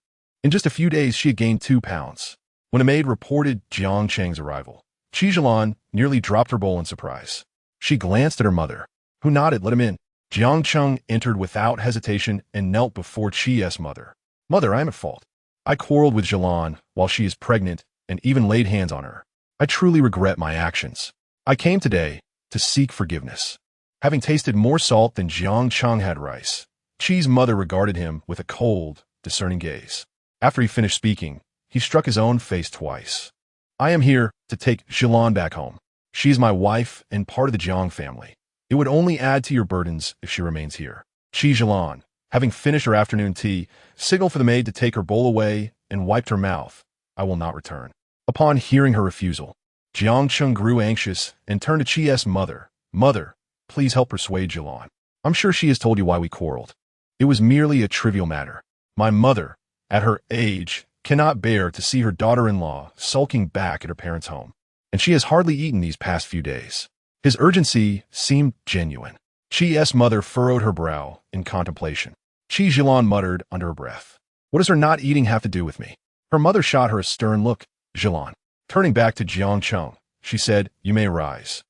In just a few days, she had gained 2 pounds. When a maid reported Jiang Cheng's arrival, Ji Zhixiu nearly dropped her bowl in surprise. She glanced at her mother, who nodded, "Let him in." Jiang Cheng entered without hesitation and knelt before Qi's mother. "Mother, I am at fault. I quarreled with Zhilan while she is pregnant and even laid hands on her. I truly regret my actions. I came today to seek forgiveness." Having tasted more salt than Jiang Cheng had rice, Qi's mother regarded him with a cold, discerning gaze. After he finished speaking, he struck his own face twice. "I am here to take Zhilan back home. She is my wife and part of the Jiang family. It would only add to your burdens if she remains here." Ji Zhixiu, having finished her afternoon tea, signaled for the maid to take her bowl away and wiped her mouth. I will not return. Upon hearing her refusal, Jiang Cheng grew anxious and turned to Chi's mother. Mother, please help persuade Jilan. I'm sure she has told you why we quarreled. It was merely a trivial matter. My mother, at her age, cannot bear to see her daughter-in-law sulking back at her parents' home, and she has hardly eaten these past few days. His urgency seemed genuine. Chi's mother furrowed her brow in contemplation. Ji Zhixiu muttered under her breath. What does her not eating have to do with me? Her mother shot her a stern look. Zhilan. Turning back to Jiang Cheng, she said, You may rise.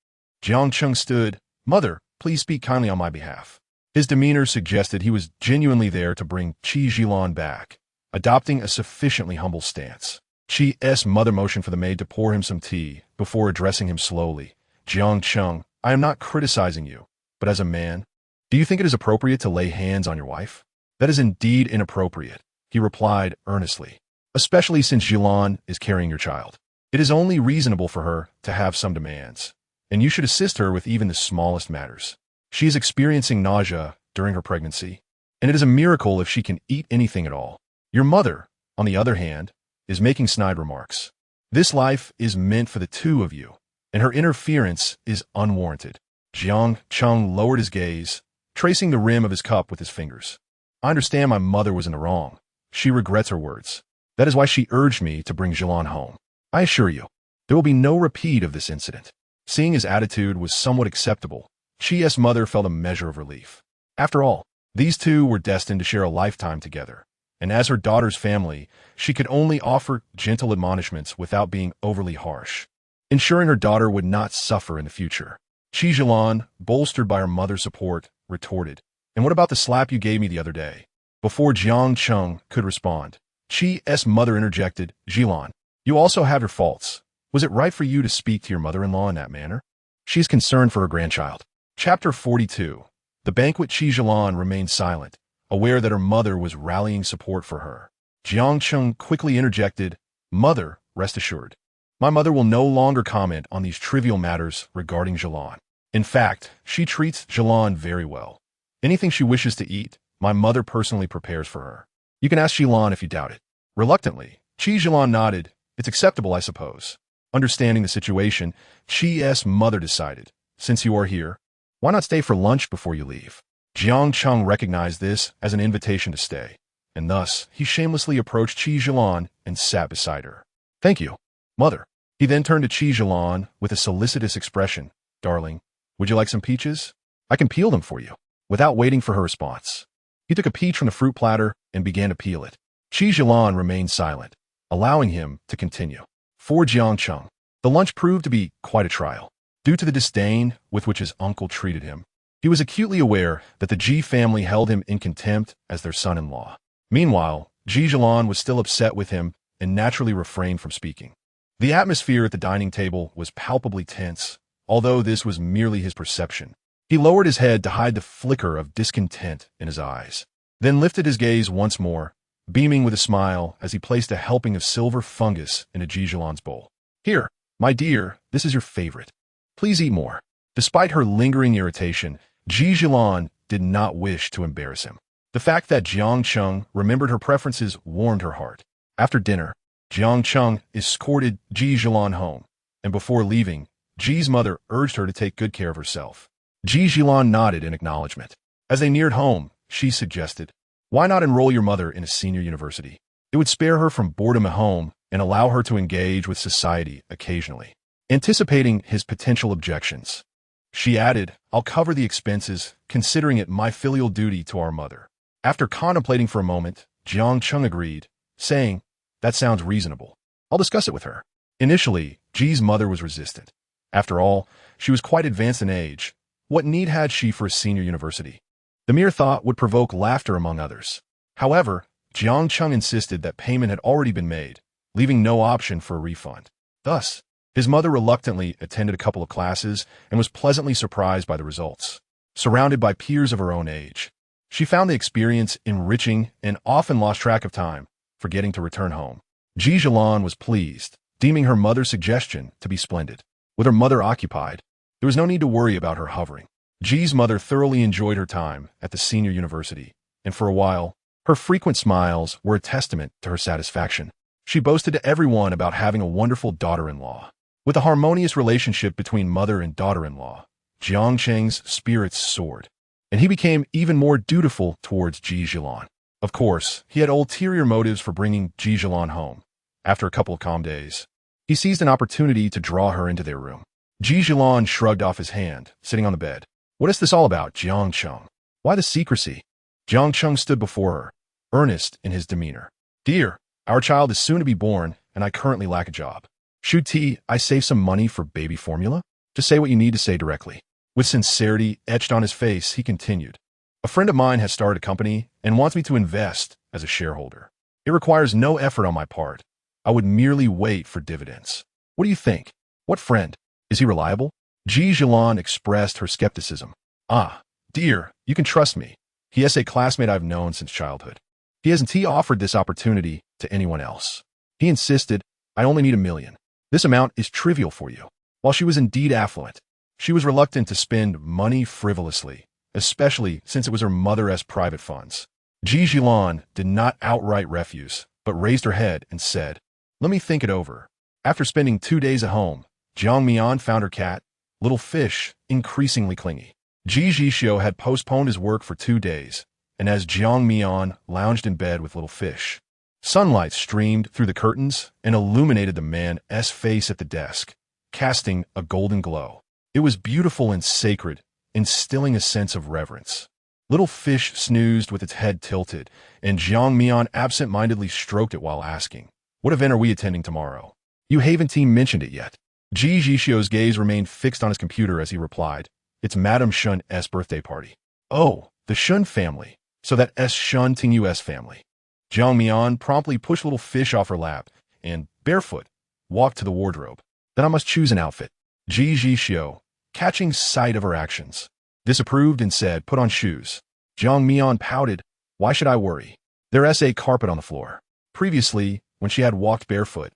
Jiang Cheng stood. Mother, please speak kindly on my behalf. His demeanor suggested he was genuinely there to bring Ji Zhixiu back, adopting a sufficiently humble stance. Chi's mother motioned for the maid to pour him some tea before addressing him slowly. Jiang Cheng, I am not criticizing you, but as a man, do you think it is appropriate to lay hands on your wife? That is indeed inappropriate, he replied earnestly, especially since Jilan is carrying your child. It is only reasonable for her to have some demands, and you should assist her with even the smallest matters. She is experiencing nausea during her pregnancy, and it is a miracle if she can eat anything at all. Your mother, on the other hand, is making snide remarks. This life is meant for the two of you, and her interference is unwarranted. Jiang Cheng lowered his gaze, tracing the rim of his cup with his fingers. I understand my mother was in the wrong. She regrets her words. That is why she urged me to bring Jilan home. I assure you, there will be no repeat of this incident. Seeing his attitude was somewhat acceptable, Chi's mother felt a measure of relief. After all, these two were destined to share a lifetime together, and as her daughter's family, she could only offer gentle admonishments without being overly harsh, ensuring her daughter would not suffer in the future. Ji Zhixiu, bolstered by her mother's support, retorted, And what about the slap you gave me the other day? Before Jiang Cheng could respond, Chi's mother interjected, Jilan, you also have your faults. Was it right for you to speak to your mother-in-law in that manner? She is concerned for her grandchild. Chapter 42. The banquet. Ji Zhixiu remained silent, aware that her mother was rallying support for her. Jiang Cheng quickly interjected, Mother, rest assured. My mother will no longer comment on these trivial matters regarding Jilan. In fact, she treats Jilan very well. Anything she wishes to eat, my mother personally prepares for her. You can ask Jilan if you doubt it. Reluctantly, Ji Zhixiu nodded. It's acceptable, I suppose. Understanding the situation, Chi's mother decided, since you are here, why not stay for lunch before you leave? Jiang Cheng recognized this as an invitation to stay, and thus he shamelessly approached Ji Zhixiu and sat beside her. Thank you, Mother. He then turned to Ji Zhixiu with a solicitous expression. Darling, would you like some peaches? I can peel them for you. Without waiting for her response, he took a peach from the fruit platter and began to peel it. Ji Zhixiu remained silent, allowing him to continue. For Jiang Cheng, the lunch proved to be quite a trial. Due to the disdain with which his uncle treated him, he was acutely aware that the Ji family held him in contempt as their son-in-law. Meanwhile, Ji Zhixiu was still upset with him and naturally refrained from speaking. The atmosphere at the dining table was palpably tense, although this was merely his perception. He lowered his head to hide the flicker of discontent in his eyes, then lifted his gaze once more, beaming with a smile as he placed a helping of silver fungus into Ji Zhixiu's bowl. Here, my dear, this is your favorite. Please eat more. Despite her lingering irritation, Ji Zhixiu did not wish to embarrass him. The fact that Jiang Cheng remembered her preferences warmed her heart. After dinner, Jiang Cheng escorted Ji Zhixiu home, and before leaving, Ji's mother urged her to take good care of herself. Ji Zhixiu nodded in acknowledgement. As they neared home, she suggested, Why not enroll your mother in a senior university? It would spare her from boredom at home and allow her to engage with society occasionally. Anticipating his potential objections, she added, I'll cover the expenses, considering it my filial duty to our mother. After contemplating for a moment, Jiang Cheng agreed, saying, That sounds reasonable. I'll discuss it with her. Initially, Ji's mother was resistant. After all, she was quite advanced in age. What need had she for a senior university? The mere thought would provoke laughter among others. However, Jiang Cheng insisted that payment had already been made, leaving no option for a refund. Thus, his mother reluctantly attended a couple of classes and was pleasantly surprised by the results. Surrounded by peers of her own age, she found the experience enriching and often lost track of time, forgetting to return home. Ji Zhixiu was pleased, deeming her mother's suggestion to be splendid. With her mother occupied, there was no need to worry about her hovering. Ji's mother thoroughly enjoyed her time at the senior university, and for a while, Her frequent smiles were a testament to her satisfaction. She boasted to everyone about having a wonderful daughter-in-law. With a harmonious relationship between mother and daughter-in-law, Jiang Cheng's spirits soared, and he became even more dutiful towards Ji Zhixiu. Of course, he had ulterior motives for bringing Ji Zhixiu home. After a couple of calm days, he seized an opportunity to draw her into their room. Ji Zhixiu shrugged off his hand, sitting on the bed. "What is this all about, Jiang Cheng? Why the secrecy?" Jiang Cheng stood before her, earnest in his demeanor. "Dear, our child is soon to be born, and I currently lack a job. Should I save some money for baby formula? Just say what you need to say directly." With sincerity etched on his face, he continued. "A friend of mine has started a company and wants me to invest as a shareholder. It requires no effort on my part. I would merely wait for dividends. What do you think? What friend? Is he reliable?" Ji Zhixiu expressed her skepticism. "Ah, dear, you can trust me. He is a classmate I've known since childhood. He hasn't offered this opportunity to anyone else. He insisted, I only need $1 million. This amount is trivial for you." While she was indeed affluent, she was reluctant to spend money frivolously, especially since it was her mother's private funds. Ji Zhixiu did not outright refuse, but raised her head and said, "Let me think it over." After spending 2 days at home, Jiang Mian found her cat, Little Fish, increasingly clingy. Ji Zhixiu had postponed his work for 2 days, and as Jiang Mian lounged in bed with Little Fish, sunlight streamed through the curtains and illuminated the man's face at the desk, casting a golden glow. It was beautiful and sacred, instilling a sense of reverence. Little Fish snoozed with its head tilted, and Jiang Mian absent-mindedly stroked it while asking, "What event are we attending tomorrow? You haven't mentioned it yet." Ji Zhixiu's gaze remained fixed on his computer as he replied, "It's Madame Shen's birthday party." "Oh, the Shen family. So that's Shen Tingyu's family." Jiang Mian promptly pushed Little Fish off her lap and, barefoot, walked to the wardrobe. "Then I must choose an outfit." Ji Zhixiu, catching sight of her actions, disapproved and said, "Put on shoes." Jiang Mian pouted, "Why should I worry? There's a carpet on the floor." Previously, when she had walked barefoot,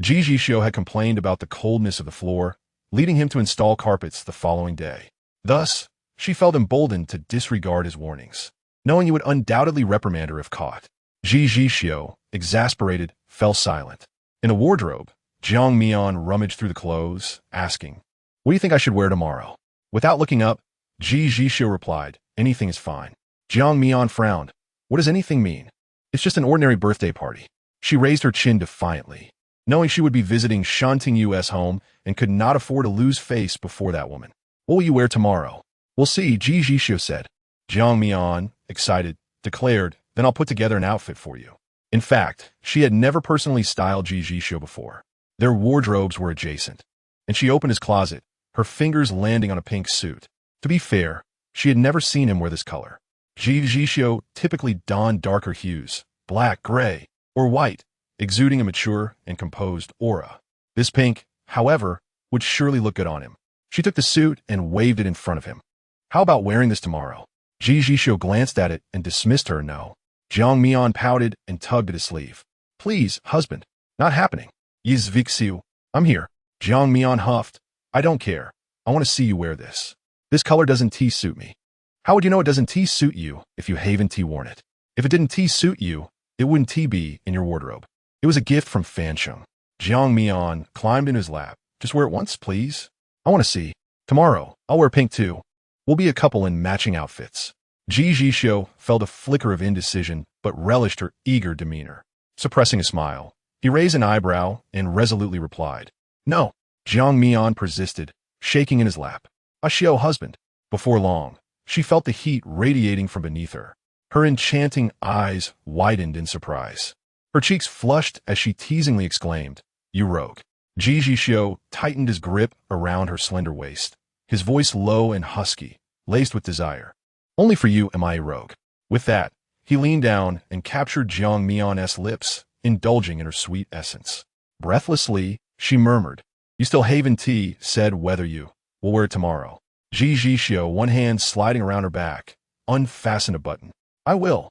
Ji Zhixiu had complained about the coldness of the floor, leading him to install carpets the following day. Thus, she felt emboldened to disregard his warnings, knowing he would undoubtedly reprimand her if caught. Ji Zhixiu, exasperated, fell silent. In the wardrobe, Jiang Mian rummaged through the clothes, asking, "What do you think I should wear tomorrow?" Without looking up, Ji Zhixiu replied, "Anything is fine." Jiang Mian frowned. "What does anything mean? It's just an ordinary birthday party." She raised her chin defiantly, knowing she would be visiting Shen Tingyu's home and could not afford to lose face before that woman. "What will you wear tomorrow?" "We'll see," Ji Zhixiu said. Jiang Mian, excited, declared, "Then I'll put together an outfit for you." In fact, she had never personally styled Ji Zhixiu before. Their wardrobes were adjacent, and she opened his closet, her fingers landing on a pink suit. To be fair, she had never seen him wear this color. Ji Zhixiu typically donned darker hues, black, gray, or white, exuding a mature and composed aura. This pink, however, would surely look good on him. She took the suit and waved it in front of him. "How about wearing this tomorrow?" Ji Zhixiu glanced at it and dismissed her no. Jiang Mian pouted and tugged at his sleeve. "Please, husband, not happening." "Ji Zhixiu, I'm here." Jiang Mian huffed. "I don't care. I want to see you wear this. This color doesn't suit me." "How would you know it doesn't suit you if you haven't worn it? If it didn't suit you, it wouldn't be in your wardrobe. It was a gift from Fancheng." Jiang Mian climbed in his lap. "Just wear it once, please. I want to see. Tomorrow, I'll wear pink too. We'll be a couple in matching outfits." Ji Zhixiu felt a flicker of indecision, but relished her eager demeanor. Suppressing a smile, he raised an eyebrow and resolutely replied, "No." Jiang Mian persisted, shaking in his lap. "Ashio, husband." Before long, she felt the heat radiating from beneath her. Her enchanting eyes widened in surprise. Her cheeks flushed as she teasingly exclaimed, "You rogue." Ji Zhixiu tightened his grip around her slender waist, his voice low and husky, laced with desire. "Only for you am I a rogue." With that, he leaned down and captured Jiang Mian's lips, indulging in her sweet essence. Breathlessly, she murmured, "You still haven't said whether you will wear it tomorrow." Ji Zhixiu, one hand sliding around her back, unfastened a button. "I will."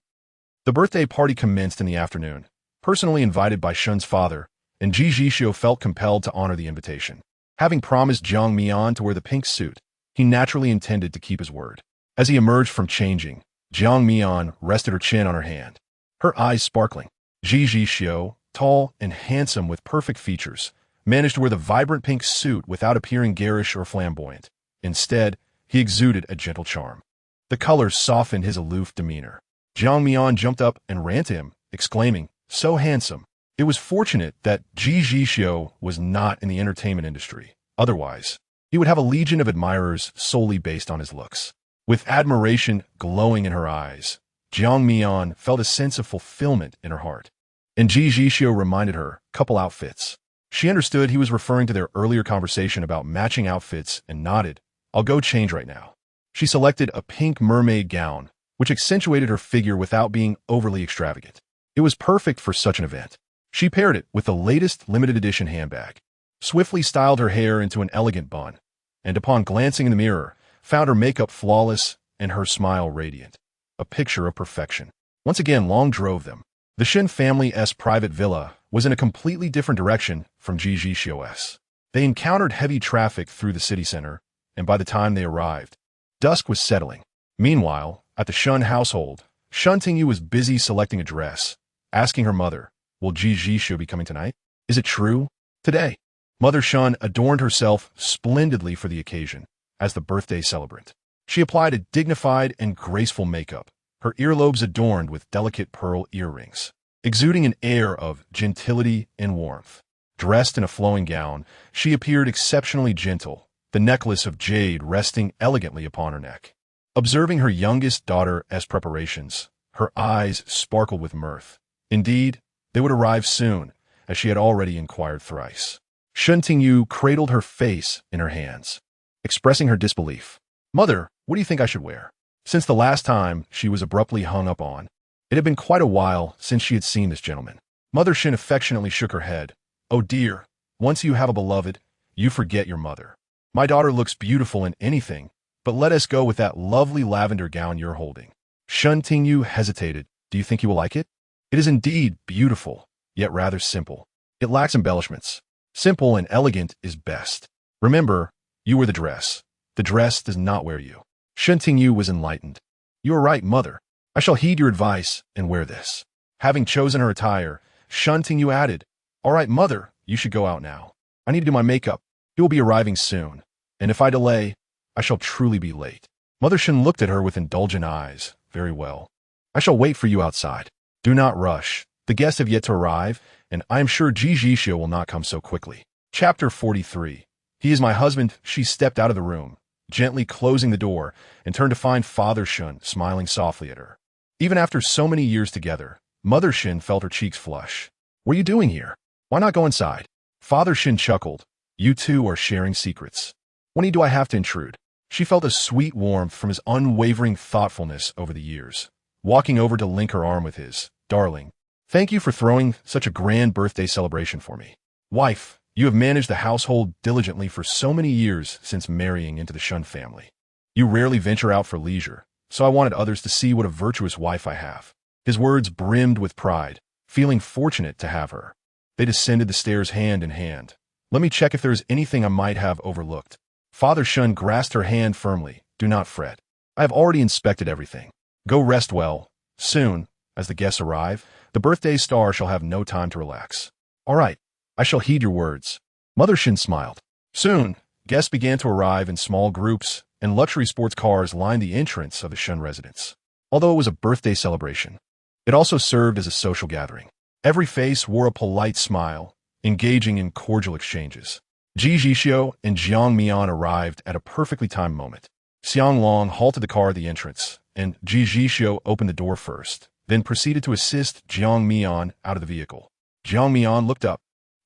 The birthday party commenced in the afternoon, personally invited by Shen's father, and Ji Zhixiu felt compelled to honor the invitation. Having promised Jiang Mian to wear the pink suit, he naturally intended to keep his word. As he emerged from changing, Jiang Mian rested her chin on her hand. her eyes sparkling. Ji Zhixiu, tall and handsome with perfect features, managed to wear the vibrant pink suit without appearing garish or flamboyant. Instead, he exuded a gentle charm. The colors softened his aloof demeanor. Jiang Mian jumped up and ran to him, exclaiming, "So handsome." It was fortunate that Ji Zhixiu was not in the entertainment industry. Otherwise, he would have a legion of admirers solely based on his looks. With admiration glowing in her eyes, Jiang Mian felt a sense of fulfillment in her heart. And Ji Zhixiu reminded her, couple outfits. She understood he was referring to their earlier conversation about matching outfits and nodded, "I'll go change right now." She selected a pink mermaid gown, which accentuated her figure without being overly extravagant. It was perfect for such an event. She paired it with the latest limited edition handbag, swiftly styled her hair into an elegant bun, and upon glancing in the mirror, found her makeup flawless and her smile radiant. A picture of perfection. Once again, Long drove them. The Shen family's private villa was in a completely different direction from Ji Zhixiu's. They encountered heavy traffic through the city center, and by the time they arrived, dusk was settling. Meanwhile, at the Shen household, Shen Tingyu was busy selecting a dress, asking her mother, "Will Ji Zhixiu be coming tonight? Is it true?" Today, Mother Shen adorned herself splendidly for the occasion as the birthday celebrant. She applied a dignified and graceful makeup, her earlobes adorned with delicate pearl earrings, exuding an air of gentility and warmth. Dressed in a flowing gown, she appeared exceptionally gentle, the necklace of jade resting elegantly upon her neck. Observing her youngest daughter's preparations, her eyes sparkled with mirth. Indeed, they would arrive soon, as she had already inquired thrice. Shen Tingyu cradled her face in her hands, expressing her disbelief. "Mother, what do you think I should wear?" Since the last time she was abruptly hung up on, it had been quite a while since she had seen this gentleman. Mother Shen affectionately shook her head. "Oh dear, once you have a beloved, you forget your mother. My daughter looks beautiful in anything, but let us go with that lovely lavender gown you're holding." Shen Tingyu hesitated. "Do you think you will like it?" "It is indeed beautiful, yet rather simple. It lacks embellishments. Simple and elegant is best. Remember, you are the dress. The dress does not wear you." Shen Tingyu was enlightened. "You are right, mother. I shall heed your advice and wear this." Having chosen her attire, Shen Tingyu added, "All right, mother, you should go out now. I need to do my makeup. He will be arriving soon, and if I delay, I shall truly be late." Mother Shen looked at her with indulgent eyes. "Very well. I shall wait for you outside. Do not rush. The guests have yet to arrive, and I am sure Ji Zhixiu will not come so quickly." Chapter 43. "He is my husband." She stepped out of the room, gently closing the door, and turned to find Father Shen smiling softly at her. Even after so many years together, Mother Shen felt her cheeks flush. "What are you doing here? Why not go inside?" Father Shen chuckled. "You two are sharing secrets. When do I have to intrude?" She felt a sweet warmth from his unwavering thoughtfulness over the years. Walking over to link her arm with his, "Darling, thank you for throwing such a grand birthday celebration for me. Wife, you have managed the household diligently for so many years since marrying into the Shen family. You rarely venture out for leisure, so I wanted others to see what a virtuous wife I have." His words brimmed with pride, feeling fortunate to have her. They descended the stairs hand in hand. "Let me check if there is anything I might have overlooked." Father Shen grasped her hand firmly. "Do not fret. I have already inspected everything. Go rest well. Soon, as the guests arrive, the birthday star shall have no time to relax." "All right. I shall heed your words." Mother Shen smiled. Soon, guests began to arrive in small groups, and luxury sports cars lined the entrance of the Shen residence. Although it was a birthday celebration, it also served as a social gathering. Every face wore a polite smile, engaging in cordial exchanges. Ji Zhixiu and Jiang Mian arrived at a perfectly timed moment. Xiang Long halted the car at the entrance, and Ji Zhixiu opened the door first, then proceeded to assist Jiang Mian out of the vehicle. Jiang Mian looked up,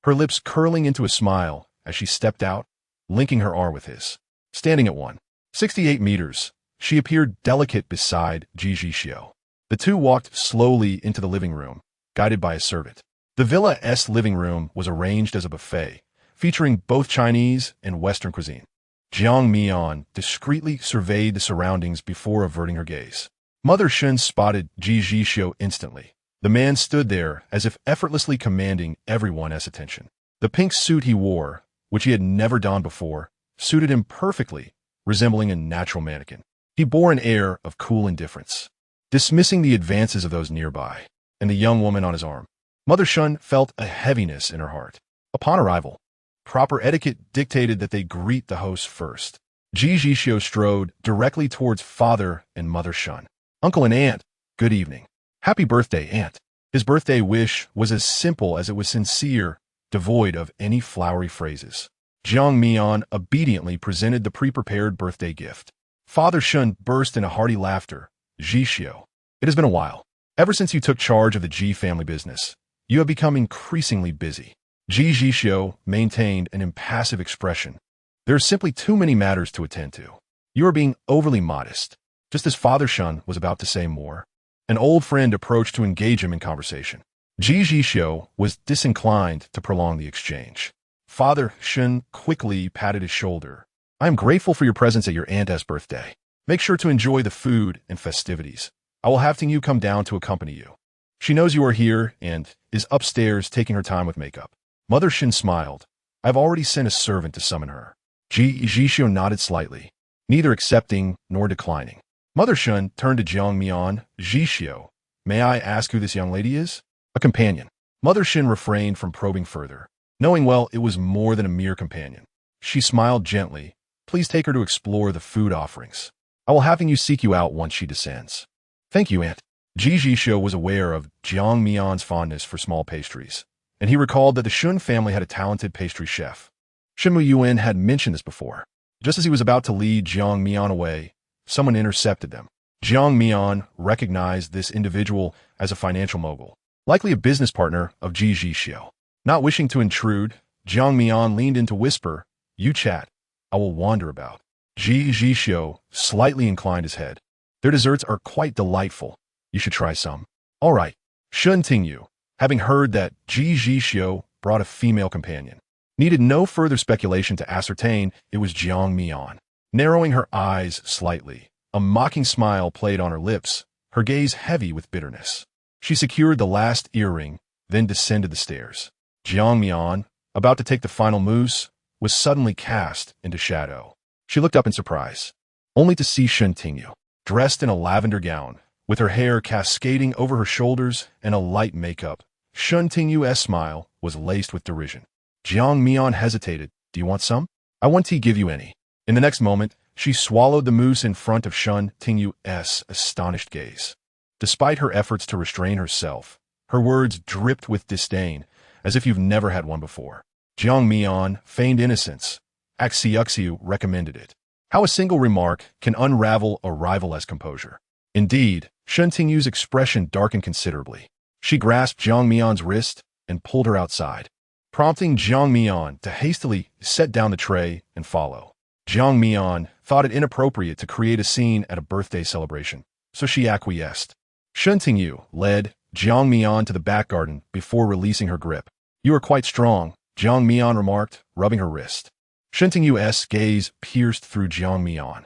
her lips curling into a smile as she stepped out, linking her arm with his. Standing at 168 meters, she appeared delicate beside Ji Zhixiu. The two walked slowly into the living room, guided by a servant. The villa's living room was arranged as a buffet, featuring both Chinese and Western cuisine. Jiang Mian discreetly surveyed the surroundings before averting her gaze. Mother Shen spotted Ji Zhixiu instantly. The man stood there as if effortlessly commanding everyone's attention. The pink suit he wore, which he had never donned before, suited him perfectly, resembling a natural mannequin. He bore an air of cool indifference, dismissing the advances of those nearby. and the young woman on his arm. Mother Shen felt a heaviness in her heart. Upon arrival, proper etiquette dictated that they greet the hosts first. Ji Zhixiu strode directly towards father and mother Shen. Uncle and aunt, good evening. Happy birthday, aunt. His birthday wish was as simple as it was sincere, devoid of any flowery phrases. Jiang Mian obediently presented the pre-prepared birthday gift. Father Shen burst into hearty laughter. Zhixiu, it has been a while. Ever since you took charge of the Ji family business, you have become increasingly busy. Ji Zhixiu maintained an impassive expression. There are simply too many matters to attend to. You are being overly modest. Just as Father Shen was about to say more, an old friend approached to engage him in conversation. Ji Zhixiu was disinclined to prolong the exchange. Father Shen quickly patted his shoulder. I am grateful for your presence at your aunt's birthday. Make sure to enjoy the food and festivities. I will have Tingyu come down to accompany you. She knows you are here and is upstairs taking her time with makeup. Mother Shen smiled. I have already sent a servant to summon her. Ji Zhixiu nodded slightly, neither accepting nor declining. Mother Shen turned to Jiang Mian. Zhixiu, may I ask who this young lady is? A companion. Mother Shen refrained from probing further, knowing well it was more than a mere companion. She smiled gently. Please take her to explore the food offerings. I will have you seek you out once she descends. Thank you, aunt. Ji Zhixiu was aware of Jiang Mian's fondness for small pastries, and he recalled that the Shun family had a talented pastry chef. Shen Yuan had mentioned this before. Just as he was about to lead Jiang Mian away, someone intercepted them. Jiang Mian recognized this individual as a financial mogul, likely a business partner of Ji Zhixiu. Not wishing to intrude, Jiang Mian leaned in to whisper, You chat. I will wander about. Ji Zhixiu slightly inclined his head. Their desserts are quite delightful. You should try some. All right. Shen Tingyu, having heard that Ji Zhixiu brought a female companion, needed no further speculation to ascertain it was Jiang Mian. Narrowing her eyes slightly, a mocking smile played on her lips, her gaze heavy with bitterness. She secured the last earring, then descended the stairs. Jiang Mian, about to take the final mousse, was suddenly cast into shadow. She looked up in surprise, only to see Shen Tingyu, dressed in a lavender gown, with her hair cascading over her shoulders and a light makeup. Shen Tingyu's smile was laced with derision. Jiang Mian hesitated. Do you want some? I won't give you any. In the next moment, she swallowed the mousse in front of Shen Tingyu's astonished gaze. Despite her efforts to restrain herself, her words dripped with disdain, as if you've never had one before. Jiang Mian feigned innocence. Jixiu recommended it. How a single remark can unravel a rival's composure. Indeed, Shen Tingyu's expression darkened considerably. She grasped Jiang Mian's wrist and pulled her outside, prompting Jiang Mian to hastily set down the tray and follow. Jiang Mian thought it inappropriate to create a scene at a birthday celebration, so she acquiesced. Shen Tingyu led Jiang Mian to the back garden before releasing her grip. You are quite strong, Jiang Mian remarked, rubbing her wrist. Shen Tingyu's gaze pierced through Jiang Mian.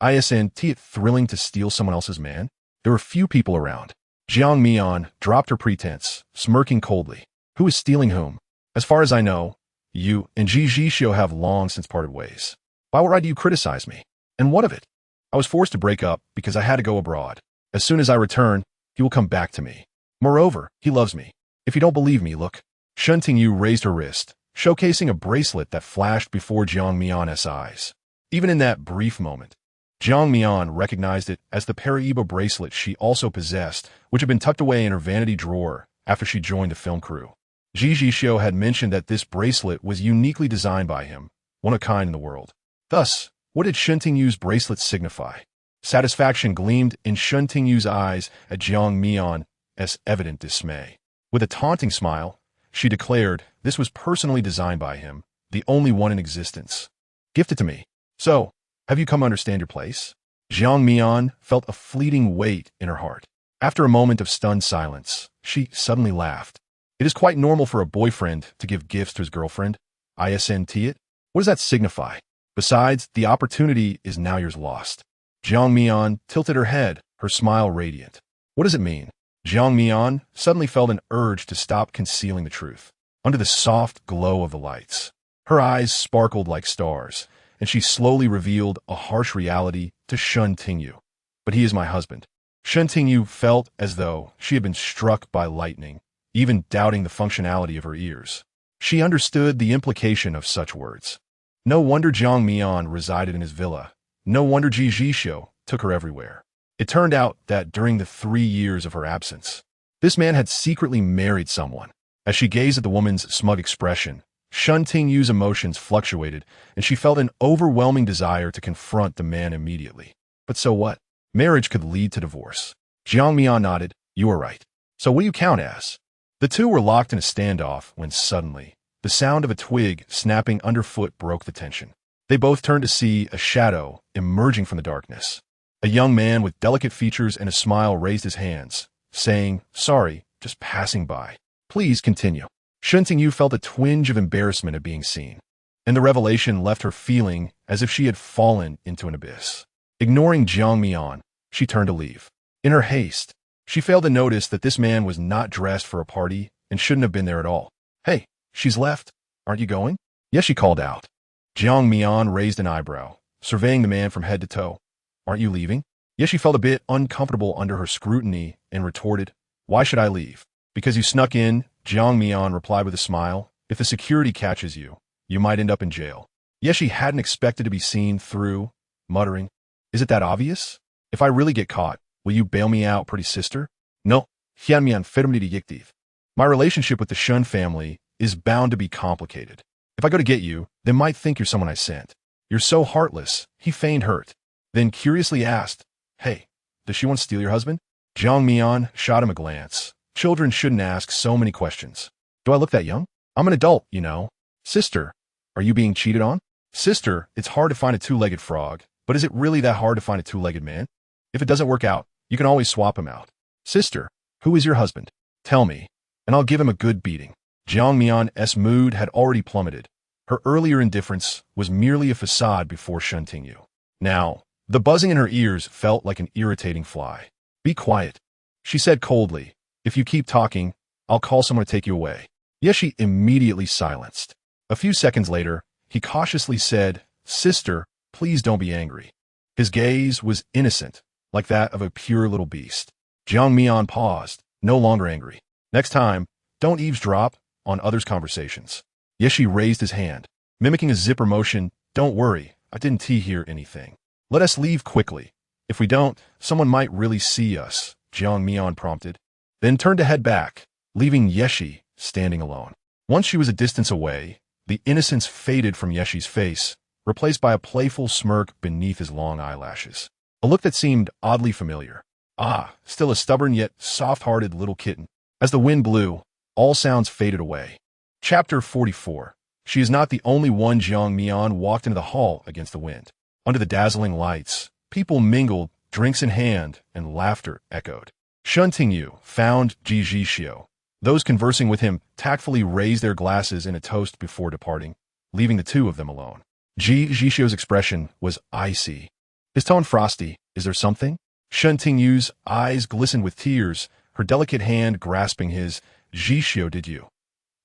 Isn't it thrilling to steal someone else's man? There were few people around. Jiang Mian dropped her pretense, smirking coldly. Who is stealing whom? As far as I know, you and Ji Zhixiu have long since parted ways. Why do you criticize me? And what of it? I was forced to break up because I had to go abroad. As soon as I return, he will come back to me. Moreover, he loves me. If you don't believe me, look. Shen Tingyu raised her wrist, showcasing a bracelet that flashed before Jiang Mian's eyes. Even in that brief moment, Jiang Mian recognized it as the Paraiba bracelet she also possessed, which had been tucked away in her vanity drawer after she joined the film crew. Ji Zhixiu had mentioned that this bracelet was uniquely designed by him, one of a kind in the world. Thus, what did Shen Tingyu's bracelet signify? Satisfaction gleamed in Shen Tingyu's eyes at Jiang Mian's evident dismay. With a taunting smile, she declared this was personally designed by him, the only one in existence. Gifted to me. So, have you come to understand your place? Jiang Mian felt a fleeting weight in her heart. After a moment of stunned silence, she suddenly laughed. It is quite normal for a boyfriend to give gifts to his girlfriend. Isn't it? What does that signify? Besides, the opportunity is now yours lost. Jiang Mian tilted her head, her smile radiant. What does it mean? Jiang Mian suddenly felt an urge to stop concealing the truth. Under the soft glow of the lights, her eyes sparkled like stars, and she slowly revealed a harsh reality to Shen Tingyu. But he is my husband. Shen Tingyu felt as though she had been struck by lightning, even doubting the functionality of her ears. She understood the implication of such words. No wonder Jiang Mian resided in his villa. No wonder Ji Zhixiu took her everywhere. It turned out that during the 3 years of her absence, this man had secretly married someone. As she gazed at the woman's smug expression, Shen Tingyu's emotions fluctuated, and she felt an overwhelming desire to confront the man immediately. But so what? Marriage could lead to divorce. Jiang Mian nodded. You are right. So what do you count as? The two were locked in a standoff when suddenly, the sound of a twig snapping underfoot broke the tension. They both turned to see a shadow emerging from the darkness. A young man with delicate features and a smile raised his hands, saying, "Sorry, just passing by. Please continue." Shen Tingyu felt a twinge of embarrassment at being seen, and the revelation left her feeling as if she had fallen into an abyss. Ignoring Jiang Mian, she turned to leave. In her haste, she failed to notice that this man was not dressed for a party and shouldn't have been there at all. "Hey, she's left. Aren't you going?" "Yes," she called out. Jiang Mian raised an eyebrow, surveying the man from head to toe. "Aren't you leaving?" Yes, she felt a bit uncomfortable under her scrutiny and retorted, "Why should I leave?" "Because you snuck in," Jiang Mian replied with a smile. "If the security catches you, you might end up in jail." Yes, she hadn't expected to be seen through, muttering, "Is it that obvious? If I really get caught, will you bail me out, pretty sister?" "No, Jiang Mian firmly dictive. My relationship with the Shen family is bound to be complicated. If I go to get you, they might think you're someone I sent." "You're so heartless," he feigned hurt, then curiously asked, "Hey, does she want to steal your husband?" Jiang Mian shot him a glance. Children shouldn't ask so many questions. "Do I look that young? I'm an adult, you know." "Sister, are you being cheated on?" "Sister, it's hard to find a two-legged frog, but is it really that hard to find a two-legged man? If it doesn't work out, you can always swap him out." "Sister, who is your husband? Tell me, and I'll give him a good beating." Jiang Mian's mood had already plummeted. Her earlier indifference was merely a facade before Shen Tingyu. Now, the buzzing in her ears felt like an irritating fly. "Be quiet," she said coldly. "If you keep talking, I'll call someone to take you away." Yes, she immediately silenced. A few seconds later, he cautiously said, "Sister, please don't be angry." His gaze was innocent, like that of a pure little beast. Jiang Mian paused, no longer angry. "Next time, don't eavesdrop on others' conversations." Yeshi raised his hand, mimicking a zipper motion. "Don't worry, I didn't hear anything. Let us leave quickly. If we don't, someone might really see us," Jiang Mian prompted, then turned to head back, leaving Yeshi standing alone. Once she was a distance away, the innocence faded from Yeshi's face, replaced by a playful smirk beneath his long eyelashes. A look that seemed oddly familiar. Still a stubborn yet soft-hearted little kitten. As the wind blew, all sounds faded away. Chapter 44. She is not the only one. Jiang Mian walked into the hall against the wind. Under the dazzling lights, people mingled, drinks in hand, and laughter echoed. Shen Tingyu found Ji Zhixiu. Those conversing with him tactfully raised their glasses in a toast before departing, leaving the two of them alone. Ji Zhixiu's expression was icy. His tone frosty. "Is there something?" Shen Tingyu's eyes glistened with tears, her delicate hand grasping his. "Zhixiu, did you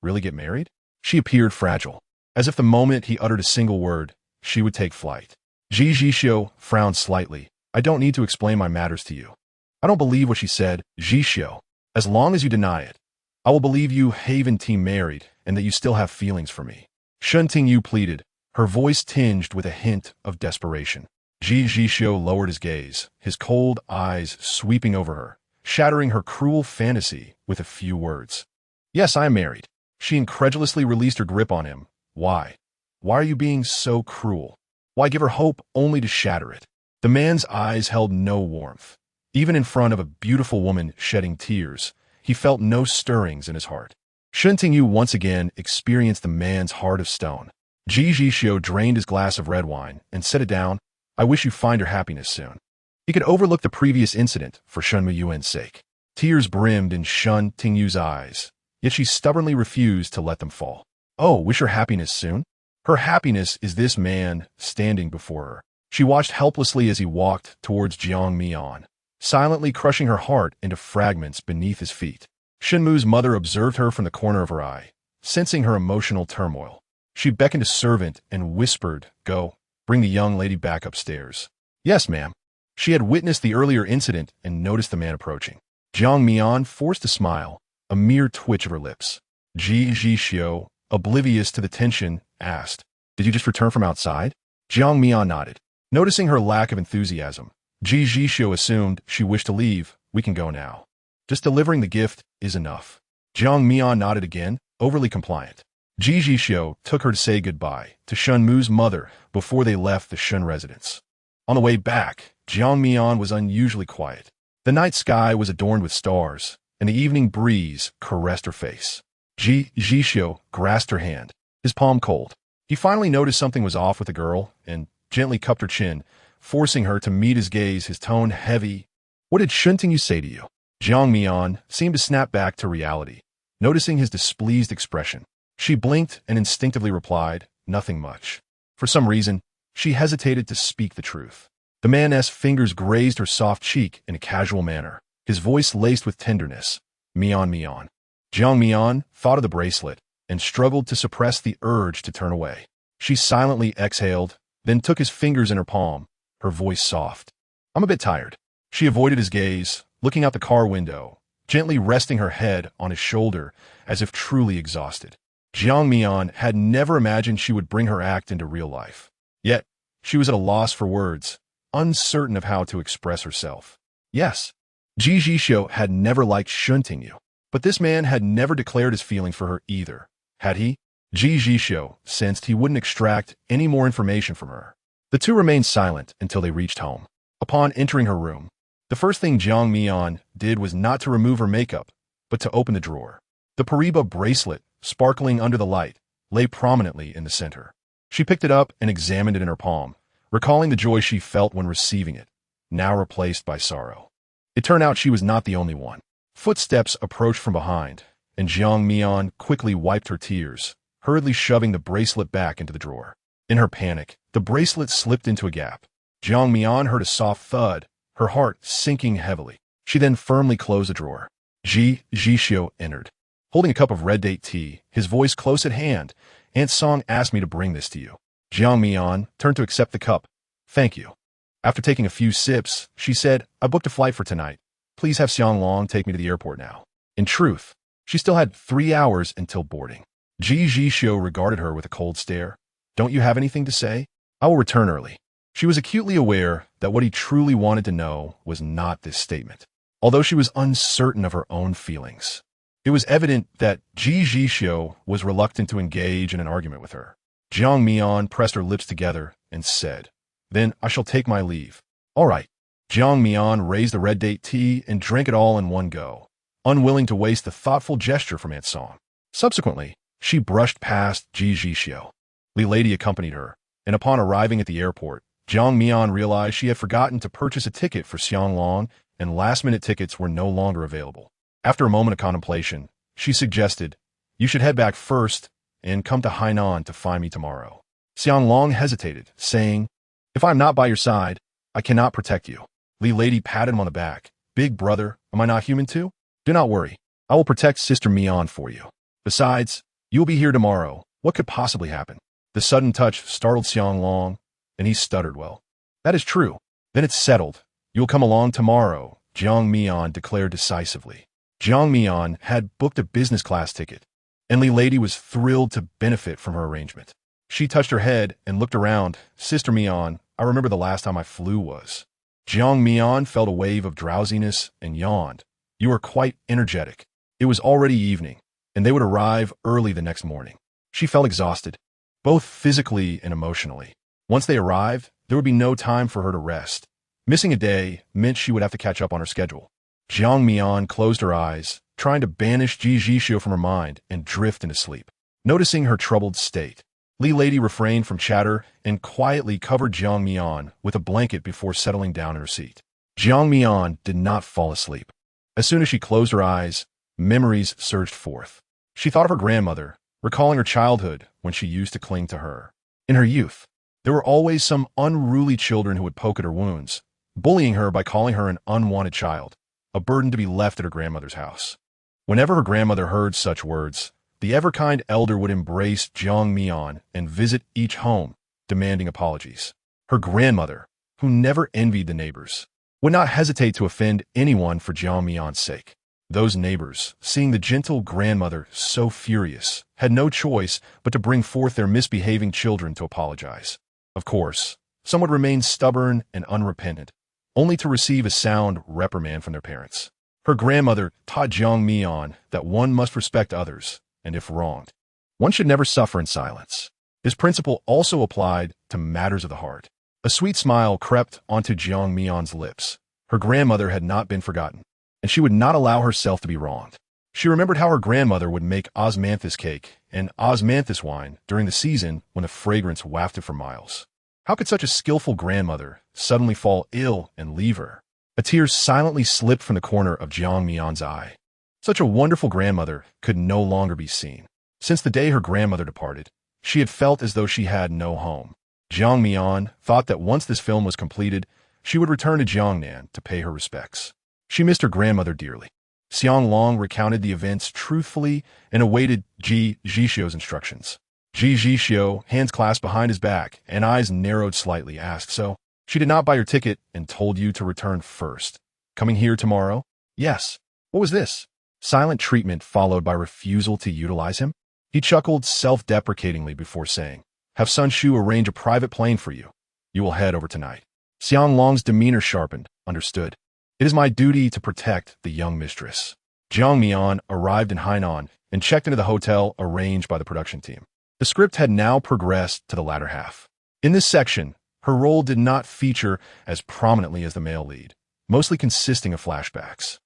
really get married?" She appeared fragile, as if the moment he uttered a single word, she would take flight. Ji Zhixiu frowned slightly. "I don't need to explain my matters to you." "I don't believe what she said, Zhixiu. As long as you deny it, I will believe you Haven team married and that you still have feelings for me." Shen Tingyu pleaded, her voice tinged with a hint of desperation. Ji Zhixiu lowered his gaze, his cold eyes sweeping over her, shattering her cruel fantasy with a few words. "Yes, I am married." She incredulously released her grip on him. "Why? Why are you being so cruel? Why give her hope only to shatter it?" The man's eyes held no warmth. Even in front of a beautiful woman shedding tears, he felt no stirrings in his heart. Shen Tingyu once again experienced the man's heart of stone. Ji Zhixiu drained his glass of red wine and set it down. "I wish you find your happiness soon." He could overlook the previous incident for Shen Muyuan's sake. Tears brimmed in Shen Tingyu's eyes, yet she stubbornly refused to let them fall. "Oh, wish her happiness soon?" Her happiness is this man standing before her. She watched helplessly as he walked towards Jiang Mian, silently crushing her heart into fragments beneath his feet. Shenmu's mother observed her from the corner of her eye, sensing her emotional turmoil. She beckoned a servant and whispered, "Go, bring the young lady back upstairs." "Yes, ma'am." She had witnessed the earlier incident and noticed the man approaching. Jiang Mian forced a smile, a mere twitch of her lips. Ji Zhixiu, oblivious to the tension, asked, "Did you just return from outside?" Jiang Mian nodded. Noticing her lack of enthusiasm, Ji Zhixiu assumed she wished to leave. "We can go now. Just delivering the gift is enough." Jiang Mian nodded again, overly compliant. Ji Zhixiu took her to say goodbye to Shen Mu's mother before they left the Shen residence. On the way back, Jiang Mian was unusually quiet. The night sky was adorned with stars, and the evening breeze caressed her face. Ji Zhixiu grasped her hand, his palm cold. He finally noticed something was off with the girl and gently cupped her chin, forcing her to meet his gaze, his tone heavy. "What did Shen Tingyu say to you?" Jiang Mian seemed to snap back to reality, noticing his displeased expression. She blinked and instinctively replied, "Nothing much." For some reason, she hesitated to speak the truth. The man's fingers grazed her soft cheek in a casual manner, his voice laced with tenderness. "Mian, Mian." Jiang Mian thought of the bracelet and struggled to suppress the urge to turn away. She silently exhaled, then took his fingers in her palm, her voice soft. "I'm a bit tired." She avoided his gaze, looking out the car window, gently resting her head on his shoulder as if truly exhausted. Jiang Mian had never imagined she would bring her act into real life. Yet, she was at a loss for words, uncertain of how to express herself. Yes, Ji Zhixiu had never liked Shen Tingyu, but this man had never declared his feelings for her either. Had he? Ji Zhixiu sensed he wouldn't extract any more information from her. The two remained silent until they reached home. Upon entering her room, the first thing Jiang Mian did was not to remove her makeup, but to open the drawer. The Pariba bracelet, sparkling under the light, lay prominently in the center. She picked it up and examined it in her palm, recalling the joy she felt when receiving it, now replaced by sorrow. It turned out she was not the only one. Footsteps approached from behind, and Jiang Mian quickly wiped her tears, hurriedly shoving the bracelet back into the drawer. In her panic, the bracelet slipped into a gap. Jiang Mian heard a soft thud, her heart sinking heavily. She then firmly closed the drawer. Ji Zhixiu entered. Holding a cup of red date tea, his voice close at hand, "Aunt Song asked me to bring this to you." Jiang Mian turned to accept the cup. "Thank you." After taking a few sips, she said, "I booked a flight for tonight. Please have Xiang Long take me to the airport now." In truth, she still had 3 hours until boarding. Ji Zhixiu regarded her with a cold stare. "Don't you have anything to say? I will return early." She was acutely aware that what he truly wanted to know was not this statement. Although she was uncertain of her own feelings, it was evident that Ji Zhixiu was reluctant to engage in an argument with her. Jiang Mian pressed her lips together and said, "Then I shall take my leave." "All right." Jiang Mian raised the red date tea and drank it all in one go, unwilling to waste the thoughtful gesture from Aunt Song. Subsequently, she brushed past Ji Zhixiu. Li Lady accompanied her, and upon arriving at the airport, Jiang Mian realized she had forgotten to purchase a ticket for Xiang Long, and last-minute tickets were no longer available. After a moment of contemplation, she suggested, "You should head back first and come to Hainan to find me tomorrow." Xiang Long hesitated, saying, "If I am not by your side, I cannot protect you." Li Lady patted him on the back. "Big brother, am I not human too? Do not worry. I will protect Sister Mian for you. Besides, you will be here tomorrow. What could possibly happen?" The sudden touch startled Xiang Long, and he stuttered, "Well, that is true. Then it's settled. You will come along tomorrow," Jiang Mian declared decisively. Jiang Mian had booked a business class ticket, and Li Lady was thrilled to benefit from her arrangement. She touched her head and looked around. "Sister Mian, I remember the last time I flew was." Jiang Mian felt a wave of drowsiness and yawned. "You are quite energetic." It was already evening, and they would arrive early the next morning. She felt exhausted, both physically and emotionally. Once they arrived, there would be no time for her to rest. Missing a day meant she would have to catch up on her schedule. Jiang Mian closed her eyes, trying to banish Ji Zhixiu from her mind and drift into sleep. Noticing her troubled state, Li Lady refrained from chatter and quietly covered Jiang Mian with a blanket before settling down in her seat. Jiang Mian did not fall asleep. As soon as she closed her eyes, memories surged forth. She thought of her grandmother, recalling her childhood when she used to cling to her. In her youth, there were always some unruly children who would poke at her wounds, bullying her by calling her an unwanted child, a burden to be left at her grandmother's house. Whenever her grandmother heard such words, the ever-kind elder would embrace Jiang Mian and visit each home, demanding apologies. Her grandmother, who never envied the neighbors, would not hesitate to offend anyone for Jiang Mian's sake. Those neighbors, seeing the gentle grandmother so furious, had no choice but to bring forth their misbehaving children to apologize. Of course, some would remain stubborn and unrepentant, only to receive a sound reprimand from their parents. Her grandmother taught Jiang Mian that one must respect others, and if wronged, one should never suffer in silence. This principle also applied to matters of the heart. A sweet smile crept onto Jiang Mian's lips. Her grandmother had not been forgotten, and she would not allow herself to be wronged. She remembered how her grandmother would make osmanthus cake and osmanthus wine during the season when the fragrance wafted for miles. How could such a skillful grandmother suddenly fall ill and leave her? A tear silently slipped from the corner of Jiang Mian's eye. Such a wonderful grandmother could no longer be seen. Since the day her grandmother departed, she had felt as though she had no home. Jiang Mian thought that once this film was completed, she would return to Jiangnan to pay her respects. She missed her grandmother dearly. Xiang Long recounted the events truthfully and awaited Ji Zhixiu's instructions. Ji Zhixiu, hands clasped behind his back and eyes narrowed slightly, asked, "So, she did not buy your ticket and told you to return first? Coming here tomorrow?" "Yes." "What was this?" Silent treatment followed by refusal to utilize him? He chuckled self-deprecatingly before saying, "Have Sun Shu arrange a private plane for you. You will head over tonight." Xiang Long's demeanor sharpened. "Understood. It is my duty to protect the young mistress." Jiang Mian arrived in Hainan and checked into the hotel arranged by the production team. The script had now progressed to the latter half. In this section, her role did not feature as prominently as the male lead, mostly consisting of flashbacks.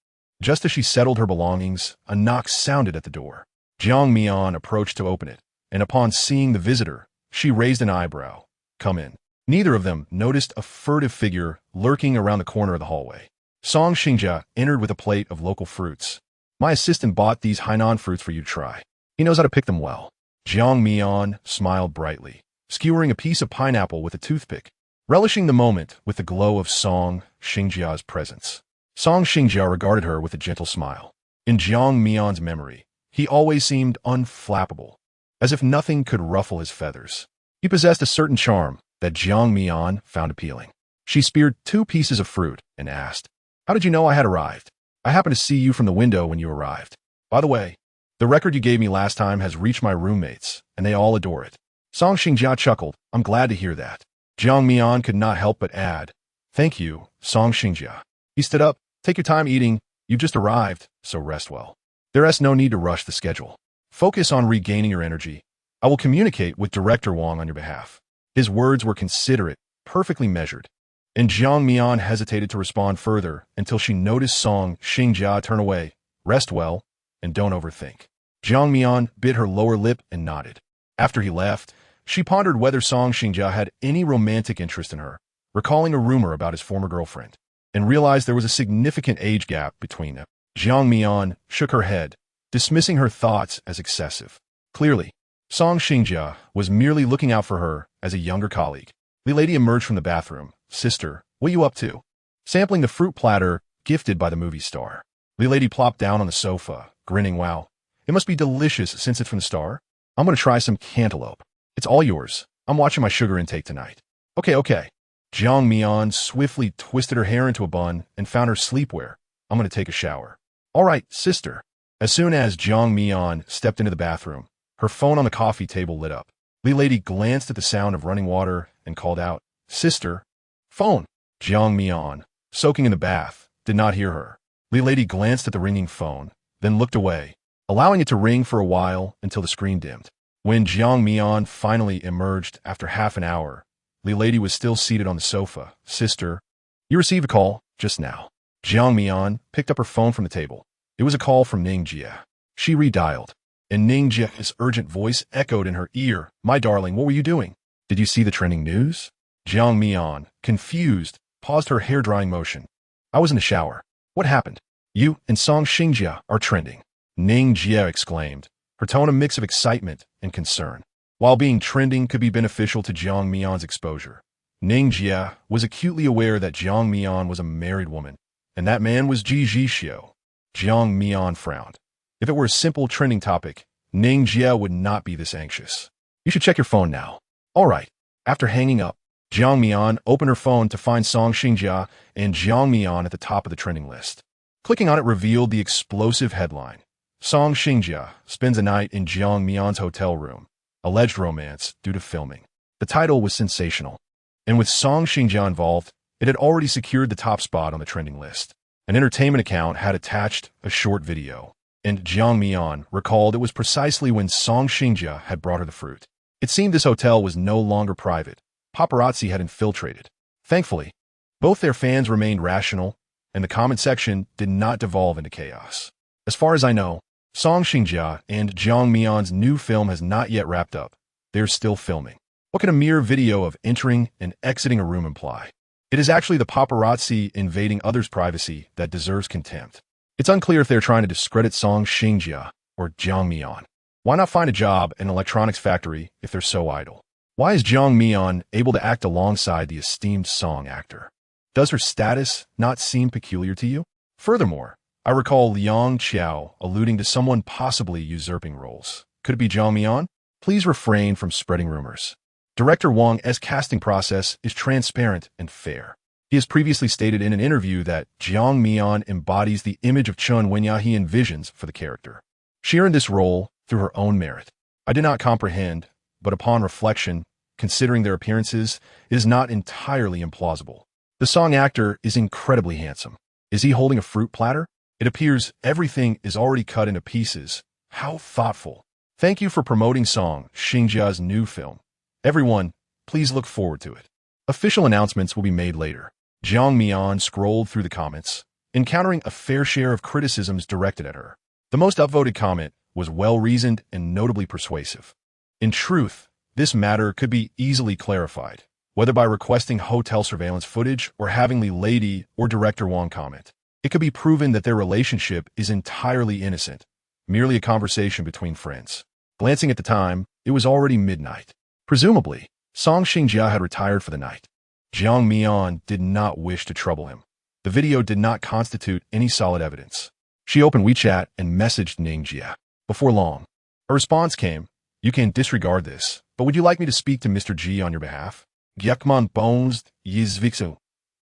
Just as she settled her belongings, a knock sounded at the door. Jiang Mian approached to open it, and upon seeing the visitor, she raised an eyebrow. "Come in." Neither of them noticed a furtive figure lurking around the corner of the hallway. Song Xingjia entered with a plate of local fruits. "My assistant bought these Hainan fruits for you to try. He knows how to pick them well." Jiang Mian smiled brightly, skewering a piece of pineapple with a toothpick, relishing the moment with the glow of Song Xingjia's presence. Song Xingjia regarded her with a gentle smile. In Jiang Mian's memory, he always seemed unflappable, as if nothing could ruffle his feathers. He possessed a certain charm that Jiang Mian found appealing. She speared 2 pieces of fruit and asked, "How did you know I had arrived?" "I happened to see you from the window when you arrived. By the way, the record you gave me last time has reached my roommates, and they all adore it." Song Xingjia chuckled. "I'm glad to hear that." Jiang Mian could not help but add, "Thank you, Song Xingjia." He stood up. "Take your time eating. You've just arrived, so rest well. There is no need to rush the schedule. Focus on regaining your energy. I will communicate with Director Wang on your behalf." His words were considerate, perfectly measured, and Jiang Mian hesitated to respond further until she noticed Song Xingjia turn away. "Rest well, and don't overthink." Jiang Mian bit her lower lip and nodded. After he left, she pondered whether Song Xingjia had any romantic interest in her, recalling a rumor about his former girlfriend, and realized there was a significant age gap between them. Jiang Mian shook her head, dismissing her thoughts as excessive. Clearly, Song Xingjia was merely looking out for her as a younger colleague. The lady emerged from the bathroom. "Sister, what are you up to?" Sampling the fruit platter gifted by the movie star. The lady plopped down on the sofa, grinning. "Wow, it must be delicious since it's from the star. I'm going to try some cantaloupe. It's all yours. I'm watching my sugar intake tonight." Okay. Jiang Mian swiftly twisted her hair into a bun and found her sleepwear. "I'm going to take a shower." "All right, sister." As soon as Jiang Mian stepped into the bathroom, her phone on the coffee table lit up. The lady glanced at the sound of running water and called out, "Sister, phone." Jiang Mian, soaking in the bath, did not hear her. The lady glanced at the ringing phone, then looked away, allowing it to ring for a while until the screen dimmed. When Jiang Mian finally emerged after half an hour, the lady was still seated on the sofa. "Sister, you received a call just now." Jiang Mian picked up her phone from the table. It was a call from Ning Jia. She redialed, and Ning Jia's urgent voice echoed in her ear. "My darling, what were you doing? Did you see the trending news?" Jiang Mian, confused, paused her hair-drying motion. "I was in the shower. What happened?" "You and Song Xingjia are trending," Ning Jia exclaimed, her tone a mix of excitement and concern. While being trending could be beneficial to Jiang Mian's exposure, Ning Jia was acutely aware that Jiang Mian was a married woman, and that man was Ji Zhixiu. Jiang Mian frowned. If it were a simple trending topic, Ning Jia would not be this anxious. "You should check your phone now." "All right." After hanging up, Jiang Mian opened her phone to find Song Xingjia and Jiang Mian at the top of the trending list. Clicking on it revealed the explosive headline. Song Xingjia spends a night in Jiang Mian's hotel room. Alleged romance due to filming. The title was sensational. And with Song Xingjia involved, it had already secured the top spot on the trending list. An entertainment account had attached a short video, and Jiang Mian recalled it was precisely when Song Xingjia had brought her the fruit. It seemed this hotel was no longer private. Paparazzi had infiltrated. Thankfully, both their fans remained rational, and the comment section did not devolve into chaos. As far as I know, Song Xingjia and Jiang Mian's new film has not yet wrapped up. They're still filming. What can a mere video of entering and exiting a room imply? It is actually the paparazzi invading others' privacy that deserves contempt. It's unclear if they're trying to discredit Song Xingjia or Jiang Mian. Why not find a job in an electronics factory if they're so idle? Why is Jiang Mian able to act alongside the esteemed Song actor? Does her status not seem peculiar to you? Furthermore, I recall Liang Qiao alluding to someone possibly usurping roles. Could it be Jiang Mian? Please refrain from spreading rumors. Director Wang's casting process is transparent and fair. He has previously stated in an interview that Jiang Mian embodies the image of Chen Wenya he envisions for the character. She earned this role through her own merit. I did not comprehend, but upon reflection, considering their appearances, it is not entirely implausible. The Song actor is incredibly handsome. Is he holding a fruit platter? It appears everything is already cut into pieces. How thoughtful. Thank you for promoting Song Xingjia's new film. Everyone, please look forward to it. Official announcements will be made later. Jiang Mian scrolled through the comments, encountering a fair share of criticisms directed at her. The most upvoted comment was well-reasoned and notably persuasive. In truth, this matter could be easily clarified, whether by requesting hotel surveillance footage or having the lady or director Wang comment. It could be proven that their relationship is entirely innocent, merely a conversation between friends. Glancing at the time, it was already midnight. Presumably, Song Xingjia had retired for the night. Jiang Mian did not wish to trouble him. The video did not constitute any solid evidence. She opened WeChat and messaged Ningjia. Before long, a response came. You can disregard this, but would you like me to speak to Mr. Ji on your behalf? Gyakman bones Ji Zhixiu.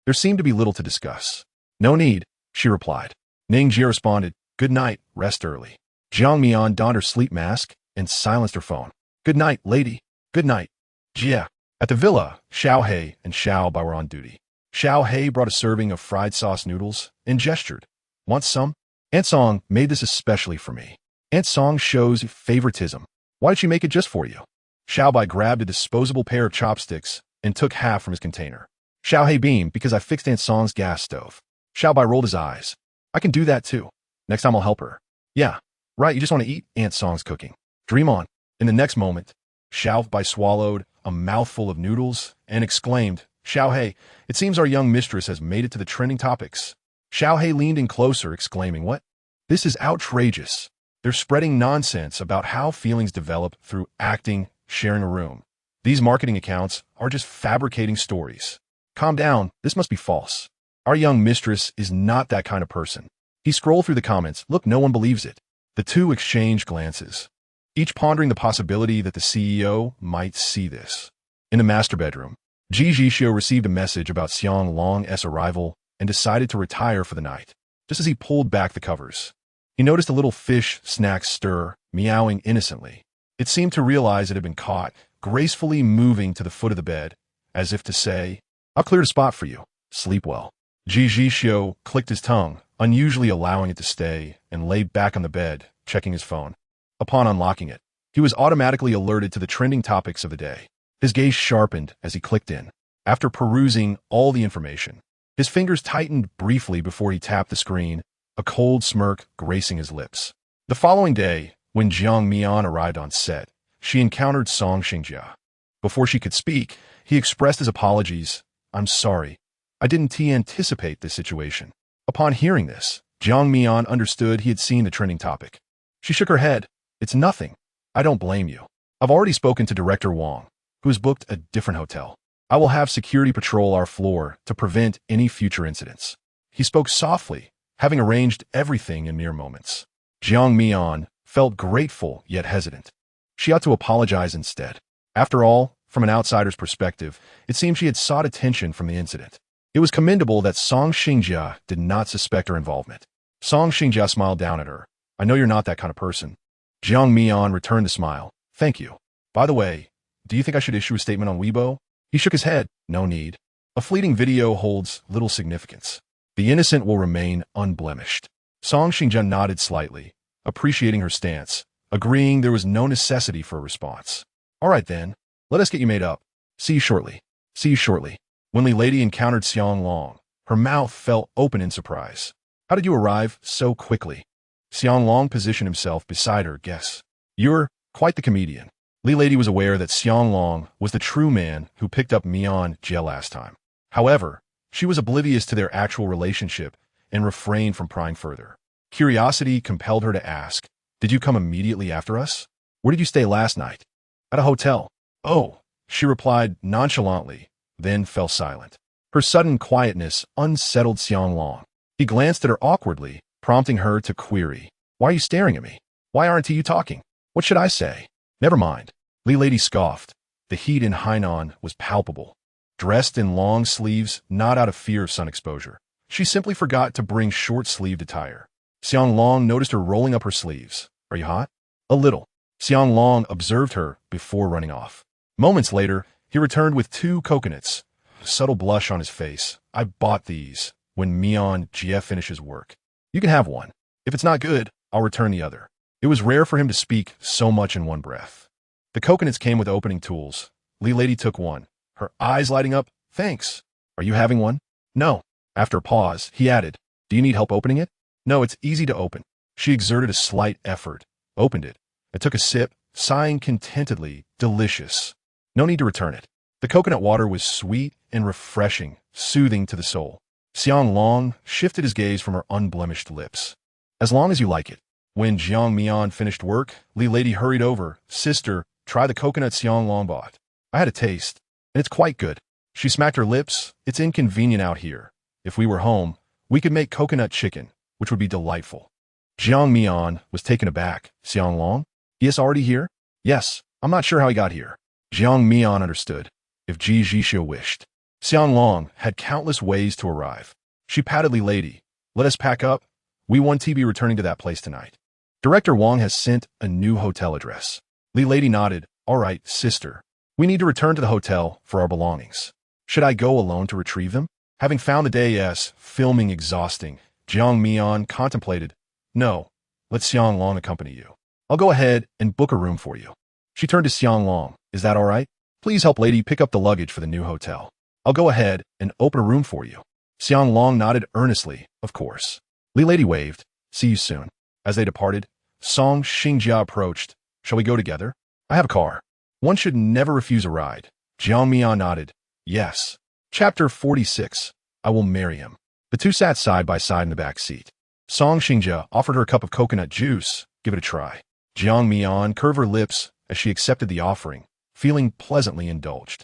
There seemed to be little to discuss. No need, she replied. Ningjia responded, good night, rest early. Jiang Mian donned her sleep mask and silenced her phone. Good night, lady. Good night. Jia. At the villa, Xiao He and Xiao Bai were on duty. Xiao He brought a serving of fried sauce noodles and gestured. Want some? Aunt Song made this especially for me. Aunt Song shows favoritism. Why did she make it just for you? Xiao Bai grabbed a disposable pair of chopsticks and took half from his container. Xiao He beamed because I fixed Aunt Song's gas stove. Xiao Bai rolled his eyes. I can do that too. Next time I'll help her. Yeah, right, you just want to eat Aunt Song's cooking. Dream on. In the next moment, Xiao Bai swallowed a mouthful of noodles and exclaimed, Xiao He, it seems our young mistress has made it to the trending topics. Xiao He leaned in closer, exclaiming, what? This is outrageous. They're spreading nonsense about how feelings develop through acting, sharing a room. These marketing accounts are just fabricating stories. Calm down, this must be false. Our young mistress is not that kind of person. He scrolled through the comments. Look, no one believes it. The two exchanged glances, each pondering the possibility that the CEO might see this. In the master bedroom, Ji Zhixiu received a message about Xiang Long's arrival and decided to retire for the night. Just as he pulled back the covers, he noticed a little fish snack stir, meowing innocently. It seemed to realize it had been caught, gracefully moving to the foot of the bed, as if to say, I've cleared a spot for you. Sleep well. Ji Zhixiu clicked his tongue, unusually allowing it to stay, and lay back on the bed, checking his phone. Upon unlocking it, he was automatically alerted to the trending topics of the day. His gaze sharpened as he clicked in. After perusing all the information, his fingers tightened briefly before he tapped the screen, a cold smirk gracing his lips. The following day, when Jiang Mian arrived on set, she encountered Song Xingjia. Before she could speak, he expressed his apologies. I'm sorry. I didn't anticipate this situation. Upon hearing this, Jiang Mian understood he had seen the trending topic. She shook her head. It's nothing. I don't blame you. I've already spoken to Director Wang, who has booked a different hotel. I will have security patrol our floor to prevent any future incidents. He spoke softly, having arranged everything in mere moments. Jiang Mian felt grateful yet hesitant. She ought to apologize instead. After all, From an outsider's perspective, it seemed she had sought attention from the incident. It was commendable that Song Xingjia did not suspect her involvement. Song Xingjia smiled down at her. I know you're not that kind of person. Jiang Mian returned the smile. Thank you. By the way, do you think I should issue a statement on Weibo? He shook his head. No need. A fleeting video holds little significance. The innocent will remain unblemished. Song Xingjia nodded slightly, appreciating her stance, agreeing there was no necessity for a response. All right then, let us get you made up. See you shortly. See you shortly. When Li Lady encountered Xiang Long, her mouth fell open in surprise. How did you arrive so quickly? Xiang Long positioned himself beside her. Guess. You're quite the comedian. Li Lady was aware that Xiang Long was the true man who picked up Mian Jie last time. However, she was oblivious to their actual relationship and refrained from prying further. Curiosity compelled her to ask, did you come immediately after us? Where did you stay last night? At a hotel. Oh, she replied nonchalantly, then fell silent. Her sudden quietness unsettled Xiang Long. He glanced at her awkwardly, prompting her to query, why are you staring at me? Why aren't you talking? What should I say? Never mind. Li Lady scoffed. The heat in Hainan was palpable. Dressed in long sleeves, not out of fear of sun exposure, she simply forgot to bring short-sleeved attire. Xiang Long noticed her rolling up her sleeves. Are you hot? A little. Xiang Long observed her before running off. Moments later, he returned with 2 coconuts. A subtle blush on his face. I bought these when Mian Jie finishes work. You can have one. If it's not good, I'll return the other. It was rare for him to speak so much in one breath. The coconuts came with opening tools. Li Lady took one, her eyes lighting up. Thanks. Are you having one? No. After a pause, he added, do you need help opening it? No, it's easy to open. She exerted a slight effort, opened it. I took a sip, sighing contentedly. Delicious. No need to return it. The coconut water was sweet and refreshing, soothing to the soul. Xiang Long shifted his gaze from her unblemished lips. As long as you like it. When Jiang Mian finished work, Li Lady hurried over. Sister, try the coconut Xiang Long bought. I had a taste, and it's quite good. She smacked her lips. It's inconvenient out here. If we were home, we could make coconut chicken, which would be delightful. Jiang Mian was taken aback. Xiang Long? He is already here? Yes, I'm not sure how he got here. Jiang Mian understood. If Ji Zhixiu wished. Xiang Long had countless ways to arrive. She patted Li Lady. Let us pack up. We want to be returning to that place tonight. Director Wang has sent a new hotel address. Li Lady nodded. All right, sister. We need to return to the hotel for our belongings. Should I go alone to retrieve them? Having found the day's filming exhausting, Jiang Mian contemplated. No, let Xiang Long accompany you. I'll go ahead and book a room for you. She turned to Xiang Long. Is that all right? Please help lady pick up the luggage for the new hotel. I'll go ahead and open a room for you. Xiang Long nodded earnestly. Of course. Li Lady waved. See you soon. As they departed, Song Xingjia approached. Shall we go together? I have a car. One should never refuse a ride. Jiang Mian nodded. Yes. Chapter 46. I will marry him. The two sat side by side in the back seat. Song Xingjia offered her a cup of coconut juice. Give it a try. Jiang Mian curved her lips as she accepted the offering, feeling pleasantly indulged.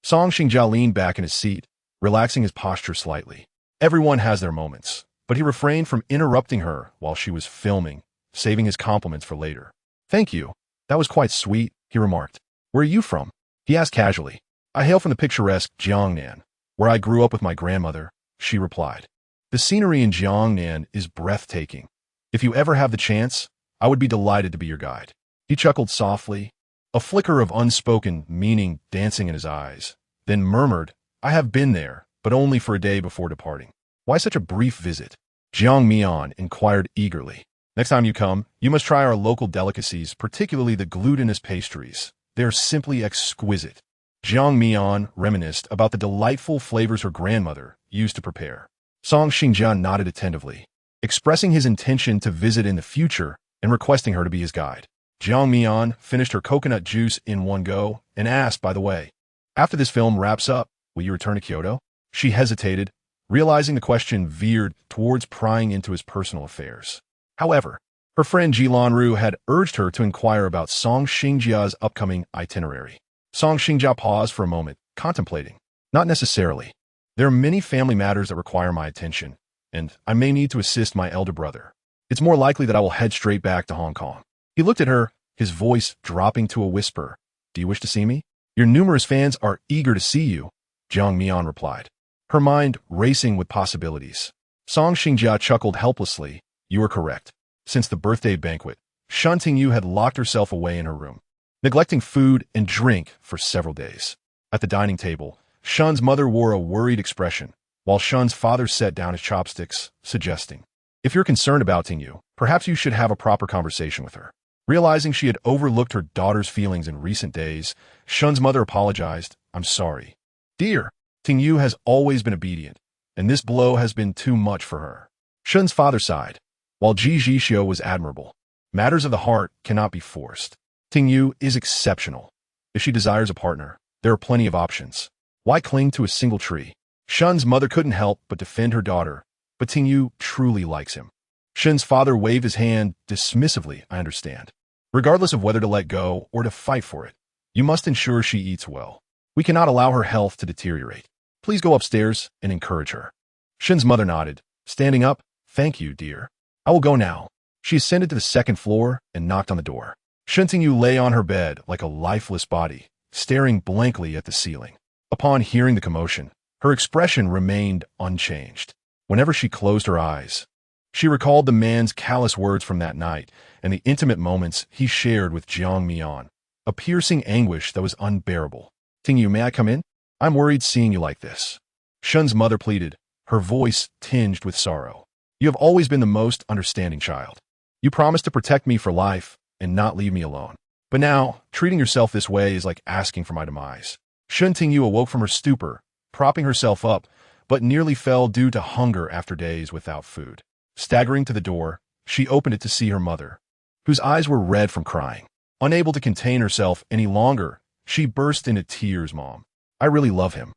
Song Xingjia leaned back in his seat, relaxing his posture slightly. Everyone has their moments, but he refrained from interrupting her while she was filming, saving his compliments for later. Thank you. That was quite sweet, he remarked. Where are you from? He asked casually. I hail from the picturesque Jiangnan, where I grew up with my grandmother, she replied. The scenery in Jiangnan is breathtaking. If you ever have the chance, I would be delighted to be your guide. He chuckled softly, a flicker of unspoken meaning dancing in his eyes, then murmured, I have been there, but only for a day before departing. Why such a brief visit? Jiang Mian inquired eagerly. Next time you come, you must try our local delicacies, particularly the glutinous pastries. They are simply exquisite. Jiang Mian reminisced about the delightful flavors her grandmother used to prepare. Song Xingjia nodded attentively, expressing his intention to visit in the future and requesting her to be his guide. Jiang Mian finished her coconut juice in one go and asked, by the way, after this film wraps up, will you return to Kyoto? She hesitated, realizing the question veered towards prying into his personal affairs. However, her friend Ji Lanru had urged her to inquire about Song Xingjia's upcoming itinerary. Song Xingjia paused for a moment, contemplating. Not necessarily. There are many family matters that require my attention, and I may need to assist my elder brother. It's more likely that I will head straight back to Hong Kong. He looked at her, his voice dropping to a whisper. Do you wish to see me? Your numerous fans are eager to see you, Jiang Mian replied, her mind racing with possibilities. Song Xingjia chuckled helplessly. You are correct. Since the birthday banquet, Shen Tingyu had locked herself away in her room, neglecting food and drink for several days. At the dining table, Shen's mother wore a worried expression, while Shen's father set down his chopsticks, suggesting, if you're concerned about Tingyu, perhaps you should have a proper conversation with her. Realizing she had overlooked her daughter's feelings in recent days, Shen's mother apologized. I'm sorry. Dear, Tingyu has always been obedient, and this blow has been too much for her. Shen's father sighed, while Ji Zhixiu was admirable. Matters of the heart cannot be forced. Tingyu is exceptional. If she desires a partner, there are plenty of options. Why cling to a single tree? Shen's mother couldn't help but defend her daughter, but Tingyu truly likes him. Shen's father waved his hand dismissively. I understand. Regardless of whether to let go or to fight for it, you must ensure she eats well. We cannot allow her health to deteriorate. Please go upstairs and encourage her. Shen's mother nodded, standing up. Thank you, dear. I will go now. She ascended to the second floor and knocked on the door. Shen Tingyu lay on her bed like a lifeless body, staring blankly at the ceiling. Upon hearing the commotion, her expression remained unchanged. Whenever she closed her eyes, she recalled the man's callous words from that night and the intimate moments he shared with Jiang Mian, a piercing anguish that was unbearable. Tingyu, may I come in? I'm worried seeing you like this. Shen's mother pleaded, her voice tinged with sorrow. You have always been the most understanding child. You promised to protect me for life and not leave me alone. But now, treating yourself this way is like asking for my demise. Shen Tingyu awoke from her stupor, propping herself up, but nearly fell due to hunger after days without food. Staggering to the door, she opened it to see her mother, whose eyes were red from crying. Unable to contain herself any longer, she burst into tears. Mom, I really love him.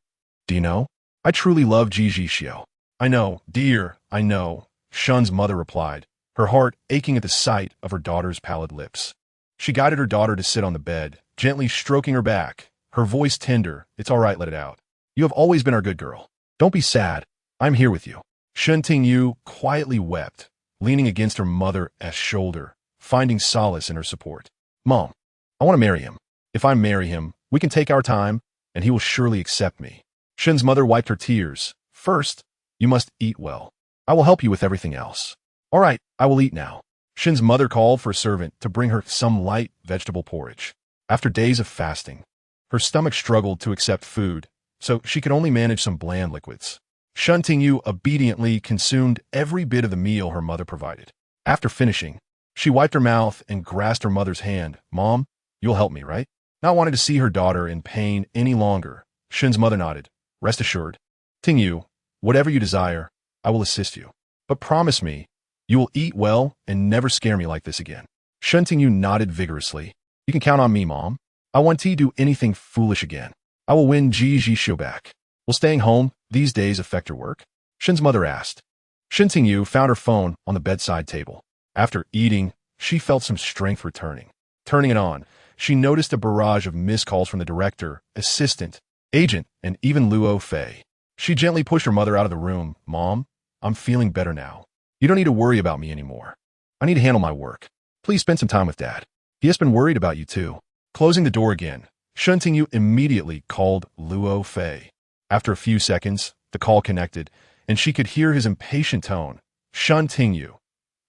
Do you know? I truly love Ji Zhixiu. I know, dear, I know, Shen's mother replied, her heart aching at the sight of her daughter's pallid lips. She guided her daughter to sit on the bed, gently stroking her back, her voice tender. It's all right, let it out. You have always been our good girl. Don't be sad. I'm here with you. Shen Tingyu quietly wept, leaning against her mother's shoulder, finding solace in her support. Mom, I want to marry him. If I marry him, we can take our time, and he will surely accept me. Shen's mother wiped her tears. First, you must eat well. I will help you with everything else. All right, I will eat now. Shen's mother called for a servant to bring her some light vegetable porridge. After days of fasting, her stomach struggled to accept food, so she could only manage some bland liquids. Shen Tingyu obediently consumed every bit of the meal her mother provided. After finishing, she wiped her mouth and grasped her mother's hand. Mom, you'll help me, right? Not wanting to see her daughter in pain any longer, Shen's mother nodded. Rest assured. Tingyu, whatever you desire, I will assist you. But promise me, you will eat well and never scare me like this again. Shen Tingyu nodded vigorously. You can count on me, Mom. I won't do anything foolish again. I will win Ji Zhixiu back. Will staying home these days affect your work? Shen's mother asked. Shen Tingyu found her phone on the bedside table. After eating, she felt some strength returning. Turning it on, she noticed a barrage of missed calls from the director, assistant, agent, and even Luo Fei. She gently pushed her mother out of the room. Mom, I'm feeling better now. You don't need to worry about me anymore. I need to handle my work. Please spend some time with Dad. He has been worried about you too. Closing the door again, Shen Tingyu immediately called Luo Fei. After a few seconds, the call connected, and she could hear his impatient tone. Shen Tingyu,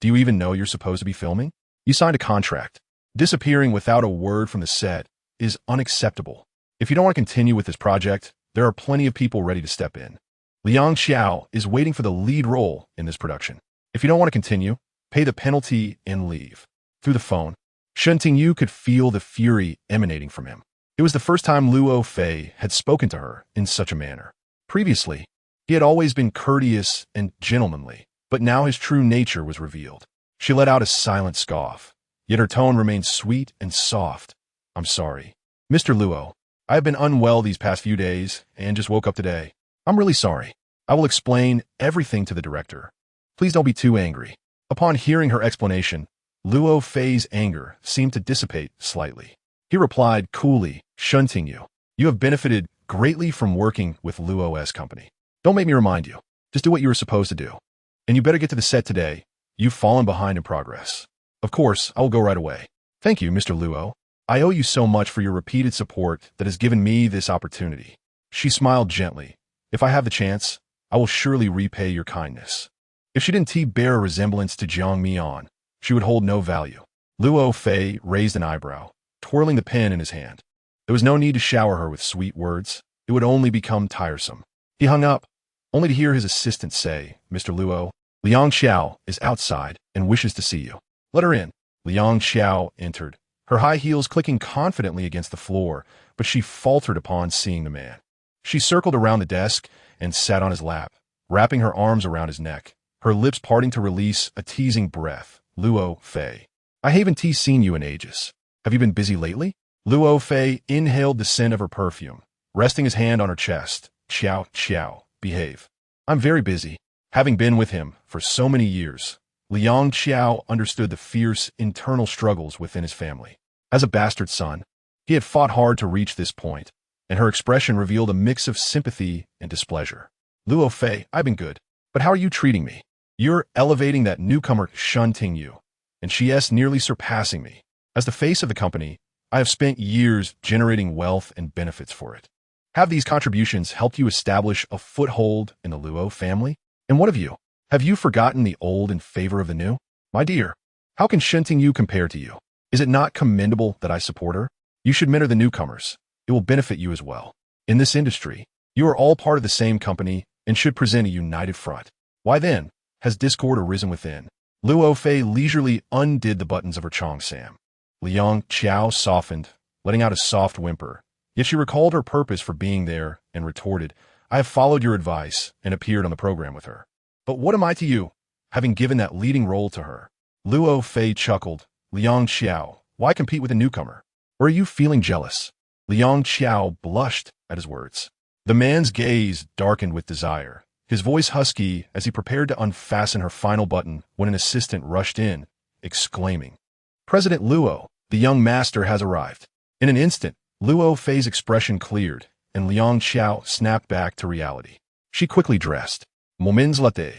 do you even know you're supposed to be filming? You signed a contract. Disappearing without a word from the set is unacceptable. If you don't want to continue with this project, there are plenty of people ready to step in. Liang Xiao is waiting for the lead role in this production. If you don't want to continue, pay the penalty and leave. Through the phone, Shen Tingyu could feel the fury emanating from him. It was the first time Luo Fei had spoken to her in such a manner. Previously, he had always been courteous and gentlemanly, but now his true nature was revealed. She let out a silent scoff, yet her tone remained sweet and soft. I'm sorry. Mr. Luo, I have been unwell these past few days and just woke up today. I'm really sorry. I will explain everything to the director. Please don't be too angry. Upon hearing her explanation, Luo Fei's anger seemed to dissipate slightly. He replied coolly, Shen Tingyu, you have benefited greatly from working with Luo's company. Don't make me remind you. Just do what you were supposed to do. And you better get to the set today. You've fallen behind in progress. Of course, I will go right away. Thank you, Mr. Luo. I owe you so much for your repeated support that has given me this opportunity. She smiled gently. If I have the chance, I will surely repay your kindness. If she didn't bear a resemblance to Jiang Mian, she would hold no value. Luo Fei raised an eyebrow, twirling the pen in his hand. There was no need to shower her with sweet words. It would only become tiresome. He hung up, only to hear his assistant say, Mr. Luo, Liang Xiao is outside and wishes to see you. Let her in. Liang Xiao entered, her high heels clicking confidently against the floor, but she faltered upon seeing the man. She circled around the desk and sat on his lap, wrapping her arms around his neck, her lips parting to release a teasing breath. Luo Fei, I haven't seen you in ages. Have you been busy lately? Luo Fei inhaled the scent of her perfume, resting his hand on her chest. Xiao, behave. I'm very busy. Having been with him for so many years, Liang Xiao understood the fierce internal struggles within his family. As a bastard son, he had fought hard to reach this point, and her expression revealed a mix of sympathy and displeasure. Luo Fei, I've been good, but how are you treating me? You're elevating that newcomer Shen Tingyu, and she's nearly surpassing me. As the face of the company, I have spent years generating wealth and benefits for it. Have these contributions helped you establish a foothold in the Luo family? And what of you? Have you forgotten the old in favor of the new? My dear, how can Shen Tingyu compare to you? Is it not commendable that I support her? You should mentor the newcomers. It will benefit you as well. In this industry, you are all part of the same company and should present a united front. Why then has discord arisen within? Luo Fei leisurely undid the buttons of her cheongsam. Liang Xiao softened, letting out a soft whimper. Yet she recalled her purpose for being there and retorted, I have followed your advice and appeared on the program with her. But what am I to you, having given that leading role to her? Luo Fei chuckled. Liang Xiao, why compete with a newcomer? Or are you feeling jealous? Liang Xiao blushed at his words. The man's gaze darkened with desire, his voice husky as he prepared to unfasten her final button when an assistant rushed in, exclaiming, President Luo, the young master has arrived. In an instant, Luo Fei's expression cleared, and Liang Xiao snapped back to reality. She quickly dressed. Moments later,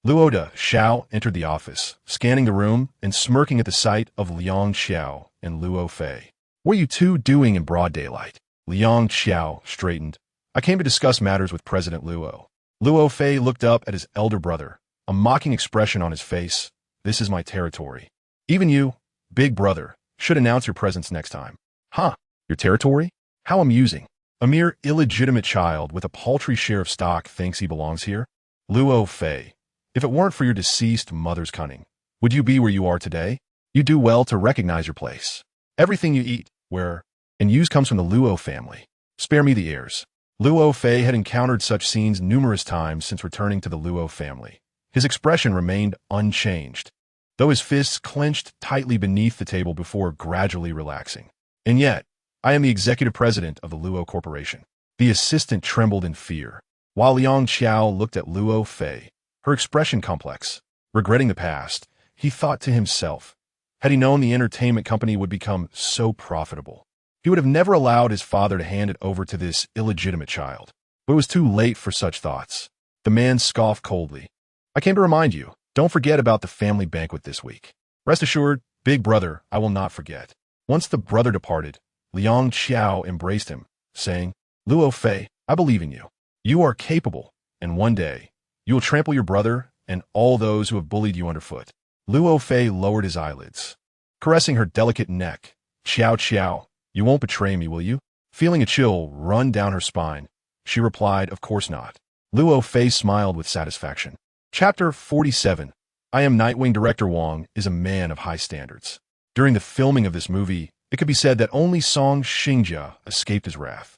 Luo de Xiao entered the office, scanning the room and smirking at the sight of Liang Xiao and Luo Fei. What are you two doing in broad daylight? Liang Xiao straightened. I came to discuss matters with President Luo. Luo Fei looked up at his elder brother, a mocking expression on his face. This is my territory. Even you, big brother, should announce your presence next time. Huh? Your territory? How amusing. A mere illegitimate child with a paltry share of stock thinks he belongs here? Luo Fei, if it weren't for your deceased mother's cunning, would you be where you are today? You do well to recognize your place. Everything you eat, wear, and use comes from the Luo family. Spare me the airs. Luo Fei had encountered such scenes numerous times since returning to the Luo family. His expression remained unchanged, though his fists clenched tightly beneath the table before gradually relaxing. And yet, I am the executive president of the Luo Corporation. The assistant trembled in fear, while Liang Xiao looked at Luo Fei, her expression complex. Regretting the past, he thought to himself, had he known the entertainment company would become so profitable, he would have never allowed his father to hand it over to this illegitimate child. But it was too late for such thoughts. The man scoffed coldly. I came to remind you, don't forget about the family banquet this week. Rest assured, big brother, I will not forget. Once the brother departed, Liang Xiao embraced him, saying, Luo Fei, I believe in you. You are capable, and one day, you will trample your brother and all those who have bullied you underfoot. Luo Fei lowered his eyelids, caressing her delicate neck. Xiao, you won't betray me, will you? Feeling a chill run down her spine, she replied, of course not. Luo Fei smiled with satisfaction. Chapter 47. I Am Nightwing. Director Wang is a man of high standards. During the filming of this movie, it could be said that only Song Xingjia escaped his wrath.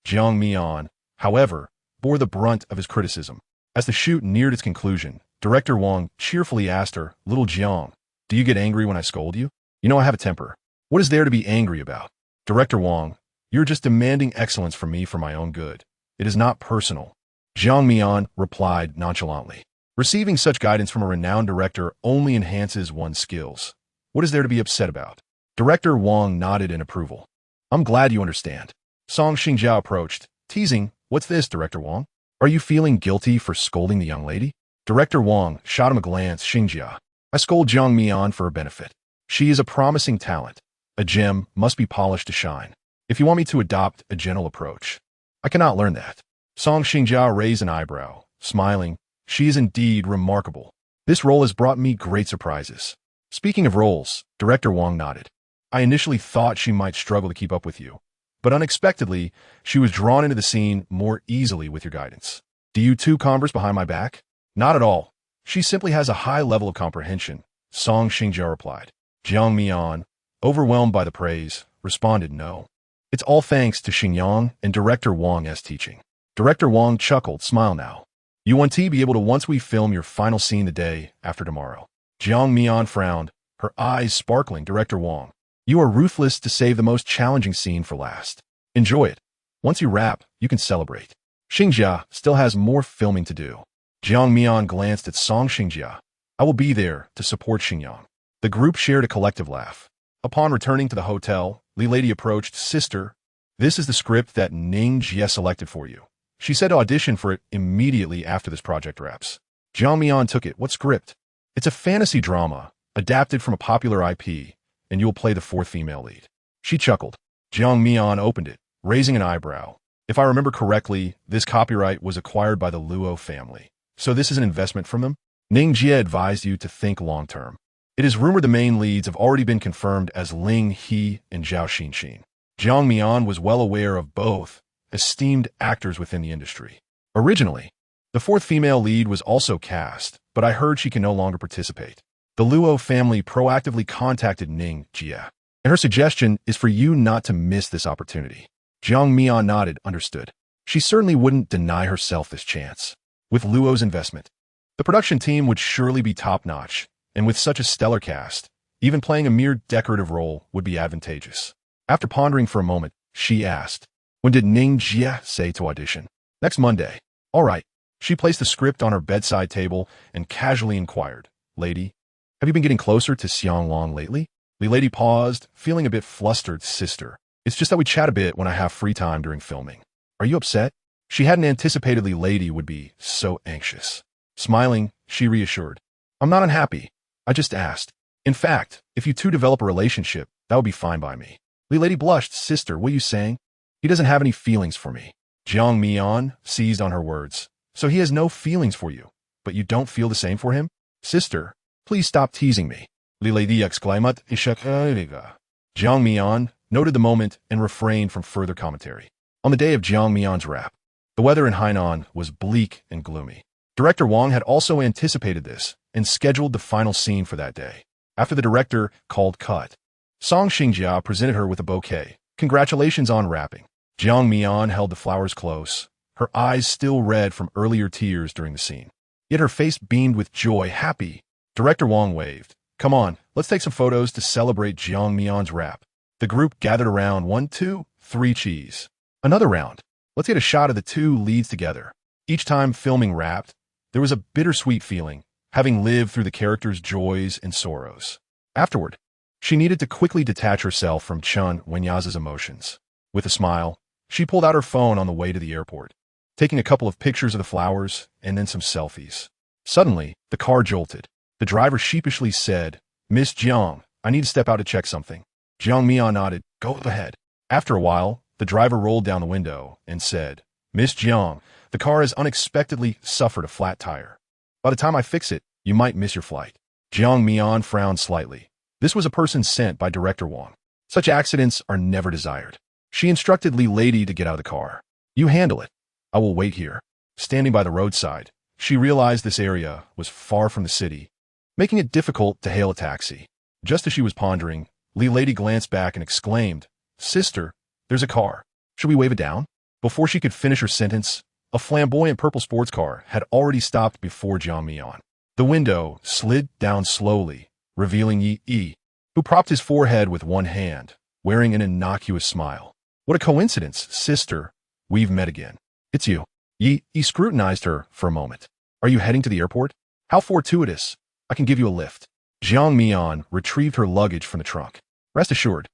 Jiang Mian, however, bore the brunt of his criticism. As the shoot neared its conclusion, Director Wang cheerfully asked her, Little Jiang, do you get angry when I scold you? You know I have a temper. What is there to be angry about? Director Wang, you're just demanding excellence from me for my own good. It is not personal. Jiang Mian replied nonchalantly. Receiving such guidance from a renowned director only enhances one's skills. What is there to be upset about? Director Wang nodded in approval. I'm glad you understand. Song Xingjia approached, teasing, what's this, Director Wang? Are you feeling guilty for scolding the young lady? Director Wang shot him a glance. Xingjia, I scold Jiang Mian for her benefit. She is a promising talent. A gem must be polished to shine. If you want me to adopt a gentle approach, I cannot learn that. Song Xingjia raised an eyebrow, smiling. She is indeed remarkable. This role has brought me great surprises. Speaking of roles, Director Wang nodded. I initially thought she might struggle to keep up with you, but unexpectedly, she was drawn into the scene more easily with your guidance. Do you two converse behind my back? Not at all. She simply has a high level of comprehension, Song Xingjia replied. Jiang Mian, overwhelmed by the praise, responded no. It's all thanks to Xingyang and Director Wang's teaching. Director Wang chuckled, smile now. You won't be able to once we film your final scene the day after tomorrow. Jiang Mian frowned, her eyes sparkling. Director Wang, you are ruthless to save the most challenging scene for last. Enjoy it. Once you wrap, you can celebrate. Xingjia still has more filming to do. Jiang Mian glanced at Song Xingjia. I will be there to support Xingyang. The group shared a collective laugh. Upon returning to the hotel, Li Lady approached. Sister, this is the script that Ning Jie selected for you. She said to audition for it immediately after this project wraps. Jiang Mian took it. What script? It's a fantasy drama, adapted from a popular IP, and you will play the fourth female lead. She chuckled. Jiang Mian opened it, raising an eyebrow. If I remember correctly, this copyright was acquired by the Luo family. So this is an investment from them? Ning Jie advised you to think long-term. It is rumored the main leads have already been confirmed as Ling He and Zhao Xinxin. Jiang Mian was well aware of both, esteemed actors within the industry. Originally, the fourth female lead was also cast, but I heard she can no longer participate. The Luo family proactively contacted Ning Jie, and her suggestion is for you not to miss this opportunity. Jiang Mian nodded, understood. She certainly wouldn't deny herself this chance. With Luo's investment, the production team would surely be top-notch, and with such a stellar cast, even playing a mere decorative role would be advantageous. After pondering for a moment, she asked, when did Ning Jie say to audition? Next Monday. All right. She placed the script on her bedside table and casually inquired, Lady, have you been getting closer to Xiang Long lately? The lady paused, feeling a bit flustered. Sister, it's just that we chat a bit when I have free time during filming. Are you upset? She hadn't anticipated the lady would be so anxious. Smiling, she reassured, I'm not unhappy. I just asked. In fact, if you two develop a relationship, that would be fine by me. The lady blushed. Sister, what are you saying? He doesn't have any feelings for me. Jiang Mian seized on her words. So he has no feelings for you, but you don't feel the same for him? Sister, please stop teasing me. The lady exclaimed. Jiang Mian noted the moment and refrained from further commentary. On the day of Jiang Mian's rap, the weather in Hainan was bleak and gloomy. Director Wang had also anticipated this and scheduled the final scene for that day. After the director called cut, Song Xingjia presented her with a bouquet. Congratulations on rapping. Jiang Mian held the flowers close, her eyes still red from earlier tears during the scene. Yet her face beamed with joy, happy. Director Wang waved. Come on, let's take some photos to celebrate Jiang Mian's rap. The group gathered around. 1, 2, 3 cheese. Another round. Let's get a shot of the two leads together. Each time filming rapped, there was a bittersweet feeling, having lived through the character's joys and sorrows. Afterward, she needed to quickly detach herself from Chen Wenya's emotions. With a smile, she pulled out her phone on the way to the airport, taking a couple of pictures of the flowers and then some selfies. Suddenly, the car jolted. The driver sheepishly said, Miss Jiang, I need to step out to check something. Jiang Mian nodded. Go ahead. After a while, the driver rolled down the window and said, Miss Jiang, the car has unexpectedly suffered a flat tire. By the time I fix it, you might miss your flight. Jiang Mian frowned slightly. This was a person sent by Director Wang. Such accidents are never desired. She instructed Li Lady to get out of the car. You handle it. I will wait here. Standing by the roadside, she realized this area was far from the city, making it difficult to hail a taxi. Just as she was pondering, Li Lady glanced back and exclaimed, Sister, there's a car. Should we wave it down? Before she could finish her sentence, a flamboyant purple sports car had already stopped before Jiang Mian. The window slid down slowly, revealing Yi, who propped his forehead with one hand, wearing an innocuous smile. What a coincidence, sister. We've met again. It's you. Yi scrutinized her for a moment. Are you heading to the airport? How fortuitous. I can give you a lift. Jiang Mian retrieved her luggage from the trunk. Rest assured,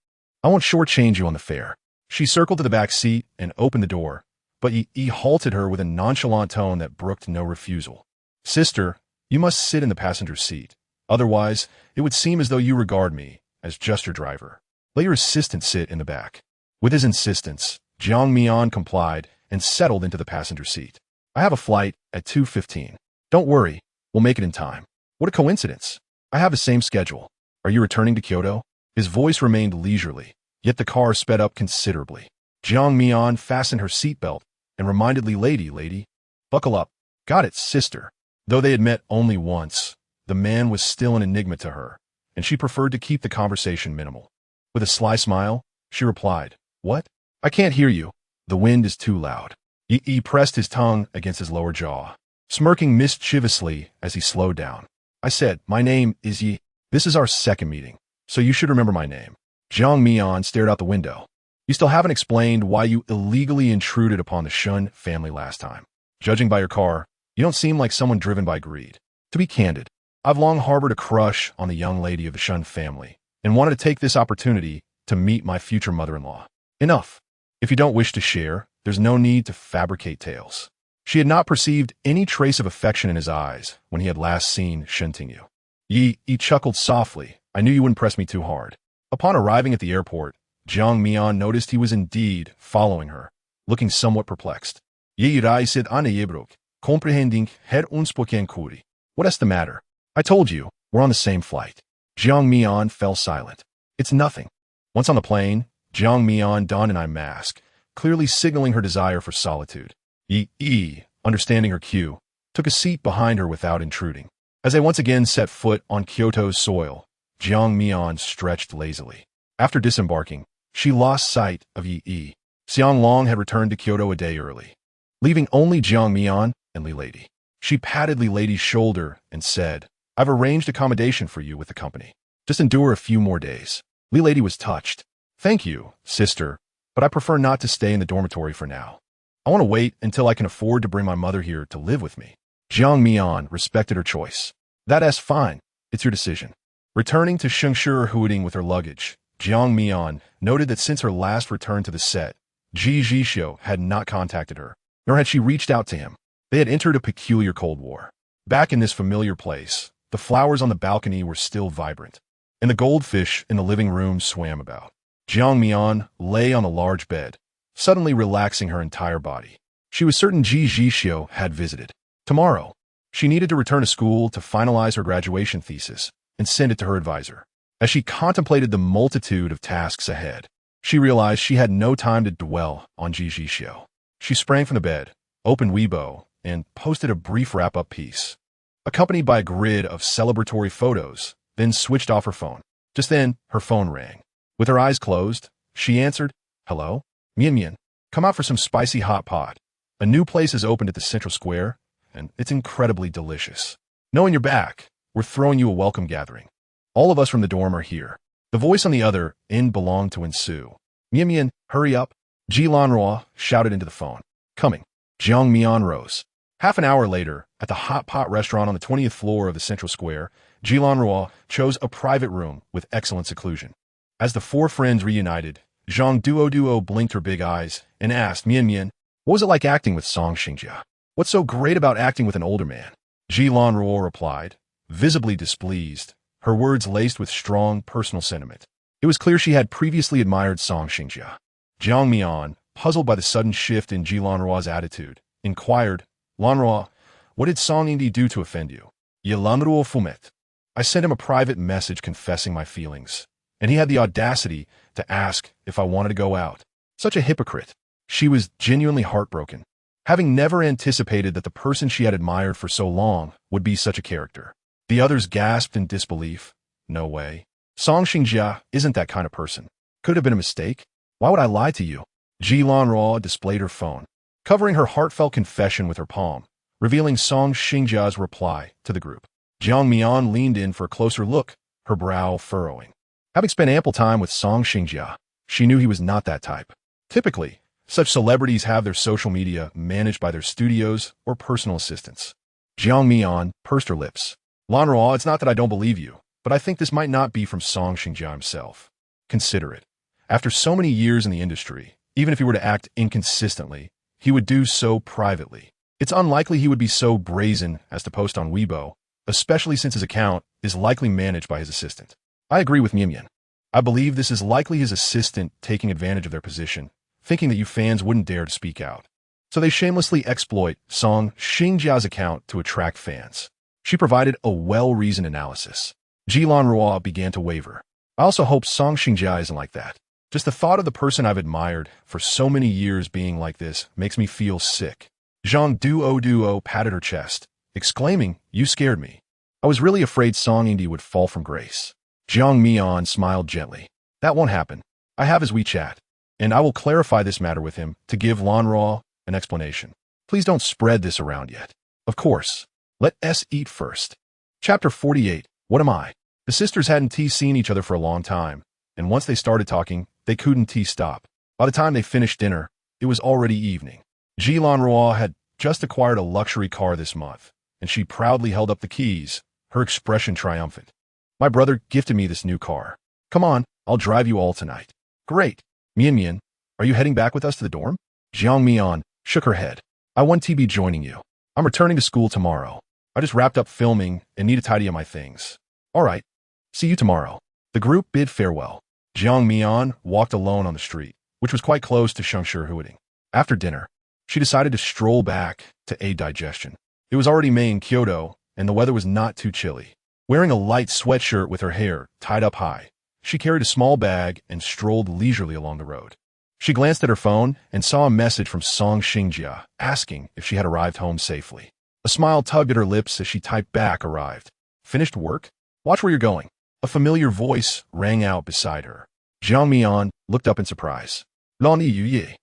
I won't shortchange you on the fare. She circled to the back seat and opened the door, but Yi halted her with a nonchalant tone that brooked no refusal. Sister, you must sit in the passenger seat. Otherwise, it would seem as though you regard me as just your driver. Let your assistant sit in the back. With his insistence, Jiang Mian complied and settled into the passenger seat. I have a flight at 2:15. Don't worry, we'll make it in time. What a coincidence. I have the same schedule. Are you returning to Kyoto? His voice remained leisurely, yet the car sped up considerably. Jiang Mian fastened her seatbelt and reminded lady, buckle up. Got it, sister. Though they had met only once, the man was still an enigma to her, and she preferred to keep the conversation minimal. With a sly smile, she replied, What? I can't hear you. The wind is too loud. He pressed his tongue against his lower jaw, smirking mischievously as he slowed down. I said, My name is Yi. This is our second meeting, so you should remember my name. Jiang Mian stared out the window. You still haven't explained why you illegally intruded upon the Shen family last time. Judging by your car, you don't seem like someone driven by greed. To be candid, I've long harbored a crush on the young lady of the Shen family and wanted to take this opportunity to meet my future mother-in-law. Enough. If you don't wish to share, there's no need to fabricate tales. She had not perceived any trace of affection in his eyes when he had last seen Shen Tingyu. He chuckled softly. I knew you wouldn't press me too hard. Upon arriving at the airport, Jiang Mian noticed he was indeed following her, looking somewhat perplexed. Ye raisid anayebrok, comprehending her unspoken kuri. What's the matter? I told you, we're on the same flight. Jiang Mian fell silent. It's nothing. Once on the plane, Jiang Mian donned an eye mask, clearly signaling her desire for solitude. Yi, understanding her cue, took a seat behind her without intruding. As they once again set foot on Kyoto's soil, Jiang Mian stretched lazily. After disembarking, she lost sight of Yi. Xiang Long had returned to Kyoto a day early, leaving only Jiang Mian and Li Lady. She patted Li Lady's shoulder and said, I've arranged accommodation for you with the company. Just endure a few more days. Li Lady was touched. Thank you, sister, but I prefer not to stay in the dormitory for now. I want to wait until I can afford to bring my mother here to live with me. Jiang Mian respected her choice. That's fine. It's your decision. Returning to Shengshu Huading with her luggage, Jiang Mian noted that since her last return to the set, Ji Zhixiu had not contacted her, nor had she reached out to him. They had entered a peculiar Cold War. Back in this familiar place, the flowers on the balcony were still vibrant, and the goldfish in the living room swam about. Jiang Mian lay on a large bed, suddenly relaxing her entire body. She was certain Ji Zhixiu had visited. Tomorrow, she needed to return to school to finalize her graduation thesis and send it to her advisor. As she contemplated the multitude of tasks ahead, she realized she had no time to dwell on Ji Zhixiu. She sprang from the bed, opened Weibo, and posted a brief wrap-up piece, accompanied by a grid of celebratory photos, then switched off her phone. Just then, her phone rang. With her eyes closed, she answered, Hello? Mian, come out for some spicy hot pot. A new place has opened at the Central Square, and it's incredibly delicious. Knowing you're back, we're throwing you a welcome gathering. All of us from the dorm are here. The voice on the other end belonged to Ensu. Mian, hurry up. Ji Lanrua shouted into the phone. Coming. Jiang Mian rose. Half an hour later, at the hot pot restaurant on the 20th floor of the Central Square, Ji Lanrua chose a private room with excellent seclusion. As the four friends reunited, Zhang Duo blinked her big eyes and asked Mian, what was it like acting with Song Xingjia? What's so great about acting with an older man? Ji Lanrua replied, visibly displeased, her words laced with strong personal sentiment. It was clear she had previously admired Song Xingjia. Jiang Mian, puzzled by the sudden shift in Ji Lanrua's attitude, inquired, Lanrua, what did Song Yingdi do to offend you? Ye Lanrua fumet. I sent him a private message confessing my feelings, and he had the audacity to ask if I wanted to go out. Such a hypocrite. She was genuinely heartbroken, having never anticipated that the person she had admired for so long would be such a character. The others gasped in disbelief. No way. Song Xingjia isn't that kind of person. Could it have been a mistake? Why would I lie to you? Ji Lanrua displayed her phone, covering her heartfelt confession with her palm, revealing Song Xingjia's reply to the group. Jiang Mian leaned in for a closer look, her brow furrowing. Having spent ample time with Song Xingjia, she knew he was not that type. Typically, such celebrities have their social media managed by their studios or personal assistants. Jiang Mian pursed her lips. Lanrua, it's not that I don't believe you, but I think this might not be from Song Xingjia himself. Consider it. After so many years in the industry, even if he were to act inconsistently, he would do so privately. It's unlikely he would be so brazen as to post on Weibo, especially since his account is likely managed by his assistant. I agree with Mian. I believe this is likely his assistant taking advantage of their position, thinking that you fans wouldn't dare to speak out. So they shamelessly exploit Song Xingjia's account to attract fans. She provided a well-reasoned analysis. Ji Lanruo began to waver. I also hope Song Xingjia isn't like that. Just the thought of the person I've admired for so many years being like this makes me feel sick. Zhang Duo patted her chest, exclaiming, "You scared me. I was really afraid Song Yingdi would fall from grace." Jiang Mian smiled gently. "That won't happen. I have his WeChat, and I will clarify this matter with him to give Lanruo an explanation. Please don't spread this around yet. Of course. Let us eat first." Chapter 48. What am I? The sisters hadn't seen each other for a long time, and once they started talking, they couldn't stop. By the time they finished dinner, it was already evening. Ji Lanruo had just acquired a luxury car this month, and she proudly held up the keys, her expression triumphant. "My brother gifted me this new car. Come on, I'll drive you all tonight." "Great. Mian, are you heading back with us to the dorm?" Jiang Mian shook her head. "I won't be joining you. I'm returning to school tomorrow. I just wrapped up filming and need to tidy up my things." "All right. See you tomorrow." The group bid farewell. Jiang Mian walked alone on the street, which was quite close to Shengshihuading. After dinner, she decided to stroll back to aid digestion. It was already May in Kyoto, and the weather was not too chilly. Wearing a light sweatshirt with her hair tied up high, she carried a small bag and strolled leisurely along the road. She glanced at her phone and saw a message from Song Xingjia asking if she had arrived home safely. A smile tugged at her lips as she typed back, "Arrived. Finished work? Watch where you're going." A familiar voice rang out beside her. Jiang Mian looked up in surprise. "Lan Yu Ye."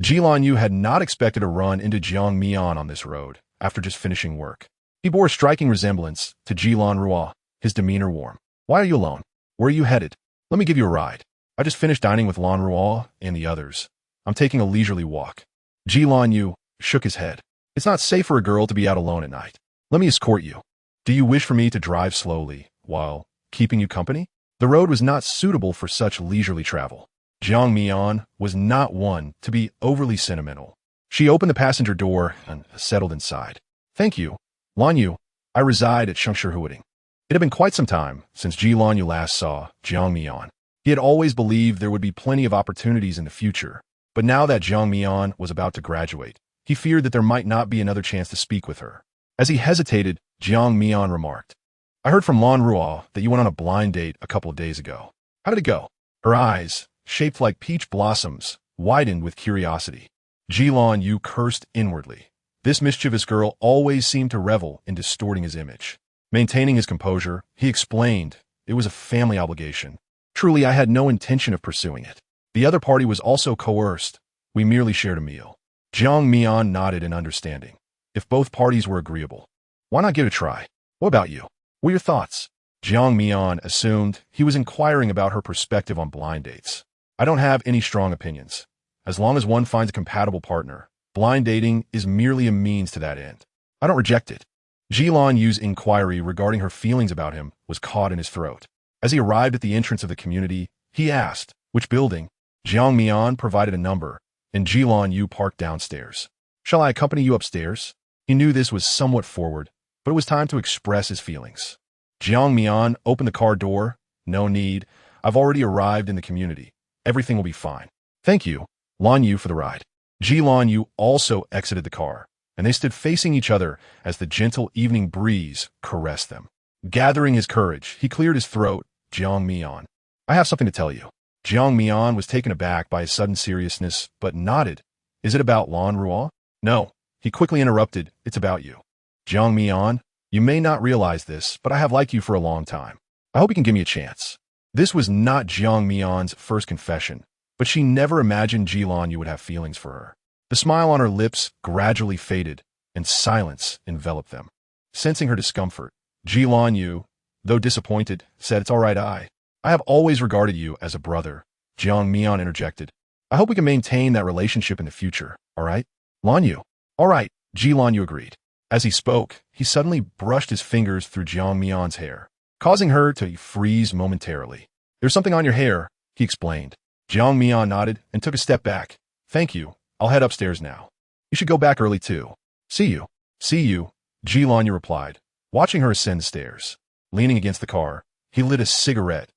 Ji Lanyu had not expected to run into Jiang Mian on this road after just finishing work. He bore a striking resemblance to Ji Lanruo, his demeanor warm. "Why are you alone? Where are you headed? Let me give you a ride. I just finished dining with Lanruo and the others. I'm taking a leisurely walk." Ji Lanyu shook his head. "It's not safe for a girl to be out alone at night. Let me escort you. Do you wish for me to drive slowly while keeping you company?" The road was not suitable for such leisurely travel. Jiang Mian was not one to be overly sentimental. She opened the passenger door and settled inside. "Thank you, Lanyu. I reside at Shengshihuading." It had been quite some time since Ji Lanyu last saw Jiang Mian. He had always believed there would be plenty of opportunities in the future, but now that Jiang Mian was about to graduate, he feared that there might not be another chance to speak with her. As he hesitated, Jiang Mian remarked, "I heard from Lanruo that you went on a blind date a couple of days ago. How did it go?" Her eyes, shaped like peach blossoms, widened with curiosity. Ji Lanyu cursed inwardly. This mischievous girl always seemed to revel in distorting his image. Maintaining his composure, he explained, "It was a family obligation. Truly, I had no intention of pursuing it. The other party was also coerced. We merely shared a meal." Jiang Mian nodded in understanding. If both parties were agreeable, why not give it a try? "What about you? What are your thoughts?" Jiang Mian assumed he was inquiring about her perspective on blind dates. "I don't have any strong opinions. As long as one finds a compatible partner, blind dating is merely a means to that end. I don't reject it." Ji Lanyu's inquiry regarding her feelings about him was caught in his throat. As he arrived at the entrance of the community, he asked, "Which building?" Jiang Mian provided a number, and Ji Lanyu parked downstairs. "Shall I accompany you upstairs?" He knew this was somewhat forward, but it was time to express his feelings. Jiang Mian opened the car door. "No need. I've already arrived in the community. Everything will be fine." "Thank you, Lanyu, for the ride." Ji Lanyu also exited the car, and they stood facing each other as the gentle evening breeze caressed them. Gathering his courage, he cleared his throat. "Jiang Mian, I have something to tell you." Jiang Mian was taken aback by his sudden seriousness, but nodded. "Is it about Lanruo?" "No," he quickly interrupted. "It's about you." "Jiang Mian, you may not realize this, but I have liked you for a long time. I hope you can give me a chance." This was not Jiang Mian's first confession, but she never imagined Ji Lanyu would have feelings for her. The smile on her lips gradually faded, and silence enveloped them. Sensing her discomfort, Ji Lanyu, though disappointed, said, "It's all right, I have always regarded you as a brother." Jiang Mian interjected, "I hope we can maintain that relationship in the future, all right?" "Lanyu." "All right," Ji Lanyu agreed. As he spoke, he suddenly brushed his fingers through Jiang Mian's hair, causing her to freeze momentarily. "There's something on your hair," he explained. Jiang Mian nodded and took a step back. "Thank you. I'll head upstairs now. You should go back early too." "See you." "See you," Ji Lanyu replied, watching her ascend the stairs. Leaning against the car, he lit a cigarette.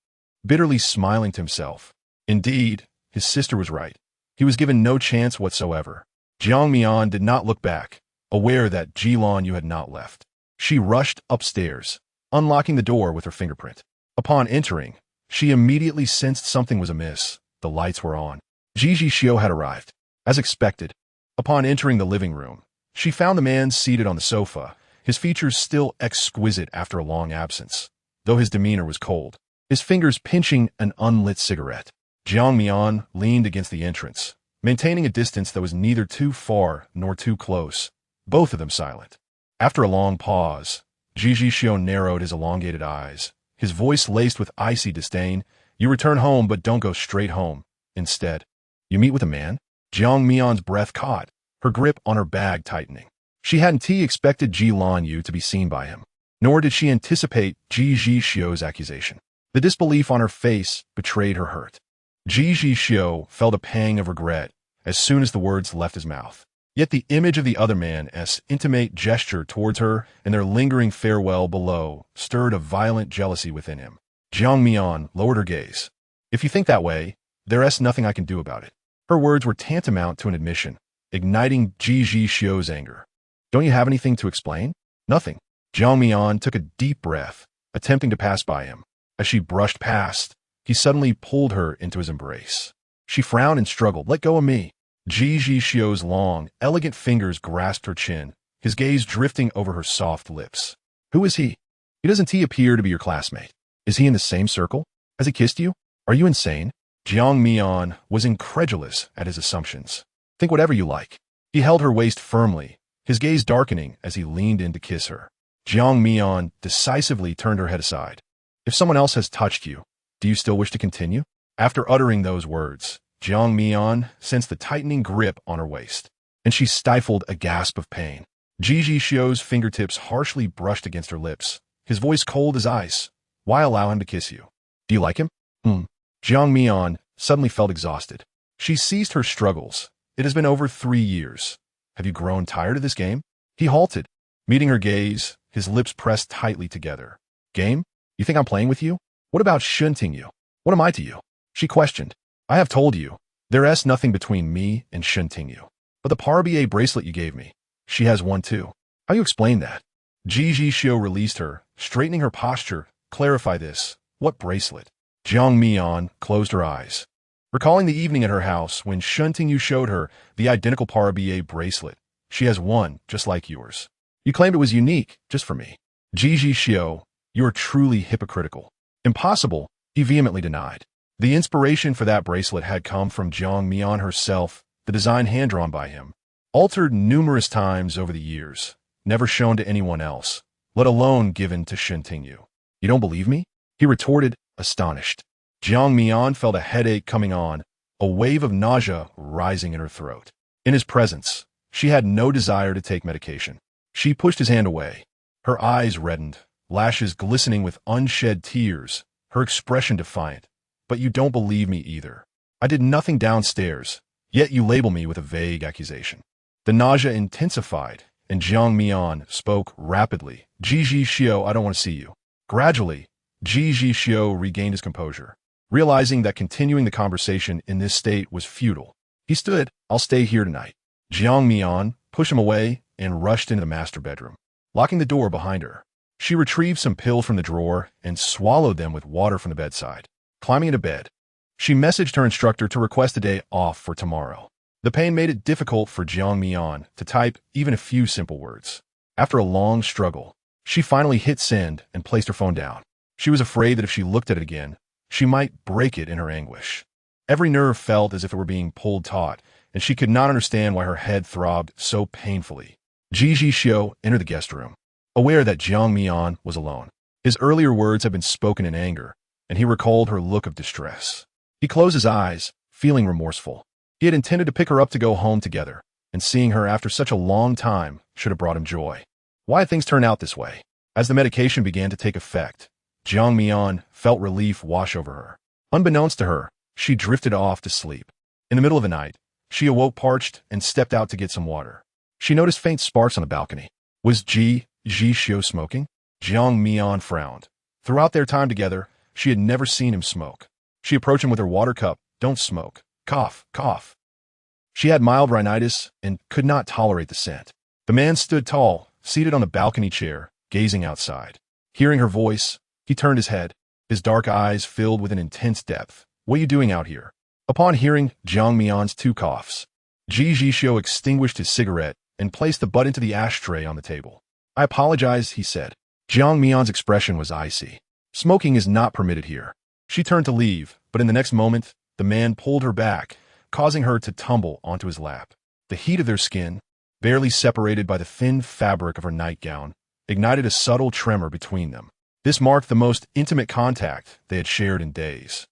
bitterly smiling to himself. Indeed, his sister was right. He was given no chance whatsoever. Jiang Mian did not look back, aware that Ji Zhixiu had not left. She rushed upstairs, unlocking the door with her fingerprint. Upon entering, she immediately sensed something was amiss. The lights were on. Ji Zhixiu had arrived. As expected, upon entering the living room, she found the man seated on the sofa, his features still exquisite after a long absence, though his demeanor was cold, his fingers pinching an unlit cigarette. Jiang Mian leaned against the entrance, maintaining a distance that was neither too far nor too close, both of them silent. After a long pause, Ji Zhixiu narrowed his elongated eyes, his voice laced with icy disdain. "You return home, but don't go straight home. Instead, you meet with a man?" Jiang Mian's breath caught, her grip on her bag tightening. She hadn't expected Ji Zhixiu to be seen by him, nor did she anticipate Ji Zhixiu's accusation. The disbelief on her face betrayed her hurt. Ji Zhixiu felt a pang of regret as soon as the words left his mouth. Yet the image of the other man's intimate gesture towards her and their lingering farewell below stirred a violent jealousy within him. Jiang Mian lowered her gaze. "If you think that way, there's nothing I can do about it." Her words were tantamount to an admission, igniting Ji Zhixiu's anger. "Don't you have anything to explain?" "Nothing." Jiang Mian took a deep breath, attempting to pass by him. As she brushed past, he suddenly pulled her into his embrace. She frowned and struggled. "Let go of me." Ji Zhixiu's long, elegant fingers grasped her chin, his gaze drifting over her soft lips. "Who is he? Doesn't he appear to be your classmate? Is he in the same circle? Has he kissed you? Are you insane?" Jiang Mian was incredulous at his assumptions. "Think whatever you like." He held her waist firmly, his gaze darkening as he leaned in to kiss her. Jiang Mian decisively turned her head aside. "If someone else has touched you, do you still wish to continue?" After uttering those words, Jiang Mian sensed the tightening grip on her waist, and she stifled a gasp of pain. Ji Zhixiu's fingertips harshly brushed against her lips, his voice cold as ice. "Why allow him to kiss you? Do you like him?" Jiang Mian suddenly felt exhausted. She ceased her struggles. "It has been over 3 years. Have you grown tired of this game?" He halted, meeting her gaze, his lips pressed tightly together. "Game? You think I'm playing with you? What about Shen Tingyu? What am I to you?" She questioned. "I have told you, there's nothing between me and Shen Tingyu. But the Parbier bracelet you gave me, she has one too. How do you explain that?" Ji Zhixiu released her, straightening her posture. "Clarify this. What bracelet?" Jiang Mian closed her eyes, recalling the evening at her house when Shen Tingyu showed her the identical Parbier bracelet. "She has one, just like yours. You claimed it was unique, just for me." Ji Zhixiu, "You are truly hypocritical." "Impossible," he vehemently denied. The inspiration for that bracelet had come from Jiang Mian herself, the design hand-drawn by him, altered numerous times over the years, never shown to anyone else, let alone given to Shen Tingyu. "You don't believe me?" he retorted, astonished. Jiang Mian felt a headache coming on, a wave of nausea rising in her throat. In his presence, she had no desire to take medication. She pushed his hand away. Her eyes reddened, lashes glistening with unshed tears, her expression defiant. "But you don't believe me either. I did nothing downstairs, yet you label me with a vague accusation." The nausea intensified, and Jiang Mian spoke rapidly. "Ji Zhixiu, I don't want to see you." Gradually, Ji Zhixiu regained his composure, realizing that continuing the conversation in this state was futile. He stood. "I'll stay here tonight." Jiang Mian pushed him away and rushed into the master bedroom, locking the door behind her. She retrieved some pills from the drawer and swallowed them with water from the bedside. Climbing into bed, she messaged her instructor to request a day off for tomorrow. The pain made it difficult for Jiang Mian to type even a few simple words. After a long struggle, she finally hit send and placed her phone down. She was afraid that if she looked at it again, she might break it in her anguish. Every nerve felt as if it were being pulled taut, and she could not understand why her head throbbed so painfully. Ji Zhixiu entered the guest room, aware that Jiang Mian was alone. His earlier words had been spoken in anger, and he recalled her look of distress. He closed his eyes, feeling remorseful. He had intended to pick her up to go home together, and seeing her after such a long time should have brought him joy. Why had things turned out this way? As the medication began to take effect, Jiang Mian felt relief wash over her. Unbeknownst to her, she drifted off to sleep. In the middle of the night, she awoke parched and stepped out to get some water. She noticed faint sparks on the balcony. Was Ji Zhixiu smoking? Jiang Mian frowned. Throughout their time together, She had never seen him smoke. She approached him with her water cup. Don't smoke. Cough, cough. She had mild rhinitis and could not tolerate the scent. The man stood tall, seated on the balcony chair, gazing outside. Hearing her voice, he turned his head, his dark eyes filled with an intense depth. What are you doing out here? Upon hearing Jiang Mian's 2 coughs, Ji Zhixiu extinguished his cigarette and placed the butt into the ashtray on the table. I apologize, he said. Jiang Mian's expression was icy. Smoking is not permitted here. She turned to leave, but in the next moment, the man pulled her back, causing her to tumble onto his lap. The heat of their skin, barely separated by the thin fabric of her nightgown, ignited a subtle tremor between them. This marked the most intimate contact they had shared in days.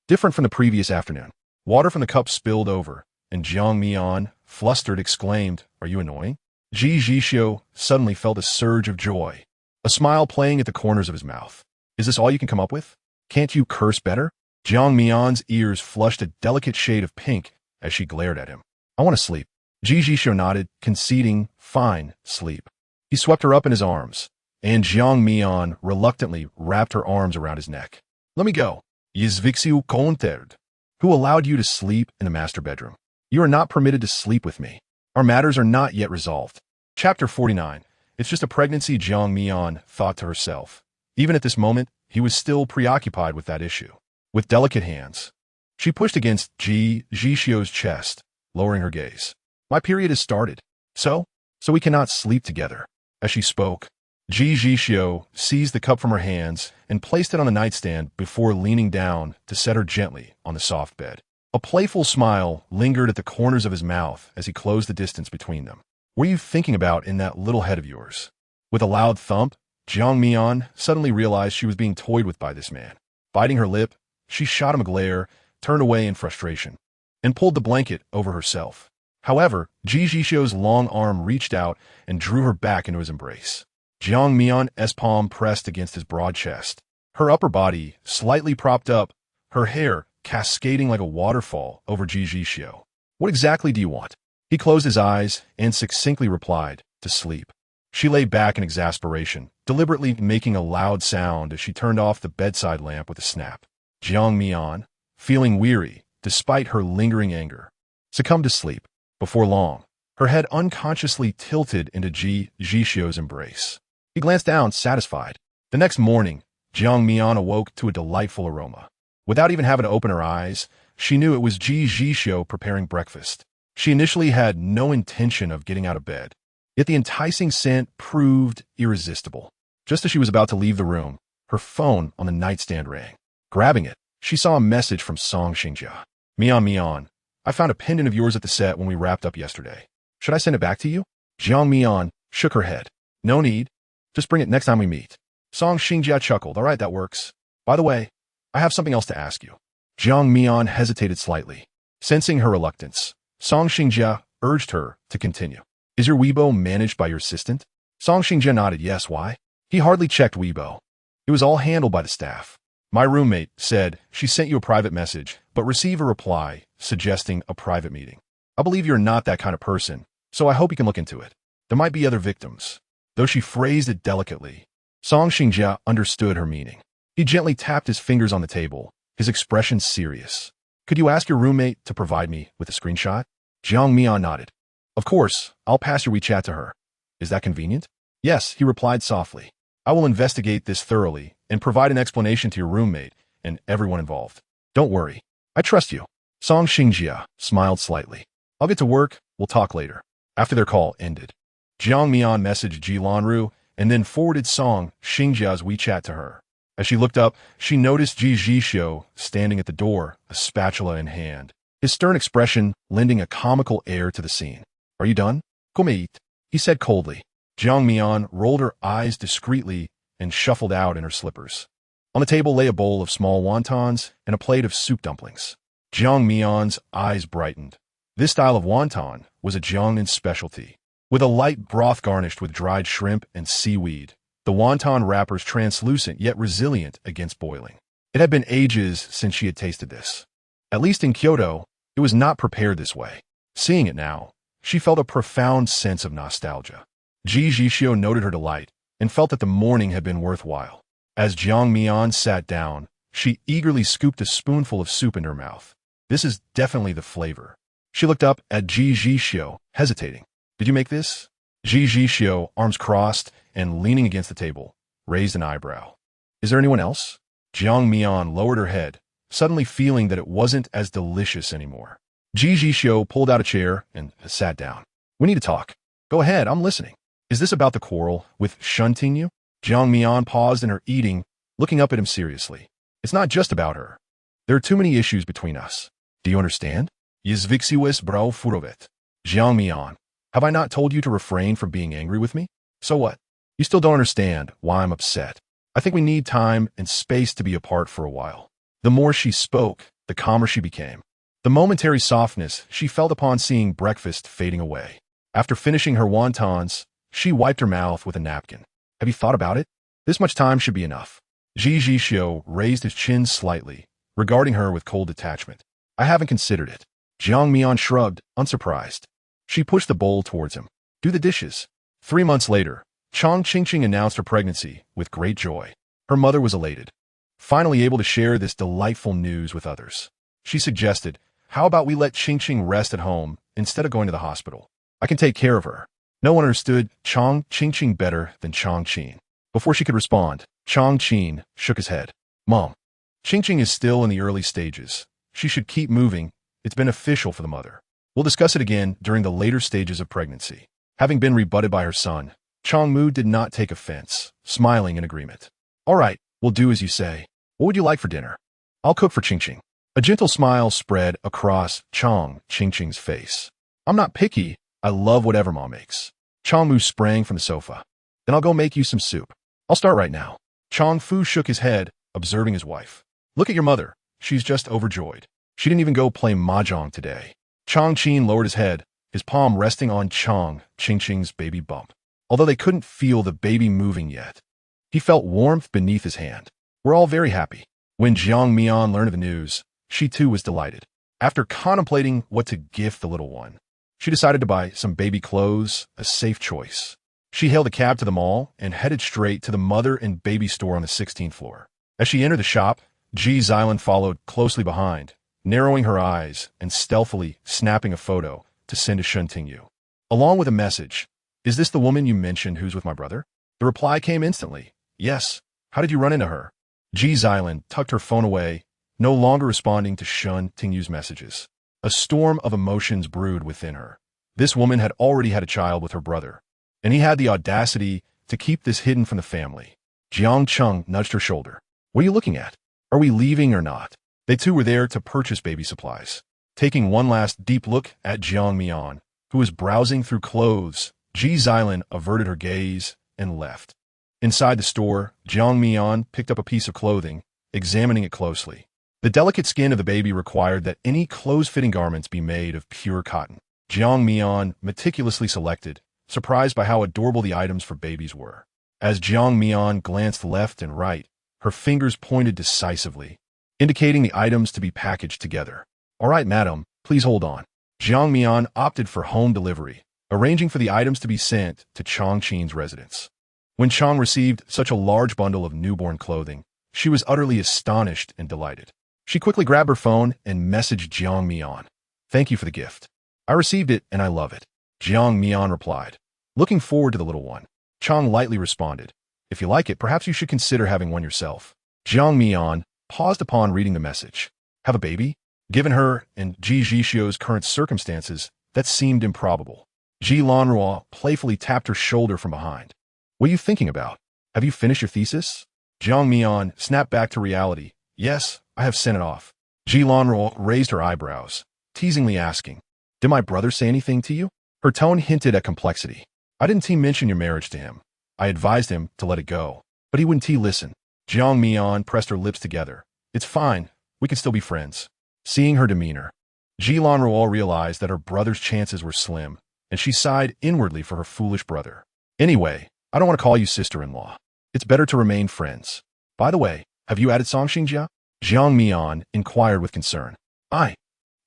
Different from the previous afternoon, water from the cup spilled over, and Jiang Mian, flustered, exclaimed, "Are you annoying?" Ji Zhixiu suddenly felt a surge of joy, a smile playing at the corners of his mouth. Is this all you can come up with? Can't you curse better? Jiang Mian's ears flushed a delicate shade of pink as she glared at him. I want to sleep. Ji Zhixiu nodded, conceding, fine, sleep. He swept her up in his arms, and Jiang Mian reluctantly wrapped her arms around his neck. Let me go. Ji Zhixiu countered. Who allowed you to sleep in the master bedroom? You are not permitted to sleep with me. Our matters are not yet resolved. Chapter 49. It's just a pregnancy, Jiang Mian thought to herself. Even at this moment, he was still preoccupied with that issue. With delicate hands, she pushed against Ji Zhixiu's chest, lowering her gaze. My period has started. So we cannot sleep together. As she spoke, Ji Zhixiu seized the cup from her hands and placed it on the nightstand before leaning down to set her gently on the soft bed. A playful smile lingered at the corners of his mouth as he closed the distance between them. What are you thinking about in that little head of yours? With a loud thump, Jiang Mian suddenly realized she was being toyed with by this man. Biting her lip, she shot him a glare, turned away in frustration, and pulled the blanket over herself. However, Ji Zhixiu's long arm reached out and drew her back into his embrace. Jiang Mian's palm pressed against his broad chest. Her upper body slightly propped up, her hair cascading like a waterfall over Ji Zhixiu. What exactly do you want? He closed his eyes and succinctly replied, to sleep. She lay back in exasperation, deliberately making a loud sound as she turned off the bedside lamp with a snap. Jiang Mian, feeling weary despite her lingering anger, succumbed to sleep. Before long, her head unconsciously tilted into Ji Zhixiu's embrace. He glanced down, satisfied. The next morning, Jiang Mian awoke to a delightful aroma. Without even having to open her eyes, she knew it was Ji Zhixiu preparing breakfast. She initially had no intention of getting out of bed, yet the enticing scent proved irresistible. Just as she was about to leave the room, her phone on the nightstand rang. Grabbing it, she saw a message from Song Xingjia. Mian, I found a pendant of yours at the set when we wrapped up yesterday. Should I send it back to you? Jiang Mian shook her head. No need. Just bring it next time we meet. Song Xingjia chuckled. All right, that works. By the way, I have something else to ask you. Jiang Mian hesitated slightly. Sensing her reluctance, Song Xingjia urged her to continue. Is your Weibo managed by your assistant? Song Xingjia nodded. Yes, why? He hardly checked Weibo. It was all handled by the staff. My roommate said she sent you a private message, but received a reply suggesting a private meeting. I believe you're not that kind of person, so I hope you can look into it. There might be other victims. Though she phrased it delicately, Song Xingjia understood her meaning. He gently tapped his fingers on the table, his expression serious. Could you ask your roommate to provide me with a screenshot? Jiang Mian nodded. Of course, I'll pass your WeChat to her. Is that convenient? Yes, he replied softly. I will investigate this thoroughly and provide an explanation to your roommate and everyone involved. Don't worry. I trust you. Song Xingjia smiled slightly. I'll get to work. We'll talk later. After their call ended, Jiang Mian messaged Ji Lanru and then forwarded Song Xingjia's WeChat to her. As she looked up, she noticed Ji Zhixiu standing at the door, a spatula in hand, his stern expression lending a comical air to the scene. Are you done? Come eat, he said coldly. Jiang Mian rolled her eyes discreetly and shuffled out in her slippers. On the table lay a bowl of small wontons and a plate of soup dumplings. Jiang Mian's eyes brightened. This style of wonton was a Jiangnan specialty. With a light broth garnished with dried shrimp and seaweed, the wonton wrappers translucent yet resilient against boiling. It had been ages since she had tasted this. At least in Kyoto, it was not prepared this way. Seeing it now, she felt a profound sense of nostalgia. Ji Zhixiu noted her delight and felt that the morning had been worthwhile. As Jiang Mian sat down, She eagerly scooped a spoonful of soup into her mouth. This is definitely the flavor. She looked up at Ji Zhixiu, hesitating. Did you make this? Ji Zhixiu, arms crossed and leaning against the table, raised an eyebrow. Is there anyone else? Jiang Mian lowered her head, suddenly feeling that it wasn't as delicious anymore. Ji Zhixiu pulled out a chair and sat down. We need to talk. Go ahead, I'm listening. Is this about the quarrel with Shen Tingyu? Jiang Mian paused in her eating, looking up at him seriously. It's not just about her. There are too many issues between us. Do you understand? Ji Zhixiu brau furovet. Jiang Mian, have I not told you to refrain from being angry with me? So what? You still don't understand why I'm upset. I think we need time and space to be apart for a while. The more she spoke, the calmer she became. The momentary softness she felt upon seeing breakfast fading away. After finishing her wontons, she wiped her mouth with a napkin. Have you thought about it? This much time should be enough. Ji Zhixiu raised his chin slightly, regarding her with cold detachment. I haven't considered it. Jiang Mian shrugged, unsurprised. She pushed the bowl towards him. Do the dishes. 3 months later, Chang Qingqing announced her pregnancy with great joy. Her mother was elated, finally able to share this delightful news with others. She suggested, how about we let Qingqing rest at home instead of going to the hospital? I can take care of her. No one understood Chang Qingqing better than Chang Qin. Before she could respond, Chang Qin shook his head. Mom, Qingqing is still in the early stages. She should keep moving. It's beneficial for the mother. We'll discuss it again during the later stages of pregnancy. Having been rebutted by her son, Chang Mu did not take offense, smiling in agreement. All right, we'll do as you say. What would you like for dinner? I'll cook for Qingqing. A gentle smile spread across Chang Qingqing's face. I'm not picky. I love whatever Mom makes. Chang Mu sprang from the sofa. Then I'll go make you some soup. I'll start right now. Chang Fu shook his head, observing his wife. Look at your mother. She's just overjoyed. She didn't even go play mahjong today. Chang Qin lowered his head, his palm resting on Chang Qingqing's baby bump. Although they couldn't feel the baby moving yet, he felt warmth beneath his hand. We're all very happy. When Jiang Mian learned of the news, she too was delighted. After contemplating what to gift the little one, she decided to buy some baby clothes, a safe choice. She hailed a cab to the mall and headed straight to the mother and baby store on the 16th floor. As she entered the shop, Ji Zhixiu followed closely behind, narrowing her eyes and stealthily snapping a photo to send to Shen Tingyu. Along with a message, is this the woman you mentioned who's with my brother? The reply came instantly. Yes. How did you run into her? Ji Zhixiu tucked her phone away, no longer responding to Shen Tingyu's messages. A storm of emotions brewed within her. This woman had already had a child with her brother, and he had the audacity to keep this hidden from the family. Jiang Cheng nudged her shoulder. What are you looking at? Are we leaving or not? They too were there to purchase baby supplies. Taking one last deep look at Jiang Mian, who was browsing through clothes, Ji Zhixiu averted her gaze and left. Inside the store, Jiang Mian picked up a piece of clothing, examining it closely. The delicate skin of the baby required that any close-fitting garments be made of pure cotton. Jiang Mian meticulously selected, surprised by how adorable the items for babies were. As Jiang Mian glanced left and right, her fingers pointed decisively, indicating the items to be packaged together. All right, madam, please hold on. Jiang Mian opted for home delivery, arranging for the items to be sent to Chang Qin's residence. When Chang received such a large bundle of newborn clothing, she was utterly astonished and delighted. She quickly grabbed her phone and messaged Jiang Mian. Thank you for the gift. I received it and I love it. Jiang Mian replied. Looking forward to the little one. Chang lightly responded. If you like it, perhaps you should consider having one yourself. Jiang Mian paused upon reading the message. Have a baby? Given her and Ji Zhixiu's current circumstances, that seemed improbable. Ji Lanruo playfully tapped her shoulder from behind. What are you thinking about? Have you finished your thesis? Jiang Mian snapped back to reality. Yes, I have sent it off. Ji Lanruo raised her eyebrows, teasingly asking, did my brother say anything to you? Her tone hinted at complexity. I didn't mention your marriage to him. I advised him to let it go, but he wouldn't listen. Jiang Mian pressed her lips together. It's fine. We can still be friends. Seeing her demeanor, Ji Lanruo realized that her brother's chances were slim, and she sighed inwardly for her foolish brother. Anyway, I don't want to call you sister-in-law. It's better to remain friends. By the way, have you added Song Xingjia? Jiang Mian inquired with concern. I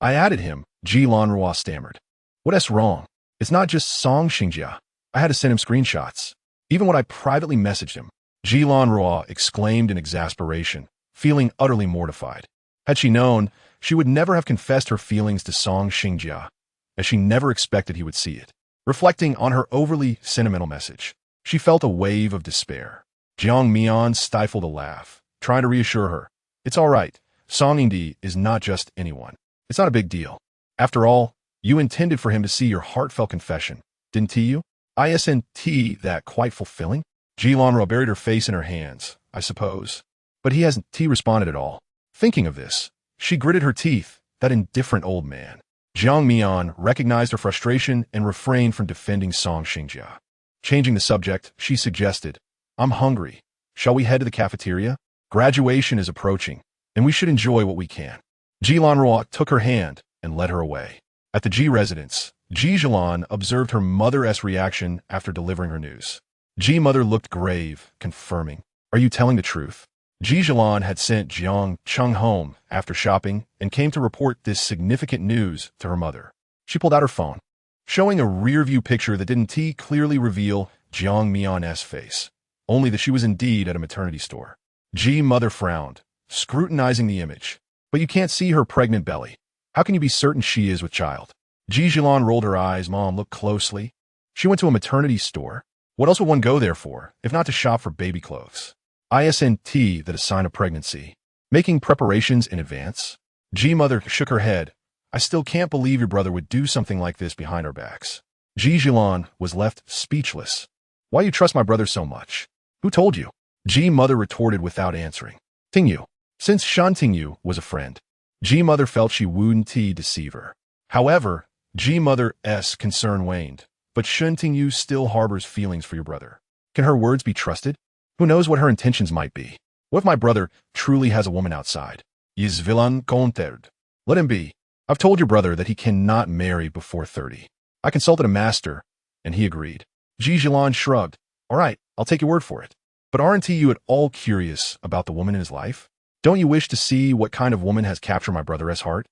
added him, Ji Lanruo stammered. What's wrong? It's not just Song Xingjia. I had to send him screenshots. Even when I privately messaged him, Ji Lanruo exclaimed in exasperation, feeling utterly mortified. Had she known, she would never have confessed her feelings to Song Xingjia, as she never expected he would see it. Reflecting on her overly sentimental message, she felt a wave of despair. Jiang Mian stifled a laugh, trying to reassure her. It's all right. Song Yingdi is not just anyone. It's not a big deal. After all, you intended for him to see your heartfelt confession, didn't you? Isn't that quite fulfilling? Ji Zhixiu buried her face in her hands, I suppose. But he hasn't responded at all. Thinking of this, she gritted her teeth, that indifferent old man. Jiang Mian recognized her frustration and refrained from defending Song Xingjia. Changing the subject, she suggested, I'm hungry. Shall we head to the cafeteria? Graduation is approaching, and we should enjoy what we can. Ji Zhixiu took her hand and led her away. At the Ji residence, Ji Zhixiu observed her mother's reaction after delivering her news. Ji mother looked grave, confirming, Are you telling the truth? Ji Zhixiu had sent Jiang Cheng home after shopping and came to report this significant news to her mother. She pulled out her phone, showing a rear-view picture that didn't clearly reveal Jiang Mian's face, only that she was indeed at a maternity store. Ji mother frowned, scrutinizing the image. But you can't see her pregnant belly. How can you be certain she is with child? Ji Zhixiu rolled her eyes. Mom, look closely. She went to a maternity store. What else would one go there for, if not to shop for baby clothes? Isn't that a sign of pregnancy? Making preparations in advance? Ji mother shook her head. I still can't believe your brother would do something like this behind our backs. Ji Zhixiu was left speechless. Why you trust my brother so much? Who told you? Ji mother retorted without answering. Tingyu. Since Shen Tingyu was a friend, Ji mother felt she wouldn't deceive her. However, Ji mother's concern waned, but Shen Tingyu still harbors feelings for your brother. Can her words be trusted? Who knows what her intentions might be? What if my brother truly has a woman outside? Is villain contered. Let him be. I've told your brother that he cannot marry before 30. I consulted a master, and he agreed. Ji Zhixiu shrugged. All right, I'll take your word for it. But aren't you at all curious about the woman in his life? Don't you wish to see what kind of woman has captured my brother's heart?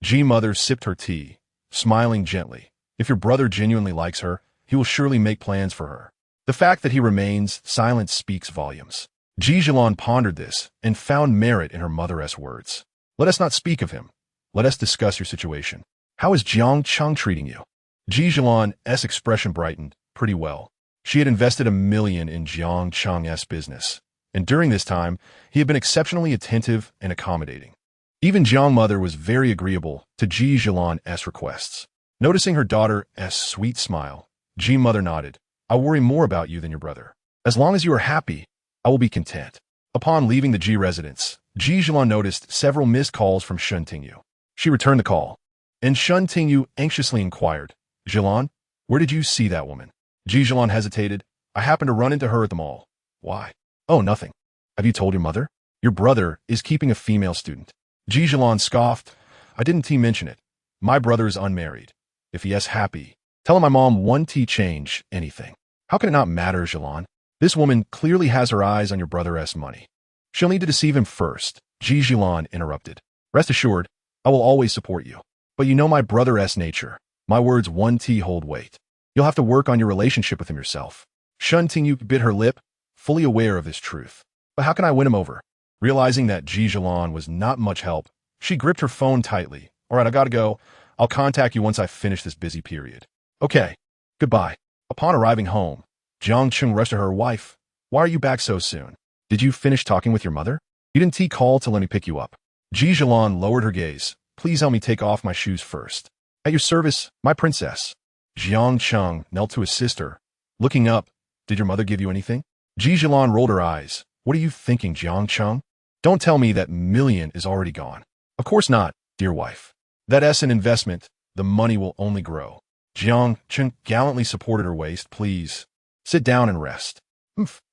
Ji mother sipped her tea, smiling gently. If your brother genuinely likes her, he will surely make plans for her. The fact that he remains silent speaks volumes. Ji Zhixiu pondered this and found merit in her mother's words. Let us not speak of him. Let us discuss your situation. How is Jiang Cheng treating you? Ji Zhixiu's expression brightened. Pretty well. She had invested $1 million in Jiang Cheng's business, and during this time, he had been exceptionally attentive and accommodating. Even Jiang mother was very agreeable to Ji Zhixiu's requests. Noticing her daughter's sweet smile, Ji mother nodded. I worry more about you than your brother. As long as you are happy, I will be content. Upon leaving the Ji residence, Ji Zhixiu noticed several missed calls from Shen Tingyu. She returned the call, and Shen Tingyu anxiously inquired, Zhixiu, where did you see that woman? Ji Zhixiu hesitated. I happened to run into her at the mall. Why? Oh, nothing. Have you told your mother? Your brother is keeping a female student. Ji Zhixiu scoffed. I didn't mention it. My brother is unmarried. If he is happy, tell him my mom won't change anything. How can it not matter, Zhixiu? This woman clearly has her eyes on your brother's money. She'll need to deceive him first. Ji Zhixiu interrupted. Rest assured, I will always support you. But you know my brother's nature. My words won't hold weight. You'll have to work on your relationship with him yourself. Shen Tingyu bit her lip, fully aware of this truth. But how can I win him over? Realizing that Ji Zhixiu was not much help, she gripped her phone tightly. All right, I gotta go. I'll contact you once I finish this busy period. Okay, goodbye. Upon arriving home, Jiang Cheng rushed to her wife. Why are you back so soon? Did you finish talking with your mother? You didn't call to let me pick you up. Ji Zhixiu lowered her gaze. Please help me take off my shoes first. At your service, my princess. Jiang Cheng knelt to his sister. Looking up, did your mother give you anything? Ji Zhixiu rolled her eyes. What are you thinking, Jiang Cheng? Don't tell me that $1 million is already gone. Of course not, dear wife. That's an investment. The money will only grow. Jiang Cheng gallantly supported her waist. Please, sit down and rest.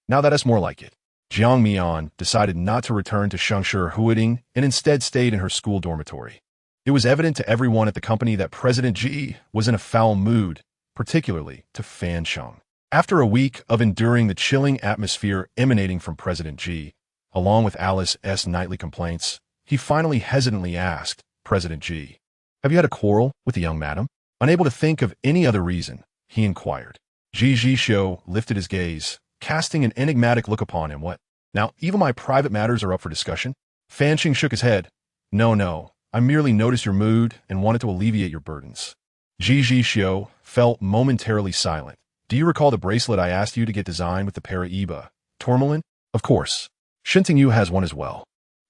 Now that's more like it. Jiang Mian decided not to return to Shengshu Huiding and instead stayed in her school dormitory. It was evident to everyone at the company that President Ji was in a foul mood, particularly to Fan Sheng. After a week of enduring the chilling atmosphere emanating from President Ji, along with Alice's nightly complaints, he finally hesitantly asked President Ji, have you had a quarrel with the young madam? Unable to think of any other reason, he inquired. Ji Zhixiu lifted his gaze, casting an enigmatic look upon him. What? Now, even my private matters are up for discussion? Fan Qing shook his head. No, I merely noticed your mood and wanted to alleviate your burdens. Ji Zhixiu felt momentarily silent. Do you recall the bracelet I asked you to get designed with the Paraiba tourmaline? Of course. Shen Tingyu has one as well.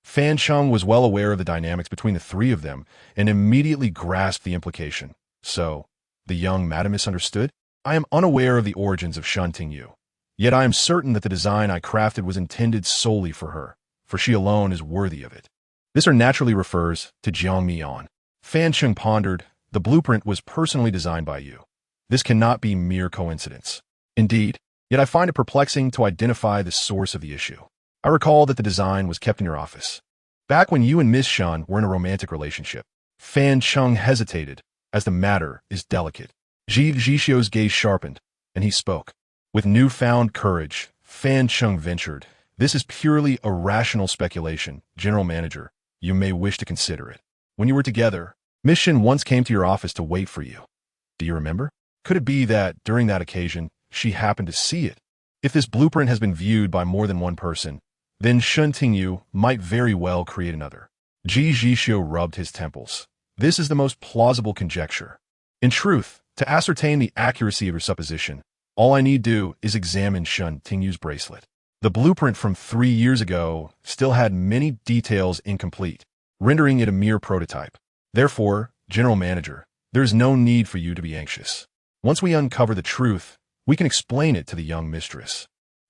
Fan Cheng was well aware of the dynamics between the three of them and immediately grasped the implication. So, the young madam misunderstood? I am unaware of the origins of Shen Tingyu. Yet I am certain that the design I crafted was intended solely for her, for she alone is worthy of it. This naturally refers to Jiang Mian. Fan Cheng pondered, the blueprint was personally designed by you. This cannot be mere coincidence. Indeed, yet I find it perplexing to identify the source of the issue. I recall that the design was kept in your office. Back when you and Miss Shen were in a romantic relationship. Fan Cheng hesitated, as the matter is delicate. Ji Zhixiu's gaze sharpened, and he spoke. With newfound courage, Fan Cheng ventured, this is purely a rational speculation, General Manager. You may wish to consider it. When you were together, Miss Shen once came to your office to wait for you. Do you remember? Could it be that, during that occasion, she happened to see it? If this blueprint has been viewed by more than one person, then Shen Tingyu might very well create another. Ji Zhixiu rubbed his temples. This is the most plausible conjecture. In truth, to ascertain the accuracy of your supposition, all I need do is examine Shen Tingyu's bracelet. The blueprint from 3 years ago still had many details incomplete, rendering it a mere prototype. Therefore, General Manager, there is no need for you to be anxious. Once we uncover the truth, we can explain it to the young mistress.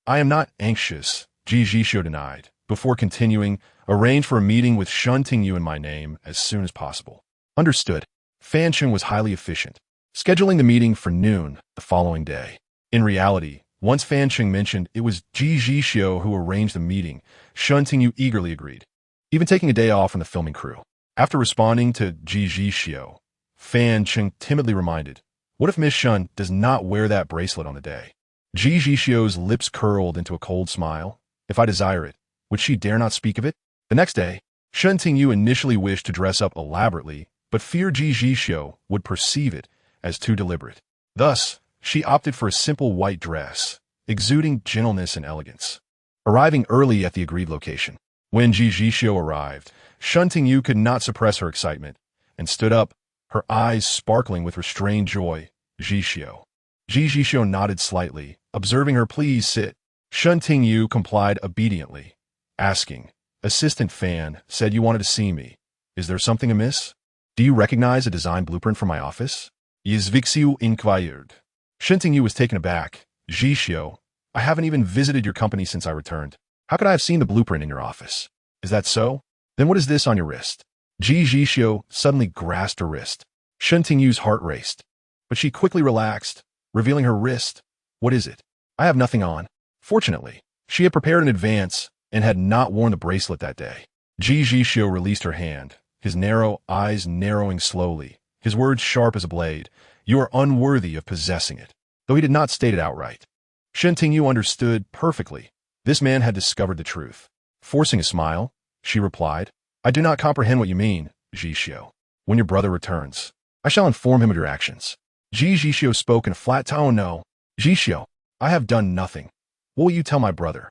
I am not anxious, Ji Zhixiu denied. Before continuing, arrange for a meeting with Shen Tingyu in my name as soon as possible. Understood. Fan Cheng was highly efficient, scheduling the meeting for noon the following day. In reality, once Fan Cheng mentioned it was Ji Zhixiu who arranged the meeting, Shen Tingyu eagerly agreed, even taking a day off from the filming crew. After responding to Ji Zhixiu, Fan Cheng timidly reminded, what if Miss Shen does not wear that bracelet on the day? Ji Zhixiu's lips curled into a cold smile. If I desire it, would she dare not speak of it? The next day, Shen Tingyu initially wished to dress up elaborately, but feared Ji Zhixiu would perceive it as too deliberate. Thus, she opted for a simple white dress, exuding gentleness and elegance. Arriving early at the agreed location, when Ji Zhixiu arrived, Shen Tingyu could not suppress her excitement, and stood up, her eyes sparkling with restrained joy. Zhixiu. Ji Zhixiu nodded slightly, observing her please sit. Shen Tingyu complied obediently, asking, Assistant Fan said you wanted to see me. Is there something amiss? Do you recognize a design blueprint from my office? Ji Zhixiu inquired. Shen Tingyu was taken aback. Zhixiu, I haven't even visited your company since I returned. How could I have seen the blueprint in your office? Is that so? Then what is this on your wrist? Ji Zhixiu suddenly grasped her wrist. Shen Tingyu's heart raced, but she quickly relaxed, revealing her wrist. What is it? I have nothing on. Fortunately, she had prepared in advance and had not worn the bracelet that day. Ji Zhixiu released her hand, his narrow eyes narrowing slowly, his words sharp as a blade. You are unworthy of possessing it, though he did not state it outright. Shen Tingyu understood perfectly. This man had discovered the truth. Forcing a smile, she replied, I do not comprehend what you mean, Zhixiu. When your brother returns, I shall inform him of your actions. Ji Zhixiu spoke in a flat tone. No, Zhixiu, I have done nothing. What will you tell my brother?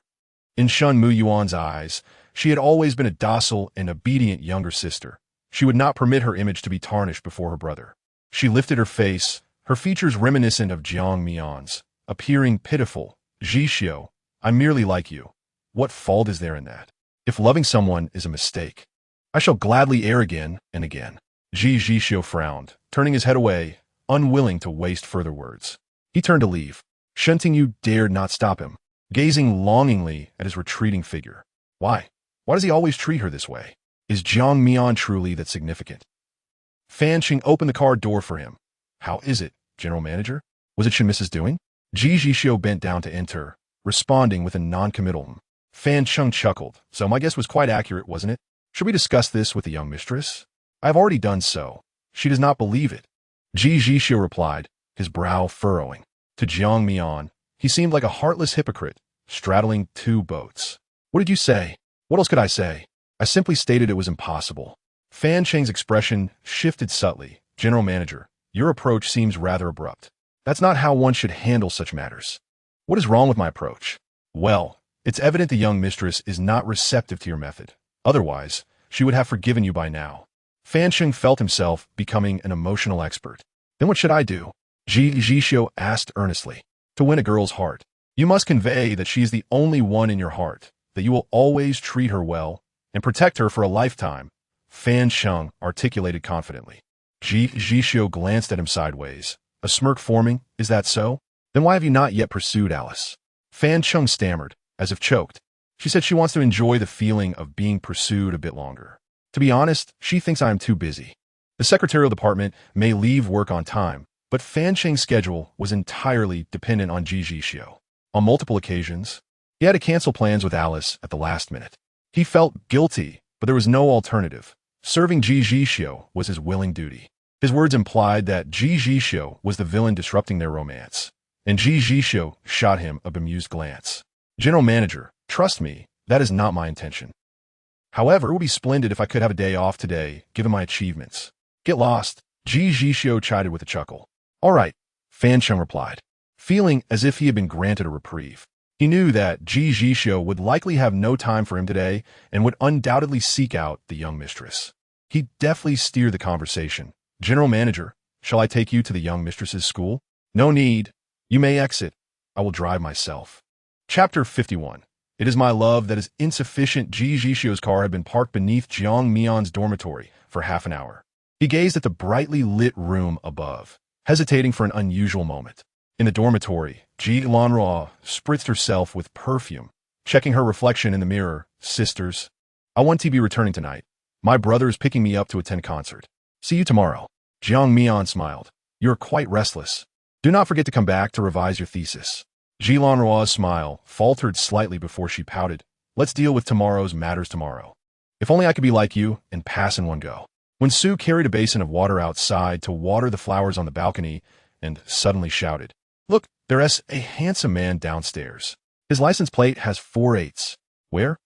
In Shen Muyuan's eyes, she had always been a docile and obedient younger sister. She would not permit her image to be tarnished before her brother. She lifted her face, her features reminiscent of Jiang Mian's, appearing pitiful. Zhixiu, I merely like you. What fault is there in that? If loving someone is a mistake, I shall gladly err again and again. Ji Zhixiu frowned, turning his head away, unwilling to waste further words. He turned to leave. Shen Tingyu dared not stop him, gazing longingly at his retreating figure. Why? Why does he always treat her this way? Is Jiang Mian truly that significant? Fan Qing opened the car door for him. How is it, General Manager? Was it Shen Mrs. doing? Ji Zhixiu bent down to enter, responding with a non-committal. Fan Cheng chuckled. So my guess was quite accurate, wasn't it? Should we discuss this with the young mistress? I have already done so. She does not believe it. Ji Zhixiu replied, his brow furrowing. To Jiang Mian, he seemed like a heartless hypocrite, straddling two boats. What did you say? What else could I say? I simply stated it was impossible. Fan Cheng's expression shifted subtly. General Manager, your approach seems rather abrupt. That's not how one should handle such matters. What is wrong with my approach? Well, it's evident the young mistress is not receptive to your method. Otherwise, she would have forgiven you by now. Fan Sheng felt himself becoming an emotional expert. Then what should I do? Ji Zhixiu asked earnestly. To win a girl's heart, you must convey that she is the only one in your heart, that you will always treat her well and protect her for a lifetime, Fan Sheng articulated confidently. Ji Zhixiu glanced at him sideways, a smirk forming. Is that so? Then why have you not yet pursued Alice? Fan Sheng stammered, as if choked. She said she wants to enjoy the feeling of being pursued a bit longer. To be honest, she thinks I am too busy. The secretarial department may leave work on time, but Fan Sheng's schedule was entirely dependent on Ji Zhixiu. On multiple occasions, he had to cancel plans with Alice at the last minute. He felt guilty, but there was no alternative. Serving Ji Zhixiu was his willing duty. His words implied that Ji Zhixiu was the villain disrupting their romance, and Ji Zhixiu shot him a bemused glance. General Manager, trust me, that is not my intention. However, it would be splendid if I could have a day off today, given my achievements. Get lost, Ji Zhixiu chided with a chuckle. All right, Fan Sheng replied, feeling as if he had been granted a reprieve. He knew that Ji Zhixiu would likely have no time for him today and would undoubtedly seek out the young mistress. He deftly steered the conversation. General Manager, shall I take you to the young mistress's school? No need. You may exit. I will drive myself. Chapter 51. It is my love that is insufficient. Ji Zhixiu's car had been parked beneath Jiang Mian's dormitory for half an hour. He gazed at the brightly lit room above, hesitating for an unusual moment. In the dormitory, Ji Lanruo spritzed herself with perfume, checking her reflection in the mirror. Sisters, I want to be returning tonight. My brother is picking me up to attend concert. See you tomorrow. Jiang Mian smiled. You are quite restless. Do not forget to come back to revise your thesis. Ji Lanruo's smile faltered slightly before she pouted. Let's deal with tomorrow's matters tomorrow. If only I could be like you and pass in one go. When Su carried a basin of water outside to water the flowers on the balcony and suddenly shouted, Look, there's a handsome man downstairs. His license plate has 4/8. Where?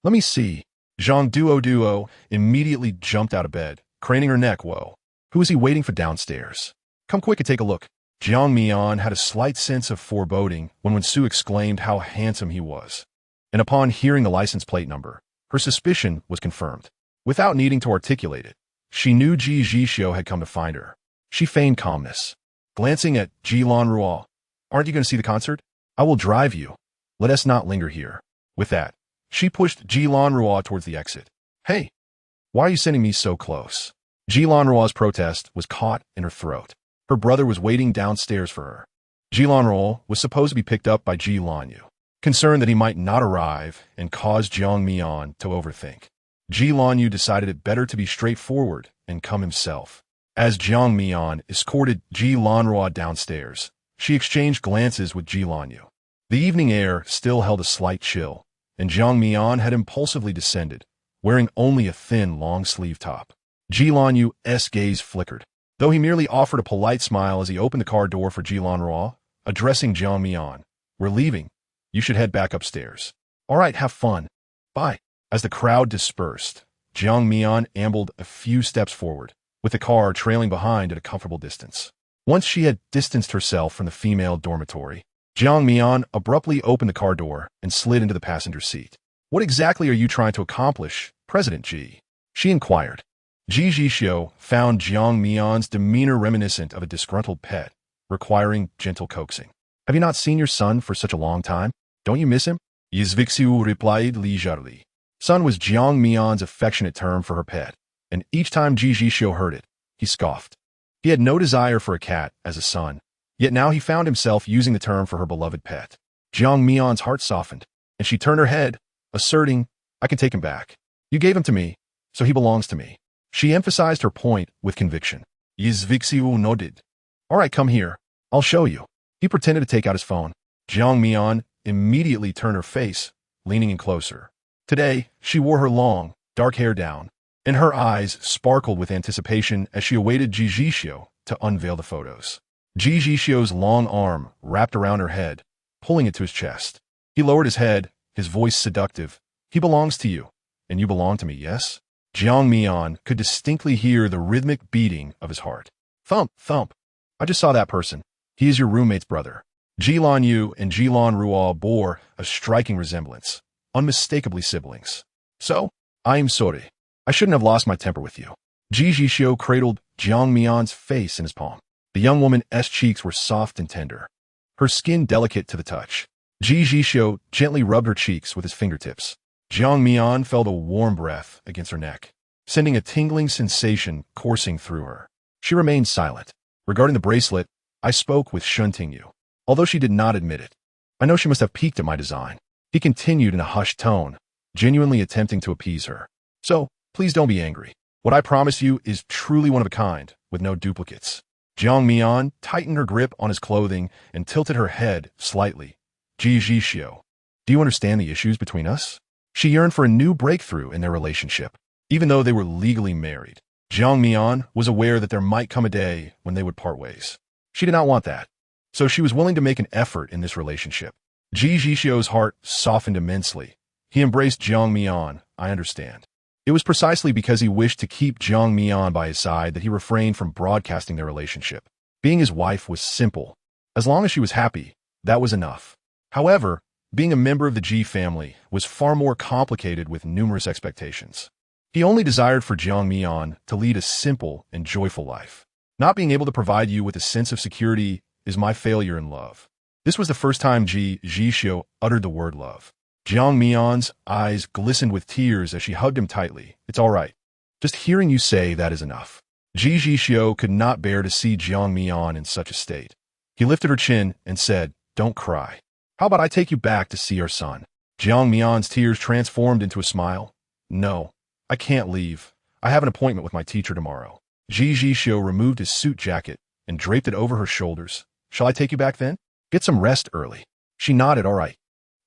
Let me see. Zhang Duo immediately jumped out of bed, craning her neck. Whoa. Who is he waiting for downstairs? Come quick and take a look. Jiang Mian had a slight sense of foreboding when Su exclaimed how handsome he was. And upon hearing the license plate number, her suspicion was confirmed. Without needing to articulate it, she knew Ji Zhixiu had come to find her. She feigned calmness. Glancing at Ji Lanruo, aren't you going to see the concert? I will drive you. Let us not linger here. With that, she pushed Ji Lanruo towards the exit. Hey, why are you sending me so close? Ji Lanruo's protest was caught in her throat. Her brother was waiting downstairs for her. Ji Lanruo was supposed to be picked up by Ji Lanyu, concerned that he might not arrive and cause Jiang Mian to overthink. Ji Lanyu decided it better to be straightforward and come himself. As Jiang Mian escorted Ji Lanruo downstairs, she exchanged glances with Ji Lanyu. The evening air still held a slight chill, and Jiang Mian had impulsively descended, wearing only a thin, long-sleeve top. Ji Lanyu's gaze flickered, though he merely offered a polite smile as he opened the car door for Ji Lanruo, addressing Jiang Mian. We're leaving. You should head back upstairs. All right, have fun. Bye. As the crowd dispersed, Jiang Mian ambled a few steps forward, with the car trailing behind at a comfortable distance. Once she had distanced herself from the female dormitory, Jiang Mian abruptly opened the car door and slid into the passenger seat. What exactly are you trying to accomplish, President Ji? She inquired. Ji Zhixiu found Jiang Mian's demeanor reminiscent of a disgruntled pet, requiring gentle coaxing. Have you not seen your son for such a long time? Don't you miss him? Ji Zhixiu replied leisurely. Son was Jiang Mian's affectionate term for her pet, and each time Ji Zhixiu heard it, he scoffed. He had no desire for a cat as a son, yet now he found himself using the term for her beloved pet. Jiang Mian's heart softened, and she turned her head, asserting, I can take him back. You gave him to me, so he belongs to me. She emphasized her point with conviction. Ji Zhixiu nodded. All right, come here. I'll show you. He pretended to take out his phone. Jiang Mian immediately turned her face, leaning in closer. Today, she wore her long, dark hair down, and her eyes sparkled with anticipation as she awaited Ji Zhixiu to unveil the photos. Ji Zhixiu's long arm wrapped around her head, pulling it to his chest. He lowered his head, his voice seductive. He belongs to you, and you belong to me, yes? Jiang Mian could distinctly hear the rhythmic beating of his heart. Thump, thump. I just saw that person. He is your roommate's brother. Ji Lanyu and Ji Lanruo bore a striking resemblance, unmistakably siblings. So, I am sorry. I shouldn't have lost my temper with you. Ji Zhixiu cradled Jiang Mian's face in his palm. The young woman's cheeks were soft and tender, her skin delicate to the touch. Ji Zhixiu gently rubbed her cheeks with his fingertips. Jiang Mian felt a warm breath against her neck, sending a tingling sensation coursing through her. She remained silent. Regarding the bracelet, I spoke with Shen Tingyu, although she did not admit it. I know she must have peeked at my design. He continued in a hushed tone, genuinely attempting to appease her. So, please don't be angry. What I promise you is truly one of a kind, with no duplicates. Jiang Mian tightened her grip on his clothing and tilted her head slightly. Ji Zhixiu, do you understand the issues between us? She yearned for a new breakthrough in their relationship. Even though they were legally married, Jiang Mian was aware that there might come a day when they would part ways. She did not want that, so she was willing to make an effort in this relationship. Ji Zhixiu's heart softened immensely. He embraced Jiang Mian, I understand. It was precisely because he wished to keep Jiang Mian by his side that he refrained from broadcasting their relationship. Being his wife was simple. As long as she was happy, that was enough. However, being a member of the Ji family was far more complicated with numerous expectations. He only desired for Jiang Mian to lead a simple and joyful life. Not being able to provide you with a sense of security is my failure in love. This was the first time Ji Zhixiu uttered the word love. Jiang Mian's eyes glistened with tears as she hugged him tightly. It's all right. Just hearing you say that is enough. Ji Zhixiu could not bear to see Jiang Mian in such a state. He lifted her chin and said, don't cry. How about I take you back to see our son? Jiang Mian's tears transformed into a smile. No, I can't leave. I have an appointment with my teacher tomorrow. Ji Zhixiu removed his suit jacket and draped it over her shoulders. Shall I take you back then? Get some rest early. She nodded, all right.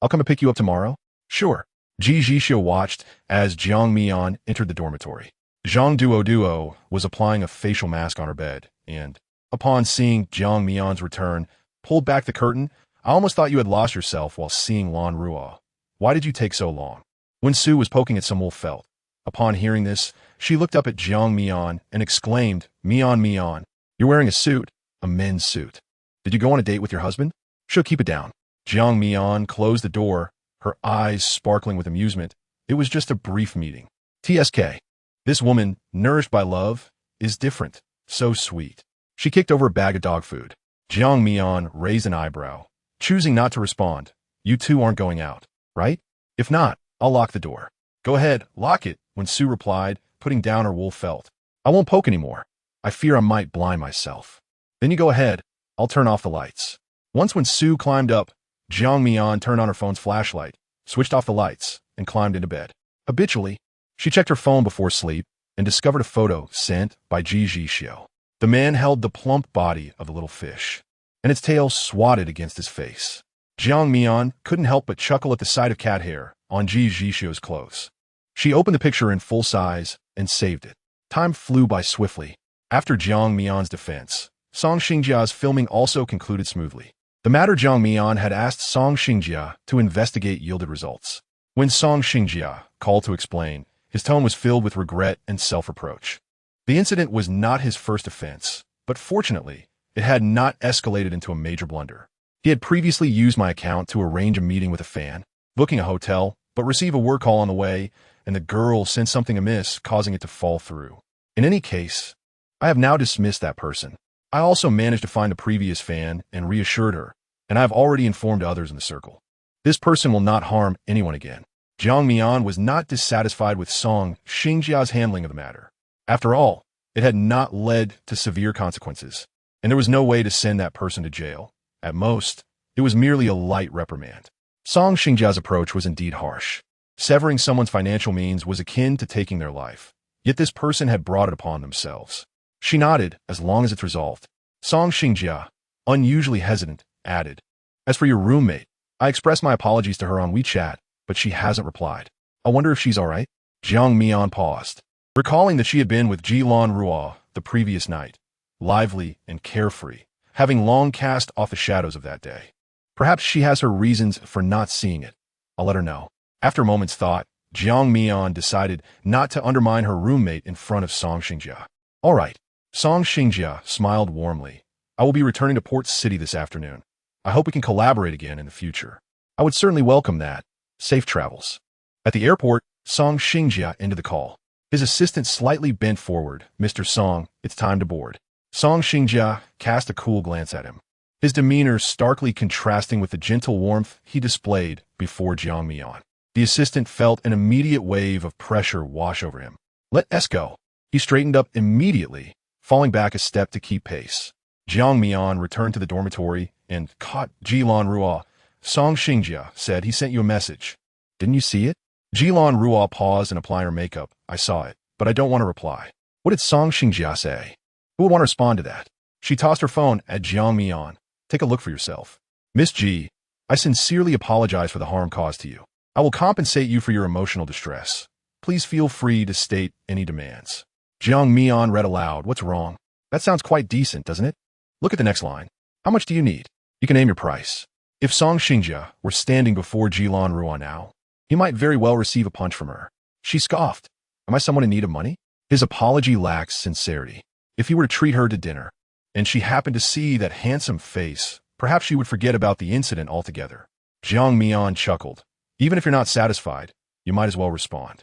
I'll come and pick you up tomorrow? Sure. Ji Zhixiu watched as Jiang Mian entered the dormitory. Zhang Duo was applying a facial mask on her bed, and, upon seeing Jiang Mian's return, pulled back the curtain. I almost thought you had lost yourself while seeing Lan Ruo. Why did you take so long? Wen Su was poking at some wool felt. Upon hearing this, she looked up at Jiang Mian and exclaimed, Mian, you're wearing a suit, a men's suit. Did you go on a date with your husband? She'll keep it down. Jiang Mian closed the door, her eyes sparkling with amusement. It was just a brief meeting. TSK. This woman, nourished by love, is different, so sweet. She kicked over a bag of dog food. Jiang Mian raised an eyebrow, choosing not to respond. You two aren't going out, right? If not, I'll lock the door. Go ahead, lock it, Wen Su replied, putting down her wool felt. I won't poke anymore. I fear I might blind myself. Then you go ahead. I'll turn off the lights. Once Wen Su climbed up, Jiang Mian turned on her phone's flashlight, switched off the lights, and climbed into bed. Habitually, she checked her phone before sleep and discovered a photo sent by Ji Zhixiu. The man held the plump body of the little fish, and its tail swatted against his face. Jiang Mian couldn't help but chuckle at the sight of cat hair on Ji Zhixiu's clothes. She opened the picture in full size and saved it. Time flew by swiftly. After Jiang Mian's defense, Song Xingjia's filming also concluded smoothly. The matter Jiang Mian had asked Song Xingjia to investigate yielded results. When Song Xingjia called to explain, his tone was filled with regret and self-reproach. The incident was not his first offense, but fortunately, it had not escalated into a major blunder. He had previously used my account to arrange a meeting with a fan, booking a hotel, but receive a work call on the way, and the girl sent something amiss, causing it to fall through. In any case, I have now dismissed that person. I also managed to find a previous fan and reassured her, and I have already informed others in the circle. This person will not harm anyone again. Jiang Mian was not dissatisfied with Song Xingjia's handling of the matter. After all, it had not led to severe consequences, and there was no way to send that person to jail. At most, it was merely a light reprimand. Song Xingjia's approach was indeed harsh. Severing someone's financial means was akin to taking their life, yet this person had brought it upon themselves. She nodded, as long as it's resolved. Song Xingjia, unusually hesitant, added, as for your roommate, I expressed my apologies to her on WeChat, but she hasn't replied. I wonder if she's all right? Jiang Mian paused, recalling that she had been with Ji Lan Ruo the previous night, lively and carefree, having long cast off the shadows of that day. Perhaps she has her reasons for not seeing it. I'll let her know. After a moment's thought, Jiang Mian decided not to undermine her roommate in front of Song Xingjia. All right. Song Xingjia smiled warmly. I will be returning to Port City this afternoon. I hope we can collaborate again in the future. I would certainly welcome that. Safe travels. At the airport, Song Xingjia into the call. His assistant slightly bent forward. "Mr. Song, it's time to board." Song Xingjia cast a cool glance at him, his demeanor starkly contrasting with the gentle warmth he displayed before Jiang Mian. The assistant felt an immediate wave of pressure wash over him. "Let us go." He straightened up immediately, falling back a step to keep pace. Jiang Mian returned to the dormitory and caught Jilan Ruo. "Song Xingjia said he sent you a message. Didn't you see it?" Jilan Ruo paused and applied her makeup. "I saw it, but I don't want to reply." "What did Song Xingjia say?" "Who would want to respond to that?" She tossed her phone at Jiang Mian. "Take a look for yourself." "Miss Ji, I sincerely apologize for the harm caused to you. I will compensate you for your emotional distress. Please feel free to state any demands." Jiang Mian read aloud. "What's wrong? That sounds quite decent, doesn't it? Look at the next line. How much do you need? You can name your price." If Song Xingjia were standing before Jilan Ruo now, he might very well receive a punch from her. She scoffed. "Am I someone in need of money?" His apology lacks sincerity. If he were to treat her to dinner, and she happened to see that handsome face, perhaps she would forget about the incident altogether. Jiang Mian chuckled. "Even if you're not satisfied, you might as well respond.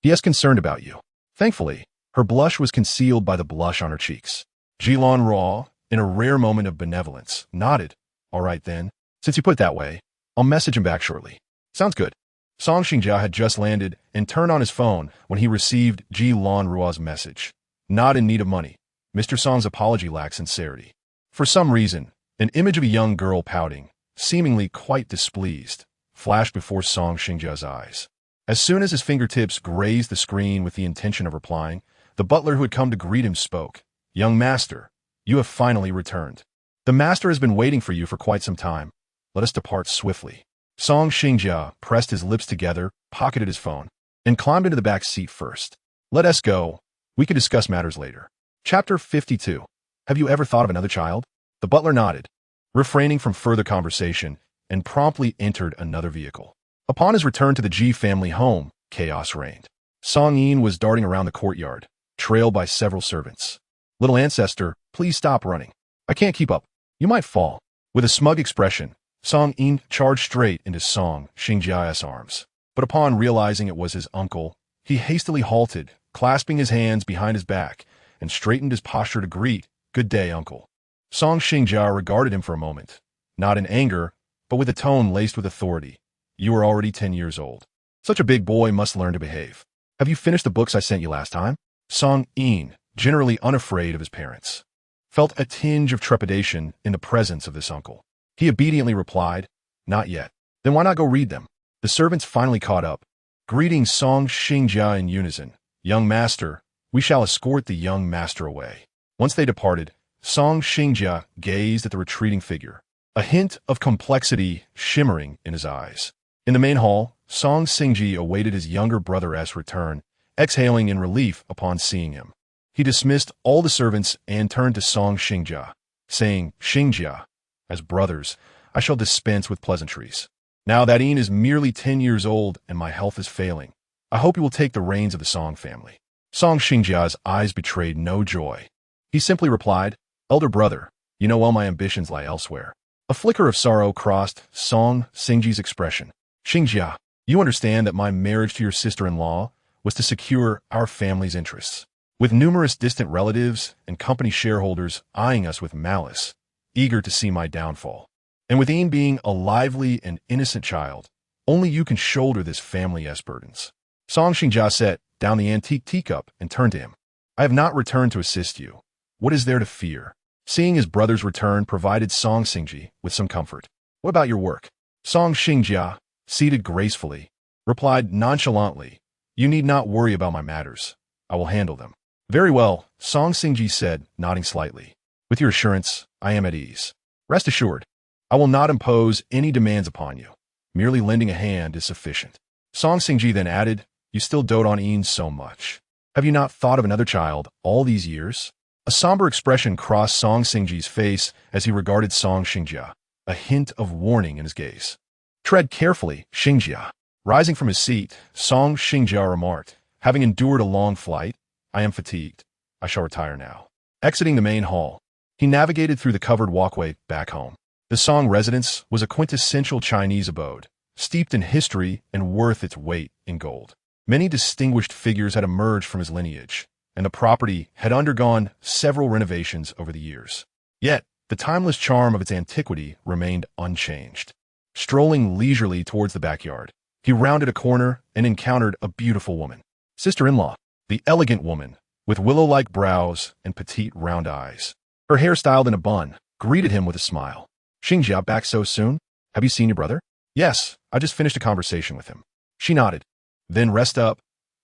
He is concerned about you." Thankfully, her blush was concealed by the blush on her cheeks. Jilan Ruo, in a rare moment of benevolence, nodded. "All right then. Since you put it that way, I'll message him back shortly." "Sounds good." Song Xingjia had just landed and turned on his phone when he received Jilan Ruo's message. "Not in need of money." Mr. Song's apology lacked sincerity. For some reason, an image of a young girl pouting, seemingly quite displeased, flashed before Song Xingjia's eyes. As soon as his fingertips grazed the screen with the intention of replying, the butler who had come to greet him spoke. "Young master, you have finally returned. The master has been waiting for you for quite some time. Let us depart swiftly." Song Xingjia pressed his lips together, pocketed his phone, and climbed into the back seat first. "Let us go. We can discuss matters later." Chapter 52. Have you ever thought of another child? The butler nodded, refraining from further conversation, and promptly entered another vehicle. Upon his return to the Ji family home, chaos reigned. Song Yin was darting around the courtyard, trailed by several servants. "Little ancestor, please stop running. I can't keep up. You might fall." With a smug expression, Song Yin charged straight into Song Xingjia's arms. But upon realizing it was his uncle, he hastily halted, clasping his hands behind his back, and straightened his posture to greet. "Good day, uncle." Song Xingjia regarded him for a moment, not in anger, but with a tone laced with authority. "You are already 10 years old. Such a big boy must learn to behave. Have you finished the books I sent you last time?" Song Yin, generally unafraid of his parents, felt a tinge of trepidation in the presence of this uncle. He obediently replied, "Not yet." "Then why not go read them?" The servants finally caught up, greeting Song Xingjia in unison. "Young master, we shall escort the young master away." Once they departed, Song Xingjia gazed at the retreating figure, a hint of complexity shimmering in his eyes. In the main hall, Song Xingji awaited his younger brother's return, exhaling in relief upon seeing him. He dismissed all the servants and turned to Song Xingjia, saying, "Xingjia, as brothers, I shall dispense with pleasantries. Now that Ian is merely 10 years old and my health is failing, I hope you will take the reins of the Song family." Song Xingjia's eyes betrayed no joy. He simply replied, "Elder brother, you know well my ambitions lie elsewhere." A flicker of sorrow crossed Song Xingji's expression. "Xingjia, you understand that my marriage to your sister-in-law was to secure our family's interests. With numerous distant relatives and company shareholders eyeing us with malice, eager to see my downfall. And with Ian being a lively and innocent child, only you can shoulder this family's burdens." Song Xingjia set down the antique teacup and turned to him. "I have not returned to assist you. What is there to fear?" Seeing his brother's return provided Song Xingji with some comfort. "What about your work?" Song Xingjia, seated gracefully, replied nonchalantly, "You need not worry about my matters. I will handle them." "Very well," Song Xingji said, nodding slightly. "With your assurance, I am at ease. Rest assured, I will not impose any demands upon you. Merely lending a hand is sufficient." Song Xingji then added, "You still dote on Ian so much. Have you not thought of another child all these years?" A somber expression crossed Song Xingji's face as he regarded Song Xingjia, a hint of warning in his gaze. "Tread carefully, Xingjia." Rising from his seat, Song Xingjia remarked, "Having endured a long flight, I am fatigued. I shall retire now." Exiting the main hall, he navigated through the covered walkway back home. The Song residence was a quintessential Chinese abode, steeped in history and worth its weight in gold. Many distinguished figures had emerged from his lineage, and the property had undergone several renovations over the years. Yet, the timeless charm of its antiquity remained unchanged. Strolling leisurely towards the backyard, he rounded a corner and encountered a beautiful woman. Sister-in-law, the elegant woman, with willow-like brows and petite round eyes. Her hair styled in a bun, greeted him with a smile. Xingjia, back so soon? Have you seen your brother? Yes, I just finished a conversation with him. She nodded. Then rest up.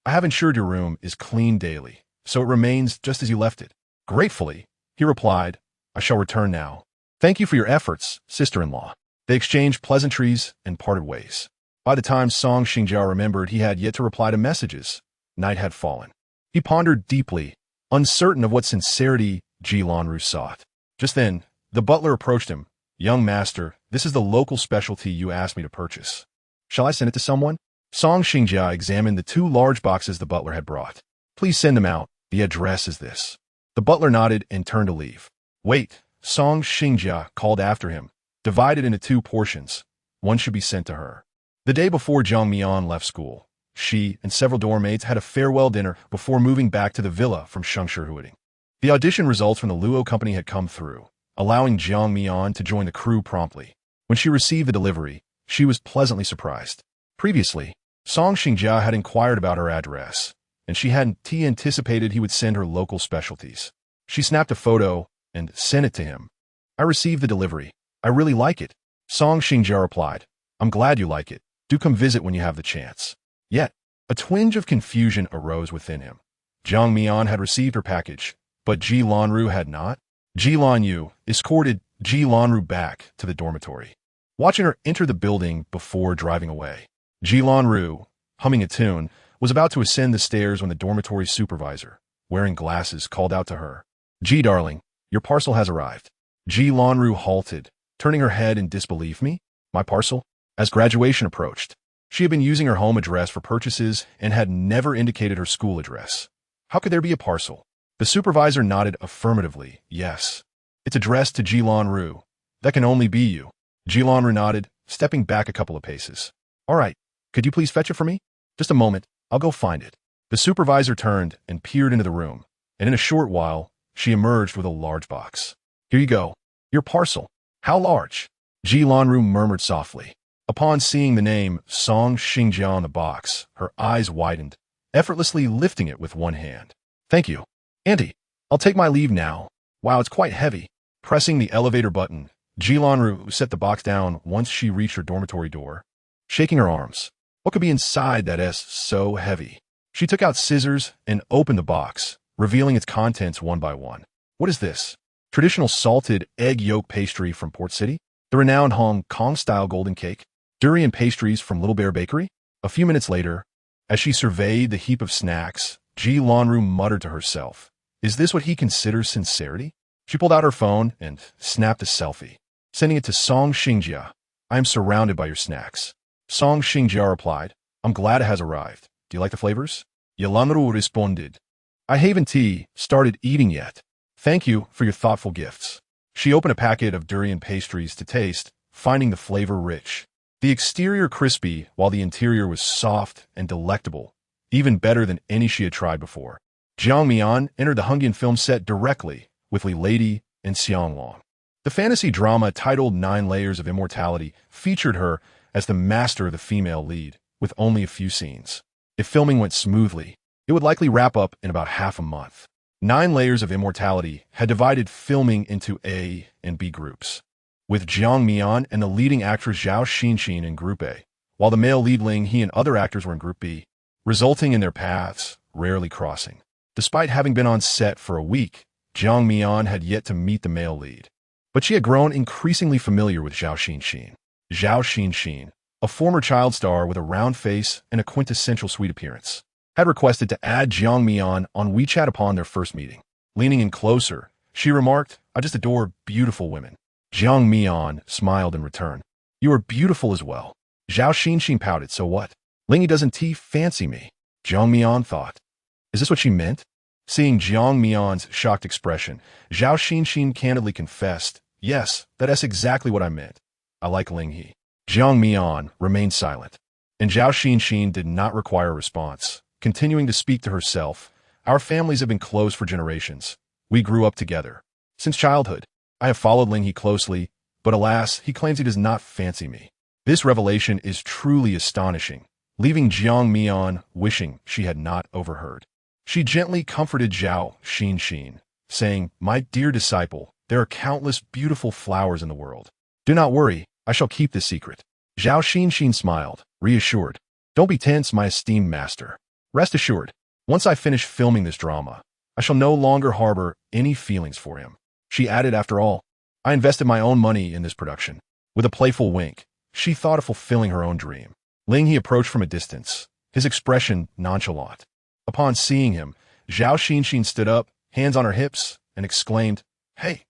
I have ensured your room is cleaned daily, so it remains just as you left it. Gratefully, he replied, I shall return now. Thank you for your efforts, sister-in-law. They exchanged pleasantries and parted ways. By the time Song Xingjiao remembered he had yet to reply to messages, night had fallen. He pondered deeply, uncertain of what sincerity Ji Lanru sought. Just then, the butler approached him. Young master, this is the local specialty you asked me to purchase. Shall I send it to someone? Song Xingjia examined the 2 large boxes the butler had brought. Please send them out. The address is this. The butler nodded and turned to leave. Wait, Song Xingjia called after him. Divided into 2 portions. One should be sent to her. The day before Jiang Mian left school, she and several dorm mates had a farewell dinner before moving back to the villa from Shengshihuading. The audition results from the Luo company had come through, allowing Jiang Mian to join the crew promptly. When she received the delivery, she was pleasantly surprised. Previously, Song Xingjia had inquired about her address, and she hadn't anticipated he would send her local specialties. She snapped a photo and sent it to him. I received the delivery. I really like it. Song Xingjia replied, I'm glad you like it. Do come visit when you have the chance. Yet, a twinge of confusion arose within him. Jiang Mian had received her package, but Ji Lanru had not. Ji Lanyu escorted Ji Lanru back to the dormitory, watching her enter the building before driving away. Ji Lanru, humming a tune, was about to ascend the stairs when the dormitory supervisor, wearing glasses, called out to her. Ji, darling, your parcel has arrived. Ji Lanru halted, turning her head in disbelief. Me? My parcel? As graduation approached, she had been using her home address for purchases and had never indicated her school address. How could there be a parcel? The supervisor nodded affirmatively. Yes. It's addressed to Ji Lanru. That can only be you. Ji Lanru nodded, stepping back a couple of paces. All right. Could you please fetch it for me? Just a moment. I'll go find it. The supervisor turned and peered into the room, and in a short while, she emerged with a large box. Here you go. Your parcel. How large? Ji Lanru murmured softly. Upon seeing the name Song Xingjia on the box, her eyes widened, effortlessly lifting it with one hand. Thank you. Auntie, I'll take my leave now. Wow, it's quite heavy. Pressing the elevator button, Ji Lanru set the box down once she reached her dormitory door. Shaking her arms. What could be inside that S so heavy? She took out scissors and opened the box, revealing its contents one by one. What is this? Traditional salted egg yolk pastry from Port City? The renowned Hong Kong-style golden cake? Durian pastries from Little Bear Bakery? A few minutes later, as she surveyed the heap of snacks, Ji Lanru muttered to herself, is this what he considers sincerity? She pulled out her phone and snapped a selfie, sending it to Song Xingjia. I am surrounded by your snacks. Song Xingjia replied, I'm glad it has arrived. Do you like the flavors? Lanru responded, I haven't started eating yet. Thank you for your thoughtful gifts. She opened a packet of durian pastries to taste, finding the flavor rich. The exterior crispy, while the interior was soft and delectable, even better than any she had tried before. Jiang Mian entered the Hungian film set directly with Li Lady and Xiang Long. The fantasy drama titled 9 Layers of Immortality featured her as the master of the female lead, with only a few scenes. If filming went smoothly, it would likely wrap up in about half a month. 9 Layers of Immortality had divided filming into A and B groups, with Jiang Mian and the leading actress Zhao Xinxin in Group A, while the male lead Ling He and other actors were in Group B, resulting in their paths rarely crossing. Despite having been on set for a week, Jiang Mian had yet to meet the male lead, but she had grown increasingly familiar with Zhao Xinxin. Zhao Xinxin, a former child star with a round face and a quintessential sweet appearance, had requested to add Jiang Mian on WeChat upon their first meeting. Leaning in closer, she remarked, I just adore beautiful women. Jiang Mian smiled in return. You are beautiful as well. Zhao Xinxin pouted, so what? Lingy doesn't fancy me. Jiang Mian thought. Is this what she meant? Seeing Jiang Mian's shocked expression, Zhao Xinxin candidly confessed, yes, that's exactly what I meant. I like Ling He. Jiang Mian remained silent. And Zhao Xinxin did not require a response. Continuing to speak to herself, our families have been close for generations. We grew up together. Since childhood, I have followed Ling He closely, but alas, he claims he does not fancy me. This revelation is truly astonishing, leaving Jiang Mian wishing she had not overheard. She gently comforted Zhao Xinxin, saying, "My dear disciple, there are countless beautiful flowers in the world. Do not worry, I shall keep this secret." Zhao Xinxin smiled, reassured. "Don't be tense, my esteemed master. Rest assured, once I finish filming this drama, I shall no longer harbor any feelings for him." She added, "After all, I invested my own money in this production." With a playful wink, she thought of fulfilling her own dream. Ling He approached from a distance, his expression nonchalant. Upon seeing him, Zhao Xinxin stood up, hands on her hips, and exclaimed, "Hey,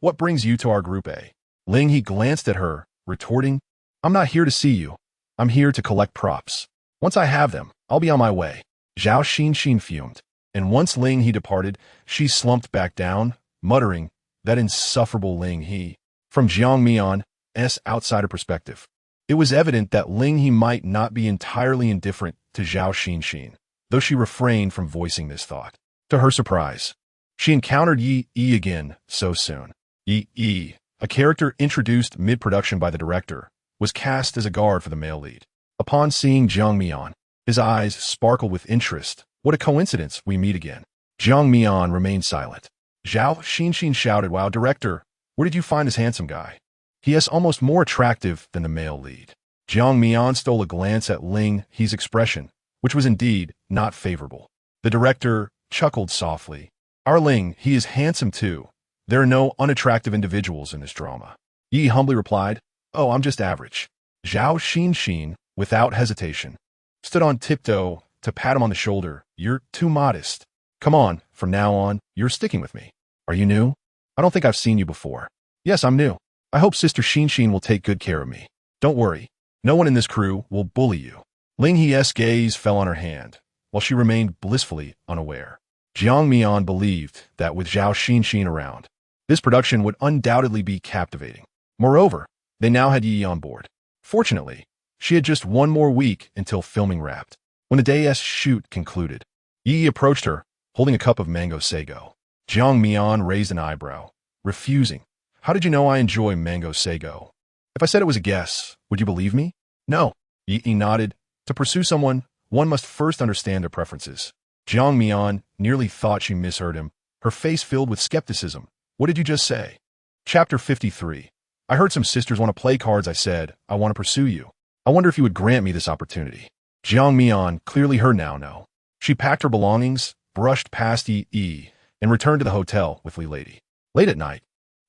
what brings you to our group A?" Ling He glanced at her, retorting, "I'm not here to see you. I'm here to collect props. Once I have them, I'll be on my way." Zhao Xinxin fumed, and once Ling He departed, she slumped back down, muttering, "That insufferable Ling He." From Jiang Mian's outsider perspective, it was evident that Ling He might not be entirely indifferent to Zhao Xinxin, though she refrained from voicing this thought. To her surprise, she encountered Yi again so soon. Yi, a character introduced mid-production by the director, was cast as a guard for the male lead. Upon seeing Jiang Mian, his eyes sparkled with interest. "What a coincidence, we meet again." Jiang Mian remained silent. Zhao Xinxin shouted, "Wow, director, where did you find this handsome guy? He is almost more attractive than the male lead." Jiang Mian stole a glance at Ling He's expression, which was indeed not favorable. The director chuckled softly. "Our Ling, he is handsome too. There are no unattractive individuals in this drama." Yi humbly replied, "Oh, I'm just average." Zhao Xinxin, without hesitation, stood on tiptoe to pat him on the shoulder. "You're too modest. Come on, from now on, you're sticking with me. Are you new? I don't think I've seen you before." "Yes, I'm new. I hope Sister Xinxin will take good care of me. Don't worry, no one in this crew will bully you." Ling He's gaze fell on her hand, while she remained blissfully unaware. Jiang Mian believed that with Zhao Xinxin around, this production would undoubtedly be captivating. Moreover, they now had Yi on board. Fortunately, she had just one more week until filming wrapped. When the day's shoot concluded, Yi approached her, holding a cup of mango sago. Jiang Mian raised an eyebrow, refusing. "How did you know I enjoy mango sago? If I said it was a guess, would you believe me?" "No." Yi nodded. To pursue someone, one must first understand their preferences. Jiang Mian nearly thought she misheard him, her face filled with skepticism. "What did you just say?" Chapter 53. "I heard some sisters want to play cards. I said, I want to pursue you. I wonder if you would grant me this opportunity." Jiang Mian clearly heard no. She packed her belongings, brushed past Yi, and returned to the hotel with Li Lady. Late at night,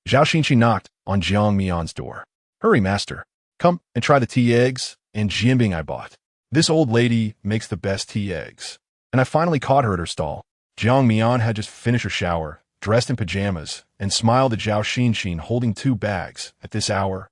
Zhao Xinxin knocked on Jiang Mian's door. "Hurry, master. Come and try the tea eggs and jianbing I bought. This old lady makes the best tea eggs." And I finally caught her at her stall. Jiang Mian had just finished her shower, dressed in pajamas, and smiled at Zhao Xinxin holding 2 bags at this hour.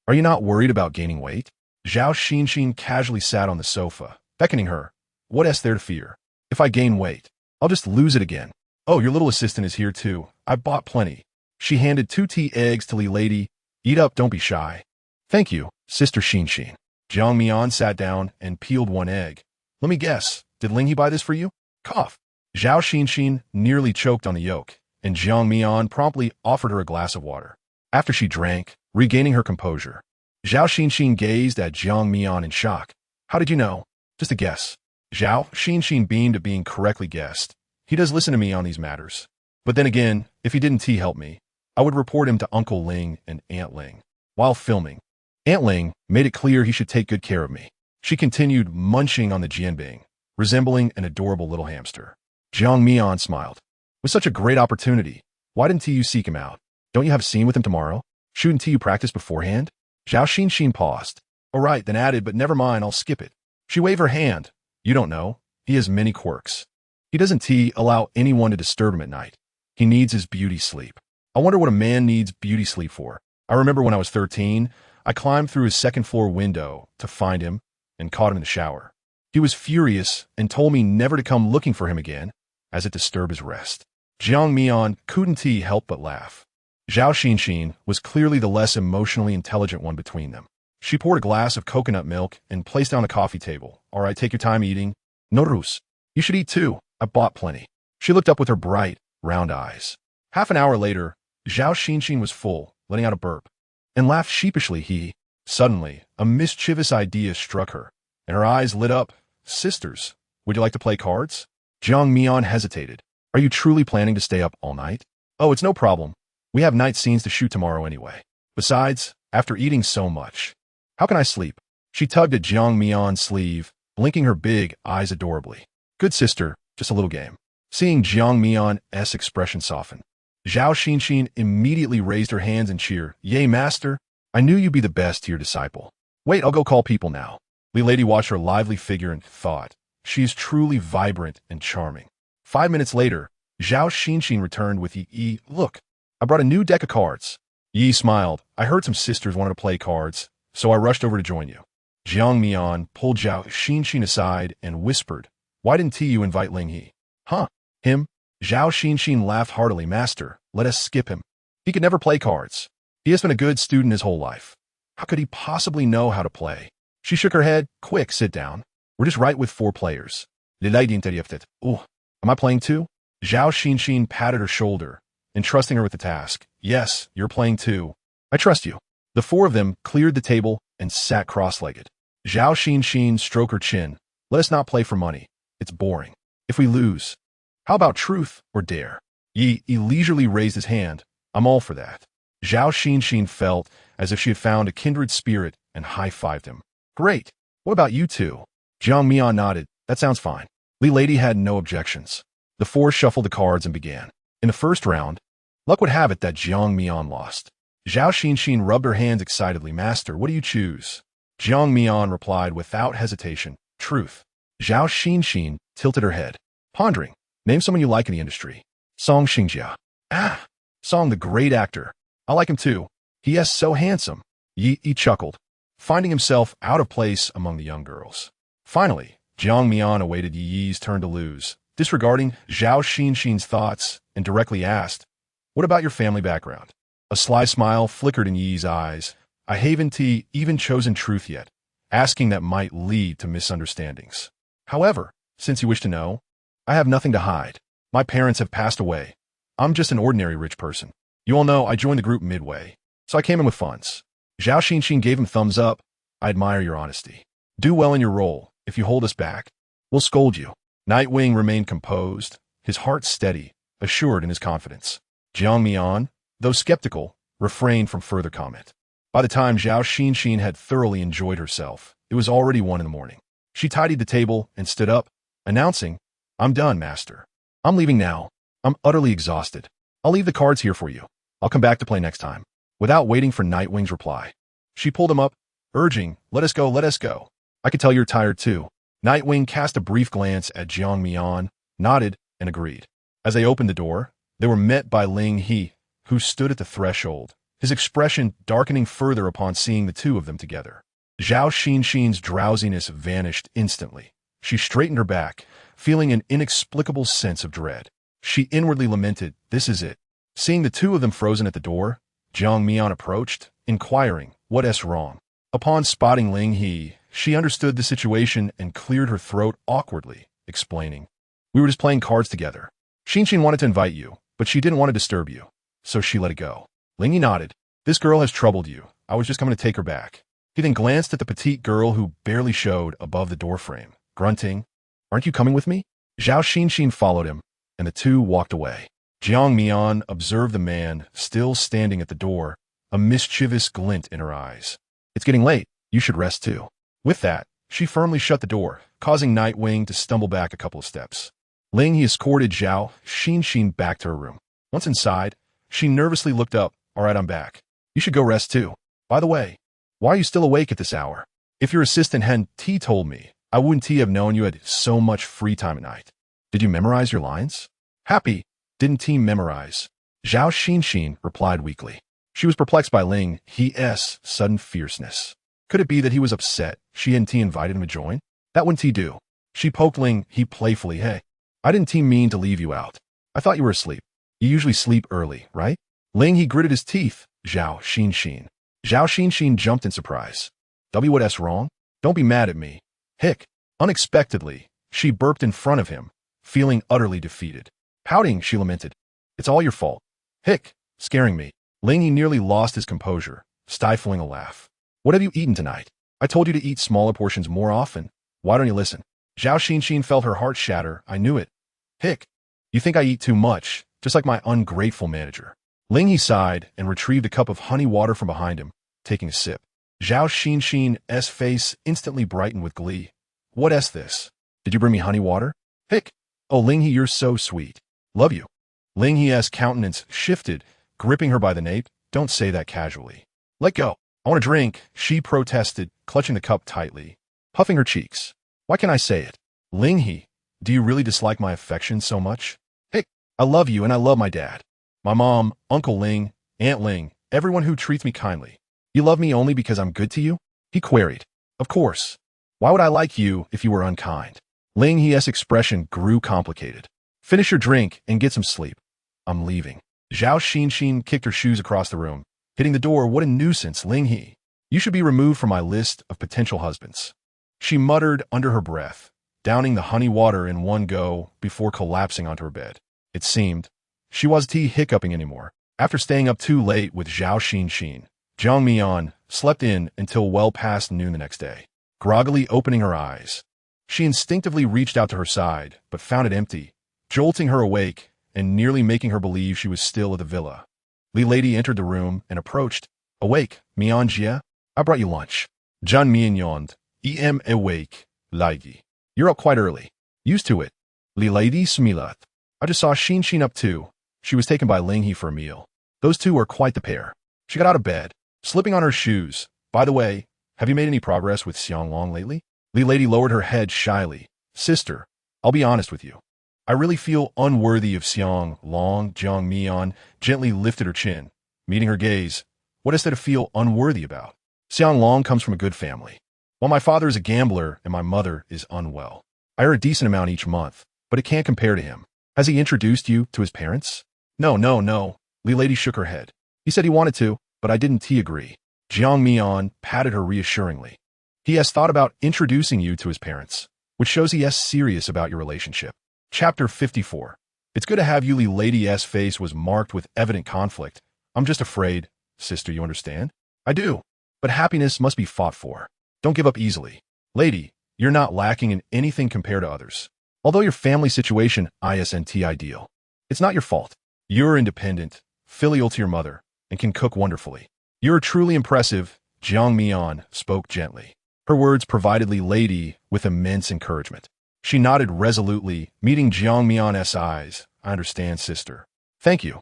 "Are you not worried about gaining weight?" Zhao Xinxin casually sat on the sofa, beckoning her. "What is there to fear? If I gain weight, I'll just lose it again." "Oh, your little assistant is here too. I bought plenty." She handed 2 tea eggs to Li Lady. "Eat up, don't be shy." "Thank you, Sister Xinxin." Jiang Mian sat down and peeled 1 egg. "Let me guess, did Ling He buy this for you?" Cough. Zhao Xinxin nearly choked on the yolk, and Jiang Mian promptly offered her a glass of water. After she drank, regaining her composure, Zhao Xinxin gazed at Jiang Mian in shock. "How did you know?" "Just a guess." Zhao Xinxin beamed at being correctly guessed. "He does listen to me on these matters. But then again, if he didn't help me, I would report him to Uncle Ling and Aunt Ling." While filming, Aunt Ling made it clear he should take good care of me. She continued munching on the jianbing, resembling an adorable little hamster. Jiang Mian smiled. "With such a great opportunity, why didn't you seek him out? Don't you have a scene with him tomorrow? Shouldn't you practice beforehand?" Zhao Xinxin paused. "All right, then added, but never mind, I'll skip it." She waved her hand. "You don't know. He has many quirks. He doesn't allow anyone to disturb him at night. He needs his beauty sleep. I wonder what a man needs beauty sleep for. I remember when I was 13, I climbed through his second-floor window to find him and caught him in the shower. He was furious and told me never to come looking for him again, as it disturbed his rest." Jiang Mian couldn't help but laugh. Zhao Xinxin was clearly the less emotionally intelligent one between them. She poured a glass of coconut milk and placed it on the coffee table. All right, take your time eating. No rus. You should eat too. I bought plenty. She looked up with her bright, round eyes. Half an hour later, Zhao Xinxin was full, letting out a burp, and laughed sheepishly. Suddenly, a mischievous idea struck her, and her eyes lit up. Sisters, would you like to play cards? Jiang Mian hesitated. Are you truly planning to stay up all night? Oh, it's no problem. We have night scenes to shoot tomorrow anyway. Besides, after eating so much, how can I sleep? She tugged at Jiang Mian's sleeve, blinking her big eyes adorably. Good sister, just a little game. Seeing Jiang Mian's expression soften, Zhao Xinxin immediately raised her hands in cheer. Yay, master! I knew you'd be the best to your disciple. Wait, I'll go call people now. The lady watched her lively figure and thought, she is truly vibrant and charming. 5 minutes later, Zhao Xinxin returned with Yi. Look, I brought a new deck of cards. Yi smiled. I heard some sisters wanted to play cards, so I rushed over to join you. Jiang Mian pulled Zhao Xinxin aside and whispered, why didn't you invite Ling He? Huh? Him? Zhao Xinxin laughed heartily. Master, let us skip him. He could never play cards. He has been a good student his whole life. How could he possibly know how to play? She shook her head. Quick, sit down. We're just right with 4 players. Ooh, am I playing too? Zhao Xinxin patted her shoulder, entrusting her with the task. Yes, you're playing too. I trust you. The 4 of them cleared the table and sat cross-legged. Zhao Xinxin stroked her chin. Let us not play for money. It's boring. If we lose, how about truth or dare? Yi leisurely raised his hand. I'm all for that. Zhao Xinxin felt as if she had found a kindred spirit and high-fived him. Great. What about you two? Jiang Mian nodded. That sounds fine. Li Lady had no objections. The 4 shuffled the cards and began. In the first round, luck would have it that Jiang Mian lost. Zhao Xinxin rubbed her hands excitedly. Master, what do you choose? Jiang Mian replied without hesitation. Truth. Zhao Xinxin tilted her head, pondering. Name someone you like in the industry. Song Xingjia. Ah, Song the great actor. I like him too. He is so handsome. Yi chuckled, finding himself out of place among the young girls. Finally, Jiang Mian awaited Yi's turn to lose, disregarding Zhao Xinxin's thoughts, and directly asked, what about your family background? A sly smile flickered in Yi's eyes. I haven't even chosen truth yet, asking that might lead to misunderstandings. However, since you wish to know, I have nothing to hide. My parents have passed away. I'm just an ordinary rich person. You all know I joined the group midway, so I came in with funds. Zhao Xinxin gave him thumbs up. I admire your honesty. Do well in your role. If you hold us back, we'll scold you. Nightwing remained composed, his heart steady, assured in his confidence. Jiang Mian, though skeptical, refrained from further comment. By the time Zhao Xinxin had thoroughly enjoyed herself, it was already 1 a.m. She tidied the table and stood up, announcing, I'm done, master. I'm leaving now. I'm utterly exhausted. I'll leave the cards here for you. I'll come back to play next time. Without waiting for Nightwing's reply, she pulled him up, urging, let us go, let us go. I could tell you're tired too. Nightwing cast a brief glance at Jiang Mian, nodded, and agreed. As they opened the door, they were met by Ling He, who stood at the threshold, his expression darkening further upon seeing the 2 of them together. Zhao Xinxin's drowsiness vanished instantly. She straightened her back, feeling an inexplicable sense of dread. She inwardly lamented, this is it. Seeing the 2 of them frozen at the door, Jiang Mian approached, inquiring, what's wrong? Upon spotting Ling He, she understood the situation and cleared her throat awkwardly, explaining, we were just playing cards together. Xinxin wanted to invite you, but she didn't want to disturb you, so she let it go. Ling He nodded. This girl has troubled you. I was just coming to take her back. He then glanced at the petite girl who barely showed above the doorframe, grunting, aren't you coming with me? Zhao Xinxin followed him, and the 2 walked away. Jiang Mian observed the man still standing at the door, a mischievous glint in her eyes. It's getting late. You should rest too. With that, she firmly shut the door, causing Nightwing to stumble back a couple of steps. Ling He escorted Zhao Xinxin back to her room. Once inside, she nervously looked up. All right, I'm back. You should go rest too. By the way, why are you still awake at this hour? If your assistant Hen T told me, I wouldn't have known you had so much free time at night. Did you memorize your lines? Happy, didn't T memorize? Zhao Xinxin replied weakly. She was perplexed by Ling He's sudden fierceness. Could it be that he was upset she and T invited him to join? That wouldn't T do. She poked Ling He playfully. Hey, I didn't mean to leave you out. I thought you were asleep. You usually sleep early, right? Ling He gritted his teeth. Zhao Xinxin. Zhao Xinxin jumped in surprise. What's wrong? Don't be mad at me. Hick. Unexpectedly, she burped in front of him, feeling utterly defeated. Pouting, she lamented. It's all your fault. Hick. Scaring me. Ling He nearly lost his composure, stifling a laugh. What have you eaten tonight? I told you to eat smaller portions more often. Why don't you listen? Zhao Xinxin felt her heart shatter. I knew it. Hick. You think I eat too much, just like my ungrateful manager. Ling He sighed and retrieved a cup of honey water from behind him, taking a sip. Zhao Xinxin's face instantly brightened with glee. What's this? Did you bring me honey water? Hick. Oh, Ling He, you're so sweet. Love you. Ling He's countenance shifted, gripping her by the nape. Don't say that casually. Let go. I want a drink, she protested, clutching the cup tightly, puffing her cheeks. Why can't I say it? Ling He, do you really dislike my affection so much? Hick. I love you and I love my dad. My mom, Uncle Ling, Aunt Ling, everyone who treats me kindly. You love me only because I'm good to you? He queried. Of course. Why would I like you if you were unkind? Ling He's expression grew complicated. Finish your drink and get some sleep. I'm leaving. Zhao Xinxin kicked her shoes across the room, hitting the door. What a nuisance, Ling He. You should be removed from my list of potential husbands. She muttered under her breath, downing the honey water in one go before collapsing onto her bed. It seemed she wasn't hiccuping anymore. After staying up too late with Zhao Xinxin, Jiang Mian slept in until well past noon the next day. Groggily opening her eyes, she instinctively reached out to her side, but found it empty, jolting her awake and nearly making her believe she was still at the villa. Li Lady entered the room and approached. Awake, Mian Jia? I brought you lunch. Jiang Mian yawned. Awake, Lady. You're up quite early. Used to it. Li Lady smiled. I just saw Xinxin up too. She was taken by Ling He for a meal. Those two are quite the pair. She got out of bed, slipping on her shoes. By the way, have you made any progress with Xiang Long lately? Li Lady lowered her head shyly. Sister, I'll be honest with you. I really feel unworthy of Xiang Long. Jiang Mian gently lifted her chin, meeting her gaze. What is there to feel unworthy about? Xiang Long comes from a good family. While my father is a gambler and my mother is unwell. I earn a decent amount each month, but it can't compare to him. Has he introduced you to his parents? No. Li Lady shook her head. He said he wanted to, but I didn't agree. Jiang Mian patted her reassuringly. He has thought about introducing you to his parents, which shows he is serious about your relationship. Chapter 54. It's good to have you. Li Lady's face was marked with evident conflict. I'm just afraid. Sister, you understand? I do. But happiness must be fought for. Don't give up easily. Lady, you're not lacking in anything compared to others. Although your family situation isn't ideal, it's not your fault. You're independent, filial to your mother, and can cook wonderfully. You're truly impressive. Jiang Mian spoke gently. Her words provided Li Lady with immense encouragement. She nodded resolutely, meeting Jiang Mian's eyes. I understand, sister. Thank you.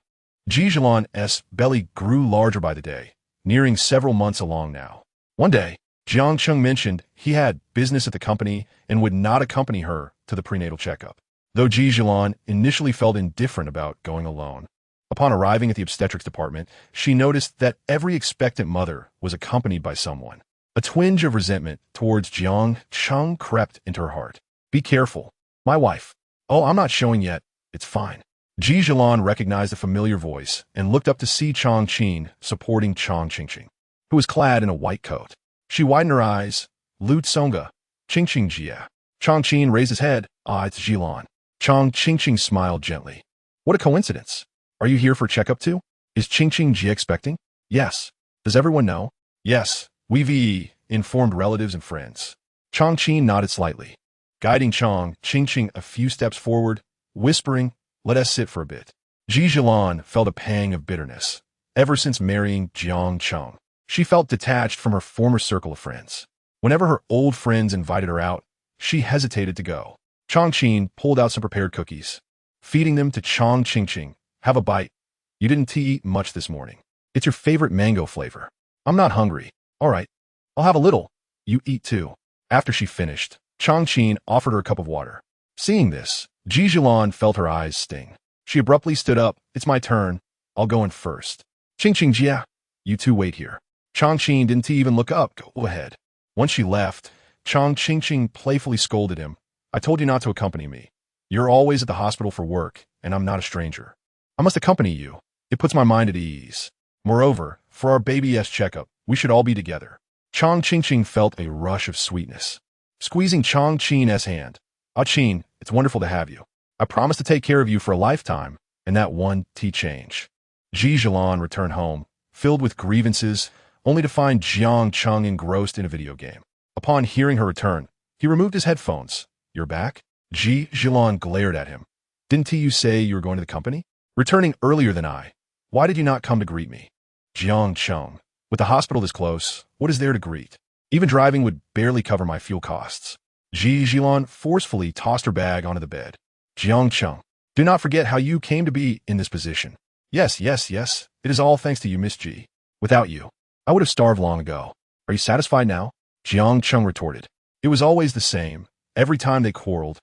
Ji Zhixiu's belly grew larger by the day, nearing several months along now. One day, Jiang Cheng mentioned he had business at the company and would not accompany her to the prenatal checkup, though Ji Zhixiu initially felt indifferent about going alone. Upon arriving at the obstetrics department, she noticed that every expectant mother was accompanied by someone. A twinge of resentment towards Jiang Cheng crept into her heart. Be careful. My wife. Oh, I'm not showing yet. It's fine. Ji Zhixiu recognized a familiar voice and looked up to see Chang Qin supporting Chang Qingqing, who was clad in a white coat. She widened her eyes. Lu Tsonga. Qingqing Jia. Chang Qin raised his head. Ah, it's Jilan. Chang Qingqing smiled gently. What a coincidence. Are you here for checkup too? Is Qingqing Jia expecting? Yes. Does everyone know? Yes. We've informed relatives and friends. Chang Qin nodded slightly, guiding Chang Qingqing a few steps forward, whispering, let us sit for a bit. Ji Zhixiu felt a pang of bitterness. Ever since marrying Jiang Cheng, she felt detached from her former circle of friends. Whenever her old friends invited her out, she hesitated to go. Chang Qin pulled out some prepared cookies, feeding them to Chang Qingqing. Have a bite. You didn't eat much this morning. It's your favorite mango flavor. I'm not hungry. All right. I'll have a little. You eat too. After she finished, Chang Qin offered her a cup of water. Seeing this, Ji Zhixiu felt her eyes sting. She abruptly stood up. It's my turn. I'll go in first. Qingqing Jia, you two wait here. Chang Qin didn't even look up. Go ahead. Once she left, Chang Qingqing playfully scolded him. I told you not to accompany me. You're always at the hospital for work, and I'm not a stranger. I must accompany you. It puts my mind at ease. Moreover, for our baby's checkup, we should all be together. Chang Qingqing felt a rush of sweetness. Squeezing Chang Qing's hand. Ah Qing, it's wonderful to have you. I promise to take care of you for a lifetime, and that one tea change. Ji Zhixiu returned home, filled with grievances, only to find Jiang Cheng engrossed in a video game. Upon hearing her return, he removed his headphones. You're back? Ji Zhixiu glared at him. Didn't you say you were going to the company? Returning earlier than I. Why did you not come to greet me? Jiang Cheng. With the hospital this close, what is there to greet? Even driving would barely cover my fuel costs. Ji Zhixiu forcefully tossed her bag onto the bed. Jiang Cheng. Do not forget how you came to be in this position. Yes. It is all thanks to you, Miss Ji. Without you, I would have starved long ago. Are you satisfied now? Jiang Cheng retorted. It was always the same. Every time they quarreled,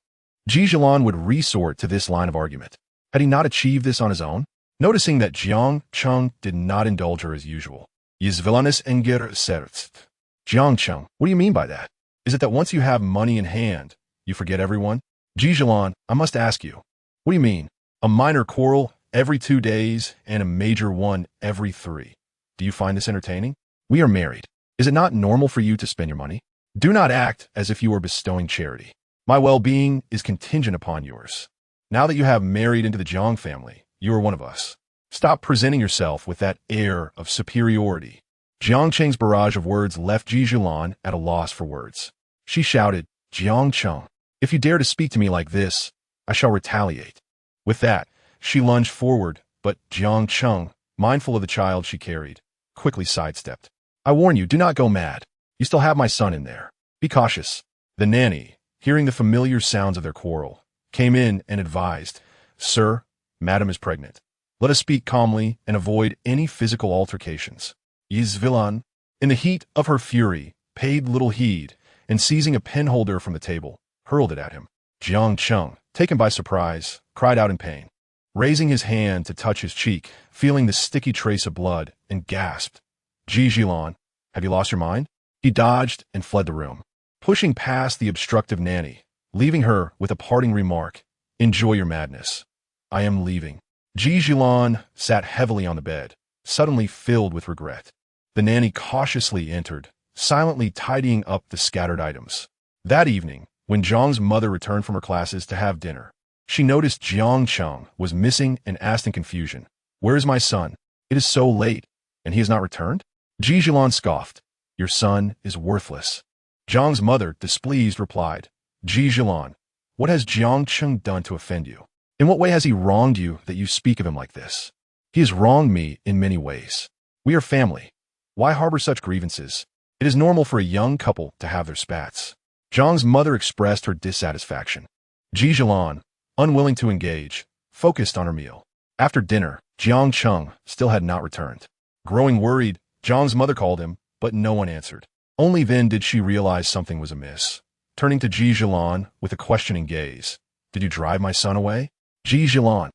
Ji Zhixiu would resort to this line of argument. Had he not achieved this on his own? Noticing that Jiang Cheng did not indulge her as usual. Is villainous enger serst. Jiang Cheng, what do you mean by that? Is it that once you have money in hand, you forget everyone? Ji Zhixiu, I must ask you. What do you mean? A minor quarrel every 2 days and a major one every 3. Do you find this entertaining? We are married. Is it not normal for you to spend your money? Do not act as if you were bestowing charity. My well-being is contingent upon yours. Now that you have married into the Jiang family, you are one of us. Stop presenting yourself with that air of superiority. Jiang Cheng's barrage of words left Ji Zhixiu at a loss for words. She shouted, Jiang Cheng, if you dare to speak to me like this, I shall retaliate. With that, she lunged forward, but Jiang Cheng, mindful of the child she carried, quickly sidestepped. I warn you, do not go mad. You still have my son in there. Be cautious. The nanny, hearing the familiar sounds of their quarrel, came in and advised, Sir, Madam is pregnant. Let us speak calmly and avoid any physical altercations. Is villain, in the heat of her fury, paid little heed, and seizing a penholder from the table, hurled it at him. Jiang Cheng, taken by surprise, cried out in pain, raising his hand to touch his cheek, feeling the sticky trace of blood, and gasped, Ji Zhixiu, have you lost your mind? He dodged and fled the room, pushing past the obstructive nanny, leaving her with a parting remark, enjoy your madness. I am leaving. Ji Zhixiu sat heavily on the bed, suddenly filled with regret. The nanny cautiously entered, silently tidying up the scattered items. That evening, when Jiang's mother returned from her classes to have dinner, she noticed Jiang Cheng was missing and asked in confusion, Where is my son? It is so late, and he has not returned? Ji Zhixiu scoffed, Your son is worthless. Jiang's mother, displeased, replied, Ji Zhixiu, what has Jiang Cheng done to offend you? In what way has he wronged you that you speak of him like this? He has wronged me in many ways. We are family. Why harbor such grievances? It is normal for a young couple to have their spats. Jiang's mother expressed her dissatisfaction. Ji Zhixiu, unwilling to engage, focused on her meal. After dinner, Jiang Cheng still had not returned. Growing worried, Jiang's mother called him, but no one answered. Only then did she realize something was amiss. Turning to Ji Zhixiu with a questioning gaze, Did you drive my son away? Ji Zhixiu,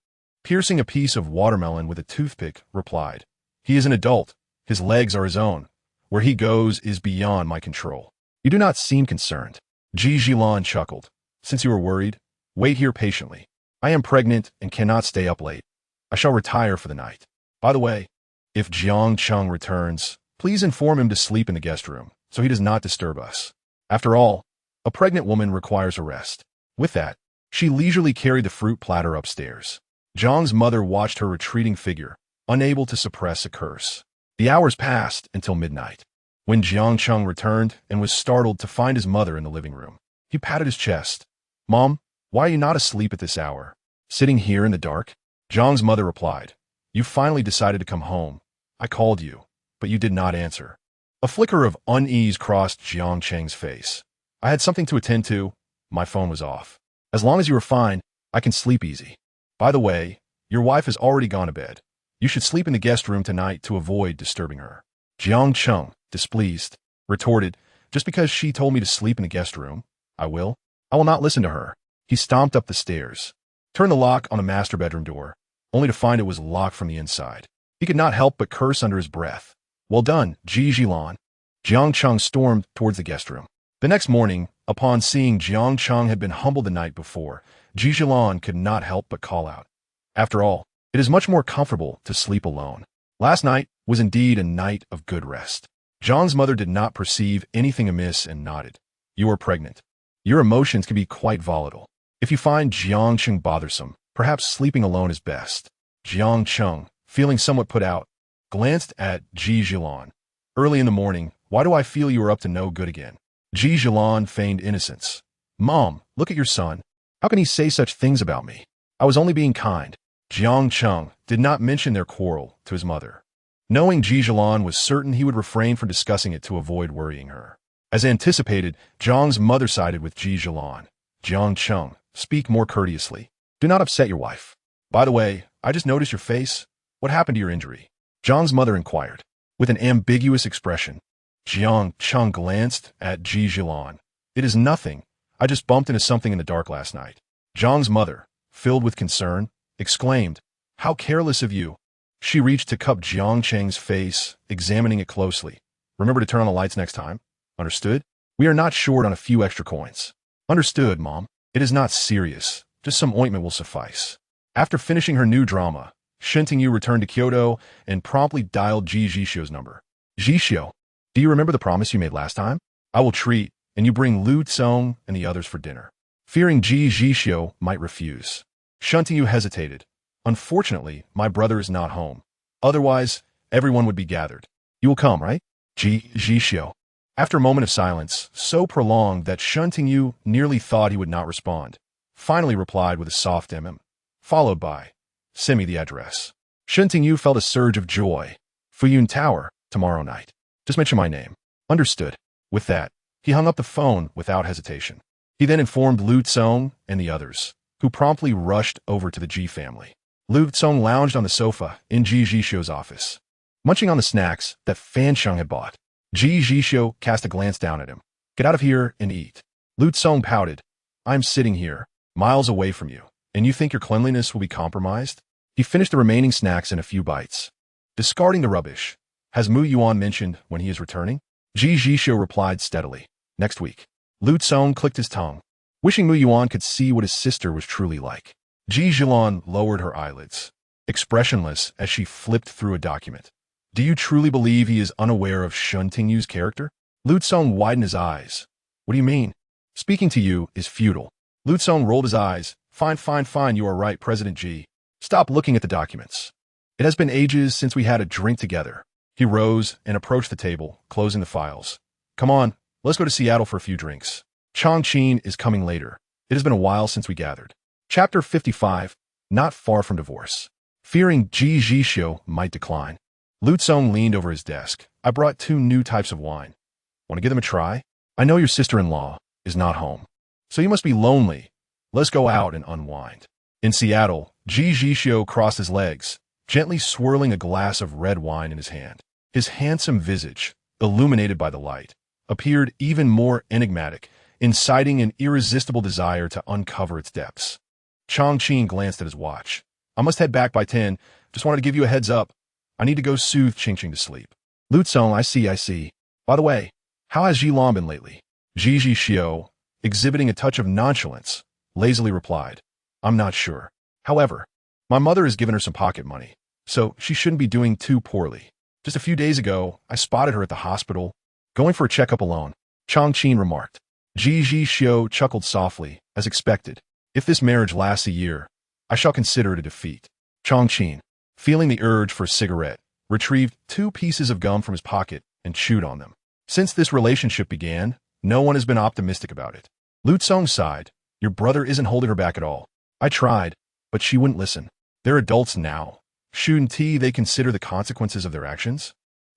piercing a piece of watermelon with a toothpick, replied, He is an adult. His legs are his own. Where he goes is beyond my control. You do not seem concerned. Ji Zhixiu chuckled. Since you are worried, wait here patiently. I am pregnant and cannot stay up late. I shall retire for the night. By the way, if Jiang Cheng returns, please inform him to sleep in the guest room, so he does not disturb us. After all, a pregnant woman requires a rest. With that, she leisurely carried the fruit platter upstairs. Jiang's mother watched her retreating figure, unable to suppress a curse. The hours passed until midnight. When Jiang Cheng returned and was startled to find his mother in the living room, he patted his chest. Mom, why are you not asleep at this hour? Sitting here in the dark? Jiang's mother replied, You finally decided to come home. I called you, but you did not answer. A flicker of unease crossed Jiang Cheng's face. I had something to attend to. My phone was off. As long as you are fine, I can sleep easy. By the way, your wife has already gone to bed. You should sleep in the guest room tonight to avoid disturbing her. Jiang Cheng, displeased, retorted, Just because she told me to sleep in the guest room, I will not listen to her. He stomped up the stairs, turned the lock on the master bedroom door, only to find it was locked from the inside. He could not help but curse under his breath. Well done, Ji Zhixiu. Jiang Cheng stormed towards the guest room. The next morning, upon seeing Jiang Cheng had been humbled the night before, Ji Zhixiu could not help but call out, After all, it is much more comfortable to sleep alone. Last night was indeed a night of good rest. Zhang's mother did not perceive anything amiss and nodded. You are pregnant. Your emotions can be quite volatile. If you find Jiang Cheng bothersome, perhaps sleeping alone is best. Jiang Cheng, feeling somewhat put out, glanced at Ji Zhixiu. Early in the morning, why do I feel you are up to no good again? Ji Zhixiu feigned innocence. Mom, look at your son. How can he say such things about me? I was only being kind. Jiang Cheng did not mention their quarrel to his mother. Knowing Ji Zhixiu was certain he would refrain from discussing it to avoid worrying her. As anticipated, Zhang's mother sided with Ji Zhixiu. Jiang Cheng, speak more courteously. Do not upset your wife. By the way, I just noticed your face. What happened to your injury? Zhang's mother inquired. With an ambiguous expression, Jiang Cheng glanced at Ji Zhixiu. It is nothing. I just bumped into something in the dark last night. Zhang's mother, filled with concern, exclaimed, How careless of you. She reached to cup Jiang Cheng's face, examining it closely. Remember to turn on the lights next time. Understood? We are not short on a few extra coins. Understood, Mom. It is not serious. Just some ointment will suffice. After finishing her new drama, Shen Tingyu returned to Kyoto and promptly dialed Ji Zhixiu's number. Zhixiu, do you remember the promise you made last time? I will treat, and you bring Lu Tsong and the others for dinner. Fearing Ji Zhixiu might refuse, Shen Tingyu hesitated. Unfortunately, my brother is not home. Otherwise, everyone would be gathered. You will come, right? Ji Zhixiu. After a moment of silence, so prolonged that Shen Tingyu nearly thought he would not respond, finally replied with a soft followed by, Send me the address. Shen Tingyu felt a surge of joy. Fuyun Tower, tomorrow night. Just mention my name. Understood. With that, he hung up the phone without hesitation. He then informed Lu Tsong and the others, who promptly rushed over to the Ji family. Lu Tsong lounged on the sofa in Ji Zhixiu's office, munching on the snacks that Fan Sheng had bought. Ji Zhixiu cast a glance down at him. Get out of here and eat. Lu Tsong pouted. I'm sitting here, miles away from you, and you think your cleanliness will be compromised? He finished the remaining snacks in a few bites. Discarding the rubbish. Has Mu Yuan mentioned when he is returning? Ji Zhixiu replied steadily. Next week. Lu Tsong clicked his tongue, wishing Mu Yuan could see what his sister was truly like. Ji Zhixiu lowered her eyelids, expressionless as she flipped through a document. Do you truly believe he is unaware of Shen Tingyu's character? Lu Tsong widened his eyes. What do you mean? Speaking to you is futile. Lu Tsong rolled his eyes. Fine, you are right, President Ji. Stop looking at the documents. It has been ages since we had a drink together. He rose and approached the table, closing the files. Come on, let's go to Seattle for a few drinks. Chongqing is coming later. It has been a while since we gathered. Chapter 55, Not Far from Divorce. Fearing Ji Zhixiu might decline, Lu Tsong leaned over his desk. I brought 2 new types of wine. Want to give them a try? I know your sister-in-law is not home, so you must be lonely. Let's go out and unwind. In Seattle, Ji Zhixiu crossed his legs, gently swirling a glass of red wine in his hand. His handsome visage, illuminated by the light, appeared even more enigmatic, inciting an irresistible desire to uncover its depths. Chongqing glanced at his watch. I must head back by 10. Just wanted to give you a heads up. I need to go soothe Qingqing to sleep. Lu Tsong, I see. By the way, how has Zhilan been lately? Ji Zhixiu, exhibiting a touch of nonchalance, lazily replied. I'm not sure. However, my mother has given her some pocket money, so she shouldn't be doing too poorly. Just a few days ago, I spotted her at the hospital, going for a checkup alone. Chongqing remarked. Ji Zhixiu chuckled softly, as expected. If this marriage lasts a year, I shall consider it a defeat. Chongqing, feeling the urge for a cigarette, retrieved 2 pieces of gum from his pocket and chewed on them. Since this relationship began, no one has been optimistic about it. Lu Tsong sighed. Your brother isn't holding her back at all. I tried, but she wouldn't listen. They're adults now. Shouldn't they consider the consequences of their actions?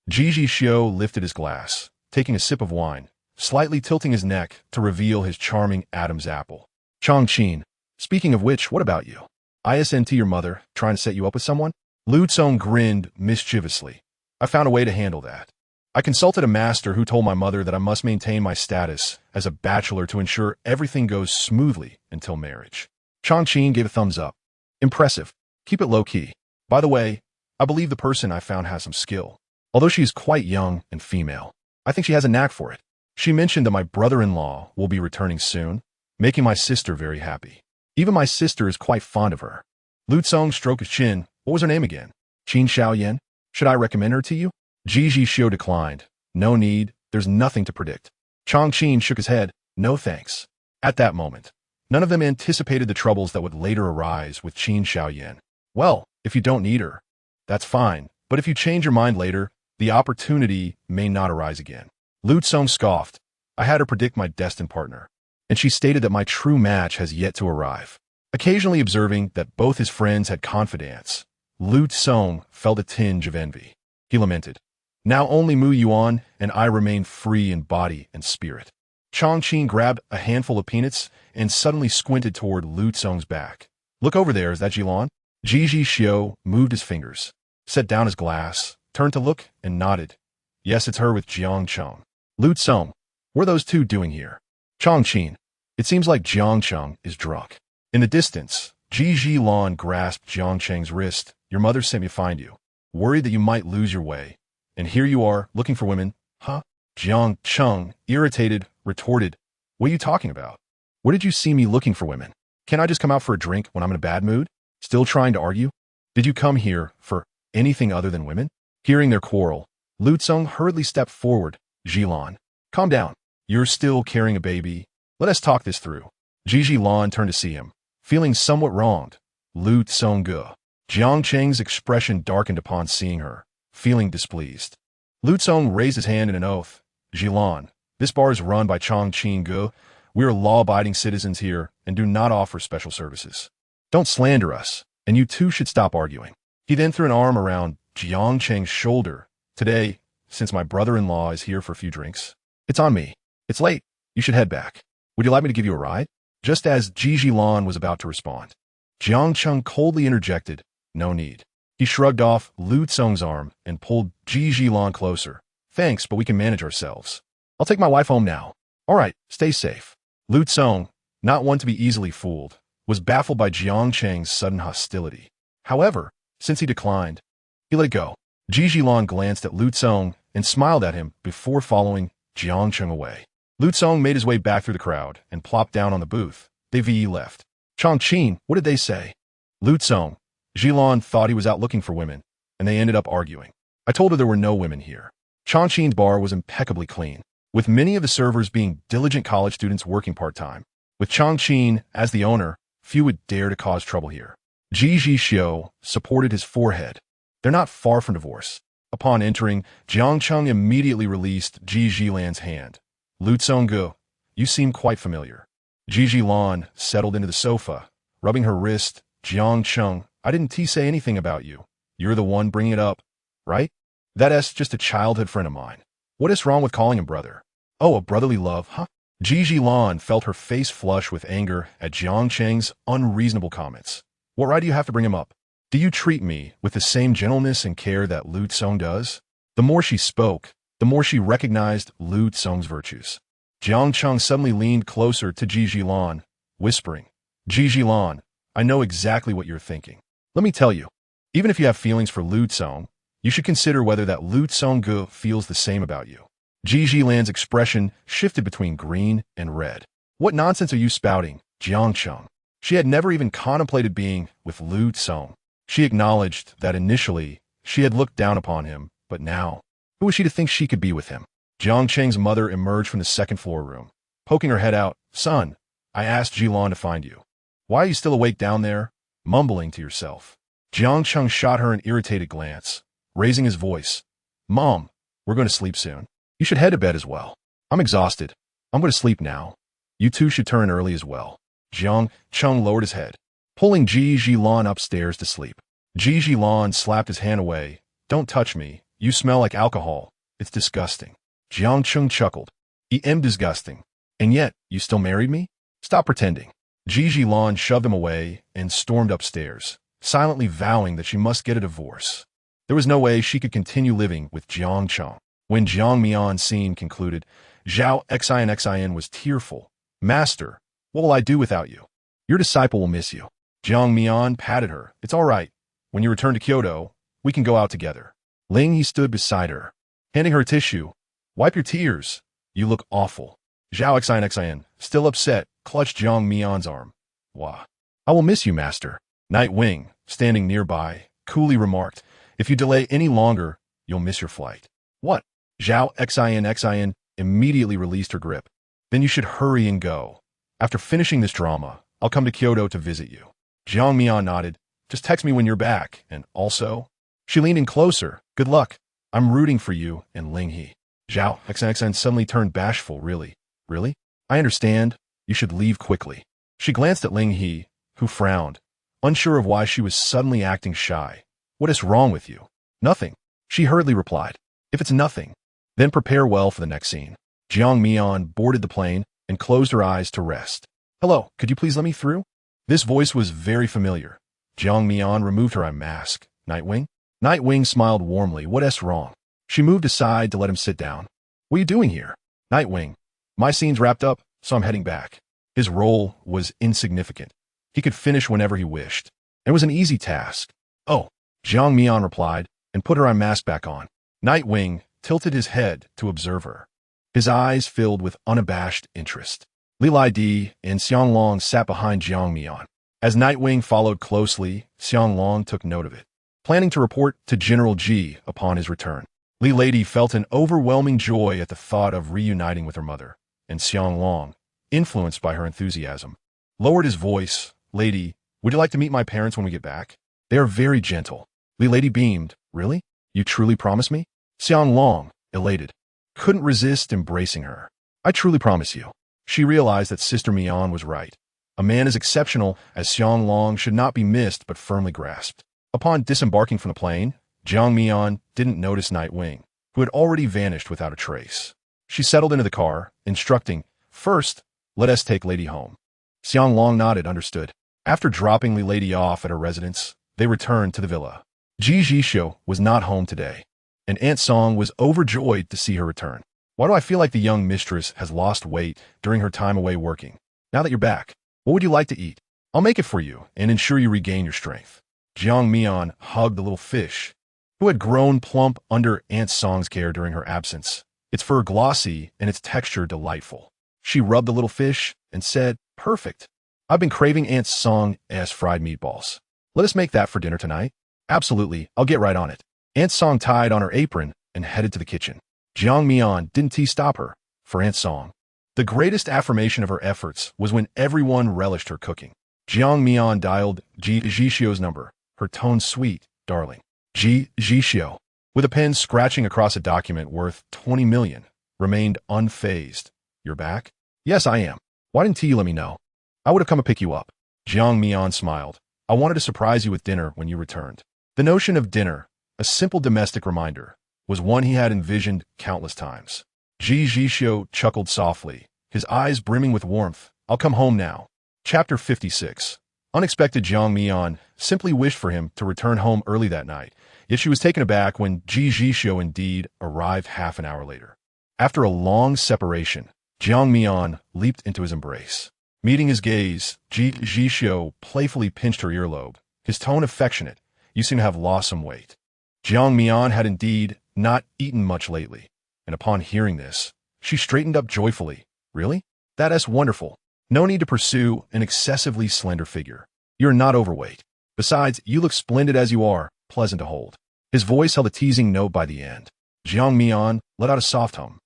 Ji Zhixiu lifted his glass, taking a sip of wine, slightly tilting his neck to reveal his charming Adam's apple. Chongqing, speaking of which, what about you? ISNT your mother, trying to set you up with someone? Lu Tsong grinned mischievously. I found a way to handle that. I consulted a master who told my mother that I must maintain my status as a bachelor to ensure everything goes smoothly until marriage. Chongqing gave a thumbs up. Impressive. Keep it low-key. By the way, I believe the person I found has some skill. Although she is quite young and female, I think she has a knack for it. She mentioned that my brother-in-law will be returning soon, making my sister very happy. Even my sister is quite fond of her. Lu Tsong stroked his chin. What was her name again? Qin Xiaoyan? Should I recommend her to you? Ji Zhixiu declined, No need, there's nothing to predict. Chongqing shook his head. No thanks. At that moment, none of them anticipated the troubles that would later arise with Qin Xiaoyan. Well, if you don't need her, that's fine, but if you change your mind later, the opportunity may not arise again. Lu Tsong scoffed. I had her predict my destined partner, and she stated that my true match has yet to arrive. Occasionally observing that both his friends had confidants, Lu Tsong felt a tinge of envy. He lamented, now only Mu Yuan and I remain free in body and spirit. Chongqing grabbed a handful of peanuts and suddenly squinted toward Lu Tsong's back. Look over there, is that Jilan? Ji Zhixiu moved his fingers, set down his glass, turned to look, and nodded. Yes, it's her with Jiang Cheng. Lu Tsong, what are those two doing here? Chongqing, it seems like Jiang Cheng is drunk. In the distance, Ji Zhilan grasped Jiang Cheng's wrist. Your mother sent me to find you, worried that you might lose your way. And here you are, looking for women, huh? Jiang Cheng, irritated, retorted, what are you talking about? Where did you see me looking for women? Can't I just come out for a drink when I'm in a bad mood? Still trying to argue? Did you come here for anything other than women? Hearing their quarrel, Lu Tsong hurriedly stepped forward. Jilan, calm down. You're still carrying a baby. Let us talk this through. Ji Zhilan turned to see him, feeling somewhat wronged. Lu Tsong ge. Jiang Cheng's expression darkened upon seeing her, feeling displeased. Lu Tsong raised his hand in an oath. Jilan, this bar is run by Chongqing ge. We are law-abiding citizens here and do not offer special services. Don't slander us, and you two should stop arguing. He then threw an arm around Jiang Cheng's shoulder. Today, since my brother-in-law is here for a few drinks, it's on me. It's late. You should head back. Would you like me to give you a ride? Just as Ji Zhilan was about to respond, Jiang Cheng coldly interjected, no need. He shrugged off Lu Tsong's arm and pulled Ji Zhilan closer. Thanks, but we can manage ourselves. I'll take my wife home now. All right, stay safe. Lu Tsong, not one to be easily fooled, was baffled by Jiang Cheng's sudden hostility. However, since he declined, he let it go. Ji Zhilan glanced at Lu Tsong and smiled at him before following Jiang Cheng away. Lu Tsong made his way back through the crowd and plopped down on the booth. They VE left. Chongqing, what did they say? Lu Tsong, Zhilan thought he was out looking for women, and they ended up arguing. I told her there were no women here. Chongqing's bar was impeccably clean, with many of the servers being diligent college students working part-time. With Chongqing as the owner, few would dare to cause trouble here. Ji Zhixiu supported his forehead. They're not far from divorce. Upon entering, Jiang Cheng immediately released Ji Zhilan's hand. Lu Tsong ge, you seem quite familiar. Ji Zhilan settled into the sofa, rubbing her wrist. Jiang Cheng, I didn't say anything about you. You're the one bringing it up, right? That's just a childhood friend of mine. What is wrong with calling him brother? Oh, a brotherly love, huh? Ji Zhilan felt her face flush with anger at Jiang Cheng's unreasonable comments. What right do you have to bring him up? Do you treat me with the same gentleness and care that Lu Tsong does? The more she spoke, the more she recognized Lu Tsong's virtues. Jiang Cheng suddenly leaned closer to Ji Zhilan, whispering, Ji Zhilan, I know exactly what you're thinking. Let me tell you, even if you have feelings for Lu Tsong, you should consider whether that Lu Tsong ge feels the same about you. Ji Zhilan's expression shifted between green and red. What nonsense are you spouting, Jiang Cheng? She had never even contemplated being with Lu Tsong. She acknowledged that initially she had looked down upon him, but now, who was she to think she could be with him? Jiang Cheng's mother emerged from the second-floor room, poking her head out. Son, I asked Jilan to find you. Why are you still awake down there? Mumbling to yourself. Jiang Cheng shot her an irritated glance, raising his voice. Mom, we're going to sleep soon. You should head to bed as well. I'm exhausted. I'm going to sleep now. You two should turn early as well. Jiang Cheng lowered his head, pulling Ji Zhilan upstairs to sleep. Ji Zhilan slapped his hand away. Don't touch me. You smell like alcohol. It's disgusting. Jiang Cheng chuckled. I am disgusting. And yet, you still married me? Stop pretending. Ji Zhilan shoved him away and stormed upstairs, silently vowing that she must get a divorce. There was no way she could continue living with Jiang Cheng. When Jiang Mian's scene concluded, Zhao Xin was tearful. Master, what will I do without you? Your disciple will miss you. Jiang Mian patted her. It's all right. When you return to Kyoto, we can go out together. Ling He stood beside her, handing her a tissue. Wipe your tears. You look awful. Zhao Xin, still upset, clutched Jiang Mian's arm. Wah. I will miss you, master. Night Wing, standing nearby, coolly remarked, if you delay any longer, you'll miss your flight. What? Zhao Xin immediately released her grip. Then you should hurry and go. After finishing this drama, I'll come to Kyoto to visit you. Jiang Mian nodded. Just text me when you're back, and also... She leaned in closer. Good luck. I'm rooting for you and Ling He. Zhao Xin suddenly turned bashful. Really? Really? I understand. You should leave quickly. She glanced at Ling He, who frowned, unsure of why she was suddenly acting shy. What is wrong with you? Nothing. She hurriedly replied. If it's nothing, then prepare well for the next scene. Jiang Mian boarded the plane and closed her eyes to rest. Hello, could you please let me through? This voice was very familiar. Jiang Mian removed her eye mask. Nightwing? Nightwing smiled warmly. What's wrong? She moved aside to let him sit down. What are you doing here? Nightwing. My scene's wrapped up, so I'm heading back. His role was insignificant. He could finish whenever he wished. It was an easy task. Oh, Jiang Mian replied and put her eye mask back on. Nightwing tilted his head to observe her. His eyes filled with unabashed interest. Li Di and Xianglong sat behind Jiang Mian. As Nightwing followed closely, Xianglong took note of it, planning to report to General Ji upon his return. Li Lady felt an overwhelming joy at the thought of reuniting with her mother, and Xianglong, influenced by her enthusiasm, lowered his voice. Lady, would you like to meet my parents when we get back? They are very gentle. Li Lady beamed. Really? You truly promise me? Xianglong, elated, couldn't resist embracing her. I truly promise you. She realized that Sister Mian was right. A man as exceptional as Xianglong should not be missed but firmly grasped. Upon disembarking from the plane, Jiang Mian didn't notice Nightwing, who had already vanished without a trace. She settled into the car, instructing, First, let us take Lady home. Xianglong nodded, understood. After dropping Li Lady off at her residence, they returned to the villa. Ji Zhixiu was not home today, and Aunt Song was overjoyed to see her return. Why do I feel like the young mistress has lost weight during her time away working? Now that you're back, what would you like to eat? I'll make it for you and ensure you regain your strength. Jiang Mian hugged the little fish, who had grown plump under Aunt Song's care during her absence, its fur glossy and its texture delightful. She rubbed the little fish and said, Perfect. I've been craving Aunt Song's fried meatballs. Let us make that for dinner tonight. Absolutely, I'll get right on it. Aunt Song tied on her apron and headed to the kitchen. Jiang Mian didn't stop her, for Aunt Song. The greatest affirmation of her efforts was when everyone relished her cooking. Jiang Mian dialed Ji Zhixiu's number, her tone sweet, darling. Ji Zhixiu, with a pen scratching across a document worth 20 million, remained unfazed. You're back? Yes, I am. Why didn't you let me know? I would have come to pick you up. Jiang Mian smiled. I wanted to surprise you with dinner when you returned. The notion of dinner, a simple domestic reminder, was one he had envisioned countless times. Ji Zhixiu chuckled softly, his eyes brimming with warmth. I'll come home now. Chapter 56. Unexpected. Jiang Mian simply wished for him to return home early that night, yet she was taken aback when Ji Zhixiu indeed arrived half an hour later. After a long separation, Jiang Mian leaped into his embrace. Meeting his gaze, Ji Zhixiu playfully pinched her earlobe, his tone affectionate. You seem to have lost some weight. Jiang Mian had indeed not eaten much lately, and upon hearing this, she straightened up joyfully. Really? That's wonderful. No need to pursue an excessively slender figure. You're not overweight. Besides, you look splendid as you are, pleasant to hold. His voice held a teasing note by the end. Jiang Mian let out a soft hum,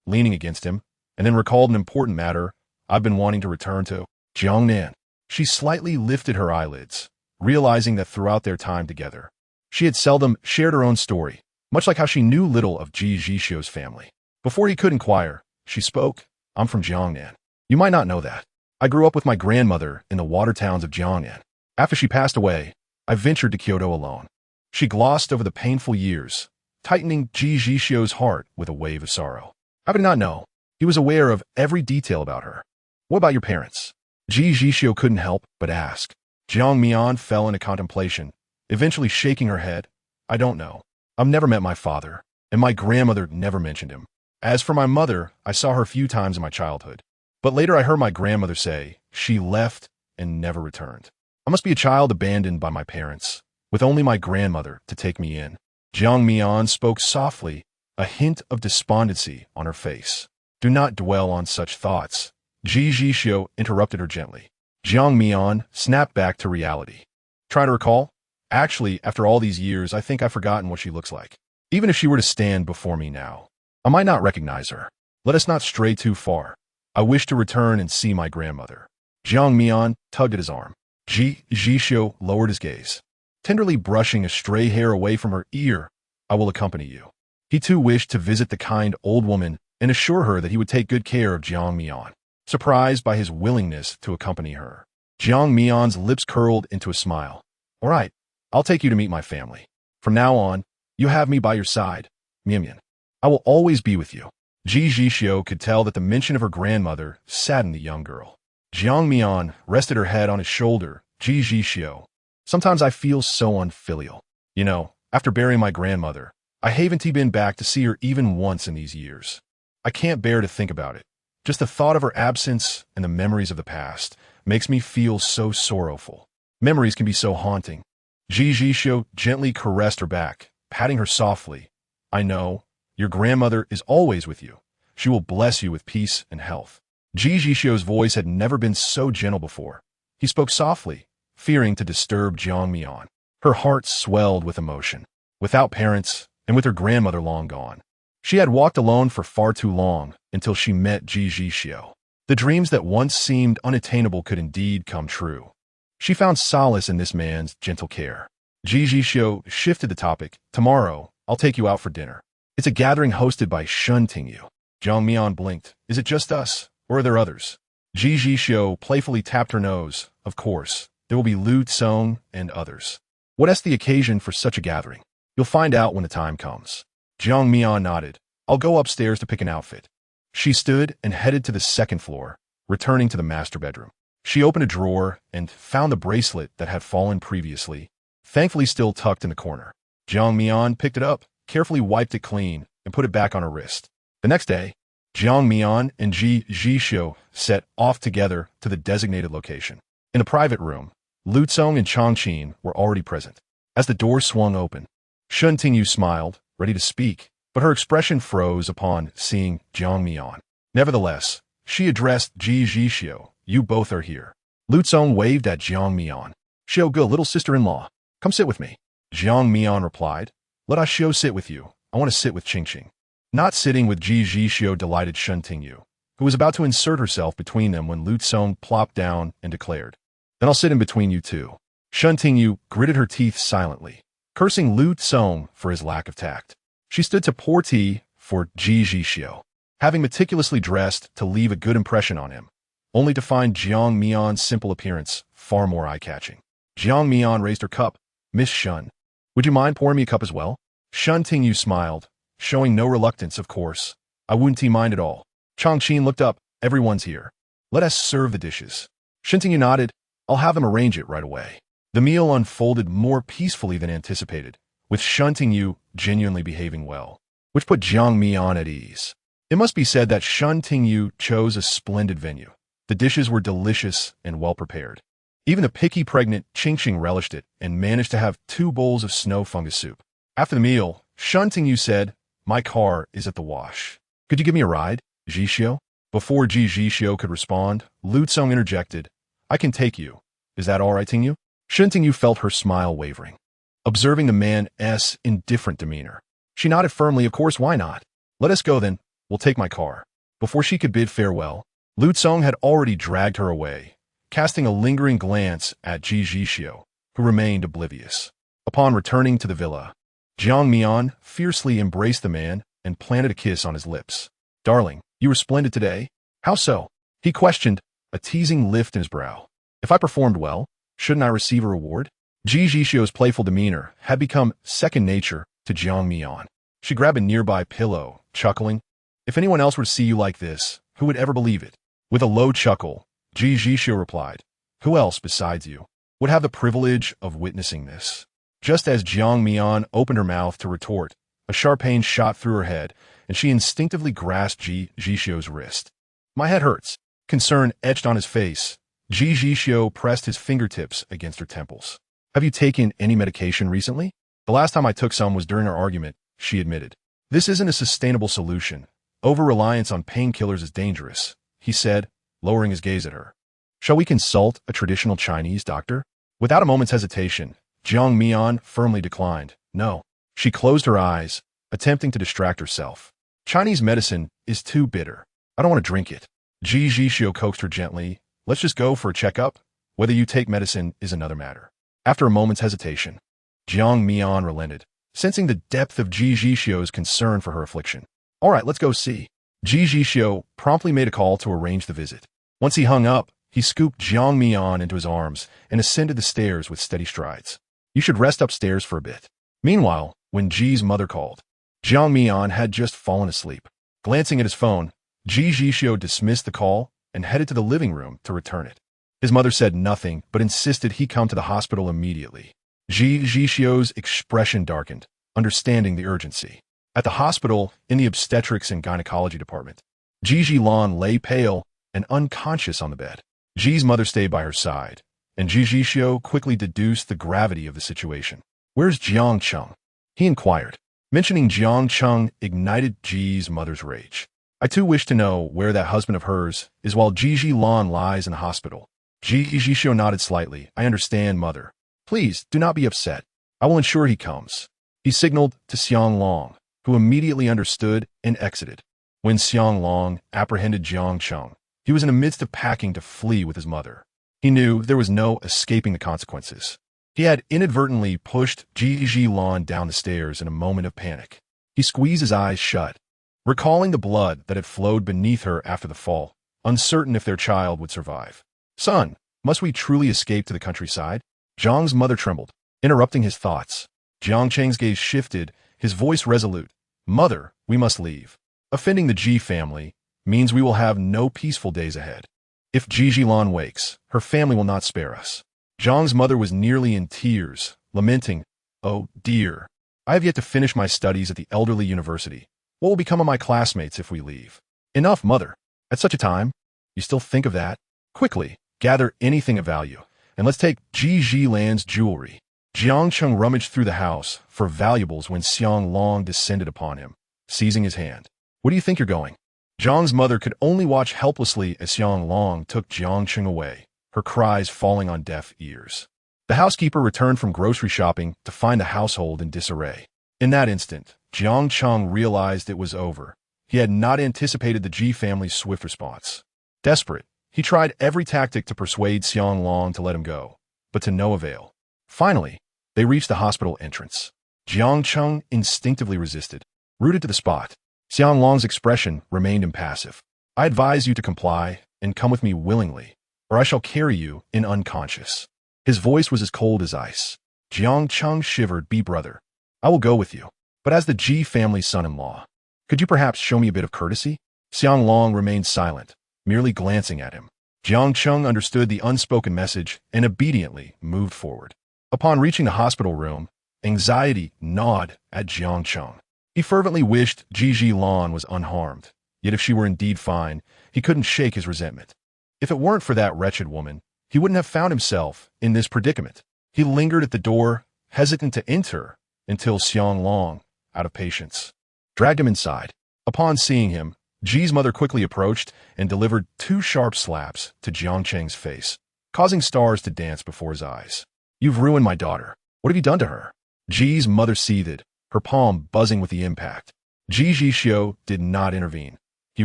leaning against him, and then recalled an important matter I've been wanting to return to. Jiang Nan. She slightly lifted her eyelids, realizing that throughout their time together, she had seldom shared her own story, much like how she knew little of Ji Zhixiu's family. Before he could inquire, she spoke. I'm from Jiangnan. You might not know that. I grew up with my grandmother in the water towns of Jiangnan. After she passed away, I ventured to Kyoto alone. She glossed over the painful years, tightening Ji Zhixiu's heart with a wave of sorrow. How did he not know? He was aware of every detail about her. What about your parents? Ji Zhixiu couldn't help but ask. Jiang Mian fell into contemplation, eventually shaking her head. I don't know. I've never met my father, and my grandmother never mentioned him. As for my mother, I saw her a few times in my childhood. But later I heard my grandmother say she left and never returned. I must be a child abandoned by my parents, with only my grandmother to take me in. Jiang Mian spoke softly, a hint of despondency on her face. Do not dwell on such thoughts. Ji Zhixiu interrupted her gently. Jiang Mian snapped back to reality. Try to recall? Actually, after all these years, I think I've forgotten what she looks like. Even if she were to stand before me now, I might not recognize her. Let us not stray too far. I wish to return and see my grandmother. Jiang Mian tugged at his arm. Ji Zhixiu lowered his gaze. Tenderly brushing a stray hair away from her ear, I will accompany you. He too wished to visit the kind old woman and assure her that he would take good care of Jiang Mian. Surprised by his willingness to accompany her, Jiang Mian's lips curled into a smile. All right, I'll take you to meet my family. From now on, you have me by your side, Mian. I will always be with you. Ji Zhixiu could tell that the mention of her grandmother saddened the young girl. Jiang Mian rested her head on his shoulder. Ji Zhixiu, sometimes I feel so unfilial. You know, after burying my grandmother, I haven't been back to see her even once in these years. I can't bear to think about it. Just the thought of her absence and the memories of the past makes me feel so sorrowful. Memories can be so haunting. Ji Zhixiu gently caressed her back, patting her softly. I know, your grandmother is always with you. She will bless you with peace and health. Ji Zhixiu's voice had never been so gentle before. He spoke softly, fearing to disturb Jiang Mian. Her heart swelled with emotion. Without parents, and with her grandmother long gone, she had walked alone for far too long until she met Ji Zhixiu. The dreams that once seemed unattainable could indeed come true. She found solace in this man's gentle care. Ji Zhixiu shifted the topic. Tomorrow, I'll take you out for dinner. It's a gathering hosted by Shen Tingyu. Jiang Mian blinked. Is it just us, or are there others? Ji Zhixiu playfully tapped her nose. Of course, there will be Lu Tsong and others. What is the occasion for such a gathering? You'll find out when the time comes. Jiang Mian nodded. I'll go upstairs to pick an outfit. She stood and headed to the second floor, returning to the master bedroom. She opened a drawer and found the bracelet that had fallen previously, thankfully still tucked in the corner. Jiang Mian picked it up, carefully wiped it clean, and put it back on her wrist. The next day, Jiang Mian and Ji Zhixiu set off together to the designated location. In a private room, Lu Tsong and Changqin were already present. As the door swung open, Shen Tingyu smiled, ready to speak, but her expression froze upon seeing Jiang Mian. Nevertheless, she addressed Ji Zhixiu. You both are here. Lu Tsong waved at Jiang Mian. Xiaoge, little sister-in-law, come sit with me. Jiang Mian replied. Let us sit with you. I want to sit with Qingqing. Not sitting with Ji Zhixiu delighted Shen Tingyu, who was about to insert herself between them when Lu Tsong plopped down and declared, Then I'll sit in between you two. Shen Tingyu gritted her teeth silently, cursing Lu Tsong for his lack of tact. She stood to pour tea for Ji Zhixiu, having meticulously dressed to leave a good impression on him, only to find Jiang Mian's simple appearance far more eye-catching. Jiang Mian raised her cup. Miss Shen, would you mind pouring me a cup as well? Shen Tingyu smiled, showing no reluctance, of course. I wouldn't mind at all. Changqin looked up. Everyone's here. Let us serve the dishes. Shen Tingyu nodded. I'll have them arrange it right away. The meal unfolded more peacefully than anticipated, with Shen Tingyu genuinely behaving well, which put Jiang Mian at ease. It must be said that Shen Tingyu chose a splendid venue. The dishes were delicious and well-prepared. Even the picky pregnant Qingqing relished it and managed to have 2 bowls of snow fungus soup. After the meal, Shen Tingyu said, My car is at the wash. Could you give me a ride, Zhixiu? Before Ji Zhixiu could respond, Lu Tsong interjected, I can take you. Is that all right, Tingyu? Shen Tingyu felt her smile wavering, observing the man's indifferent demeanor. She nodded firmly. Of course, why not? Let us go then. We'll take my car. Before she could bid farewell, Lu Tsong had already dragged her away, casting a lingering glance at Ji Zhixiu, who remained oblivious. Upon returning to the villa, Jiang Mian fiercely embraced the man and planted a kiss on his lips. Darling, you were splendid today. How so? He questioned, a teasing lift in his brow. If I performed well, shouldn't I receive a reward? Ji Zhixiu's playful demeanor had become second nature to Jiang Mian. She grabbed a nearby pillow, chuckling. If anyone else were to see you like this, who would ever believe it? With a low chuckle, Ji Zhixiu replied, Who else besides you would have the privilege of witnessing this? Just as Jiang Mian opened her mouth to retort, a sharp pain shot through her head, and she instinctively grasped Ji Zhixiu's wrist. My head hurts. Concern etched on his face. Ji Zhixiu pressed his fingertips against her temples. Have you taken any medication recently? The last time I took some was during our argument, she admitted. This isn't a sustainable solution. Over-reliance on painkillers is dangerous, he said, lowering his gaze at her. Shall we consult a traditional Chinese doctor? Without a moment's hesitation, Jiang Mian firmly declined. No. She closed her eyes, attempting to distract herself. Chinese medicine is too bitter. I don't want to drink it. Ji Zhixiu coaxed her gently. Let's just go for a checkup. Whether you take medicine is another matter. After a moment's hesitation, Jiang Mian relented, sensing the depth of Ji Zhixiu's concern for her affliction. All right, let's go see. Ji Zhixiu promptly made a call to arrange the visit. Once he hung up, he scooped Jiang Mian into his arms and ascended the stairs with steady strides. You should rest upstairs for a bit. Meanwhile, when Ji's mother called, Jiang Mian had just fallen asleep. Glancing at his phone, Ji Zhixiu dismissed the call and headed to the living room to return it. His mother said nothing, but insisted he come to the hospital immediately. Ji Zhixiu's expression darkened, understanding the urgency. At the hospital, in the obstetrics and gynecology department, Ji Zhilan lay pale and unconscious on the bed. Ji's mother stayed by her side, and Ji Zhixiu quickly deduced the gravity of the situation. Where's Jiang Cheng? He inquired. Mentioning Jiang Cheng ignited Ji's mother's rage. I too wish to know where that husband of hers is while Ji Zhilan lies in the hospital. Ji Zhixiu nodded slightly. I understand, mother. Please, do not be upset. I will ensure he comes. He signaled to Xiang Long, who immediately understood and exited. When Xiang Long apprehended Jiang Cheng, he was in the midst of packing to flee with his mother. He knew there was no escaping the consequences. He had inadvertently pushed Ji Zhilan down the stairs in a moment of panic. He squeezed his eyes shut, recalling the blood that had flowed beneath her after the fall, uncertain if their child would survive. Son, must we truly escape to the countryside? Jiang's mother trembled, interrupting his thoughts. Jiang Cheng's gaze shifted, his voice resolute. Mother, we must leave. Offending the Ji family means we will have no peaceful days ahead. If Ji Zhilan wakes, her family will not spare us. Jiang's mother was nearly in tears, lamenting, Oh, dear. I have yet to finish my studies at the elderly university. What will become of my classmates if we leave? Enough, mother. At such a time, you still think of that? Quickly, gather anything of value, and let's take Ji Zhilan's jewelry. Jiang Cheng rummaged through the house for valuables when Xiang Long descended upon him, seizing his hand. Where do you think you're going? Jiang's mother could only watch helplessly as Xiang Long took Jiang Cheng away, her cries falling on deaf ears. The housekeeper returned from grocery shopping to find the household in disarray. In that instant, Jiang Cheng realized it was over. He had not anticipated the Ji family's swift response. Desperate, he tried every tactic to persuade Xiang Long to let him go, but to no avail. Finally, they reached the hospital entrance. Jiang Cheng instinctively resisted, rooted to the spot. Xiang Long's expression remained impassive. I advise you to comply and come with me willingly, or I shall carry you in unconscious. His voice was as cold as ice. Jiang Cheng shivered. Be brother. I will go with you, but as the Ji family's son-in-law, could you perhaps show me a bit of courtesy? Xiang Long remained silent, merely glancing at him. Jiang Cheng understood the unspoken message and obediently moved forward. Upon reaching the hospital room, anxiety gnawed at Jiang Cheng. He fervently wished Ji Zhilan was unharmed, yet if she were indeed fine, he couldn't shake his resentment. If it weren't for that wretched woman, he wouldn't have found himself in this predicament. He lingered at the door, hesitant to enter, until Xiang Long, out of patience, dragged him inside. Upon seeing him, Ji's mother quickly approached and delivered 2 sharp slaps to Jiang Cheng's face, causing stars to dance before his eyes. You've ruined my daughter. What have you done to her? Ji's mother seethed, her palm buzzing with the impact. Ji Zhixiu did not intervene. He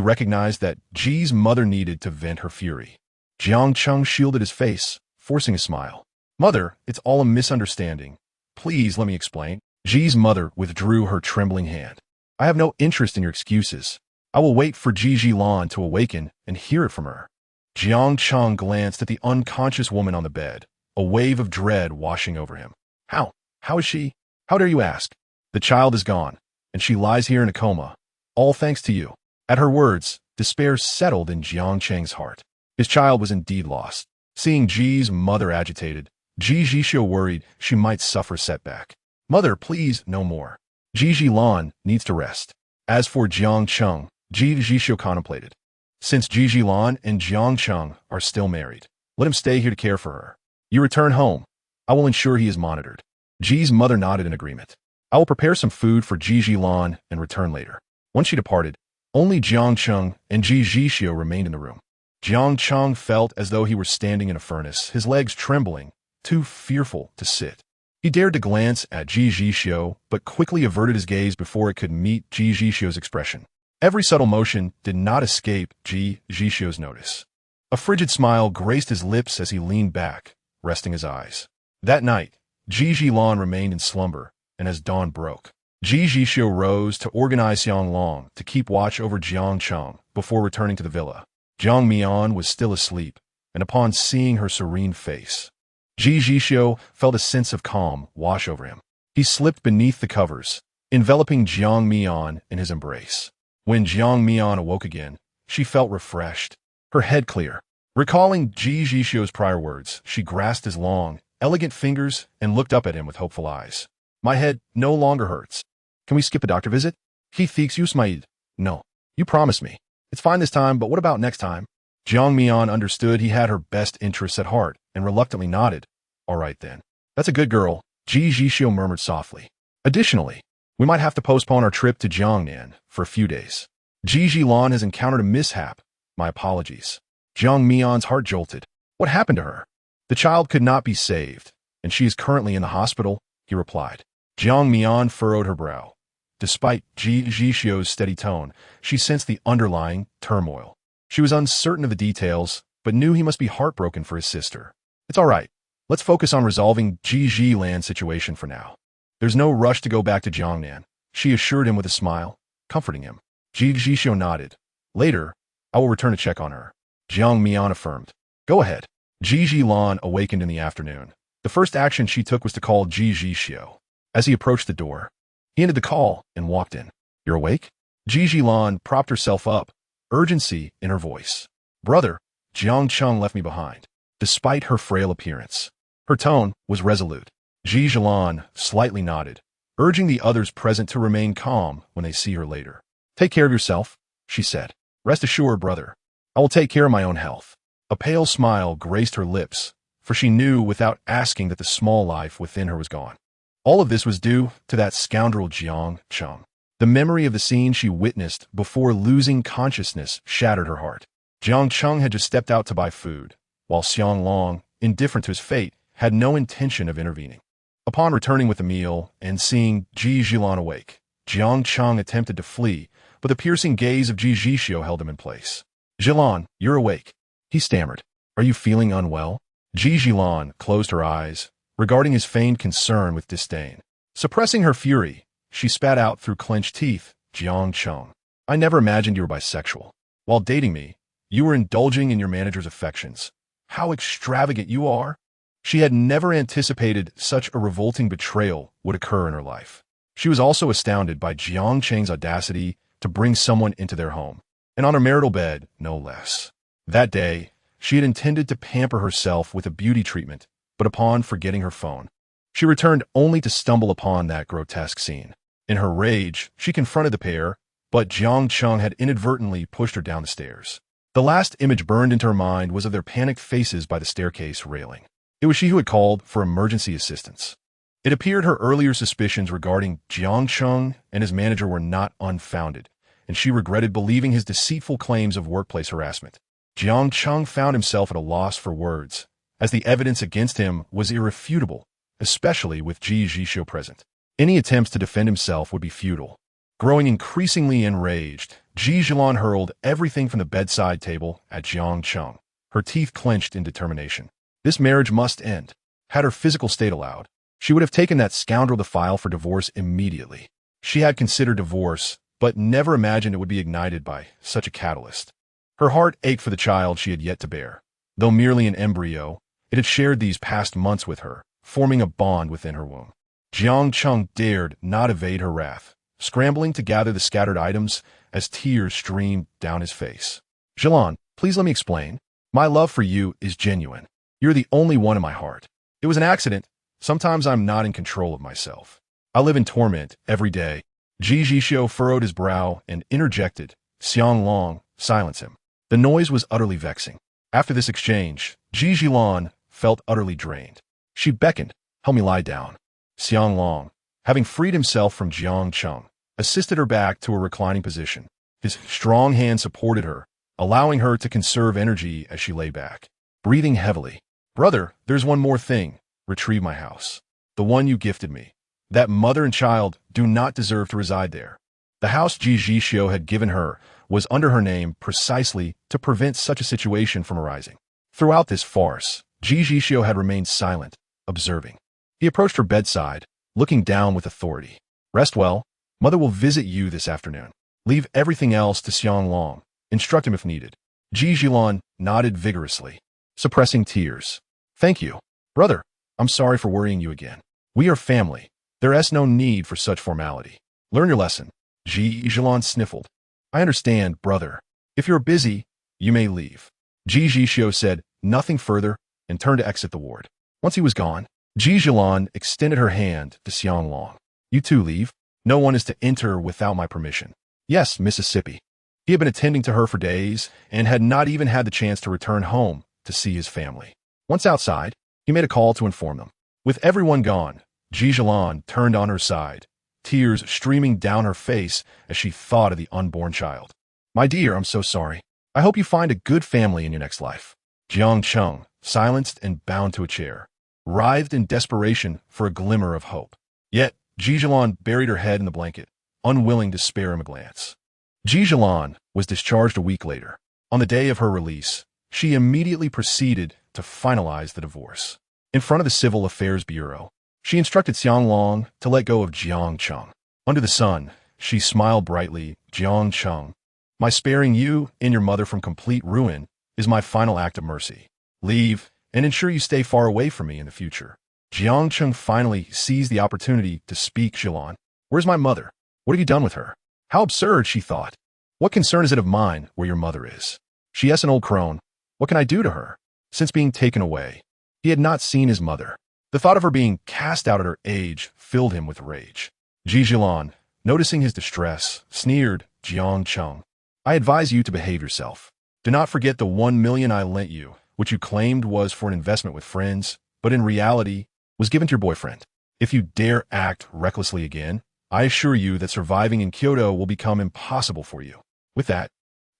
recognized that Ji's mother needed to vent her fury. Jiang Cheng shielded his face, forcing a smile. Mother, it's all a misunderstanding. Please let me explain. Ji's mother withdrew her trembling hand. I have no interest in your excuses. I will wait for Ji Zhilan to awaken and hear it from her. Jiang Cheng glanced at the unconscious woman on the bed, a wave of dread washing over him. How? How is she? How dare you ask? The child is gone, and she lies here in a coma, all thanks to you. At her words, despair settled in Jiang Cheng's heart. His child was indeed lost. Seeing Ji's mother agitated, Ji Zhixiu worried she might suffer setback. Mother, please, no more. Ji Zhilan needs to rest. As for Jiang Cheng, Ji Zhixiu contemplated. Since Ji Zhilan and Jiang Cheng are still married, let him stay here to care for her. You return home. I will ensure he is monitored. Ji's mother nodded in agreement. I will prepare some food for Ji Zhilan and return later. Once she departed, only Jiang Cheng and Ji Zhixiu remained in the room. Jiang Cheng felt as though he were standing in a furnace, his legs trembling, too fearful to sit. He dared to glance at Ji Zhixiu, but quickly averted his gaze before it could meet Ji Zhixiu's expression. Every subtle motion did not escape Ji Zhixiu's notice. A frigid smile graced his lips as he leaned back, resting his eyes. That night, Ji Zhilan remained in slumber, and as dawn broke, Ji Zhixiu rose to organize Xiang Long to keep watch over Jiang Cheng before returning to the villa. Jiang Mian was still asleep, and upon seeing her serene face, Ji Zhixiu felt a sense of calm wash over him. He slipped beneath the covers, enveloping Jiang Mian in his embrace. When Jiang Mian awoke again, she felt refreshed, her head clear. Recalling Ji Zhixiu's prior words, she grasped his long, elegant fingers and looked up at him with hopeful eyes. My head no longer hurts. Can we skip a doctor visit? He thinks you smiled. No. You promised me. It's fine this time, but what about next time? Jiang Mian understood he had her best interests at heart and reluctantly nodded. All right then. That's a good girl, Ji Zhixiu murmured softly. Additionally, we might have to postpone our trip to Jiangnan for a few days. Ji Zhilan has encountered a mishap. My apologies. Jiang Mian's heart jolted. What happened to her? The child could not be saved, and she is currently in the hospital, he replied. Jiang Mian furrowed her brow. Despite Ji Zhixiu's steady tone, she sensed the underlying turmoil. She was uncertain of the details, but knew he must be heartbroken for his sister. It's all right. Let's focus on resolving Ji Zhilan's situation for now. There's no rush to go back to Jiangnan, she assured him with a smile, comforting him. Ji Zhixiu nodded. Later, I will return to check on her. Jiang Mian affirmed. Go ahead. Ji Zhilan awakened in the afternoon. The first action she took was to call Ji Zhixiu. As he approached the door, he ended the call and walked in. You're awake? Ji Zhilan propped herself up, urgency in her voice. Brother, Jiang Cheng left me behind, despite her frail appearance. Her tone was resolute. Ji Zhilan slightly nodded, urging the others present to remain calm when they see her later. Take care of yourself, she said. Rest assured, brother. I will take care of my own health. A pale smile graced her lips, for she knew without asking that the small life within her was gone. All of this was due to that scoundrel Jiang Cheng. The memory of the scene she witnessed before losing consciousness shattered her heart. Jiang Cheng had just stepped out to buy food, while Xiang Long, indifferent to his fate, had no intention of intervening. Upon returning with the meal and seeing Ji Zhilan awake, Jiang Cheng attempted to flee, but the piercing gaze of Ji Zhixiu held him in place. Zhilan, you're awake, he stammered. Are you feeling unwell? Ji Zhilan closed her eyes, regarding his feigned concern with disdain. Suppressing her fury, she spat out through clenched teeth, Jiang Cheng. I never imagined you were bisexual. While dating me, you were indulging in your manager's affections. How extravagant you are! She had never anticipated such a revolting betrayal would occur in her life. She was also astounded by Jiang Cheng's audacity to bring someone into their home, and on her marital bed, no less. That day, she had intended to pamper herself with a beauty treatment, but upon forgetting her phone, she returned only to stumble upon that grotesque scene. In her rage, she confronted the pair, but Jiang Cheng had inadvertently pushed her down the stairs. The last image burned into her mind was of their panicked faces by the staircase railing. It was she who had called for emergency assistance. It appeared her earlier suspicions regarding Jiang Cheng and his manager were not unfounded, and she regretted believing his deceitful claims of workplace harassment. Jiang Cheng found himself at a loss for words, as the evidence against him was irrefutable, especially with Ji Zhixiu present. Any attempts to defend himself would be futile. Growing increasingly enraged, Ji Zhilan hurled everything from the bedside table at Jiang Cheng, her teeth clenched in determination. This marriage must end. Had her physical state allowed, she would have taken that scoundrel to file for divorce immediately. She had considered divorce, but never imagined it would be ignited by such a catalyst. Her heart ached for the child she had yet to bear. Though merely an embryo, it had shared these past months with her, forming a bond within her womb. Jiang Cheng dared not evade her wrath, scrambling to gather the scattered items as tears streamed down his face. Zhilan, please let me explain. My love for you is genuine. You're the only one in my heart. It was an accident. Sometimes I'm not in control of myself. I live in torment every day. Ji Zhixiu furrowed his brow and interjected, Xiang Long, silence him. The noise was utterly vexing. After this exchange, Ji Zhilan felt utterly drained. She beckoned, help me lie down. Xiang Long, having freed himself from Jiang Cheng, assisted her back to a reclining position. His strong hand supported her, allowing her to conserve energy as she lay back. Breathing heavily. Brother, there's one more thing. Retrieve my house. The one you gifted me. That mother and child do not deserve to reside there. The house Ji Zhixiu had given her was under her name precisely to prevent such a situation from arising. Throughout this farce, Ji Zhixiu had remained silent, observing. He approached her bedside, looking down with authority. Rest well. Mother will visit you this afternoon. Leave everything else to Xiang Long. Instruct him if needed. Ji Zhilan nodded vigorously, suppressing tears. Thank you. Brother, I'm sorry for worrying you again. We are family. There is no need for such formality. Learn your lesson. Ji Zhilan sniffled. I understand, brother. If you're busy, you may leave. Ji Zhixiu said nothing further and turned to exit the ward. Once he was gone, Ji Zhilan extended her hand to Xiang Long. You too leave. No one is to enter without my permission. Yes, Mississippi. He had been attending to her for days and had not even had the chance to return home to see his family. Once outside, he made a call to inform them. With everyone gone, Ji Zhilan turned on her side, tears streaming down her face as she thought of the unborn child. My dear, I'm so sorry. I hope you find a good family in your next life. Jiang Cheng, silenced and bound to a chair, writhed in desperation for a glimmer of hope. Yet, Ji Zhilan buried her head in the blanket, unwilling to spare him a glance. Ji Zhilan was discharged a week later. On the day of her release, she immediately proceeded to finalize the divorce. In front of the Civil Affairs Bureau, she instructed Xiang Long to let go of Jiang Cheng. Under the sun, she smiled brightly. Jiang Cheng, my sparing you and your mother from complete ruin is my final act of mercy. Leave, and ensure you stay far away from me in the future. Jiang Cheng finally seized the opportunity to speak. Zhilan, where's my mother? What have you done with her? How absurd, she thought. What concern is it of mine where your mother is? She is an old crone. What can I do to her? Since being taken away, he had not seen his mother. The thought of her being cast out at her age filled him with rage. Ji Zhilan, noticing his distress, sneered. Jiang Cheng, I advise you to behave yourself. Do not forget the 1 million I lent you, which you claimed was for an investment with friends, but in reality was given to your boyfriend. If you dare act recklessly again, I assure you that surviving in Kyoto will become impossible for you. With that,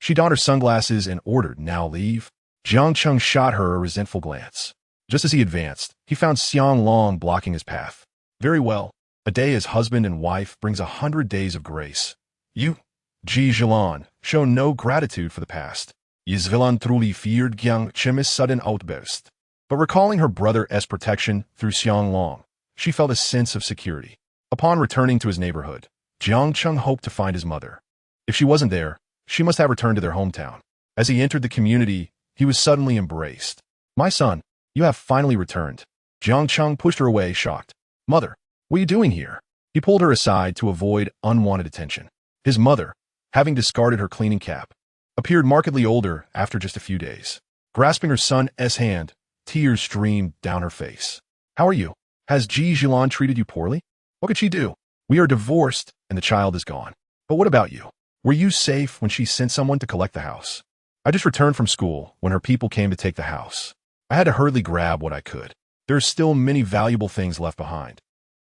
she donned her sunglasses and ordered, now leave. Jiang Cheng shot her a resentful glance. Just as he advanced, he found Xiang Long blocking his path. Very well. A day as husband and wife brings 100 days of grace. You, Ji Zhilan, show no gratitude for the past. Yizvilan truly feared Jiang Cheng's sudden outburst. But recalling her brother's protection through Xiang Long, she felt a sense of security. Upon returning to his neighborhood, Jiang Cheng hoped to find his mother. If she wasn't there, she must have returned to their hometown. As he entered the community, he was suddenly embraced. My son, you have finally returned. Jiang Cheng pushed her away, shocked. Mother, what are you doing here? He pulled her aside to avoid unwanted attention. His mother, having discarded her cleaning cap, appeared markedly older after just a few days. Grasping her son's hand, tears streamed down her face. How are you? Has Ji Zhilan treated you poorly? What could she do? We are divorced, and the child is gone. But what about you? Were you safe when she sent someone to collect the house? I just returned from school when her people came to take the house. I had to hurriedly grab what I could. There are still many valuable things left behind.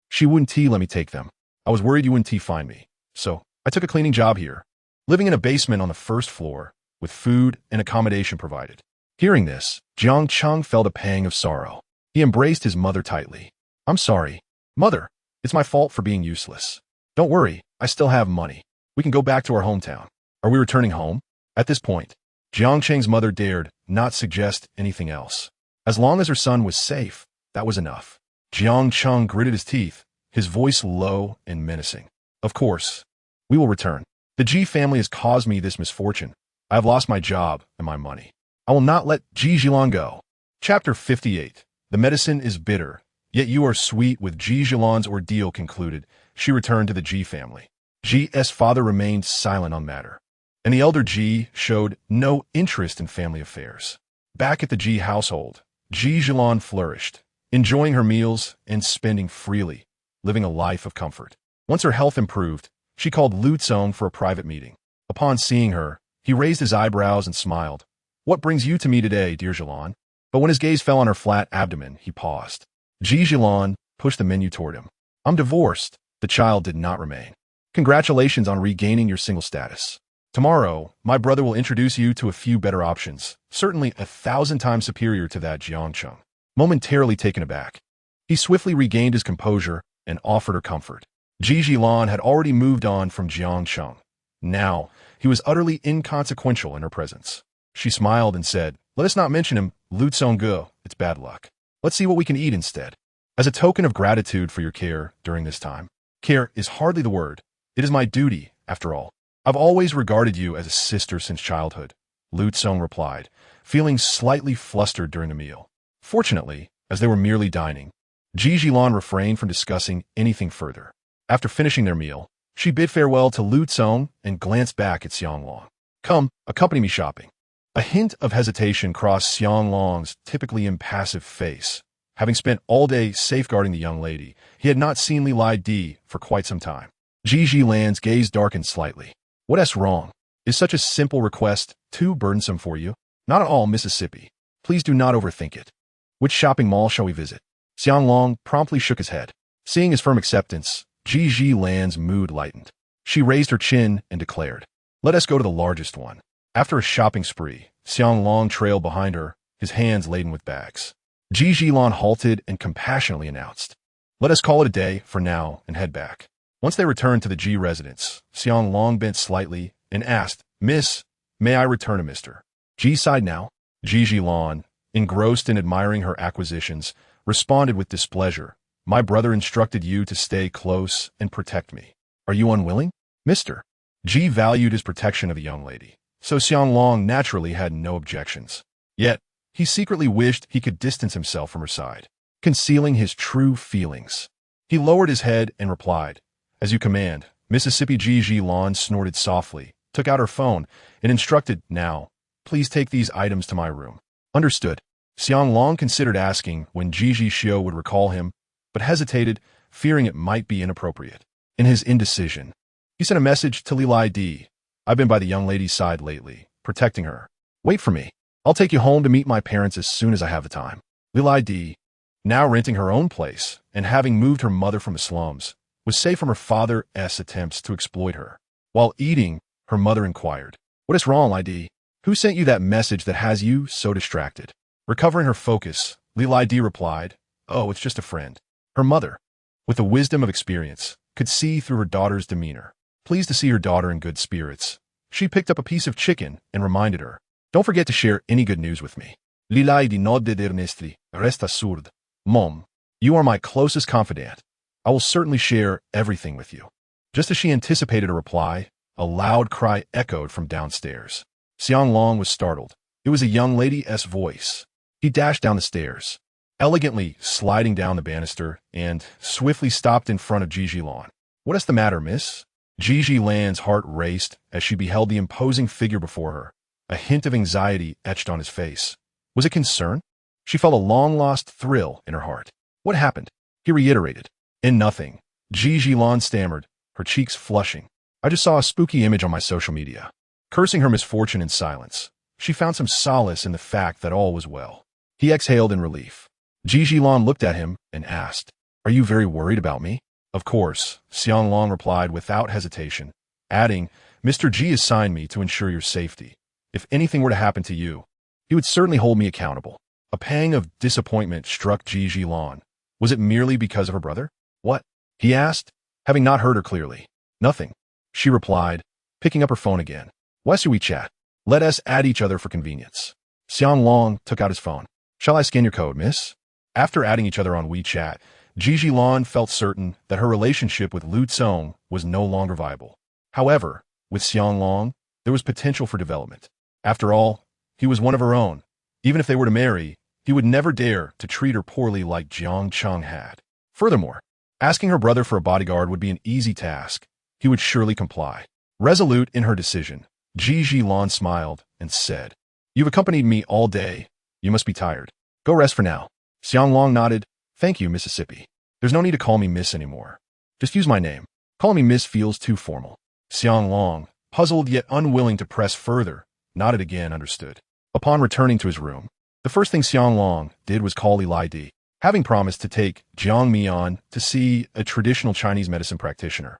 She wouldn't let me take them. I was worried you wouldn't find me. So, I took a cleaning job here, living in a basement on the first floor, with food and accommodation provided. Hearing this, Jiang Cheng felt a pang of sorrow. He embraced his mother tightly. I'm sorry. Mother, it's my fault for being useless. Don't worry, I still have money. We can go back to our hometown. Are we returning home? At this point, Jiang Cheng's mother dared not suggest anything else. As long as her son was safe, that was enough. Jiang Cheng gritted his teeth, his voice low and menacing. Of course, we will return. The Ji family has caused me this misfortune. I have lost my job and my money. I will not let Ji Zhilan go. Chapter 58. The medicine is bitter, yet you are sweet. With Ji Zhilan's ordeal concluded, she returned to the Ji family. Ji's father remained silent on matter, and the elder Ji showed no interest in family affairs. Back at the Ji household, Ji Zhilan flourished, enjoying her meals and spending freely, living a life of comfort. Once her health improved, she called Lu Tsong for a private meeting. Upon seeing her, he raised his eyebrows and smiled. What brings you to me today, dear Zhilan? But when his gaze fell on her flat abdomen, he paused. Ji Zhilan pushed the menu toward him. I'm divorced. The child did not remain. Congratulations on regaining your single status. Tomorrow, my brother will introduce you to a few better options, certainly 1,000 times superior to that. Jiang Cheng, momentarily taken aback. He swiftly regained his composure and offered her comfort. Ji Zhixiu had already moved on from Jiang Cheng. Now, he was utterly inconsequential in her presence. She smiled and said, "Let us not mention him, Lu Tsongge, it's bad luck. Let's see what we can eat instead. As a token of gratitude for your care during this time." Care is hardly the word. It is my duty, after all. I've always regarded you as a sister since childhood, Lu Tsong replied, feeling slightly flustered during the meal. Fortunately, as they were merely dining, Ji Zhixiu refrained from discussing anything further. After finishing their meal, she bid farewell to Lu Tsong and glanced back at Xianglong. "Come, accompany me shopping." A hint of hesitation crossed Xianglong's typically impassive face. Having spent all day safeguarding the young lady, he had not seen Li Lai Di for quite some time. Ji Zhixiu's gaze darkened slightly. "What's wrong? Is such a simple request too burdensome for you?" "Not at all, Mississippi. Please do not overthink it. Which shopping mall shall we visit?" Xianglong promptly shook his head. Seeing his firm acceptance, Ji Zhixiu's mood lightened. She raised her chin and declared, "Let us go to the largest one." After a shopping spree, Xianglong trailed behind her, his hands laden with bags. Ji Zhixiu halted and compassionately announced, "Let us call it a day for now and head back." Once they returned to the Ji residence, Xianglong bent slightly and asked, "Miss, may I return to Mr. Ji side now?" Ji Zhixiu, engrossed in admiring her acquisitions, responded with displeasure, "My brother instructed you to stay close and protect me. Are you unwilling?" Mr. Ji valued his protection of the young lady, so Xianglong naturally had no objections. Yet, he secretly wished he could distance himself from her side, concealing his true feelings. He lowered his head and replied, "As you command." Mississippi. Ji Zhixiu snorted softly, took out her phone, and instructed, "Now, please take these items to my room." "Understood." Xianglong considered asking when Ji Zhixiu would recall him, but hesitated, fearing it might be inappropriate. In his indecision, he sent a message to Li Lai Di. "I've been by the young lady's side lately, protecting her. Wait for me. I'll take you home to meet my parents as soon as I have the time." Li Lai Di, now renting her own place and having moved her mother from the slums, was safe from her father's attempts to exploit her. While eating, her mother inquired, "What is wrong, Lai Di? Who sent you that message that has you so distracted?" Recovering her focus, Li Lai Di replied, "Oh, it's just a friend." Her mother, with the wisdom of experience, could see through her daughter's demeanor. Pleased to see her daughter in good spirits, she picked up a piece of chicken and reminded her, "Don't forget to share any good news with me." Li Lai Di nodded earnestly, "Rest assured, Mom, you are my closest confidant. I will certainly share everything with you." Just as she anticipated a reply, a loud cry echoed from downstairs. Xianglong was startled. It was a young lady's voice. He dashed down the stairs, elegantly sliding down the banister, and swiftly stopped in front of Ji Zhixiu. "What is the matter, miss?" Ji Zhixiu's heart raced as she beheld the imposing figure before her. A hint of anxiety etched on his face. Was it concern? She felt a long-lost thrill in her heart. "What happened?" he reiterated. "In nothing," Ji Zhixiu stammered, her cheeks flushing. "I just saw a spooky image on my social media." Cursing her misfortune in silence, she found some solace in the fact that all was well. He exhaled in relief. Ji Zhixiu looked at him and asked, "Are you very worried about me?" "Of course," Xianglong replied without hesitation, adding, "Mr. Ji assigned me to ensure your safety. If anything were to happen to you, he would certainly hold me accountable." A pang of disappointment struck Ji Zhixiu. Was it merely because of her brother? "What?" he asked, having not heard her clearly. "Nothing," she replied, picking up her phone again. "Why should we chat? Let us add each other for convenience." Xianglong took out his phone. "Shall I scan your code, miss?" After adding each other on WeChat, Ji Zhixiu felt certain that her relationship with Lu Tsong was no longer viable. However, with Xianglong, there was potential for development. After all, he was one of her own. Even if they were to marry, he would never dare to treat her poorly like Jiang Cheng had. Furthermore, asking her brother for a bodyguard would be an easy task. He would surely comply. Resolute in her decision, Ji Zhixiu smiled and said, "You've accompanied me all day. You must be tired. Go rest for now." Xianglong nodded. "Thank you, Mississippi. There's no need to call me Miss anymore. Just use my name. Calling me Miss feels too formal." Xianglong, puzzled yet unwilling to press further, nodded again, understood. Upon returning to his room, the first thing Xianglong did was call Li Lai Di, having promised to take Jiang Mian to see a traditional Chinese medicine practitioner.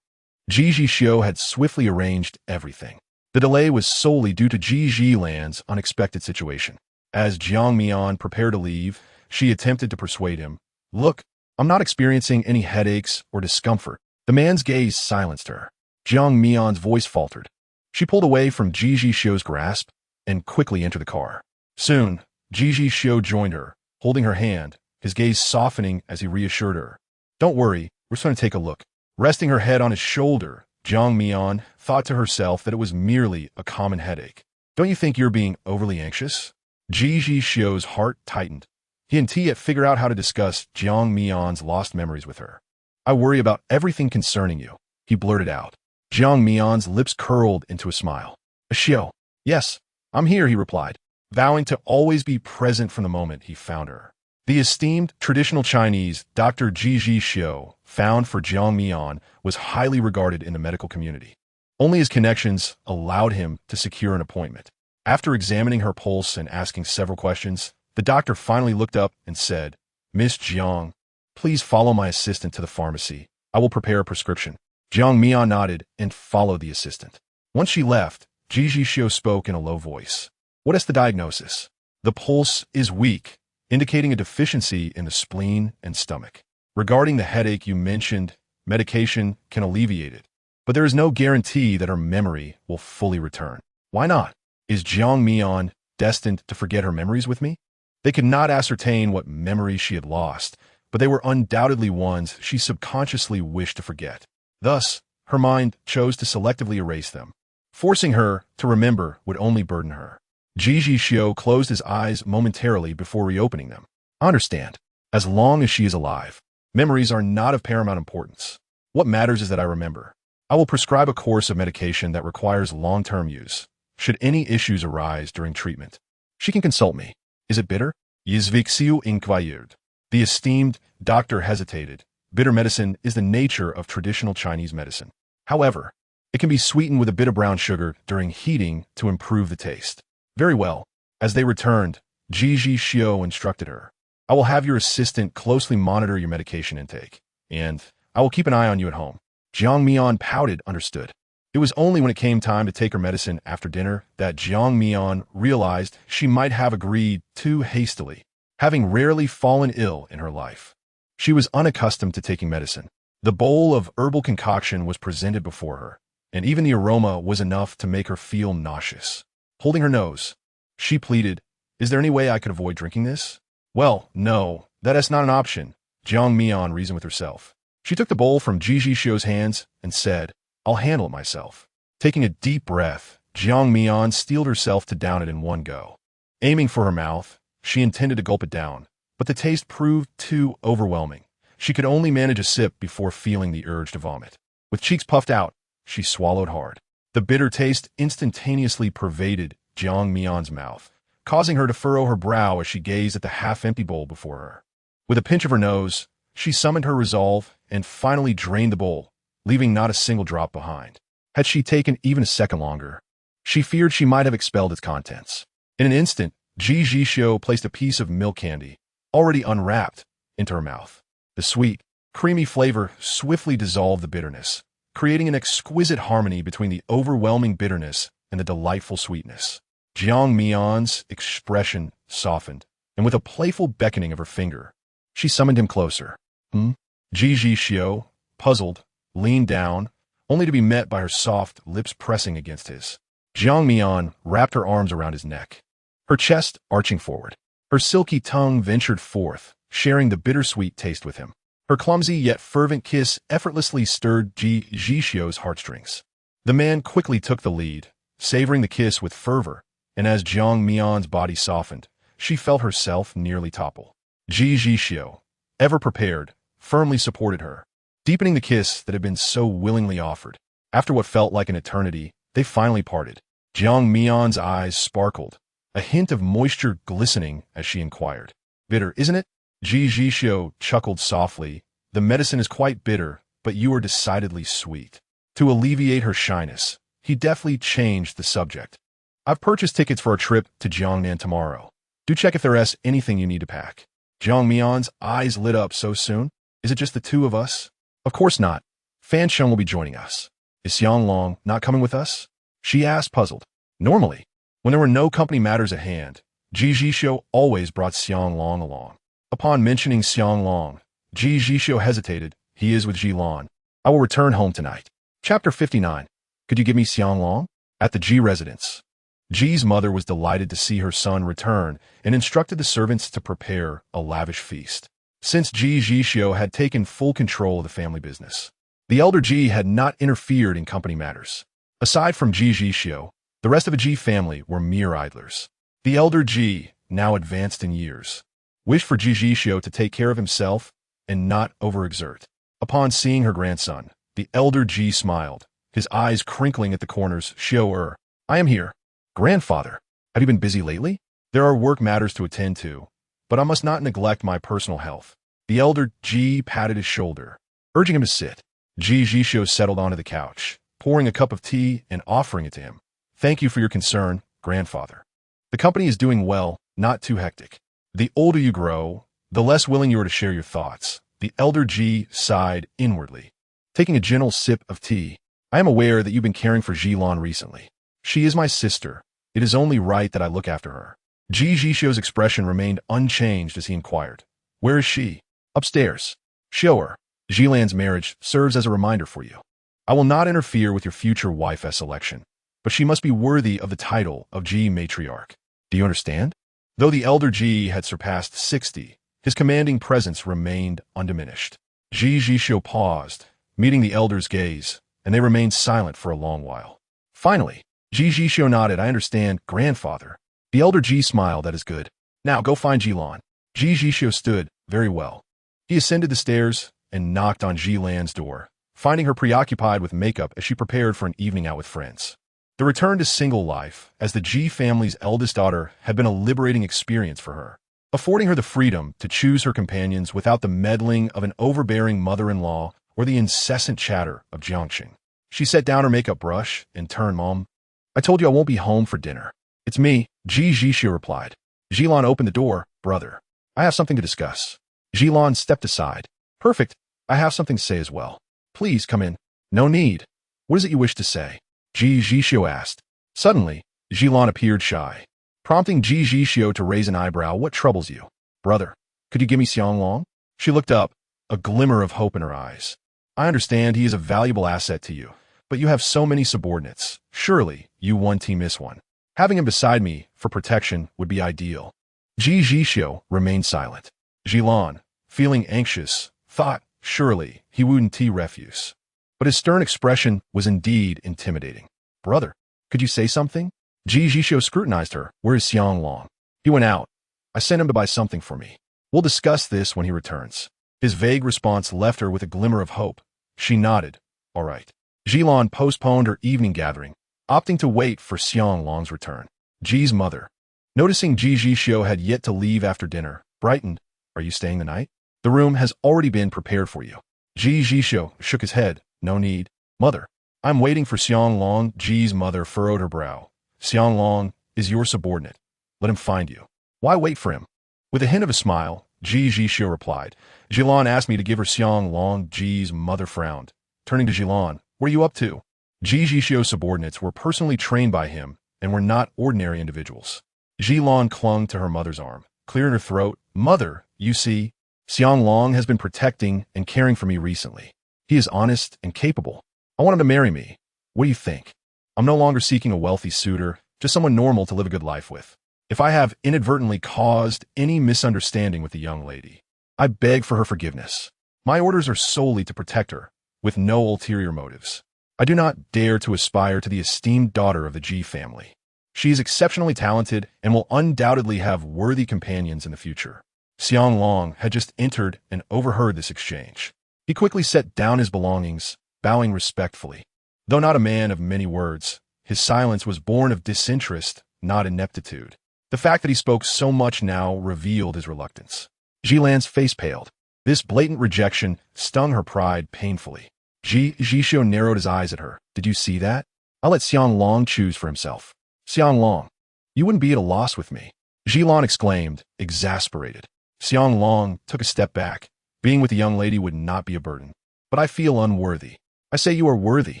Ji Zhixiu had swiftly arranged everything. The delay was solely due to Ji Zhixiu's unexpected situation. As Jiang Mian prepared to leave, she attempted to persuade him, "Look, I'm not experiencing any headaches or discomfort. The man's gaze silenced her. Jiang Mian's voice faltered. She pulled away from Ji Zhixiu's grasp and quickly entered the car. Soon, Ji Zhixiu joined her, holding her hand, his gaze softening as he reassured her. Don't worry, we're just going to take a look. Resting her head on his shoulder, Jiang Mian thought to herself that it was merely a common headache. Don't you think you're being overly anxious? Ji Zhixiu's heart tightened. He and T had figured out how to discuss Jiang Mian's lost memories with her. I worry about everything concerning you, he blurted out. Jiang Mian's lips curled into a smile. Xiu. Yes, I'm here, he replied, vowing to always be present from the moment he found her. The esteemed traditional Chinese Dr. Ji Zhixiu, found for Jiang Mian, was highly regarded in the medical community. Only his connections allowed him to secure an appointment. After examining her pulse and asking several questions, the doctor finally looked up and said, Miss Jiang, please follow my assistant to the pharmacy. I will prepare a prescription. Jiang Mian nodded and followed the assistant. Once she left, Ji Zhixiu spoke in a low voice. What is the diagnosis? The pulse is weak, indicating a deficiency in the spleen and stomach. Regarding the headache you mentioned, medication can alleviate it, but there is no guarantee that her memory will fully return. Why not? Is Jiang Mian destined to forget her memories with me? They could not ascertain what memories she had lost, but they were undoubtedly ones she subconsciously wished to forget. Thus, her mind chose to selectively erase them. Forcing her to remember would only burden her. Ji Zhixiu closed his eyes momentarily before reopening them. I understand. As long as she is alive, memories are not of paramount importance. What matters is that I remember. I will prescribe a course of medication that requires long-term use, should any issues arise during treatment. She can consult me. Is it bitter? Ji Zhixiu inquired. The esteemed doctor hesitated. Bitter medicine is the nature of traditional Chinese medicine. However, it can be sweetened with a bit of brown sugar during heating to improve the taste. Very well. As they returned, Ji Zhixiu instructed her. I will have your assistant closely monitor your medication intake, and I will keep an eye on you at home. Jiang Mian pouted, understood. It was only when it came time to take her medicine after dinner that Jiang Mian realized she might have agreed too hastily, having rarely fallen ill in her life. She was unaccustomed to taking medicine. The bowl of herbal concoction was presented before her, and even the aroma was enough to make her feel nauseous. Holding her nose, she pleaded, Is there any way I could avoid drinking this? Well, no, that is not an option, Jiang Mian reasoned with herself. She took the bowl from Ji Zhixiu's hands and said, I'll handle it myself. Taking a deep breath, Jiang Mian steeled herself to down it in one go. Aiming for her mouth, she intended to gulp it down, but the taste proved too overwhelming. She could only manage a sip before feeling the urge to vomit. With cheeks puffed out, she swallowed hard. The bitter taste instantaneously pervaded Jiang Mian's mouth, causing her to furrow her brow as she gazed at the half-empty bowl before her. With a pinch of her nose, she summoned her resolve and finally drained the bowl, leaving not a single drop behind. Had she taken even a second longer, she feared she might have expelled its contents. In an instant, Ji Zhixiu placed a piece of milk candy, already unwrapped, into her mouth. The sweet, creamy flavor swiftly dissolved the bitterness, creating an exquisite harmony between the overwhelming bitterness and the delightful sweetness. Jiang Mian's expression softened, and with a playful beckoning of her finger, she summoned him closer. Ji Zhixiu, puzzled, leaned down, only to be met by her soft lips pressing against his. Jiang Mian wrapped her arms around his neck, her chest arching forward. Her silky tongue ventured forth, sharing the bittersweet taste with him. Her clumsy yet fervent kiss effortlessly stirred Ji Zhixiu's heartstrings. The man quickly took the lead, savoring the kiss with fervor, and as Jiang Mian's body softened, she felt herself nearly topple. Ji Zhixiu, ever prepared, firmly supported her, deepening the kiss that had been so willingly offered. After what felt like an eternity, they finally parted. Jiang Mian's eyes sparkled, a hint of moisture glistening as she inquired. Bitter, isn't it? Ji Zhixiu chuckled softly. The medicine is quite bitter, but you are decidedly sweet. To alleviate her shyness, he deftly changed the subject. I've purchased tickets for a trip to Jiangnan tomorrow. Do check if there is anything you need to pack. Jiang Mian's eyes lit up. So soon? Is it just the two of us? Of course not. Fan Sheng will be joining us. Is Xiang Long not coming with us? She asked, puzzled. Normally, when there were no company matters at hand, Ji Zhixiu always brought Xiang Long along. Upon mentioning Xiang Long, Ji Zhixiu hesitated. He is with Ji Lan. I will return home tonight. Chapter 59. Could you give me Xianglong? At the Ji residence. Ji's mother was delighted to see her son return and instructed the servants to prepare a lavish feast. Since Ji Zhixiu had taken full control of the family business, the elder Ji had not interfered in company matters. Aside from Ji Zhixiu, the rest of the Ji family were mere idlers. The elder Ji, now advanced in years, wished for Ji Zhixiu to take care of himself and not overexert. Upon seeing her grandson, the elder Ji smiled, his eyes crinkling at the corners. Xiu, I am here. Grandfather, have you been busy lately? There are work matters to attend to, but I must not neglect my personal health. The elder Ji patted his shoulder, urging him to sit. Ji Zhixiu settled onto the couch, pouring a cup of tea and offering it to him. Thank you for your concern, grandfather. The company is doing well, not too hectic. The older you grow, the less willing you are to share your thoughts. The elder Ji sighed inwardly, taking a gentle sip of tea. I am aware that you've been caring for Jilan recently. She is my sister. It is only right that I look after her. Ji Zhixiu's expression remained unchanged as he inquired. Where is she? Upstairs. Show her. Jilan's marriage serves as a reminder for you. I will not interfere with your future wife's selection, but she must be worthy of the title of Ji matriarch. Do you understand? Though the elder Ji had surpassed 60, his commanding presence remained undiminished. Ji Zhixiu paused, meeting the elder's gaze, and they remained silent for a long while. Finally, Ji Zhixiu nodded. I understand, grandfather. The elder Ji smiled. That is good. Now go find Jilan. Ji Zhixiu stood. Very well. He ascended the stairs and knocked on Jilan's door, finding her preoccupied with makeup as she prepared for an evening out with friends. The return to single life as the Ji family's eldest daughter had been a liberating experience for her, affording her the freedom to choose her companions without the meddling of an overbearing mother-in-law or the incessant chatter of Jiangxing. She set down her makeup brush and turned. Mom, I told you I won't be home for dinner. It's me, Ji Zhixiu replied. Jilan opened the door. Brother, I have something to discuss. Jilan stepped aside. Perfect. I have something to say as well. Please come in. No need. What is it you wish to say? Ji Zhixiu asked. Suddenly, Jilan appeared shy, prompting Ji Zhixiu to raise an eyebrow. What troubles you? Brother, could you give me Xianglong? She looked up, a glimmer of hope in her eyes. I understand he is a valuable asset to you, but you have so many subordinates. Surely, you won't miss one. Having him beside me for protection would be ideal. Ji Zhixiu remained silent. Jilan, feeling anxious, thought, surely, he wouldn't refuse. But his stern expression was indeed intimidating. Brother, could you say something? Ji Zhixiu scrutinized her. Where is Xianglong? He went out. I sent him to buy something for me. We'll discuss this when he returns. His vague response left her with a glimmer of hope. She nodded. All right. Jilan postponed her evening gathering, opting to wait for Xianglong's return. Ji's mother, noticing Ji Zhixiu had yet to leave after dinner, brightened. Are you staying the night? The room has already been prepared for you. Ji Zhixiu shook his head. No need. Mother, I'm waiting for Xianglong. Ji's mother furrowed her brow. Xianglong is your subordinate. Let him find you. Why wait for him? With a hint of a smile, Ji Zhixiu replied. Jilan asked me to give her Xianglong. Ji's mother frowned. Turning to Jilan, what are you up to? Ji Zhixiu's subordinates were personally trained by him and were not ordinary individuals. Jilan clung to her mother's arm, clearing her throat. Mother, you see, Xianglong has been protecting and caring for me recently. He is honest and capable. I want him to marry me. What do you think? I'm no longer seeking a wealthy suitor, just someone normal to live a good life with. If I have inadvertently caused any misunderstanding with the young lady, I beg for her forgiveness. My orders are solely to protect her, with no ulterior motives. I do not dare to aspire to the esteemed daughter of the Ji family. She is exceptionally talented and will undoubtedly have worthy companions in the future. Xianglong had just entered and overheard this exchange. He quickly set down his belongings, bowing respectfully. Though not a man of many words, his silence was born of disinterest, not ineptitude. The fact that he spoke so much now revealed his reluctance. Jilan's face paled. This blatant rejection stung her pride painfully. Ji Zhixiu narrowed his eyes at her. Did you see that? I'll let Xianglong choose for himself. Xianglong, you wouldn't be at a loss with me. Jilan exclaimed, exasperated. Xianglong took a step back. Being with the young lady would not be a burden. But I feel unworthy. I say you are worthy.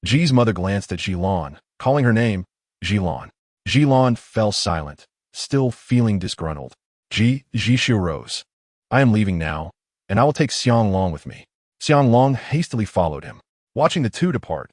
Ji's mother glanced at Jilan, calling her name, Jilan. Jilan fell silent, still feeling disgruntled. Ji Zhixiu rose. I am leaving now, and I will take Xianglong with me. Xiang Long hastily followed him. Watching the two depart,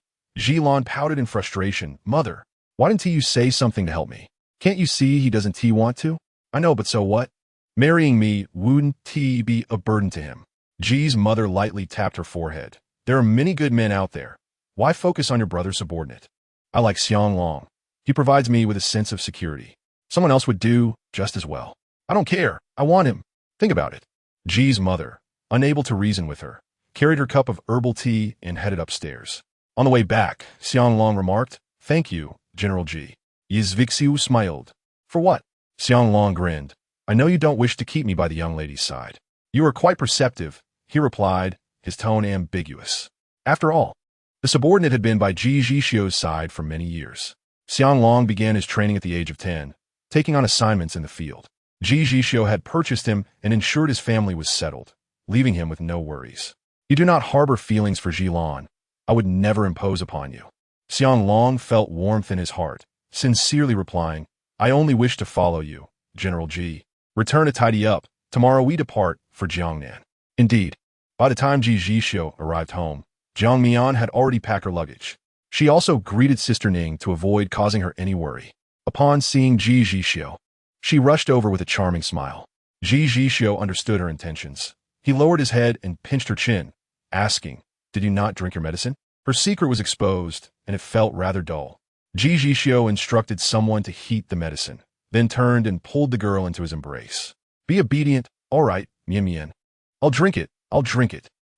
Lan pouted in frustration. Mother, why didn't you say something to help me? Can't you see he doesn't want to? I know, but so what? Marrying me wouldn't be a burden to him. Ji's mother lightly tapped her forehead. There are many good men out there. Why focus on your brother's subordinate? I like Xiang Long. He provides me with a sense of security. Someone else would do just as well. I don't care. I want him. Think about it. Ji's mother, unable to reason with her, carried her cup of herbal tea and headed upstairs. On the way back, Xiang Long remarked, "Thank you, General Ji." Ji Zhixiu smiled. "For what?" Xiang Long grinned. "I know you don't wish to keep me by the young lady's side." "You are quite perceptive," he replied, his tone ambiguous. After all, the subordinate had been by Ji Zhixiu's side for many years. Xiang Long began his training at the age of 10, taking on assignments in the field. Ji Zhixiu had purchased him and ensured his family was settled, leaving him with no worries. "You do not harbor feelings for Lan. I would never impose upon you." Xiang Long felt warmth in his heart, sincerely replying, "I only wish to follow you, General Ji. Return to tidy up. Tomorrow we depart for Jiang Mian." Indeed, by the time Ji Zhixiu arrived home, Jiang Mian had already packed her luggage. She also greeted Sister Ning to avoid causing her any worry. Upon seeing Ji Zhixiu, she rushed over with a charming smile. Ji Zhixiu understood her intentions. He lowered his head and pinched her chin, asking, "Did you not drink your medicine?" Her secret was exposed, and it felt rather dull. Ji Zhixiu instructed someone to heat the medicine, then turned and pulled the girl into his embrace. "Be obedient. All right, Mian Mian. I'll drink it.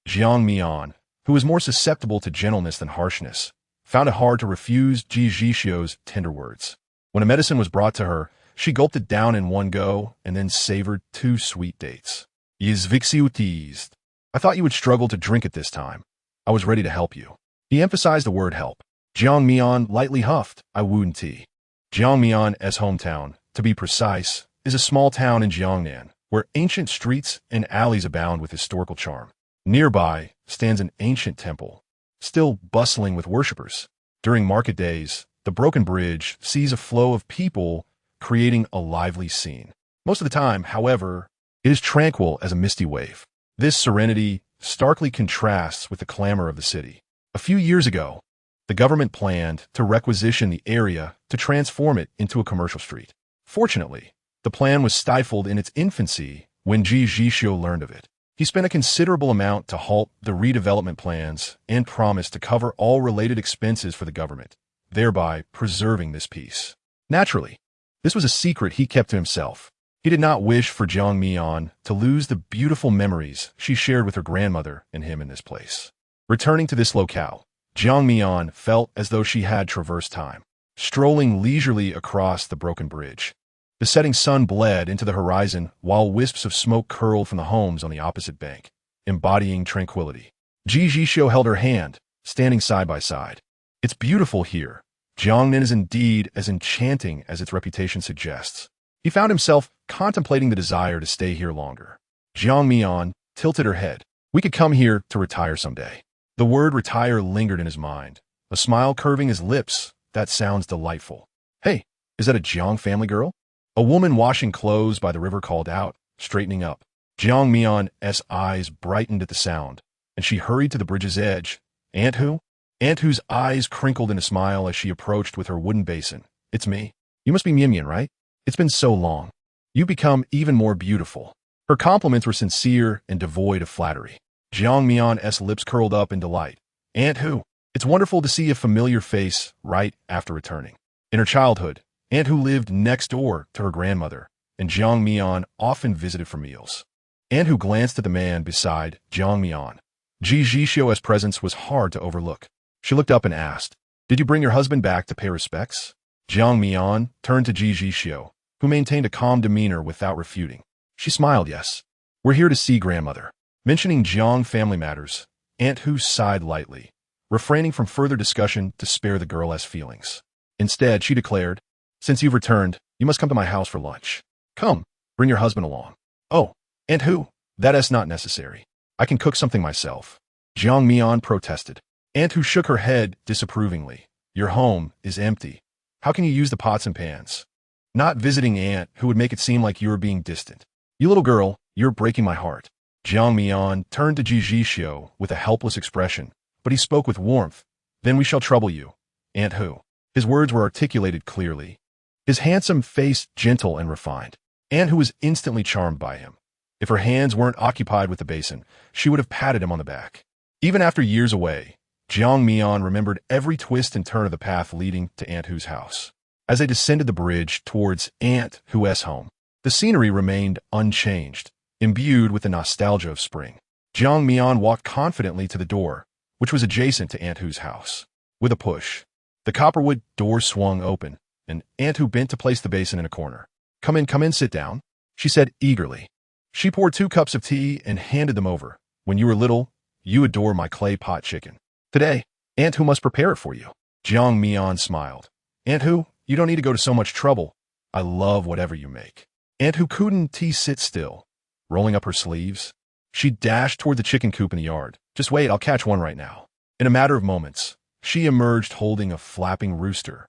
Jiang Mian, who was more susceptible to gentleness than harshness, found it hard to refuse Ji Zhixiu's tender words. When a medicine was brought to her, she gulped it down in one go and then savored 2 sweet dates. Ji Zhixiu teased, "I thought you would struggle to drink it this time. I was ready to help you." He emphasized the word help. Jiang Mian lightly huffed, "I wouldn't tea." Jiang Mian's hometown, to be precise, is a small town in Jiangnan, where ancient streets and alleys abound with historical charm. Nearby stands an ancient temple, still bustling with worshippers. During market days, the broken bridge sees a flow of people, creating a lively scene. Most of the time, however, it is tranquil as a misty wave. This serenity starkly contrasts with the clamor of the city. A few years ago, the government planned to requisition the area to transform it into a commercial street. Fortunately, the plan was stifled in its infancy when Ji Zhixiu learned of it. He spent a considerable amount to halt the redevelopment plans and promised to cover all related expenses for the government, thereby preserving this peace. Naturally, this was a secret he kept to himself. He did not wish for Jiang Mian to lose the beautiful memories she shared with her grandmother and him in this place. Returning to this locale, Jiang Mian felt as though she had traversed time, strolling leisurely across the broken bridge. The setting sun bled into the horizon while wisps of smoke curled from the homes on the opposite bank, embodying tranquility. Ji Zhixiu held her hand, standing side by side. "It's beautiful here. Jiangnan is indeed as enchanting as its reputation suggests." He found himself contemplating the desire to stay here longer. Jiang Mian tilted her head. "We could come here to retire someday." The word retire lingered in his mind, a smile curving his lips. "That sounds delightful." "Hey, is that a Jiang family girl?" A woman washing clothes by the river called out, straightening up. Jiang Mian's eyes brightened at the sound, and she hurried to the bridge's edge. "Aunt Hu?" Aunt Hu's eyes crinkled in a smile as she approached with her wooden basin. "It's me. You must be Mian Mian, right? It's been so long. You've become even more beautiful." Her compliments were sincere and devoid of flattery. Jiang Mian's lips curled up in delight. "Aunt Hu, it's wonderful to see a familiar face right after returning." In her childhood, Aunt Hu lived next door to her grandmother, and Jiang Mian often visited for meals. Aunt Hu glanced at the man beside Jiang Mian. Ji Zhixiu's presence was hard to overlook. She looked up and asked, "Did you bring your husband back to pay respects?" Jiang Mian turned to Ji Zhixiu, who maintained a calm demeanor without refuting. She smiled, "Yes. We're here to see grandmother." Mentioning Jiang family matters, Aunt Hu sighed lightly, refraining from further discussion to spare the girl's feelings. Instead, she declared, "Since you've returned, you must come to my house for lunch. Come, bring your husband along." "Oh, Aunt Hu, that is not necessary. I can cook something myself." Jiang Mian protested. Aunt Hu shook her head disapprovingly. "Your home is empty. How can you use the pots and pans?" Not visiting Aunt Hu would make it seem like you were being distant. "You little girl, you're breaking my heart." Jiang Mian turned to Ji Zhixiu with a helpless expression, but he spoke with warmth. Then we shall trouble you, Aunt Hu. His words were articulated clearly. His handsome face gentle and refined. Aunt Hu was instantly charmed by him. If her hands weren't occupied with the basin, she would have patted him on the back. Even after years away, Jiang Mian remembered every twist and turn of the path leading to Aunt Hu's house. As they descended the bridge towards Aunt Hu's home, the scenery remained unchanged, imbued with the nostalgia of spring. Jiang Mian walked confidently to the door, which was adjacent to Aunt Hu's house. With a push, the copperwood door swung open, and Aunt Hu bent to place the basin in a corner. Come in, sit down," she said eagerly. She poured 2 cups of tea and handed them over. "When you were little, you adored my clay pot chicken. Today, Aunt Hu must prepare it for you." Jiang Mian smiled. "Aunt Hu, you don't need to go to so much trouble. I love whatever you make." Aunt Hu couldn't sit still. Rolling up her sleeves, she dashed toward the chicken coop in the yard. "Just wait, I'll catch one right now." In a matter of moments, she emerged holding a flapping rooster.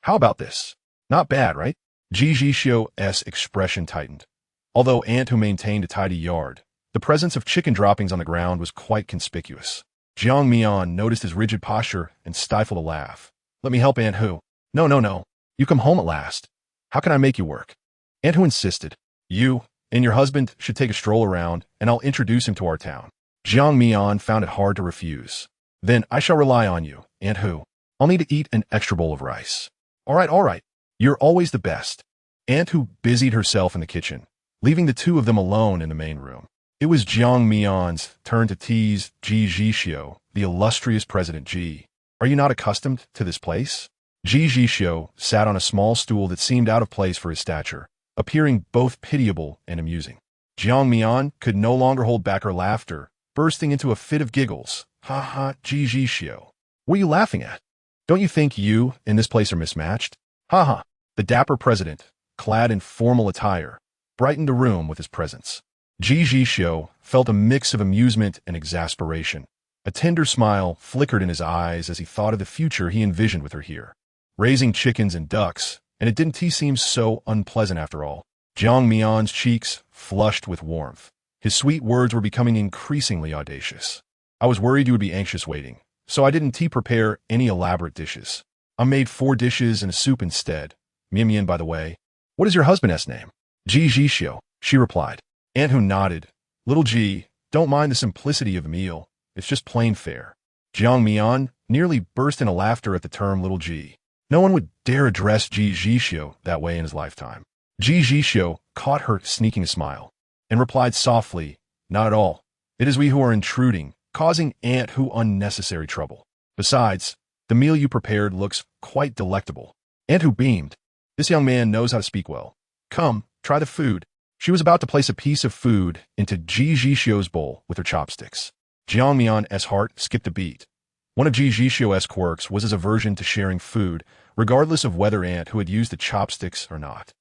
"How about this? Not bad, right?" Ji Zhixiu's expression tightened. Although Aunt Hu maintained a tidy yard, the presence of chicken droppings on the ground was quite conspicuous. Jiang Mian noticed his rigid posture and stifled a laugh. "Let me help, Aunt Hu." No. You come home at last. How can I make you work?" Aunt Hu insisted. "You and your husband should take a stroll around, and I'll introduce him to our town." Jiang Mian found it hard to refuse. "Then I shall rely on you, Aunt Hu. I'll need to eat an extra bowl of rice." All right. You're always the best." Aunt Hu busied herself in the kitchen, leaving the two of them alone in the main room. It was Jiang Mian's turn to tease Ji Zhixiu, the illustrious President Ji. "Are you not accustomed to this place?" Ji Zhixiu sat on a small stool that seemed out of place for his stature, appearing both pitiable and amusing. Jiang Mian could no longer hold back her laughter, bursting into a fit of giggles. "Ha, Ji Zhixiu. What are you laughing at? Don't you think you and this place are mismatched? Ha." The dapper president, clad in formal attire, brightened the room with his presence. Ji Zhixiu felt a mix of amusement and exasperation. A tender smile flickered in his eyes as he thought of the future he envisioned with her here. Raising chickens and ducks, and it didn't seem so unpleasant after all. Jiang Mian's cheeks flushed with warmth. His sweet words were becoming increasingly audacious. "I was worried you would be anxious waiting, so I didn't prepare any elaborate dishes. I made 4 dishes and a soup instead. Mian, by the way. What is your husband's name?" "Ji Zhixiu," she replied. Aunt Hu nodded. "Little Ji, don't mind the simplicity of the meal. It's just plain fare." Jiang Mian nearly burst into laughter at the term little Ji. No one would dare address Ji Zhixiu that way in his lifetime. Ji Zhixiu caught her sneaking a smile and replied softly, "Not at all. It is we who are intruding, causing Aunt Hu unnecessary trouble. Besides, the meal you prepared looks quite delectable." Aunt Hu beamed. "This young man knows how to speak well. Come, try the food." She was about to place a piece of food into Ji Zhixiu's bowl with her chopsticks. Jiang Mian's heart skipped a beat. One of Ji Zhixiu's quirks was his aversion to sharing food, regardless of whether Aunt Hu had used the chopsticks or not.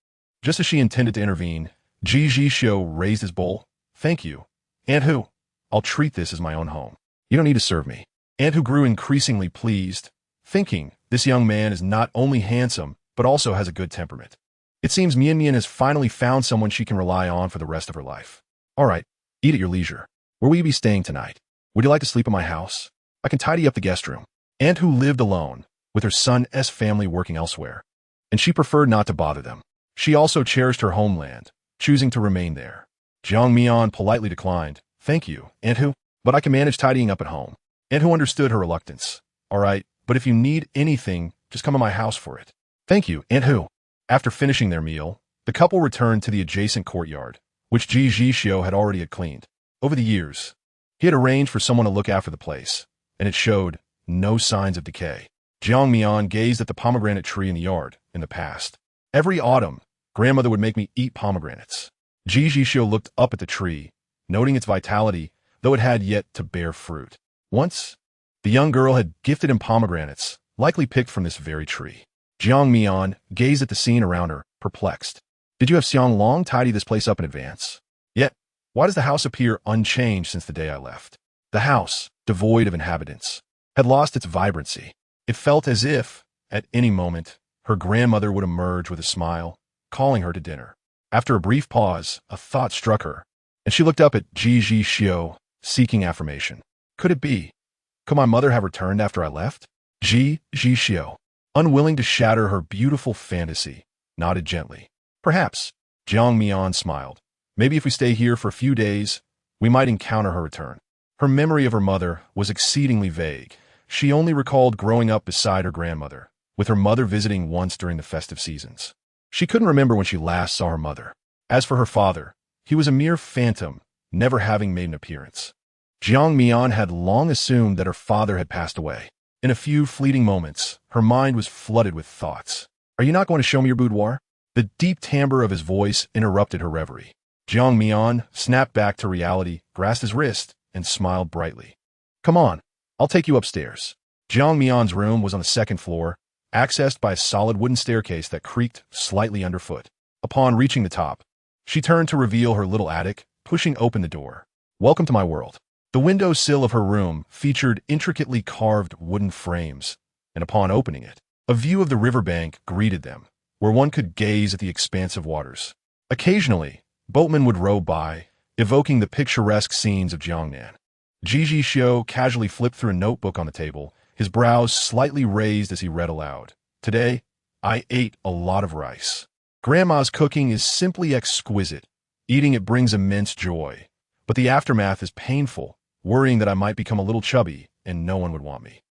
Just as she intended to intervene, Ji Zhixiu raised his bowl. "Thank you, Aunt Hu. I'll treat this as my own home. You don't need to serve me." Aunt Hu grew increasingly pleased, thinking this young man is not only handsome, but also has a good temperament. It seems Mian has finally found someone she can rely on for the rest of her life. "All right, eat at your leisure. Where will you be staying tonight? Would you like to sleep in my house? I can tidy up the guest room." Aunt Hu lived alone, with her son's family working elsewhere, and she preferred not to bother them. She also cherished her homeland, choosing to remain there. Jiang Mian politely declined. "Thank you, Aunt Hu, but I can manage tidying up at home." Aunt Hu understood her reluctance. "All right, but if you need anything, just come to my house for it." "Thank you, Aunt Hu." After finishing their meal, the couple returned to the adjacent courtyard, which Ji Zhixiu had already cleaned. Over the years, he had arranged for someone to look after the place, and it showed no signs of decay. Jiang Mian gazed at the pomegranate tree in the yard in the past. Every autumn, grandmother would make me eat pomegranates. Ji Zhixiu looked up at the tree, noting its vitality, though it had yet to bear fruit. Once, the young girl had gifted him pomegranates, likely picked from this very tree. Jiang Mian gazed at the scene around her, perplexed. "Did you have Xiang Long tidy this place up in advance? Yet, why does the house appear unchanged since the day I left?" The house, devoid of inhabitants, had lost its vibrancy. It felt as if, at any moment, her grandmother would emerge with a smile, calling her to dinner. After a brief pause, a thought struck her, and she looked up at Ji Zhixiu, seeking affirmation. Could it be? Could my mother have returned after I left? Ji Zhixiu, unwilling to shatter her beautiful fantasy, nodded gently. Perhaps. Jiang Mian smiled. Maybe if we stay here for a few days, we might encounter her return. Her memory of her mother was exceedingly vague. She only recalled growing up beside her grandmother, with her mother visiting once during the festive seasons. She couldn't remember when she last saw her mother. As for her father, he was a mere phantom, never having made an appearance. Jiang Mian had long assumed that her father had passed away. In a few fleeting moments, her mind was flooded with thoughts. Are you not going to show me your boudoir? The deep timbre of his voice interrupted her reverie. Jiang Mian snapped back to reality, grasped his wrist, and smiled brightly. Come on, I'll take you upstairs. Jiang Mian's room was on the second floor, accessed by a solid wooden staircase that creaked slightly underfoot. Upon reaching the top, she turned to reveal her little attic, pushing open the door. Welcome to my world. The window sill of her room featured intricately carved wooden frames, and upon opening it, a view of the riverbank greeted them, where one could gaze at the expansive waters. Occasionally, boatmen would row by, evoking the picturesque scenes of Jiangnan. Ji Zhixiu casually flipped through a notebook on the table, his brows slightly raised as he read aloud. Today, I ate a lot of rice. Grandma's cooking is simply exquisite. Eating it brings immense joy. But the aftermath is painful, worrying that I might become a little chubby and no one would want me.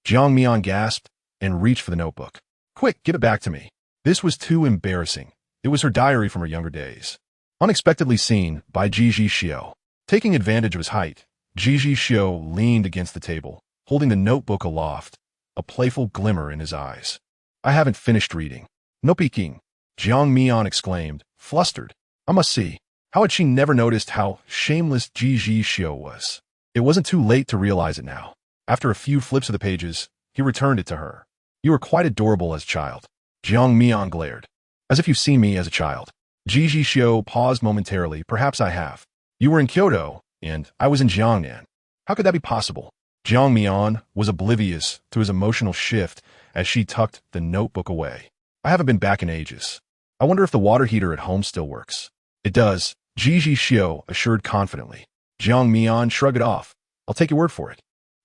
Jiang Mian gasped and reached for the notebook. Quick, give it back to me. This was too embarrassing. It was her diary from her younger days. Unexpectedly seen by Ji Zhixiu. Taking advantage of his height, Ji Zhixiu leaned against the table, holding the notebook aloft, a playful glimmer in his eyes. I haven't finished reading. No peeking, Jiang Mian exclaimed, flustered. I must see. How had she never noticed how shameless Ji Zhixiu was? It wasn't too late to realize it now. After a few flips of the pages, he returned it to her. You were quite adorable as a child. Jiang Mian glared. As if you've seen me as a child. Ji Zhixiu paused momentarily. Perhaps I have. You were in Kyoto, and I was in Jiangnan. How could that be possible? Jiang Mian was oblivious to his emotional shift as she tucked the notebook away. I haven't been back in ages. I wonder if the water heater at home still works. It does, Ji Zhixiu assured confidently. Jiang Mian shrugged it off. I'll take your word for it.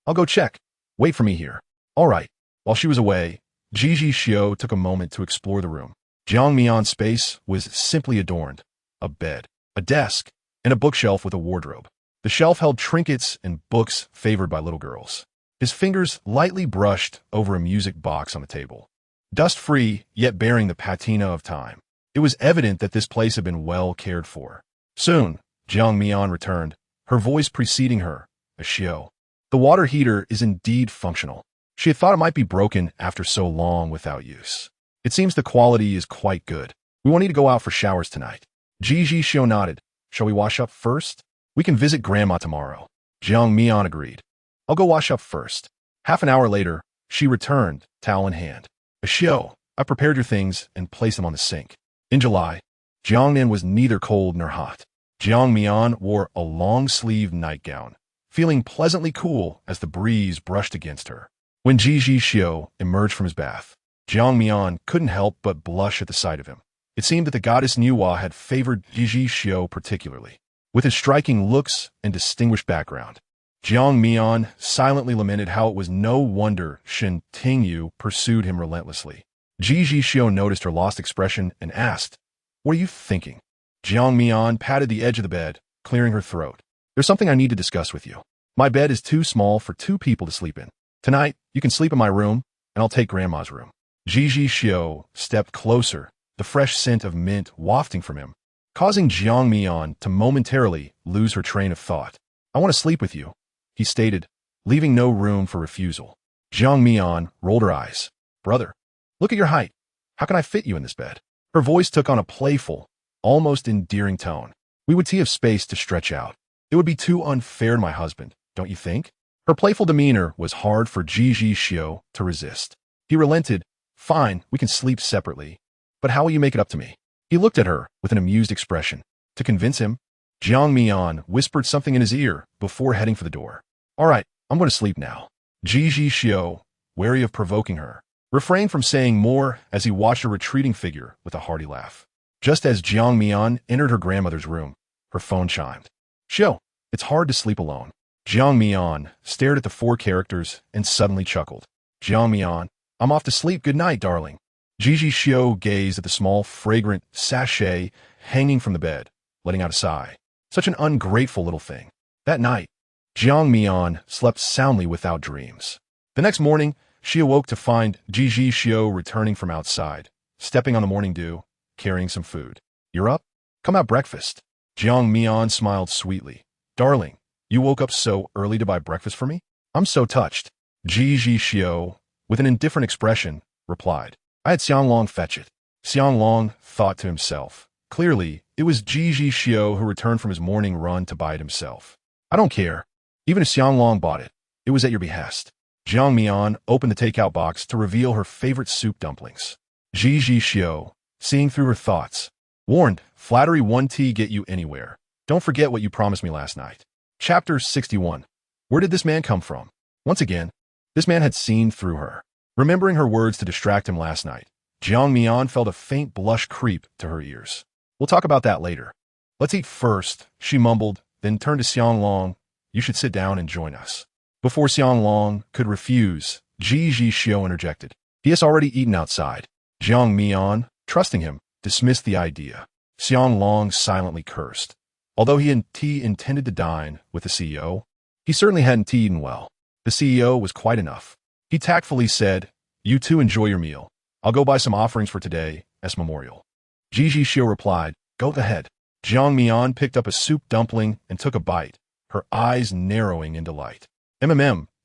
I'll go check. Wait for me here. All right. While she was away, Ji Zhixiu took a moment to explore the room. Jiang Mian's space was simply adorned. A bed, a desk, and a bookshelf with a wardrobe. The shelf held trinkets and books favored by little girls. His fingers lightly brushed over a music box on the table. Dust-free, yet bearing the patina of time. It was evident that this place had been well cared for. Soon, Jiang Mian returned, her voice preceding her, a xiu. The water heater is indeed functional. She had thought it might be broken after so long without use. It seems the quality is quite good. We won't need to go out for showers tonight. Ji Zhixiu nodded. Shall we wash up first? We can visit Grandma tomorrow. Jiang Mian agreed. I'll go wash up first. Half an hour later, she returned, towel in hand. A xiu, I prepared your things and placed them on the sink. In July, Jiangnan was neither cold nor hot. Jiang Mian wore a long-sleeved nightgown, feeling pleasantly cool as the breeze brushed against her. When Ji Zhixiu emerged from his bath, Jiang Mian couldn't help but blush at the sight of him. It seemed that the goddess Nuwa had favored Ji Zhixiu particularly. With his striking looks and distinguished background, Jiang Mian silently lamented how it was no wonder Shen Tingyu pursued him relentlessly. Ji Zhixiu noticed her lost expression and asked, What are you thinking? Jiang Mian patted the edge of the bed, clearing her throat. There's something I need to discuss with you. My bed is too small for two people to sleep in. Tonight, you can sleep in my room, and I'll take Grandma's room. Ji Zhixiu stepped closer, the fresh scent of mint wafting from him, causing Jiang Mian to momentarily lose her train of thought. I want to sleep with you, he stated, leaving no room for refusal. Jiang Mian rolled her eyes. Brother, look at your height. How can I fit you in this bed? Her voice took on a playful, almost endearing tone. We would have space to stretch out. It would be too unfair to my husband, don't you think? Her playful demeanor was hard for Ji Zhixiu to resist. He relented. Fine, we can sleep separately. But how will you make it up to me? He looked at her with an amused expression. To convince him, Jiang Mian whispered something in his ear before heading for the door. All right, I'm going to sleep now. Ji Zhixiu, wary of provoking her, refrained from saying more as he watched her retreating figure with a hearty laugh. Just as Jiang Mian entered her grandmother's room, Her phone chimed. "Shio, it's hard to sleep alone." Jiang Mian stared at the four characters and suddenly chuckled. "Jiang Mian, I'm off to sleep. Good night, darling." Ji Zhixiu gazed at the small, fragrant sachet hanging from the bed, letting out a sigh. Such an ungrateful little thing. That night, Jiang Mian slept soundly without dreams. The next morning, she awoke to find Ji Zhixiu returning from outside, stepping on the morning dew, carrying some food. "You're up? Come have breakfast." Jiang Mian smiled sweetly. "Darling, you woke up so early to buy breakfast for me? I'm so touched." Ji Zhixiu, with an indifferent expression, replied, "I had Xianglong fetch it." Xianglong thought to himself. Clearly, it was Ji Zhixiu who returned from his morning run to buy it himself. "I don't care. Even if Xianglong bought it, it was at your behest." Jiang Mian opened the takeout box to reveal her favorite soup dumplings. Ji Zhixiu, seeing through her thoughts, warned, "Flattery won't get you anywhere. Don't forget what you promised me last night." Chapter 61. Where did this man come from? Once again, this man had seen through her. Remembering her words to distract him last night, Jiang Mian felt a faint blush creep to her ears. "We'll talk about that later. Let's eat first," she mumbled, then turned to Xianglong. "You should sit down and join us." Before Xianglong could refuse, Ji Zhixiu interjected. "He has already eaten outside." Jiang Mian, trusting him, dismissed the idea. Xianglong silently cursed. Although he intended to dine with the CEO, he certainly hadn't eaten well. The CEO was quite enough. He tactfully said, "You two enjoy your meal. I'll go buy some offerings for today as memorial." Ji Zhixiu replied, "Go ahead." Jiang Mian picked up a soup dumpling and took a bite, her eyes narrowing in delight.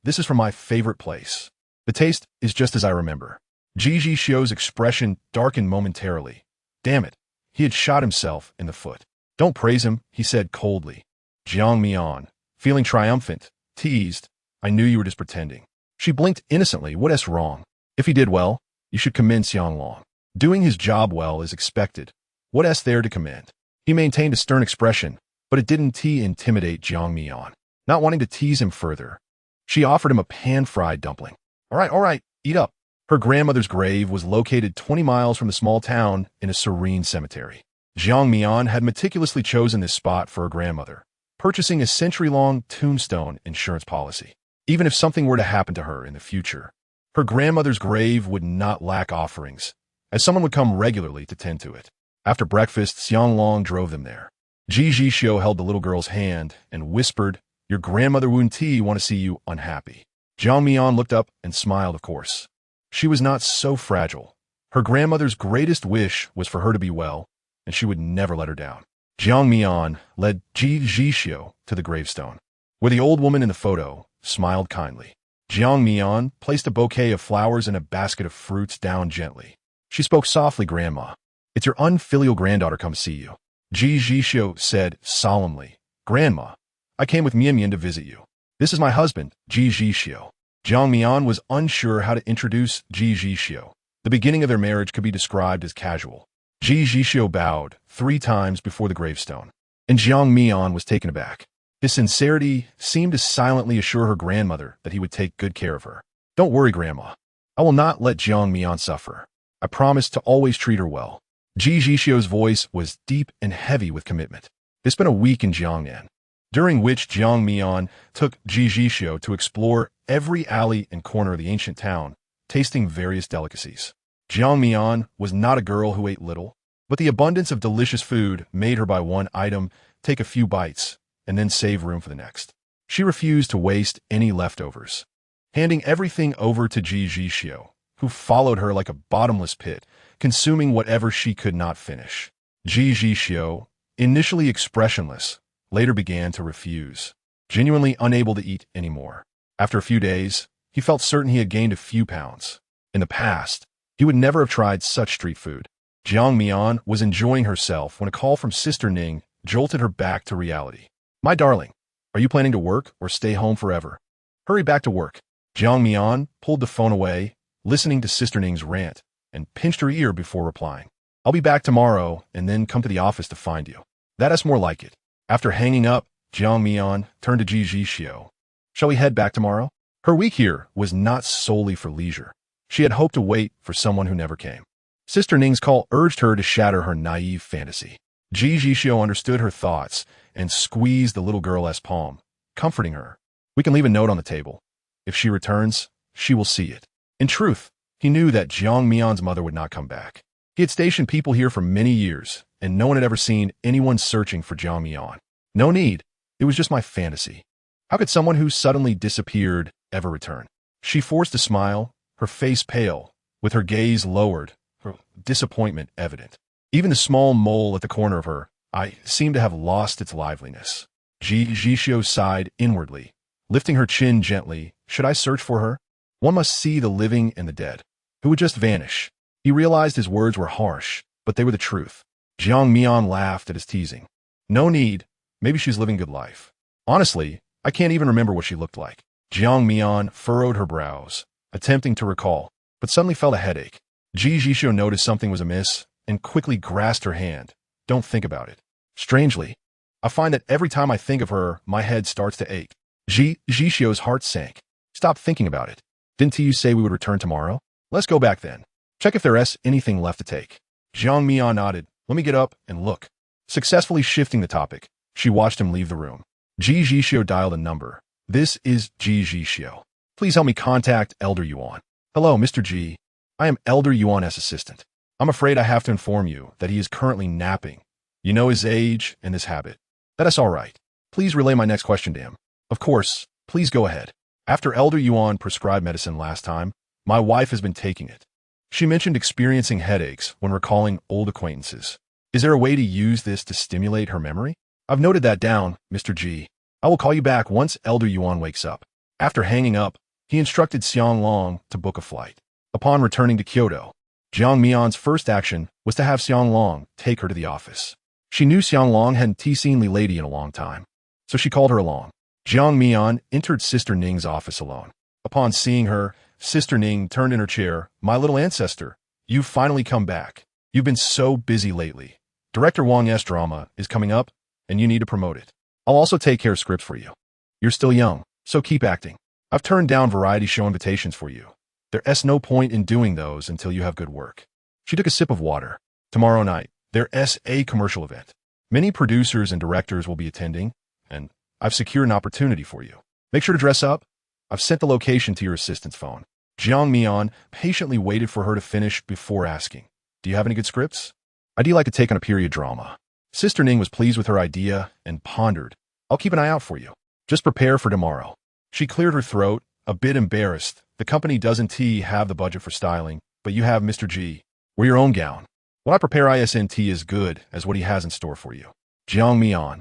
This is from my favorite place. The taste is just as I remember." Ji Zhixiu's expression darkened momentarily. Damn it, he had shot himself in the foot. "Don't praise him," he said coldly. Jiang Mian, feeling triumphant, teased, "I knew you were just pretending." She blinked innocently. What's wrong? If he did well, you should commend Xianglong. Doing his job well is expected. What's there to commend? He maintained a stern expression, but it didn't intimidate Jiang Mian. Not wanting to tease him further, she offered him a pan-fried dumpling. All right, eat up." Her grandmother's grave was located 20 miles from the small town in a serene cemetery. Jiang Mian had meticulously chosen this spot for her grandmother, purchasing a century-long tombstone insurance policy. Even if something were to happen to her in the future, her grandmother's grave would not lack offerings, as someone would come regularly to tend to it. After breakfast, Xianglong drove them there. Ji Zhixiu held the little girl's hand and whispered, "Your grandmother want to see you unhappy." Jiang Mian looked up and smiled, of course. She was not so fragile. Her grandmother's greatest wish was for her to be well, and she would never let her down. Jiang Mian led Ji Zhixiu to the gravestone, where the old woman in the photo smiled kindly. Jiang Mian placed a bouquet of flowers and a basket of fruits down gently. She spoke softly, "Grandma, it's your unfilial granddaughter come to see you." Ji Zhixiu said solemnly, "Grandma, I came with Mian Mian to visit you. This is my husband, Ji Zhixiu." Jiang Mian was unsure how to introduce Ji Zhixiu. The beginning of their marriage could be described as casual. Ji Zhixiu bowed 3 times before the gravestone, and Jiang Mian was taken aback. His sincerity seemed to silently assure her grandmother that he would take good care of her. "Don't worry, Grandma. I will not let Jiang Mian suffer. I promise to always treat her well." Ji Zhixiu's voice was deep and heavy with commitment. They spent a week in Jiangnan, during which Jiang Mian took Ji Zhixiu to explore every alley and corner of the ancient town, tasting various delicacies. Jiang Mian was not a girl who ate little, but the abundance of delicious food made her buy one item, take a few bites, and then save room for the next. She refused to waste any leftovers, handing everything over to Ji Zhixiu, who followed her like a bottomless pit, consuming whatever she could not finish. Ji Zhixiu, initially expressionless, later began to refuse, genuinely unable to eat anymore. After a few days, he felt certain he had gained a few pounds. In the past, he would never have tried such street food. Jiang Mian was enjoying herself when a call from Sister Ning jolted her back to reality. "My darling, are you planning to work or stay home forever? Hurry back to work." Jiang Mian pulled the phone away, listening to Sister Ning's rant, and pinched her ear before replying. "I'll be back tomorrow and then come to the office to find you." "That's more like it." After hanging up, Jiang Mian turned to Ji Zhixiu. "Shall we head back tomorrow?" Her week here was not solely for leisure. She had hoped to wait for someone who never came. Sister Ning's call urged her to shatter her naive fantasy. Ji Zhixiu understood her thoughts and squeezed the little girl's palm, comforting her. We can leave a note on the table. If she returns, she will see it. In truth, he knew that Jiang Mian's mother would not come back. He had stationed people here for many years, and no one had ever seen anyone searching for Jiang Mian. No need. It was just my fantasy. How could someone who suddenly disappeared ever return? She forced a smile, her face pale, with her gaze lowered, her disappointment evident. Even the small mole at the corner of her eye seemed to have lost its liveliness. Ji Zhixiu sighed inwardly, lifting her chin gently. Should I search for her? One must see the living and the dead, who would just vanish. He realized his words were harsh, but they were the truth. Jiang Mian laughed at his teasing. No need. Maybe she's living a good life. Honestly, I can't even remember what she looked like. Jiang Mian furrowed her brows, attempting to recall, but suddenly felt a headache. Ji Zhixiu noticed something was amiss and quickly grasped her hand. Don't think about it. Strangely, I find that every time I think of her, my head starts to ache. Ji Zhixiu's heart sank. Stop thinking about it. Didn't you say we would return tomorrow? Let's go back then. Check if there's anything left to take. Jiang Mian nodded. Let me get up and look. Successfully shifting the topic, she watched him leave the room. Ji Zhixiu dialed a number. This is Ji Zhixiu. Please help me contact Elder Yuan. Hello, Mr. Ji. I am Elder Yuan's assistant. I'm afraid I have to inform you that he is currently napping. You know his age and his habit. That is all right. Please relay my next question to him. Of course, please go ahead. After Elder Yuan prescribed medicine last time, my wife has been taking it. She mentioned experiencing headaches when recalling old acquaintances. Is there a way to use this to stimulate her memory? I've noted that down, Mr. Ji. I will call you back once Elder Yuan wakes up. After hanging up, he instructed Xiang Long to book a flight. Upon returning to Kyoto, Jiang Mian's first action was to have Xiang Long take her to the office. She knew Xiang Long hadn't seen the lady in a long time, so she called her along. Jiang Mian entered Sister Ning's office alone. Upon seeing her, Sister Ning turned in her chair. My little ancestor, you've finally come back. You've been so busy lately. Director Wang's drama is coming up, and you need to promote it. I'll also take care of scripts for you. You're still young, so keep acting. I've turned down variety show invitations for you. There's no point in doing those until you have good work. She took a sip of water. Tomorrow night, there's a commercial event. Many producers and directors will be attending, and I've secured an opportunity for you. Make sure to dress up. I've sent the location to your assistant's phone. Jiang Mian patiently waited for her to finish before asking, do you have any good scripts? I'd like to take on a period drama. Sister Ning was pleased with her idea and pondered. I'll keep an eye out for you. Just prepare for tomorrow. She cleared her throat, a bit embarrassed. The company doesn't have the budget for styling, but you have Mr. Ji. Wear your own gown. What I prepare isn't as good as what he has in store for you. Jiang Mian.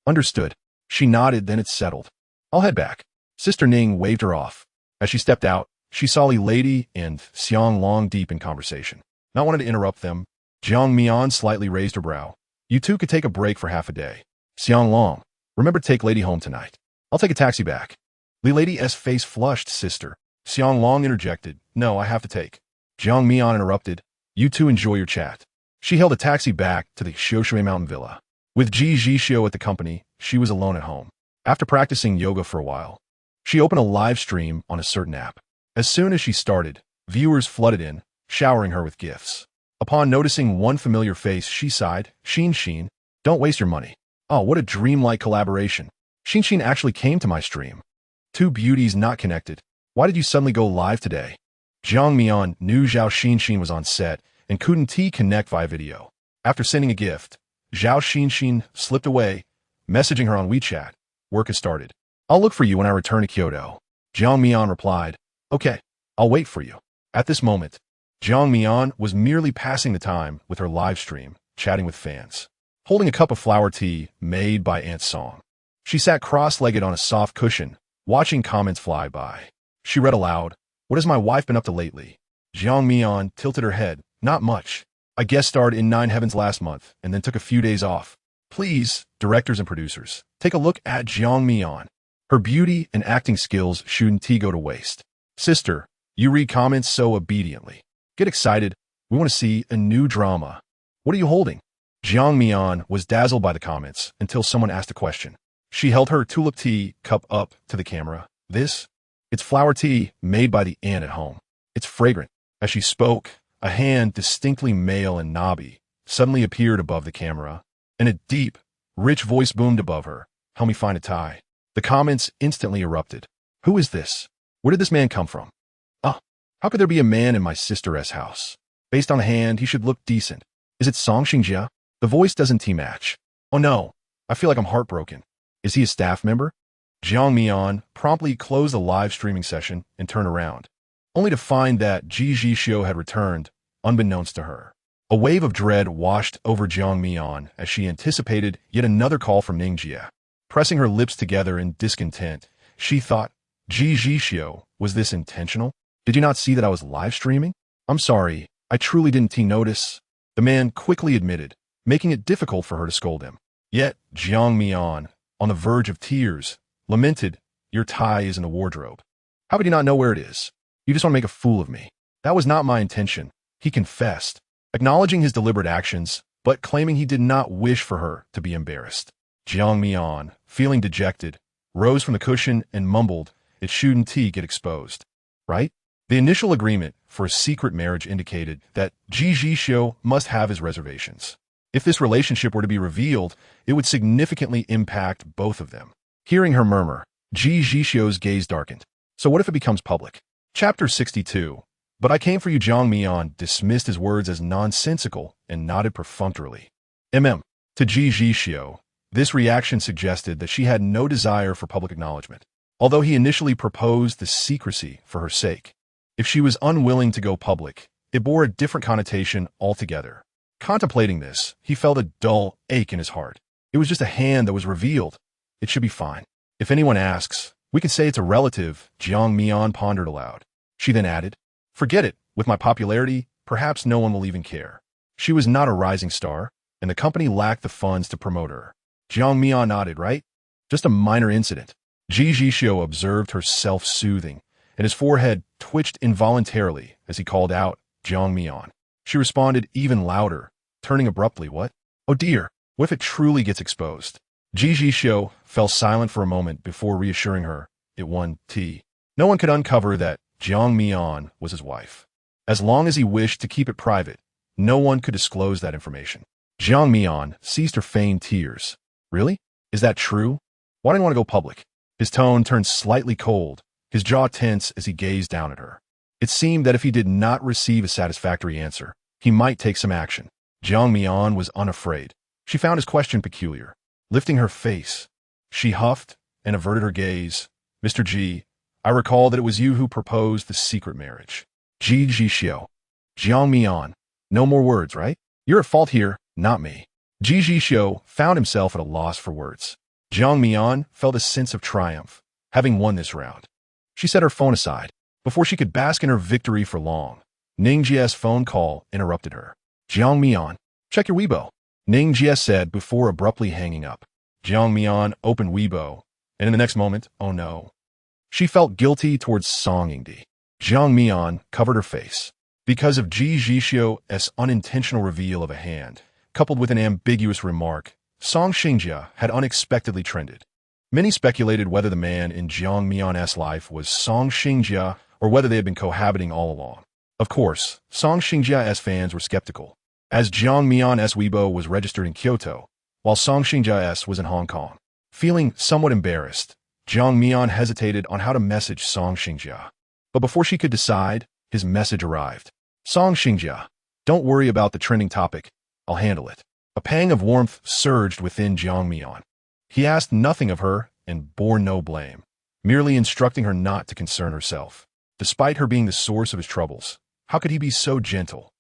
Understood. She nodded, then it settled. I'll head back. Sister Ning waved her off. As she stepped out, she saw Li Lady and Xiang Long deep in conversation. Not wanting to interrupt them, Jiang Mian slightly raised her brow. You two could take a break for half a day. Xiang Long, remember to take Lady home tonight. I'll take a taxi back. Li Lady's face flushed, sister. Xiang Long interjected. No, I have to take. Jiang Mian interrupted. You two enjoy your chat. She hailed a taxi back to the Xiushui Mountain Villa. With Ji Zhixiu at the company, she was alone at home. After practicing yoga for a while, she opened a live stream on a certain app. As soon as she started, viewers flooded in, showering her with gifts. Upon noticing one familiar face, she sighed. Xin, don't waste your money. Oh, what a dreamlike collaboration. Xin actually came to my stream. Two beauties not connected. Why did you suddenly go live today? Jiang Mian knew Zhao Xin was on set and couldn't connect via video. After sending a gift, Zhao Xin slipped away, messaging her on WeChat. Work has started. I'll look for you when I return to Kyoto. Jiang Mian replied. Okay, I'll wait for you. At this moment, Jiang Mian was merely passing the time with her live stream, chatting with fans. Holding a cup of flower tea made by Aunt Song, she sat cross-legged on a soft cushion, watching comments fly by. She read aloud, what has my wife been up to lately? Jiang Mian tilted her head. Not much. I guest starred in Nine Heavens last month, and then took a few days off. Please, directors and producers, take a look at Jiang Mian. Her beauty and acting skills shouldn't go to waste. Sister, you read comments so obediently. Get excited. We want to see a new drama. What are you holding? Jiang Mian was dazzled by the comments until someone asked a question. She held her tulip tea cup up to the camera. It's flower tea made by the aunt at home. It's fragrant. As she spoke, a hand distinctly male and knobby suddenly appeared above the camera. and a deep, rich voice boomed above her. Help me find a tie. The comments instantly erupted. Who is this? Where did this man come from? Ah, how could there be a man in my sister's house? Based on the hand, he should look decent. Is it Song Xingjia? The voice doesn't match. Oh no, I feel like I'm heartbroken. Is he a staff member? Jiang Mian promptly closed the live streaming session and turned around, only to find that Ji Zhixiu had returned, unbeknownst to her. A wave of dread washed over Jiang Mian as she anticipated yet another call from Ningjia. Pressing her lips together in discontent, she thought, Ji Zhixiu, was this intentional? Did you not see that I was live streaming? I'm sorry, I truly didn't notice. The man quickly admitted, making it difficult for her to scold him. Yet, Jiang Mian, on the verge of tears, lamented, your tie is in the wardrobe. How could you not know where it is? You just want to make a fool of me. That was not my intention, he confessed, acknowledging his deliberate actions, but claiming he did not wish for her to be embarrassed. Jiang Mian, feeling dejected, rose from the cushion and mumbled, it shouldn't get exposed. Right? The initial agreement for a secret marriage indicated that Ji Zhixiu must have his reservations. If this relationship were to be revealed, it would significantly impact both of them. Hearing her murmur, Ji Zhixiu's gaze darkened. So what if it becomes public? Chapter 62. But I came for you. Jiang Mian dismissed his words as nonsensical and nodded perfunctorily. To Ji Zhixiu, this reaction suggested that she had no desire for public acknowledgement, although he initially proposed the secrecy for her sake. If she was unwilling to go public, it bore a different connotation altogether. Contemplating this, he felt a dull ache in his heart. It was just a hand that was revealed. It should be fine. If anyone asks, we can say it's a relative, Jiang Mian pondered aloud. She then added, forget it, with my popularity, perhaps no one will even care. She was not a rising star, and the company lacked the funds to promote her. Jiang Mian nodded, right? Just a minor incident. Ji Zhixiu observed her self-soothing, and his forehead twitched involuntarily as he called out, Jiang Mian. She responded even louder, turning abruptly, what? Oh dear, what if it truly gets exposed? Ji Zhixiu fell silent for a moment before reassuring her, it won tea. No one could uncover that Jiang Mian was his wife. As long as he wished to keep it private, no one could disclose that information. Jiang Mian ceased her feigned tears. Really? Is that true? Why didn't you want to go public? His tone turned slightly cold, his jaw tense as he gazed down at her. It seemed that if he did not receive a satisfactory answer, he might take some action. Jiang Mian was unafraid. She found his question peculiar. Lifting her face, she huffed and averted her gaze. Mr. Ji, I recall that it was you who proposed the secret marriage. Ji Zhixiu. Jiang Mian. No more words, right? You're at fault here, not me. Ji Zhixiu found himself at a loss for words. Jiang Mian felt a sense of triumph, having won this round. She set her phone aside. Before she could bask in her victory for long, Ningjia's phone call interrupted her. Jiang Mian, check your Weibo, Ningjia said before abruptly hanging up. Jiang Mian opened Weibo, and in the next moment, oh no. She felt guilty towards Song Yingdi. Jiang Mian covered her face. Because of Ji Zhixiu's unintentional reveal of a hand, coupled with an ambiguous remark, Song Xingjia had unexpectedly trended. Many speculated whether the man in Jiang Mian's life was Song Xingjia or whether they had been cohabiting all along. Of course, Song Xingjia's fans were skeptical, as Jiang Mian's Weibo was registered in Kyoto, while Song Xingjia's was in Hong Kong. Feeling somewhat embarrassed, Jiang Mian hesitated on how to message Song Xingjia. But before she could decide, his message arrived. Song Xingjia, don't worry about the trending topic, I'll handle it. A pang of warmth surged within Jiang Mian. He asked nothing of her and bore no blame, merely instructing her not to concern herself. Despite her being the source of his troubles, how could he be so gentle?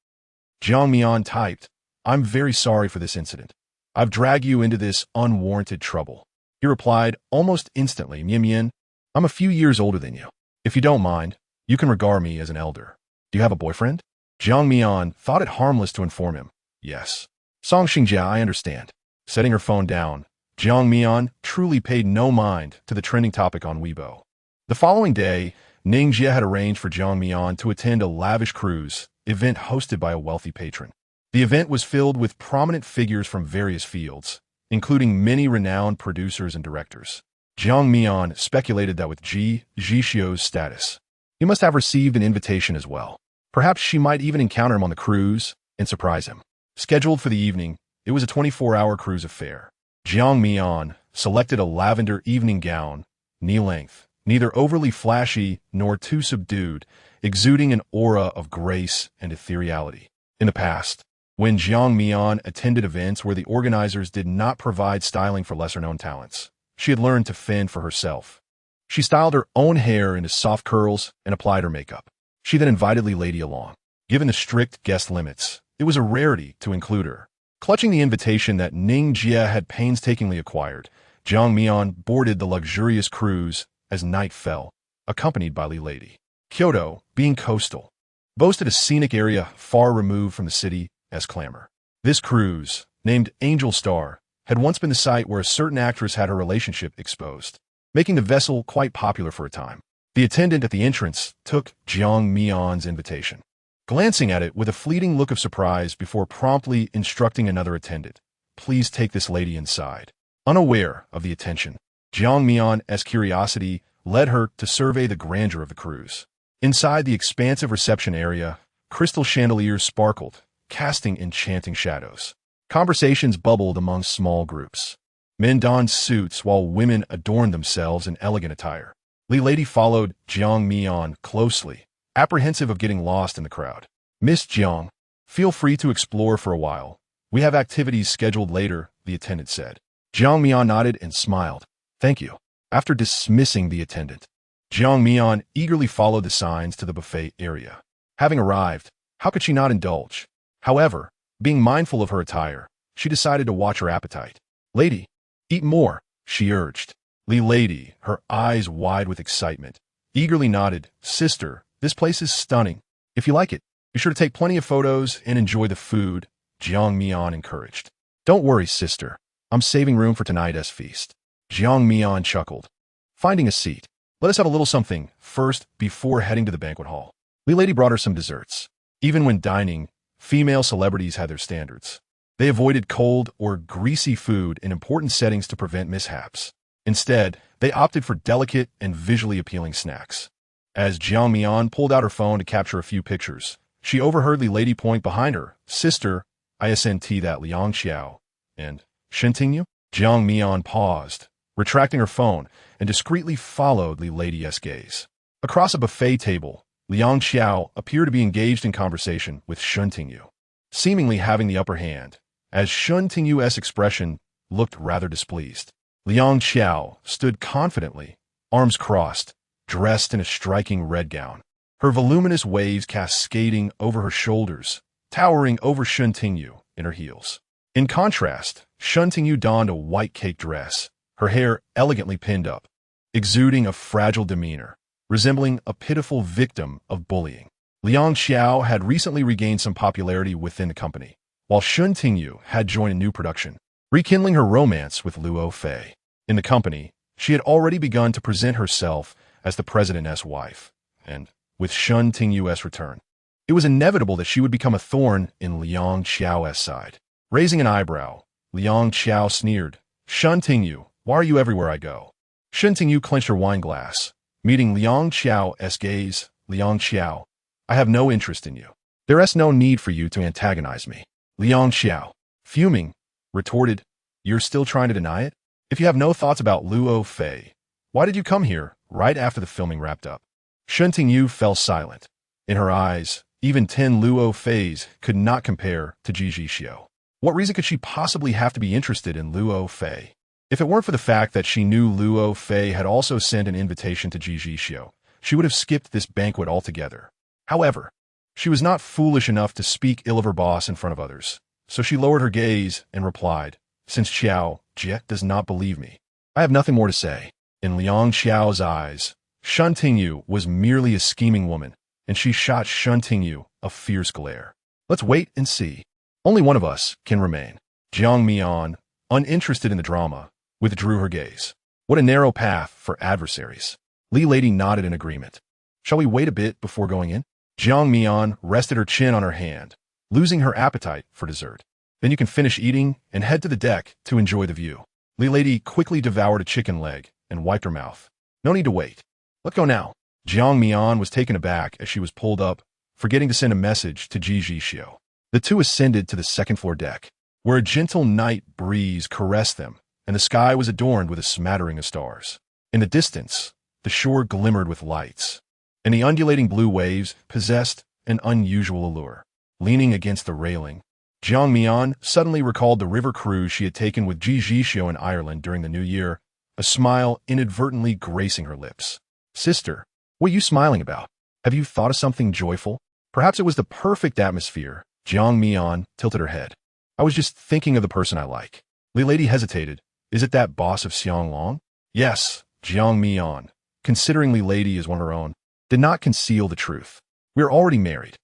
Jiang Mian typed, I'm very sorry for this incident. I've dragged you into this unwarranted trouble. He replied almost instantly, Mian, I'm a few years older than you. If you don't mind, you can regard me as an elder. Do you have a boyfriend? Jiang Mian thought it harmless to inform him. Yes. Song Xingjia, I understand. Setting her phone down, Jiang Mian truly paid no mind to the trending topic on Weibo. The following day, Ningjia had arranged for Jiang Mian to attend a lavish cruise event hosted by a wealthy patron. The event was filled with prominent figures from various fields, including many renowned producers and directors. Jiang Mian speculated that with Ji Zhixiu's status, he must have received an invitation as well. Perhaps she might even encounter him on the cruise and surprise him. Scheduled for the evening, It was a 24-hour cruise affair. Jiang Mian selected a lavender evening gown, knee-length, neither overly flashy nor too subdued, exuding an aura of grace and ethereality. In the past, when Jiang Mian attended events where the organizers did not provide styling for lesser-known talents, she had learned to fend for herself. She styled her own hair into soft curls and applied her makeup. She then invited Li Lady along. Given the strict guest limits, it was a rarity to include her. Clutching the invitation that Ning Jie had painstakingly acquired, Jiang Mian boarded the luxurious cruise as night fell, accompanied by Li Lady. Kyoto, being coastal, boasted a scenic area far removed from the city as clamor. This cruise, named Angel Star, had once been the site where a certain actress had her relationship exposed, making the vessel quite popular for a time. The attendant at the entrance took Jiang Mian's invitation, glancing at it with a fleeting look of surprise before promptly instructing another attendant, "Please take this lady inside." Unaware of the attention, Jiang Mian's curiosity led her to survey the grandeur of the cruise. Inside the expansive reception area, crystal chandeliers sparkled, casting enchanting shadows. Conversations bubbled among small groups. Men donned suits while women adorned themselves in elegant attire. Li Lady followed Jiang Mian closely, apprehensive of getting lost in the crowd. "Miss Jiang, feel free to explore for a while. We have activities scheduled later," the attendant said. Jiang Mian nodded and smiled. "Thank you." After dismissing the attendant, Jiang Mian eagerly followed the signs to the buffet area. Having arrived, how could she not indulge? However, being mindful of her attire, she decided to watch her appetite. "Lady, eat more," she urged. Li Lady, her eyes wide with excitement, eagerly nodded. "Sister, this place is stunning. If you like it, be sure to take plenty of photos and enjoy the food," Jiang Mian encouraged. "Don't worry, sister. I'm saving room for tonight's feast." Jiang Mian chuckled. Finding a seat, "Let us have a little something first before heading to the banquet hall." Li Lady brought her some desserts. Even when dining, female celebrities had their standards. They avoided cold or greasy food in important settings to prevent mishaps. Instead, they opted for delicate and visually appealing snacks. As Jiang Mian pulled out her phone to capture a few pictures, she overheard Li Lady point behind her, "Sister, isn't that Liang Xiao and Shen Tingyu?" Jiang Mian paused, retracting her phone, and discreetly followed Li Lady's gaze. Across a buffet table, Liang Xiao appeared to be engaged in conversation with Shen Tingyu, seemingly having the upper hand, as Shen Tingyu's expression looked rather displeased. Liang Xiao stood confidently, arms crossed, dressed in a striking red gown. Her voluminous waves cascading over her shoulders, towering over Shen Tingyu in her heels. In contrast, Shen Tingyu donned a white cake dress, her hair elegantly pinned up, exuding a fragile demeanor, resembling a pitiful victim of bullying. Liang Xiao had recently regained some popularity within the company, while Shen Tingyu had joined a new production, rekindling her romance with Luo Fei. In the company, she had already begun to present herself as the president's wife, and, with Shen Tingyu's return, it was inevitable that she would become a thorn in Liang Xiao's side. Raising an eyebrow, Liang Xiao sneered, "Shen Tingyu, why are you everywhere I go?" Shen Tingyu clenched her wine glass, meeting Liang Xiao's gaze. "Liang Xiao, I have no interest in you. There is no need for you to antagonize me." Liang Xiao, fuming, retorted, "You're still trying to deny it? If you have no thoughts about Luo Fei, why did you come here right after the filming wrapped up?" Shen Tingyu fell silent. In her eyes, even 10 Luo Feis could not compare to Ji Zhixiu. What reason could she possibly have to be interested in Luo Fei? If it weren't for the fact that she knew Luo Fei had also sent an invitation to Ji Zhixiu, she would have skipped this banquet altogether. However, she was not foolish enough to speak ill of her boss in front of others, so she lowered her gaze and replied, "Since Xiao Jie does not believe me, I have nothing more to say." In Liang Xiao's eyes, Shen Tingyu was merely a scheming woman, and she shot Shen Tingyu a fierce glare. "Let's wait and see. Only one of us can remain." Jiang Mian, uninterested in the drama, withdrew her gaze. What a narrow path for adversaries. Li Lady nodded in agreement. "Shall we wait a bit before going in?" Jiang Mian rested her chin on her hand, losing her appetite for dessert. "Then you can finish eating and head to the deck to enjoy the view." Li Lady quickly devoured a chicken leg and wiped her mouth. "No need to wait. Let's go now." Jiang Mian was taken aback as she was pulled up, forgetting to send a message to Ji Zhixiu. The two ascended to the second-floor deck. where a gentle night breeze caressed them, and the sky was adorned with a smattering of stars. In the distance, the shore glimmered with lights, and the undulating blue waves possessed an unusual allure. Leaning against the railing, Jiang Mian suddenly recalled the river cruise she had taken with Ji Zhixiu in Ireland during the new year, a smile inadvertently gracing her lips. "Sister, what are you smiling about? Have you thought of something joyful?" "Perhaps it was the perfect atmosphere." Jiang Mian tilted her head. "I was just thinking of the person I like." The lady hesitated. "Is it that boss of Xianglong?" "Yes." Jiang Mian, considering Li Lady as one of her own, did not conceal the truth. "We are already married.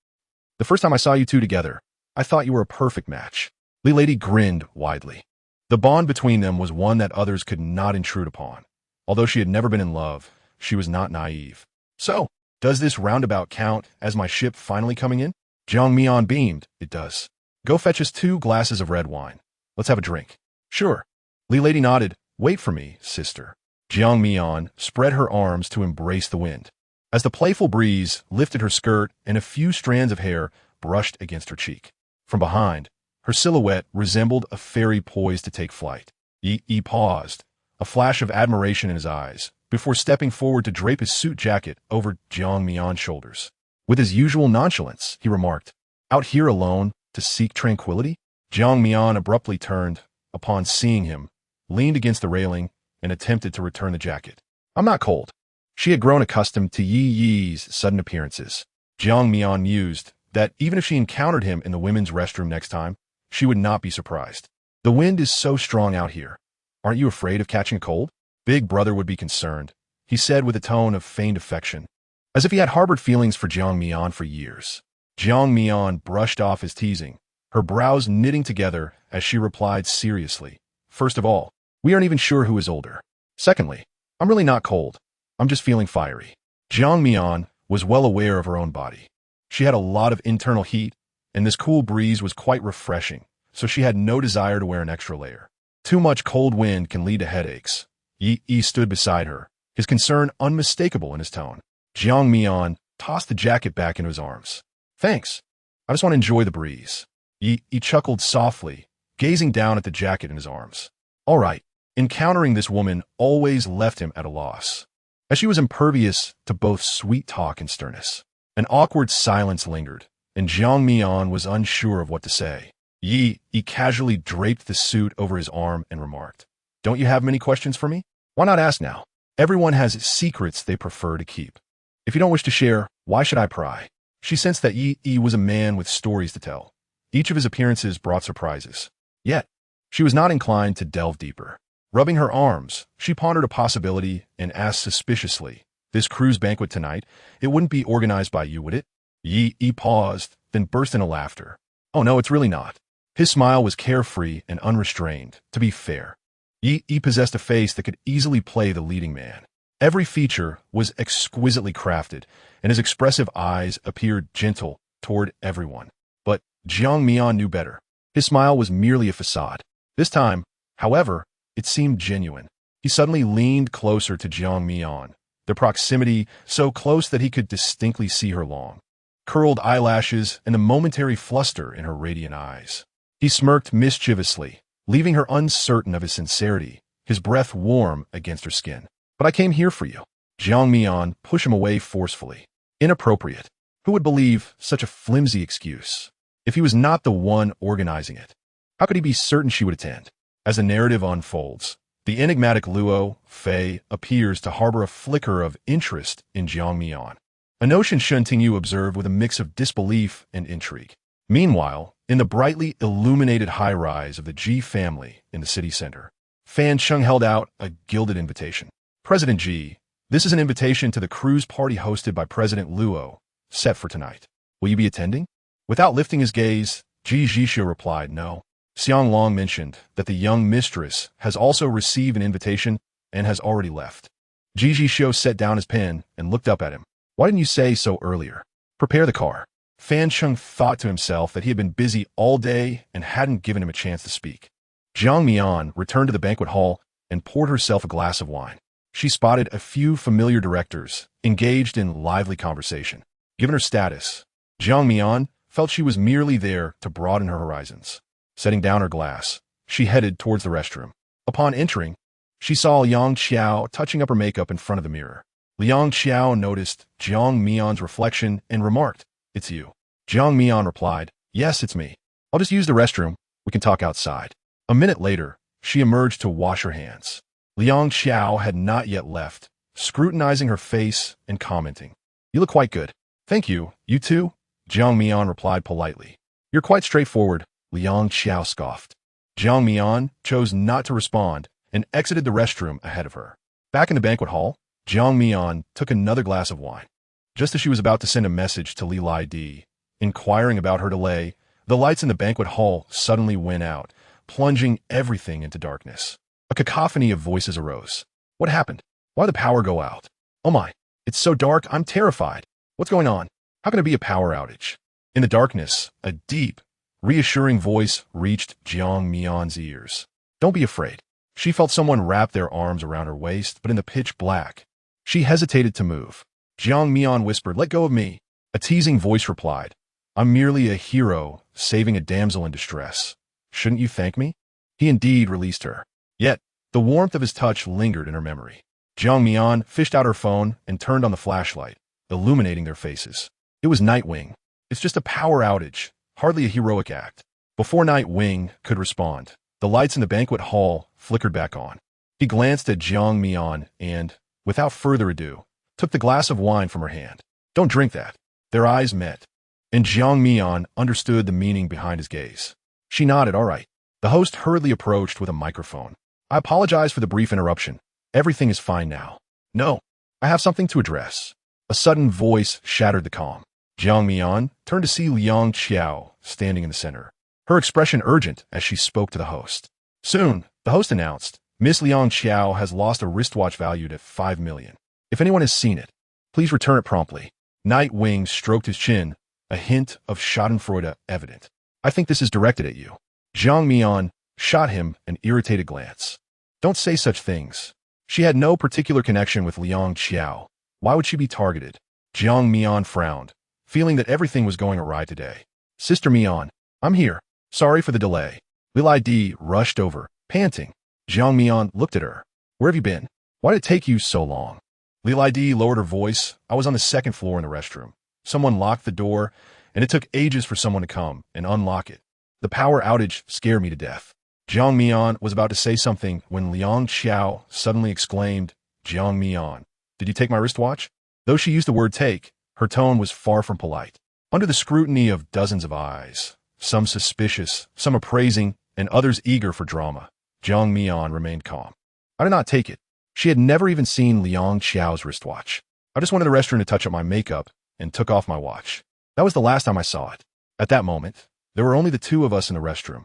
The first time I saw you two together, I thought you were a perfect match." Li Lady grinned widely. The bond between them was one that others could not intrude upon. Although she had never been in love, she was not naive. "So, does this roundabout count as my ship finally coming in?" Jiang Mian beamed. "It does. Go fetch us 2 glasses of red wine. Let's have a drink." "Sure." Li Lady nodded. "Wait for me, sister." Jiang Mian spread her arms to embrace the wind. As the playful breeze lifted her skirt and a few strands of hair brushed against her cheek. From behind, her silhouette resembled a fairy poised to take flight. He paused, a flash of admiration in his eyes, before stepping forward to drape his suit jacket over Jiang Mian's shoulders. With his usual nonchalance, he remarked, "Out here alone to seek tranquility?" Jiang Mian abruptly turned, upon seeing him, leaned against the railing, and attempted to return the jacket. "I'm not cold." She had grown accustomed to Yi's sudden appearances. Jiang Mian mused that even if she encountered him in the women's restroom next time, she would not be surprised. "The wind is so strong out here. Aren't you afraid of catching a cold?" "Big brother would be concerned," he said with a tone of feigned affection, as if he had harbored feelings for Jiang Mian for years. Jiang Mian brushed off his teasing, her brows knitting together as she replied seriously, "First of all, we aren't even sure who is older. Secondly, I'm really not cold. I'm just feeling fiery." Jiang Mian was well aware of her own body. She had a lot of internal heat, and this cool breeze was quite refreshing, so she had no desire to wear an extra layer. Too much cold wind can lead to headaches. Yi stood beside her, his concern unmistakable in his tone. Jiang Mian tossed the jacket back into his arms. "Thanks. I just want to enjoy the breeze." Yi chuckled softly, gazing down at the jacket in his arms. All right. Encountering this woman always left him at a loss, as she was impervious to both sweet talk and sternness. An awkward silence lingered, and Jiang Mian was unsure of what to say. Yi casually draped the suit over his arm and remarked, "Don't you have many questions for me? Why not ask now? Everyone has secrets they prefer to keep. If you don't wish to share, why should I pry?" She sensed that Yi was a man with stories to tell. Each of his appearances brought surprises. Yet, she was not inclined to delve deeper. Rubbing her arms, she pondered a possibility and asked suspiciously, "This cruise banquet tonight, it wouldn't be organized by you, would it?" Yi paused, then burst into laughter. "Oh no, it's really not." His smile was carefree and unrestrained, to be fair. Yi possessed a face that could easily play the leading man. Every feature was exquisitely crafted, and his expressive eyes appeared gentle toward everyone. But Jiang Mian knew better. His smile was merely a facade. This time, however, it seemed genuine. He suddenly leaned closer to Jiang Mian, their proximity so close that he could distinctly see her long, curled eyelashes and the momentary fluster in her radiant eyes. He smirked mischievously, leaving her uncertain of his sincerity, his breath warm against her skin. "But I came here for you." Jiang Mian pushed him away forcefully. Inappropriate. Who would believe such a flimsy excuse? If he was not the one organizing it, how could he be certain she would attend? As the narrative unfolds, the enigmatic Luo, Fei, appears to harbor a flicker of interest in Jiang Mian, a notion Shen Tingyu observed with a mix of disbelief and intrigue. Meanwhile, in the brightly illuminated high-rise of the Ji family in the city center, Fan Chung held out a gilded invitation. "President Ji, this is an invitation to the cruise party hosted by President Luo, set for tonight. Will you be attending?" Without lifting his gaze, Ji Zhixiu replied, "No." Xianglong mentioned that the young mistress has also received an invitation and has already left. Ji Zhixiu set down his pen and looked up at him. "Why didn't you say so earlier? Prepare the car." Fan Chung thought to himself that he had been busy all day and hadn't given him a chance to speak. Jiang Mian returned to the banquet hall and poured herself a glass of wine. She spotted a few familiar directors engaged in lively conversation. Given her status, Jiang Mian felt she was merely there to broaden her horizons. Setting down her glass, she headed towards the restroom. Upon entering, she saw Liang Qiao touching up her makeup in front of the mirror. Liang Qiao noticed Jiang Mian's reflection and remarked, "It's you." Jiang Mian replied, "Yes, it's me. I'll just use the restroom. We can talk outside." A minute later, she emerged to wash her hands. Liang Qiao had not yet left, scrutinizing her face and commenting, "You look quite good." "Thank you, you too," Jiang Mian replied politely. "You're quite straightforward," Liang Qiao scoffed. Jiang Mian chose not to respond and exited the restroom ahead of her. Back in the banquet hall, Jiang Mian took another glass of wine. Just as she was about to send a message to Li Lai Di, inquiring about her delay, the lights in the banquet hall suddenly went out, plunging everything into darkness. A cacophony of voices arose. "What happened? Why did the power go out? Oh my, it's so dark, I'm terrified. What's going on? How can it be a power outage?" In the darkness, a deep, reassuring voice reached Jiang Mian's ears. "Don't be afraid." She felt someone wrap their arms around her waist, but in the pitch black, she hesitated to move. Jiang Mian whispered, "Let go of me." A teasing voice replied, "I'm merely a hero saving a damsel in distress. Shouldn't you thank me?" He indeed released her. Yet, the warmth of his touch lingered in her memory. Jiang Mian fished out her phone and turned on the flashlight, illuminating their faces. It was Nightwing. "It's just a power outage, hardly a heroic act." Before Nightwing could respond, the lights in the banquet hall flickered back on. He glanced at Jiang Mian and, without further ado, took the glass of wine from her hand. "Don't drink that." Their eyes met, and Jiang Mian understood the meaning behind his gaze. She nodded, "All right." The host hurriedly approached with a microphone. "I apologize for the brief interruption. Everything is fine now." "No, I have something to address." A sudden voice shattered the calm. Jiang Mian turned to see Liang Qiao standing in the center, her expression urgent as she spoke to the host. Soon, the host announced, "Miss Liang Qiao has lost a wristwatch valued at 5 million. If anyone has seen it, please return it promptly." Nightwing stroked his chin, a hint of schadenfreude evident. "I think this is directed at you." Jiang Mian shot him an irritated glance. "Don't say such things." She had no particular connection with Liang Qiao. Why would she be targeted? Jiang Mian frowned, feeling that everything was going awry today. "Sister Mian, I'm here. Sorry for the delay." Li Lai Di rushed over, panting. Jiang Mian looked at her. "Where have you been? Why did it take you so long?" Li Lai Di lowered her voice. "I was on the second floor in the restroom. Someone locked the door, and it took ages for someone to come and unlock it. The power outage scared me to death." Jiang Mian was about to say something when Liang Qiao suddenly exclaimed, "Jiang Mian, did you take my wristwatch?" Though she used the word take, her tone was far from polite. Under the scrutiny of dozens of eyes, some suspicious, some appraising, and others eager for drama, Jiang Mian remained calm. "I did not take it." She had never even seen Liang Qiao's wristwatch. "I just went to the restroom to touch up my makeup and took off my watch. That was the last time I saw it." At that moment, there were only the two of us in the restroom.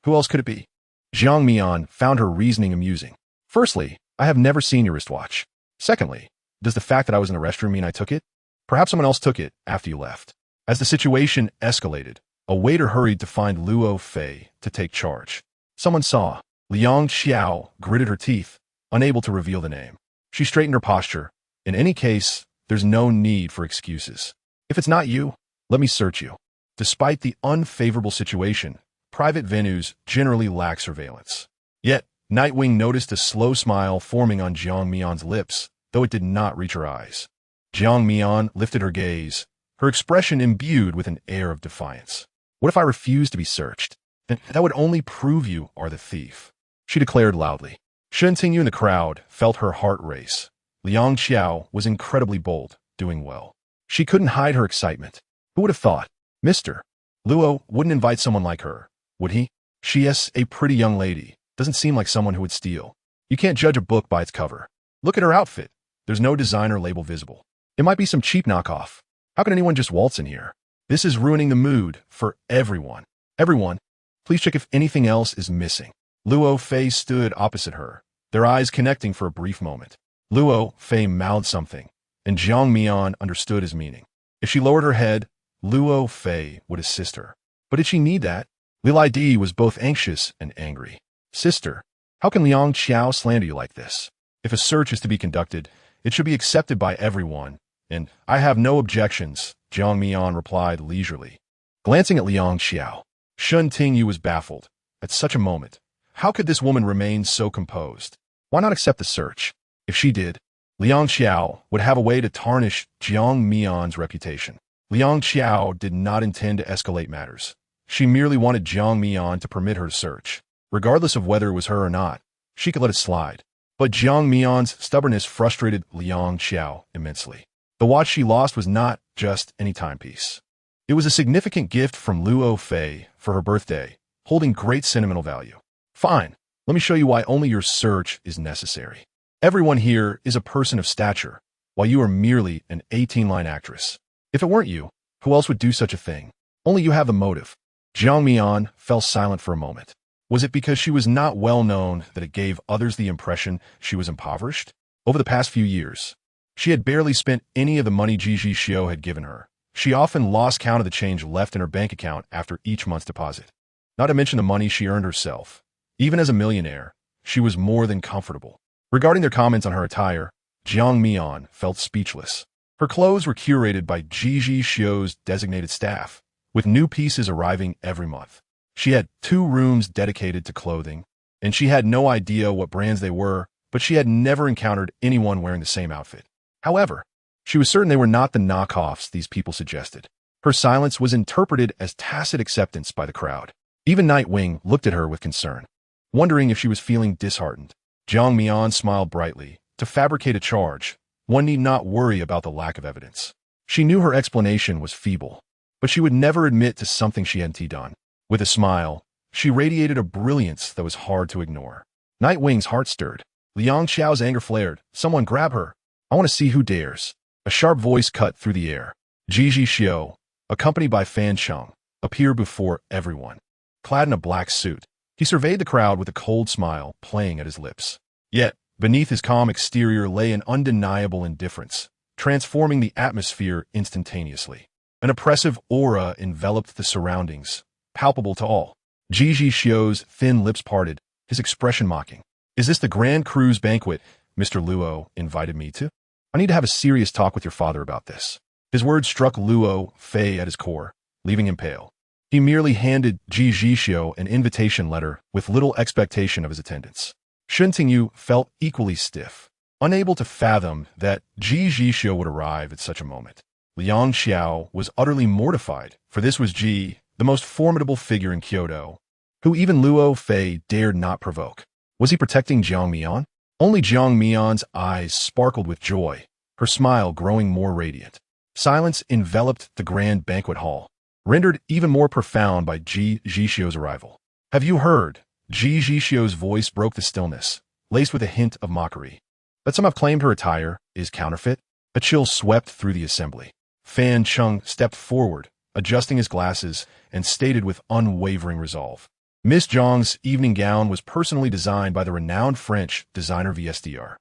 Who else could it be? Jiang Mian found her reasoning amusing. "Firstly, I have never seen your wristwatch. Secondly, does the fact that I was in the restroom mean I took it? Perhaps someone else took it after you left." As the situation escalated, a waiter hurried to find Luo Fei to take charge. Someone saw. Liang Qiao gritted her teeth, unable to reveal the name. She straightened her posture. "In any case, there's no need for excuses. If it's not you, let me search you." Despite the unfavorable situation, private venues generally lack surveillance. Yet, Nightwing noticed a slow smile forming on Jiang Mian's lips, though it did not reach her eyes. Jiang Mian lifted her gaze, her expression imbued with an air of defiance. "What if I refuse to be searched? Then that would only prove you are the thief," she declared loudly. Shen Tingyu in the crowd felt her heart race. Liang Qiao was incredibly bold, doing well. She couldn't hide her excitement. Who would have thought? Mr. Luo wouldn't invite someone like her, would he? She is a pretty young lady. Doesn't seem like someone who would steal. You can't judge a book by its cover. Look at her outfit. There's no designer label visible. It might be some cheap knockoff. How can anyone just waltz in here? This is ruining the mood for everyone. Everyone, please check if anything else is missing. Luo Fei stood opposite her, their eyes connecting for a brief moment. Luo Fei mouthed something, and Jiang Mian understood his meaning. If she lowered her head, Luo Fei would assist her. But did she need that? Li Lai Di was both anxious and angry. "Sister, how can Liang Qiao slander you like this? If a search is to be conducted, it should be accepted by everyone, and I have no objections," Jiang Mian replied leisurely. Glancing at Liang Qiao, Shen Tingyu was baffled. at such a moment. How could this woman remain so composed? Why not accept the search? If she did, Liang Xiao would have a way to tarnish Jiang Mian's reputation. Liang Xiao did not intend to escalate matters. She merely wanted Jiang Mian to permit her to search. Regardless of whether it was her or not, she could let it slide. But Jiang Mian's stubbornness frustrated Liang Xiao immensely. The watch she lost was not just any timepiece. It was a significant gift from Luo Fei for her birthday, holding great sentimental value. Fine, let me show you why only your search is necessary. Everyone here is a person of stature, while you are merely an 18-line actress. If it weren't you, who else would do such a thing? Only you have the motive. Jiang Mian fell silent for a moment. Was it because she was not well known that it gave others the impression she was impoverished? Over the past few years, she had barely spent any of the money Ji Zhixiu had given her. She often lost count of the change left in her bank account after each month's deposit. Not to mention the money she earned herself. Even as a millionaire, she was more than comfortable. Regarding their comments on her attire, Jiang Mian felt speechless. Her clothes were curated by Ji Zhixiu's designated staff, with new pieces arriving every month. She had 2 rooms dedicated to clothing, and she had no idea what brands they were, but she had never encountered anyone wearing the same outfit. However, she was certain they were not the knockoffs these people suggested. Her silence was interpreted as tacit acceptance by the crowd. Even Nightwing looked at her with concern, wondering if she was feeling disheartened. Jiang Mian smiled brightly. To fabricate a charge, one need not worry about the lack of evidence. She knew her explanation was feeble, but she would never admit to something she hadn't done. With a smile, she radiated a brilliance that was hard to ignore. Nightwing's heart stirred. Liang Xiao's anger flared. Someone grab her. I want to see who dares. A sharp voice cut through the air. Ji Zhixiu, accompanied by Fan Cheng, appeared before everyone. Clad in a black suit, he surveyed the crowd with a cold smile playing at his lips. Yet, beneath his calm exterior lay an undeniable indifference, transforming the atmosphere instantaneously. An oppressive aura enveloped the surroundings, palpable to all. Ji Zhixiu's thin lips parted, his expression mocking. Is this the Grand Cruise banquet Mr. Luo invited me to? I need to have a serious talk with your father about this. His words struck Luo Fei at his core, leaving him pale. He merely handed Ji Zhixiu an invitation letter with little expectation of his attendance. Shen Tingyu felt equally stiff, unable to fathom that Ji Zhixiu would arrive at such a moment. Liang Xiao was utterly mortified, for this was Ji, the most formidable figure in Kyoto, who even Luo Fei dared not provoke. Was he protecting Jiang Mian? Only Jiang Mian's eyes sparkled with joy, her smile growing more radiant. Silence enveloped the grand banquet hall, rendered even more profound by Ji Zhixiu's arrival. Have you heard? Ji Zhixiu's voice broke the stillness, laced with a hint of mockery. That some have claimed her attire is counterfeit? A chill swept through the assembly. Fan Cheng stepped forward, adjusting his glasses, and stated with unwavering resolve. Miss Zhang's evening gown was personally designed by the renowned French designer VSDR.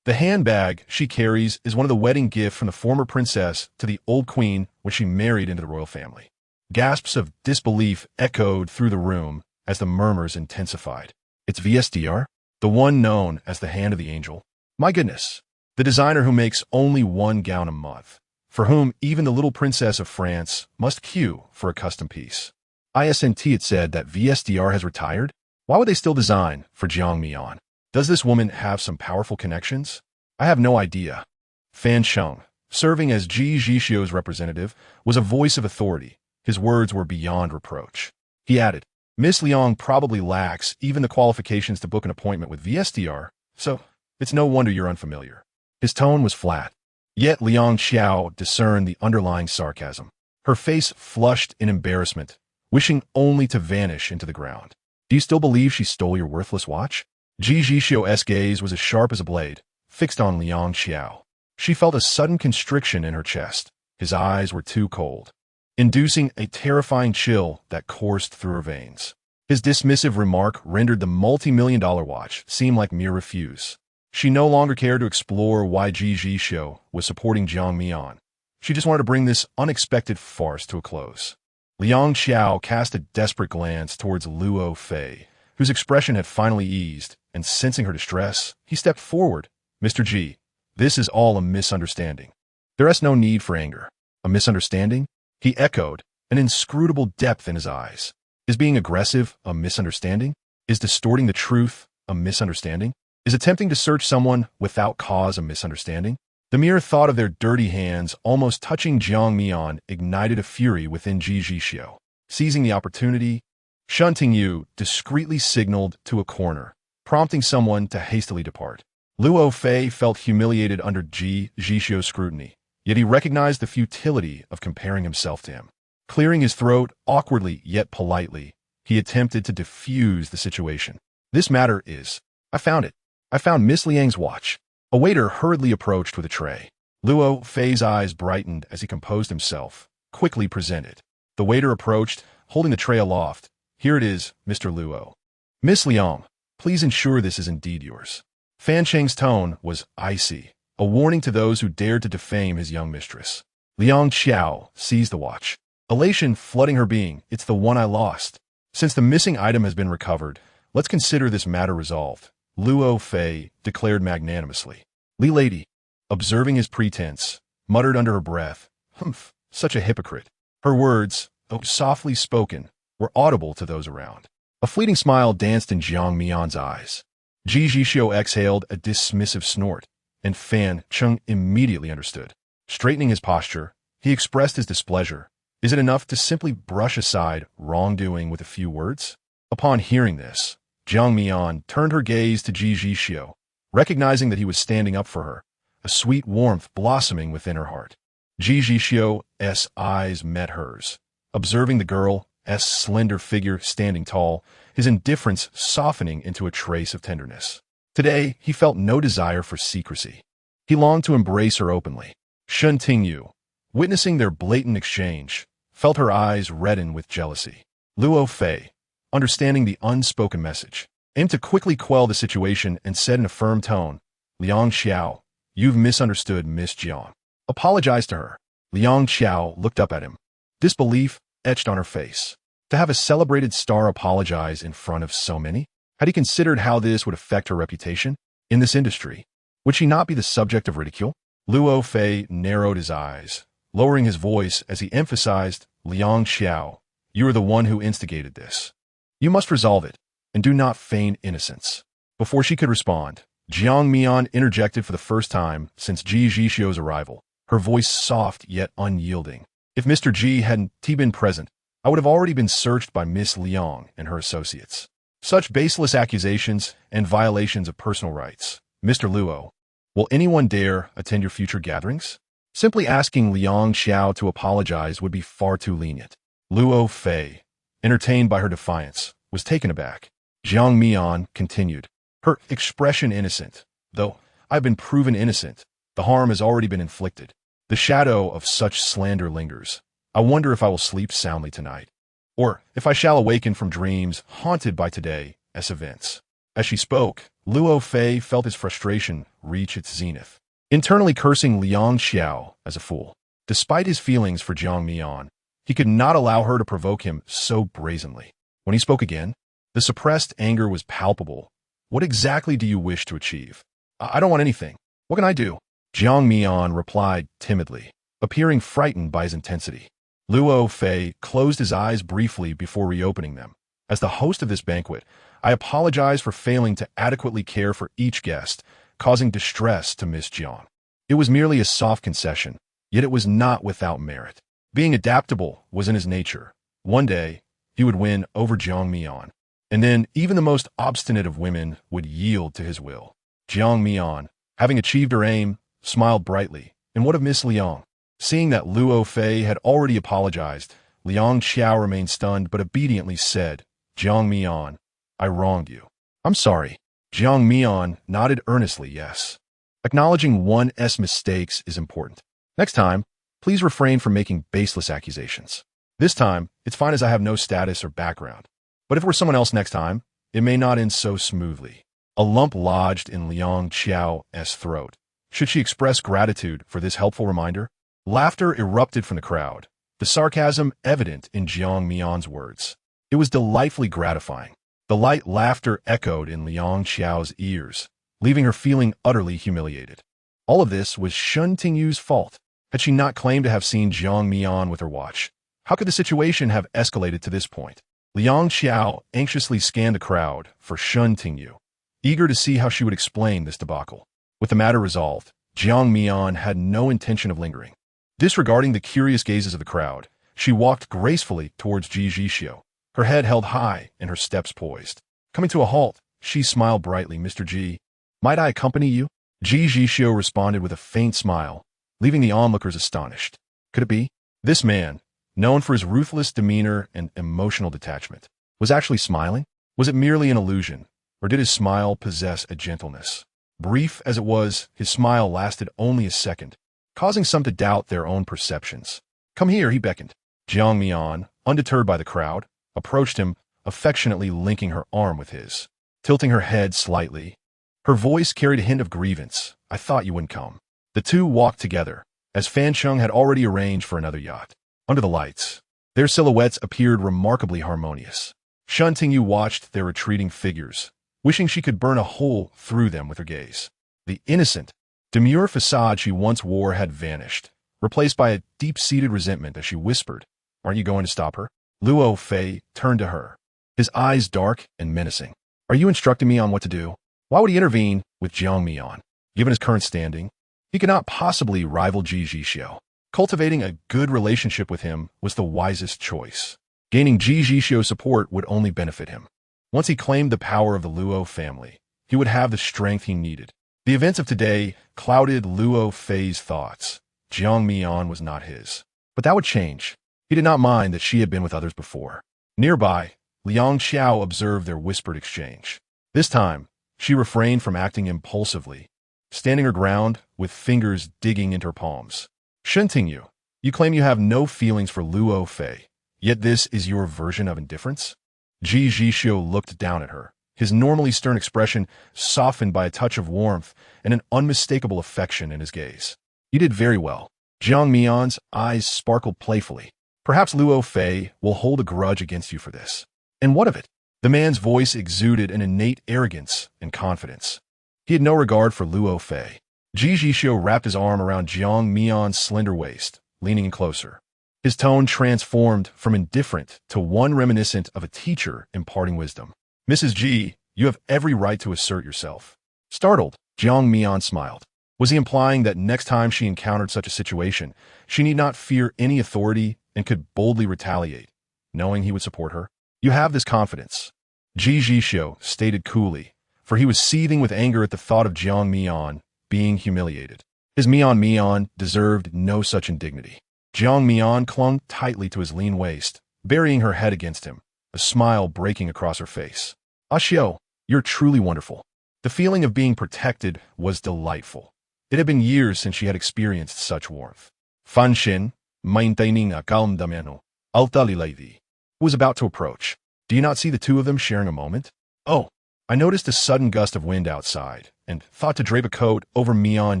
The handbag she carries is one of the wedding gifts from the former princess to the old queen when she married into the royal family. Gasps of disbelief echoed through the room as the murmurs intensified. It's VSDR? The one known as the Hand of the Angel? My goodness, the designer who makes only 1 gown a month, for whom even the little princess of France must queue for a custom piece. ISNT had said that VSDR has retired? Why would they still design for Jiang Mian? Does this woman have some powerful connections? I have no idea. Fan Cheng, serving as Ji Zhixiu's representative, was a voice of authority. His words were beyond reproach. He added, Miss Liang probably lacks even the qualifications to book an appointment with VSDR, so it's no wonder you're unfamiliar. His tone was flat. Yet Liang Xiao discerned the underlying sarcasm. Her face flushed in embarrassment, wishing only to vanish into the ground. Do you still believe she stole your worthless watch? Ji Zhixiu's gaze was as sharp as a blade, fixed on Liang Xiao. She felt a sudden constriction in her chest. His eyes were too cold, inducing a terrifying chill that coursed through her veins. His dismissive remark rendered the multi-million-dollar watch seem like mere refuse. She no longer cared to explore why Ji Zhixiu was supporting Jiang Mian. She just wanted to bring this unexpected farce to a close. Liang Xiao cast a desperate glance towards Luo Fei, whose expression had finally eased, and sensing her distress, he stepped forward. Mr. Ji, this is all a misunderstanding. There is no need for anger. A misunderstanding? He echoed, an inscrutable depth in his eyes. Is being aggressive a misunderstanding? Is distorting the truth a misunderstanding? Is attempting to search someone without cause a misunderstanding? The mere thought of their dirty hands almost touching Jiang Mian ignited a fury within Ji Zhixiu. Seizing the opportunity, Shen Tingyu discreetly signaled to a corner, prompting someone to hastily depart. Luo Fei felt humiliated under Ji Zhixiu's scrutiny, yet he recognized the futility of comparing himself to him. Clearing his throat awkwardly yet politely, he attempted to diffuse the situation. This matter is, I found it. I found Miss Liang's watch. A waiter hurriedly approached with a tray. Luo Fei's eyes brightened as he composed himself, quickly presented. The waiter approached, holding the tray aloft. Here it is, Mr. Luo. Miss Liang, please ensure this is indeed yours. Fan Cheng's tone was icy, a warning to those who dared to defame his young mistress. Liang Xiao seized the watch. Elation flooding her being, it's the one I lost. Since the missing item has been recovered, let's consider this matter resolved. Luo Fei declared magnanimously. Li Lady, observing his pretense, muttered under her breath, "Humph, such a hypocrite." Her words, though softly spoken, were audible to those around. A fleeting smile danced in Jiang Mian's eyes. Ji Zhixiu exhaled a dismissive snort, and Fan Cheng immediately understood. Straightening his posture, he expressed his displeasure. Is it enough to simply brush aside wrongdoing with a few words? Upon hearing this, Jiang Mian turned her gaze to Ji Zhixiu, recognizing that he was standing up for her, a sweet warmth blossoming within her heart. Ji Zhixiu's eyes met hers. Observing the girl's slender figure standing tall, his indifference softening into a trace of tenderness. Today, he felt no desire for secrecy. He longed to embrace her openly. Shen Tingyu, witnessing their blatant exchange, felt her eyes redden with jealousy. Luo Fei, understanding the unspoken message, aimed to quickly quell the situation and said in a firm tone, Liang Xiao, you've misunderstood Miss Jiang. Apologize to her. Liang Xiao looked up at him, disbelief etched on her face. To have a celebrated star apologize in front of so many? Had he considered how this would affect her reputation in this industry? Would she not be the subject of ridicule? Luo Fei narrowed his eyes, lowering his voice as he emphasized, Liang Xiao, you are the one who instigated this. You must resolve it, and do not feign innocence. Before she could respond, Jiang Mian interjected for the first time since Ji Zhixiu's arrival, her voice soft yet unyielding. If Mr. Ji hadn't been present, I would have already been searched by Miss Liang and her associates. Such baseless accusations and violations of personal rights. Mr. Luo, will anyone dare attend your future gatherings? Simply asking Liang Xiao to apologize would be far too lenient. Luo Fei, entertained by her defiance, was taken aback. Jiang Mian continued, her expression innocent. Though I've been proven innocent, the harm has already been inflicted. The shadow of such slander lingers. I wonder if I will sleep soundly tonight, or if I shall awaken from dreams haunted by today's events. As she spoke, Luo Fei felt his frustration reach its zenith, internally cursing Liang Xiao as a fool. Despite his feelings for Jiang Mian, he could not allow her to provoke him so brazenly. When he spoke again, the suppressed anger was palpable. What exactly do you wish to achieve? I don't want anything. What can I do? Jiang Mian replied timidly, appearing frightened by his intensity. Luo Fei closed his eyes briefly before reopening them. As the host of this banquet, I apologize for failing to adequately care for each guest, causing distress to Miss Jiang. It was merely a soft concession, yet it was not without merit. Being adaptable was in his nature. One day, he would win over Jiang Mian, and then even the most obstinate of women would yield to his will. Jiang Mian, having achieved her aim, smiled brightly. And what of Miss Liang? Seeing that Luo Fei had already apologized, Liang Xiao remained stunned but obediently said, Jiang Mian, I wronged you. I'm sorry. Jiang Mian nodded earnestly yes. Acknowledging one's mistakes is important. Next time, please refrain from making baseless accusations. This time, it's fine as I have no status or background. But if it were someone else next time, it may not end so smoothly. A lump lodged in Liang Xiao's throat. Should she express gratitude for this helpful reminder? Laughter erupted from the crowd, the sarcasm evident in Jiang Mian's words. It was delightfully gratifying. The light laughter echoed in Liang Xiao's ears, leaving her feeling utterly humiliated. All of this was Shen Tingyu's fault. Had she not claimed to have seen Jiang Mian with her watch, how could the situation have escalated to this point? Liang Xiao anxiously scanned the crowd for Shen Tingyu, eager to see how she would explain this debacle. With the matter resolved, Jiang Mian had no intention of lingering. Disregarding the curious gazes of the crowd, she walked gracefully towards Ji Zhixiu, her head held high and her steps poised. Coming to a halt, she smiled brightly. Mr. Ji, might I accompany you? Ji Zhixiu responded with a faint smile, leaving the onlookers astonished. Could it be? This man, known for his ruthless demeanor and emotional detachment, was actually smiling? Was it merely an illusion, or did his smile possess a gentleness? Brief as it was, his smile lasted only a second, causing some to doubt their own perceptions. Come here, he beckoned. Jiang Mian, undeterred by the crowd, approached him, affectionately linking her arm with his. Tilting her head slightly, her voice carried a hint of grievance. I thought you wouldn't come. The two walked together, as Fan Chung had already arranged for another yacht. Under the lights, their silhouettes appeared remarkably harmonious. Shen Tingyu watched their retreating figures, wishing she could burn a hole through them with her gaze. The innocent, demure facade she once wore had vanished, replaced by a deep-seated resentment as she whispered, Aren't you going to stop her? Luo Fei turned to her, his eyes dark and menacing. Are you instructing me on what to do? Why would he intervene with Jiang Mian? Given his current standing, he could not possibly rival Ji Zhixiu. Cultivating a good relationship with him was the wisest choice. Gaining Ji Zhixiu's support would only benefit him. Once he claimed the power of the Luo family, he would have the strength he needed. The events of today clouded Luo Fei's thoughts. Jiang Mian was not his. But that would change. He did not mind that she had been with others before. Nearby, Liang Xiao observed their whispered exchange. This time, she refrained from acting impulsively, standing her ground with fingers digging into her palms. Shen Tingyu, you claim you have no feelings for Luo Fei, yet this is your version of indifference? Ji Zhixiu looked down at her, his normally stern expression softened by a touch of warmth and an unmistakable affection in his gaze. You did very well. Jiang Mian's eyes sparkled playfully. Perhaps Luo Fei will hold a grudge against you for this. And what of it? The man's voice exuded an innate arrogance and confidence. He had no regard for Luo Fei. Ji Zhixiu wrapped his arm around Jiang Mian's slender waist, leaning in closer. His tone transformed from indifferent to one reminiscent of a teacher imparting wisdom. Mrs. Ji, you have every right to assert yourself. Startled, Jiang Mian smiled. Was he implying that next time she encountered such a situation, she need not fear any authority and could boldly retaliate, knowing he would support her? You have this confidence, Ji Zhixiu stated coolly, for he was seething with anger at the thought of Jiang Mian being humiliated. His Mian deserved no such indignity. Jiang Mian clung tightly to his lean waist, burying her head against him, a smile breaking across her face. Xiao, you're truly wonderful. The feeling of being protected was delightful. It had been years since she had experienced such warmth. Fan Xin, maintaining a calm demeanor, alta lady, was about to approach. Do you not see the two of them sharing a moment? Oh, I noticed a sudden gust of wind outside, and thought to drape a coat over Mian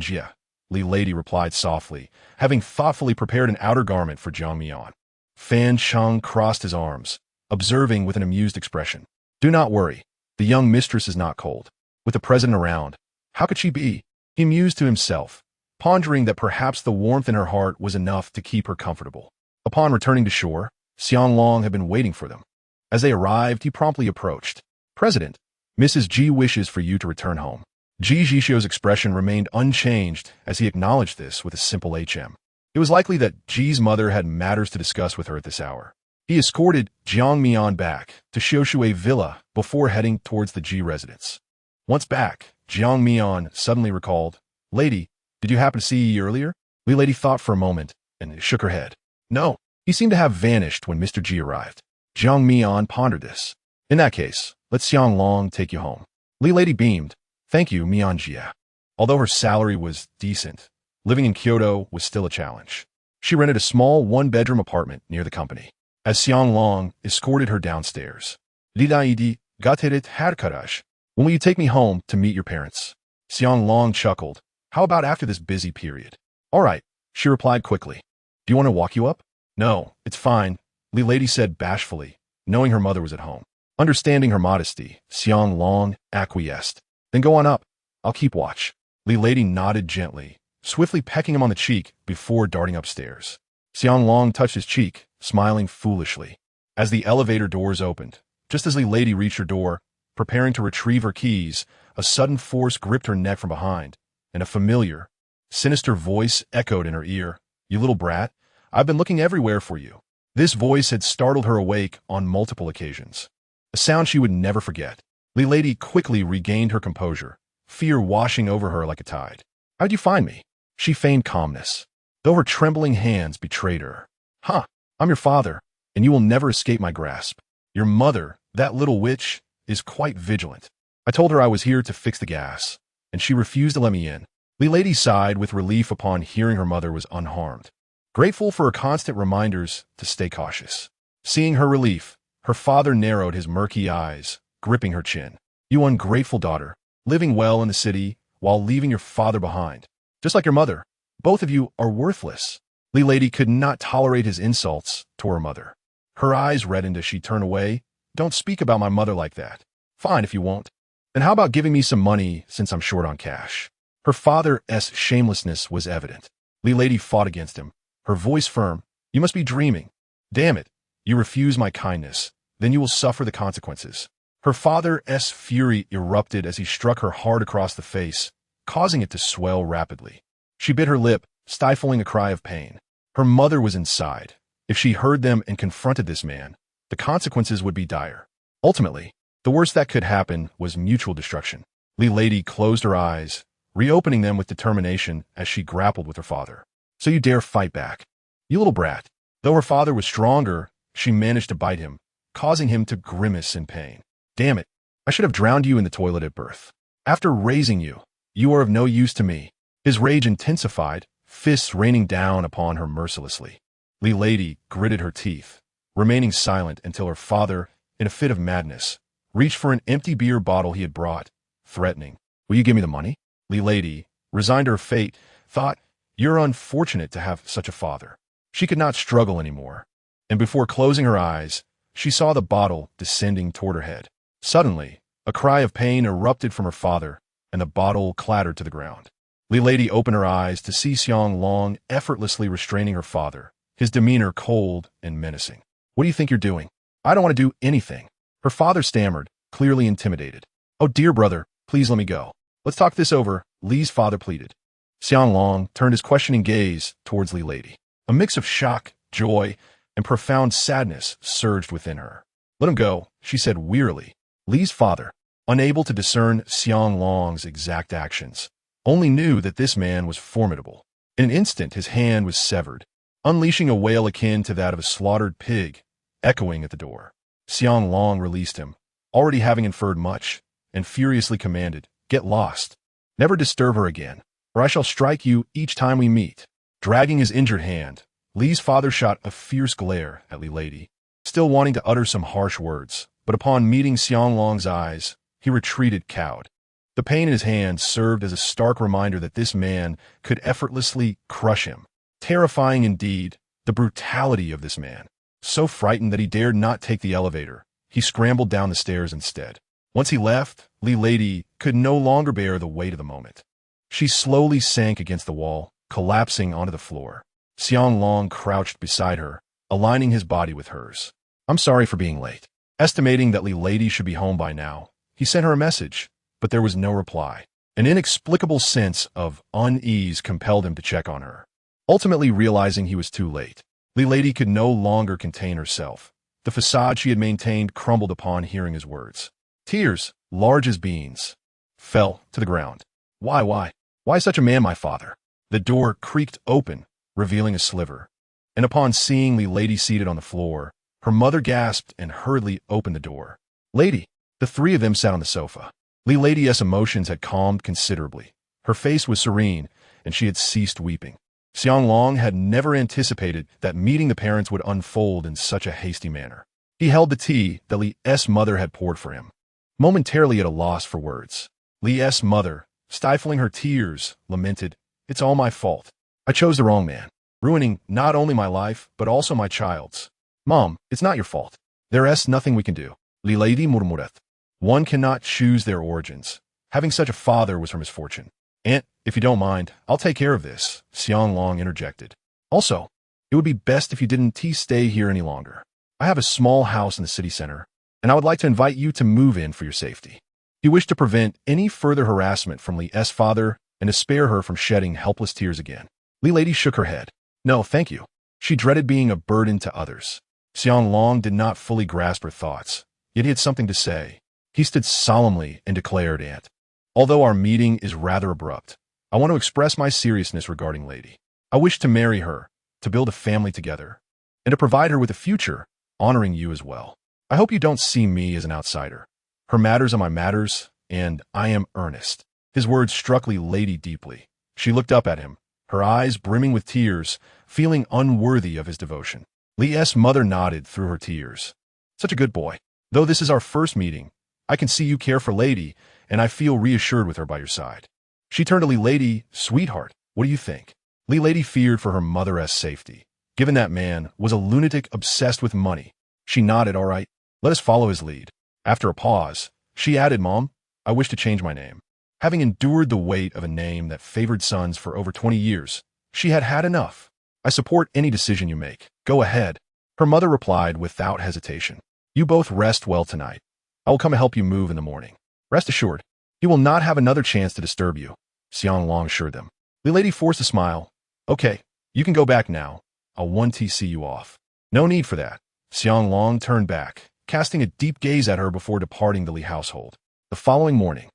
Jia. Li Lady replied softly, having thoughtfully prepared an outer garment for Jiang Mian. Fan Cheng crossed his arms, observing with an amused expression. Do not worry, the young mistress is not cold. With the president around, how could she be? He mused to himself, pondering that perhaps the warmth in her heart was enough to keep her comfortable. Upon returning to shore, Xiang Long had been waiting for them. As they arrived, he promptly approached. President, Mrs. Ji wishes for you to return home. Ji Zhixiu's expression remained unchanged as he acknowledged this with a simple HM. It was likely that Ji's mother had matters to discuss with her at this hour. He escorted Jiang Mian back to Xiushui Villa before heading towards the Ji residence. Once back, Jiang Mian suddenly recalled, Lady, did you happen to see Yi earlier? Li Lady thought for a moment and shook her head. No, he seemed to have vanished when Mr. Ji arrived. Jiang Mian pondered this. In that case, let Xiang Long take you home. Li Lady beamed. Thank you, Mian Jia. Although her salary was decent, living in Kyoto was still a challenge. She rented a small one-bedroom apartment near the company. As Xiang Long escorted her downstairs, Lidaidi gateret harkarash. When will you take me home to meet your parents? Xiang Long chuckled. How about after this busy period? All right, she replied quickly. Do you want to walk you up? No, it's fine, Li Lady said bashfully, knowing her mother was at home. Understanding her modesty, Xiang Long acquiesced. Then go on up. I'll keep watch. Li Lady nodded gently, swiftly pecking him on the cheek before darting upstairs. Xiang Long touched his cheek, smiling foolishly. As the elevator doors opened, just as Li Lady reached her door, preparing to retrieve her keys, a sudden force gripped her neck from behind, and a familiar, sinister voice echoed in her ear. "You little brat, I've been looking everywhere for you." This voice had startled her awake on multiple occasions, a sound she would never forget. Li Lady quickly regained her composure, fear washing over her like a tide. "How'd you find me?" She feigned calmness, though her trembling hands betrayed her. "Huh, I'm your father, and you will never escape my grasp. Your mother, that little witch, is quite vigilant. I told her I was here to fix the gas, and she refused to let me in." Li Lady sighed with relief upon hearing her mother was unharmed, grateful for her constant reminders to stay cautious. Seeing her relief, her father narrowed his murky eyes, gripping her chin. "You ungrateful daughter, living well in the city while leaving your father behind. Just like your mother, both of you are worthless." Li Lady could not tolerate his insults to her mother. Her eyes reddened as she turned away. "Don't speak about my mother like that." "Fine if you won't. Then how about giving me some money since I'm short on cash?" Her father's shamelessness was evident. Li Lady fought against him, her voice firm. "You must be dreaming. Damn it, you refuse my kindness, then you will suffer the consequences." Her father's fury erupted as he struck her hard across the face, causing it to swell rapidly. She bit her lip, stifling a cry of pain. Her mother was inside. If she heard them and confronted this man, the consequences would be dire. Ultimately, the worst that could happen was mutual destruction. Li Lady closed her eyes, reopening them with determination as she grappled with her father. "So you dare fight back? You little brat." Though her father was stronger, she managed to bite him, causing him to grimace in pain. "Damn it, I should have drowned you in the toilet at birth. After raising you, you are of no use to me." His rage intensified, fists raining down upon her mercilessly. Li Lady gritted her teeth, remaining silent until her father, in a fit of madness, reached for an empty beer bottle he had brought, threatening, "Will you give me the money?" Li Lady, resigned to her fate, thought, "You're unfortunate to have such a father." She could not struggle anymore, and before closing her eyes, she saw the bottle descending toward her head. Suddenly, a cry of pain erupted from her father, and the bottle clattered to the ground. Li Lady opened her eyes to see Xiang Long effortlessly restraining her father, his demeanor cold and menacing. "What do you think you're doing?" "I don't want to do anything." Her father stammered, clearly intimidated. "Oh dear brother, please let me go. Let's talk this over," Li's father pleaded. Xiang Long turned his questioning gaze towards Li Lady. A mix of shock, joy, and profound sadness surged within her. "Let him go," she said wearily. Li's father, unable to discern Xiang Long's exact actions, only knew that this man was formidable. In an instant his hand was severed, unleashing a wail akin to that of a slaughtered pig, echoing at the door. Xiang Long released him, already having inferred much, and furiously commanded, "Get lost. Never disturb her again, or I shall strike you each time we meet." Dragging his injured hand, Li's father shot a fierce glare at Li Lady, still wanting to utter some harsh words, but upon meeting Xiang Long's eyes, he retreated cowed. The pain in his hand served as a stark reminder that this man could effortlessly crush him. Terrifying indeed, the brutality of this man. So frightened that he dared not take the elevator, he scrambled down the stairs instead. Once he left, Li Lady could no longer bear the weight of the moment. She slowly sank against the wall, collapsing onto the floor. Xiang Long crouched beside her, aligning his body with hers. "I'm sorry for being late." Estimating that Li Lady should be home by now, he sent her a message, but there was no reply. An inexplicable sense of unease compelled him to check on her. Ultimately realizing he was too late, Li Lady could no longer contain herself. The facade she had maintained crumbled upon hearing his words. Tears, large as beans, fell to the ground. Why such a man, my father?" The door creaked open, revealing a sliver, and upon seeing Li Lady seated on the floor, her mother gasped and hurriedly opened the door. "Lady!" The three of them sat on the sofa. Li Lady's emotions had calmed considerably. Her face was serene, and she had ceased weeping. Xiang Long had never anticipated that meeting the parents would unfold in such a hasty manner. He held the tea that Li's mother had poured for him, momentarily at a loss for words. Li's mother, stifling her tears, lamented, "It's all my fault. I chose the wrong man, ruining not only my life, but also my child's." "Mom, it's not your fault. There's nothing we can do." Li Lady murmured. "One cannot choose their origins. Having such a father was her misfortune." "Aunt, if you don't mind, I'll take care of this," Xiang Long interjected. "Also, it would be best if you didn't stay here any longer. I have a small house in the city center, and I would like to invite you to move in for your safety. He wished to prevent any further harassment from Li S's father and to spare her from shedding helpless tears again. Li Lady shook her head. No, thank you. She dreaded being a burden to others. Xiang Long did not fully grasp her thoughts, yet he had something to say. He stood solemnly and declared, Aunt, although our meeting is rather abrupt, I want to express my seriousness regarding Lady. I wish to marry her, to build a family together, and to provide her with a future, honoring you as well. I hope you don't see me as an outsider. Her matters are my matters, and I am earnest. His words struck Li Lady deeply. She looked up at him, her eyes brimming with tears, feeling unworthy of his devotion. Li S's mother nodded through her tears. Such a good boy. Though this is our first meeting, I can see you care for Lady, and I feel reassured with her by your side. She turned to Li Lady, sweetheart, what do you think? Li Lady feared for her mother's safety. Given that man was a lunatic obsessed with money, she nodded, all right, let us follow his lead. After a pause, she added, Mom, I wish to change my name. Having endured the weight of a name that favored sons for over 20 years, she had had enough. I support any decision you make. Go ahead. Her mother replied without hesitation. You both rest well tonight. I will come and help you move in the morning. Rest assured, he will not have another chance to disturb you, Xiang Long assured them. The lady forced a smile. Okay, you can go back now. I'll 1TC you off. No need for that. Xiang Long turned back, casting a deep gaze at her before departing the Li household. The following morning,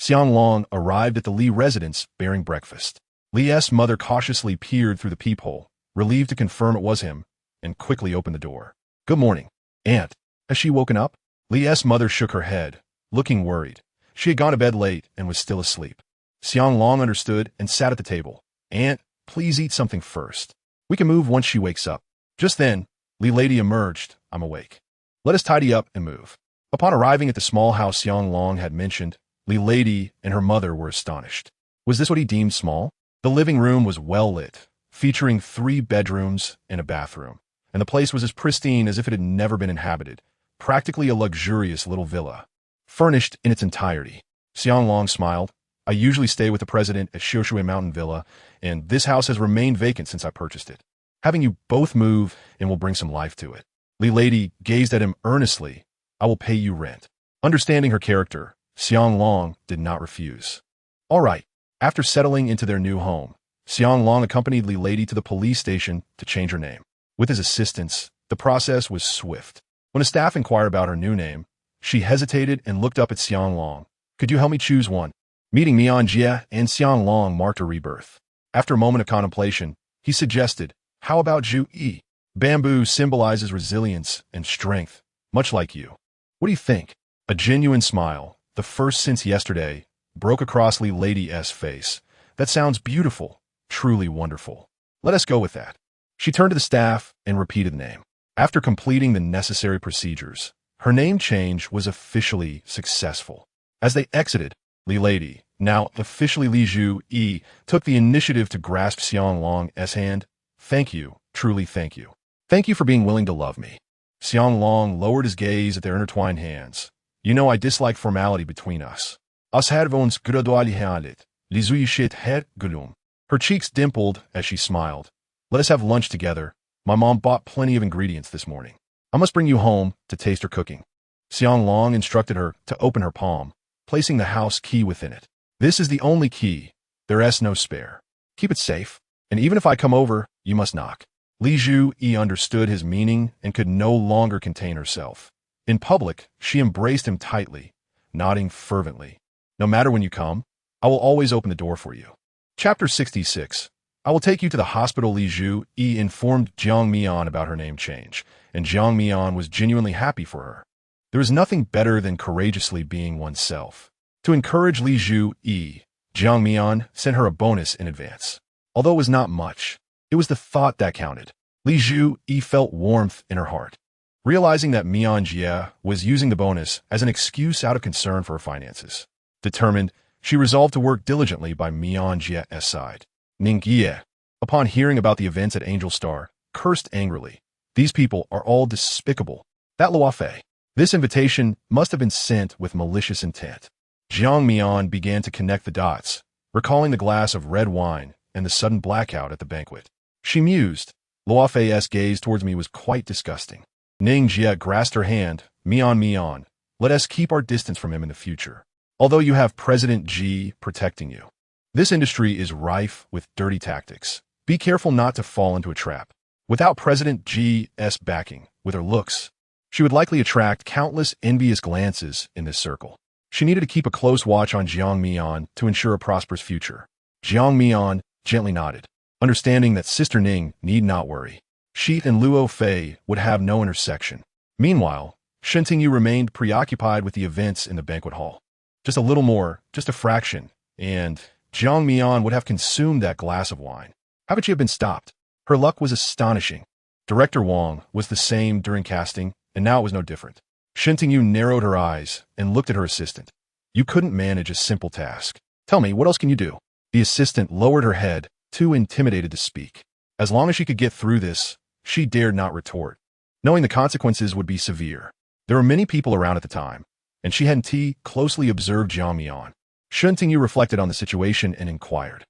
Xiang Long arrived at the Li residence bearing breakfast. Li S's mother cautiously peered through the peephole, relieved to confirm it was him, and quickly opened the door. Good morning, Aunt. Has she woken up? Li S's mother shook her head, looking worried. She had gone to bed late and was still asleep. Xiang Long understood and sat at the table. Aunt, please eat something first. We can move once she wakes up. Just then, Li Lady emerged. I'm awake. Let us tidy up and move. Upon arriving at the small house Xiang Long had mentioned, Li Lady and her mother were astonished. Was this what he deemed small? The living room was well lit, featuring 3 bedrooms and a bathroom, and the place was as pristine as if it had never been inhabited, practically a luxurious little villa, furnished in its entirety. Xiang Long smiled. I usually stay with the president at Xiushui Mountain Villa, and this house has remained vacant since I purchased it. Having you both move and will bring some life to it. Li Lady gazed at him earnestly. I will pay you rent. Understanding her character, Xiang Long did not refuse. All right. After settling into their new home, Xiang Long accompanied Li Lady to the police station to change her name. With his assistance, the process was swift. When a staff inquired about her new name, she hesitated and looked up at Xiang Long. Could you help me choose one? Meeting Mian Jie and Xiang Long marked a rebirth. After a moment of contemplation, he suggested, how about Zhu Yi? Bamboo symbolizes resilience and strength, much like you. What do you think? A genuine smile, the first since yesterday, broke across Li Lady's face. That sounds beautiful, truly wonderful. Let us go with that. She turned to the staff and repeated the name. After completing the necessary procedures, her name change was officially successful. As they exited, Li Lady, now officially Li Zhu Yi, took the initiative to grasp Xiang Long's hand. Thank you, truly thank you. Thank you for being willing to love me. Xiang Long lowered his gaze at their intertwined hands. You know I dislike formality between us. Us had ons gradually handed. Li Zhu shit het gulum. Her cheeks dimpled as she smiled. Let us have lunch together. My mom bought plenty of ingredients this morning. I must bring you home to taste her cooking. Xiang Long instructed her to open her palm, placing the house key within it. This is the only key. There is no spare. Keep it safe, and even if I come over, you must knock. Li Zhu Yi understood his meaning and could no longer contain herself. In public, she embraced him tightly, nodding fervently. No matter when you come, I will always open the door for you. Chapter 66. I will take you to the hospital. Li Zhu Yi informed Jiang Mian about her name change, and Jiang Mian was genuinely happy for her. There is nothing better than courageously being oneself. To encourage Li Zhu Yi, Jiang Mian sent her a bonus in advance. Although it was not much, it was the thought that counted. Li Zhu Yi felt warmth in her heart. Realizing that Mian Jie was using the bonus as an excuse out of concern for her finances. Determined, she resolved to work diligently by Mian Jie's side. Ning Ye, upon hearing about the events at Angel Star, cursed angrily. These people are all despicable. That Luofei. This invitation must have been sent with malicious intent. Jiang Mian began to connect the dots, recalling the glass of red wine and the sudden blackout at the banquet. She mused. Luofei's gaze towards me was quite disgusting. Ning Jie grasped her hand. Mian Mian, let us keep our distance from him in the future. Although you have President Ji protecting you. This industry is rife with dirty tactics. Be careful not to fall into a trap. Without President Ji's backing, with her looks, she would likely attract countless envious glances in this circle. She needed to keep a close watch on Jiang Mian to ensure a prosperous future. Jiang Mian gently nodded, understanding that Sister Ning need not worry. She and Luo Fei would have no intersection. Meanwhile, Shen Tingyu remained preoccupied with the events in the banquet hall. Just a little more, just a fraction, and Jiang Mian would have consumed that glass of wine. How could she have been stopped? Her luck was astonishing. Director Wang was the same during casting, and now it was no different. Shen Tingyu narrowed her eyes and looked at her assistant. You couldn't manage a simple task. Tell me, what else can you do? The assistant lowered her head, too intimidated to speak. As long as she could get through this, she dared not retort, knowing the consequences would be severe. There were many people around at the time, and she had closely observed Jiang Mian. Shen Tingyu reflected on the situation and inquired.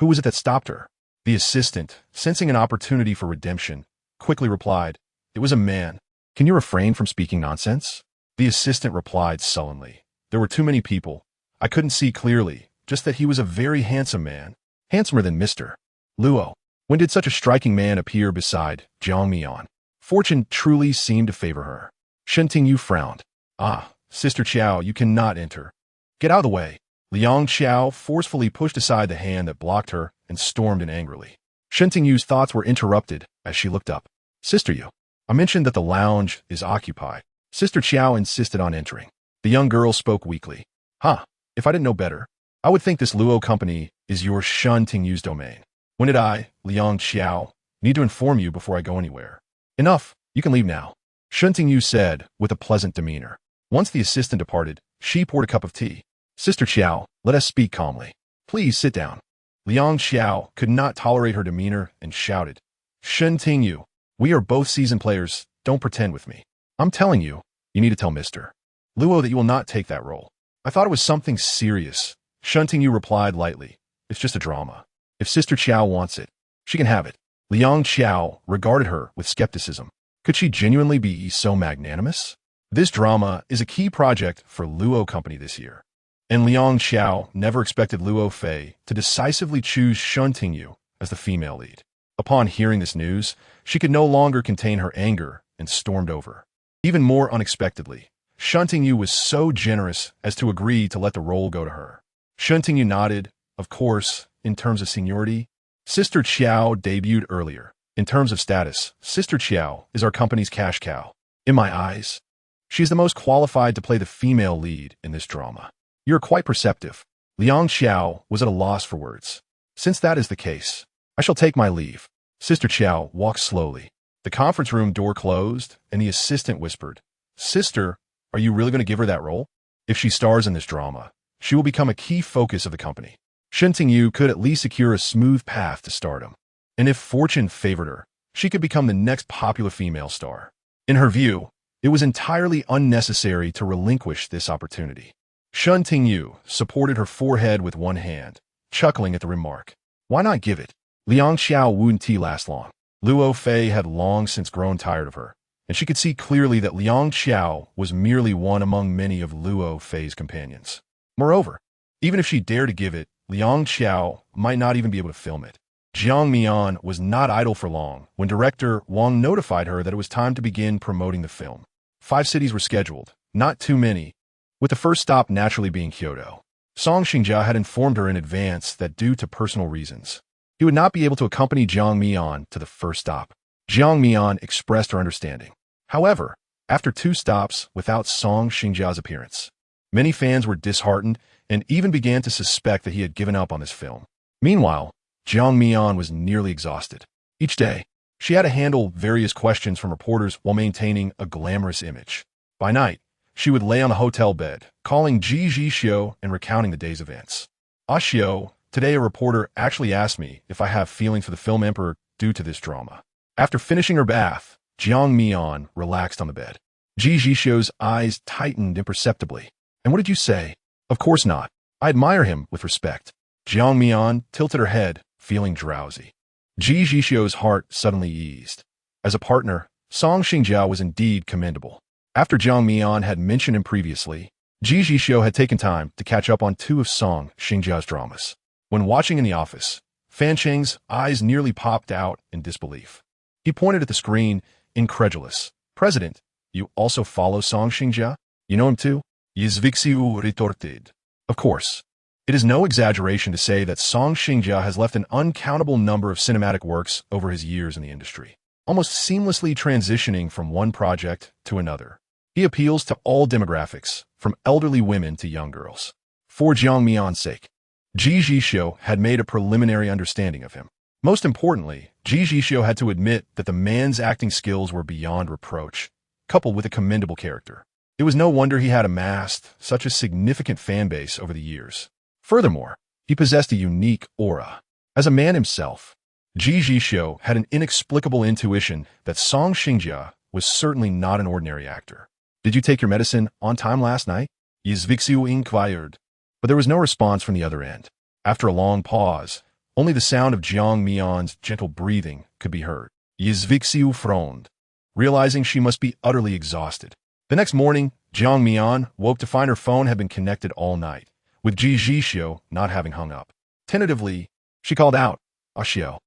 Who was it that stopped her? The assistant, sensing an opportunity for redemption, quickly replied, It was a man. Can you refrain from speaking nonsense? The assistant replied sullenly. There were too many people. I couldn't see clearly, just that he was a very handsome man. Handsomer than Mr. Luo. When did such a striking man appear beside Jiang Mian? Fortune truly seemed to favor her. Shen Tingyu frowned. Ah, Sister Qiao, you cannot enter. Get out of the way. Liang Qiao forcefully pushed aside the hand that blocked her and stormed in angrily. Shen Tingyu's thoughts were interrupted as she looked up. Sister Yu, I mentioned that the lounge is occupied. Sister Qiao insisted on entering. The young girl spoke weakly. If I didn't know better, I would think this Luo company is your Shen Tingyu's domain. When did I, Liang Qiao, need to inform you before I go anywhere? Enough, you can leave now, Shen Tingyu said with a pleasant demeanor. Once the assistant departed, she poured a cup of tea. Sister Qiao, let us speak calmly. Please sit down. Liang Qiao could not tolerate her demeanor and shouted. Shen Tingyu, we are both seasoned players, don't pretend with me. I'm telling you, you need to tell Mr. Luo that you will not take that role. I thought it was something serious. Shen Tingyu replied lightly. It's just a drama. If Sister Qiao wants it, she can have it. Liang Qiao regarded her with skepticism. Could she genuinely be so magnanimous? This drama is a key project for Luo Company this year. And Liang Qiao never expected Luo Fei to decisively choose Shen Tingyu as the female lead. Upon hearing this news, she could no longer contain her anger and stormed over. Even more unexpectedly, Shen Tingyu was so generous as to agree to let the role go to her. Shen Tingyu nodded. Of course, in terms of seniority, Sister Qiao debuted earlier. In terms of status, Sister Qiao is our company's cash cow. In my eyes, she is the most qualified to play the female lead in this drama. You're quite perceptive. Liang Qiao was at a loss for words. Since that is the case, I shall take my leave. Sister Qiao walked slowly. The conference room door closed, and the assistant whispered, Sister, are you really going to give her that role? If she stars in this drama, she will become a key focus of the company. Shen Tingyu could at least secure a smooth path to stardom. And if fortune favored her, she could become the next popular female star. In her view, it was entirely unnecessary to relinquish this opportunity. Shen Tingyu supported her forehead with one hand, chuckling at the remark. Why not give it? Liang Xiao wouldn't last long. Luo Fei had long since grown tired of her, and she could see clearly that Liang Xiao was merely one among many of Luo Fei's companions. Moreover, even if she dared to give it, Liang Xiao might not even be able to film it. Jiang Mian was not idle for long when director Wang notified her that it was time to begin promoting the film. 5 cities were scheduled, not too many, with the first stop naturally being Kyoto. Song Xingjia had informed her in advance that due to personal reasons, he would not be able to accompany Jiang Mian to the first stop. Jiang Mian expressed her understanding. However, after 2 stops without Song Xingjia's appearance, many fans were disheartened and even began to suspect that he had given up on this film. Meanwhile, Jiang Mian was nearly exhausted. Each day, she had to handle various questions from reporters while maintaining a glamorous image. By night, she would lay on a hotel bed, calling Ji Zhixiu and recounting the day's events. Xiu, today a reporter actually asked me if I have feelings for the film emperor due to this drama. After finishing her bath, Jiang Mian relaxed on the bed. Ji Zhixiu's eyes tightened imperceptibly. And what did you say? Of course not. I admire him with respect. Jiang Mian tilted her head, feeling drowsy. Ji Zhixiu's heart suddenly eased. As a partner, Song Xingjia was indeed commendable. After Jiang Mian had mentioned him previously, Ji Zhixiu had taken time to catch up on 2 of Song Xingjia's dramas. When watching in the office, Fan Cheng's eyes nearly popped out in disbelief. He pointed at the screen, incredulous. "President, you also follow Song Xingjia? You know him too?" Ji Zhixiu retorted. "Of course. It is no exaggeration to say that Song Xingjia has left an uncountable number of cinematic works over his years in the industry, almost seamlessly transitioning from one project to another. He appeals to all demographics, from elderly women to young girls. For Jiang Mian's sake, Ji Zhixiu had made a preliminary understanding of him. Most importantly, Ji Zhixiu had to admit that the man's acting skills were beyond reproach, coupled with a commendable character. It was no wonder he had amassed such a significant fan base over the years. Furthermore, he possessed a unique aura. As a man himself, Ji Zhixiu had an inexplicable intuition that Song Xingjia was certainly not an ordinary actor. "Did you take your medicine on time last night?" Ji Zhixiu inquired. But there was no response from the other end. After a long pause, only the sound of Jiang Mian's gentle breathing could be heard. Ji Zhixiu frowned, realizing she must be utterly exhausted. The next morning, Jiang Mian woke to find her phone had been connected all night, with Ji Zhixiu not having hung up. Tentatively, she called out, "Xiao."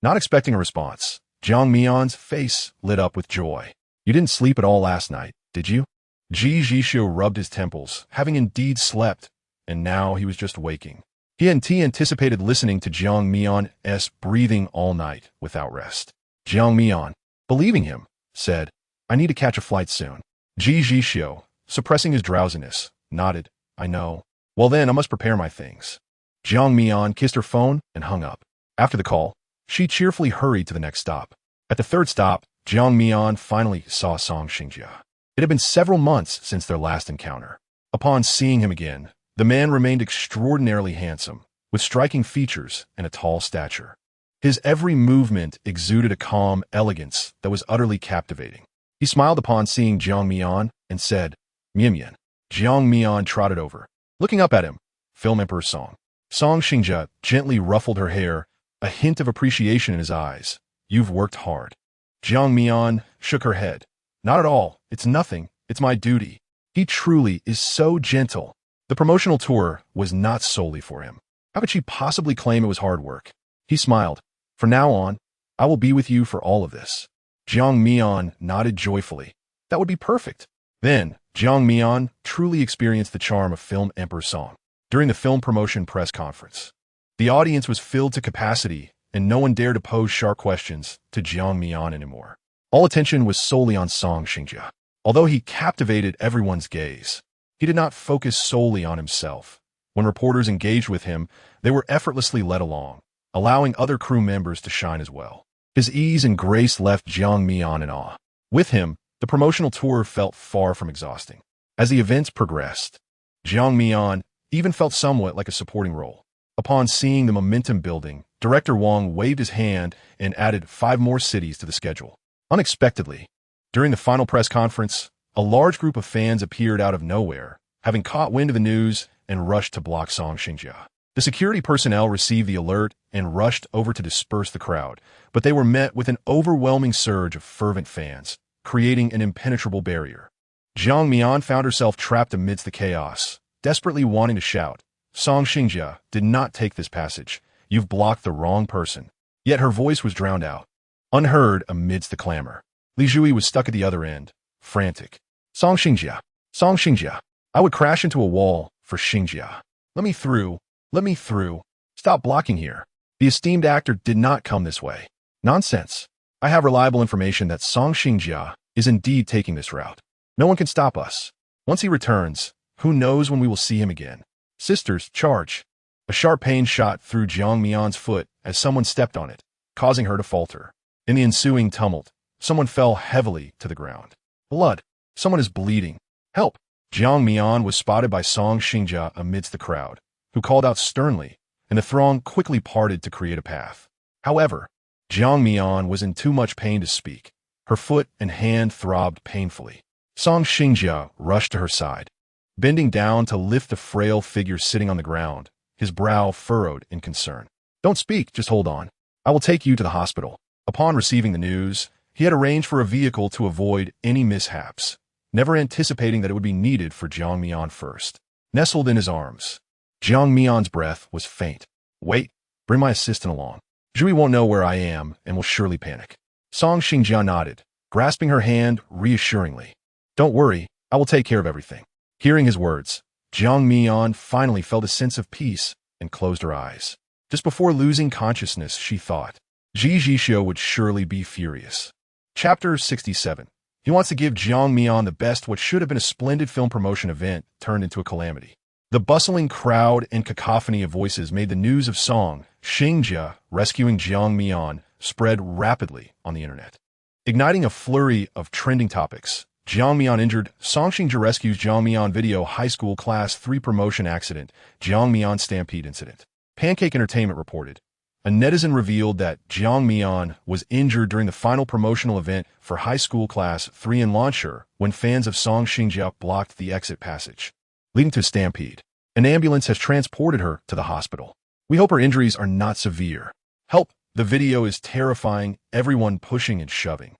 Not expecting a response, Jiang Mian's face lit up with joy. "You didn't sleep at all last night, did you?" Ji Zhixiu rubbed his temples, having indeed slept, and now he was just waking. He anticipated listening to Jiang Mian's breathing all night without rest. Jiang Mian, believing him, said, "I need to catch a flight soon." Ji Zhixiu, suppressing his drowsiness, nodded, "I know. Well then, I must prepare my things." Jiang Mian kissed her phone and hung up. After the call, she cheerfully hurried to the next stop. At the third stop, Jiang Mian finally saw Song Xingjia. It had been several months since their last encounter. Upon seeing him again, the man remained extraordinarily handsome, with striking features and a tall stature. His every movement exuded a calm elegance that was utterly captivating. He smiled upon seeing Jiang Mian and said, "Mian Mian." Jiang Mian trotted over, looking up at him. "Film Emperor Song." Song Xingjia gently ruffled her hair, a hint of appreciation in his eyes. "You've worked hard." Jiang Mian shook her head. "Not at all. It's nothing. It's my duty." He truly is so gentle. The promotional tour was not solely for him. How could she possibly claim it was hard work? He smiled. "From now on, I will be with you for all of this." Jiang Mian nodded joyfully. That would be perfect. Then, Jiang Mian truly experienced the charm of Film Emperor Song. During the film promotion press conference, the audience was filled to capacity, and no one dared to pose sharp questions to Jiang Mian anymore. All attention was solely on Song Xingjia. Although he captivated everyone's gaze, he did not focus solely on himself. When reporters engaged with him, they were effortlessly led along, allowing other crew members to shine as well. His ease and grace left Jiang Mian in awe. With him, the promotional tour felt far from exhausting. As the events progressed, Jiang Mian even felt somewhat like a supporting role. Upon seeing the momentum building, Director Wang waved his hand and added 5 more cities to the schedule. Unexpectedly, during the final press conference, a large group of fans appeared out of nowhere, having caught wind of the news and rushed to block Song Xingjia. The security personnel received the alert and rushed over to disperse the crowd, but they were met with an overwhelming surge of fervent fans, creating an impenetrable barrier. Jiang Mian found herself trapped amidst the chaos, desperately wanting to shout, "Song Xingjia, did not take this passage. You've blocked the wrong person." Yet her voice was drowned out, unheard amidst the clamor. Li Jui was stuck at the other end, frantic. "Song Xingjia, Song Xingjia. I would crash into a wall for Xingjia. Let me through, let me through. Stop blocking here." The esteemed actor did not come this way. "Nonsense. I have reliable information that Song Xingjia is indeed taking this route. No one can stop us. Once he returns, who knows when we will see him again. Sisters, charge." A sharp pain shot through Jiang Mian's foot as someone stepped on it, causing her to falter. In the ensuing tumult, someone fell heavily to the ground. "Blood! Someone is bleeding. Help!" Jiang Mian was spotted by Song Xingjia amidst the crowd, who called out sternly, and the throng quickly parted to create a path. However, Jiang Mian was in too much pain to speak. Her foot and hand throbbed painfully. Song Xingjia rushed to her side, bending down to lift the frail figure sitting on the ground, his brow furrowed in concern. "Don't speak, just hold on. I will take you to the hospital." Upon receiving the news, He had arranged for a vehicle to avoid any mishaps, never anticipating that it would be needed for Jiang Mian first. Nestled in his arms, Jiang Mian's breath was faint. Wait, bring my assistant along. Zhui won't know where I am and will surely panic. Song Xingjia nodded, grasping her hand reassuringly. Don't worry, I will take care of everything. Hearing his words, Jiang Mian finally felt a sense of peace and closed her eyes. Just before losing consciousness, she thought, Ji Zhixiu would surely be furious. Chapter 67. He wants to give Jiang Mian the best. What should have been a splendid film promotion event turned into a calamity. The bustling crowd and cacophony of voices made the news of Song Xingjia rescuing Jiang Mian spread rapidly on the internet, igniting a flurry of trending topics. Jiang Mian injured, Song Xingjia rescues Jiang Mian video high school class 3 promotion accident, Jiang Mian stampede incident. Pancake Entertainment reported, a netizen revealed that Jiang Mian was injured during the final promotional event for high school class 3 in Lansher when fans of Song Xingjia blocked the exit passage, leading to a stampede. An ambulance has transported her to the hospital. We hope her injuries are not severe. Help! The video is terrifying, everyone pushing and shoving.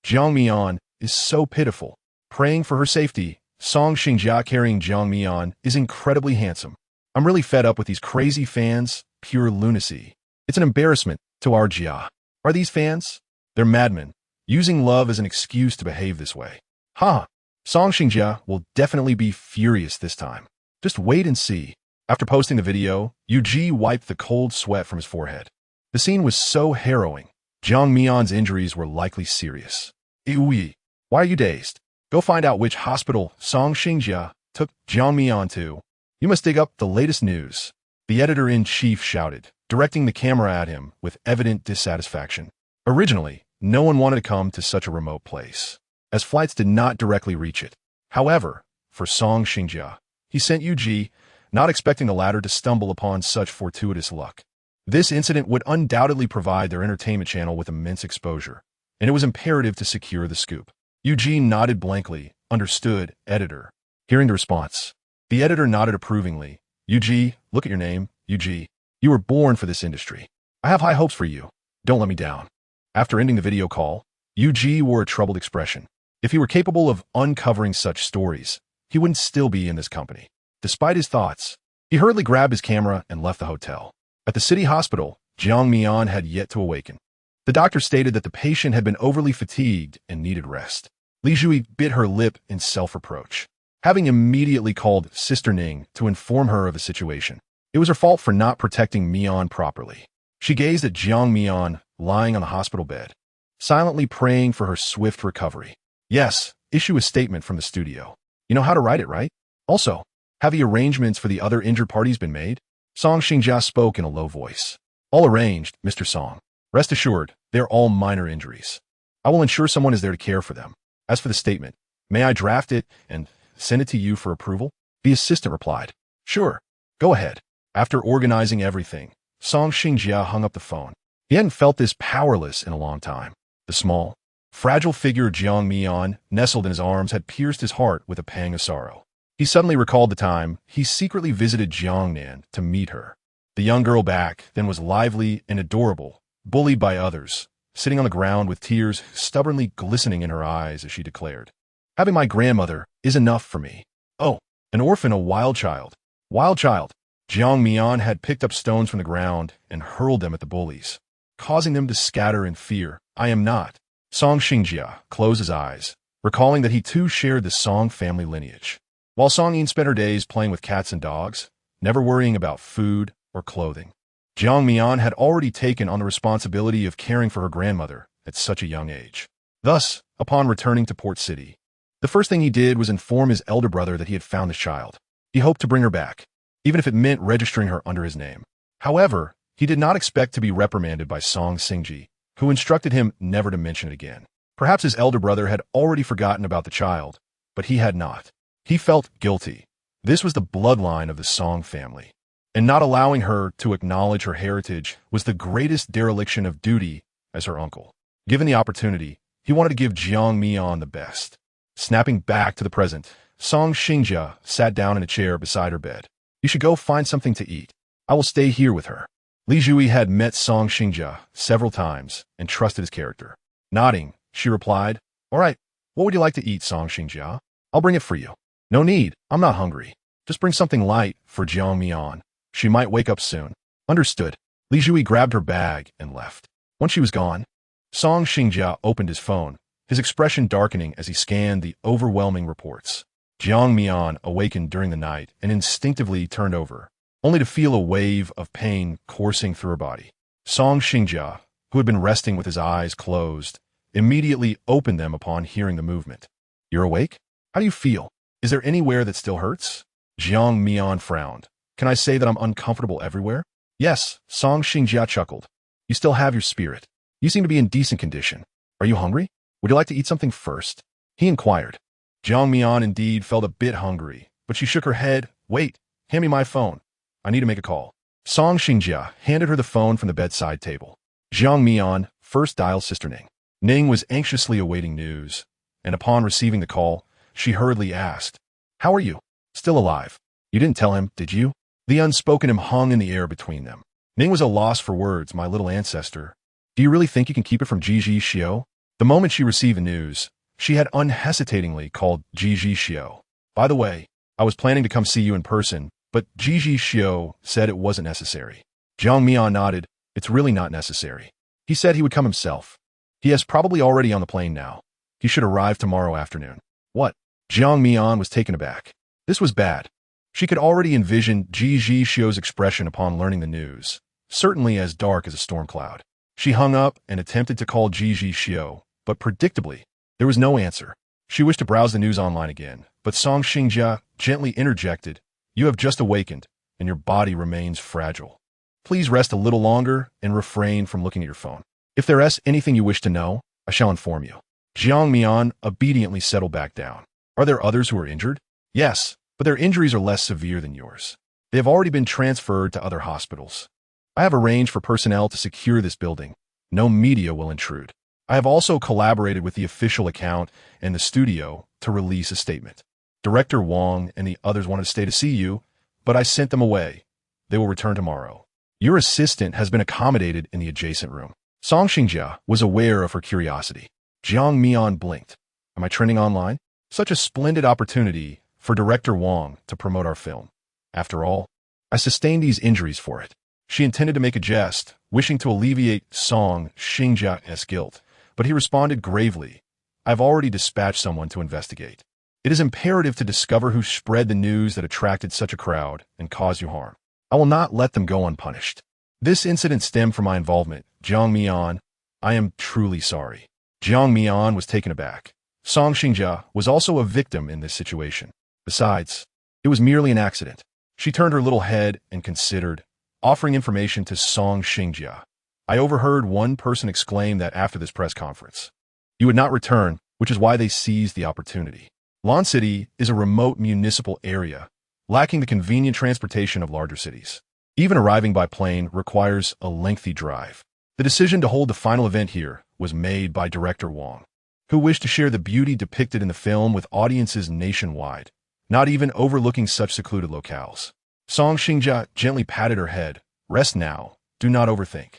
Jiang Mian is so pitiful. Praying for her safety, Song Xingjia carrying Jiang Mian is incredibly handsome. I'm really fed up with these crazy fans, pure lunacy. It's an embarrassment to our Jia. Are these fans? They're madmen, using love as an excuse to behave this way. Ha! Song Xingjia will definitely be furious this time. Just wait and see. After posting the video, Ji wiped the cold sweat from his forehead. The scene was so harrowing. Jiang Mian's injuries were likely serious. Why are you dazed? Go find out which hospital Song Xingjia took Jiang Mian to. You must dig up the latest news. The editor-in-chief shouted, directing the camera at him with evident dissatisfaction. Originally, no one wanted to come to such a remote place, as flights did not directly reach it. However, for Song Xingjia, he sent Ji, not expecting the latter to stumble upon such fortuitous luck. This incident would undoubtedly provide their entertainment channel with immense exposure, and it was imperative to secure the scoop. Ji nodded blankly, understood, editor. Hearing the response, the editor nodded approvingly. Ji, look at your name, Ji. You were born for this industry. I have high hopes for you. Don't let me down. After ending the video call, Ji wore a troubled expression. If he were capable of uncovering such stories, he wouldn't still be in this company. Despite his thoughts, he hurriedly grabbed his camera and left the hotel. At the city hospital, Jiang Mian had yet to awaken. The doctor stated that the patient had been overly fatigued and needed rest. Li Zhui bit her lip in self-reproach, having immediately called Sister Ning to inform her of the situation. It was her fault for not protecting Mian properly. She gazed at Jiang Mian lying on the hospital bed, silently praying for her swift recovery. Yes, issue a statement from the studio. You know how to write it, right? Also, have the arrangements for the other injured parties been made? Song Xingjia spoke in a low voice. All arranged, Mr. Song. Rest assured, they're all minor injuries. I will ensure someone is there to care for them. As for the statement, may I draft it and send it to you for approval? The assistant replied. Sure, go ahead. After organizing everything, Song Xingjia hung up the phone. He hadn't felt this powerless in a long time. The small, fragile figure of Jiang Mian, nestled in his arms, had pierced his heart with a pang of sorrow. He suddenly recalled the time he secretly visited Jiang Mian to meet her. The young girl back then was lively and adorable, bullied by others, sitting on the ground with tears stubbornly glistening in her eyes as she declared, having my grandmother is enough for me. Oh, an orphan, a wild child. Wild child. Jiang Mian had picked up stones from the ground and hurled them at the bullies, causing them to scatter in fear. I am not. Song Xingjia closed his eyes, recalling that he too shared the Song family lineage. While Song Yin spent her days playing with cats and dogs, never worrying about food or clothing, Jiang Mian had already taken on the responsibility of caring for her grandmother at such a young age. Thus, upon returning to Port City, the first thing he did was inform his elder brother that he had found his child. He hoped to bring her back, even if it meant registering her under his name. However, he did not expect to be reprimanded by Song Xingji, who instructed him never to mention it again. Perhaps his elder brother had already forgotten about the child, but he had not. He felt guilty. This was the bloodline of the Song family, and not allowing her to acknowledge her heritage was the greatest dereliction of duty as her uncle. Given the opportunity, he wanted to give Jiang Mian the best. Snapping back to the present, Song Xingjia sat down in a chair beside her bed. You should go find something to eat. I will stay here with her. Li Zhui had met Song Xingjia several times and trusted his character. Nodding, she replied. All right, what would you like to eat, Song Xingjia? I'll bring it for you. No need, I'm not hungry. Just bring something light for Jiang Mian. She might wake up soon. Understood. Li Jui grabbed her bag and left. Once she was gone, Song Xingjia opened his phone, his expression darkening as he scanned the overwhelming reports. Jiang Mian awakened during the night and instinctively turned over, only to feel a wave of pain coursing through her body. Song Xingjia, who had been resting with his eyes closed, immediately opened them upon hearing the movement. You're awake? How do you feel? Is there anywhere that still hurts? Jiang Mian frowned. Can I say that I'm uncomfortable everywhere? Yes, Song Xingjia chuckled. You still have your spirit. You seem to be in decent condition. Are you hungry? Would you like to eat something first? He inquired. Jiang Mian indeed felt a bit hungry, but she shook her head. Wait, hand me my phone. I need to make a call. Song Xingjia handed her the phone from the bedside table. Jiang Mian first dialed Sister Ning. Ning was anxiously awaiting news, and upon receiving the call, she hurriedly asked, How are you? Still alive. You didn't tell him, did you? The unspoken hung in the air between them. Ning was a loss for words, my little ancestor. Do you really think you can keep it from Ji Zhixiu? The moment she received the news, she had unhesitatingly called Ji Zhixiu. By the way, I was planning to come see you in person, but Ji Zhixiu said it wasn't necessary. Jiang Mian nodded. It's really not necessary. He said he would come himself. He is probably already on the plane now. He should arrive tomorrow afternoon. What? Jiang Mian was taken aback. This was bad. She could already envision Ji Zhixiu's expression upon learning the news, certainly as dark as a storm cloud. She hung up and attempted to call Ji Zhixiu, but predictably, there was no answer. She wished to browse the news online again, but Song Xingjia gently interjected, You have just awakened, and your body remains fragile. Please rest a little longer and refrain from looking at your phone. If there is anything you wish to know, I shall inform you. Jiang Mian obediently settled back down. Are there others who are injured? Yes, but their injuries are less severe than yours. They have already been transferred to other hospitals. I have arranged for personnel to secure this building. No media will intrude. I have also collaborated with the official account and the studio to release a statement. Director Wang and the others wanted to stay to see you, but I sent them away. They will return tomorrow. Your assistant has been accommodated in the adjacent room. Song Xingjia was aware of her curiosity. Jiang Mian blinked. Am I trending online? Such a splendid opportunity for Director Wang to promote our film. After all, I sustained these injuries for it. She intended to make a jest, wishing to alleviate Song Xingjia's guilt, but he responded gravely, I've already dispatched someone to investigate. It is imperative to discover who spread the news that attracted such a crowd and caused you harm. I will not let them go unpunished. This incident stemmed from my involvement. Jiang Mian, I am truly sorry. Jiang Mian was taken aback. Song Xingjia was also a victim in this situation. Besides, it was merely an accident. She turned her little head and considered, offering information to Song Xingjia. I overheard one person exclaim that after this press conference, you would not return, which is why they seized the opportunity. Lan City is a remote municipal area, lacking the convenient transportation of larger cities. Even arriving by plane requires a lengthy drive. The decision to hold the final event here was made by Director Wang, who wished to share the beauty depicted in the film with audiences nationwide, not even overlooking such secluded locales. Song Xingjia gently patted her head. Rest now. Do not overthink.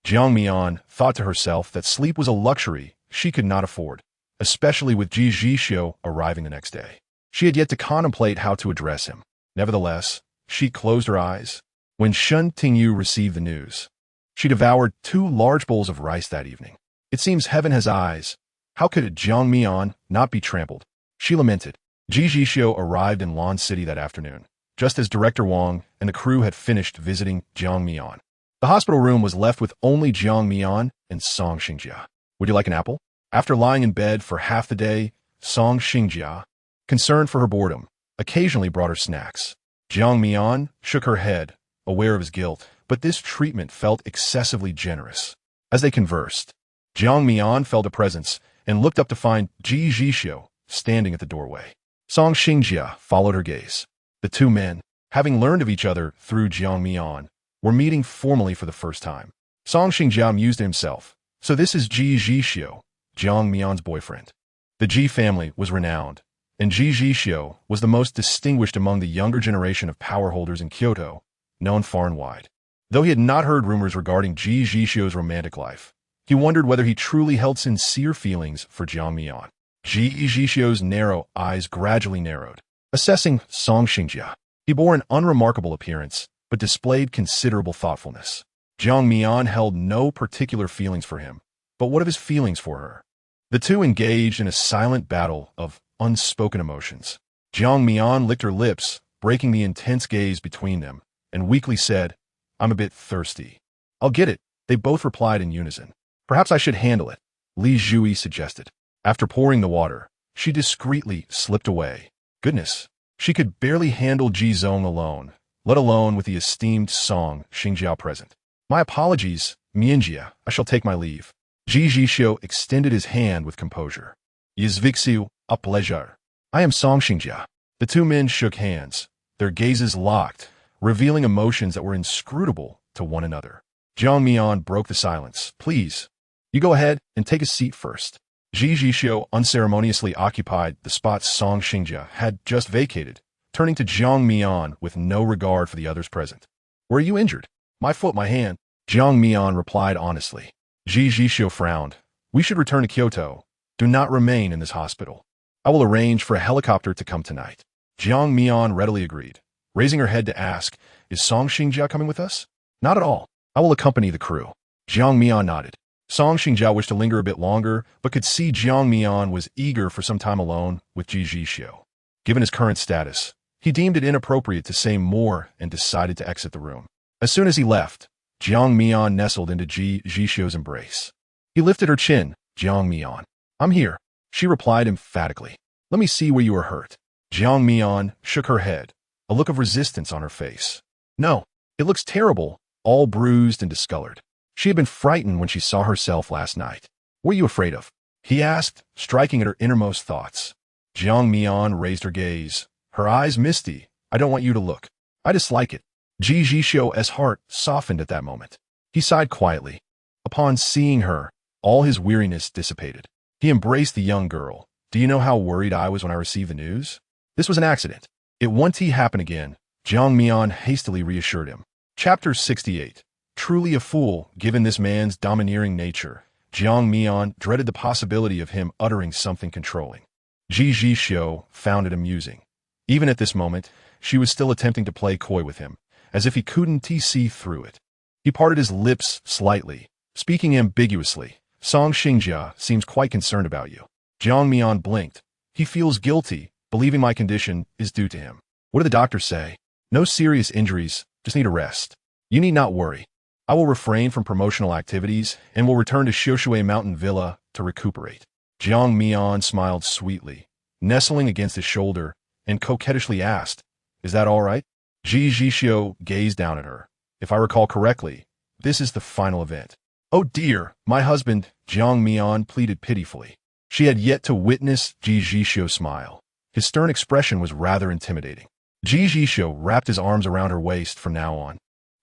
Jiang Mian thought to herself that sleep was a luxury she could not afford, especially with Ji Zhixiu arriving the next day. She had yet to contemplate how to address him. Nevertheless, she closed her eyes. When Shen Tingyu received the news, she devoured 2 large bowls of rice that evening. It seems heaven has eyes. How could Jiang Mian not be trampled? She lamented. Ji Zhixiu arrived in Lan City that afternoon, just as Director Wang and the crew had finished visiting Jiang Mian. The hospital room was left with only Jiang Mian and Song Xingjia. Would you like an apple? After lying in bed for half the day, Song Xingjia, concerned for her boredom, occasionally brought her snacks. Jiang Mian shook her head, aware of his guilt, but this treatment felt excessively generous. As they conversed, Jiang Mian felt a presence and looked up to find Ji Zhixiu standing at the doorway. Song Xingjia followed her gaze. The two men, having learned of each other through Jiang Mian, were meeting formally for the first time. Song Xingjia mused to himself, so this is Ji Zhixiu, Jiang Mian's boyfriend. The Ji family was renowned, and Ji Zhixiu was the most distinguished among the younger generation of power holders in Kyoto, known far and wide. Though he had not heard rumors regarding Ji Zhixiu's romantic life, He wondered whether he truly held sincere feelings for Jiang Mian. Ji Zhixiu's narrow eyes gradually narrowed, assessing Song Xingjia. He bore an unremarkable appearance, but displayed considerable thoughtfulness. Jiang Mian held no particular feelings for him, but what of his feelings for her? The two engaged in a silent battle of unspoken emotions. Jiang Mian licked her lips, breaking the intense gaze between them, and weakly said, "I'm a bit thirsty." "I'll get it," they both replied in unison. "Perhaps I should handle it," Li Zhui suggested. After pouring the water, she discreetly slipped away. Goodness, she could barely handle Ji Zong alone, let alone with the esteemed Song Xingjia present. "My apologies, Mianjia, I shall take my leave." Ji Zhixiu extended his hand with composure. "Ji Zhixiu, a pleasure. I am Song Xingjia." The two men shook hands, their gazes locked, revealing emotions that were inscrutable to one another. Jiang Mian broke the silence. "Please, you go ahead and take a seat first." Ji Zhixiu unceremoniously occupied the spot Song Xingjia had just vacated, turning to Jiang Mian with no regard for the others present. "Were you injured?" "My foot, my hand," Jiang Mian replied honestly. Ji Zhixiu frowned. "We should return to Kyoto. Do not remain in this hospital. I will arrange for a helicopter to come tonight." Jiang Mian readily agreed, raising her head to ask, "Is Song Xingjia coming with us?" "Not at all. I will accompany the crew." Jiang Mian nodded. Song Xingjia wished to linger a bit longer, but could see Jiang Mian was eager for some time alone with Ji Zhixiu. Given his current status, he deemed it inappropriate to say more and decided to exit the room. As soon as he left, Jiang Mian nestled into Ji Zhixiu's embrace. He lifted her chin. "Jiang Mian, I'm here," she replied emphatically. "Let me see where you are hurt." Jiang Mian shook her head, a look of resistance on her face. "No, it looks terrible, all bruised and discolored." She had been frightened when she saw herself last night. "What are you afraid of?" he asked, striking at her innermost thoughts. Jiang Mian raised her gaze, her eyes misty. "I don't want you to look. I dislike it." Ji Zhixiu's heart softened at that moment. He sighed quietly. Upon seeing her, all his weariness dissipated. He embraced the young girl. "Do you know how worried I was when I received the news? This was an accident. It won't happen again," Jiang Mian hastily reassured him. Chapter 68. Truly a fool, given this man's domineering nature. Jiang Mian dreaded the possibility of him uttering something controlling. Ji Zhixiu found it amusing. Even at this moment, she was still attempting to play coy with him, as if he couldn't see through it. He parted his lips slightly, speaking ambiguously. "Song Xingjia seems quite concerned about you." Jiang Mian blinked. "He feels guilty, believing my condition is due to him." "What did the doctor say?" "No serious injuries, just need a rest." "You need not worry. I will refrain from promotional activities and will return to Xiushui Mountain Villa to recuperate." Jiang Mian smiled sweetly, nestling against his shoulder, and coquettishly asked, "Is that all right?" Ji Zhixiu gazed down at her. "If I recall correctly, this is the final event." "Oh dear, my husband," Jiang Mian pleaded pitifully. She had yet to witness Ji Zhixiu smile. His stern expression was rather intimidating. Ji Zhixiu wrapped his arms around her waist from now on.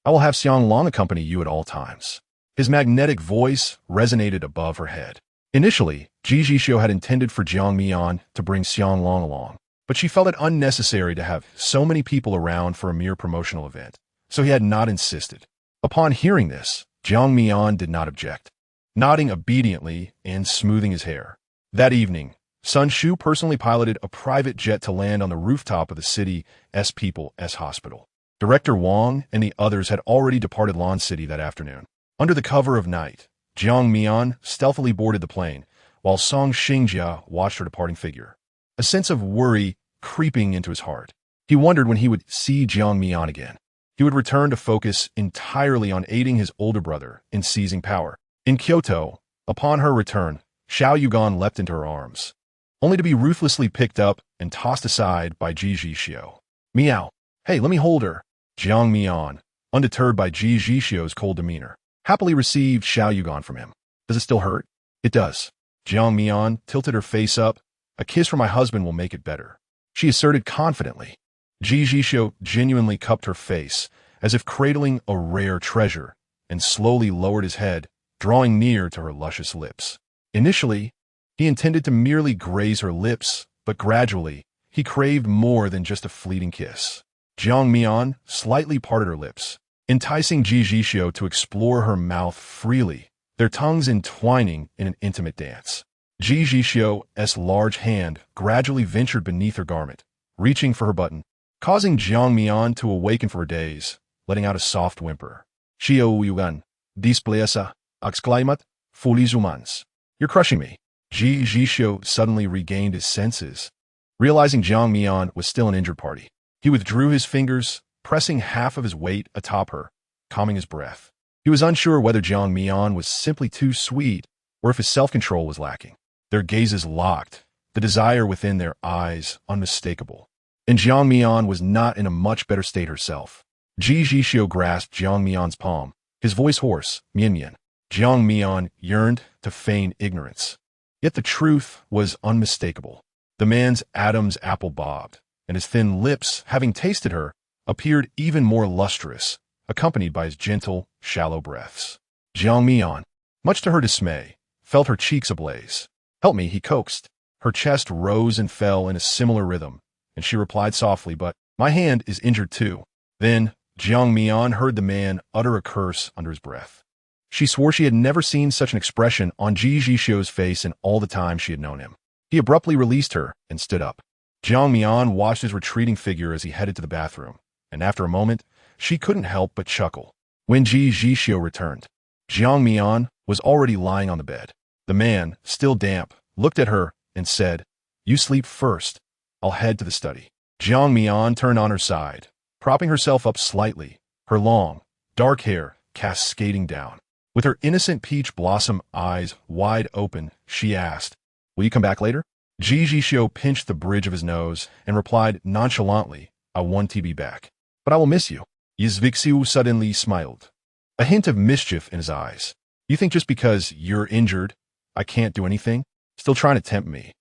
"I will have Xiang Long accompany you at all times." His magnetic voice resonated above her head. Initially, Ji Zhixiu had intended for Jiang Mian to bring Xiang Long along, but she felt it unnecessary to have so many people around for a mere promotional event, so he had not insisted. Upon hearing this, Jiang Mian did not object, nodding obediently and smoothing his hair. That evening, Sun Shu personally piloted a private jet to land on the rooftop of the city's People's Hospital. Director Wang and the others had already departed Lan City that afternoon. Under the cover of night, Jiang Mian stealthily boarded the plane, while Song Xingjia watched her departing figure. A sense of worry creeping into his heart. He wondered when he would see Jiang Mian again. He would return to focus entirely on aiding his older brother in seizing power. In Kyoto, upon her return, Xiao Yugan leapt into her arms, only to be ruthlessly picked up and tossed aside by Ji Zhixiu. "Meow. Hey, let me hold her." Jiang Mian, undeterred by Ji Zhixiu's cold demeanor, happily received Xiao Yugan from him. "Does it still hurt?" "It does." Jiang Mian tilted her face up. "A kiss from my husband will make it better," she asserted confidently. Ji Zhixiu genuinely cupped her face, as if cradling a rare treasure, and slowly lowered his head, drawing near to her luscious lips. Initially, he intended to merely graze her lips, but gradually, he craved more than just a fleeting kiss. Jiang Mian slightly parted her lips, enticing Ji Zhixiu to explore her mouth freely, their tongues entwining in an intimate dance. Ji Zhixiu's large hand gradually ventured beneath her garment, reaching for her button, causing Jiang Mian to awaken from her daze, letting out a soft whimper. Xiao Yuan, displaisa, exclaimat, folies humans. You're crushing me. Ji Zhixiu suddenly regained his senses. Realizing Jiang Mian was still an injured party, he withdrew his fingers, pressing half of his weight atop her, calming his breath. He was unsure whether Jiang Mian was simply too sweet or if his self-control was lacking. Their gazes locked, the desire within their eyes unmistakable. And Jiang Mian was not in a much better state herself. Ji Zhixiu grasped Jiang Mian's palm, his voice hoarse, Mian Mian. Jiang Mian yearned to feign ignorance. Yet the truth was unmistakable. The man's Adam's apple bobbed, and his thin lips, having tasted her, appeared even more lustrous, accompanied by his gentle, shallow breaths. Jiang Mian, much to her dismay, felt her cheeks ablaze. Help me, he coaxed. Her chest rose and fell in a similar rhythm, and she replied softly, but my hand is injured too. Then Jiang Mian heard the man utter a curse under his breath. She swore she had never seen such an expression on Ji Zhixiu's face in all the time she had known him. He abruptly released her and stood up. Jiang Mian watched his retreating figure as he headed to the bathroom, and after a moment, she couldn't help but chuckle. When Ji Zhixiu returned, Jiang Mian was already lying on the bed. The man, still damp, looked at her and said, "You sleep first. I'll head to the study." Jiang Mian turned on her side, propping herself up slightly, her long, dark hair cascading down. With her innocent peach blossom eyes wide open, she asked, "Will you come back later?" Ji Zhixiu pinched the bridge of his nose and replied nonchalantly, "I want to be back. But I will miss you." Ji Zhixiu suddenly smiled, a hint of mischief in his eyes. "You think just because you're injured, I can't do anything? Still trying to tempt me,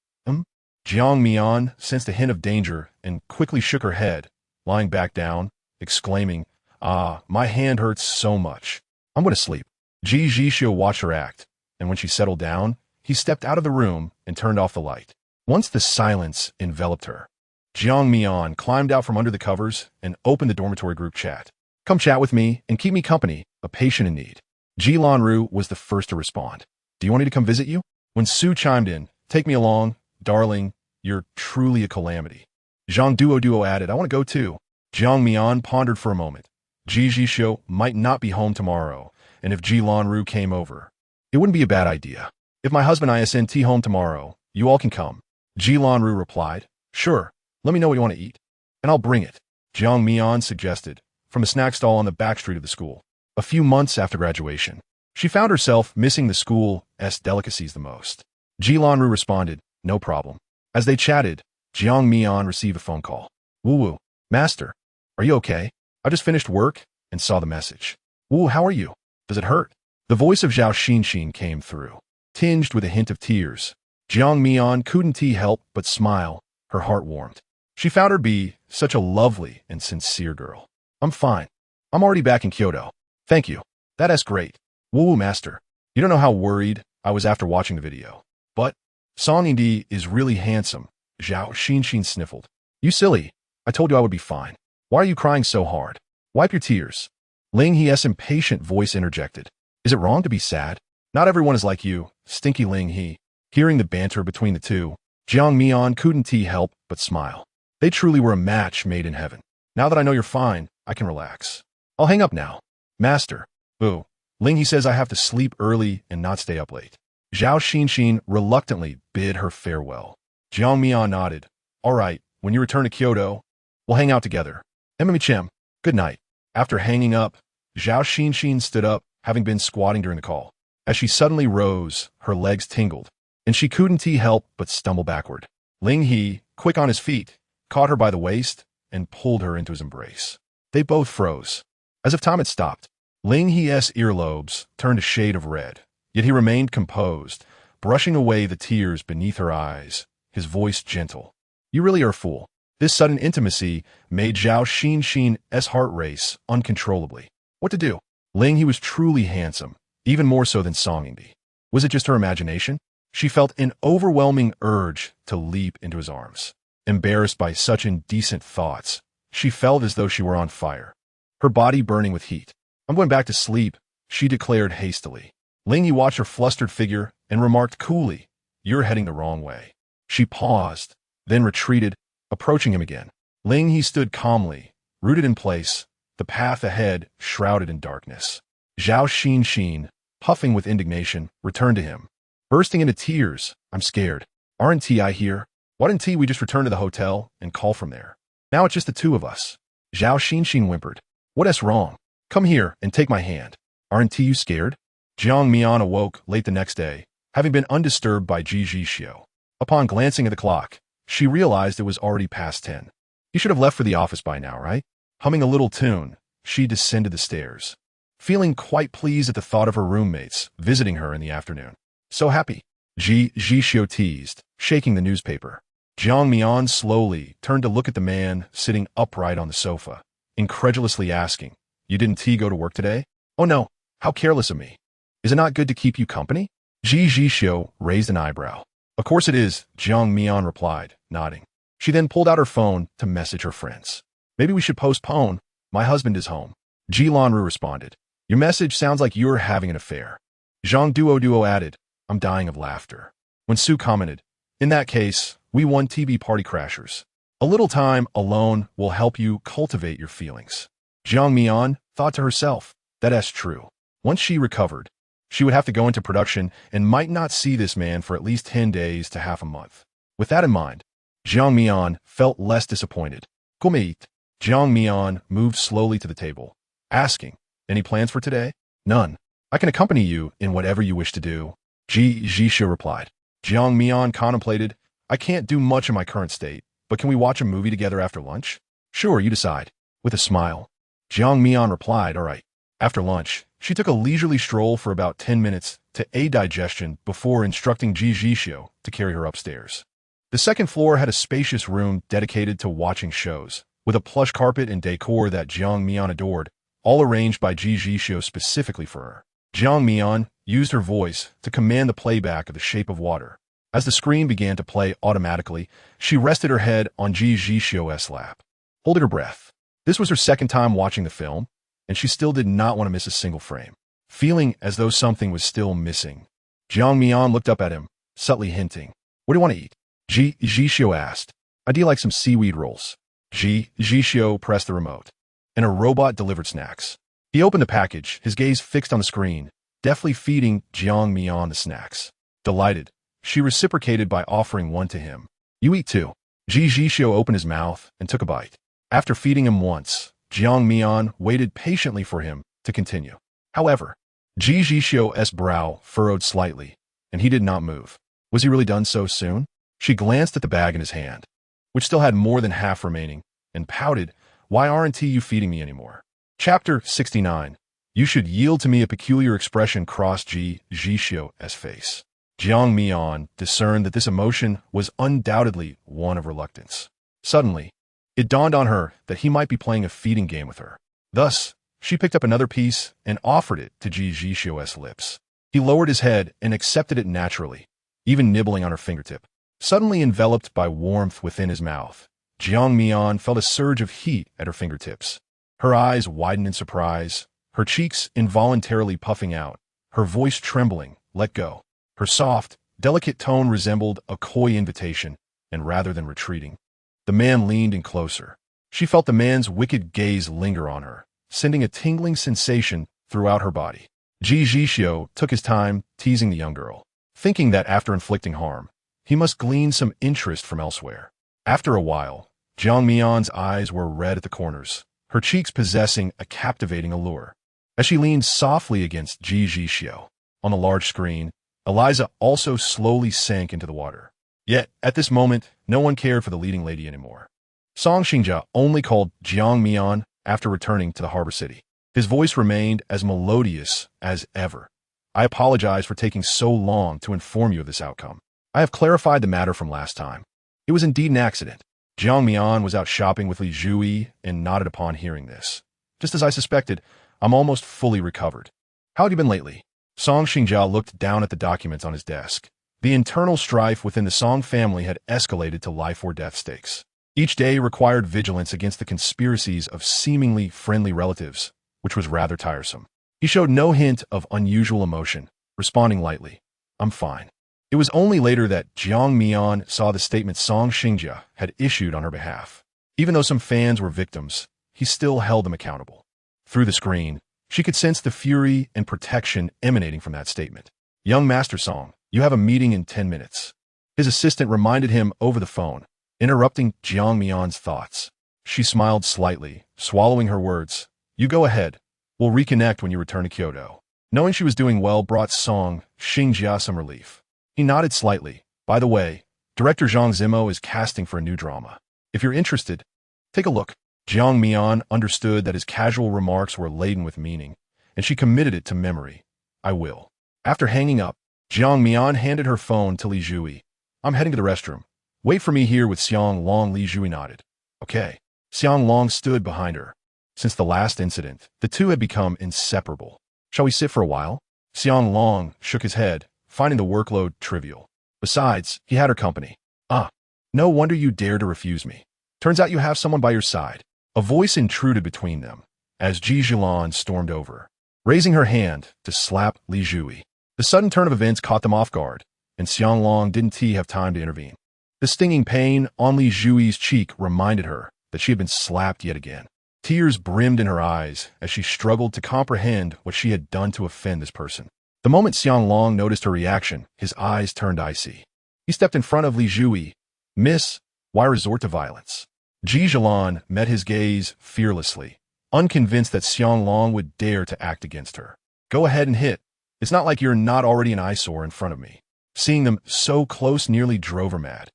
Jiang Mian sensed a hint of danger and quickly shook her head, lying back down, exclaiming, my hand hurts so much. I'm going to sleep." Ji Zhixiu watched her act, and when she settled down, he stepped out of the room and turned off the light. Once the silence enveloped her, Jiang Mian climbed out from under the covers and opened the dormitory group chat. "Come chat with me and keep me company, a patient in need." Ji Lanru was the first to respond. "Do you want me to come visit you?" When Su chimed in, "Take me along, darling, you're truly a calamity." Zhang Duo added, "I want to go too." Jiang Mian pondered for a moment. Ji Zhixiu might not be home tomorrow, and if Ji Lanru came over, it wouldn't be a bad idea. "If my husband isn't home tomorrow, you all can come." Ji Lanru replied, "Sure, let me know what you want to eat, and I'll bring it," Jiang Mian suggested, from a snack stall on the back street of the school. A few months after graduation, she found herself missing the school's delicacies the most. Ji Lanru responded, "No problem." As they chatted, Jiang Mian received a phone call. "Wu, Master, are you okay? I just finished work and saw the message." "Wu, how are you? Does it hurt?" The voice of Zhao Xinxin came through, tinged with a hint of tears. Jiang Mian couldn't help but smile, her heart warmed. She found her to be such a lovely and sincere girl. "I'm fine. I'm already back in Kyoto. Thank you. That's great. Woo, Master. You don't know how worried I was after watching the video. But Song Yingdi is really handsome," Zhao Xinxin sniffled. "You silly. I told you I would be fine. Why are you crying so hard? Wipe your tears." Ling He's impatient voice interjected. "Is it wrong to be sad? Not everyone is like you, stinky Ling He." Hearing the banter between the two, Jiang Mian couldn't help but smile. They truly were a match made in heaven. "Now that I know you're fine, I can relax. I'll hang up now." "Master." "Ooh." Ling He says I have to sleep early and not stay up late." Zhao Xinxin reluctantly bid her farewell. Jiang Mian nodded. "All right, when you return to Kyoto, we'll hang out together. Mmchem, good night." After hanging up, Zhao Xinxin stood up, having been squatting during the call. As she suddenly rose, her legs tingled, and she couldn't help but stumble backward. Ling He, quick on his feet, caught her by the waist and pulled her into his embrace. They both froze, as if time had stopped. Ling He's earlobes turned a shade of red, yet he remained composed, brushing away the tears beneath her eyes, his voice gentle. "You really are a fool." This sudden intimacy made Zhao Xinxin's heart race uncontrollably. What to do? Ling He was truly handsome, even more so than Song Yingdi. Was it just her imagination? She felt an overwhelming urge to leap into his arms. Embarrassed by such indecent thoughts, she felt as though she were on fire, her body burning with heat. "I'm going back to sleep," she declared hastily. Ling Yi watched her flustered figure and remarked coolly, "You're heading the wrong way." She paused, then retreated, approaching him again. Ling Yi stood calmly, rooted in place, the path ahead shrouded in darkness. Zhao Xin, puffing with indignation, returned to him. Bursting into tears, "I'm scared. Aren't I here? Why didn't we just return to the hotel and call from there? Now it's just the two of us." Zhao Xin whimpered. "What's wrong? Come here and take my hand. Aren't you scared?" Jiang Mian awoke late the next day, having been undisturbed by Ji Zhixiu. Upon glancing at the clock, she realized it was already past 10. He should have left for the office by now, right? Humming a little tune, she descended the stairs, feeling quite pleased at the thought of her roommates visiting her in the afternoon. "So happy," Ji Zhixiu teased, shaking the newspaper. Jiang Mian slowly turned to look at the man sitting upright on the sofa, incredulously asking, "You didn't go to work today?" "Oh no, how careless of me. Is it not good to keep you company?" Ji Zhixiu raised an eyebrow. "Of course it is," Jiang Mian replied, nodding. She then pulled out her phone to message her friends. "Maybe we should postpone. My husband is home." Ji Lanru responded, "Your message sounds like you're having an affair." Zhang Duo added, "I'm dying of laughter." When Su commented, "In that case, we won TB party crashers. A little time alone will help you cultivate your feelings." Jiang Mian thought to herself, that's true. Once she recovered, she would have to go into production and might not see this man for at least 10 days to half a month. With that in mind, Jiang Mian felt less disappointed. "Kumeit." Jiang Mian moved slowly to the table, asking, "Any plans for today?" "None. I can accompany you in whatever you wish to do," Ji Zhixiu replied. Jiang Mian contemplated, "I can't do much in my current state, but can we watch a movie together after lunch?" "Sure, you decide." With a smile, Jiang Mian replied, "All right." After lunch, she took a leisurely stroll for about 10 minutes to aid digestion before instructing Ji Zhixiu to carry her upstairs. The second floor had a spacious room dedicated to watching shows, with a plush carpet and decor that Jiang Mian adored, all arranged by Ji Zhixiu specifically for her. Jiang Mian used her voice to command the playback of The Shape of Water. As the screen began to play automatically, she rested her head on Ji Zhixiu's lap, holding her breath. This was her second time watching the film, and she still did not want to miss a single frame. Feeling as though something was still missing, Jiang Mian looked up at him, subtly hinting, "What do you want to eat?" Ji Zhixiu asked, "I do like some seaweed rolls." Ji Zhixiu pressed the remote, and a robot delivered snacks. He opened the package, his gaze fixed on the screen, deftly feeding Jiang Mian the snacks. Delighted, she reciprocated by offering one to him. "You eat too." Ji Zhixiu opened his mouth and took a bite. After feeding him once, Jiang Mian waited patiently for him to continue. However, Ji Zhixiu's brow furrowed slightly, and he did not move. Was he really done so soon? She glanced at the bag in his hand, which still had more than half remaining, and pouted, "Why aren't you feeding me anymore?" Chapter 69. You should yield to me. A peculiar expression crossed Ji Zhixiu's face. Jiang Mian discerned that this emotion was undoubtedly one of reluctance. Suddenly, it dawned on her that he might be playing a feeding game with her. Thus, she picked up another piece and offered it to Ji Zhixiu's lips. He lowered his head and accepted it naturally, even nibbling on her fingertip. Suddenly enveloped by warmth within his mouth, Jiang Mian felt a surge of heat at her fingertips. Her eyes widened in surprise, her cheeks involuntarily puffing out, her voice trembling. "Let go." Her soft, delicate tone resembled a coy invitation, and rather than retreating, the man leaned in closer. She felt the man's wicked gaze linger on her, sending a tingling sensation throughout her body. Ji Zhixiu took his time teasing the young girl, thinking that after inflicting harm, he must glean some interest from elsewhere. After a while, Jiang Mian's eyes were red at the corners, her cheeks possessing a captivating allure. As she leaned softly against Ji Zhixiu, on the large screen, Eliza also slowly sank into the water. Yet, at this moment, no one cared for the leading lady anymore. Song Xingjia only called Jiang Mian after returning to the harbor city. His voice remained as melodious as ever. "I apologize for taking so long to inform you of this outcome. I have clarified the matter from last time. It was indeed an accident." Jiang Mian was out shopping with Li Zhui and nodded upon hearing this. "Just as I suspected, I'm almost fully recovered. How have you been lately?" Song Xingjia looked down at the documents on his desk. The internal strife within the Song family had escalated to life or death stakes. Each day required vigilance against the conspiracies of seemingly friendly relatives, which was rather tiresome. He showed no hint of unusual emotion, responding lightly, "I'm fine." It was only later that Jiang Mian saw the statement Song Xingjia had issued on her behalf. Even though some fans were victims, he still held them accountable. Through the screen, she could sense the fury and protection emanating from that statement. "Young Master Song, you have a meeting in 10 minutes. His assistant reminded him over the phone, interrupting Jiang Mian's thoughts. She smiled slightly, swallowing her words. "You go ahead. We'll reconnect when you return to Kyoto." Knowing she was doing well brought Song Xingjia some relief. He nodded slightly. "By the way, director Zhang Zimo is casting for a new drama. If you're interested, take a look." Jiang Mian understood that his casual remarks were laden with meaning, and she committed it to memory. "I will." After hanging up, Jiang Mian handed her phone to Li Jui. "I'm heading to the restroom. Wait for me here with Xiang Long." Li Jui nodded. "Okay." Xiang Long stood behind her. Since the last incident, the two had become inseparable. "Shall we sit for a while?" Xiang Long shook his head, finding the workload trivial. Besides, he had her company. "Ah, no wonder you dare to refuse me. Turns out you have someone by your side." A voice intruded between them, as Ji Zhixiu stormed over, raising her hand to slap Li Jui. The sudden turn of events caught them off guard, and Xiang Long didn't have time to intervene. The stinging pain on Li Jui's cheek reminded her that she had been slapped yet again. Tears brimmed in her eyes as she struggled to comprehend what she had done to offend this person. The moment Xiang Long noticed her reaction, his eyes turned icy. He stepped in front of Li Jui. "Miss, why resort to violence?" Ji Zhixiu met his gaze fearlessly, unconvinced that Xiang Long would dare to act against her. "Go ahead and hit. It's not like you're not already an eyesore in front of me." Seeing them so close nearly drove her mad.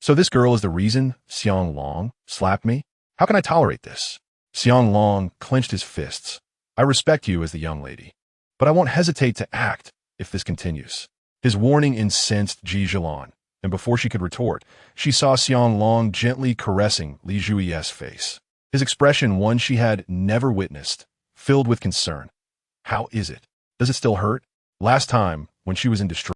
So this girl is the reason Xiang Long slapped me? How can I tolerate this?" Xiang Long clenched his fists. "I respect you as the young lady, but I won't hesitate to act if this continues." His warning incensed Ji Zhixiu, and before she could retort, she saw Xiang Long gently caressing Li Jui's face. His expression, one she had never witnessed, filled with concern. "How is it? Does it still hurt?" Last time, when she was in distress,